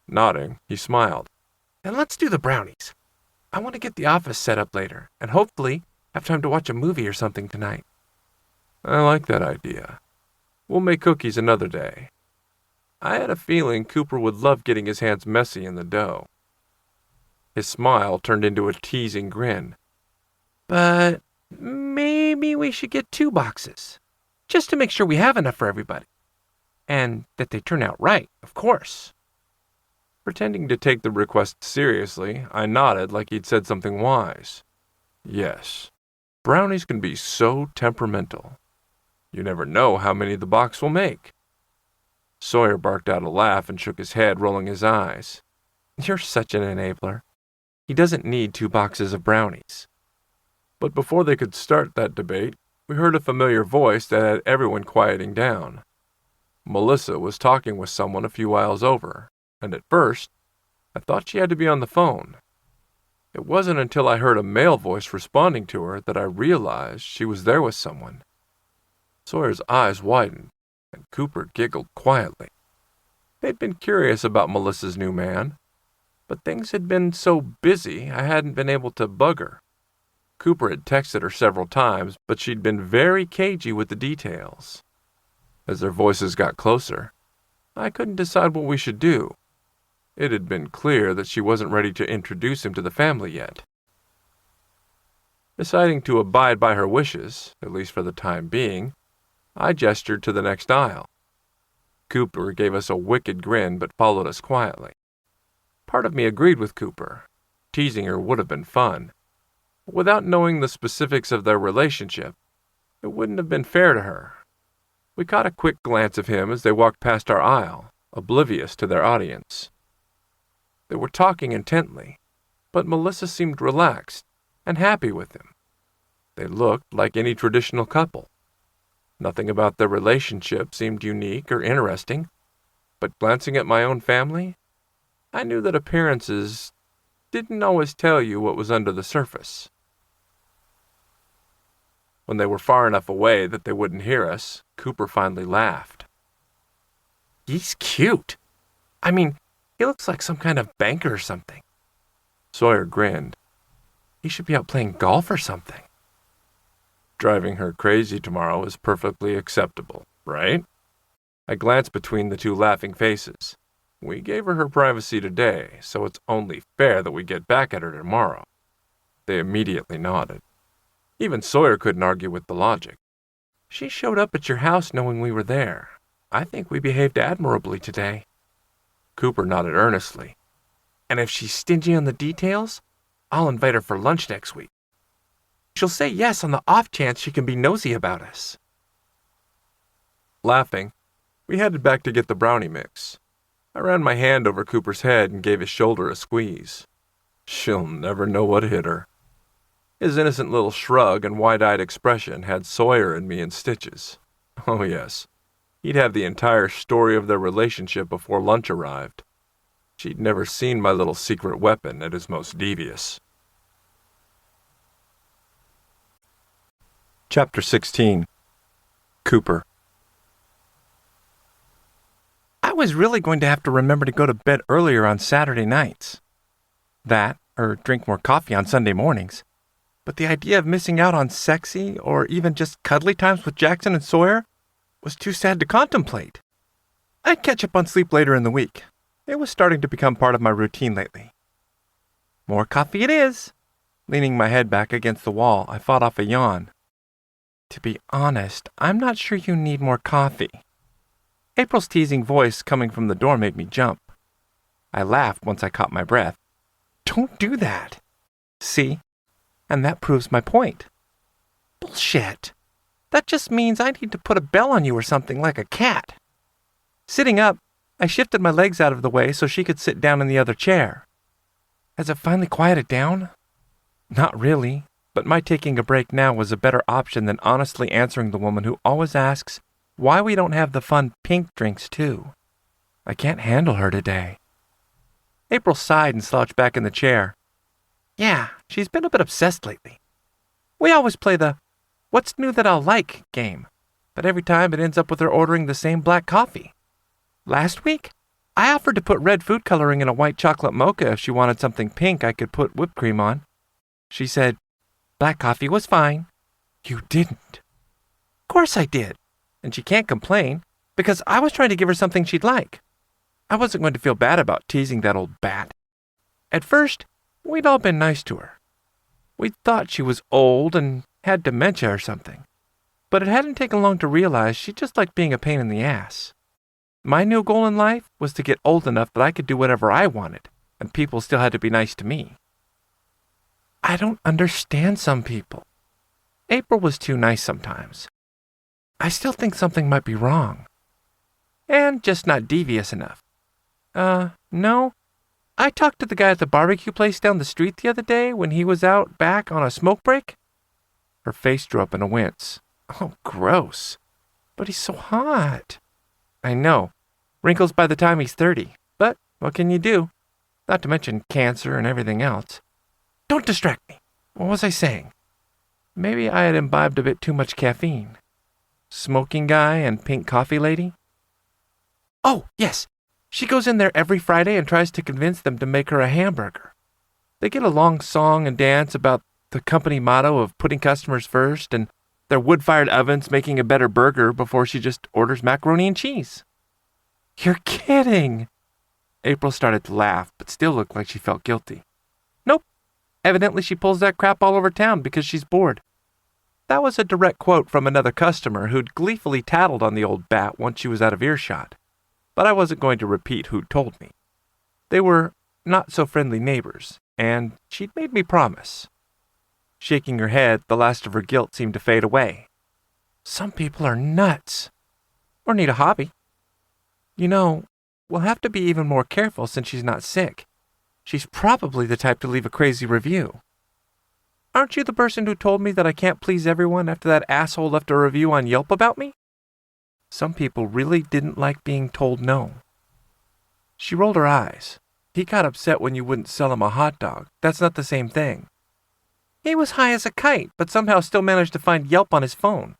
Nodding, he smiled. "Then let's do the brownies. I want to get the office set up later, and hopefully have time to watch a movie or something tonight." "I like that idea. We'll make cookies another day." I had a feeling Cooper would love getting his hands messy in the dough. His smile turned into a teasing grin. "But maybe we should get 2 boxes, just to make sure we have enough for everybody. And that they turn out right, of course." Pretending to take the request seriously, I nodded like he'd said something wise. "Yes, brownies can be so temperamental. You never know how many the box will make." Sawyer barked out a laugh and shook his head, rolling his eyes. "You're such an enabler. He doesn't need 2 boxes of brownies." But before they could start that debate, we heard a familiar voice that had everyone quieting down. Melissa was talking with someone a few aisles over, and at first, I thought she had to be on the phone. It wasn't until I heard a male voice responding to her that I realized she was there with someone. Sawyer's eyes widened, and Cooper giggled quietly. They'd been curious about Melissa's new man, but things had been so busy I hadn't been able to bug her. Cooper had texted her several times, but she'd been very cagey with the details. As their voices got closer, I couldn't decide what we should do. It had been clear that she wasn't ready to introduce him to the family yet. Deciding to abide by her wishes, at least for the time being, I gestured to the next aisle. Cooper gave us a wicked grin but followed us quietly. Part of me agreed with Cooper. Teasing her would have been fun. But without knowing the specifics of their relationship, it wouldn't have been fair to her. We caught a quick glance of him as they walked past our aisle, oblivious to their audience. They were talking intently, but Melissa seemed relaxed and happy with him. They looked like any traditional couple. Nothing about their relationship seemed unique or interesting, but glancing at my own family, I knew that appearances didn't always tell you what was under the surface. When they were far enough away that they wouldn't hear us, Cooper finally laughed. "He's cute. I mean, he looks like some kind of banker or something." Sawyer grinned. "He should be out playing golf or something." Driving her crazy tomorrow is perfectly acceptable, right? I glanced between the two laughing faces. We gave her privacy today, so it's only fair that we get back at her tomorrow. They immediately nodded. Even Sawyer couldn't argue with the logic. "She showed up at your house knowing we were there. I think we behaved admirably today." Cooper nodded earnestly. "And if she's stingy on the details, I'll invite her for lunch next week. She'll say yes on the off chance she can be nosy about us." Laughing, we headed back to get the brownie mix. I ran my hand over Cooper's head and gave his shoulder a squeeze. She'll never know what hit her. His innocent little shrug and wide-eyed expression had Sawyer and me in stitches. Oh yes, he'd have the entire story of their relationship before lunch arrived. She'd never seen my little secret weapon at his most devious. Chapter 16. Cooper. I was really going to have to remember to go to bed earlier on Saturday nights. That, or drink more coffee on Sunday mornings. But the idea of missing out on sexy or even just cuddly times with Jackson and Sawyer was too sad to contemplate. I'd catch up on sleep later in the week. It was starting to become part of my routine lately. More coffee it is. Leaning my head back against the wall, I fought off a yawn. To be honest, I'm not sure you need more coffee. April's teasing voice coming from the door made me jump. I laughed once I caught my breath. Don't do that. See? And that proves my point. Bullshit. That just means I need to put a bell on you or something like a cat. Sitting up, I shifted my legs out of the way so she could sit down in the other chair. Has it finally quieted down? Not really, but my taking a break now was a better option than honestly answering the woman who always asks why we don't have the fun pink drinks too. I can't handle her today. April sighed and slouched back in the chair. Yeah, she's been a bit obsessed lately. We always play the "what's new that I'll like" game, but every time it ends up with her ordering the same black coffee. Last week, I offered to put red food coloring in a white chocolate mocha if she wanted something pink I could put whipped cream on. She said, black coffee was fine. You didn't. Of course I did. And she can't complain, because I was trying to give her something she'd like. I wasn't going to feel bad about teasing that old bat. At first, we'd all been nice to her. We thought she was old and had dementia or something. But it hadn't taken long to realize she just liked being a pain in the ass. My new goal in life was to get old enough that I could do whatever I wanted, and people still had to be nice to me. I don't understand some people. April was too nice sometimes. I still think something might be wrong. And just not devious enough. No. I talked to the guy at the barbecue place down the street the other day when he was out back on a smoke break. Her face drew up in a wince. Oh, gross. But he's so hot. I know. Wrinkles by the time he's 30. But what can you do? Not to mention cancer and everything else. Don't distract me. What was I saying? Maybe I had imbibed a bit too much caffeine. Smoking guy and pink coffee lady? Oh, yes. She goes in there every Friday and tries to convince them to make her a hamburger. They get a long song and dance about the company motto of putting customers first and their wood-fired ovens making a better burger before she just orders macaroni and cheese. You're kidding! April started to laugh, but still looked like she felt guilty. Nope. Evidently she pulls that crap all over town because she's bored. That was a direct quote from another customer who'd gleefully tattled on the old bat once she was out of earshot. But I wasn't going to repeat who'd told me. They were not-so-friendly neighbors, and she'd made me promise. Shaking her head, the last of her guilt seemed to fade away. Some people are nuts. Or need a hobby. You know, we'll have to be even more careful since she's not sick. She's probably the type to leave a crazy review. Aren't you the person who told me that I can't please everyone after that asshole left a review on Yelp about me? Some people really didn't like being told no. She rolled her eyes. He got upset when you wouldn't sell him a hot dog. That's not the same thing. He was high as a kite, but somehow still managed to find Yelp on his phone.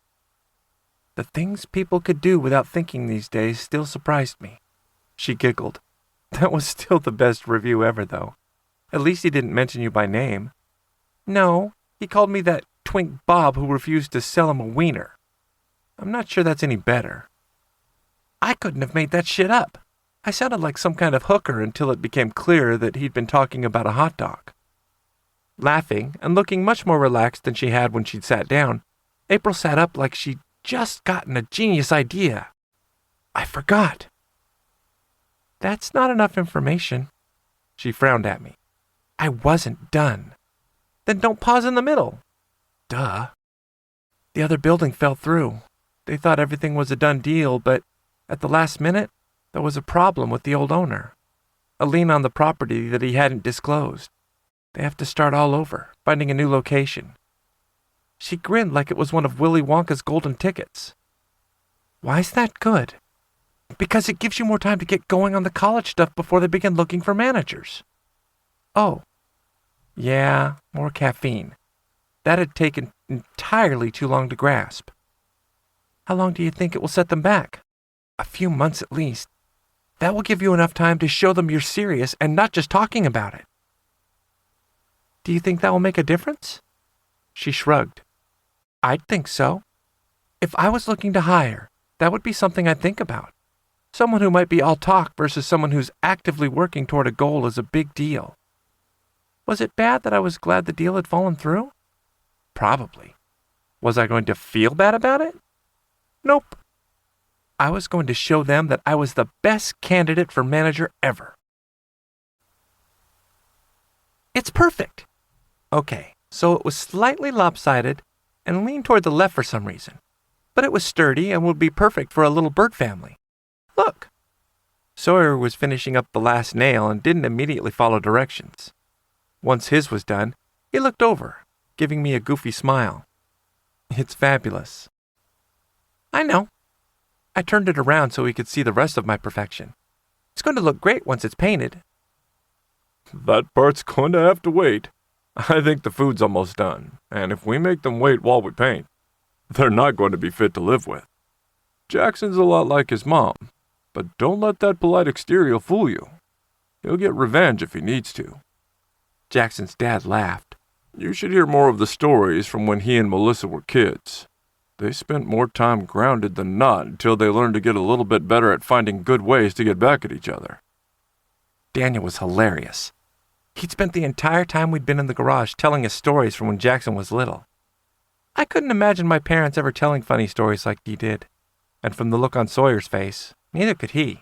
The things people could do without thinking these days still surprised me. She giggled. That was still the best review ever, though. At least he didn't mention you by name. No, he called me that twink Bob who refused to sell him a wiener. I'm not sure that's any better. I couldn't have made that shit up. I sounded like some kind of hooker until it became clear that he'd been talking about a hot dog. Laughing and looking much more relaxed than she had when she'd sat down, April sat up like she'd just gotten a genius idea. I forgot. That's not enough information. She frowned at me. I wasn't done. Then don't pause in the middle. Duh. The other building fell through. They thought everything was a done deal, but at the last minute, there was a problem with the old owner. A lien on the property that he hadn't disclosed. They have to start all over, finding a new location. She grinned like it was one of Willy Wonka's golden tickets. Why's that good? Because it gives you more time to get going on the college stuff before they begin looking for managers. Oh. Yeah, more caffeine. That had taken entirely too long to grasp. How long do you think it will set them back? A few months at least. That will give you enough time to show them you're serious and not just talking about it. Do you think that will make a difference? She shrugged. I'd think so. If I was looking to hire, that would be something I'd think about. Someone who might be all talk versus someone who's actively working toward a goal is a big deal. Was it bad that I was glad the deal had fallen through? Probably. Was I going to feel bad about it? Nope. I was going to show them that I was the best candidate for manager ever. It's perfect. Okay, so it was slightly lopsided and leaned toward the left for some reason. But it was sturdy and would be perfect for a little bird family. Look. Sawyer was finishing up the last nail and didn't immediately follow directions. Once his was done, he looked over, giving me a goofy smile. It's fabulous. I know. I turned it around so he could see the rest of my perfection. It's going to look great once it's painted. That part's going to have to wait. I think the food's almost done, and if we make them wait while we paint, they're not going to be fit to live with. Jackson's a lot like his mom, but don't let that polite exterior fool you. He'll get revenge if he needs to. Jackson's dad laughed. You should hear more of the stories from when he and Melissa were kids. They spent more time grounded than not until they learned to get a little bit better at finding good ways to get back at each other. Daniel was hilarious. He'd spent the entire time we'd been in the garage telling us stories from when Jackson was little. I couldn't imagine my parents ever telling funny stories like he did. And from the look on Sawyer's face, neither could he.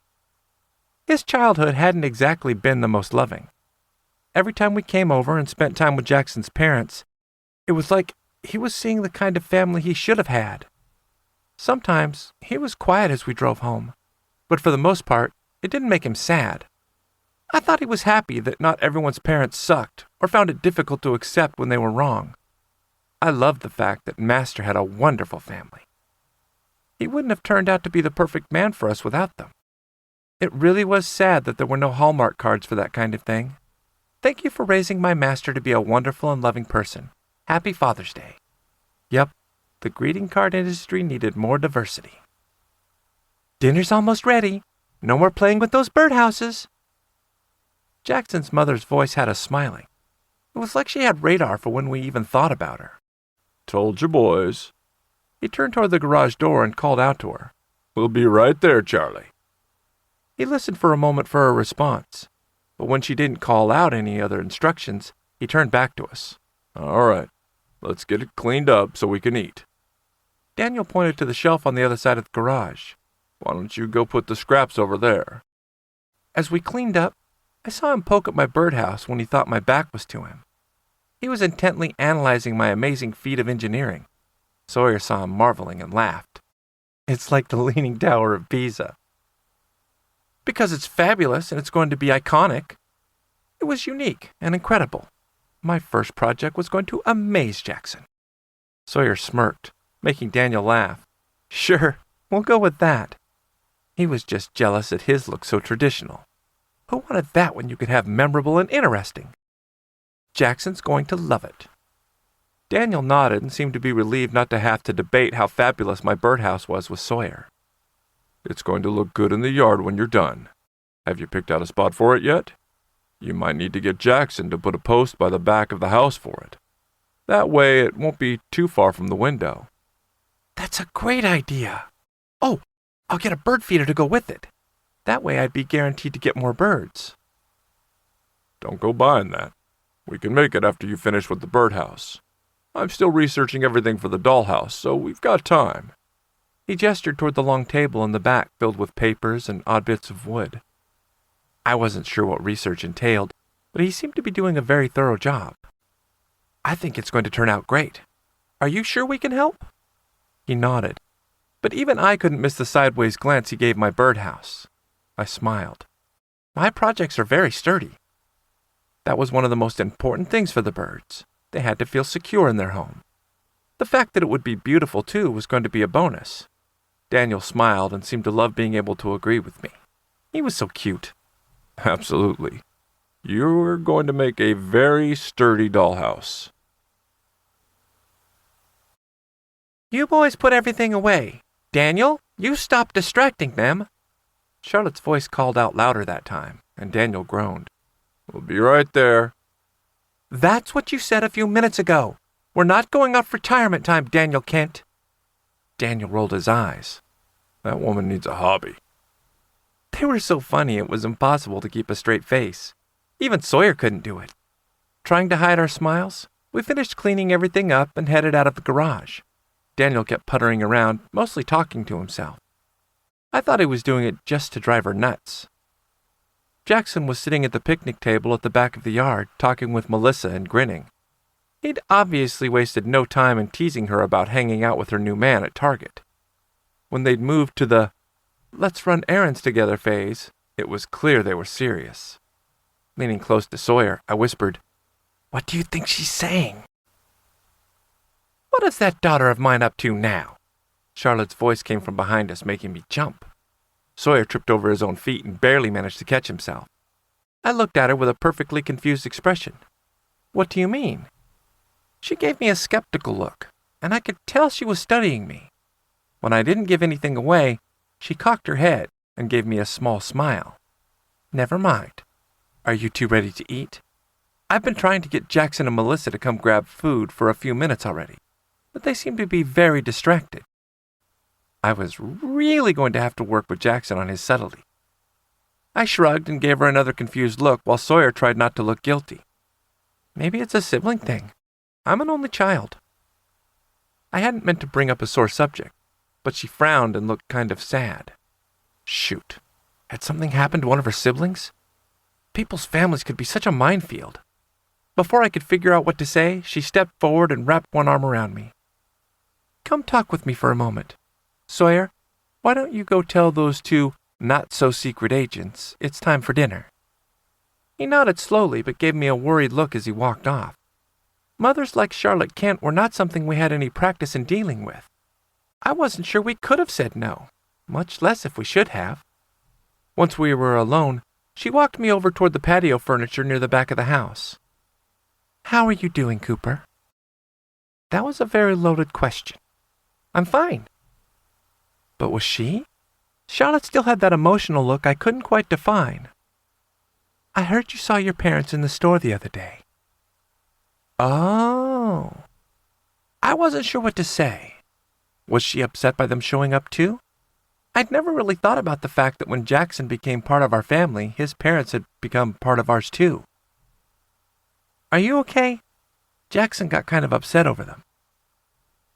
His childhood hadn't exactly been the most loving. Every time we came over and spent time with Jackson's parents, it was like he was seeing the kind of family he should have had. Sometimes he was quiet as we drove home, but for the most part, it didn't make him sad. I thought he was happy that not everyone's parents sucked or found it difficult to accept when they were wrong. I loved the fact that Master had a wonderful family. He wouldn't have turned out to be the perfect man for us without them. It really was sad that there were no Hallmark cards for that kind of thing. Thank you for raising my Master to be a wonderful and loving person. Happy Father's Day. Yep, the greeting card industry needed more diversity. Dinner's almost ready. No more playing with those birdhouses. Jackson's mother's voice had us smiling. It was like she had radar for when we even thought about her. Told you, boys. He turned toward the garage door and called out to her. We'll be right there, Charlie. He listened for a moment for her response, but when she didn't call out any other instructions, he turned back to us. All right, let's get it cleaned up so we can eat. Daniel pointed to the shelf on the other side of the garage. Why don't you go put the scraps over there? As we cleaned up, I saw him poke at my birdhouse when he thought my back was to him. He was intently analyzing my amazing feat of engineering. Sawyer saw him marveling and laughed. It's like the Leaning Tower of Pisa. Because it's fabulous and it's going to be iconic. It was unique and incredible. My first project was going to amaze Jackson. Sawyer smirked, making Daniel laugh. Sure, we'll go with that. He was just jealous that his looked so traditional. Who wanted that when you could have memorable and interesting? Jackson's going to love it. Daniel nodded and seemed to be relieved not to have to debate how fabulous my birdhouse was with Sawyer. It's going to look good in the yard when you're done. Have you picked out a spot for it yet? You might need to get Jackson to put a post by the back of the house for it. That way it won't be too far from the window. That's a great idea. Oh, I'll get a bird feeder to go with it. That way I'd be guaranteed to get more birds. Don't go buying that. We can make it after you finish with the birdhouse. I'm still researching everything for the dollhouse, so we've got time. He gestured toward the long table in the back filled with papers and odd bits of wood. I wasn't sure what research entailed, but he seemed to be doing a very thorough job. I think it's going to turn out great. Are you sure we can help? He nodded, but even I couldn't miss the sideways glance he gave my birdhouse. I smiled. My projects are very sturdy. That was one of the most important things for the birds. They had to feel secure in their home. The fact that it would be beautiful, too, was going to be a bonus. Daniel smiled and seemed to love being able to agree with me. He was so cute. Absolutely. You're going to make a very sturdy dollhouse. You boys put everything away. Daniel, you stop distracting them. Charlotte's voice called out louder that time, and Daniel groaned. We'll be right there. That's what you said a few minutes ago. We're not going off retirement time, Daniel Kent. Daniel rolled his eyes. That woman needs a hobby. They were so funny it was impossible to keep a straight face. Even Sawyer couldn't do it. Trying to hide our smiles, we finished cleaning everything up and headed out of the garage. Daniel kept puttering around, mostly talking to himself. I thought he was doing it just to drive her nuts. Jackson was sitting at the picnic table at the back of the yard, talking with Melissa and grinning. He'd obviously wasted no time in teasing her about hanging out with her new man at Target. When they'd moved to the let's run errands together phase, it was clear they were serious. Leaning close to Sawyer, I whispered, What do you think she's saying? What is that daughter of mine up to now? Charlotte's voice came from behind us, making me jump. Sawyer tripped over his own feet and barely managed to catch himself. I looked at her with a perfectly confused expression. What do you mean? She gave me a skeptical look, and I could tell she was studying me. When I didn't give anything away, she cocked her head and gave me a small smile. Never mind. Are you two ready to eat? I've been trying to get Jackson and Melissa to come grab food for a few minutes already, but they seem to be very distracted. I was really going to have to work with Jackson on his subtlety. I shrugged and gave her another confused look while Sawyer tried not to look guilty. Maybe it's a sibling thing. I'm an only child. I hadn't meant to bring up a sore subject, but she frowned and looked kind of sad. Shoot. Had something happened to one of her siblings? People's families could be such a minefield. Before I could figure out what to say, she stepped forward and wrapped one arm around me. Come talk with me for a moment. Sawyer, why don't you go tell those two not-so-secret agents it's time for dinner? He nodded slowly but gave me a worried look as he walked off. Mothers like Charlotte Kent were not something we had any practice in dealing with. I wasn't sure we could have said no, much less if we should have. Once we were alone, she walked me over toward the patio furniture near the back of the house. How are you doing, Cooper? That was a very loaded question. I'm fine. But was she? Charlotte still had that emotional look I couldn't quite define. I heard you saw your parents in the store the other day. Oh. I wasn't sure what to say. Was she upset by them showing up too? I'd never really thought about the fact that when Jackson became part of our family, his parents had become part of ours too. Are you okay? Jackson got kind of upset over them.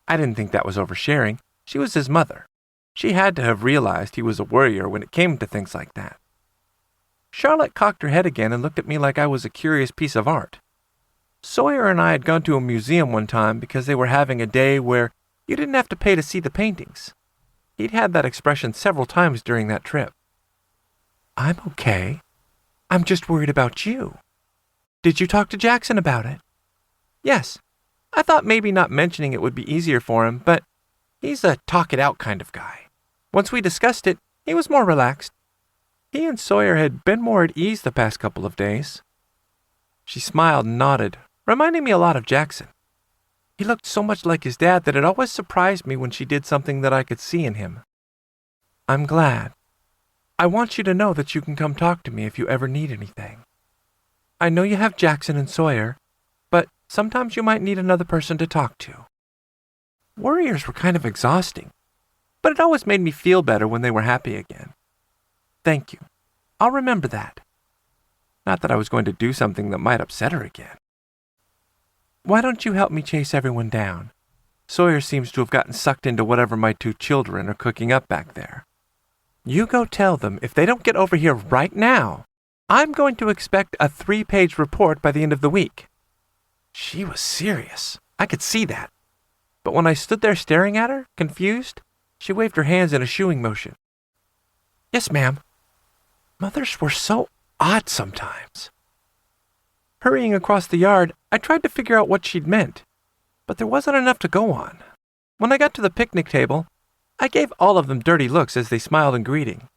I didn't think that was oversharing. She was his mother. She had to have realized he was a worrier when it came to things like that. Charlotte cocked her head again and looked at me like I was a curious piece of art. Sawyer and I had gone to a museum one time because they were having a day where you didn't have to pay to see the paintings. He'd had that expression several times during that trip. I'm okay. I'm just worried about you. Did you talk to Jackson about it? Yes. I thought maybe not mentioning it would be easier for him, but he's a talk-it-out kind of guy. Once we discussed it, he was more relaxed. He and Sawyer had been more at ease the past couple of days. She smiled and nodded, reminding me a lot of Jackson. He looked so much like his dad that it always surprised me when she did something that I could see in him. I'm glad. I want you to know that you can come talk to me if you ever need anything. I know you have Jackson and Sawyer, but sometimes you might need another person to talk to. Warriors were kind of exhausting, but it always made me feel better when they were happy again. Thank you. I'll remember that. Not that I was going to do something that might upset her again. Why don't you help me chase everyone down? Sawyer seems to have gotten sucked into whatever my 2 children are cooking up back there. You go tell them if they don't get over here right now, I'm going to expect a 3-page report by the end of the week. She was serious. I could see that. But when I stood there staring at her, confused, she waved her hands in a shooing motion. Yes, ma'am. Mothers were so odd sometimes. Hurrying across the yard, I tried to figure out what she'd meant, but there wasn't enough to go on. When I got to the picnic table, I gave all of them dirty looks as they smiled in greeting.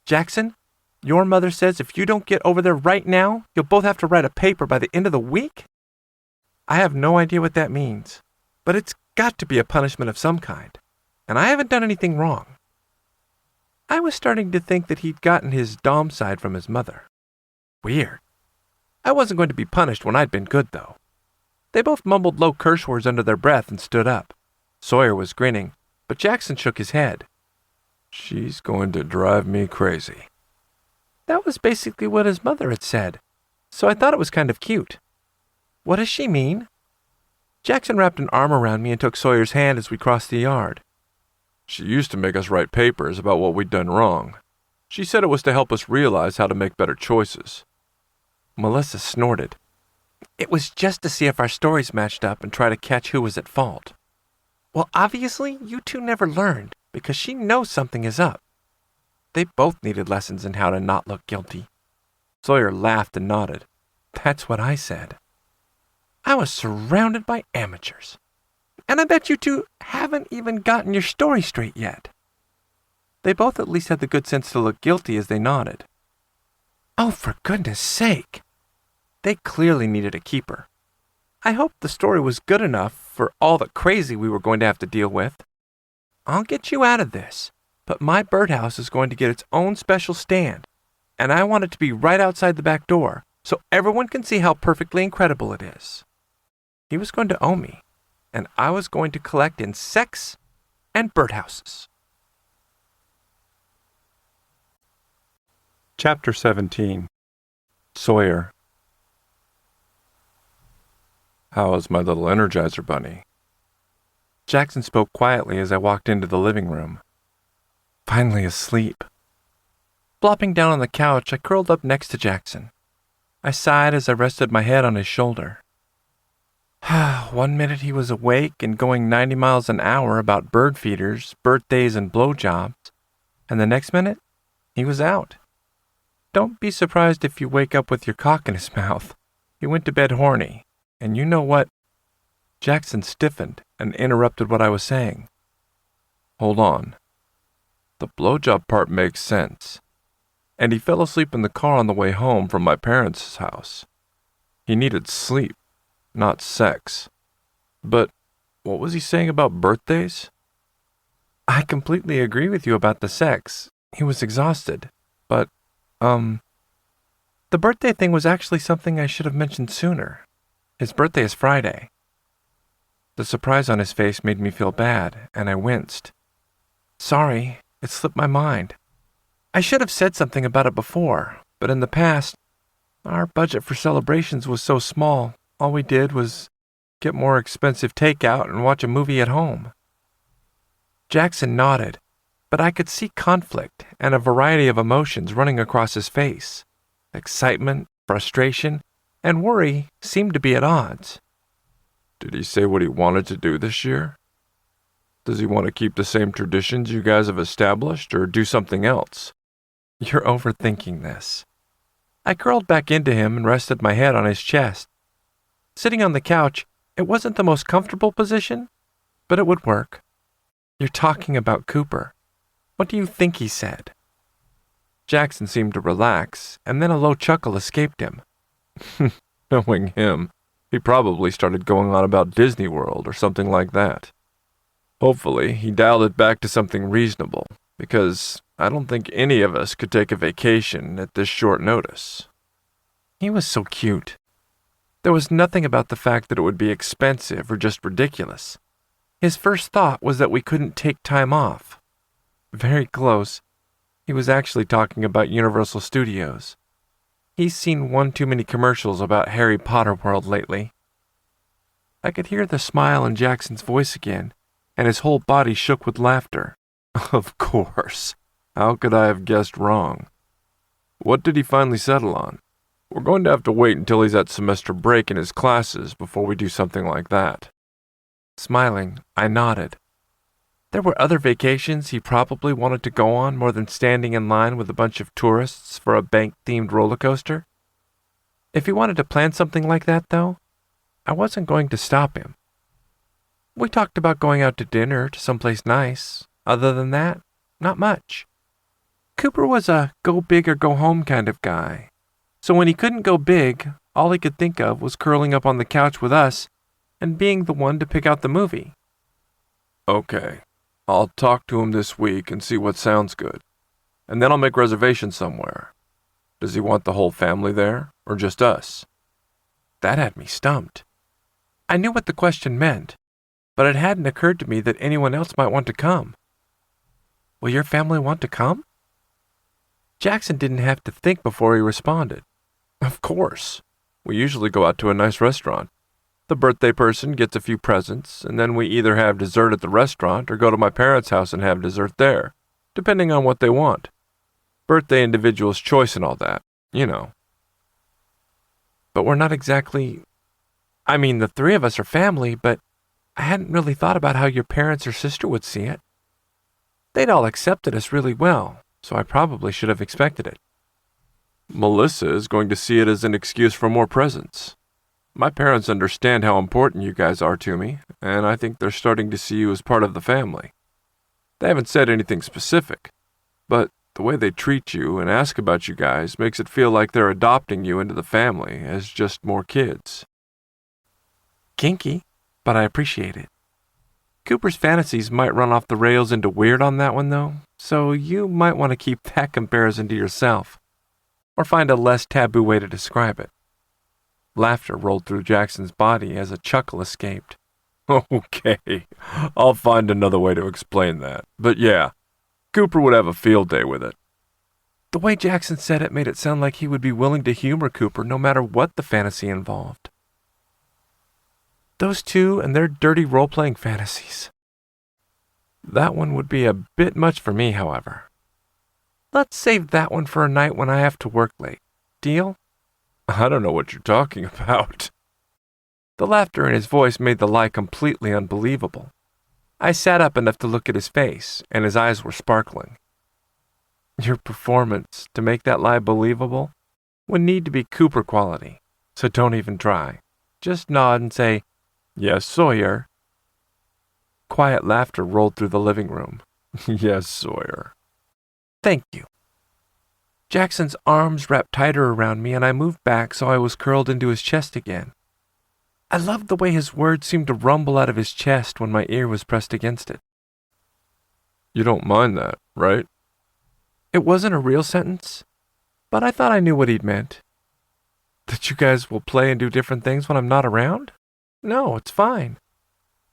Jackson, your mother says if you don't get over there right now, you'll both have to write a paper by the end of the week? I have no idea what that means, but it's got to be a punishment of some kind, and I haven't done anything wrong. I was starting to think that he'd gotten his dom side from his mother. Weird. I wasn't going to be punished when I'd been good, though. They both mumbled low curse words under their breath and stood up. Sawyer was grinning, but Jackson shook his head. She's going to drive me crazy. That was basically what his mother had said, so I thought it was kind of cute. What does she mean? Jackson wrapped an arm around me and took Sawyer's hand as we crossed the yard. She used to make us write papers about what we'd done wrong. She said it was to help us realize how to make better choices. Melissa snorted. It was just to see if our stories matched up and try to catch who was at fault. Well, obviously, you two never learned, because she knows something is up. They both needed lessons in how to not look guilty. Sawyer laughed and nodded. That's what I said. I was surrounded by amateurs. And I bet you two haven't even gotten your story straight yet. They both at least had the good sense to look guilty as they nodded. Oh, for goodness sake! They clearly needed a keeper. I hoped the story was good enough for all the crazy we were going to have to deal with. I'll get you out of this, but my birdhouse is going to get its own special stand, and I want it to be right outside the back door, so everyone can see how perfectly incredible it is. He was going to owe me, and I was going to collect insects and birdhouses. Chapter 17. Sawyer. How is my little Energizer bunny? Jackson spoke quietly as I walked into the living room. Finally asleep. Flopping down on the couch, I curled up next to Jackson. I sighed as I rested my head on his shoulder. 1 minute he was awake and going 90 miles an hour about bird feeders, birthdays, and blowjobs, and the next minute, he was out. Don't be surprised if you wake up with your cock in his mouth. He went to bed horny, and you know what? Jackson stiffened and interrupted what I was saying. Hold on. The blowjob part makes sense. And he fell asleep in the car on the way home from my parents' house. He needed sleep, not sex. But what was he saying about birthdays? I completely agree with you about the sex. He was exhausted. But, the birthday thing was actually something I should have mentioned sooner. His birthday is Friday. The surprise on his face made me feel bad, and I winced. Sorry, it slipped my mind. I should have said something about it before, but in the past, our budget for celebrations was so small, all we did was get more expensive takeout and watch a movie at home. Jackson nodded, but I could see conflict and a variety of emotions running across his face. Excitement, frustration, and worry seemed to be at odds. Did he say what he wanted to do this year? Does he want to keep the same traditions you guys have established or do something else? You're overthinking this. I curled back into him and rested my head on his chest. Sitting on the couch, it wasn't the most comfortable position, but it would work. You're talking about Cooper. What do you think he said? Jackson seemed to relax, and then a low chuckle escaped him. Knowing him, he probably started going on about Disney World or something like that. Hopefully, he dialed it back to something reasonable, because I don't think any of us could take a vacation at this short notice. He was so cute. There was nothing about the fact that it would be expensive or just ridiculous. His first thought was that we couldn't take time off. Very close. He was actually talking about Universal Studios. He's seen one too many commercials about Harry Potter World lately. I could hear the smile in Jackson's voice again, and his whole body shook with laughter. Of course. How could I have guessed wrong? What did he finally settle on? We're going to have to wait until he's at semester break in his classes before we do something like that. Smiling, I nodded. There were other vacations he probably wanted to go on more than standing in line with a bunch of tourists for a bank-themed roller coaster. If he wanted to plan something like that, though, I wasn't going to stop him. We talked about going out to dinner to someplace nice. Other than that, not much. Cooper was a go big or go home kind of guy. So when he couldn't go big, all he could think of was curling up on the couch with us and being the one to pick out the movie. Okay, I'll talk to him this week and see what sounds good. And then I'll make reservations somewhere. Does he want the whole family there, or just us? That had me stumped. I knew what the question meant, but it hadn't occurred to me that anyone else might want to come. Will your family want to come? Jackson didn't have to think before he responded. Of course. We usually go out to a nice restaurant. The birthday person gets a few presents, and then we either have dessert at the restaurant or go to my parents' house and have dessert there, depending on what they want. Birthday individual's choice and all that, you know. But we're not exactly... I mean, the three of us are family, but I hadn't really thought about how your parents or sister would see it. They'd all accepted us really well, so I probably should have expected it. Melissa is going to see it as an excuse for more presents. My parents understand how important you guys are to me, and I think they're starting to see you as part of the family. They haven't said anything specific, but the way they treat you and ask about you guys makes it feel like they're adopting you into the family as just more kids. Kinky, but I appreciate it. Cooper's fantasies might run off the rails into weird on that one, though, so you might want to keep that comparison to yourself, or find a less taboo way to describe it. Laughter rolled through Jackson's body as a chuckle escaped. Okay, I'll find another way to explain that. But yeah, Cooper would have a field day with it. The way Jackson said it made it sound like he would be willing to humor Cooper no matter what the fantasy involved. Those two and their dirty role-playing fantasies. That one would be a bit much for me, however. Let's save that one for a night when I have to work late. Deal? I don't know what you're talking about. The laughter in his voice made the lie completely unbelievable. I sat up enough to look at his face, and his eyes were sparkling. Your performance, to make that lie believable, would need to be Cooper quality, so don't even try. Just nod and say, "Yes, Sawyer." Quiet laughter rolled through the living room. Yes, Sawyer. Thank you. Jackson's arms wrapped tighter around me, and I moved back so I was curled into his chest again. I loved the way his words seemed to rumble out of his chest when my ear was pressed against it. You don't mind that, right? It wasn't a real sentence, but I thought I knew what he'd meant. That you guys will play and do different things when I'm not around? No, it's fine.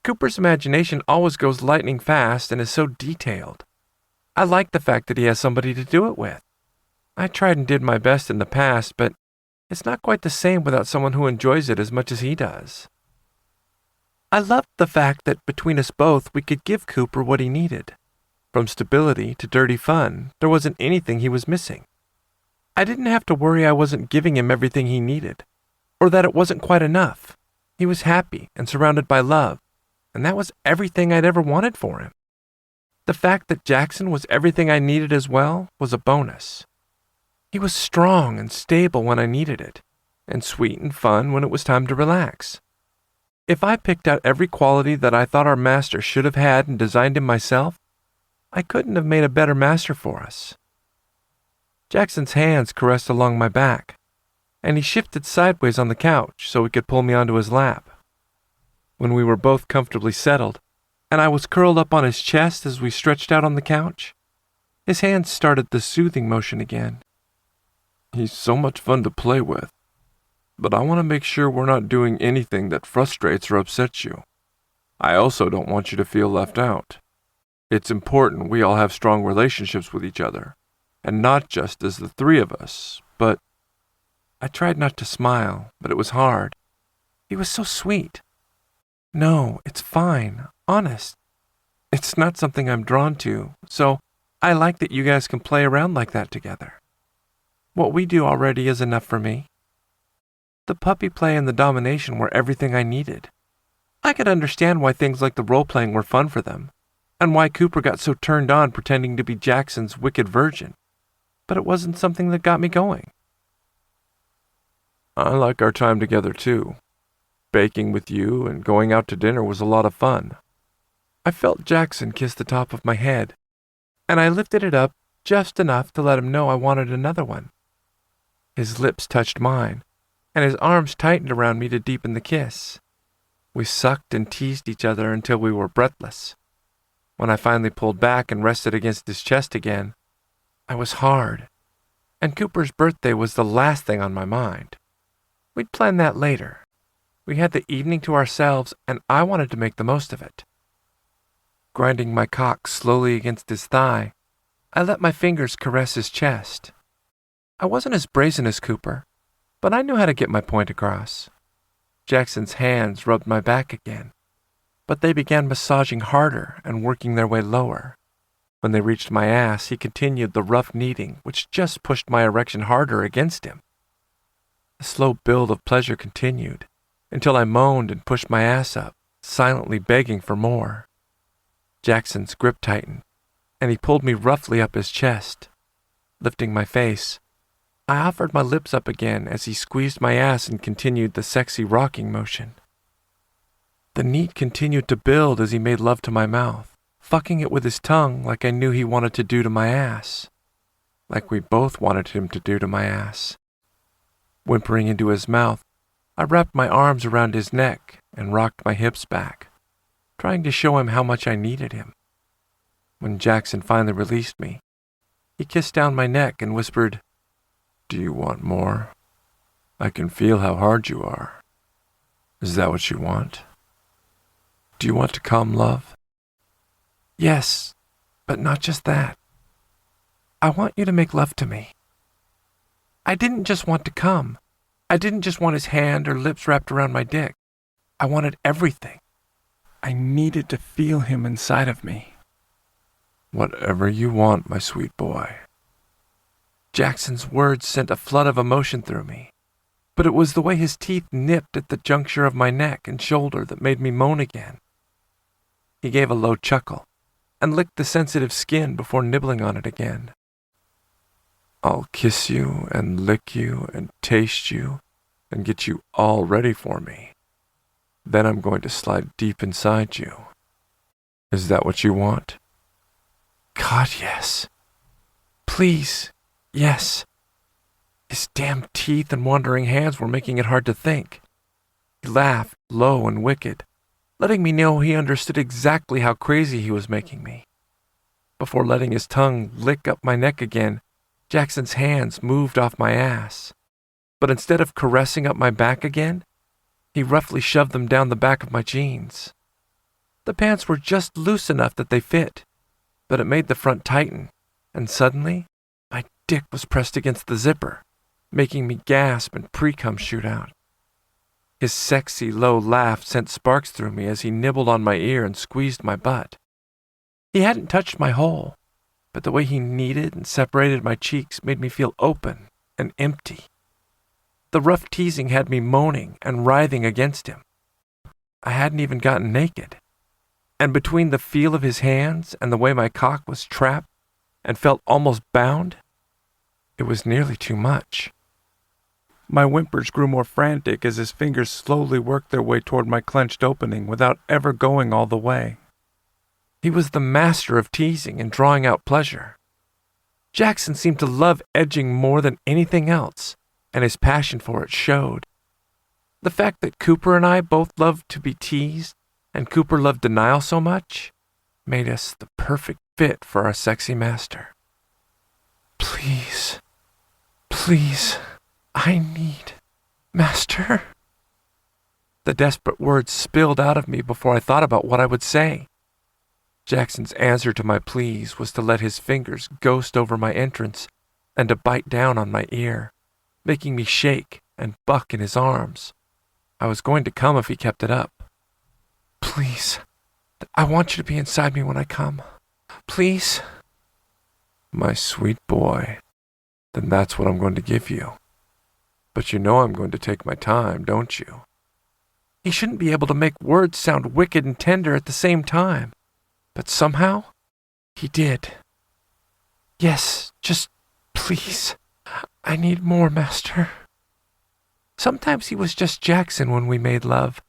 Cooper's imagination always goes lightning fast and is so detailed. I like the fact that he has somebody to do it with. I tried and did my best in the past, but it's not quite the same without someone who enjoys it as much as he does. I loved the fact that between us both we could give Cooper what he needed. From stability to dirty fun, there wasn't anything he was missing. I didn't have to worry I wasn't giving him everything he needed, or that it wasn't quite enough. He was happy and surrounded by love, and that was everything I'd ever wanted for him. The fact that Jackson was everything I needed as well was a bonus. He was strong and stable when I needed it, and sweet and fun when it was time to relax. If I picked out every quality that I thought our master should have had and designed him myself, I couldn't have made a better master for us. Jackson's hands caressed along my back, and he shifted sideways on the couch so he could pull me onto his lap. When we were both comfortably settled, and I was curled up on his chest as we stretched out on the couch, his hands started the soothing motion again. He's so much fun to play with, but I want to make sure we're not doing anything that frustrates or upsets you. I also don't want you to feel left out. It's important we all have strong relationships with each other, and not just as the three of us, but... I tried not to smile, but it was hard. He was so sweet. No, it's fine, honest. It's not something I'm drawn to, so I like that you guys can play around like that together. What we do already is enough for me. The puppy play and the domination were everything I needed. I could understand why things like the role-playing were fun for them, and why Cooper got so turned on pretending to be Jackson's wicked virgin, but it wasn't something that got me going. I like our time together too. Baking with you and going out to dinner was a lot of fun. I felt Jackson kiss the top of my head, and I lifted it up just enough to let him know I wanted another one. His lips touched mine, and his arms tightened around me to deepen the kiss. We sucked and teased each other until we were breathless. When I finally pulled back and rested against his chest again, I was hard, and Cooper's birthday was the last thing on my mind. We'd plan that later. We had the evening to ourselves, and I wanted to make the most of it. Grinding my cock slowly against his thigh, I let my fingers caress his chest. I wasn't as brazen as Cooper, but I knew how to get my point across. Jackson's hands rubbed my back again, but they began massaging harder and working their way lower. When they reached my ass, he continued the rough kneading, which just pushed my erection harder against him. The slow build of pleasure continued, until I moaned and pushed my ass up, silently begging for more. Jackson's grip tightened, and he pulled me roughly up his chest. Lifting my face, I offered my lips up again as he squeezed my ass and continued the sexy rocking motion. The need continued to build as he made love to my mouth, fucking it with his tongue like I knew he wanted to do to my ass. Like we both wanted him to do to my ass. Whimpering into his mouth, I wrapped my arms around his neck and rocked my hips back, trying to show him how much I needed him. When Jackson finally released me, he kissed down my neck and whispered, "Do you want more? I can feel how hard you are. Is that what you want? Do you want to come, love?" "Yes, but not just that. I want you to make love to me." I didn't just want to come. I didn't just want his hand or lips wrapped around my dick. I wanted everything. I needed to feel him inside of me. "Whatever you want, my sweet boy." Jackson's words sent a flood of emotion through me, but it was the way his teeth nipped at the juncture of my neck and shoulder that made me moan again. He gave a low chuckle and licked the sensitive skin before nibbling on it again. "I'll kiss you and lick you and taste you and get you all ready for me. Then I'm going to slide deep inside you. Is that what you want?" God, yes. Please, yes. His damn teeth and wandering hands were making it hard to think. He laughed, low and wicked, letting me know he understood exactly how crazy he was making me. Before letting his tongue lick up my neck again, Jackson's hands moved off my ass. But instead of caressing up my back again, he roughly shoved them down the back of my jeans. The pants were just loose enough that they fit, but it made the front tighten, and suddenly, my dick was pressed against the zipper, making me gasp and pre-cum shoot out. His sexy, low laugh sent sparks through me as he nibbled on my ear and squeezed my butt. He hadn't touched my hole, but the way he kneaded and separated my cheeks made me feel open and empty. The rough teasing had me moaning and writhing against him. I hadn't even gotten naked. And between the feel of his hands and the way my cock was trapped and felt almost bound, it was nearly too much. My whimpers grew more frantic as his fingers slowly worked their way toward my clenched opening without ever going all the way. He was the master of teasing and drawing out pleasure. Jackson seemed to love edging more than anything else, and his passion for it showed. The fact that Cooper and I both loved to be teased, and Cooper loved denial so much, made us the perfect fit for our sexy master. Please, please, I need master. The desperate words spilled out of me before I thought about what I would say. Jackson's answer to my pleas was to let his fingers ghost over my entrance and to bite down on my ear, making me shake and buck in his arms. I was going to come if he kept it up. Please, I want you to be inside me when I come. Please. My sweet boy, then that's what I'm going to give you. But you know I'm going to take my time, don't you? He shouldn't be able to make words sound wicked and tender at the same time. But somehow, he did. Yes, just please. I need more, master. Sometimes he was just Jackson when we made love.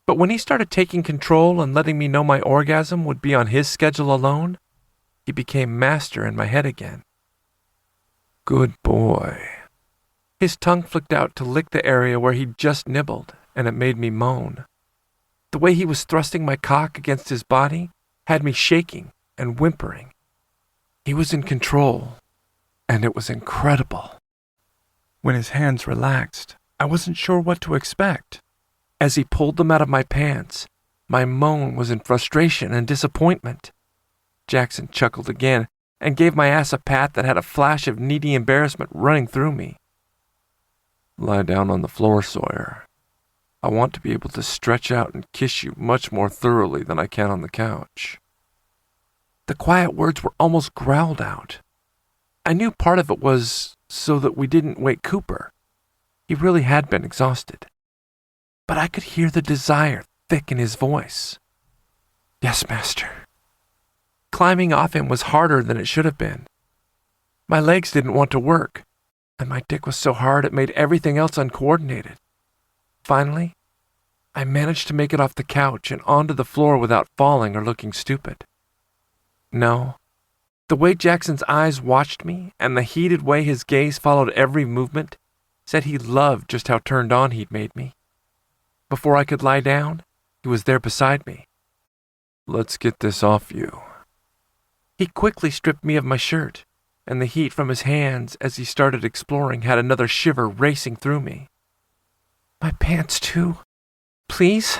But when he started taking control and letting me know my orgasm would be on his schedule alone, he became master in my head again. Good boy. His tongue flicked out to lick the area where he'd just nibbled, and it made me moan. The way he was thrusting my cock against his body had me shaking and whimpering. He was in control, and it was incredible. When his hands relaxed, I wasn't sure what to expect. As he pulled them out of my pants, my moan was in frustration and disappointment. Jackson chuckled again and gave my ass a pat that had a flash of needy embarrassment running through me. Lie down on the floor, Sawyer. I want to be able to stretch out and kiss you much more thoroughly than I can on the couch. The quiet words were almost growled out. I knew part of it was so that we didn't wake Cooper. He really had been exhausted. But I could hear the desire thick in his voice. Yes, master. Climbing off him was harder than it should have been. My legs didn't want to work, and my dick was so hard it made everything else uncoordinated. Finally, I managed to make it off the couch and onto the floor without falling or looking stupid. No, the way Jackson's eyes watched me and the heated way his gaze followed every movement said he loved just how turned on he'd made me. Before I could lie down, he was there beside me. Let's get this off you. He quickly stripped me of my shirt, and the heat from his hands as he started exploring had another shiver racing through me. My pants too, please?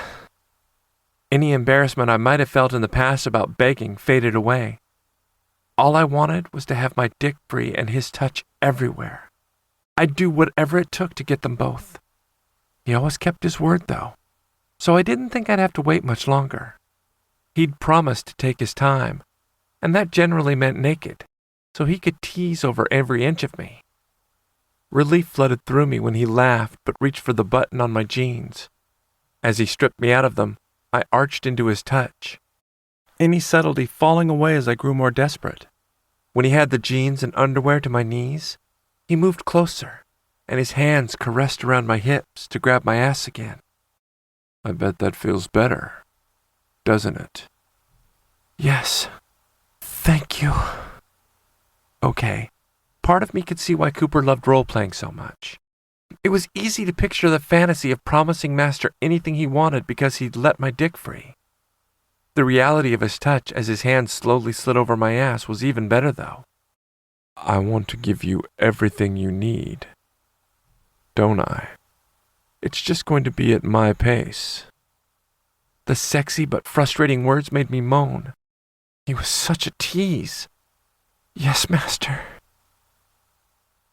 Any embarrassment I might have felt in the past about begging faded away. All I wanted was to have my dick free and his touch everywhere. I'd do whatever it took to get them both. He always kept his word, though, so I didn't think I'd have to wait much longer. He'd promised to take his time, and that generally meant naked, so he could tease over every inch of me. Relief flooded through me when he laughed but reached for the button on my jeans. As he stripped me out of them, I arched into his touch, any subtlety falling away as I grew more desperate. When he had the jeans and underwear to my knees, he moved closer, and his hands caressed around my hips to grab my ass again. I bet that feels better, doesn't it? Yes. Thank you. Okay. Part of me could see why Cooper loved role-playing so much. It was easy to picture the fantasy of promising Master anything he wanted because he'd let my dick free. The reality of his touch as his hand slowly slid over my ass was even better, though. I want to give you everything you need, don't I? It's just going to be at my pace. The sexy but frustrating words made me moan. He was such a tease. Yes, master.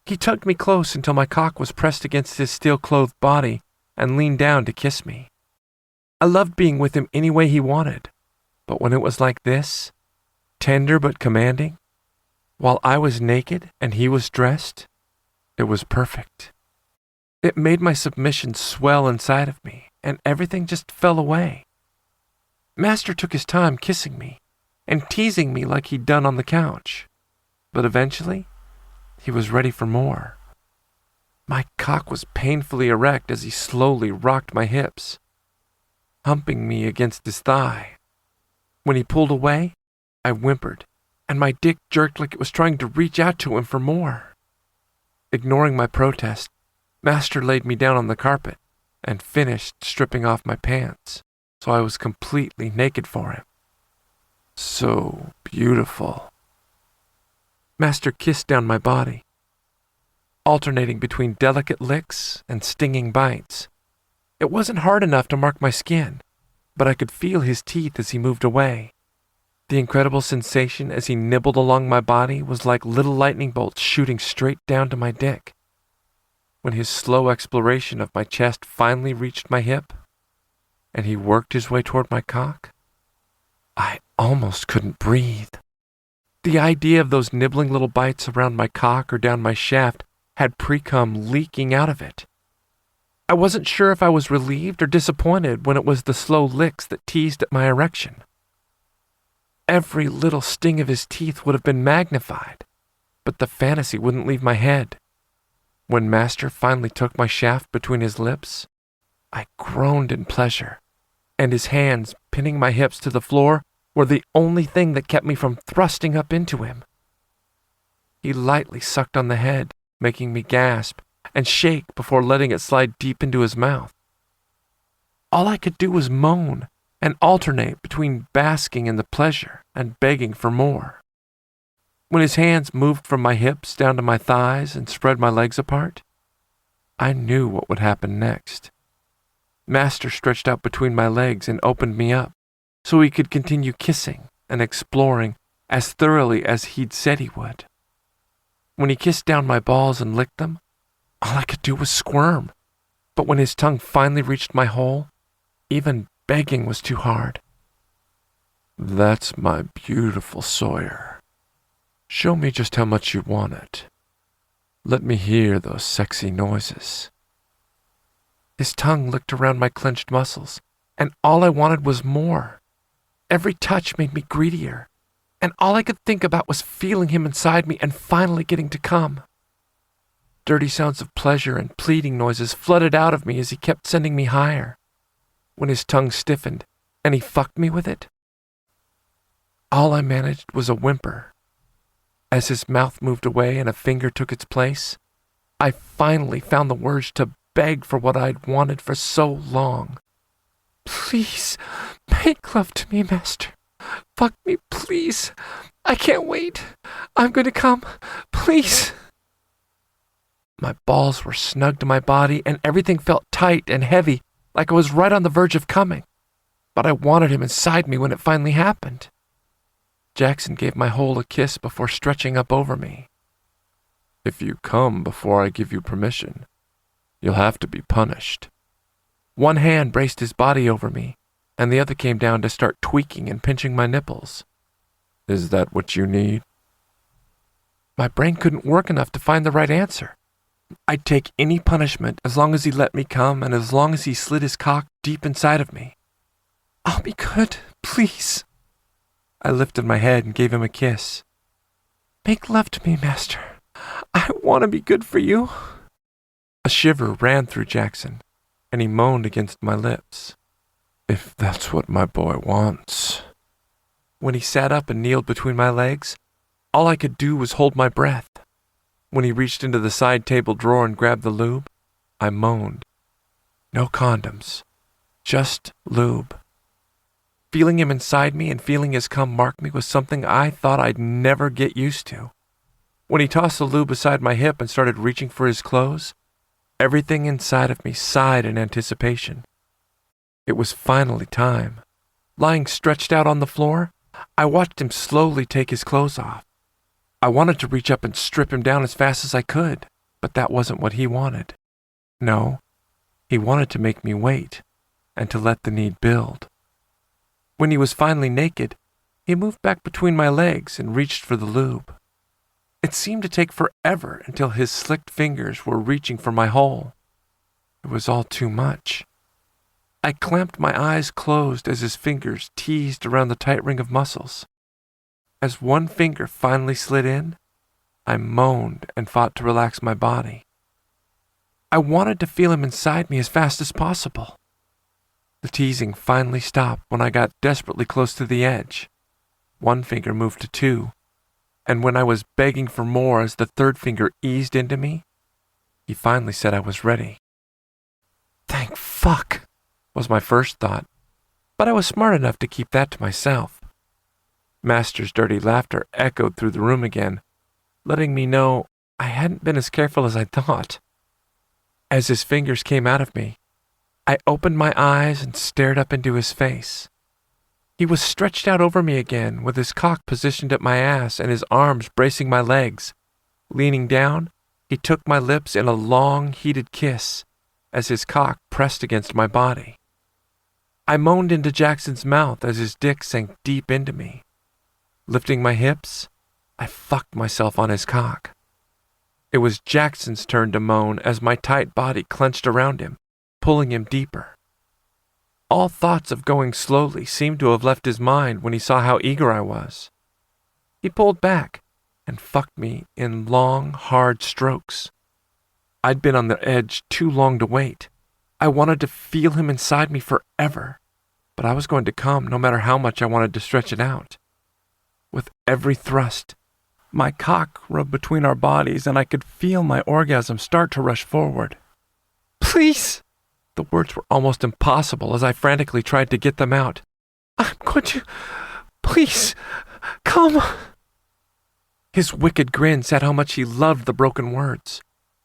He tugged me close until my cock was pressed against his steel-clothed body and leaned down to kiss me. I loved being with him any way he wanted, but when it was like this, tender but commanding, while I was naked and he was dressed, It was perfect. It made my submission swell inside of me, and everything just fell away. Master took his time kissing me and teasing me like he'd done on the couch. But eventually, he was ready for more. My cock was painfully erect as he slowly rocked my hips, humping me against his thigh. When he pulled away, I whimpered, and my dick jerked like it was trying to reach out to him for more. Ignoring my protest, Master laid me down on the carpet and finished stripping off my pants, so I was completely naked for him. So beautiful. Master kissed down my body, alternating between delicate licks and stinging bites. It wasn't hard enough to mark my skin, but I could feel his teeth as he moved away. The incredible sensation as he nibbled along my body was like little lightning bolts shooting straight down to my dick. When his slow exploration of my chest finally reached my hip, and he worked his way toward my cock, I almost couldn't breathe. The idea of those nibbling little bites around my cock or down my shaft had pre-cum leaking out of it. I wasn't sure if I was relieved or disappointed when it was the slow licks that teased at my erection. Every little sting of his teeth would have been magnified, but the fantasy wouldn't leave my head. When Master finally took my shaft between his lips, I groaned in pleasure, and his hands pinning my hips to the floor were the only thing that kept me from thrusting up into him. He lightly sucked on the head, making me gasp and shake before letting it slide deep into his mouth. All I could do was moan and alternate between basking in the pleasure and begging for more. When his hands moved from my hips down to my thighs and spread my legs apart, I knew what would happen next. Master stretched out between my legs and opened me up so he could continue kissing and exploring as thoroughly as he'd said he would. When he kissed down my balls and licked them, all I could do was squirm. But when his tongue finally reached my hole, even begging was too hard. "That's my beautiful Sawyer. Show me just how much you want it. Let me hear those sexy noises." His tongue licked around my clenched muscles, and all I wanted was more. Every touch made me greedier, and all I could think about was feeling him inside me and finally getting to come. Dirty sounds of pleasure and pleading noises flooded out of me as he kept sending me higher. When his tongue stiffened and he fucked me with it, all I managed was a whimper. As his mouth moved away and a finger took its place, I finally found the words to beg for what I'd wanted for so long. "Please, make love to me, Master. Fuck me, please. I can't wait. I'm going to come. Please." My balls were snug to my body and everything felt tight and heavy, like I was right on the verge of coming. But I wanted him inside me when it finally happened. Jackson gave my hole a kiss before stretching up over me. "If you come before I give you permission, you'll have to be punished." One hand braced his body over me, and the other came down to start tweaking and pinching my nipples. "Is that what you need?" My brain couldn't work enough to find the right answer. I'd take any punishment as long as he let me come and as long as he slid his cock deep inside of me. "I'll be good, please." I lifted my head and gave him a kiss. "Make love to me, Master. I want to be good for you." A shiver ran through Jackson, and he moaned against my lips. "If that's what my boy wants." When he sat up and kneeled between my legs, all I could do was hold my breath. When he reached into the side table drawer and grabbed the lube, I moaned. No condoms, just lube. Feeling him inside me and feeling his cum mark me was something I thought I'd never get used to. When he tossed the lube beside my hip and started reaching for his clothes, everything inside of me sighed in anticipation. It was finally time. Lying stretched out on the floor, I watched him slowly take his clothes off. I wanted to reach up and strip him down as fast as I could, but that wasn't what he wanted. No, he wanted to make me wait and to let the need build. When he was finally naked, he moved back between my legs and reached for the lube. It seemed to take forever until his slicked fingers were reaching for my hole. It was all too much. I clamped my eyes closed as his fingers teased around the tight ring of muscles. As one finger finally slid in, I moaned and fought to relax my body. I wanted to feel him inside me as fast as possible. The teasing finally stopped when I got desperately close to the edge. One finger moved to 2, and when I was begging for more as the third finger eased into me, he finally said I was ready. Thank fuck, was my first thought, but I was smart enough to keep that to myself. Master's dirty laughter echoed through the room again, letting me know I hadn't been as careful as I thought. As his fingers came out of me, I opened my eyes and stared up into his face. He was stretched out over me again, with his cock positioned at my ass and his arms bracing my legs. Leaning down, he took my lips in a long, heated kiss as his cock pressed against my body. I moaned into Jackson's mouth as his dick sank deep into me. Lifting my hips, I fucked myself on his cock. It was Jackson's turn to moan as my tight body clenched around him, pulling him deeper. All thoughts of going slowly seemed to have left his mind when he saw how eager I was. He pulled back and fucked me in long, hard strokes. I'd been on the edge too long to wait. I wanted to feel him inside me forever, but I was going to come no matter how much I wanted to stretch it out. With every thrust, my cock rubbed between our bodies and I could feel my orgasm start to rush forward. Please! The words were almost impossible as I frantically tried to get them out. I'm going to... Please, come! His wicked grin said how much he loved the broken words.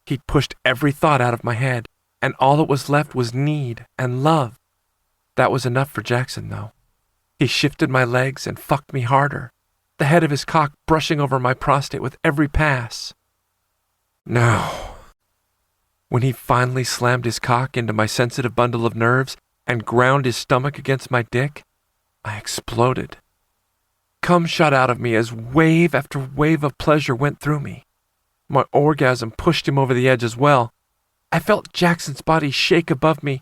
He'd pushed every thought out of my head, and all that was left was need and love. That was enough for Jackson, though. He shifted my legs and fucked me harder, the head of his cock brushing over my prostate with every pass. Now... When he finally slammed his cock into my sensitive bundle of nerves and ground his stomach against my dick, I exploded. Cum shot out of me as wave after wave of pleasure went through me. My orgasm pushed him over the edge as well. I felt Jackson's body shake above me,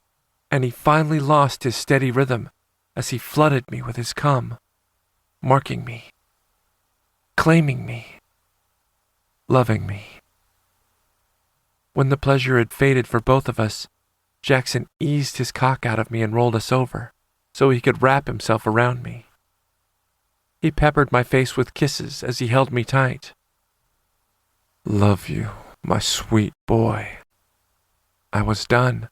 and he finally lost his steady rhythm as he flooded me with his cum, marking me, claiming me, loving me. When the pleasure had faded for both of us, Jackson eased his cock out of me and rolled us over, so he could wrap himself around me. He peppered my face with kisses as he held me tight. Love you, my sweet boy. I was done.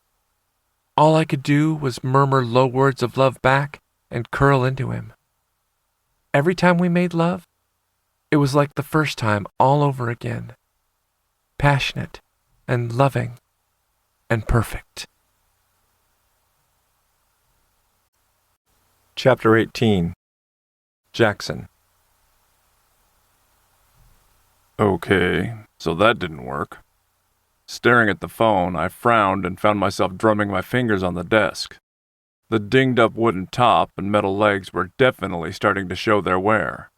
All I could do was murmur low words of love back and curl into him. Every time we made love, it was like the first time all over again. Passionate and loving and perfect. Chapter 18. Jackson. Okay, so that didn't work. Staring at the phone, I frowned and found myself drumming my fingers on the desk. The dinged-up wooden top and metal legs were definitely starting to show their wear.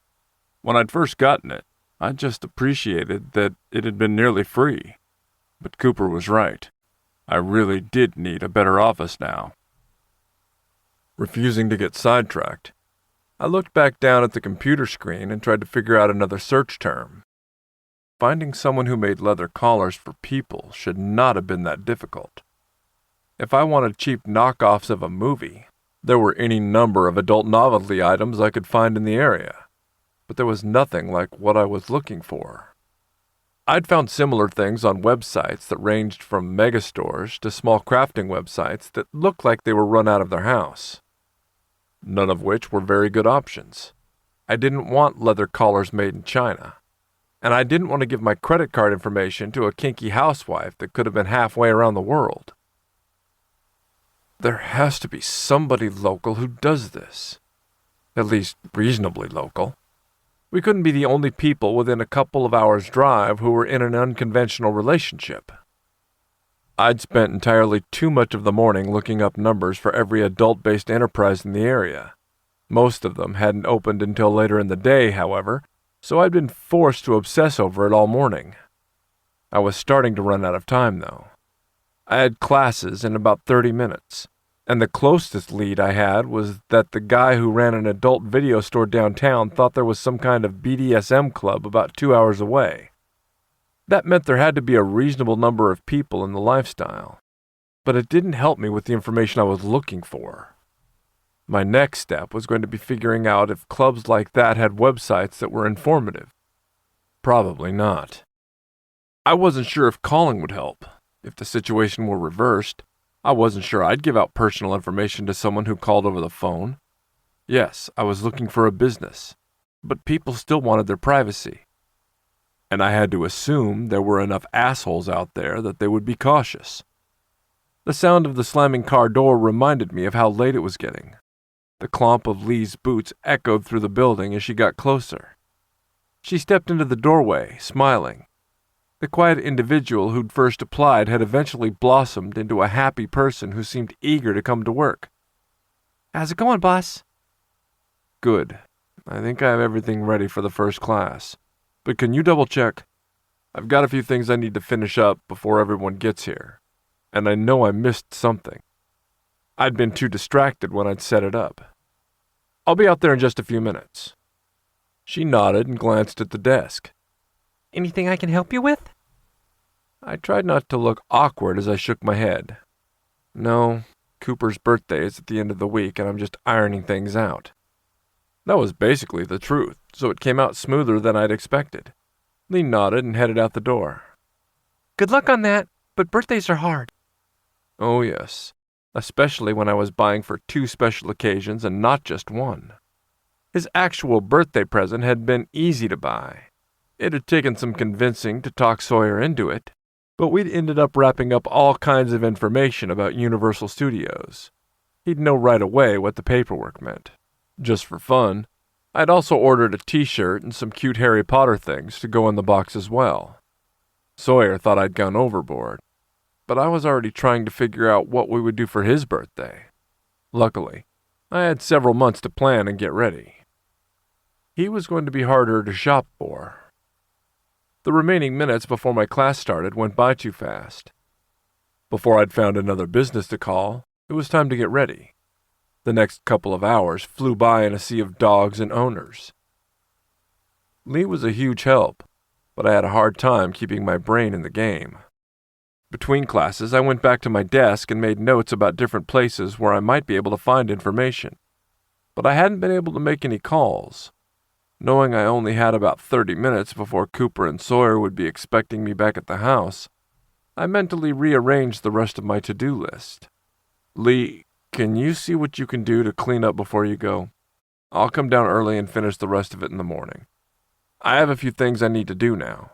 When I'd first gotten it, I just appreciated that it had been nearly free. But Cooper was right. I really did need a better office now. Refusing to get sidetracked, I looked back down at the computer screen and tried to figure out another search term. Finding someone who made leather collars for people should not have been that difficult. If I wanted cheap knockoffs of a movie, there were any number of adult novelty items I could find in the area, but there was nothing like what I was looking for. I'd found similar things on websites that ranged from megastores to small crafting websites that looked like they were run out of their house. None of which were very good options. I didn't want leather collars made in China, and I didn't want to give my credit card information to a kinky housewife that could have been halfway around the world. There has to be somebody local who does this. At least reasonably local. We couldn't be the only people within a couple of hours' drive who were in an unconventional relationship. I'd spent entirely too much of the morning looking up numbers for every adult-based enterprise in the area. Most of them hadn't opened until later in the day, however, so I'd been forced to obsess over it all morning. I was starting to run out of time, though. I had classes in about 30 minutes, and the closest lead I had was that the guy who ran an adult video store downtown thought there was some kind of BDSM club about 2 hours away. That meant there had to be a reasonable number of people in the lifestyle, but it didn't help me with the information I was looking for. My next step was going to be figuring out if clubs like that had websites that were informative. Probably not. I wasn't sure if calling would help. If the situation were reversed, I wasn't sure I'd give out personal information to someone who called over the phone. Yes, I was looking for a business, but people still wanted their privacy. And I had to assume there were enough assholes out there that they would be cautious. The sound of the slamming car door reminded me of how late it was getting. The clomp of Lee's boots echoed through the building as she got closer. She stepped into the doorway, smiling. The quiet individual who'd first applied had eventually blossomed into a happy person who seemed eager to come to work. "How's it going, boss?" "Good. I think I have everything ready for the first class. But can you double-check? I've got a few things I need to finish up before everyone gets here, and I know I missed something. I'd been too distracted when I'd set it up. I'll be out there in just a few minutes." She nodded and glanced at the desk. "Anything I can help you with?" I tried not to look awkward as I shook my head. "No, Cooper's birthday is at the end of the week, and I'm just ironing things out." That was basically the truth, so it came out smoother than I'd expected. Lee nodded and headed out the door. "Good luck on that, but birthdays are hard." Oh yes, especially when I was buying for 2 special occasions and not just one. His actual birthday present had been easy to buy. It had taken some convincing to talk Sawyer into it, but we'd ended up wrapping up all kinds of information about Universal Studios. He'd know right away what the paperwork meant. Just for fun, I'd also ordered a t-shirt and some cute Harry Potter things to go in the box as well. Sawyer thought I'd gone overboard, but I was already trying to figure out what we would do for his birthday. Luckily, I had several months to plan and get ready. He was going to be harder to shop for. The remaining minutes before my class started went by too fast. Before I'd found another business to call, it was time to get ready. The next couple of hours flew by in a sea of dogs and owners. Lee was a huge help, but I had a hard time keeping my brain in the game. Between classes, I went back to my desk and made notes about different places where I might be able to find information, but I hadn't been able to make any calls. Knowing I only had about 30 minutes before Cooper and Sawyer would be expecting me back at the house, I mentally rearranged the rest of my to-do list. "Lee, can you see what you can do to clean up before you go? I'll come down early and finish the rest of it in the morning. I have a few things I need to do now."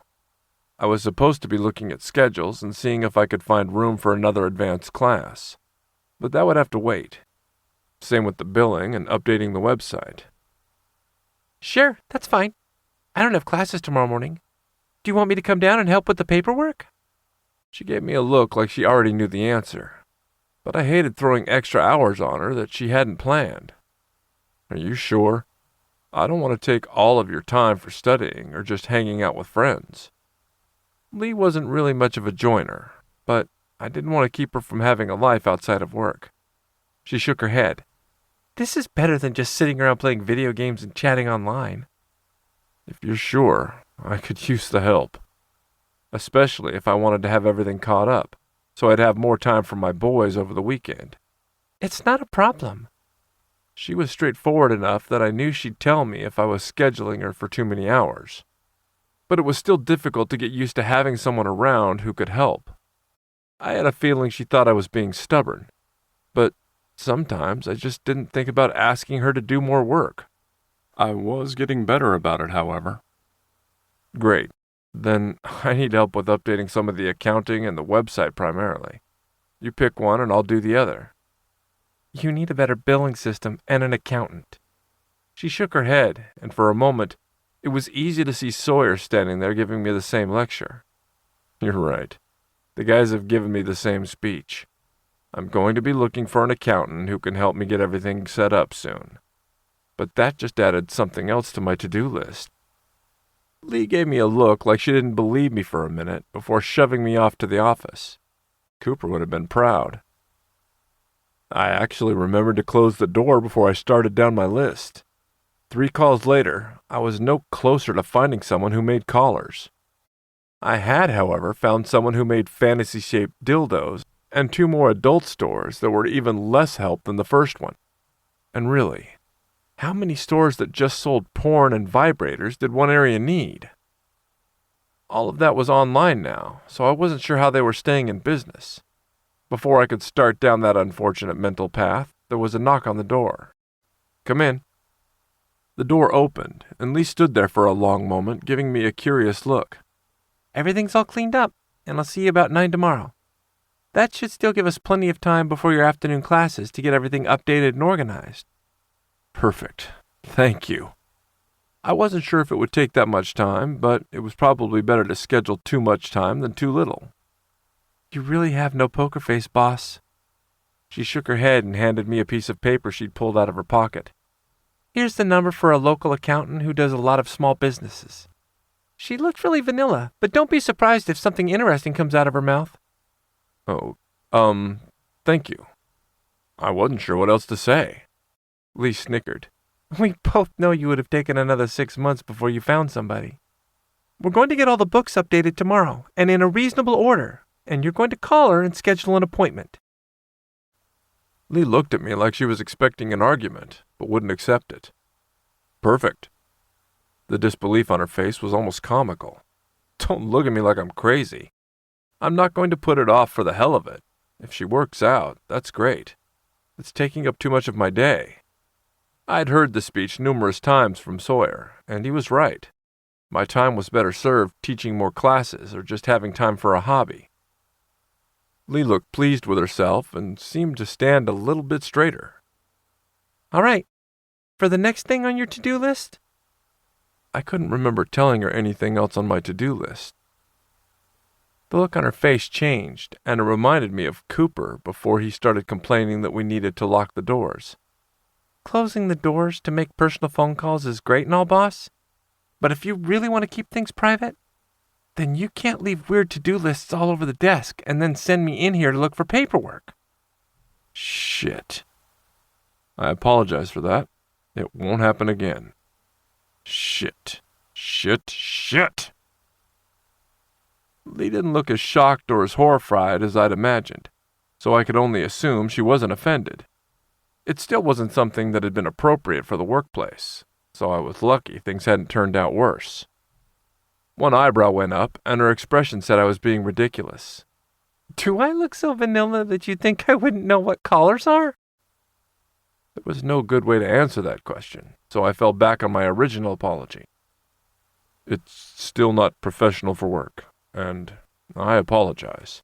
I was supposed to be looking at schedules and seeing if I could find room for another advanced class, but that would have to wait. Same with the billing and updating the website. "Sure, that's fine. I don't have classes tomorrow morning. Do you want me to come down and help with the paperwork?" She gave me a look like she already knew the answer, but I hated throwing extra hours on her that she hadn't planned. "Are you sure? I don't want to take all of your time for studying or just hanging out with friends." Lee wasn't really much of a joiner, but I didn't want to keep her from having a life outside of work. She shook her head. "This is better than just sitting around playing video games and chatting online." "If you're sure, I could use the help. Especially if I wanted to have everything caught up, so I'd have more time for my boys over the weekend." "It's not a problem." She was straightforward enough that I knew she'd tell me if I was scheduling her for too many hours. But it was still difficult to get used to having someone around who could help. I had a feeling she thought I was being stubborn, but sometimes I just didn't think about asking her to do more work. I was getting better about it, however. "Great. Then I need help with updating some of the accounting and the website primarily. You pick one and I'll do the other." "You need a better billing system and an accountant." She shook her head, and for a moment, it was easy to see Sawyer standing there giving me the same lecture. "You're right. The guys have given me the same speech. I'm going to be looking for an accountant who can help me get everything set up soon." But that just added something else to my to-do list. Lee gave me a look like she didn't believe me for a minute before shoving me off to the office. Cooper would have been proud. I actually remembered to close the door before I started down my list. 3 calls later, I was no closer to finding someone who made collars. I had, however, found someone who made fantasy-shaped dildos and 2 more adult stores that were even less help than the first one. And really, how many stores that just sold porn and vibrators did one area need? All of that was online now, so I wasn't sure how they were staying in business. Before I could start down that unfortunate mental path, there was a knock on the door. "Come in." The door opened, and Lee stood there for a long moment, giving me a curious look. "Everything's all cleaned up, and I'll see you about 9 tomorrow. That should still give us plenty of time before your afternoon classes to get everything updated and organized." "Perfect. Thank you." I wasn't sure if it would take that much time, but it was probably better to schedule too much time than too little. "You really have no poker face, boss." She shook her head and handed me a piece of paper she'd pulled out of her pocket. "Here's the number for a local accountant who does a lot of small businesses. She looked really vanilla, but don't be surprised if something interesting comes out of her mouth." "Oh, thank you. I wasn't sure what else to say." Lee snickered. "We both know you would have taken another 6 months before you found somebody. We're going to get all the books updated tomorrow, and in a reasonable order, and you're going to call her and schedule an appointment." Lee looked at me like she was expecting an argument, but wouldn't accept it. "Perfect." The disbelief on her face was almost comical. "Don't look at me like I'm crazy. I'm not going to put it off for the hell of it. If she works out, that's great. It's taking up too much of my day." I'd heard the speech numerous times from Sawyer, and he was right. My time was better served teaching more classes or just having time for a hobby. Lee looked pleased with herself and seemed to stand a little bit straighter. "All right. For the next thing on your to-do list?" I couldn't remember telling her anything else on my to-do list. The look on her face changed, and it reminded me of Cooper before he started complaining that we needed to lock the doors. "Closing the doors to make personal phone calls is great and all, boss. But if you really want to keep things private, then you can't leave weird to-do lists all over the desk and then send me in here to look for paperwork." "Shit. I apologize for that. It won't happen again. Shit. Shit. Lee didn't look as shocked or as horrified as I'd imagined, so I could only assume she wasn't offended. It still wasn't something that had been appropriate for the workplace, so I was lucky things hadn't turned out worse. One eyebrow went up, and her expression said I was being ridiculous. "Do I look so vanilla that you think I wouldn't know what collars are?" There was no good way to answer that question, so I fell back on my original apology. "It's still not professional for work, and I apologize."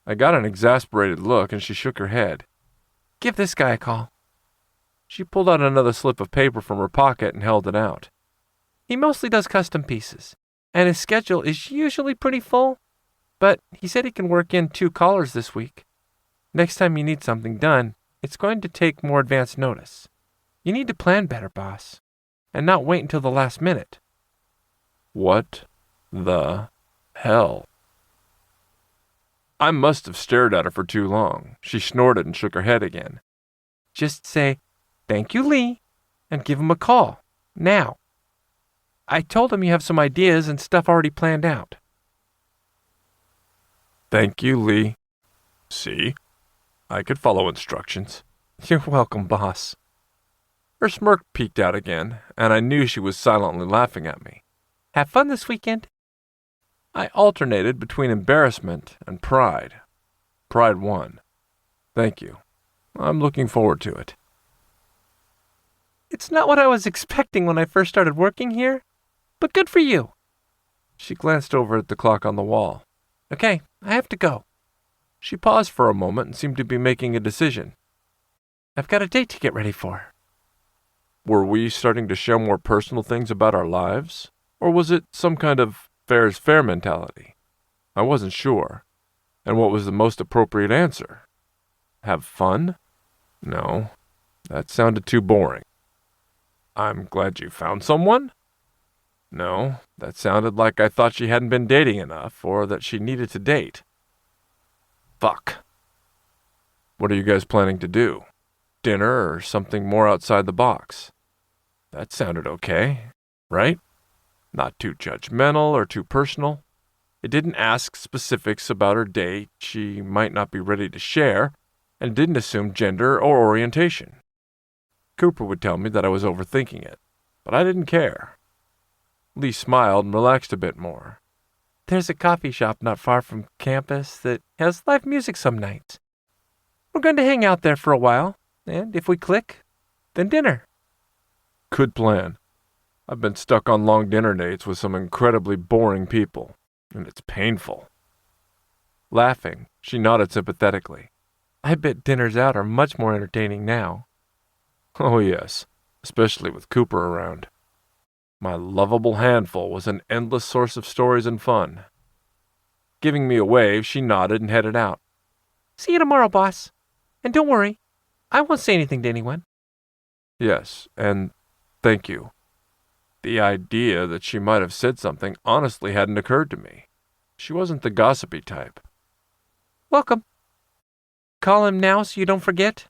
I got an exasperated look, and she shook her head. "Give this guy a call." She pulled out another slip of paper from her pocket and held it out. "He mostly does custom pieces, and his schedule is usually pretty full, but he said he can work in 2 callers this week. Next time you need something done, it's going to take more advance notice. You need to plan better, boss, and not wait until the last minute." What the hell? I must have stared at her for too long. She snorted and shook her head again. "Just say, 'Thank you, Lee,' and give him a call, now. I told him you have some ideas and stuff already planned out." "Thank you, Lee." See? I could follow instructions. "You're welcome, boss." Her smirk peeked out again, and I knew she was silently laughing at me. "Have fun this weekend." I alternated between embarrassment and pride. Pride won. "Thank you. I'm looking forward to it." "It's not what I was expecting when I first started working here, but good for you." She glanced over at the clock on the wall. "Okay, I have to go." She paused for a moment and seemed to be making a decision. "I've got a date to get ready for." Were we starting to share more personal things about our lives? Or was it some kind of fair is fair mentality? I wasn't sure. And what was the most appropriate answer? Have fun? No, that sounded too boring. "I'm glad you found someone?" No, that sounded like I thought she hadn't been dating enough, or that she needed to date. Fuck. What are you guys planning to do? Dinner or something more outside the box? That sounded okay, right? Not too judgmental or too personal. It didn't ask specifics about her date she might not be ready to share, and didn't assume gender or orientation. Cooper would tell me that I was overthinking it, but I didn't care. Lee smiled and relaxed a bit more. There's a coffee shop not far from campus that has live music some nights. We're going to hang out there for a while, and if we click, then dinner. Good plan. I've been stuck on long dinner dates with some incredibly boring people, and it's painful. Laughing, she nodded sympathetically. I bet dinners out are much more entertaining now. Oh yes, especially with Cooper around. My lovable handful was an endless source of stories and fun. Giving me a wave, she nodded and headed out. See you tomorrow, boss. And don't worry, I won't say anything to anyone. Yes, and thank you. The idea that she might have said something honestly hadn't occurred to me. She wasn't the gossipy type. Welcome. Call him now so you don't forget.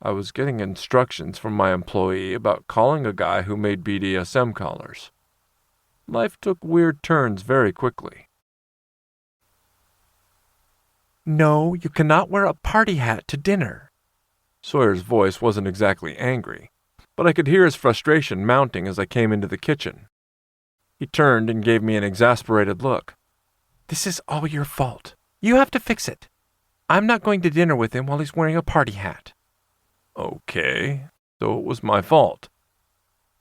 I was getting instructions from my employee about calling a guy who made BDSM collars. Life took weird turns very quickly. No, you cannot wear a party hat to dinner. Sawyer's voice wasn't exactly angry, but I could hear his frustration mounting as I came into the kitchen. He turned and gave me an exasperated look. This is all your fault. You have to fix it. I'm not going to dinner with him while he's wearing a party hat. Okay, so it was my fault.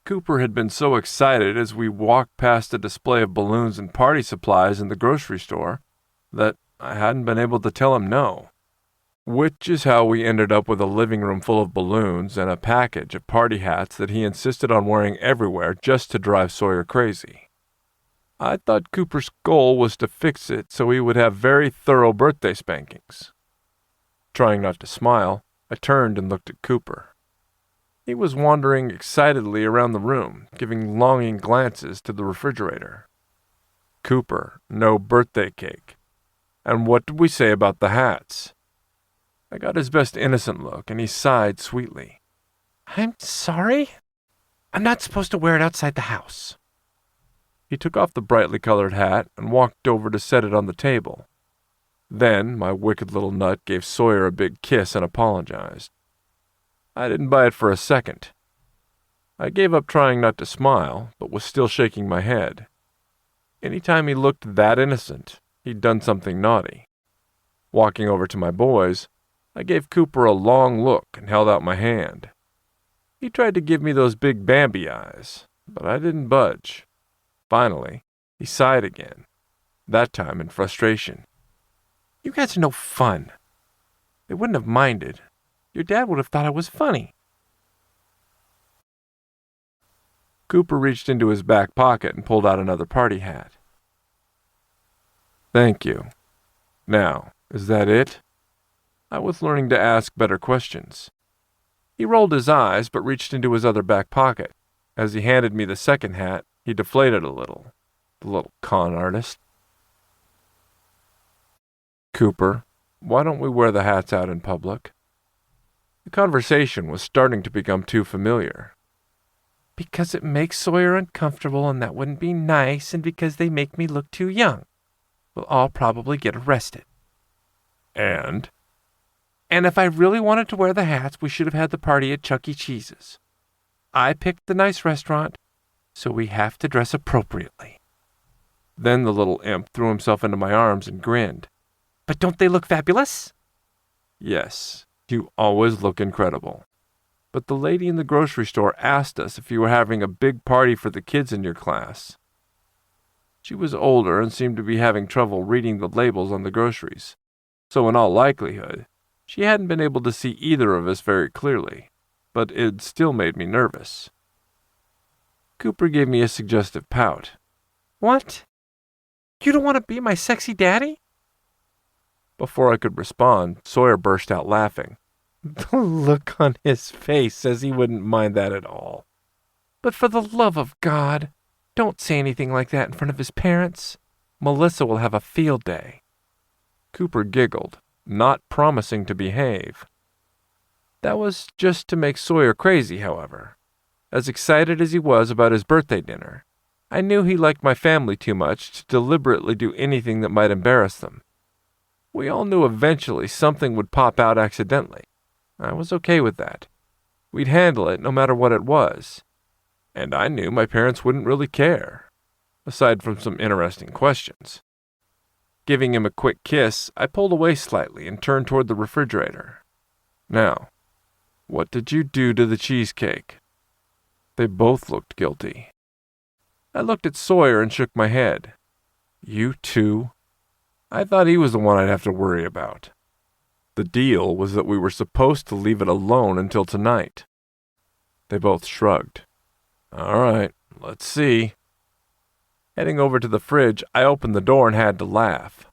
Cooper had been so excited as we walked past a display of balloons and party supplies in the grocery store that I hadn't been able to tell him no. Which is how we ended up with a living room full of balloons and a package of party hats that he insisted on wearing everywhere just to drive Sawyer crazy. I thought Cooper's goal was to fix it so he would have very thorough birthday spankings. Trying not to smile, I turned and looked at Cooper. He was wandering excitedly around the room, giving longing glances to the refrigerator. Cooper, no birthday cake. And what did we say about the hats? I got his best innocent look, and he sighed sweetly. I'm sorry? I'm not supposed to wear it outside the house. He took off the brightly colored hat and walked over to set it on the table. Then my wicked little nut gave Sawyer a big kiss and apologized. I didn't buy it for a second. I gave up trying not to smile, but was still shaking my head. Any time he looked that innocent, he'd done something naughty. Walking over to my boys, I gave Cooper a long look and held out my hand. He tried to give me those big Bambi eyes, but I didn't budge. Finally, he sighed again, that time in frustration. You guys are no fun. They wouldn't have minded. Your dad would have thought I was funny. Cooper reached into his back pocket and pulled out another party hat. Thank you. Now, is that it? I was learning to ask better questions. He rolled his eyes but reached into his other back pocket. As he handed me the second hat, he deflated a little. The little con artist. Cooper, why don't we wear the hats out in public? The conversation was starting to become too familiar. Because it makes Sawyer uncomfortable and that wouldn't be nice, and because they make me look too young. We'll all probably get arrested. And if I really wanted to wear the hats, we should have had the party at Chuck E. Cheese's. I picked the nice restaurant, so we have to dress appropriately. Then the little imp threw himself into my arms and grinned. But don't they look fabulous? Yes, you always look incredible. But the lady in the grocery store asked us if you were having a big party for the kids in your class. She was older and seemed to be having trouble reading the labels on the groceries, so in all likelihood, she hadn't been able to see either of us very clearly, but it still made me nervous. Cooper gave me a suggestive pout. What? You don't want to be my sexy daddy? Before I could respond, Sawyer burst out laughing. The look on his face says he wouldn't mind that at all. But for the love of God, Don't say anything like that in front of his parents. Melissa will have a field day. Cooper giggled, not promising to behave. That was just to make Sawyer crazy, however. As excited as he was about his birthday dinner, I knew he liked my family too much to deliberately do anything that might embarrass them. We all knew eventually something would pop out accidentally. I was okay with that. We'd handle it no matter what it was. And I knew my parents wouldn't really care, aside from some interesting questions. Giving him a quick kiss, I pulled away slightly and turned toward the refrigerator. Now, what did you do to the cheesecake? They both looked guilty. I looked at Sawyer and shook my head. You too? I thought he was the one I'd have to worry about. The deal was that we were supposed to leave it alone until tonight. They both shrugged. All right, let's see. Heading over to the fridge, I opened the door and had to laugh.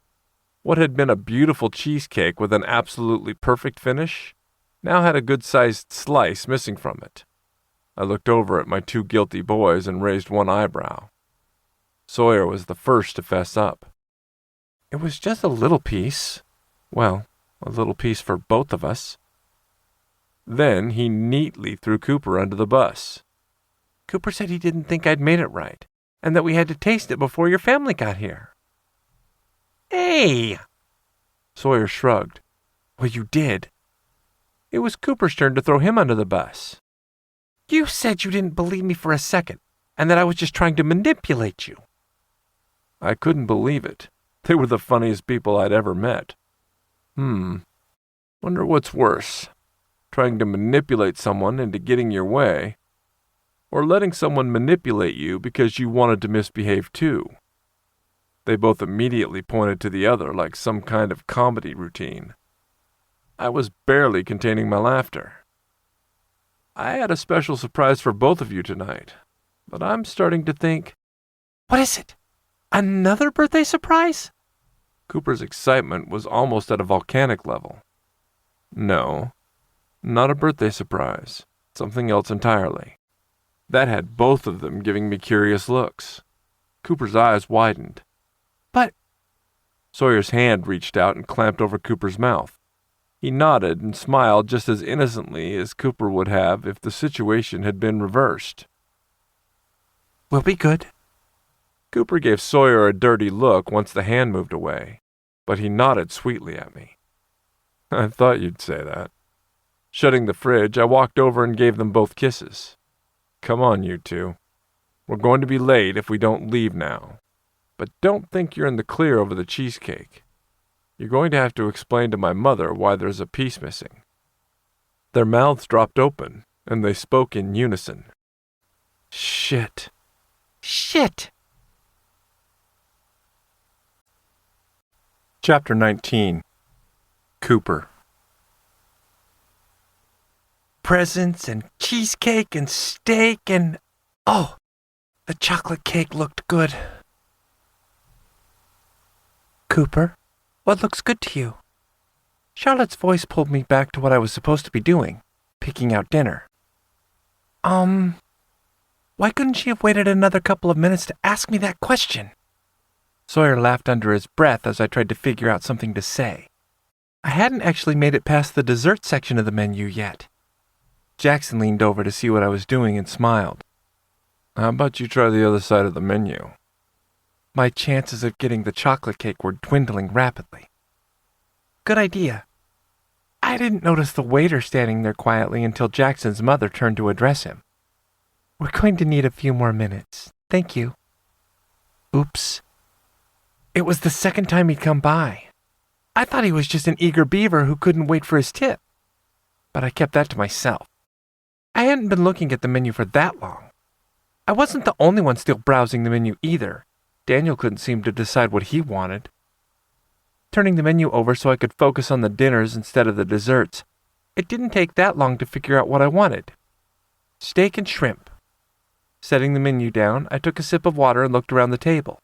What had been a beautiful cheesecake with an absolutely perfect finish now had a good-sized slice missing from it. I looked over at my two guilty boys and raised one eyebrow. Sawyer was the first to fess up. It was just a little piece. Well, a little piece for both of us. Then he neatly threw Cooper under the bus. Cooper said he didn't think I'd made it right, and that we had to taste it before your family got here. Hey! Sawyer shrugged. Well, you did. It was Cooper's turn to throw him under the bus. You said you didn't believe me for a second, and that I was just trying to manipulate you. I couldn't believe it. They were the funniest people I'd ever met. Wonder what's worse, trying to manipulate someone into getting your way, or letting someone manipulate you because you wanted to misbehave too. They both immediately pointed to the other like some kind of comedy routine. I was barely containing my laughter. I had a special surprise for both of you tonight, but I'm starting to think, what is it? Another birthday surprise? Cooper's excitement was almost at a volcanic level. No, not a birthday surprise. Something else entirely. That had both of them giving me curious looks. Cooper's eyes widened. But... Sawyer's hand reached out and clamped over Cooper's mouth. He nodded and smiled just as innocently as Cooper would have if the situation had been reversed. We'll be good. Cooper gave Sawyer a dirty look once the hand moved away, but he nodded sweetly at me. I thought you'd say that. Shutting the fridge, I walked over and gave them both kisses. Come on, you two. We're going to be late if we don't leave now. But don't think you're in the clear over the cheesecake. You're going to have to explain to my mother why there's a piece missing. Their mouths dropped open, and they spoke in unison. Shit. Shit! Chapter 19. Cooper. Presents and cheesecake and steak and... Oh, the chocolate cake looked good. Cooper, what looks good to you? Charlotte's voice pulled me back to what I was supposed to be doing, picking out dinner. Why couldn't she have waited another couple of minutes to ask me that question? Sawyer laughed under his breath as I tried to figure out something to say. I hadn't actually made it past the dessert section of the menu yet. Jackson leaned over to see what I was doing and smiled. How about you try the other side of the menu? My chances of getting the chocolate cake were dwindling rapidly. Good idea. I didn't notice the waiter standing there quietly until Jackson's mother turned to address him. We're going to need a few more minutes. Thank you. Oops. It was the second time he'd come by. I thought he was just an eager beaver who couldn't wait for his tip. But I kept that to myself. I hadn't been looking at the menu for that long. I wasn't the only one still browsing the menu either. Daniel couldn't seem to decide what he wanted. Turning the menu over so I could focus on the dinners instead of the desserts, it didn't take that long to figure out what I wanted. Steak and shrimp. Setting the menu down, I took a sip of water and looked around the table.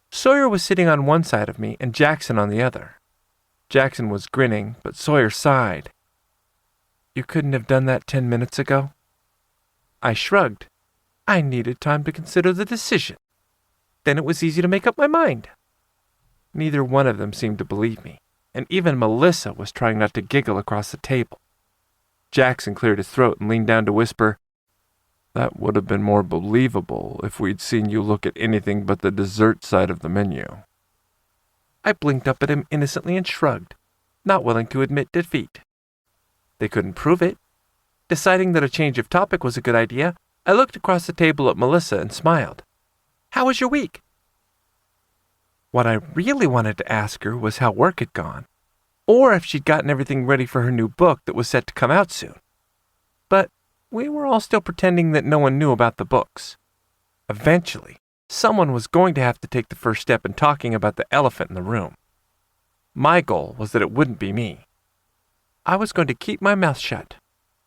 Sawyer was sitting on one side of me and Jackson on the other. Jackson was grinning, but Sawyer sighed. You couldn't have done that 10 minutes ago? I shrugged. I needed time to consider the decision. Then it was easy to make up my mind. Neither one of them seemed to believe me, and even Melissa was trying not to giggle across the table. Jackson cleared his throat and leaned down to whisper, That would have been more believable if we'd seen you look at anything but the dessert side of the menu. I blinked up at him innocently and shrugged, not willing to admit defeat. They couldn't prove it. Deciding that a change of topic was a good idea, I looked across the table at Melissa and smiled. How was your week? What I really wanted to ask her was how work had gone, or if she'd gotten everything ready for her new book that was set to come out soon. But we were all still pretending that no one knew about the books. Eventually, someone was going to have to take the first step in talking about the elephant in the room. My goal was that it wouldn't be me. I was going to keep my mouth shut,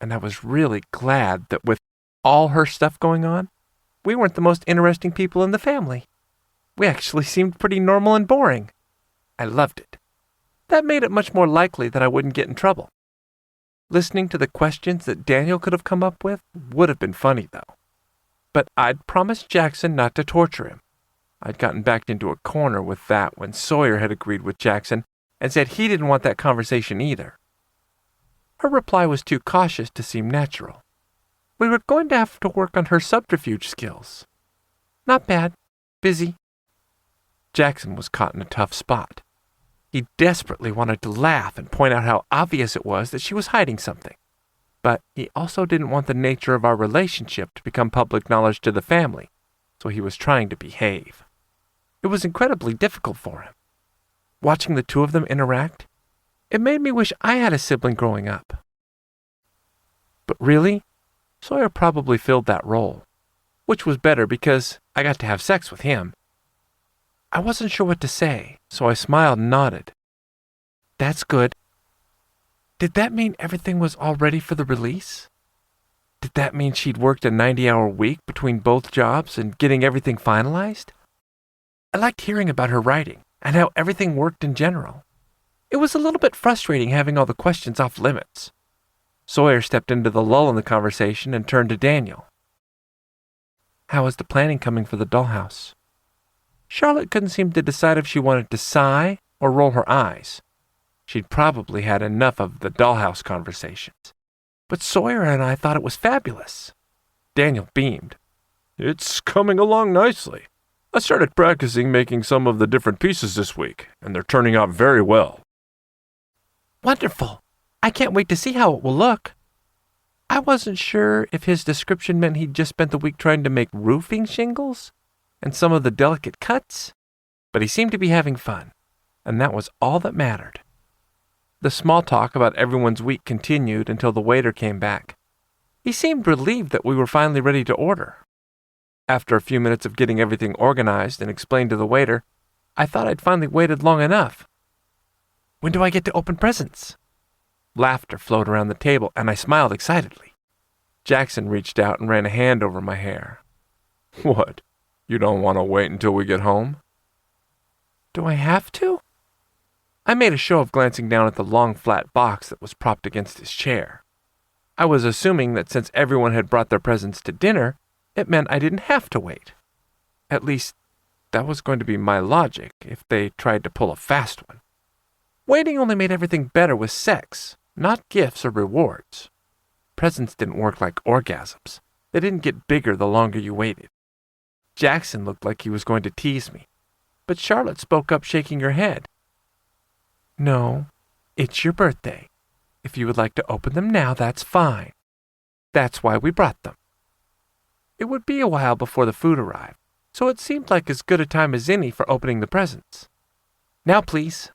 and I was really glad that with all her stuff going on, we weren't the most interesting people in the family. We actually seemed pretty normal and boring. I loved it. That made it much more likely that I wouldn't get in trouble. Listening to the questions that Daniel could have come up with would have been funny, though. But I'd promised Jackson not to torture him. I'd gotten backed into a corner with that when Sawyer had agreed with Jackson and said he didn't want that conversation either. Her reply was too cautious to seem natural. We were going to have to work on her subterfuge skills. Not bad. Busy. Jackson was caught in a tough spot. He desperately wanted to laugh and point out how obvious it was that she was hiding something. But he also didn't want the nature of our relationship to become public knowledge to the family, so he was trying to behave. It was incredibly difficult for him. Watching the two of them interact, it made me wish I had a sibling growing up. But really, Sawyer probably filled that role, which was better because I got to have sex with him. I wasn't sure what to say, so I smiled and nodded. That's good. Did that mean everything was all ready for the release? Did that mean she'd worked a 90-hour week between both jobs and getting everything finalized? I liked hearing about her writing and how everything worked in general. It was a little bit frustrating having all the questions off limits. Sawyer stepped into the lull in the conversation and turned to Daniel. How is the planning coming for the dollhouse? Charlotte couldn't seem to decide if she wanted to sigh or roll her eyes. She'd probably had enough of the dollhouse conversations. But Sawyer and I thought it was fabulous. Daniel beamed. It's coming along nicely. I started practicing making some of the different pieces this week, and they're turning out very well. Wonderful. I can't wait to see how it will look. I wasn't sure if his description meant he'd just spent the week trying to make roofing shingles and some of the delicate cuts, but he seemed to be having fun, and that was all that mattered. The small talk about everyone's week continued until the waiter came back. He seemed relieved that we were finally ready to order. After a few minutes of getting everything organized and explained to the waiter, I thought I'd finally waited long enough. When do I get to open presents? Laughter flowed around the table, and I smiled excitedly. Jackson reached out and ran a hand over my hair. What? You don't want to wait until we get home? Do I have to? I made a show of glancing down at the long, flat box that was propped against his chair. I was assuming that since everyone had brought their presents to dinner, it meant I didn't have to wait. At least, that was going to be my logic if they tried to pull a fast one. Waiting only made everything better with sex, not gifts or rewards. Presents didn't work like orgasms. They didn't get bigger the longer you waited. Jackson looked like he was going to tease me, but Charlotte spoke up, shaking her head. No, it's your birthday. If you would like to open them now, that's fine. That's why we brought them. It would be a while before the food arrived, so it seemed like as good a time as any for opening the presents. Now, please.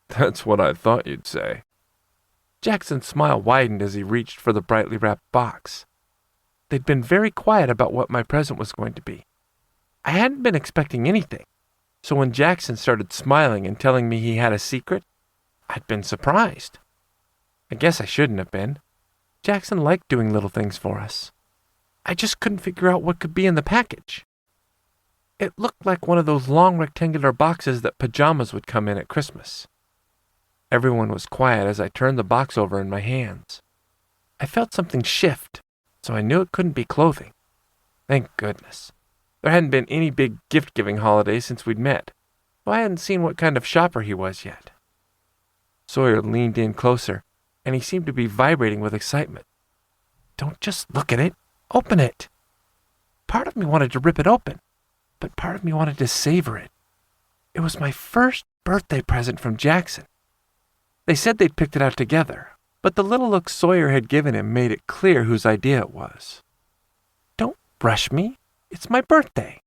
That's what I thought you'd say. Jackson's smile widened as he reached for the brightly wrapped box. They'd been very quiet about what my present was going to be. I hadn't been expecting anything, so when Jackson started smiling and telling me he had a secret, I'd been surprised. I guess I shouldn't have been. Jackson liked doing little things for us. I just couldn't figure out what could be in the package. It looked like one of those long rectangular boxes that pajamas would come in at Christmas. Everyone was quiet as I turned the box over in my hands. I felt something shift, so I knew it couldn't be clothing. Thank goodness. There hadn't been any big gift-giving holiday since we'd met, so I hadn't seen what kind of shopper he was yet. Sawyer leaned in closer, and he seemed to be vibrating with excitement. Don't just look at it. Open it. Part of me wanted to rip it open, but part of me wanted to savor it. It was my first birthday present from Jackson. They said they'd picked it out together, but the little look Sawyer had given him made it clear whose idea it was. Don't rush me. It's my birthday.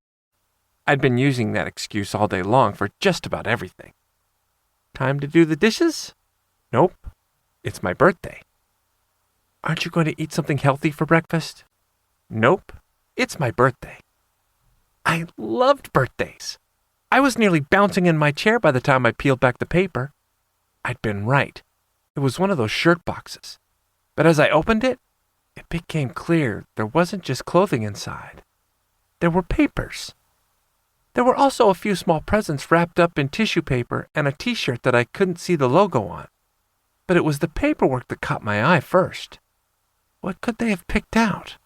I'd been using that excuse all day long for just about everything. Time to do the dishes? Nope. It's my birthday. Aren't you going to eat something healthy for breakfast? Nope. It's my birthday. I loved birthdays. I was nearly bouncing in my chair by the time I peeled back the paper. I'd been right. It was one of those shirt boxes. But as I opened it, it became clear there wasn't just clothing inside. There were papers. There were also a few small presents wrapped up in tissue paper and a t-shirt that I couldn't see the logo on. But it was the paperwork that caught my eye first. What could they have picked out?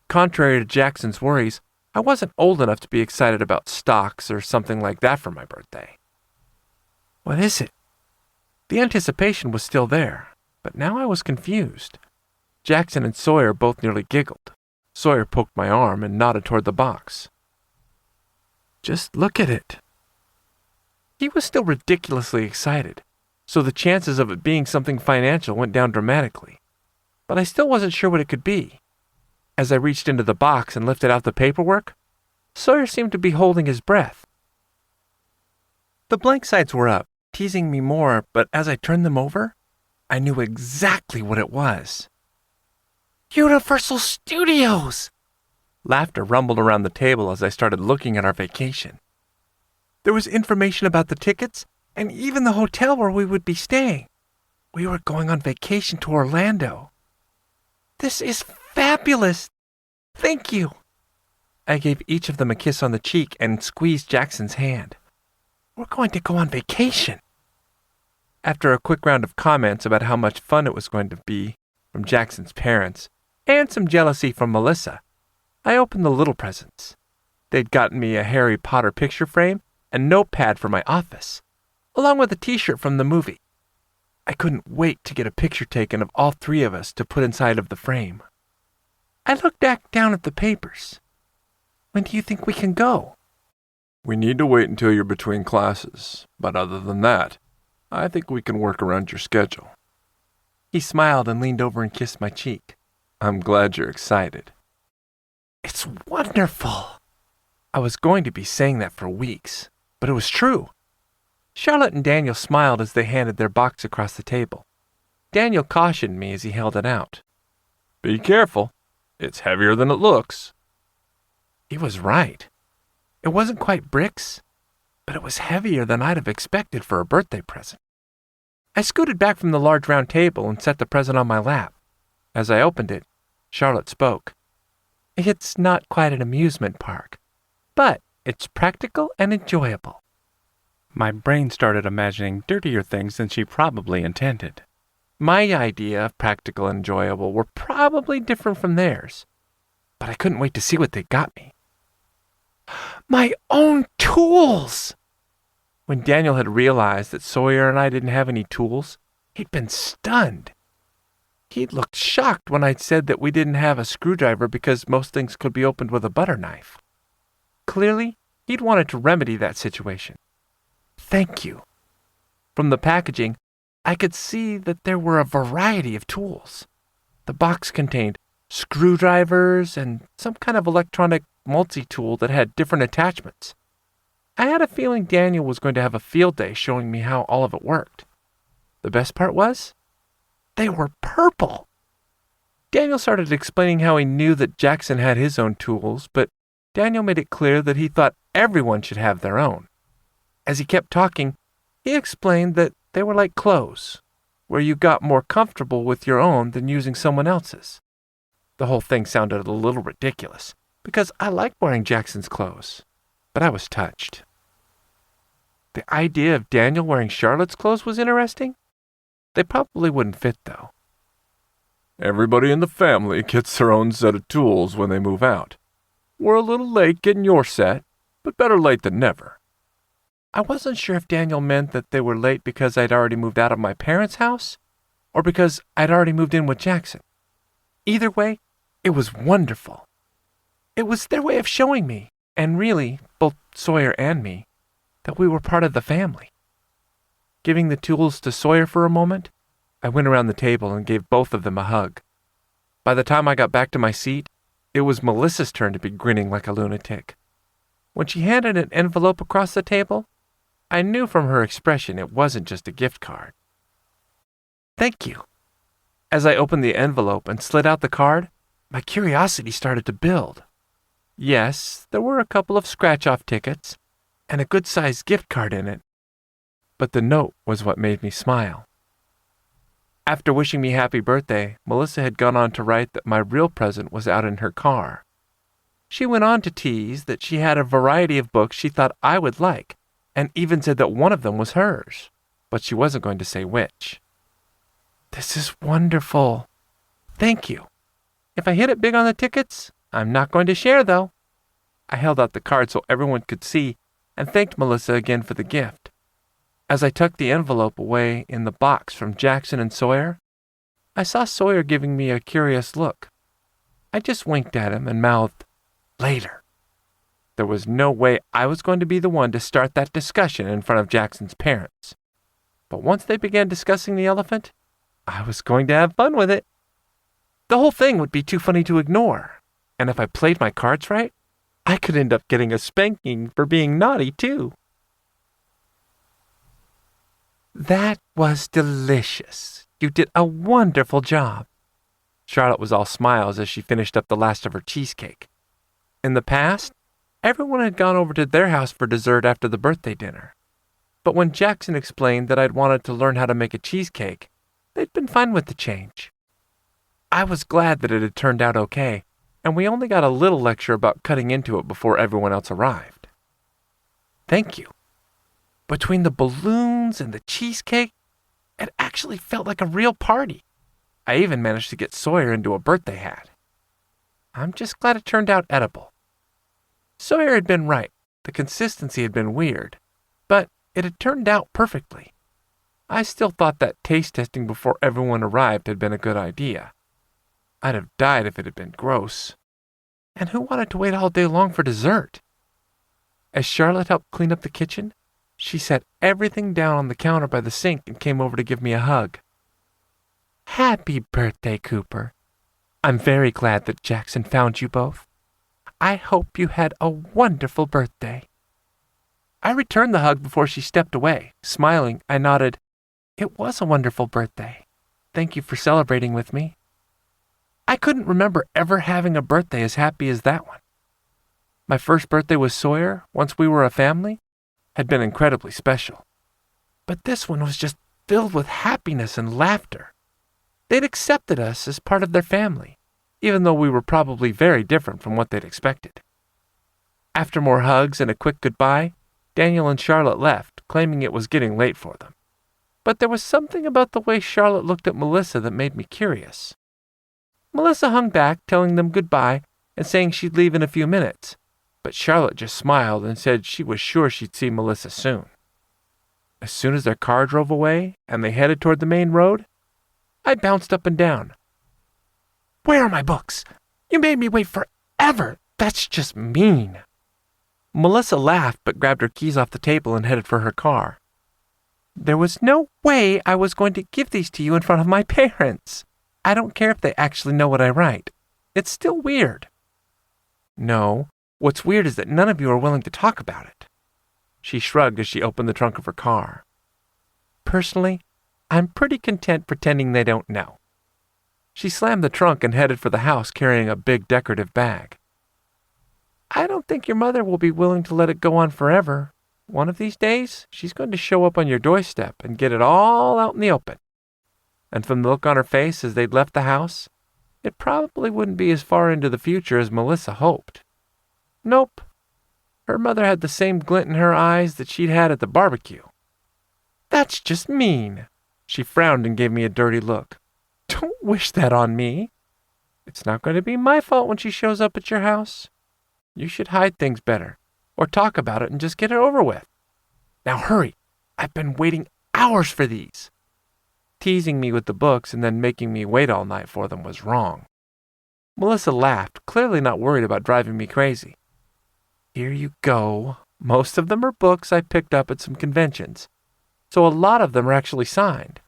Contrary to Jackson's worries, I wasn't old enough to be excited about stocks or something like that for my birthday. What is it? The anticipation was still there, but now I was confused. Jackson and Sawyer both nearly giggled. Sawyer poked my arm and nodded toward the box. Just look at it. He was still ridiculously excited, so the chances of it being something financial went down dramatically. But I still wasn't sure what it could be. As I reached into the box and lifted out the paperwork, Sawyer seemed to be holding his breath. The blank sides were up, teasing me more, but as I turned them over, I knew exactly what it was. Universal Studios! Laughter rumbled around the table as I started looking at our vacation. There was information about the tickets and even the hotel where we would be staying. We were going on vacation to Orlando. This is fabulous! Thank you! I gave each of them a kiss on the cheek and squeezed Jackson's hand. We're going to go on vacation. After a quick round of comments about how much fun it was going to be from Jackson's parents, and some jealousy from Melissa, I opened the little presents. They'd gotten me a Harry Potter picture frame and notepad for my office, along with a t-shirt from the movie. I couldn't wait to get a picture taken of all three of us to put inside of the frame. I looked back down at the papers. When do you think we can go? We need to wait until you're between classes, but other than that, I think we can work around your schedule. He smiled and leaned over and kissed my cheek. I'm glad you're excited. It's wonderful. I was going to be saying that for weeks, but it was true. Charlotte and Daniel smiled as they handed their box across the table. Daniel cautioned me as he held it out. Be careful. It's heavier than it looks. He was right. It wasn't quite bricks, but it was heavier than I'd have expected for a birthday present. I scooted back from the large round table and set the present on my lap. As I opened it, Charlotte spoke. It's not quite an amusement park, but it's practical and enjoyable. My brain started imagining dirtier things than she probably intended. My idea of practical and enjoyable were probably different from theirs, but I couldn't wait to see what they got me. My own tools! When Daniel had realized that Sawyer and I didn't have any tools, he'd been stunned. He'd looked shocked when I'd said that we didn't have a screwdriver because most things could be opened with a butter knife. Clearly, he'd wanted to remedy that situation. Thank you. From the packaging, I could see that there were a variety of tools. The box contained screwdrivers and some kind of electronic multi-tool that had different attachments. I had a feeling Daniel was going to have a field day showing me how all of it worked. The best part was, they were purple. Daniel started explaining how he knew that Jackson had his own tools, but Daniel made it clear that he thought everyone should have their own. As he kept talking, he explained that they were like clothes, where you got more comfortable with your own than using someone else's. The whole thing sounded a little ridiculous, because I like wearing Jackson's clothes, but I was touched. The idea of Daniel wearing Charlotte's clothes was interesting. They probably wouldn't fit, though. Everybody in the family gets their own set of tools when they move out. We're a little late getting your set, but better late than never." I wasn't sure if Daniel meant that they were late because I'd already moved out of my parents' house, or because I'd already moved in with Jackson. Either way, it was wonderful. It was their way of showing me, and really, both Sawyer and me, that we were part of the family. Giving the tools to Sawyer for a moment, I went around the table and gave both of them a hug. By the time I got back to my seat, it was Melissa's turn to be grinning like a lunatic. When she handed an envelope across the table, I knew from her expression it wasn't just a gift card. "Thank you." As I opened the envelope and slid out the card, my curiosity started to build. Yes, there were a couple of scratch-off tickets and a good-sized gift card in it, but the note was what made me smile. After wishing me happy birthday, Melissa had gone on to write that my real present was out in her car. She went on to tease that she had a variety of books she thought I would like, and even said that one of them was hers, but she wasn't going to say which. "This is wonderful. Thank you. If I hit it big on the tickets, I'm not going to share, though." I held out the card so everyone could see and thanked Melissa again for the gift. As I tucked the envelope away in the box from Jackson and Sawyer, I saw Sawyer giving me a curious look. I just winked at him and mouthed, "Later." There was no way I was going to be the one to start that discussion in front of Jackson's parents. But once they began discussing the elephant, I was going to have fun with it. The whole thing would be too funny to ignore, and if I played my cards right, I could end up getting a spanking for being naughty, too. "That was delicious. You did a wonderful job." Charlotte was all smiles as she finished up the last of her cheesecake. In the past, everyone had gone over to their house for dessert after the birthday dinner. But when Jackson explained that I'd wanted to learn how to make a cheesecake, they'd been fine with the change. I was glad that it had turned out okay, and we only got a little lecture about cutting into it before everyone else arrived. Thank you. Between the balloons and the cheesecake, it actually felt like a real party. I even managed to get Sawyer into a birthday hat. I'm just glad it turned out edible. Sawyer had been right. The consistency had been weird, but it had turned out perfectly. I still thought that taste testing before everyone arrived had been a good idea. I'd have died if it had been gross. And who wanted to wait all day long for dessert? As Charlotte helped clean up the kitchen, she set everything down on the counter by the sink and came over to give me a hug. "Happy birthday, Cooper. I'm very glad that Jackson found you both. I hope you had a wonderful birthday." I returned the hug before she stepped away. Smiling, I nodded, "It was a wonderful birthday. Thank you for celebrating with me." I couldn't remember ever having a birthday as happy as that one. My first birthday with Sawyer, once we were a family, had been incredibly special. But this one was just filled with happiness and laughter. They'd accepted us as part of their family, even though we were probably very different from what they'd expected. After more hugs and a quick goodbye, Daniel and Charlotte left, claiming it was getting late for them. But there was something about the way Charlotte looked at Melissa that made me curious. Melissa hung back, telling them goodbye and saying she'd leave in a few minutes, but Charlotte just smiled and said she was sure she'd see Melissa soon. As soon as their car drove away and they headed toward the main road, I bounced up and down. "Where are my books? You made me wait forever. That's just mean." Melissa laughed but grabbed her keys off the table and headed for her car. "There was no way I was going to give these to you in front of my parents. I don't care if they actually know what I write. It's still weird." "No, what's weird is that none of you are willing to talk about it." She shrugged as she opened the trunk of her car. "Personally, I'm pretty content pretending they don't know." She slammed the trunk and headed for the house carrying a big decorative bag. "I don't think your mother will be willing to let it go on forever. One of these days, she's going to show up on your doorstep and get it all out in the open." And from the look on her face as they'd left the house, it probably wouldn't be as far into the future as Melissa hoped. Nope. Her mother had the same glint in her eyes that she'd had at the barbecue. "That's just mean." She frowned and gave me a dirty look. "Don't wish that on me. It's not going to be my fault when she shows up at your house." You should hide things better, or talk about it and just get it over with. Now hurry, I've been waiting hours for these. Teasing me with the books and then making me wait all night for them was wrong. Melissa laughed, clearly not worried about driving me crazy. Here you go. Most of them are books I picked up at some conventions, so a lot of them are actually signed.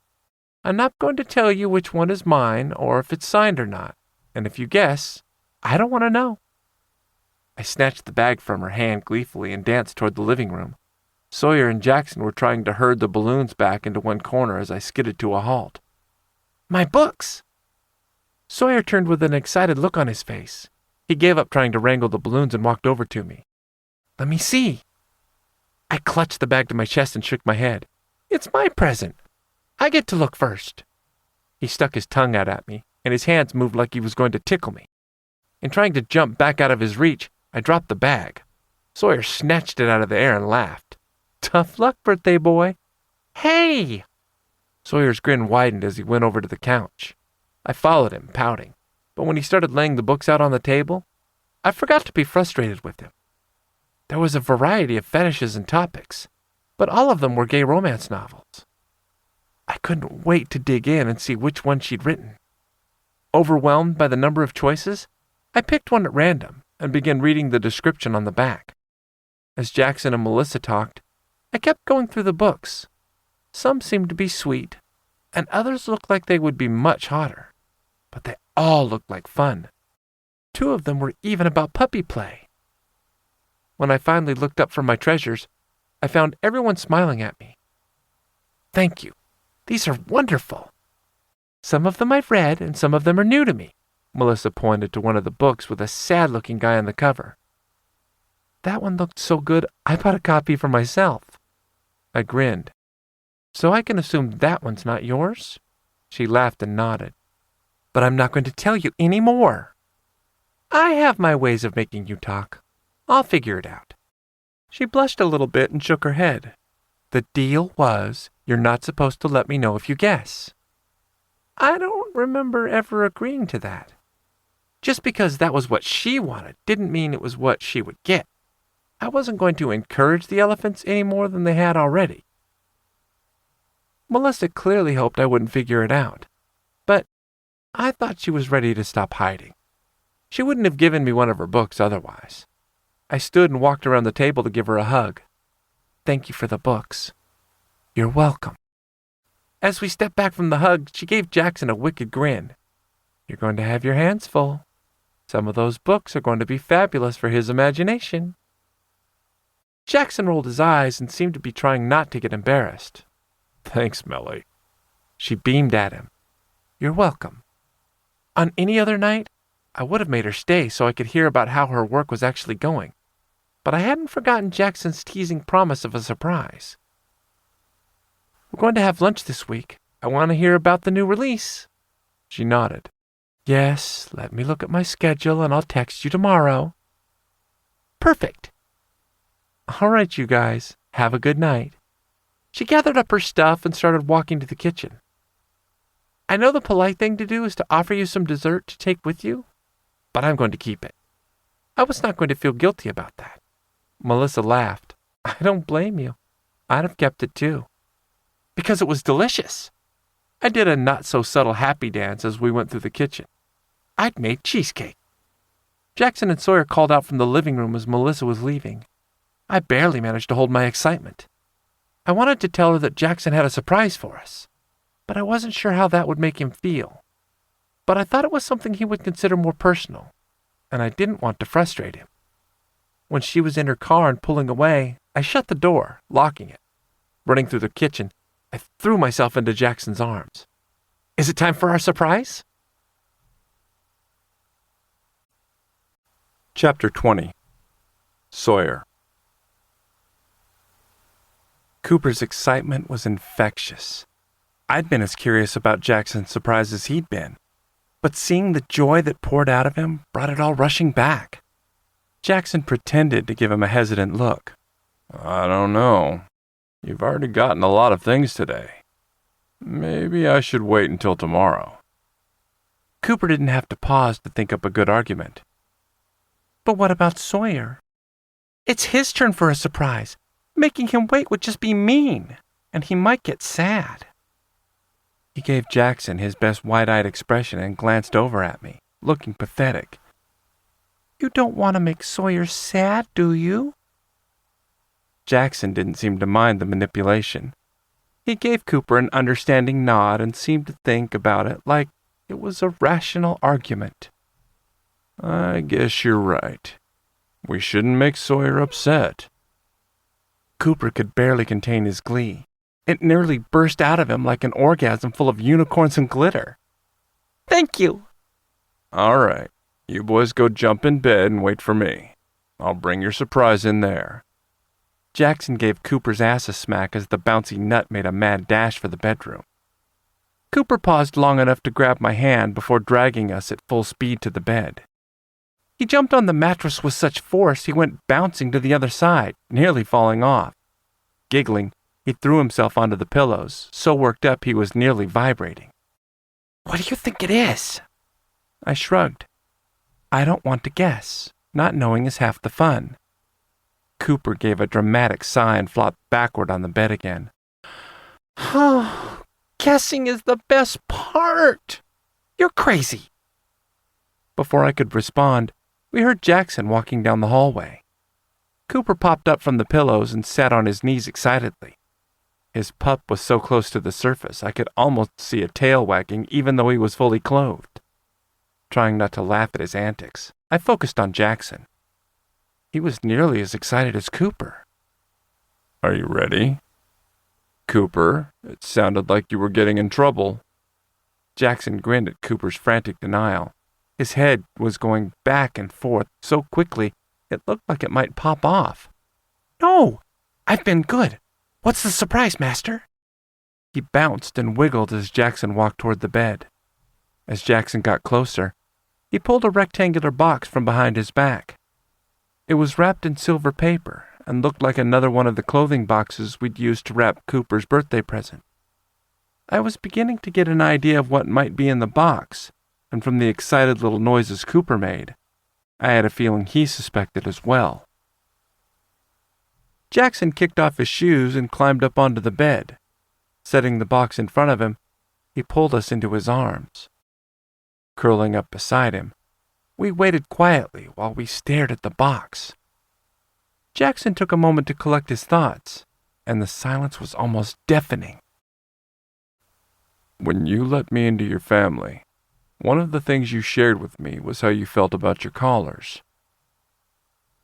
I'm not going to tell you which one is mine or if it's signed or not, and if you guess, I don't want to know. I snatched the bag from her hand gleefully and danced toward the living room. Sawyer and Jackson were trying to herd the balloons back into one corner as I skidded to a halt. My books! Sawyer turned with an excited look on his face. He gave up trying to wrangle the balloons and walked over to me. Let me see. I clutched the bag to my chest and shook my head. It's my present. I get to look first. He stuck his tongue out at me, and his hands moved like he was going to tickle me. In trying to jump back out of his reach, I dropped the bag. Sawyer snatched it out of the air and laughed. Tough luck, birthday boy. Hey! Sawyer's grin widened as he went over to the couch. I followed him, pouting. But when he started laying the books out on the table, I forgot to be frustrated with him. There was a variety of fetishes and topics, but all of them were gay romance novels. I couldn't wait to dig in and see which one she'd written. Overwhelmed by the number of choices, I picked one at random and began reading the description on the back. As Jackson and Melissa talked, I kept going through the books. Some seemed to be sweet, and others looked like they would be much hotter. But they all looked like fun. 2 of them were even about puppy play. When I finally looked up from my treasures, I found everyone smiling at me. Thank you. These are wonderful. Some of them I've read, and some of them are new to me. Melissa pointed to one of the books with a sad-looking guy on the cover. That one looked so good, I bought a copy for myself. I grinned. So I can assume that one's not yours? She laughed and nodded. But I'm not going to tell you any more. I have my ways of making you talk. I'll figure it out. She blushed a little bit and shook her head. The deal was, you're not supposed to let me know if you guess. I don't remember ever agreeing to that. Just because that was what she wanted didn't mean it was what she would get. I wasn't going to encourage the elephants any more than they had already. Melissa clearly hoped I wouldn't figure it out, but I thought she was ready to stop hiding. She wouldn't have given me one of her books otherwise. I stood and walked around the table to give her a hug. Thank you for the books. You're welcome. As we stepped back from the hug, she gave Jackson a wicked grin. You're going to have your hands full. Some of those books are going to be fabulous for his imagination. Jackson rolled his eyes and seemed to be trying not to get embarrassed. Thanks, Melly. She beamed at him. You're welcome. On any other night, I would have made her stay so I could hear about how her work was actually going. But I hadn't forgotten Jackson's teasing promise of a surprise. We're going to have lunch this week. I want to hear about the new release. She nodded. Yes, let me look at my schedule and I'll text you tomorrow. Perfect. All right, you guys, have a good night. She gathered up her stuff and started walking to the kitchen. I know the polite thing to do is to offer you some dessert to take with you, but I'm going to keep it. I was not going to feel guilty about that. Melissa laughed. I don't blame you. I'd have kept it too. Because it was delicious. I did a not-so-subtle happy dance as we went through the kitchen. I'd made cheesecake. Jackson and Sawyer called out from the living room as Melissa was leaving. I barely managed to hold my excitement. I wanted to tell her that Jackson had a surprise for us, but I wasn't sure how that would make him feel. But I thought it was something he would consider more personal, and I didn't want to frustrate him. When she was in her car and pulling away, I shut the door, locking it. Running through the kitchen, I threw myself into Jackson's arms. Is it time for our surprise? Chapter 20. Sawyer. Cooper's excitement was infectious. I'd been as curious about Jackson's surprise as he'd been, but seeing the joy that poured out of him brought it all rushing back. Jackson pretended to give him a hesitant look. I don't know. You've already gotten a lot of things today. Maybe I should wait until tomorrow. Cooper didn't have to pause to think up a good argument. But what about Sawyer? It's his turn for a surprise. Making him wait would just be mean, and he might get sad. He gave Jackson his best wide-eyed expression and glanced over at me, looking pathetic. You don't want to make Sawyer sad, do you? Jackson didn't seem to mind the manipulation. He gave Cooper an understanding nod and seemed to think about it like it was a rational argument. I guess you're right. We shouldn't make Sawyer upset. Cooper could barely contain his glee. It nearly burst out of him like an orgasm full of unicorns and glitter. Thank you. All right, you boys go jump in bed and wait for me. I'll bring your surprise in there. Jackson gave Cooper's ass a smack as the bouncy nut made a mad dash for the bedroom. Cooper paused long enough to grab my hand before dragging us at full speed to the bed. He jumped on the mattress with such force he went bouncing to the other side, nearly falling off. Giggling, he threw himself onto the pillows, so worked up he was nearly vibrating. What do you think it is? I shrugged. I don't want to guess. Not knowing is half the fun. Cooper gave a dramatic sigh and flopped backward on the bed again. Oh, guessing is the best part. You're crazy. Before I could respond, we heard Jackson walking down the hallway. Cooper popped up from the pillows and sat on his knees excitedly. His pup was so close to the surface I could almost see a tail wagging even though he was fully clothed. Trying not to laugh at his antics, I focused on Jackson. He was nearly as excited as Cooper. Are you ready? Cooper, it sounded like you were getting in trouble. Jackson grinned at Cooper's frantic denial. His head was going back and forth so quickly it looked like it might pop off. No, I've been good. What's the surprise, Master? He bounced and wiggled as Jackson walked toward the bed. As Jackson got closer, he pulled a rectangular box from behind his back. It was wrapped in silver paper and looked like another one of the clothing boxes we'd used to wrap Cooper's birthday present. I was beginning to get an idea of what might be in the box, and from the excited little noises Cooper made, I had a feeling he suspected as well. Jackson kicked off his shoes and climbed up onto the bed. Setting the box in front of him, he pulled us into his arms. Curling up beside him, we waited quietly while we stared at the box. Jackson took a moment to collect his thoughts, and the silence was almost deafening. When you let me into your family, one of the things you shared with me was how you felt about your collars.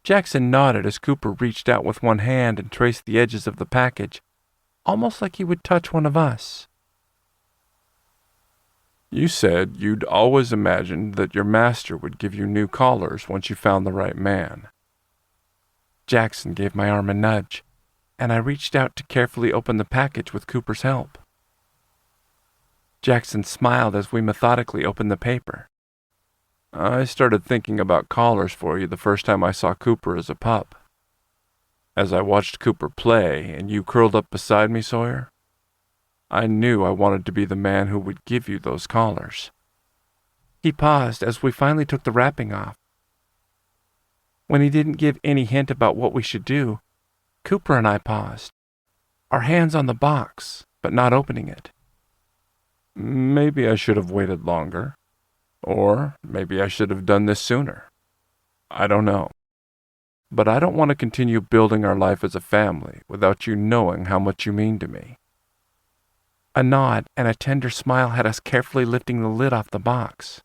Jackson nodded as Cooper reached out with one hand and traced the edges of the package, almost like he would touch one of us. You said you'd always imagined that your master would give you new collars once you found the right man. Jackson gave my arm a nudge, and I reached out to carefully open the package with Cooper's help. Jackson smiled as we methodically opened the paper. I started thinking about collars for you the first time I saw Cooper as a pup. As I watched Cooper play and you curled up beside me, Sawyer, I knew I wanted to be the man who would give you those collars. He paused as we finally took the wrapping off. When he didn't give any hint about what we should do, Cooper and I paused, our hands on the box, but not opening it. Maybe I should have waited longer, or maybe I should have done this sooner. I don't know. But I don't want to continue building our life as a family without you knowing how much you mean to me. A nod and a tender smile had us carefully lifting the lid off the box.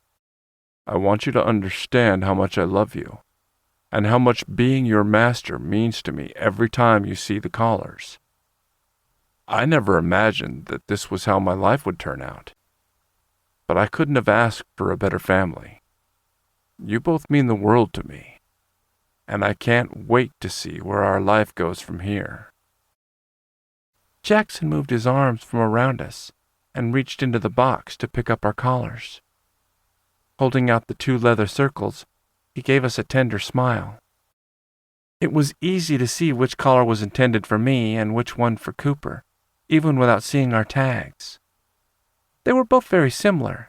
I want you to understand how much I love you, and how much being your master means to me every time you see the collars. I never imagined that this was how my life would turn out, but I couldn't have asked for a better family. You both mean the world to me, and I can't wait to see where our life goes from here. Jackson moved his arms from around us and reached into the box to pick up our collars. Holding out the 2 leather circles, he gave us a tender smile. It was easy to see which collar was intended for me and which one for Cooper, even without seeing our tags. They were both very similar,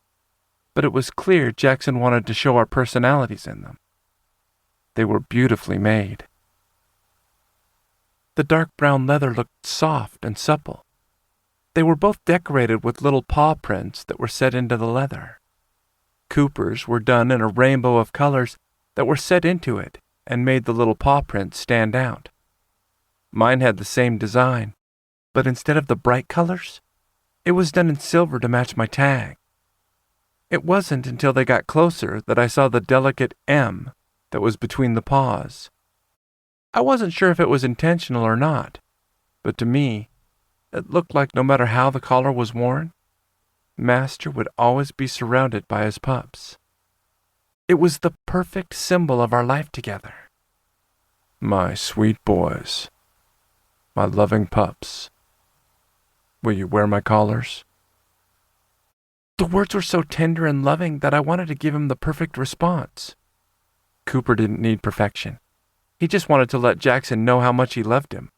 but it was clear Jackson wanted to show our personalities in them. They were beautifully made. The dark brown leather looked soft and supple. They were both decorated with little paw prints that were set into the leather. Cooper's were done in a rainbow of colors that were set into it and made the little paw prints stand out. Mine had the same design, but instead of the bright colors, it was done in silver to match my tag. It wasn't until they got closer that I saw the delicate M that was between the paws. I wasn't sure if it was intentional or not, but to me, it looked like no matter how the collar was worn, Master would always be surrounded by his pups. It was the perfect symbol of our life together. My sweet boys, my loving pups, will you wear my collars? The words were so tender and loving that I wanted to give him the perfect response. Cooper didn't need perfection. He just wanted to let Jackson know how much he loved him.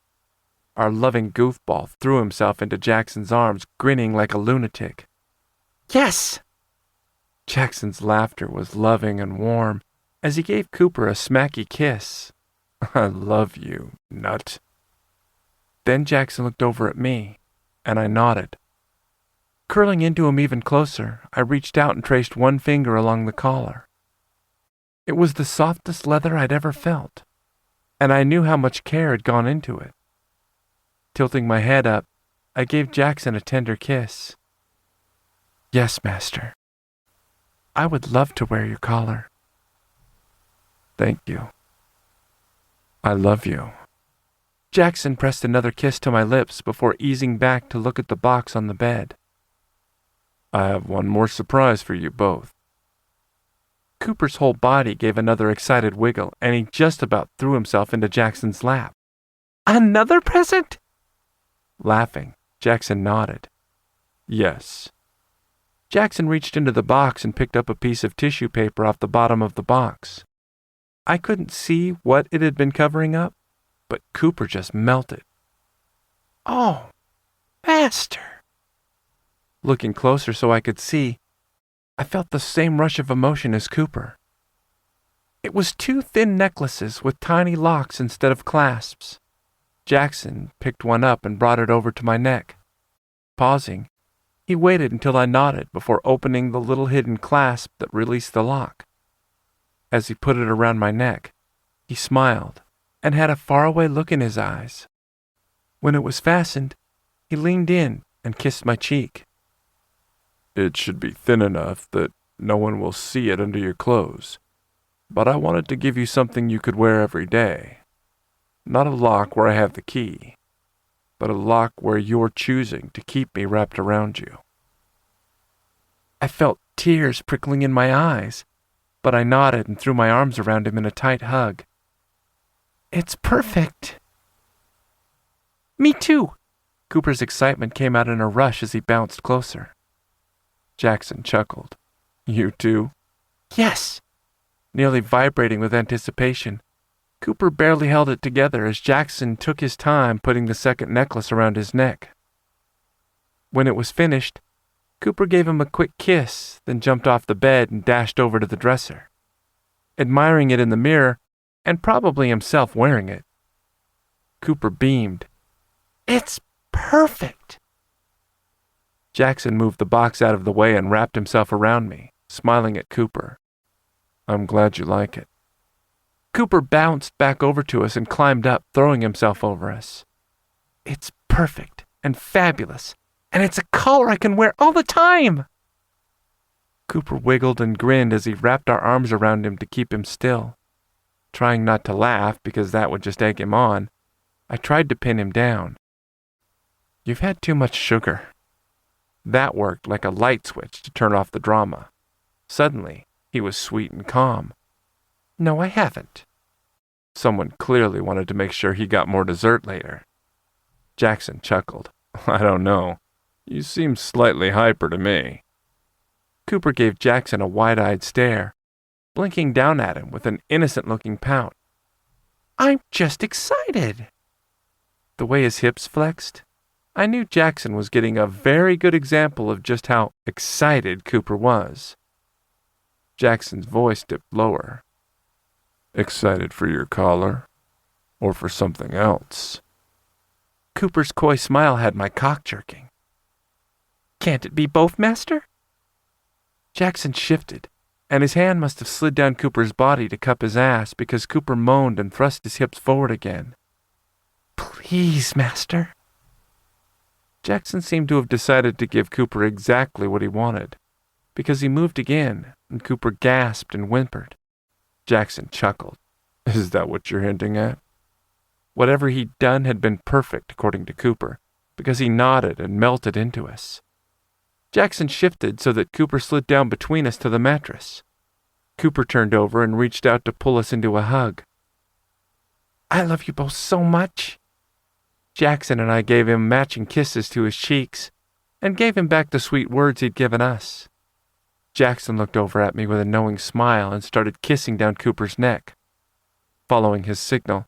Our loving goofball threw himself into Jackson's arms, grinning like a lunatic. Yes! Jackson's laughter was loving and warm as he gave Cooper a smacky kiss. I love you, nut. Then Jackson looked over at me, and I nodded. Curling into him even closer, I reached out and traced one finger along the collar. It was the softest leather I'd ever felt, and I knew how much care had gone into it. Tilting my head up, I gave Jackson a tender kiss. Yes, Master. I would love to wear your collar. Thank you. I love you. Jackson pressed another kiss to my lips before easing back to look at the box on the bed. I have one more surprise for you both. Cooper's whole body gave another excited wiggle, and he just about threw himself into Jackson's lap. Another present? Laughing, Jackson nodded. Yes. Jackson reached into the box and picked up a piece of tissue paper off the bottom of the box. I couldn't see what it had been covering up, but Cooper just melted. Oh, Master! Looking closer so I could see, I felt the same rush of emotion as Cooper. It was two thin necklaces with tiny locks instead of clasps. Jackson picked one up and brought it over to my neck. Pausing, he waited until I nodded before opening the little hidden clasp that released the lock. As he put it around my neck, he smiled and had a faraway look in his eyes. When it was fastened, he leaned in and kissed my cheek. It should be thin enough that no one will see it under your clothes, but I wanted to give you something you could wear every day. Not a lock where I have the key, but a lock where you're choosing to keep me wrapped around you. I felt tears prickling in my eyes, but I nodded and threw my arms around him in a tight hug. It's perfect. Me too. Cooper's excitement came out in a rush as he bounced closer. Jackson chuckled. You too? Yes. Nearly vibrating with anticipation, Cooper barely held it together as Jackson took his time putting the second necklace around his neck. When it was finished, Cooper gave him a quick kiss, then jumped off the bed and dashed over to the dresser, admiring it in the mirror and probably himself wearing it. Cooper beamed. It's perfect! Jackson moved the box out of the way and wrapped himself around me, smiling at Cooper. I'm glad you like it. Cooper bounced back over to us and climbed up, throwing himself over us. It's perfect and fabulous, and it's a collar I can wear all the time! Cooper wiggled and grinned as he wrapped our arms around him to keep him still. Trying not to laugh because that would just egg him on, I tried to pin him down. You've had too much sugar. That worked like a light switch to turn off the drama. Suddenly, he was sweet and calm. No, I haven't. Someone clearly wanted to make sure he got more dessert later. Jackson chuckled. I don't know. You seem slightly hyper to me. Cooper gave Jackson a wide-eyed stare, blinking down at him with an innocent-looking pout. I'm just excited. The way his hips flexed, I knew Jackson was getting a very good example of just how excited Cooper was. Jackson's voice dipped lower. Excited for your collar? Or for something else? Cooper's coy smile had my cock jerking. Can't it be both, Master? Jackson shifted, and his hand must have slid down Cooper's body to cup his ass because Cooper moaned and thrust his hips forward again. Please, Master. Jackson seemed to have decided to give Cooper exactly what he wanted, because he moved again, and Cooper gasped and whimpered. Jackson chuckled. Is that what you're hinting at? Whatever he'd done had been perfect, according to Cooper, because he nodded and melted into us. Jackson shifted so that Cooper slid down between us to the mattress. Cooper turned over and reached out to pull us into a hug. I love you both so much. Jackson and I gave him matching kisses to his cheeks and gave him back the sweet words he'd given us. Jackson looked over at me with a knowing smile and started kissing down Cooper's neck. Following his signal,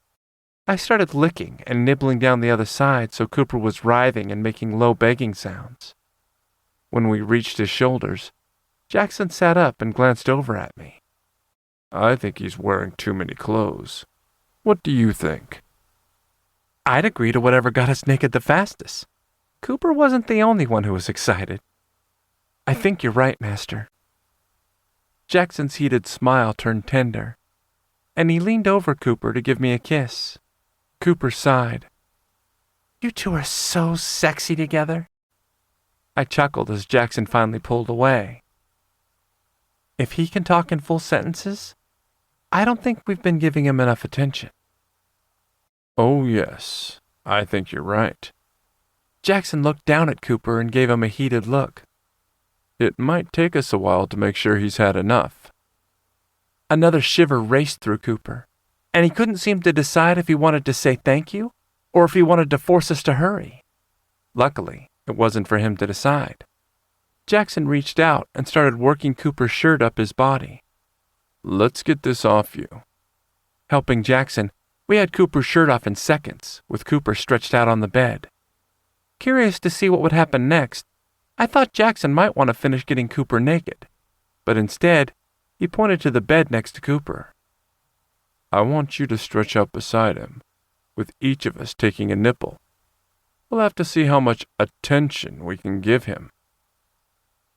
I started licking and nibbling down the other side so Cooper was writhing and making low begging sounds. When we reached his shoulders, Jackson sat up and glanced over at me. I think he's wearing too many clothes. What do you think? I'd agree to whatever got us naked the fastest. Cooper wasn't the only one who was excited. I think you're right, Master. Jackson's heated smile turned tender, and he leaned over Cooper to give me a kiss. Cooper sighed. You two are so sexy together. I chuckled as Jackson finally pulled away. If he can talk in full sentences, I don't think we've been giving him enough attention. Oh, yes, I think you're right. Jackson looked down at Cooper and gave him a heated look. It might take us a while to make sure he's had enough. Another shiver raced through Cooper, and he couldn't seem to decide if he wanted to say thank you or if he wanted to force us to hurry. Luckily, it wasn't for him to decide. Jackson reached out and started working Cooper's shirt up his body. Let's get this off you. Helping Jackson, we had Cooper's shirt off in seconds, with Cooper stretched out on the bed. Curious to see what would happen next, I thought Jackson might want to finish getting Cooper naked, but instead, he pointed to the bed next to Cooper. I want you to stretch out beside him, with each of us taking a nipple. We'll have to see how much attention we can give him.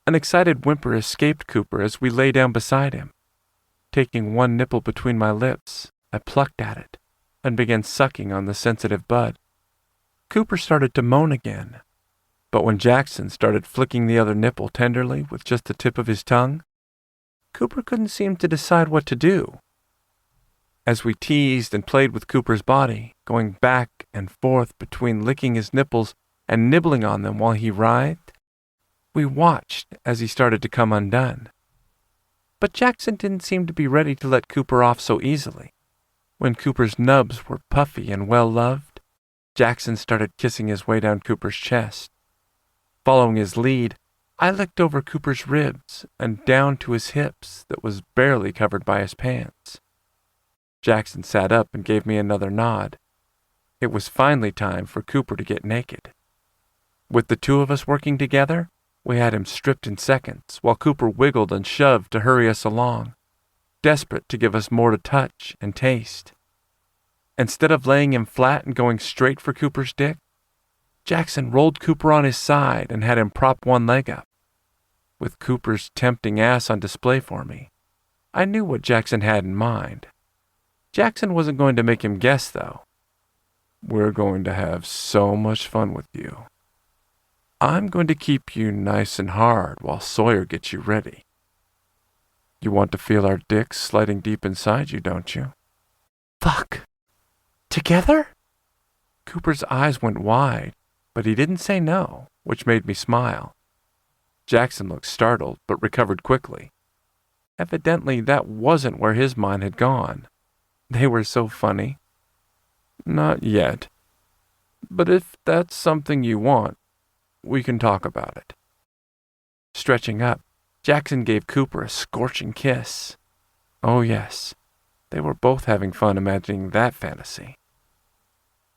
An excited whimper escaped Cooper as we lay down beside him. Taking one nipple between my lips, I plucked at it and began sucking on the sensitive bud. Cooper started to moan again, but when Jackson started flicking the other nipple tenderly with just the tip of his tongue, Cooper couldn't seem to decide what to do. As we teased and played with Cooper's body, going back and forth between licking his nipples and nibbling on them while he writhed, we watched as he started to come undone. But Jackson didn't seem to be ready to let Cooper off so easily. When Cooper's nubs were puffy and well-loved, Jackson started kissing his way down Cooper's chest. Following his lead, I licked over Cooper's ribs and down to his hips that was barely covered by his pants. Jackson sat up and gave me another nod. It was finally time for Cooper to get naked. With the two of us working together, we had him stripped in seconds, while Cooper wiggled and shoved to hurry us along, desperate to give us more to touch and taste. Instead of laying him flat and going straight for Cooper's dick, Jackson rolled Cooper on his side and had him prop one leg up. With Cooper's tempting ass on display for me, I knew what Jackson had in mind. Jackson wasn't going to make him guess, though. We're going to have so much fun with you. I'm going to keep you nice and hard while Sawyer gets you ready. You want to feel our dicks sliding deep inside you, don't you? Fuck. Together? Cooper's eyes went wide, but he didn't say no, which made me smile. Jackson looked startled, but recovered quickly. Evidently, that wasn't where his mind had gone. They were so funny. Not yet. But if that's something you want, we can talk about it. Stretching up, Jackson gave Cooper a scorching kiss. Oh yes, they were both having fun imagining that fantasy.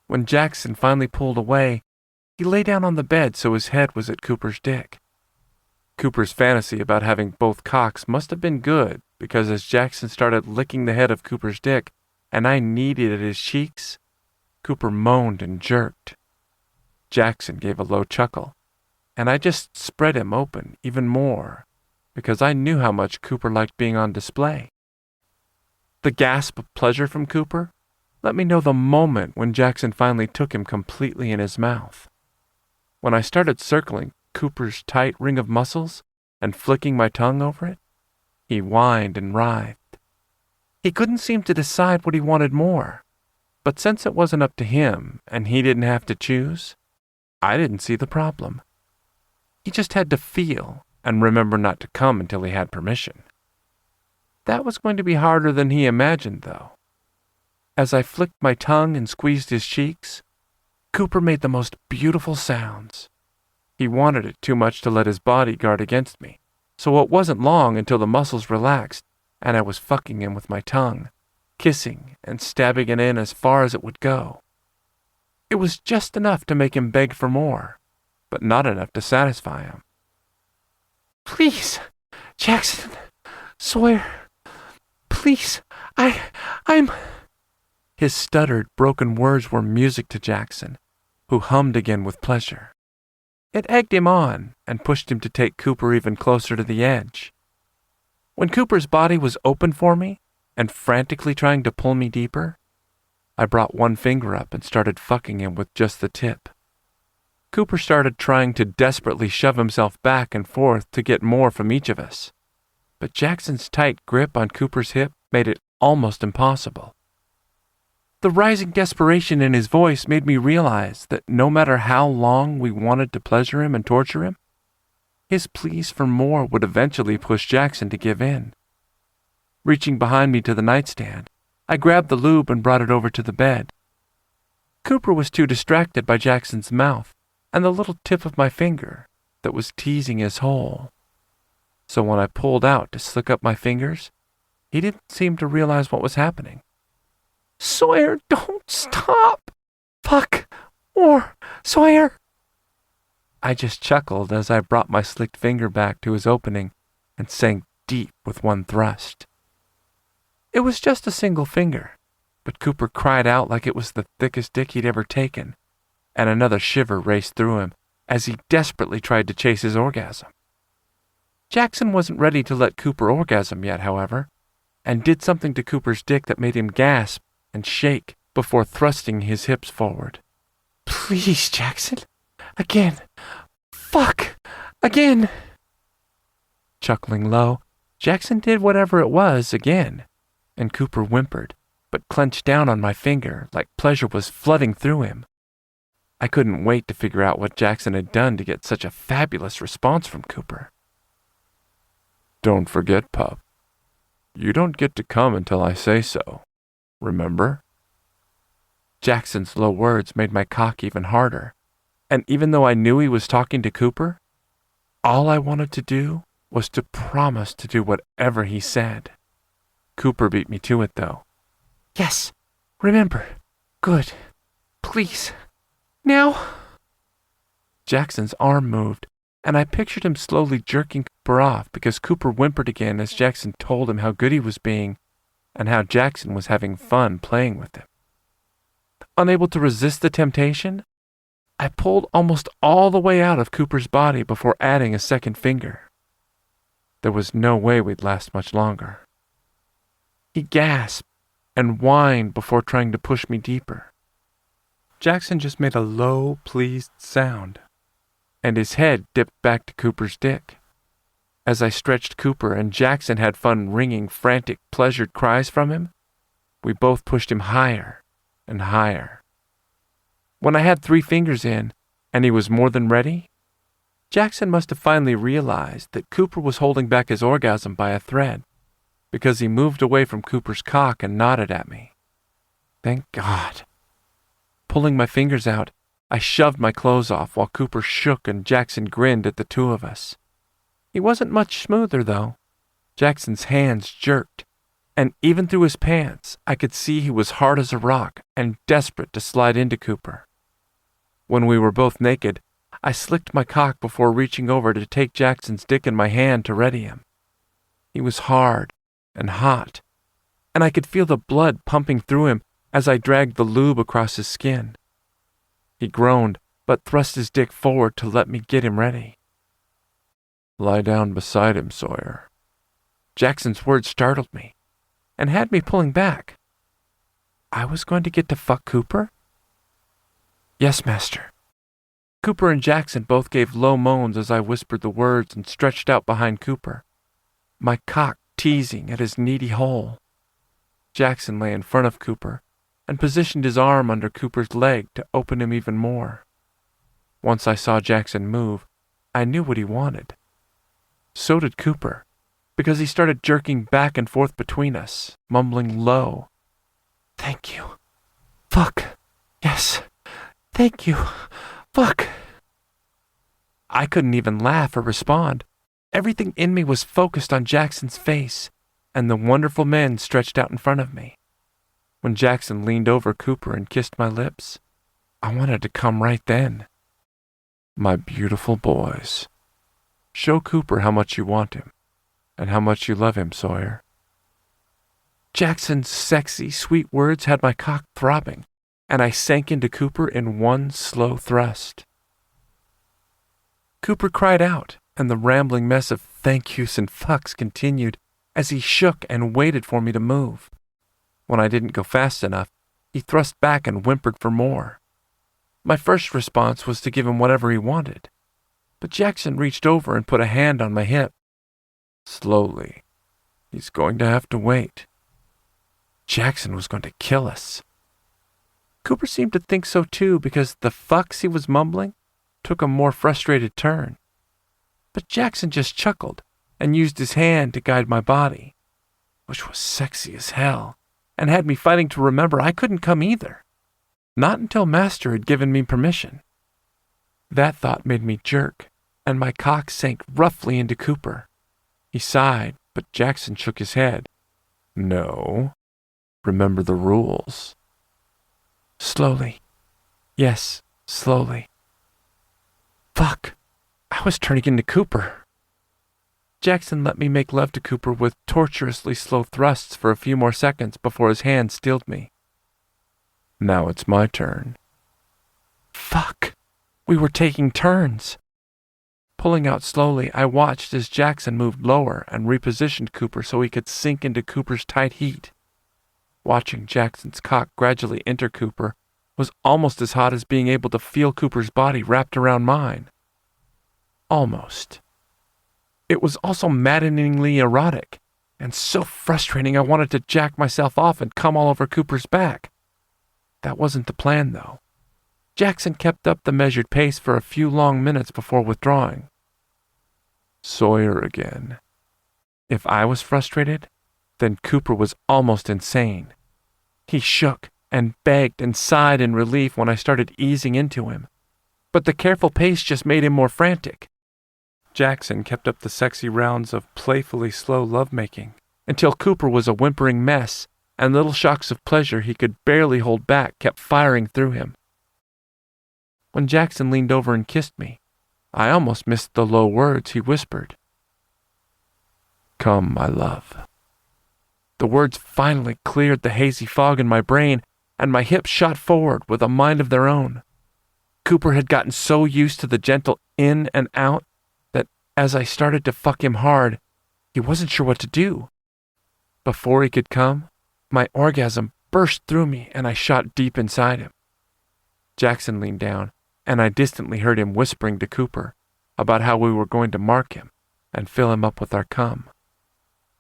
When Jackson finally pulled away, he lay down on the bed so his head was at Cooper's dick. Cooper's fantasy about having both cocks must have been good, because as Jackson started licking the head of Cooper's dick, and I kneaded at his cheeks, Cooper moaned and jerked. Jackson gave a low chuckle, and I just spread him open even more, because I knew how much Cooper liked being on display. The gasp of pleasure from Cooper let me know the moment when Jackson finally took him completely in his mouth. When I started circling Cooper's tight ring of muscles and flicking my tongue over it, he whined and writhed. He couldn't seem to decide what he wanted more, but since it wasn't up to him and he didn't have to choose, I didn't see the problem. He just had to feel and remember not to come until he had permission. That was going to be harder than he imagined, though. As I flicked my tongue and squeezed his cheeks, Cooper made the most beautiful sounds. He wanted it too much to let his body guard against me, so it wasn't long until the muscles relaxed and I was fucking him with my tongue, kissing and stabbing it in as far as it would go. It was just enough to make him beg for more, but not enough to satisfy him. "Please, Jackson, Sawyer, please, I'm..." His stuttered, broken words were music to Jackson, who hummed again with pleasure. It egged him on and pushed him to take Cooper even closer to the edge. When Cooper's body was open for me and frantically trying to pull me deeper, I brought one finger up and started fucking him with just the tip. Cooper started trying to desperately shove himself back and forth to get more from each of us, but Jackson's tight grip on Cooper's hip made it almost impossible. The rising desperation in his voice made me realize that no matter how long we wanted to pleasure him and torture him, his pleas for more would eventually push Jackson to give in. Reaching behind me to the nightstand, I grabbed the lube and brought it over to the bed. Cooper was too distracted by Jackson's mouth and the little tip of my finger that was teasing his hole. So when I pulled out to slick up my fingers, he didn't seem to realize what was happening. "Sawyer, don't stop! Fuck more, Sawyer!" I just chuckled as I brought my slicked finger back to his opening and sank deep with one thrust. It was just a single finger, but Cooper cried out like it was the thickest dick he'd ever taken, and another shiver raced through him as he desperately tried to chase his orgasm. Jackson wasn't ready to let Cooper orgasm yet, however, and did something to Cooper's dick that made him gasp and shake before thrusting his hips forward. "Please, Jackson. Again. Fuck. Again." Chuckling low, Jackson did whatever it was again, and Cooper whimpered, but clenched down on my finger like pleasure was flooding through him. I couldn't wait to figure out what Jackson had done to get such a fabulous response from Cooper. "Don't forget, pup. You don't get to come until I say so. Remember?" Jackson's low words made my cock even harder, and even though I knew he was talking to Cooper, all I wanted to do was to promise to do whatever he said. Cooper beat me to it, though. "Yes, remember. Good. Please. Now." Jackson's arm moved, and I pictured him slowly jerking Cooper off because Cooper whimpered again as Jackson told him how good he was being and how Jackson was having fun playing with him. Unable to resist the temptation, I pulled almost all the way out of Cooper's body before adding a second finger. There was no way we'd last much longer. He gasped and whined before trying to push me deeper. Jackson just made a low, pleased sound, and his head dipped back to Cooper's dick. As I stretched Cooper and Jackson had fun wringing frantic, pleasured cries from him, we both pushed him higher and higher. When I had 3 fingers in, and he was more than ready, Jackson must have finally realized that Cooper was holding back his orgasm by a thread, because he moved away from Cooper's cock and nodded at me. Thank God. Pulling my fingers out, I shoved my clothes off while Cooper shook and Jackson grinned at the two of us. He wasn't much smoother, though. Jackson's hands jerked, and even through his pants, I could see he was hard as a rock and desperate to slide into Cooper. When we were both naked, I slicked my cock before reaching over to take Jackson's dick in my hand to ready him. He was hard and hot, and I could feel the blood pumping through him as I dragged the lube across his skin. He groaned, but thrust his dick forward to let me get him ready. Lie down beside him, Sawyer. Jackson's words startled me and had me pulling back. I was going to get to fuck Cooper? Yes, master. Cooper and Jackson both gave low moans as I whispered the words and stretched out behind Cooper, my cock teasing at his needy hole. Jackson lay in front of Cooper and positioned his arm under Cooper's leg to open him even more. Once I saw Jackson move, I knew what he wanted. So did Cooper, because he started jerking back and forth between us, mumbling low, "Thank you. Fuck. Yes. Thank you. Fuck." I couldn't even laugh or respond. Everything in me was focused on Jackson's face and the wonderful men stretched out in front of me. When Jackson leaned over Cooper and kissed my lips, I wanted to come right then. My beautiful boys. Show Cooper how much you want him, and how much you love him, Sawyer. Jackson's sexy, sweet words had my cock throbbing, and I sank into Cooper in one slow thrust. Cooper cried out, and the rambling mess of thank yous and fucks continued as he shook and waited for me to move. When I didn't go fast enough, he thrust back and whimpered for more. My first response was to give him whatever he wanted, but Jackson reached over and put a hand on my hip. Slowly. He's going to have to wait. Jackson was going to kill us. Cooper seemed to think so too, because the fucks he was mumbling took a more frustrated turn. But Jackson just chuckled and used his hand to guide my body, which was sexy as hell, and had me fighting to remember I couldn't come either. Not until Master had given me permission. That thought made me jerk, and my cock sank roughly into Cooper. He sighed, but Jackson shook his head. No. Remember the rules. Slowly. Yes, slowly. Fuck. I was turning into Cooper. Jackson let me make love to Cooper with torturously slow thrusts for a few more seconds before his hand stilled me. Now it's my turn. Fuck. We were taking turns. Pulling out slowly, I watched as Jackson moved lower and repositioned Cooper so he could sink into Cooper's tight heat. Watching Jackson's cock gradually enter Cooper was almost as hot as being able to feel Cooper's body wrapped around mine. Almost. It was also maddeningly erotic, and so frustrating I wanted to jack myself off and come all over Cooper's back. That wasn't the plan, though. Jackson kept up the measured pace for a few long minutes before withdrawing. Sawyer again. If I was frustrated, then Cooper was almost insane. He shook and begged and sighed in relief when I started easing into him, but the careful pace just made him more frantic. Jackson kept up the sexy rounds of playfully slow lovemaking until Cooper was a whimpering mess, and little shocks of pleasure he could barely hold back kept firing through him. When Jackson leaned over and kissed me, I almost missed the low words he whispered. Come, my love. The words finally cleared the hazy fog in my brain, and my hips shot forward with a mind of their own. Cooper had gotten so used to the gentle in and out that as I started to fuck him hard, he wasn't sure what to do. Before he could come, my orgasm burst through me and I shot deep inside him. Jackson leaned down, and I distantly heard him whispering to Cooper about how we were going to mark him and fill him up with our cum.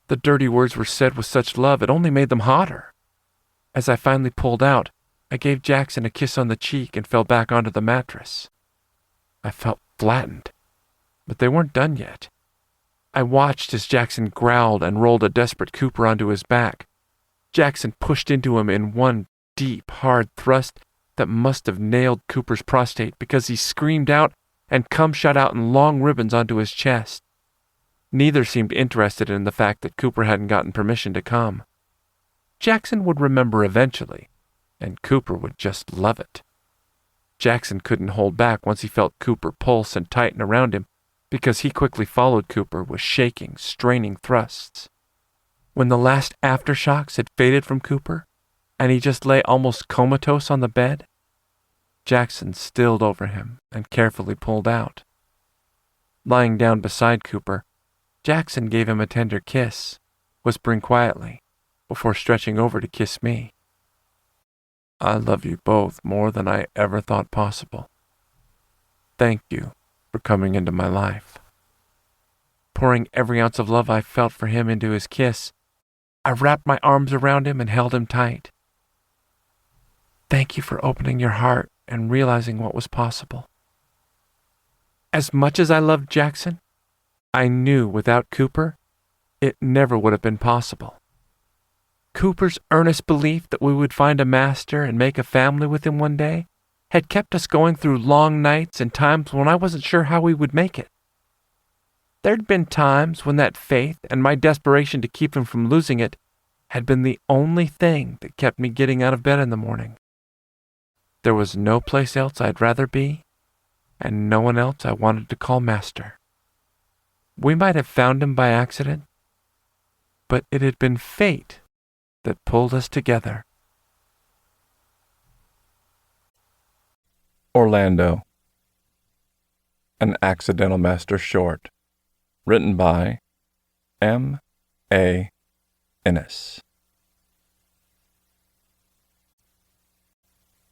The dirty words were said with such love it only made them hotter. As I finally pulled out, I gave Jackson a kiss on the cheek and fell back onto the mattress. I felt flattened, but they weren't done yet. I watched as Jackson growled and rolled a desperate Cooper onto his back. Jackson pushed into him in one deep, hard thrust that must have nailed Cooper's prostate because he screamed out and cum shot out in long ribbons onto his chest. Neither seemed interested in the fact that Cooper hadn't gotten permission to come. Jackson would remember eventually, and Cooper would just love it. Jackson couldn't hold back once he felt Cooper pulse and tighten around him, because he quickly followed Cooper with shaking, straining thrusts. When the last aftershocks had faded from Cooper, and he just lay almost comatose on the bed, Jackson stilled over him and carefully pulled out. Lying down beside Cooper, Jackson gave him a tender kiss, whispering quietly, before stretching over to kiss me. I love you both more than I ever thought possible. Thank you for coming into my life. Pouring every ounce of love I felt for him into his kiss, I wrapped my arms around him and held him tight. Thank you for opening your heart and realizing what was possible. As much as I loved Jackson, I knew without Cooper, it never would have been possible. Cooper's earnest belief that we would find a master and make a family with him one day had kept us going through long nights and times when I wasn't sure how we would make it. There'd been times when that faith and my desperation to keep him from losing it had been the only thing that kept me getting out of bed in the morning. There was no place else I'd rather be, and no one else I wanted to call master. We might have found him by accident, but it had been fate that pulled us together. Orlando. An Accidental Master Short. Written by M. A. Innes.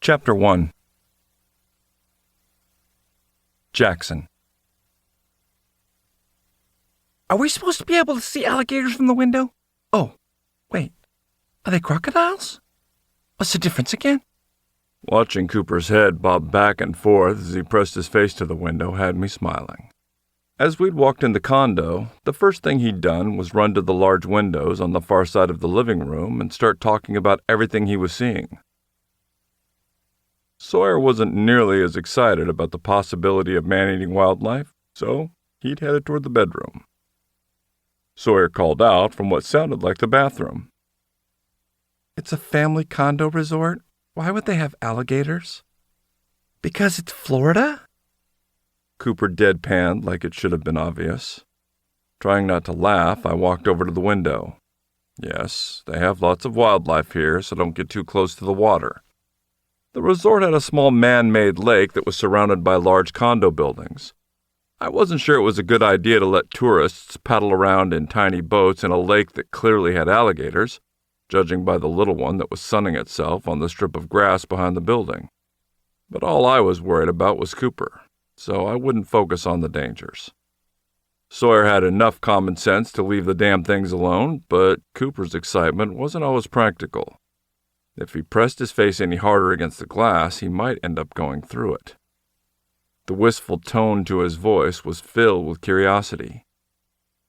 Chapter 1. Jackson. Are we supposed to be able to see alligators from the window? Oh, wait. Are they crocodiles? What's the difference again? Watching Cooper's head bob back and forth as he pressed his face to the window had me smiling. As we'd walked in the condo, the first thing he'd done was run to the large windows on the far side of the living room and start talking about everything he was seeing. Sawyer wasn't nearly as excited about the possibility of man-eating wildlife, so he'd headed toward the bedroom. Sawyer called out from what sounded like the bathroom. It's a family condo resort? Why would they have alligators? Because it's Florida? Cooper deadpanned like it should have been obvious. Trying not to laugh, I walked over to the window. Yes, they have lots of wildlife here, so don't get too close to the water. The resort had a small man-made lake that was surrounded by large condo buildings. I wasn't sure it was a good idea to let tourists paddle around in tiny boats in a lake that clearly had alligators, judging by the little one that was sunning itself on the strip of grass behind the building. But all I was worried about was Cooper, so I wouldn't focus on the dangers. Sawyer had enough common sense to leave the damn things alone, but Cooper's excitement wasn't always practical. If he pressed his face any harder against the glass, he might end up going through it. The wistful tone to his voice was filled with curiosity.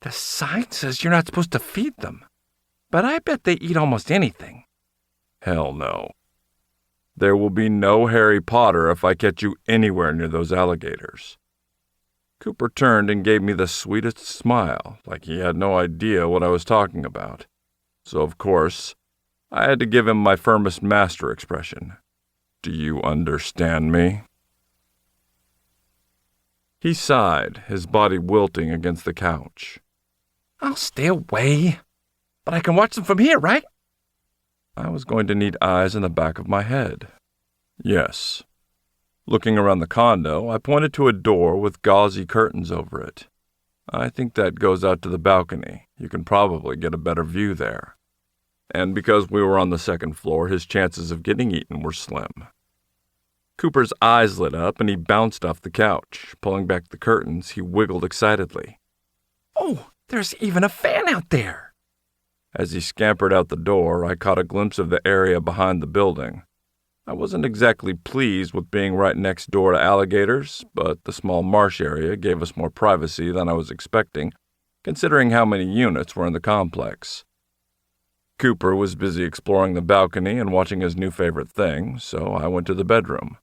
The sign says you're not supposed to feed them, but I bet they eat almost anything. Hell no. There will be no Harry Potter if I catch you anywhere near those alligators. Cooper turned and gave me the sweetest smile, like he had no idea what I was talking about. So, of course, I had to give him my firmest master expression. Do you understand me? He sighed, his body wilting against the couch. I'll stay away, but I can watch them from here, right? I was going to need eyes in the back of my head. Yes. Looking around the condo, I pointed to a door with gauzy curtains over it. I think that goes out to the balcony. You can probably get a better view there. And because we were on the second floor, his chances of getting eaten were slim. Cooper's eyes lit up and he bounced off the couch. Pulling back the curtains, he wiggled excitedly. Oh, there's even a fan out there! As he scampered out the door, I caught a glimpse of the area behind the building. I wasn't exactly pleased with being right next door to alligators, but the small marsh area gave us more privacy than I was expecting, considering how many units were in the complex. Cooper was busy exploring the balcony and watching his new favorite thing, so I went to the bedroom.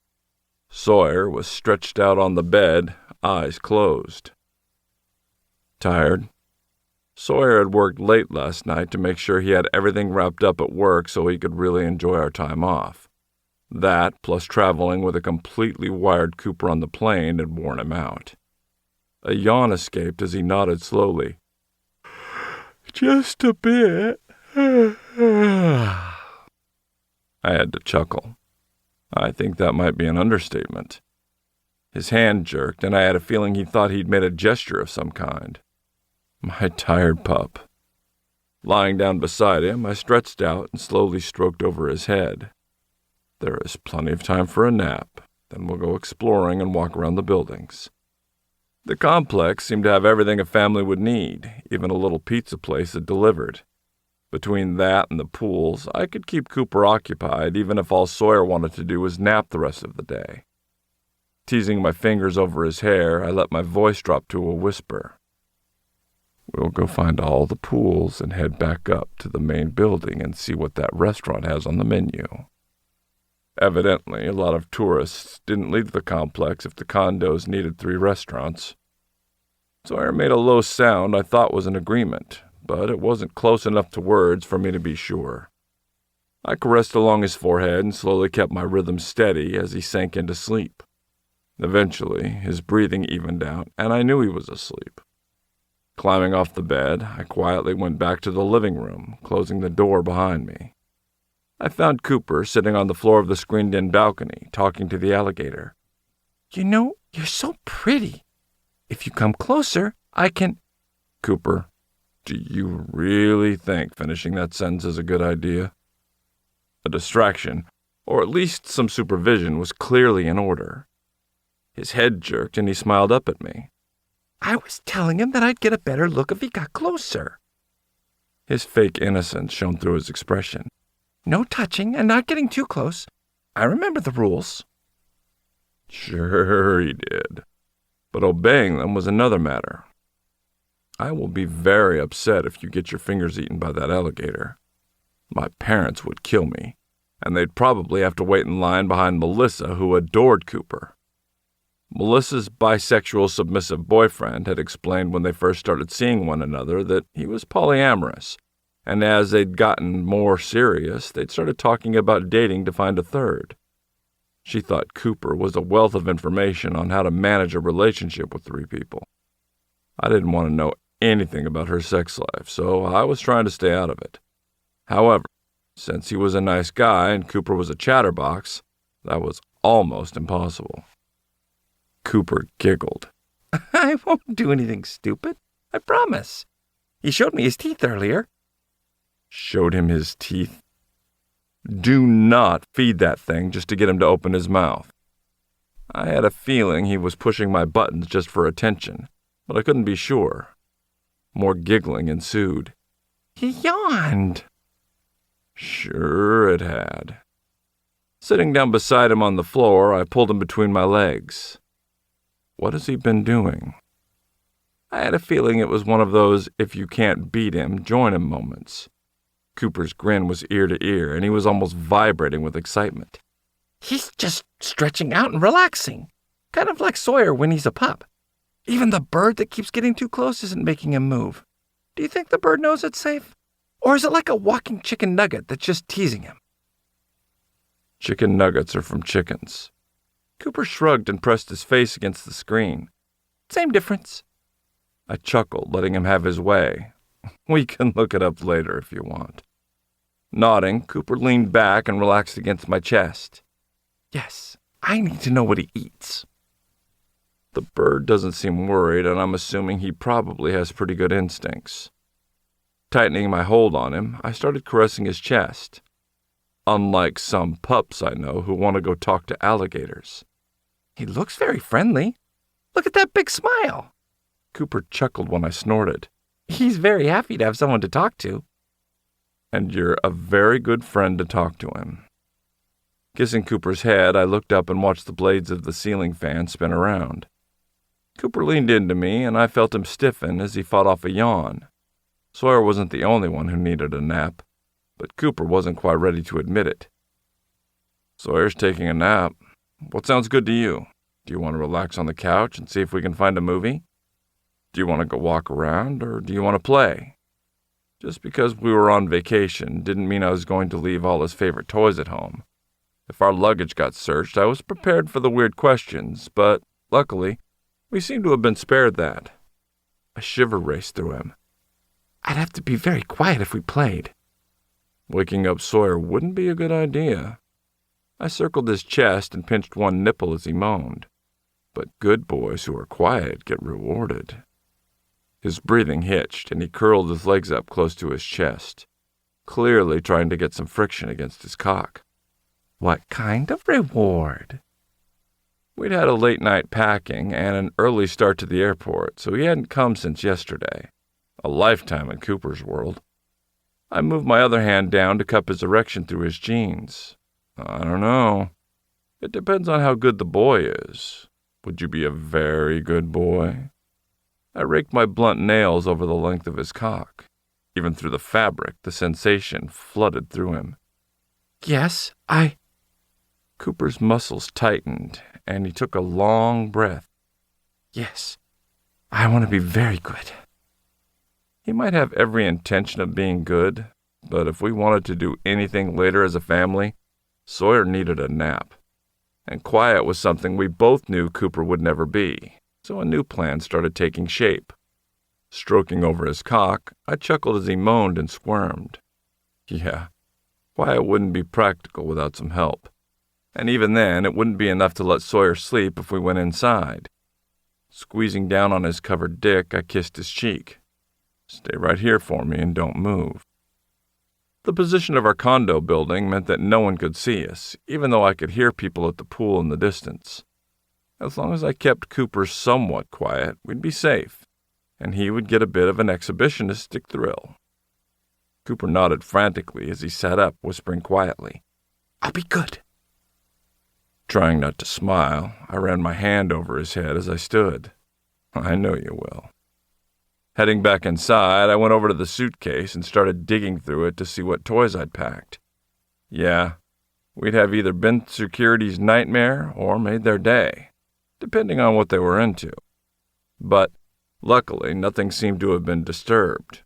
Sawyer was stretched out on the bed, eyes closed. Tired? Sawyer had worked late last night to make sure he had everything wrapped up at work so he could really enjoy our time off. That, plus traveling with a completely wired Cooper on the plane, had worn him out. A yawn escaped as he nodded slowly. "Just a bit." I had to chuckle. I think that might be an understatement. His hand jerked, and I had a feeling he thought he'd made a gesture of some kind. My tired pup. Lying down beside him, I stretched out and slowly stroked over his head. There is plenty of time for a nap, then we'll go exploring and walk around the buildings. The complex seemed to have everything a family would need, even a little pizza place that delivered. Between that and the pools, I could keep Cooper occupied even if all Sawyer wanted to do was nap the rest of the day. Teasing my fingers over his hair, I let my voice drop to a whisper. We'll go find all the pools and head back up to the main building and see what that restaurant has on the menu. Evidently, a lot of tourists didn't leave the complex if the condos needed 3 restaurants. Sawyer made a low sound I thought was an agreement, but it wasn't close enough to words for me to be sure. I caressed along his forehead and slowly kept my rhythm steady as he sank into sleep. Eventually, his breathing evened out, and I knew he was asleep. Climbing off the bed, I quietly went back to the living room, closing the door behind me. I found Cooper sitting on the floor of the screened-in balcony, talking to the alligator. "You know, you're so pretty. If you come closer, I can—" Cooper, do you really think finishing that sentence is a good idea? A distraction, or at least some supervision, was clearly in order. His head jerked and he smiled up at me. "I was telling him that I'd get a better look if he got closer." His fake innocence shone through his expression. "No touching and not getting too close. I remember the rules." Sure he did. But obeying them was another matter. I will be very upset if you get your fingers eaten by that alligator. My parents would kill me, and they'd probably have to wait in line behind Melissa, who adored Cooper. Melissa's bisexual submissive boyfriend had explained when they first started seeing one another that he was polyamorous, and as they'd gotten more serious, they'd started talking about dating to find a third. She thought Cooper was a wealth of information on how to manage a relationship with 3 people. I didn't want to know anything about her sex life, so I was trying to stay out of it. However, since he was a nice guy and Cooper was a chatterbox, that was almost impossible. Cooper giggled. "I won't do anything stupid. I promise. He showed me his teeth earlier." Showed him his teeth? Do not feed that thing just to get him to open his mouth. I had a feeling he was pushing my buttons just for attention, but I couldn't be sure. More giggling ensued. "He yawned." Sure it had. Sitting down beside him on the floor, I pulled him between my legs. What has he been doing? I had a feeling it was one of those if you can't beat him, join him moments. Cooper's grin was ear to ear, and he was almost vibrating with excitement. "He's just stretching out and relaxing, kind of like Sawyer when he's a pup. Even the bird that keeps getting too close isn't making him move. Do you think the bird knows it's safe? Or is it like a walking chicken nugget that's just teasing him?" Chicken nuggets are from chickens. Cooper shrugged and pressed his face against the screen. "Same difference." I chuckled, letting him have his way. We can look it up later if you want. Nodding, Cooper leaned back and relaxed against my chest. "Yes, I need to know what he eats." The bird doesn't seem worried, and I'm assuming he probably has pretty good instincts. Tightening my hold on him, I started caressing his chest. Unlike some pups I know who want to go talk to alligators. "He looks very friendly. Look at that big smile." Cooper chuckled when I snorted. "He's very happy to have someone to talk to." "And you're a very good friend to talk to him." Kissing Cooper's head, I looked up and watched the blades of the ceiling fan spin around. Cooper leaned into me, and I felt him stiffen as he fought off a yawn. Sawyer wasn't the only one who needed a nap, but Cooper wasn't quite ready to admit it. "Sawyer's taking a nap. What sounds good to you? Do you want to relax on the couch and see if we can find a movie? Do you want to go walk around, or do you want to play?" Just because we were on vacation didn't mean I was going to leave all his favorite toys at home. If our luggage got searched, I was prepared for the weird questions, but luckily, we seem to have been spared that. A shiver raced through him. I'd have to be very quiet if we played. Waking up Sawyer wouldn't be a good idea. I circled his chest and pinched one nipple as he moaned. But good boys who are quiet get rewarded. His breathing hitched, and he curled his legs up close to his chest, clearly trying to get some friction against his cock. What kind of reward? We'd had a late night packing and an early start to the airport, so he hadn't come since yesterday. A lifetime in Cooper's world. I moved my other hand down to cup his erection through his jeans. I don't know. It depends on how good the boy is. Would you be a very good boy? I raked my blunt nails over the length of his cock. Even through the fabric, the sensation flooded through him. Yes, Cooper's muscles tightened, and he took a long breath. Yes, I want to be very good. He might have every intention of being good, but if we wanted to do anything later as a family, Sawyer needed a nap. And quiet was something we both knew Cooper would never be, so a new plan started taking shape. Stroking over his cock, I chuckled as he moaned and squirmed. Yeah, quiet wouldn't be practical without some help. And even then, it wouldn't be enough to let Sawyer sleep if we went inside. Squeezing down on his covered dick, I kissed his cheek. Stay right here for me and don't move. The position of our condo building meant that no one could see us, even though I could hear people at the pool in the distance. As long as I kept Cooper somewhat quiet, we'd be safe, and he would get a bit of an exhibitionistic thrill. Cooper nodded frantically as he sat up, whispering quietly, I'll be good. Trying not to smile, I ran my hand over his head as I stood. I know you will. Heading back inside, I went over to the suitcase and started digging through it to see what toys I'd packed. Yeah, we'd have either been security's nightmare or made their day, depending on what they were into. But luckily, nothing seemed to have been disturbed.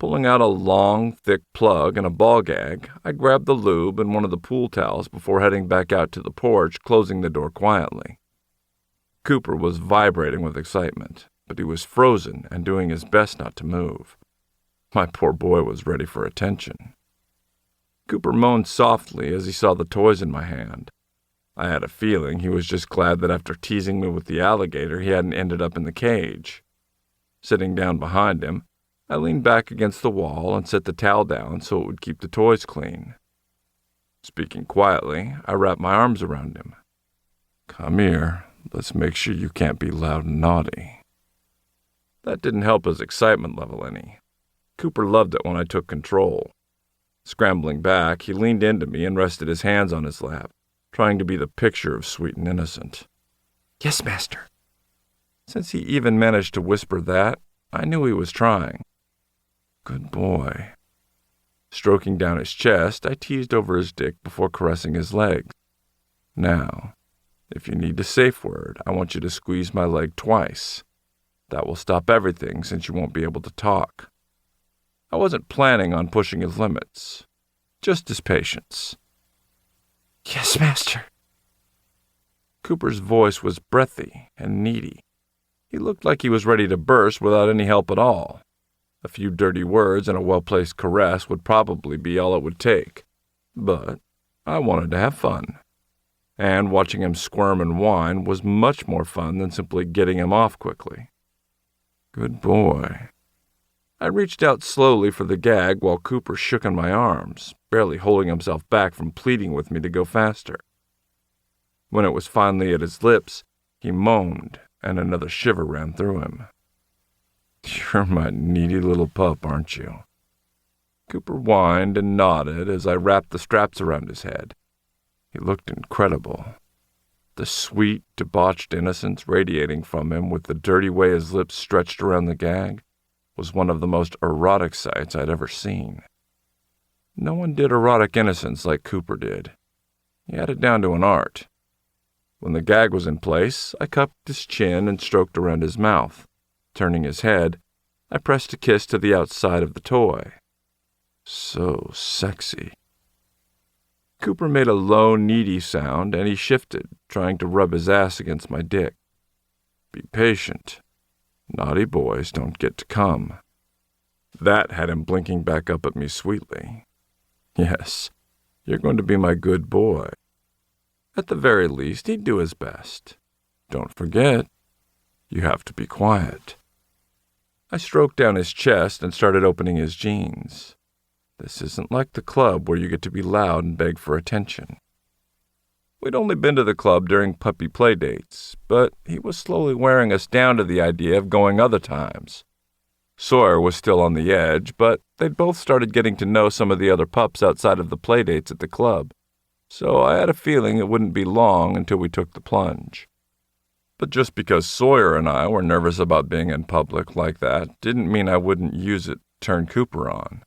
Pulling out a long, thick plug and a ball gag, I grabbed the lube and one of the pool towels before heading back out to the porch, closing the door quietly. Cooper was vibrating with excitement, but he was frozen and doing his best not to move. My poor boy was ready for attention. Cooper moaned softly as he saw the toys in my hand. I had a feeling he was just glad that after teasing me with the alligator, he hadn't ended up in the cage. Sitting down behind him, I leaned back against the wall and set the towel down so it would keep the toys clean. Speaking quietly, I wrapped my arms around him. Come here, let's make sure you can't be loud and naughty. That didn't help his excitement level any. Cooper loved it when I took control. Scrambling back, he leaned into me and rested his hands on his lap, trying to be the picture of sweet and innocent. Yes, master. Since he even managed to whisper that, I knew he was trying. Good boy. Stroking down his chest, I teased over his dick before caressing his legs. Now, if you need a safe word, I want you to squeeze my leg twice. That will stop everything since you won't be able to talk. I wasn't planning on pushing his limits, just his patience. Yes, master. Cooper's voice was breathy and needy. He looked like he was ready to burst without any help at all. A few dirty words and a well-placed caress would probably be all it would take. But I wanted to have fun. And watching him squirm and whine was much more fun than simply getting him off quickly. Good boy. I reached out slowly for the gag while Cooper shook in my arms, barely holding himself back from pleading with me to go faster. When it was finally at his lips, he moaned, and another shiver ran through him. You're my needy little pup, aren't you? Cooper whined and nodded as I wrapped the straps around his head. He looked incredible. The sweet, debauched innocence radiating from him with the dirty way his lips stretched around the gag was one of the most erotic sights I'd ever seen. No one did erotic innocence like Cooper did. He had it down to an art. When the gag was in place, I cupped his chin and stroked around his mouth. Turning his head, I pressed a kiss to the outside of the toy. So sexy. Cooper made a low, needy sound, and he shifted, trying to rub his ass against my dick. Be patient. Naughty boys don't get to come. That had him blinking back up at me sweetly. Yes, you're going to be my good boy. At the very least, he'd do his best. Don't forget, you have to be quiet. I stroked down his chest and started opening his jeans. This isn't like the club where you get to be loud and beg for attention. We'd only been to the club during puppy play dates, but he was slowly wearing us down to the idea of going other times. Sawyer was still on the edge, but they'd both started getting to know some of the other pups outside of the play dates at the club, so I had a feeling it wouldn't be long until we took the plunge. But just because Sawyer and I were nervous about being in public like that didn't mean I wouldn't use it to turn Cooper on.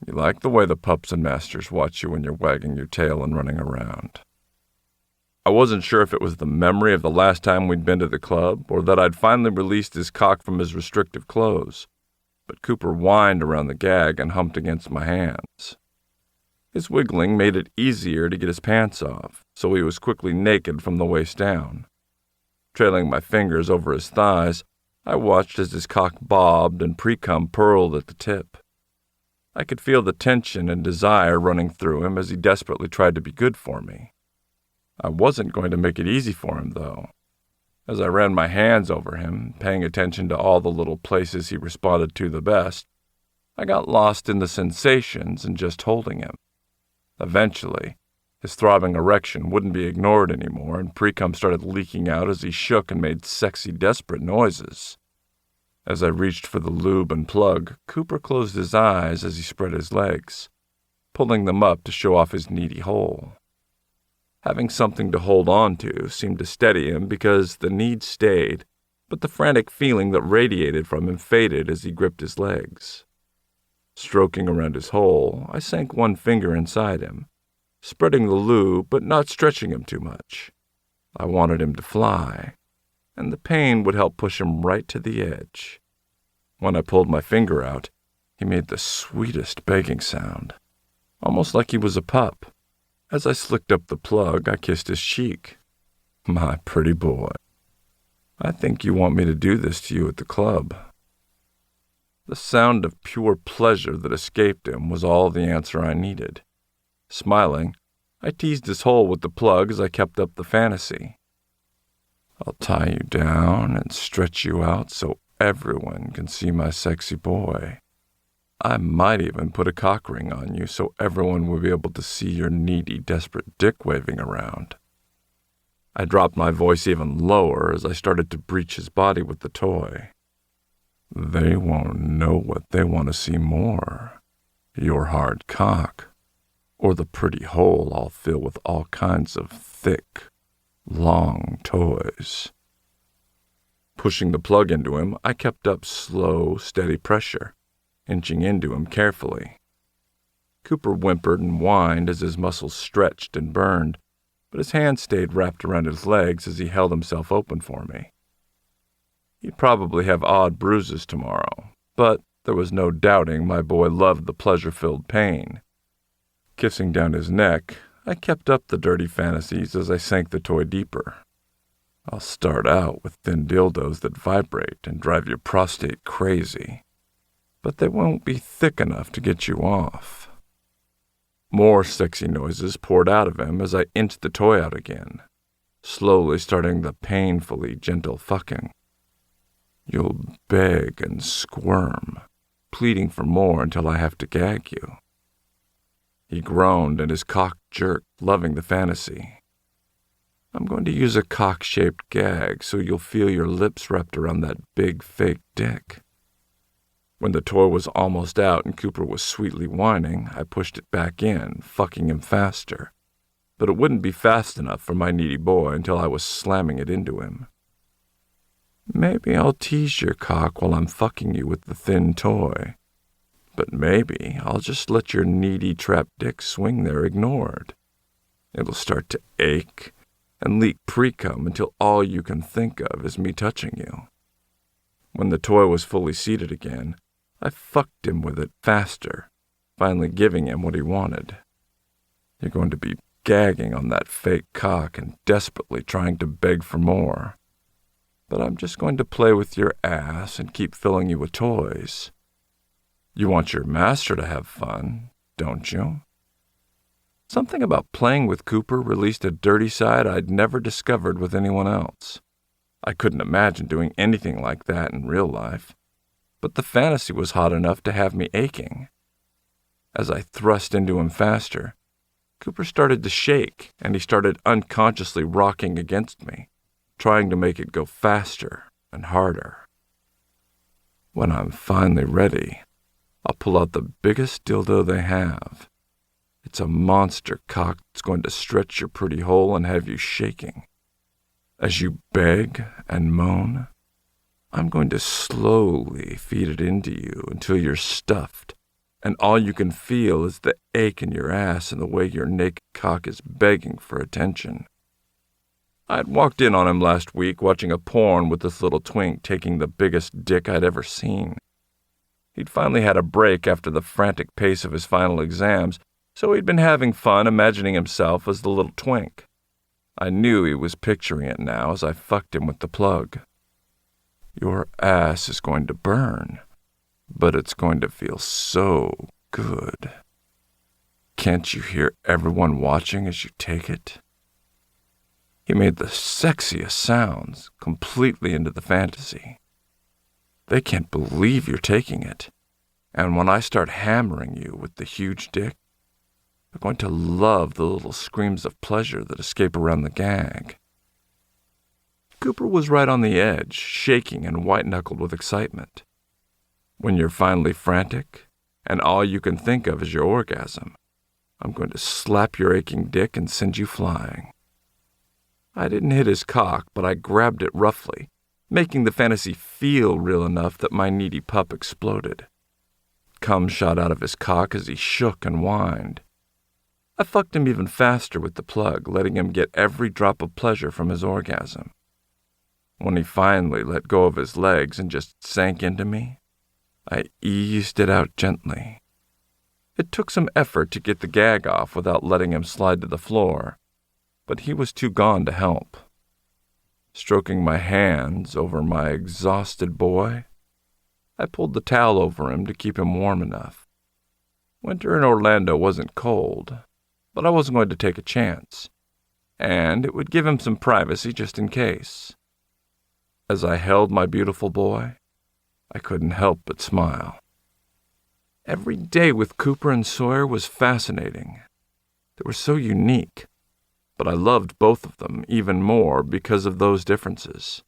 You like the way the pups and masters watch you when you're wagging your tail and running around. I wasn't sure if it was the memory of the last time we'd been to the club or that I'd finally released his cock from his restrictive clothes, but Cooper whined around the gag and humped against my hands. His wiggling made it easier to get his pants off, so he was quickly naked from the waist down. Trailing my fingers over his thighs, I watched as his cock bobbed and pre-cum purled at the tip. I could feel the tension and desire running through him as he desperately tried to be good for me. I wasn't going to make it easy for him, though. As I ran my hands over him, paying attention to all the little places he responded to the best, I got lost in the sensations and just holding him. Eventually, his throbbing erection wouldn't be ignored anymore, and pre-cum started leaking out as he shook and made sexy, desperate noises. As I reached for the lube and plug, Cooper closed his eyes as he spread his legs, pulling them up to show off his needy hole. Having something to hold on to seemed to steady him because the need stayed, but the frantic feeling that radiated from him faded as he gripped his legs. Stroking around his hole, I sank one finger inside him, spreading the lube but not stretching him too much. I wanted him to fly, and the pain would help push him right to the edge. When I pulled my finger out, he made the sweetest begging sound, almost like he was a pup. As I slicked up the plug, I kissed his cheek. My pretty boy. I think you want me to do this to you at the club. The sound of pure pleasure that escaped him was all the answer I needed. Smiling, I teased his hole with the plug as I kept up the fantasy. I'll tie you down and stretch you out so everyone can see my sexy boy. I might even put a cock ring on you so everyone will be able to see your needy, desperate dick waving around. I dropped my voice even lower as I started to breach his body with the toy. They won't know what they want to see more. Your hard cock, or the pretty hole I'll fill with all kinds of thick, long toys. Pushing the plug into him, I kept up slow, steady pressure, inching into him carefully. Cooper whimpered and whined as his muscles stretched and burned, but his hand stayed wrapped around his legs as he held himself open for me. He'd probably have odd bruises tomorrow, but there was no doubting my boy loved the pleasure-filled pain. Kissing down his neck, I kept up the dirty fantasies as I sank the toy deeper. I'll start out with thin dildos that vibrate and drive your prostate crazy, but they won't be thick enough to get you off. More sexy noises poured out of him as I inched the toy out again, slowly starting the painfully gentle fucking. You'll beg and squirm, pleading for more until I have to gag you. He groaned and his cock jerked, loving the fantasy. I'm going to use a cock-shaped gag so you'll feel your lips wrapped around that big fake dick. When the toy was almost out and Cooper was sweetly whining, I pushed it back in, fucking him faster. But it wouldn't be fast enough for my needy boy until I was slamming it into him. Maybe I'll tease your cock while I'm fucking you with the thin toy. But maybe I'll just let your needy trapped dick swing there ignored. It'll start to ache and leak pre-cum until all you can think of is me touching you. When the toy was fully seated again, I fucked him with it faster, finally giving him what he wanted. You're going to be gagging on that fake cock and desperately trying to beg for more. But I'm just going to play with your ass and keep filling you with toys. You want your master to have fun, don't you? Something about playing with Cooper released a dirty side I'd never discovered with anyone else. I couldn't imagine doing anything like that in real life, but the fantasy was hot enough to have me aching. As I thrust into him faster, Cooper started to shake, and he started unconsciously rocking against me, trying to make it go faster and harder. When I'm finally ready, I'll pull out the biggest dildo they have. It's a monster cock that's going to stretch your pretty hole and have you shaking. As you beg and moan, I'm going to slowly feed it into you until you're stuffed, and all you can feel is the ache in your ass and the way your naked cock is begging for attention. I'd walked in on him last week watching a porn with this little twink taking the biggest dick I'd ever seen. He'd finally had a break after the frantic pace of his final exams, so he'd been having fun imagining himself as the little twink. I knew he was picturing it now as I fucked him with the plug. Your ass is going to burn, but it's going to feel so good. Can't you hear everyone watching as you take it? He made the sexiest sounds, completely into the fantasy. They can't believe you're taking it, and when I start hammering you with the huge dick, they're going to love the little screams of pleasure that escape around the gag. Cooper was right on the edge, shaking and white-knuckled with excitement. When you're finally frantic, and all you can think of is your orgasm, I'm going to slap your aching dick and send you flying. I didn't hit his cock, but I grabbed it roughly, making the fantasy feel real enough that my needy pup exploded. Cum shot out of his cock as he shook and whined. I fucked him even faster with the plug, letting him get every drop of pleasure from his orgasm. When he finally let go of his legs and just sank into me, I eased it out gently. It took some effort to get the gag off without letting him slide to the floor, but he was too gone to help. Stroking my hands over my exhausted boy, I pulled the towel over him to keep him warm enough. Winter in Orlando wasn't cold, but I wasn't going to take a chance, and it would give him some privacy just in case. As I held my beautiful boy, I couldn't help but smile. Every day with Cooper and Sawyer was fascinating. They were so unique, but I loved both of them even more because of those differences.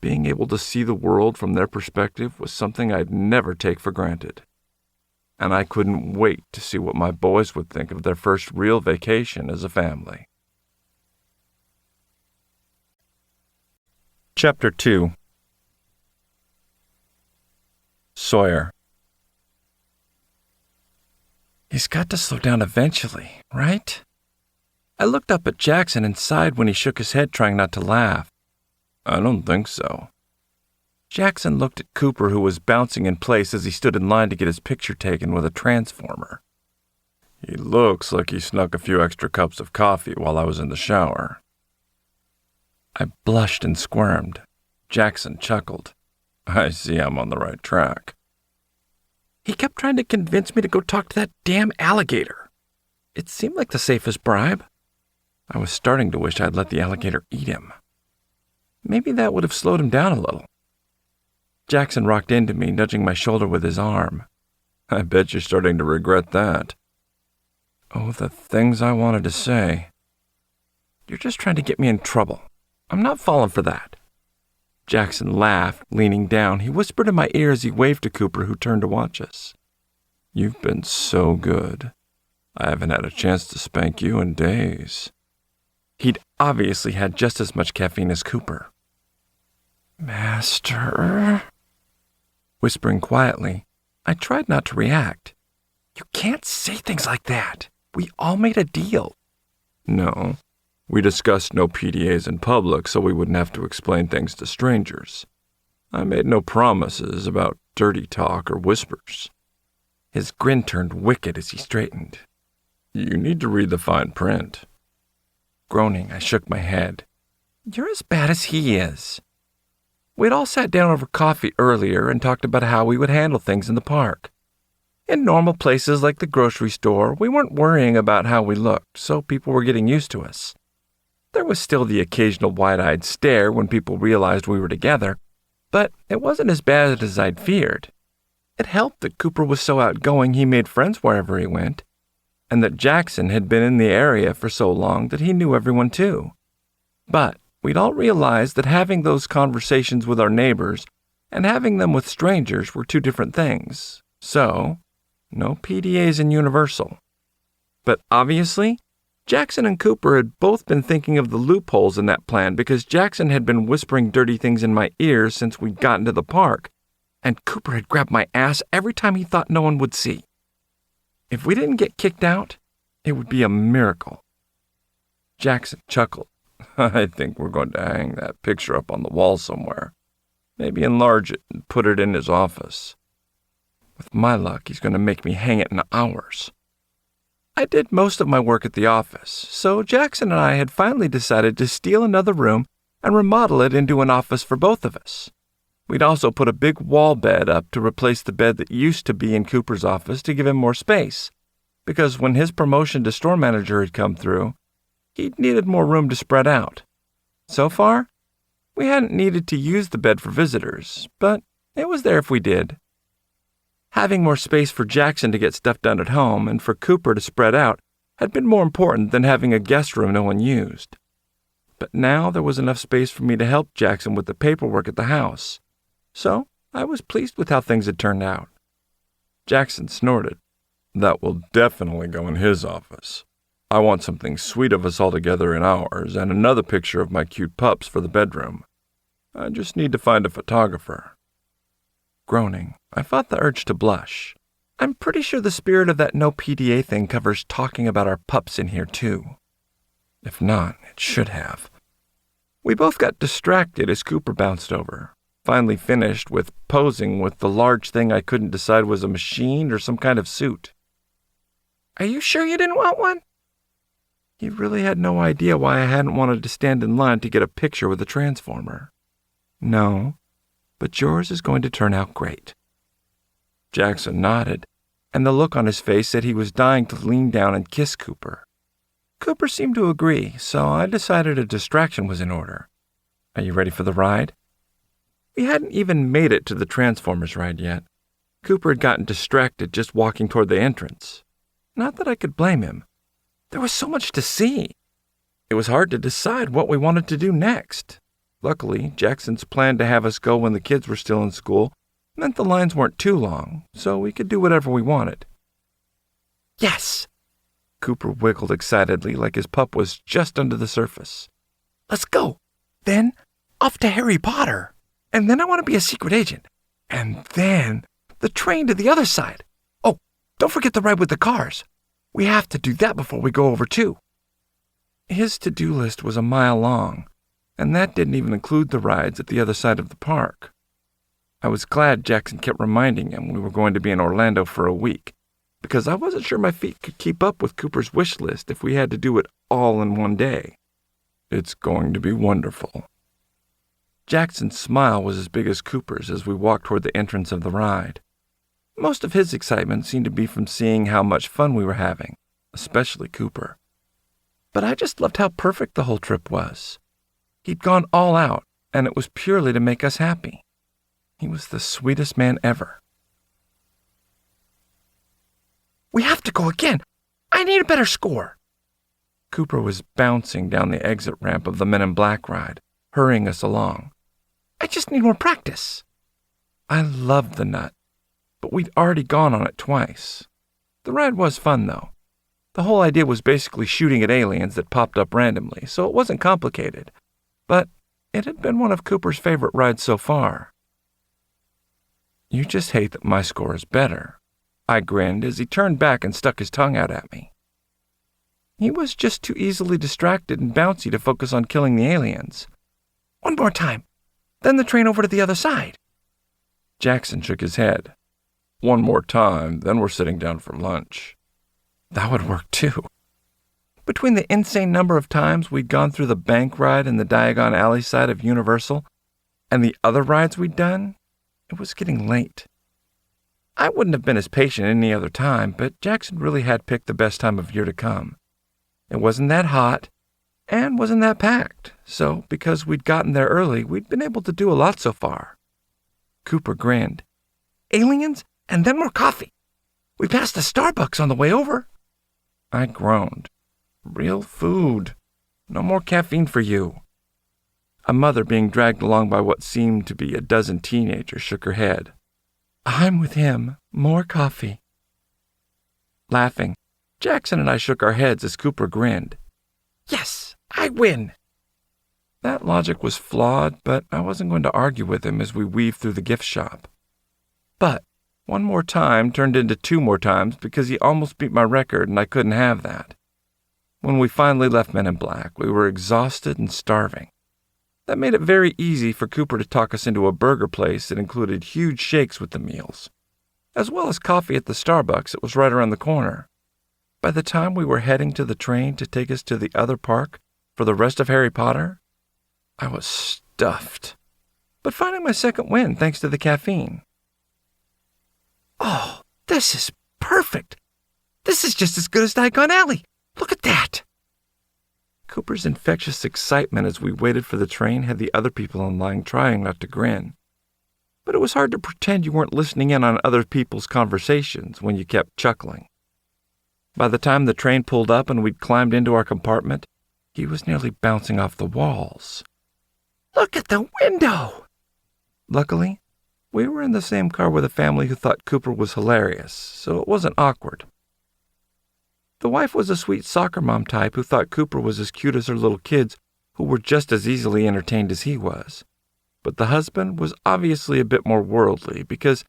Being able to see the world from their perspective was something I'd never take for granted. And I couldn't wait to see what my boys would think of their first real vacation as a family. Chapter 2. Sawyer. He's got to slow down eventually, right? I looked up at Jackson and sighed when he shook his head, trying not to laugh. I don't think so. Jackson looked at Cooper, who was bouncing in place as he stood in line to get his picture taken with a transformer. He looks like he snuck a few extra cups of coffee while I was in the shower. I blushed and squirmed. Jackson chuckled. I see I'm on the right track. He kept trying to convince me to go talk to that damn alligator. It seemed like the safest bribe. I was starting to wish I'd let the alligator eat him. Maybe that would have slowed him down a little. Jackson rocked into me, nudging my shoulder with his arm. I bet you're starting to regret that. Oh, the things I wanted to say. You're just trying to get me in trouble. I'm not falling for that. Jackson laughed, leaning down. He whispered in my ear as he waved to Cooper, who turned to watch us. You've been so good. I haven't had a chance to spank you in days. He'd obviously had just as much caffeine as Cooper. Master? Whispering quietly, I tried not to react. You can't say things like that. We all made a deal. No. We discussed no PDAs in public so we wouldn't have to explain things to strangers. I made no promises about dirty talk or whispers. His grin turned wicked as he straightened. You need to read the fine print. Groaning, I shook my head. You're as bad as he is. We'd all sat down over coffee earlier and talked about how we would handle things in the park. In normal places like the grocery store, we weren't worrying about how we looked, so people were getting used to us. There was still the occasional wide-eyed stare when people realized we were together, but it wasn't as bad as I'd feared. It helped that Cooper was so outgoing he made friends wherever he went, and that Jackson had been in the area for so long that he knew everyone too. But we'd all realized that having those conversations with our neighbors and having them with strangers were two different things. So, no PDAs in Universal. But obviously, Jackson and Cooper had both been thinking of the loopholes in that plan because Jackson had been whispering dirty things in my ears since we'd gotten to the park, and Cooper had grabbed my ass every time he thought no one would see. If we didn't get kicked out, it would be a miracle. Jackson chuckled. I think we're going to hang that picture up on the wall somewhere. Maybe enlarge it and put it in his office. With my luck, he's going to make me hang it in hours. I did most of my work at the office, so Jackson and I had finally decided to steal another room and remodel it into an office for both of us. We'd also put a big wall bed up to replace the bed that used to be in Cooper's office to give him more space, because when his promotion to store manager had come through, he'd needed more room to spread out. So far, we hadn't needed to use the bed for visitors, but it was there if we did. Having more space for Jackson to get stuff done at home and for Cooper to spread out had been more important than having a guest room no one used. But now there was enough space for me to help Jackson with the paperwork at the house, so I was pleased with how things had turned out. Jackson snorted. That will definitely go in his office. I want something sweet of us all together in ours and another picture of my cute pups for the bedroom. I just need to find a photographer. Groaning, I fought the urge to blush. I'm pretty sure the spirit of that no PDA thing covers talking about our pups in here too. If not, it should have. We both got distracted as Cooper bounced over, finally finished with posing with the large thing I couldn't decide was a machine or some kind of suit. Are you sure you didn't want one? He really had no idea why I hadn't wanted to stand in line to get a picture with a transformer. No, but yours is going to turn out great. Jackson nodded, and the look on his face said he was dying to lean down and kiss Cooper. Cooper seemed to agree, so I decided a distraction was in order. Are you ready for the ride? We hadn't even made it to the Transformers ride yet. Cooper had gotten distracted just walking toward the entrance. Not that I could blame him. There was so much to see. It was hard to decide what we wanted to do next. Luckily, Jackson's plan to have us go when the kids were still in school meant the lines weren't too long, so we could do whatever we wanted. Yes! Cooper wiggled excitedly like his pup was just under the surface. Let's go! Then, off to Harry Potter! And then I want to be a secret agent. And then, the train to the other side. Oh, don't forget the ride with the cars. We have to do that before we go over too. His to-do list was a mile long, and that didn't even include the rides at the other side of the park. I was glad Jackson kept reminding him we were going to be in Orlando for a week, because I wasn't sure my feet could keep up with Cooper's wish list if we had to do it all in one day. It's going to be wonderful. Jackson's smile was as big as Cooper's as we walked toward the entrance of the ride. Most of his excitement seemed to be from seeing how much fun we were having, especially Cooper. But I just loved how perfect the whole trip was. He'd gone all out, and it was purely to make us happy. He was the sweetest man ever. We have to go again. I need a better score. Cooper was bouncing down the exit ramp of the Men in Black ride, hurrying us along. I just need more practice. I loved the nut, but we'd already gone on it twice. The ride was fun, though. The whole idea was basically shooting at aliens that popped up randomly, so it wasn't complicated. But it had been one of Cooper's favorite rides so far. You just hate that my score is better, I grinned as he turned back and stuck his tongue out at me. He was just too easily distracted and bouncy to focus on killing the aliens. One more time, then the train over to the other side. Jackson shook his head. One more time, then we're sitting down for lunch. That would work too. Between the insane number of times we'd gone through the bank ride in the Diagon Alley side of Universal and the other rides we'd done, it was getting late. I wouldn't have been as patient any other time, but Jackson really had picked the best time of year to come. It wasn't that hot and wasn't that packed, so because we'd gotten there early, we'd been able to do a lot so far. Cooper grinned. Aliens and then more coffee. We passed the Starbucks on the way over. I groaned. Real food. No more caffeine for you. A mother being dragged along by what seemed to be a dozen teenagers shook her head. I'm with him. More coffee. Laughing, Jackson and I shook our heads as Cooper grinned. Yes, I win. That logic was flawed, but I wasn't going to argue with him as we weaved through the gift shop. But one more time turned into 2 more times because he almost beat my record and I couldn't have that. When we finally left Men in Black, we were exhausted and starving. That made it very easy for Cooper to talk us into a burger place that included huge shakes with the meals, as well as coffee at the Starbucks that was right around the corner. By the time we were heading to the train to take us to the other park for the rest of Harry Potter, I was stuffed, but finding my second win thanks to the caffeine. Oh, this is perfect. This is just as good as Diagon Alley. Look at that. Cooper's infectious excitement as we waited for the train had the other people in line trying not to grin. But it was hard to pretend you weren't listening in on other people's conversations when you kept chuckling. By the time the train pulled up and we'd climbed into our compartment, he was nearly bouncing off the walls. Look at the window! Luckily, we were in the same car with a family who thought Cooper was hilarious, so it wasn't awkward. The wife was a sweet soccer mom type who thought Cooper was as cute as her little kids, who were just as easily entertained as he was. But the husband was obviously a bit more worldly because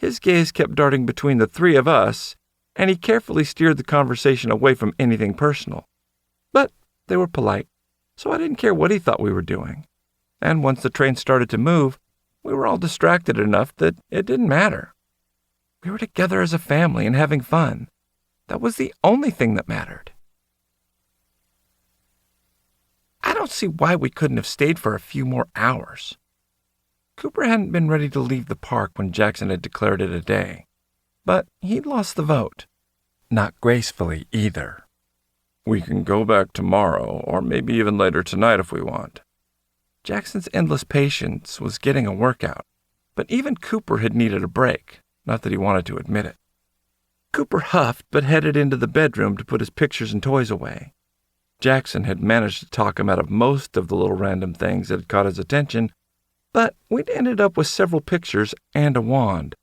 his gaze kept darting between the 3 of us, and he carefully steered the conversation away from anything personal. But they were polite, so I didn't care what he thought we were doing. And once the train started to move, we were all distracted enough that it didn't matter. We were together as a family and having fun. That was the only thing that mattered. I don't see why we couldn't have stayed for a few more hours. Cooper hadn't been ready to leave the park when Jackson had declared it a day, but he'd lost the vote. Not gracefully either. We can go back tomorrow, or maybe even later tonight if we want. Jackson's endless patience was getting a workout, but even Cooper had needed a break, not that he wanted to admit it. Cooper huffed but headed into the bedroom to put his pictures and toys away. Jackson had managed to talk him out of most of the little random things that had caught his attention, but we'd ended up with several pictures and a wand,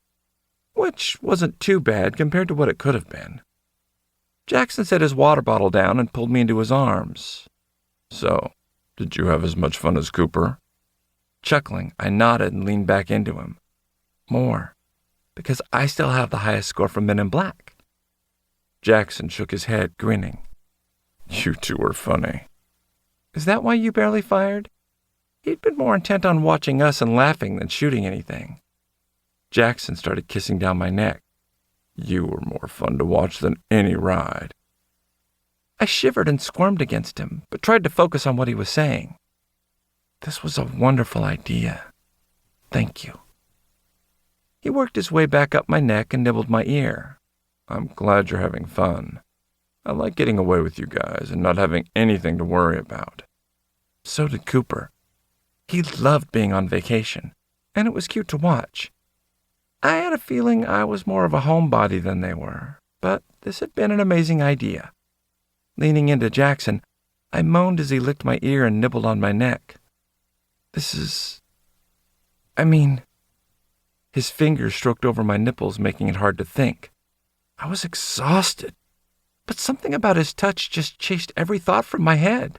which wasn't too bad compared to what it could have been. Jackson set his water bottle down and pulled me into his arms. So, did you have as much fun as Cooper? Chuckling, I nodded and leaned back into him. More, because I still have the highest score from Men in Black. Jackson shook his head, grinning. You two were funny. Is that why you barely fired? He'd been more intent on watching us and laughing than shooting anything. Jackson started kissing down my neck. You were more fun to watch than any ride. I shivered and squirmed against him, but tried to focus on what he was saying. This was a wonderful idea. Thank you. He worked his way back up my neck and nibbled my ear. I'm glad you're having fun. I like getting away with you guys and not having anything to worry about. So did Cooper. He loved being on vacation, and it was cute to watch. I had a feeling I was more of a homebody than they were, but this had been an amazing idea. Leaning into Jackson, I moaned as he licked my ear and nibbled on my neck. His fingers stroked over my nipples, making it hard to think. I was exhausted, but something about his touch just chased every thought from my head.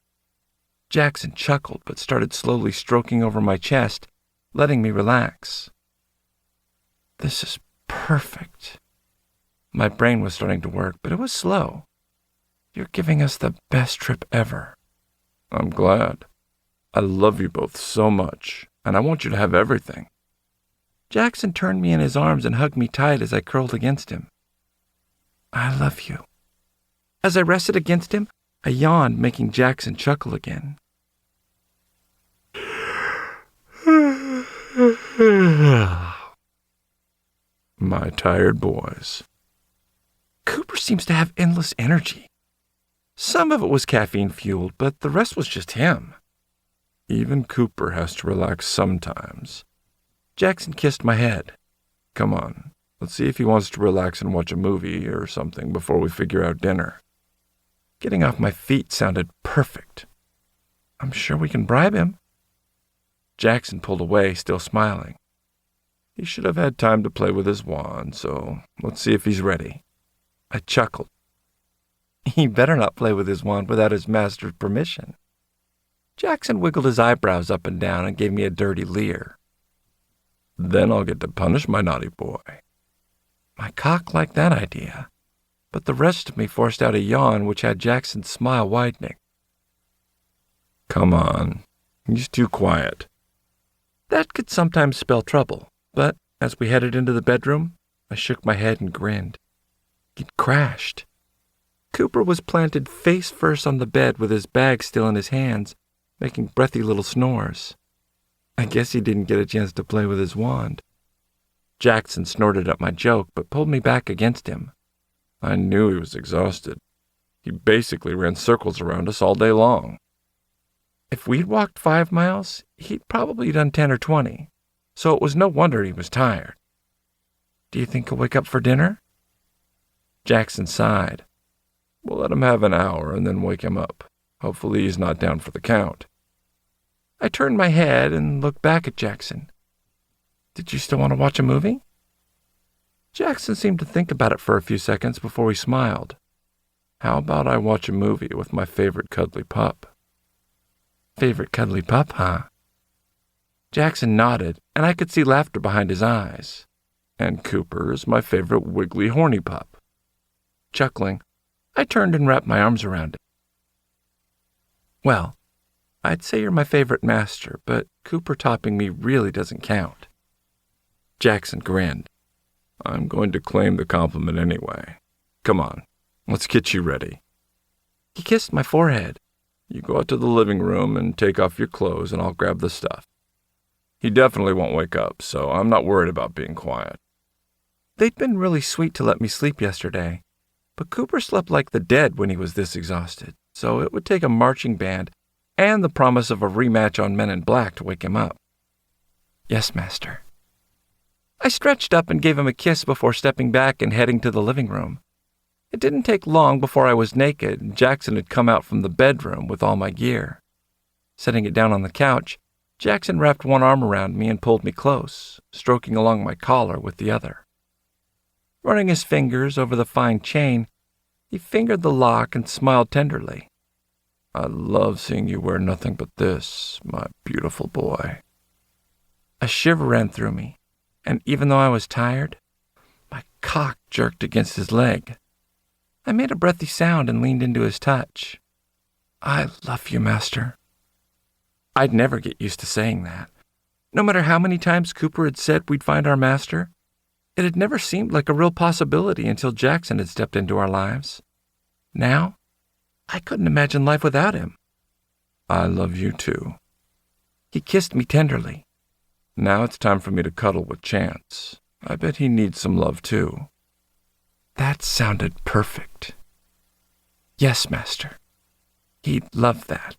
Jackson chuckled, but started slowly stroking over my chest, letting me relax. This is perfect. My brain was starting to work, but it was slow. You're giving us the best trip ever. I'm glad. I love you both so much, and I want you to have everything. Jackson turned me in his arms and hugged me tight as I curled against him. I love you. As I rested against him, I yawned, making Jackson chuckle again. My tired boys. Cooper seems to have endless energy. Some of it was caffeine-fueled, but the rest was just him. Even Cooper has to relax sometimes. Jackson kissed my head. Come on, let's see if he wants to relax and watch a movie or something before we figure out dinner. Getting off my feet sounded perfect. I'm sure we can bribe him. Jackson pulled away, still smiling. He should have had time to play with his wand, so let's see if he's ready. I chuckled. He better not play with his wand without his master's permission. Jackson wiggled his eyebrows up and down and gave me a dirty leer. Then I'll get to punish my naughty boy. My cock liked that idea, but the rest of me forced out a yawn which had Jackson's smile widening. Come on, he's too quiet. That could sometimes spell trouble, but as we headed into the bedroom, I shook my head and grinned. He'd crashed. Cooper was planted face first on the bed with his bag still in his hands, making breathy little snores. I guess he didn't get a chance to play with his wand. Jackson snorted at my joke, but pulled me back against him. I knew he was exhausted. He basically ran circles around us all day long. If we'd walked 5 miles, he'd probably done 10 or 20, so it was no wonder he was tired. Do you think he'll wake up for dinner? Jackson sighed. We'll let him have an hour and then wake him up. Hopefully he's not down for the count. I turned my head and looked back at Jackson. Did you still want to watch a movie? Jackson seemed to think about it for a few seconds before he smiled. How about I watch a movie with my favorite cuddly pup? Favorite cuddly pup, huh? Jackson nodded, and I could see laughter behind his eyes. And Cooper is my favorite wiggly horny pup. Chuckling, I turned and wrapped my arms around it. Well, I'd say you're my favorite master, but Cooper topping me really doesn't count. Jackson grinned. I'm going to claim the compliment anyway. Come on, let's get you ready. He kissed my forehead. You go out to the living room and take off your clothes and I'll grab the stuff. He definitely won't wake up, so I'm not worried about being quiet. They'd been really sweet to let me sleep yesterday, but Cooper slept like the dead when he was this exhausted, so it would take a marching band and the promise of a rematch on Men in Black to wake him up. Yes, master. I stretched up and gave him a kiss before stepping back and heading to the living room. It didn't take long before I was naked and Jackson had come out from the bedroom with all my gear. Setting it down on the couch, Jackson wrapped one arm around me and pulled me close, stroking along my collar with the other. Running his fingers over the fine chain, he fingered the lock and smiled tenderly. I love seeing you wear nothing but this, my beautiful boy. A shiver ran through me, and even though I was tired, my cock jerked against his leg. I made a breathy sound and leaned into his touch. I love you, master. I'd never get used to saying that. No matter how many times Cooper had said we'd find our master, it had never seemed like a real possibility until Jackson had stepped into our lives. Now, I couldn't imagine life without him. I love you too. He kissed me tenderly. Now it's time for me to cuddle with Chance. I bet he needs some love too. That sounded perfect. Yes, master. He'd love that.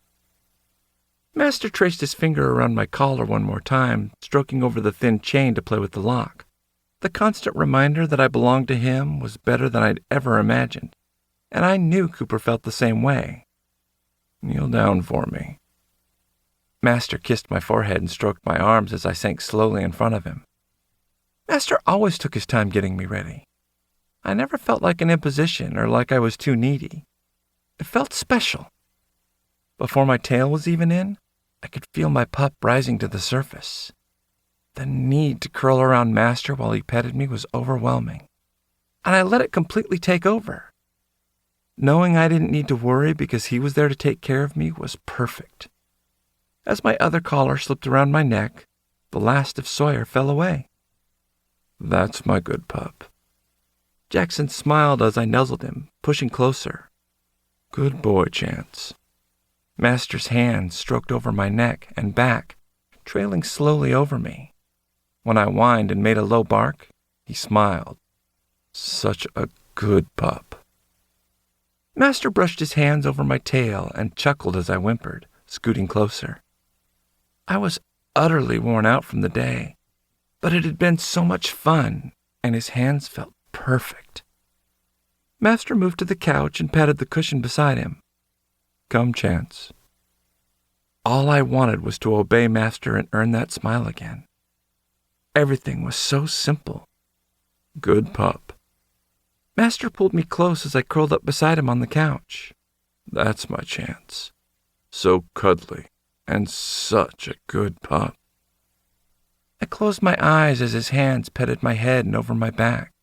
Master traced his finger around my collar one more time, stroking over the thin chain to play with the lock. The constant reminder that I belonged to him was better than I'd ever imagined, and I knew Cooper felt the same way. Kneel down for me. Master kissed my forehead and stroked my arms as I sank slowly in front of him. Master always took his time getting me ready. I never felt like an imposition or like I was too needy. It felt special. Before my tail was even in, I could feel my pup rising to the surface. The need to curl around Master while he petted me was overwhelming, and I let it completely take over. Knowing I didn't need to worry because he was there to take care of me was perfect. As my other collar slipped around my neck, the last of Sawyer fell away. That's my good pup. Jackson smiled as I nuzzled him, pushing closer. Good boy, Chance. Master's hand stroked over my neck and back, trailing slowly over me. When I whined and made a low bark, he smiled. Such a good pup. Master brushed his hands over my tail and chuckled as I whimpered, scooting closer. I was utterly worn out from the day, but it had been so much fun, and his hands felt perfect. Master moved to the couch and patted the cushion beside him. Come, Chance. All I wanted was to obey Master and earn that smile again. Everything was so simple. Good pup. Master pulled me close as I curled up beside him on the couch. That's my Chance. So cuddly, and such a good pup. I closed my eyes as his hands petted my head and over my back.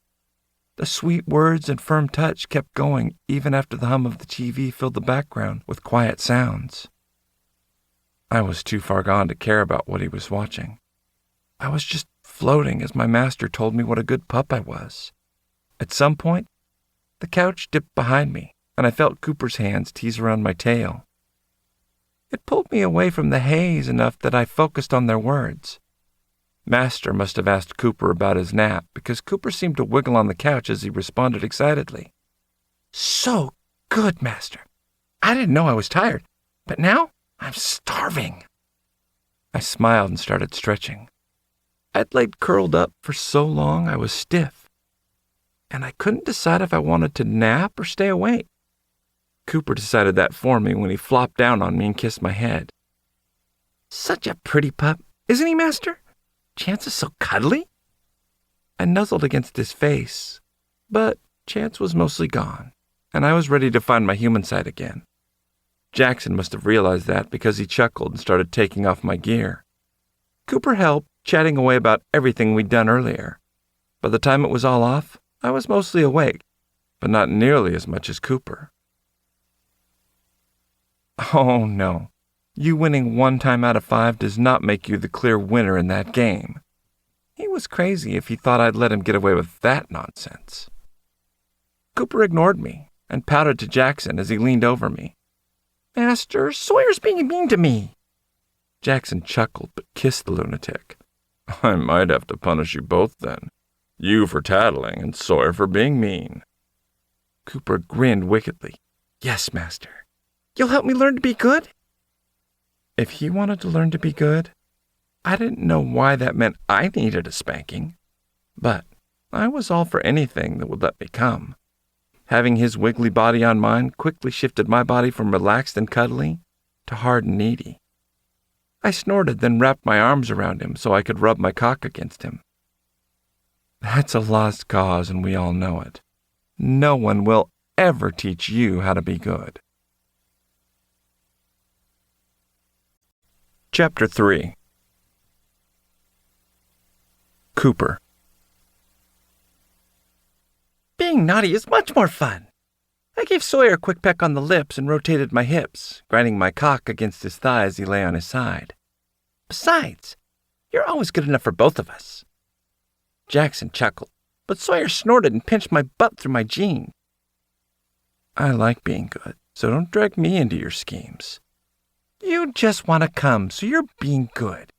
The sweet words and firm touch kept going even after the hum of the TV filled the background with quiet sounds. I was too far gone to care about what he was watching. I was just floating as my master told me what a good pup I was. At some point, the couch dipped behind me, and I felt Cooper's hands tease around my tail. It pulled me away from the haze enough that I focused on their words. Master must have asked Cooper about his nap, because Cooper seemed to wiggle on the couch as he responded excitedly. So good, Master. I didn't know I was tired, but now I'm starving. I smiled and started stretching. I'd laid curled up for so long I was stiff, and I couldn't decide if I wanted to nap or stay awake. Cooper decided that for me when he flopped down on me and kissed my head. Such a pretty pup, isn't he, Master? Chance is so cuddly. I nuzzled against his face, but Chance was mostly gone, and I was ready to find my human side again. Jackson must have realized that because he chuckled and started taking off my gear. Cooper helped, chatting away about everything we'd done earlier. By the time it was all off, I was mostly awake, but not nearly as much as Cooper. Oh no, you winning 1 time out of 5 does not make you the clear winner in that game. He was crazy if he thought I'd let him get away with that nonsense. Cooper ignored me and pouted to Jackson as he leaned over me. Master, Sawyer's being mean to me. Jackson chuckled but kissed the lunatic. I might have to punish you both then. You for tattling and Sawyer for being mean. Cooper grinned wickedly. Yes, Master. You'll help me learn to be good? If he wanted to learn to be good, I didn't know why that meant I needed a spanking. But I was all for anything that would let me come. Having his wiggly body on mine quickly shifted my body from relaxed and cuddly to hard and needy. I snorted, then wrapped my arms around him so I could rub my cock against him. That's a lost cause, and we all know it. No one will ever teach you how to be good. Chapter 3. Cooper. Being naughty is much more fun. I gave Sawyer a quick peck on the lips and rotated my hips, grinding my cock against his thigh as he lay on his side. Besides, you're always good enough for both of us. Jackson chuckled, but Sawyer snorted and pinched my butt through my jean. I like being good, so don't drag me into your schemes. You just want to come, so you're being good.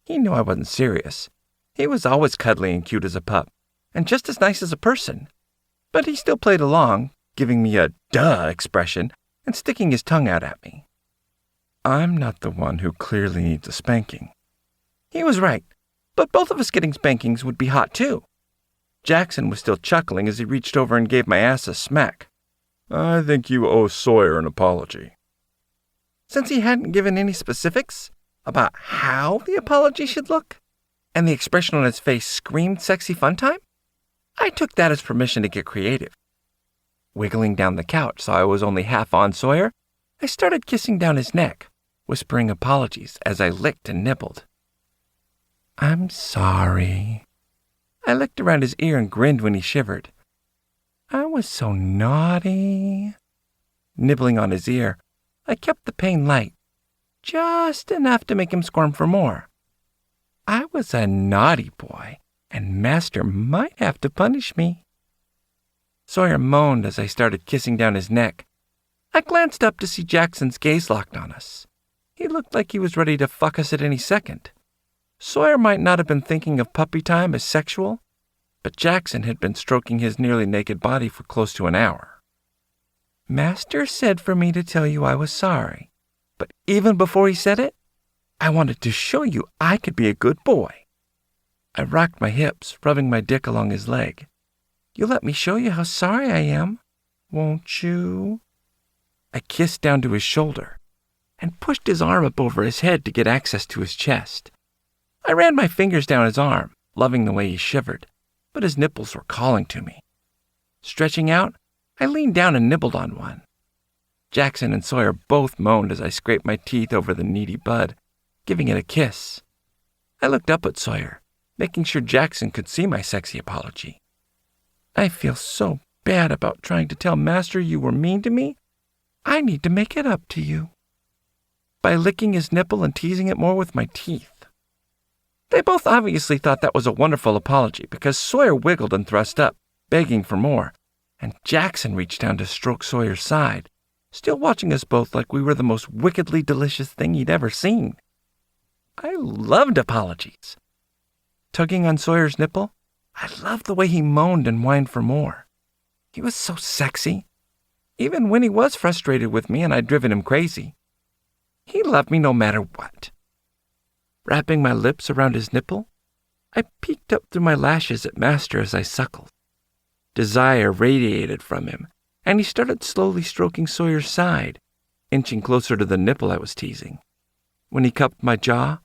He knew I wasn't serious. He was always cuddly and cute as a pup, and just as nice as a person. But he still played along, giving me a duh expression and sticking his tongue out at me. I'm not the one who clearly needs a spanking. He was right, but both of us getting spankings would be hot too. Jackson was still chuckling as he reached over and gave my ass a smack. I think you owe Sawyer an apology. Since he hadn't given any specifics about how the apology should look, and the expression on his face screamed sexy fun time, I took that as permission to get creative. Wiggling down the couch so I was only half on Sawyer, I started kissing down his neck, whispering apologies as I licked and nibbled. I'm sorry. I licked around his ear and grinned when he shivered. I was so naughty. Nibbling on his ear, I kept the pain light, just enough to make him squirm for more. I was a naughty boy, and Master might have to punish me. Sawyer moaned as I started kissing down his neck. I glanced up to see Jackson's gaze locked on us. He looked like he was ready to fuck us at any second. Sawyer might not have been thinking of puppy time as sexual, but Jackson had been stroking his nearly naked body for close to an hour. Master said for me to tell you I was sorry, but even before he said it, I wanted to show you I could be a good boy. I rocked my hips, rubbing my dick along his leg. You'll let me show you how sorry I am, won't you? I kissed down to his shoulder and pushed his arm up over his head to get access to his chest. I ran my fingers down his arm, loving the way he shivered, but his nipples were calling to me. Stretching out, I leaned down and nibbled on one. Jackson and Sawyer both moaned as I scraped my teeth over the needy bud, giving it a kiss. I looked up at Sawyer, making sure Jackson could see my sexy apology. I feel so bad about trying to tell Master you were mean to me. I need to make it up to you. By licking his nipple and teasing it more with my teeth. They both obviously thought that was a wonderful apology because Sawyer wiggled and thrust up, begging for more, and Jackson reached down to stroke Sawyer's side, still watching us both like we were the most wickedly delicious thing he'd ever seen. I loved apologies. Tugging on Sawyer's nipple, I loved the way he moaned and whined for more. He was so sexy, even when he was frustrated with me and I'd driven him crazy. He loved me no matter what. Wrapping my lips around his nipple, I peeked up through my lashes at Master as I suckled. Desire radiated from him, and he started slowly stroking Sawyer's side, inching closer to the nipple I was teasing. When he cupped my jaw,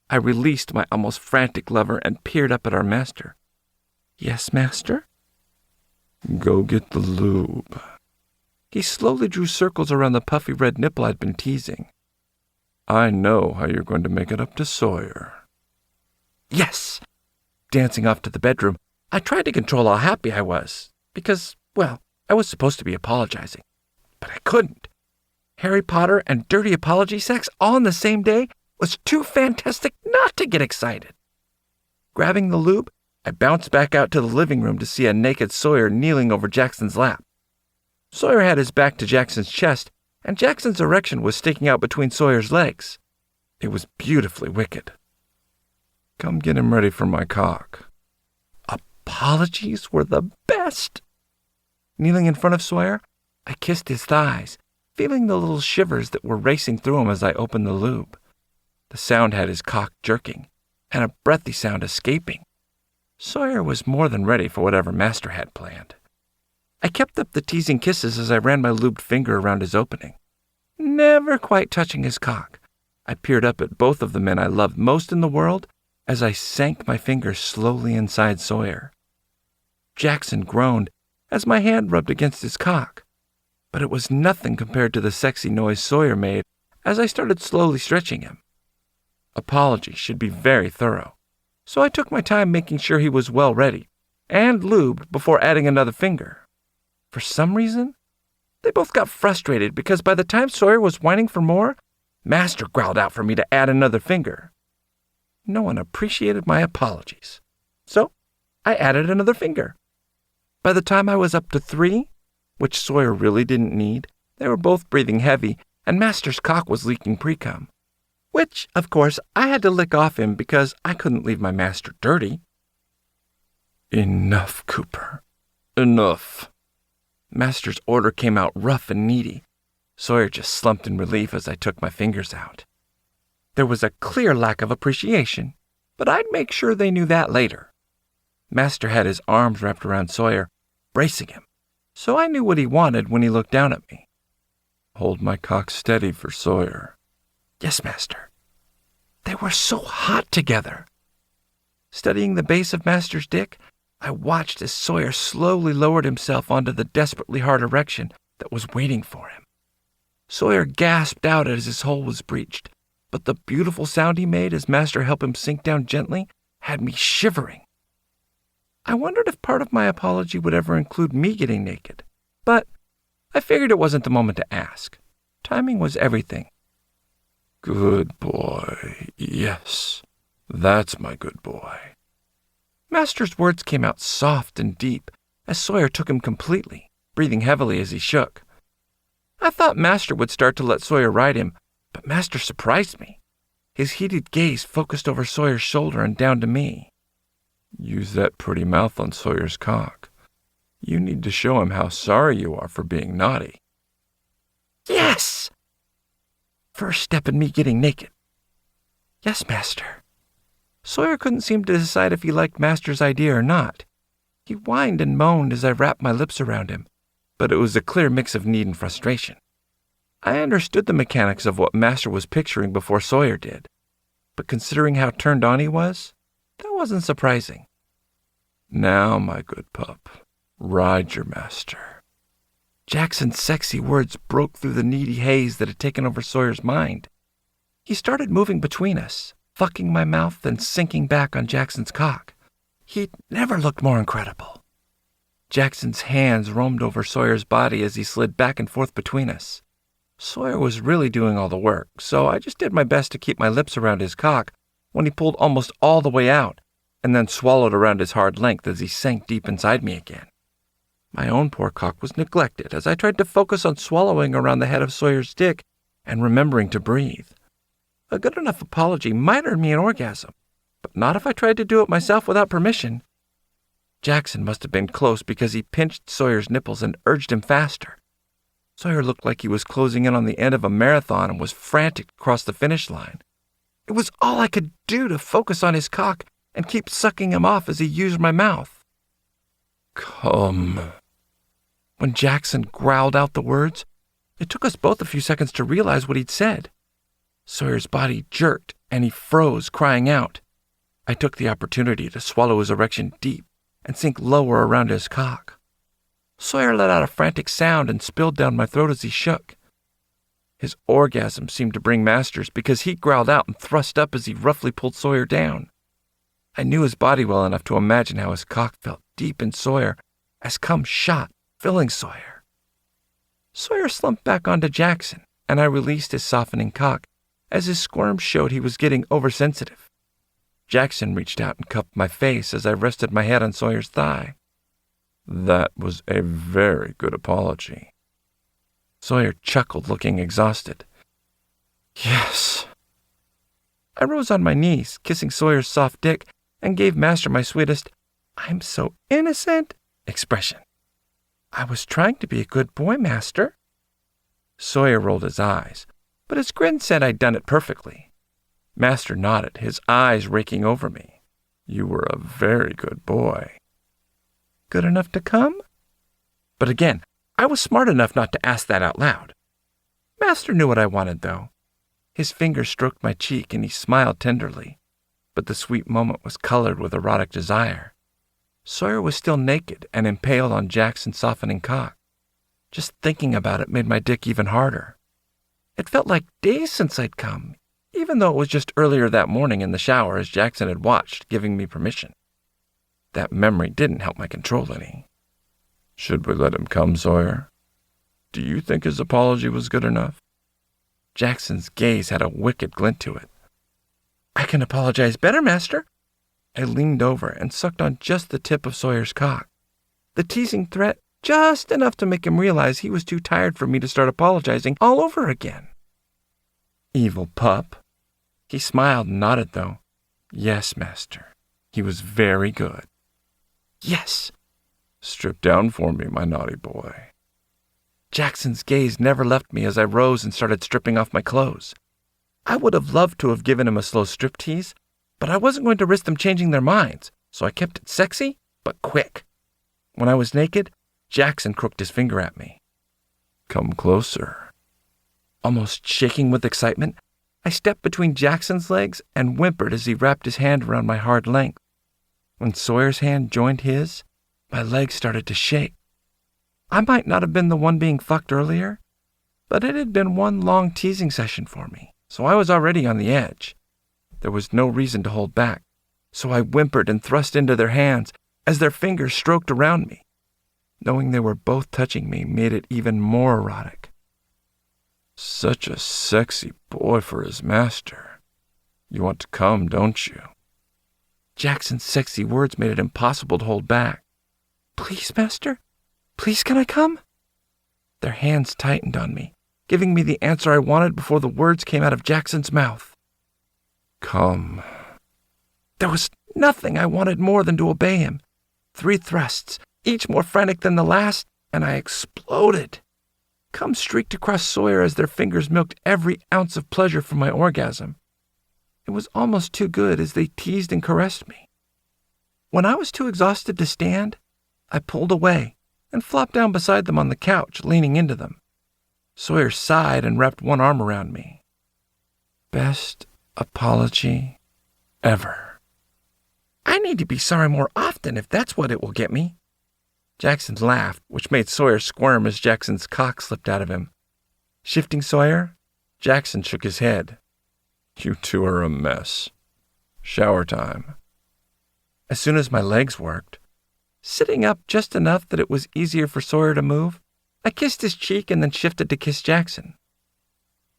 I released my almost frantic lover and peered up at our master. Yes, Master? Go get the lube. He slowly drew circles around the puffy red nipple I'd been teasing. I know how you're going to make it up to Sawyer. Yes! Dancing off to the bedroom, I tried to control how happy I was, because, well, I was supposed to be apologizing. But I couldn't. Harry Potter and dirty apology sex all in the same day was too fantastic not to get excited. Grabbing the lube, I bounced back out to the living room to see a naked Sawyer kneeling over Jackson's lap. Sawyer had his back to Jackson's chest, and Jackson's erection was sticking out between Sawyer's legs. It was beautifully wicked. Come get him ready for my cock. Apologies were the best. Kneeling in front of Sawyer, I kissed his thighs, feeling the little shivers that were racing through him as I opened the lube. The sound had his cock jerking, and a breathy sound escaping. Sawyer was more than ready for whatever Master had planned. I kept up the teasing kisses as I ran my lubed finger around his opening. Never quite touching his cock, I peered up at both of the men I loved most in the world as I sank my fingers slowly inside Sawyer. Jackson groaned as my hand rubbed against his cock, but it was nothing compared to the sexy noise Sawyer made as I started slowly stretching him. Apology should be very thorough, so I took my time making sure he was well ready and lubed before adding another finger. For some reason, they both got frustrated because by the time Sawyer was whining for more, Master growled out for me to add another finger. No one appreciated my apologies, so I added another finger. By the time I was up to 3, which Sawyer really didn't need, they were both breathing heavy, and Master's cock was leaking pre-cum, which, of course, I had to lick off him because I couldn't leave my master dirty. Enough, Cooper. Enough. Master's order came out rough and needy. Sawyer just slumped in relief as I took my fingers out. There was a clear lack of appreciation, but I'd make sure they knew that later. Master had his arms wrapped around Sawyer, bracing him, so I knew what he wanted when he looked down at me. Hold my cock steady for Sawyer. Yes, Master. They were so hot together. Studying the base of Master's dick, I watched as Sawyer slowly lowered himself onto the desperately hard erection that was waiting for him. Sawyer gasped out as his hole was breached, but the beautiful sound he made as Master helped him sink down gently had me shivering. I wondered if part of my apology would ever include me getting naked, but I figured it wasn't the moment to ask. Timing was everything. Good boy. Yes, that's my good boy. Master's words came out soft and deep as Sawyer took him completely, breathing heavily as he shook. I thought Master would start to let Sawyer ride him, but Master surprised me. His heated gaze focused over Sawyer's shoulder and down to me. Use that pretty mouth on Sawyer's cock. You need to show him how sorry you are for being naughty. Yes! First step in me getting naked. Yes, Master. Sawyer couldn't seem to decide if he liked Master's idea or not. He whined and moaned as I wrapped my lips around him, but it was a clear mix of need and frustration. I understood the mechanics of what Master was picturing before Sawyer did, but considering how turned on he was, that wasn't surprising. Now, my good pup, ride your master. Jackson's sexy words broke through the needy haze that had taken over Sawyer's mind. He started moving between us, fucking my mouth and sinking back on Jackson's cock. He'd never looked more incredible. Jackson's hands roamed over Sawyer's body as he slid back and forth between us. Sawyer was really doing all the work, so I just did my best to keep my lips around his cock when he pulled almost all the way out and then swallowed around his hard length as he sank deep inside me again. My own poor cock was neglected as I tried to focus on swallowing around the head of Sawyer's dick and remembering to breathe. A good enough apology might earn me an orgasm, but not if I tried to do it myself without permission. Jackson must have been close because he pinched Sawyer's nipples and urged him faster. Sawyer looked like he was closing in on the end of a marathon and was frantic to cross the finish line. It was all I could do to focus on his cock and keep sucking him off as he used my mouth. Come. When Jackson growled out the words, it took us both a few seconds to realize what he'd said. Sawyer's body jerked and he froze, crying out. I took the opportunity to swallow his erection deep and sink lower around his cock. Sawyer let out a frantic sound and spilled down my throat as he shook. His orgasm seemed to bring Masters because he growled out and thrust up as he roughly pulled Sawyer down. I knew his body well enough to imagine how his cock felt deep in Sawyer as cum shot, filling Sawyer. Sawyer slumped back onto Jackson, and I released his softening cock as his squirm showed he was getting oversensitive. Jackson reached out and cupped my face as I rested my head on Sawyer's thigh. That was a very good apology. Sawyer chuckled, looking exhausted. Yes. I rose on my knees, kissing Sawyer's soft dick, and gave Master my sweetest, "I'm so innocent" expression. I was trying to be a good boy, Master. Sawyer rolled his eyes, but his grin said I'd done it perfectly. Master nodded, his eyes raking over me. You were a very good boy. Good enough to come? But again, I was smart enough not to ask that out loud. Master knew what I wanted, though. His fingers stroked my cheek and he smiled tenderly, but the sweet moment was colored with erotic desire. Sawyer was still naked and impaled on Jackson's softening cock. Just thinking about it made my dick even harder. It felt like days since I'd come, even though it was just earlier that morning in the shower as Jackson had watched, giving me permission. That memory didn't help my control any. Should we let him come, Sawyer? Do you think his apology was good enough? Jackson's gaze had a wicked glint to it. I can apologize better, Master. I leaned over and sucked on just the tip of Sawyer's cock. The teasing threat just enough to make him realize he was too tired for me to start apologizing all over again. Evil pup. He smiled and nodded, though. Yes, Master. He was very good. Yes. Strip down for me, my naughty boy. Jackson's gaze never left me as I rose and started stripping off my clothes. I would have loved to have given him a slow striptease, but I wasn't going to risk them changing their minds, so I kept it sexy, but quick. When I was naked, Jackson crooked his finger at me. Come closer. Almost shaking with excitement, I stepped between Jackson's legs and whimpered as he wrapped his hand around my hard length. When Sawyer's hand joined his, my legs started to shake. I might not have been the one being fucked earlier, but it had been one long teasing session for me, so I was already on the edge. There was no reason to hold back, so I whimpered and thrust into their hands as their fingers stroked around me. Knowing they were both touching me made it even more erotic. Such a sexy boy for his master. You want to come, don't you? Jackson's sexy words made it impossible to hold back. Please, Master? Please, can I come? Their hands tightened on me, giving me the answer I wanted before the words came out of Jackson's mouth. Come. There was nothing I wanted more than to obey him. 3 thrusts, each more frantic than the last, and I exploded. Cum streaked across Sawyer as their fingers milked every ounce of pleasure from my orgasm. It was almost too good as they teased and caressed me. When I was too exhausted to stand, I pulled away and flopped down beside them on the couch, leaning into them. Sawyer sighed and wrapped one arm around me. Best apology ever. I need to be sorry more often if that's what it will get me. Jackson laughed, which made Sawyer squirm as Jackson's cock slipped out of him. Shifting Sawyer, Jackson shook his head. You two are a mess. Shower time. As soon as my legs worked, sitting up just enough that it was easier for Sawyer to move, I kissed his cheek and then shifted to kiss Jackson.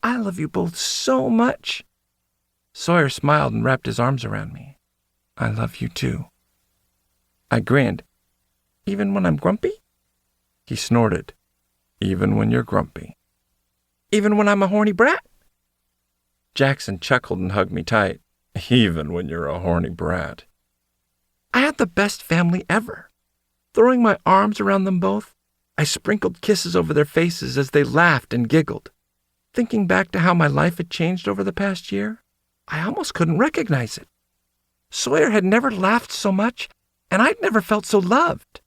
I love you both so much. Sawyer smiled and wrapped his arms around me. I love you too. I grinned. Even when I'm grumpy? He snorted. Even when you're grumpy. Even when I'm a horny brat? Jackson chuckled and hugged me tight. Even when you're a horny brat. I had the best family ever. Throwing my arms around them both, I sprinkled kisses over their faces as they laughed and giggled. Thinking back to how my life had changed over the past year, I almost couldn't recognize it. Sawyer had never laughed so much, and I'd never felt so loved.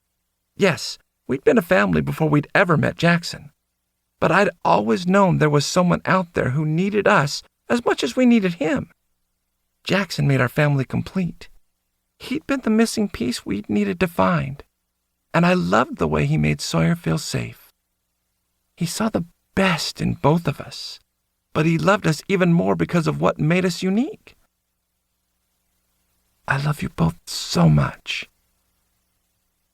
Yes, we'd been a family before we'd ever met Jackson. But I'd always known there was someone out there who needed us as much as we needed him. Jackson made our family complete. He'd been the missing piece we'd needed to find. And I loved the way he made Sawyer feel safe. He saw the best in both of us, but he loved us even more because of what made us unique. I love you both so much.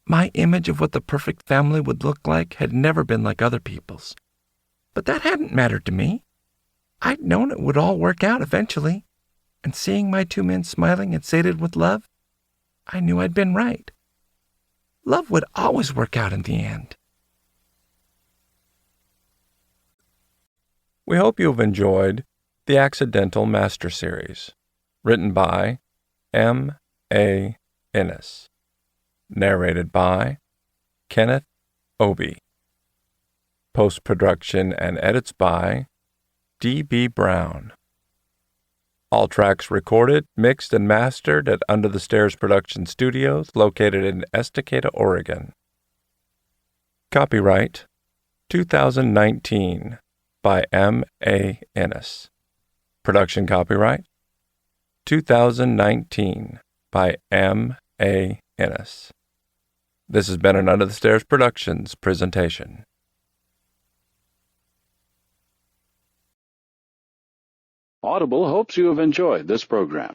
My image of what the perfect family would look like had never been like other people's. But that hadn't mattered to me. I'd known it would all work out eventually, and seeing my 2 men smiling and sated with love, I knew I'd been right. Love would always work out in the end. We hope you've enjoyed The Accidental Master Series, written by M. A. Innes. Narrated by Kenneth Obie. Post-production and edits by D.B. Brown. All tracks recorded, mixed, and mastered at Under the Stairs Production Studios, located in Estacada, Oregon. Copyright 2019 by M. A. Innes. Production copyright 2019 by M. A. Innes. This has been an Under the Stairs Productions presentation. Audible hopes you have enjoyed this program.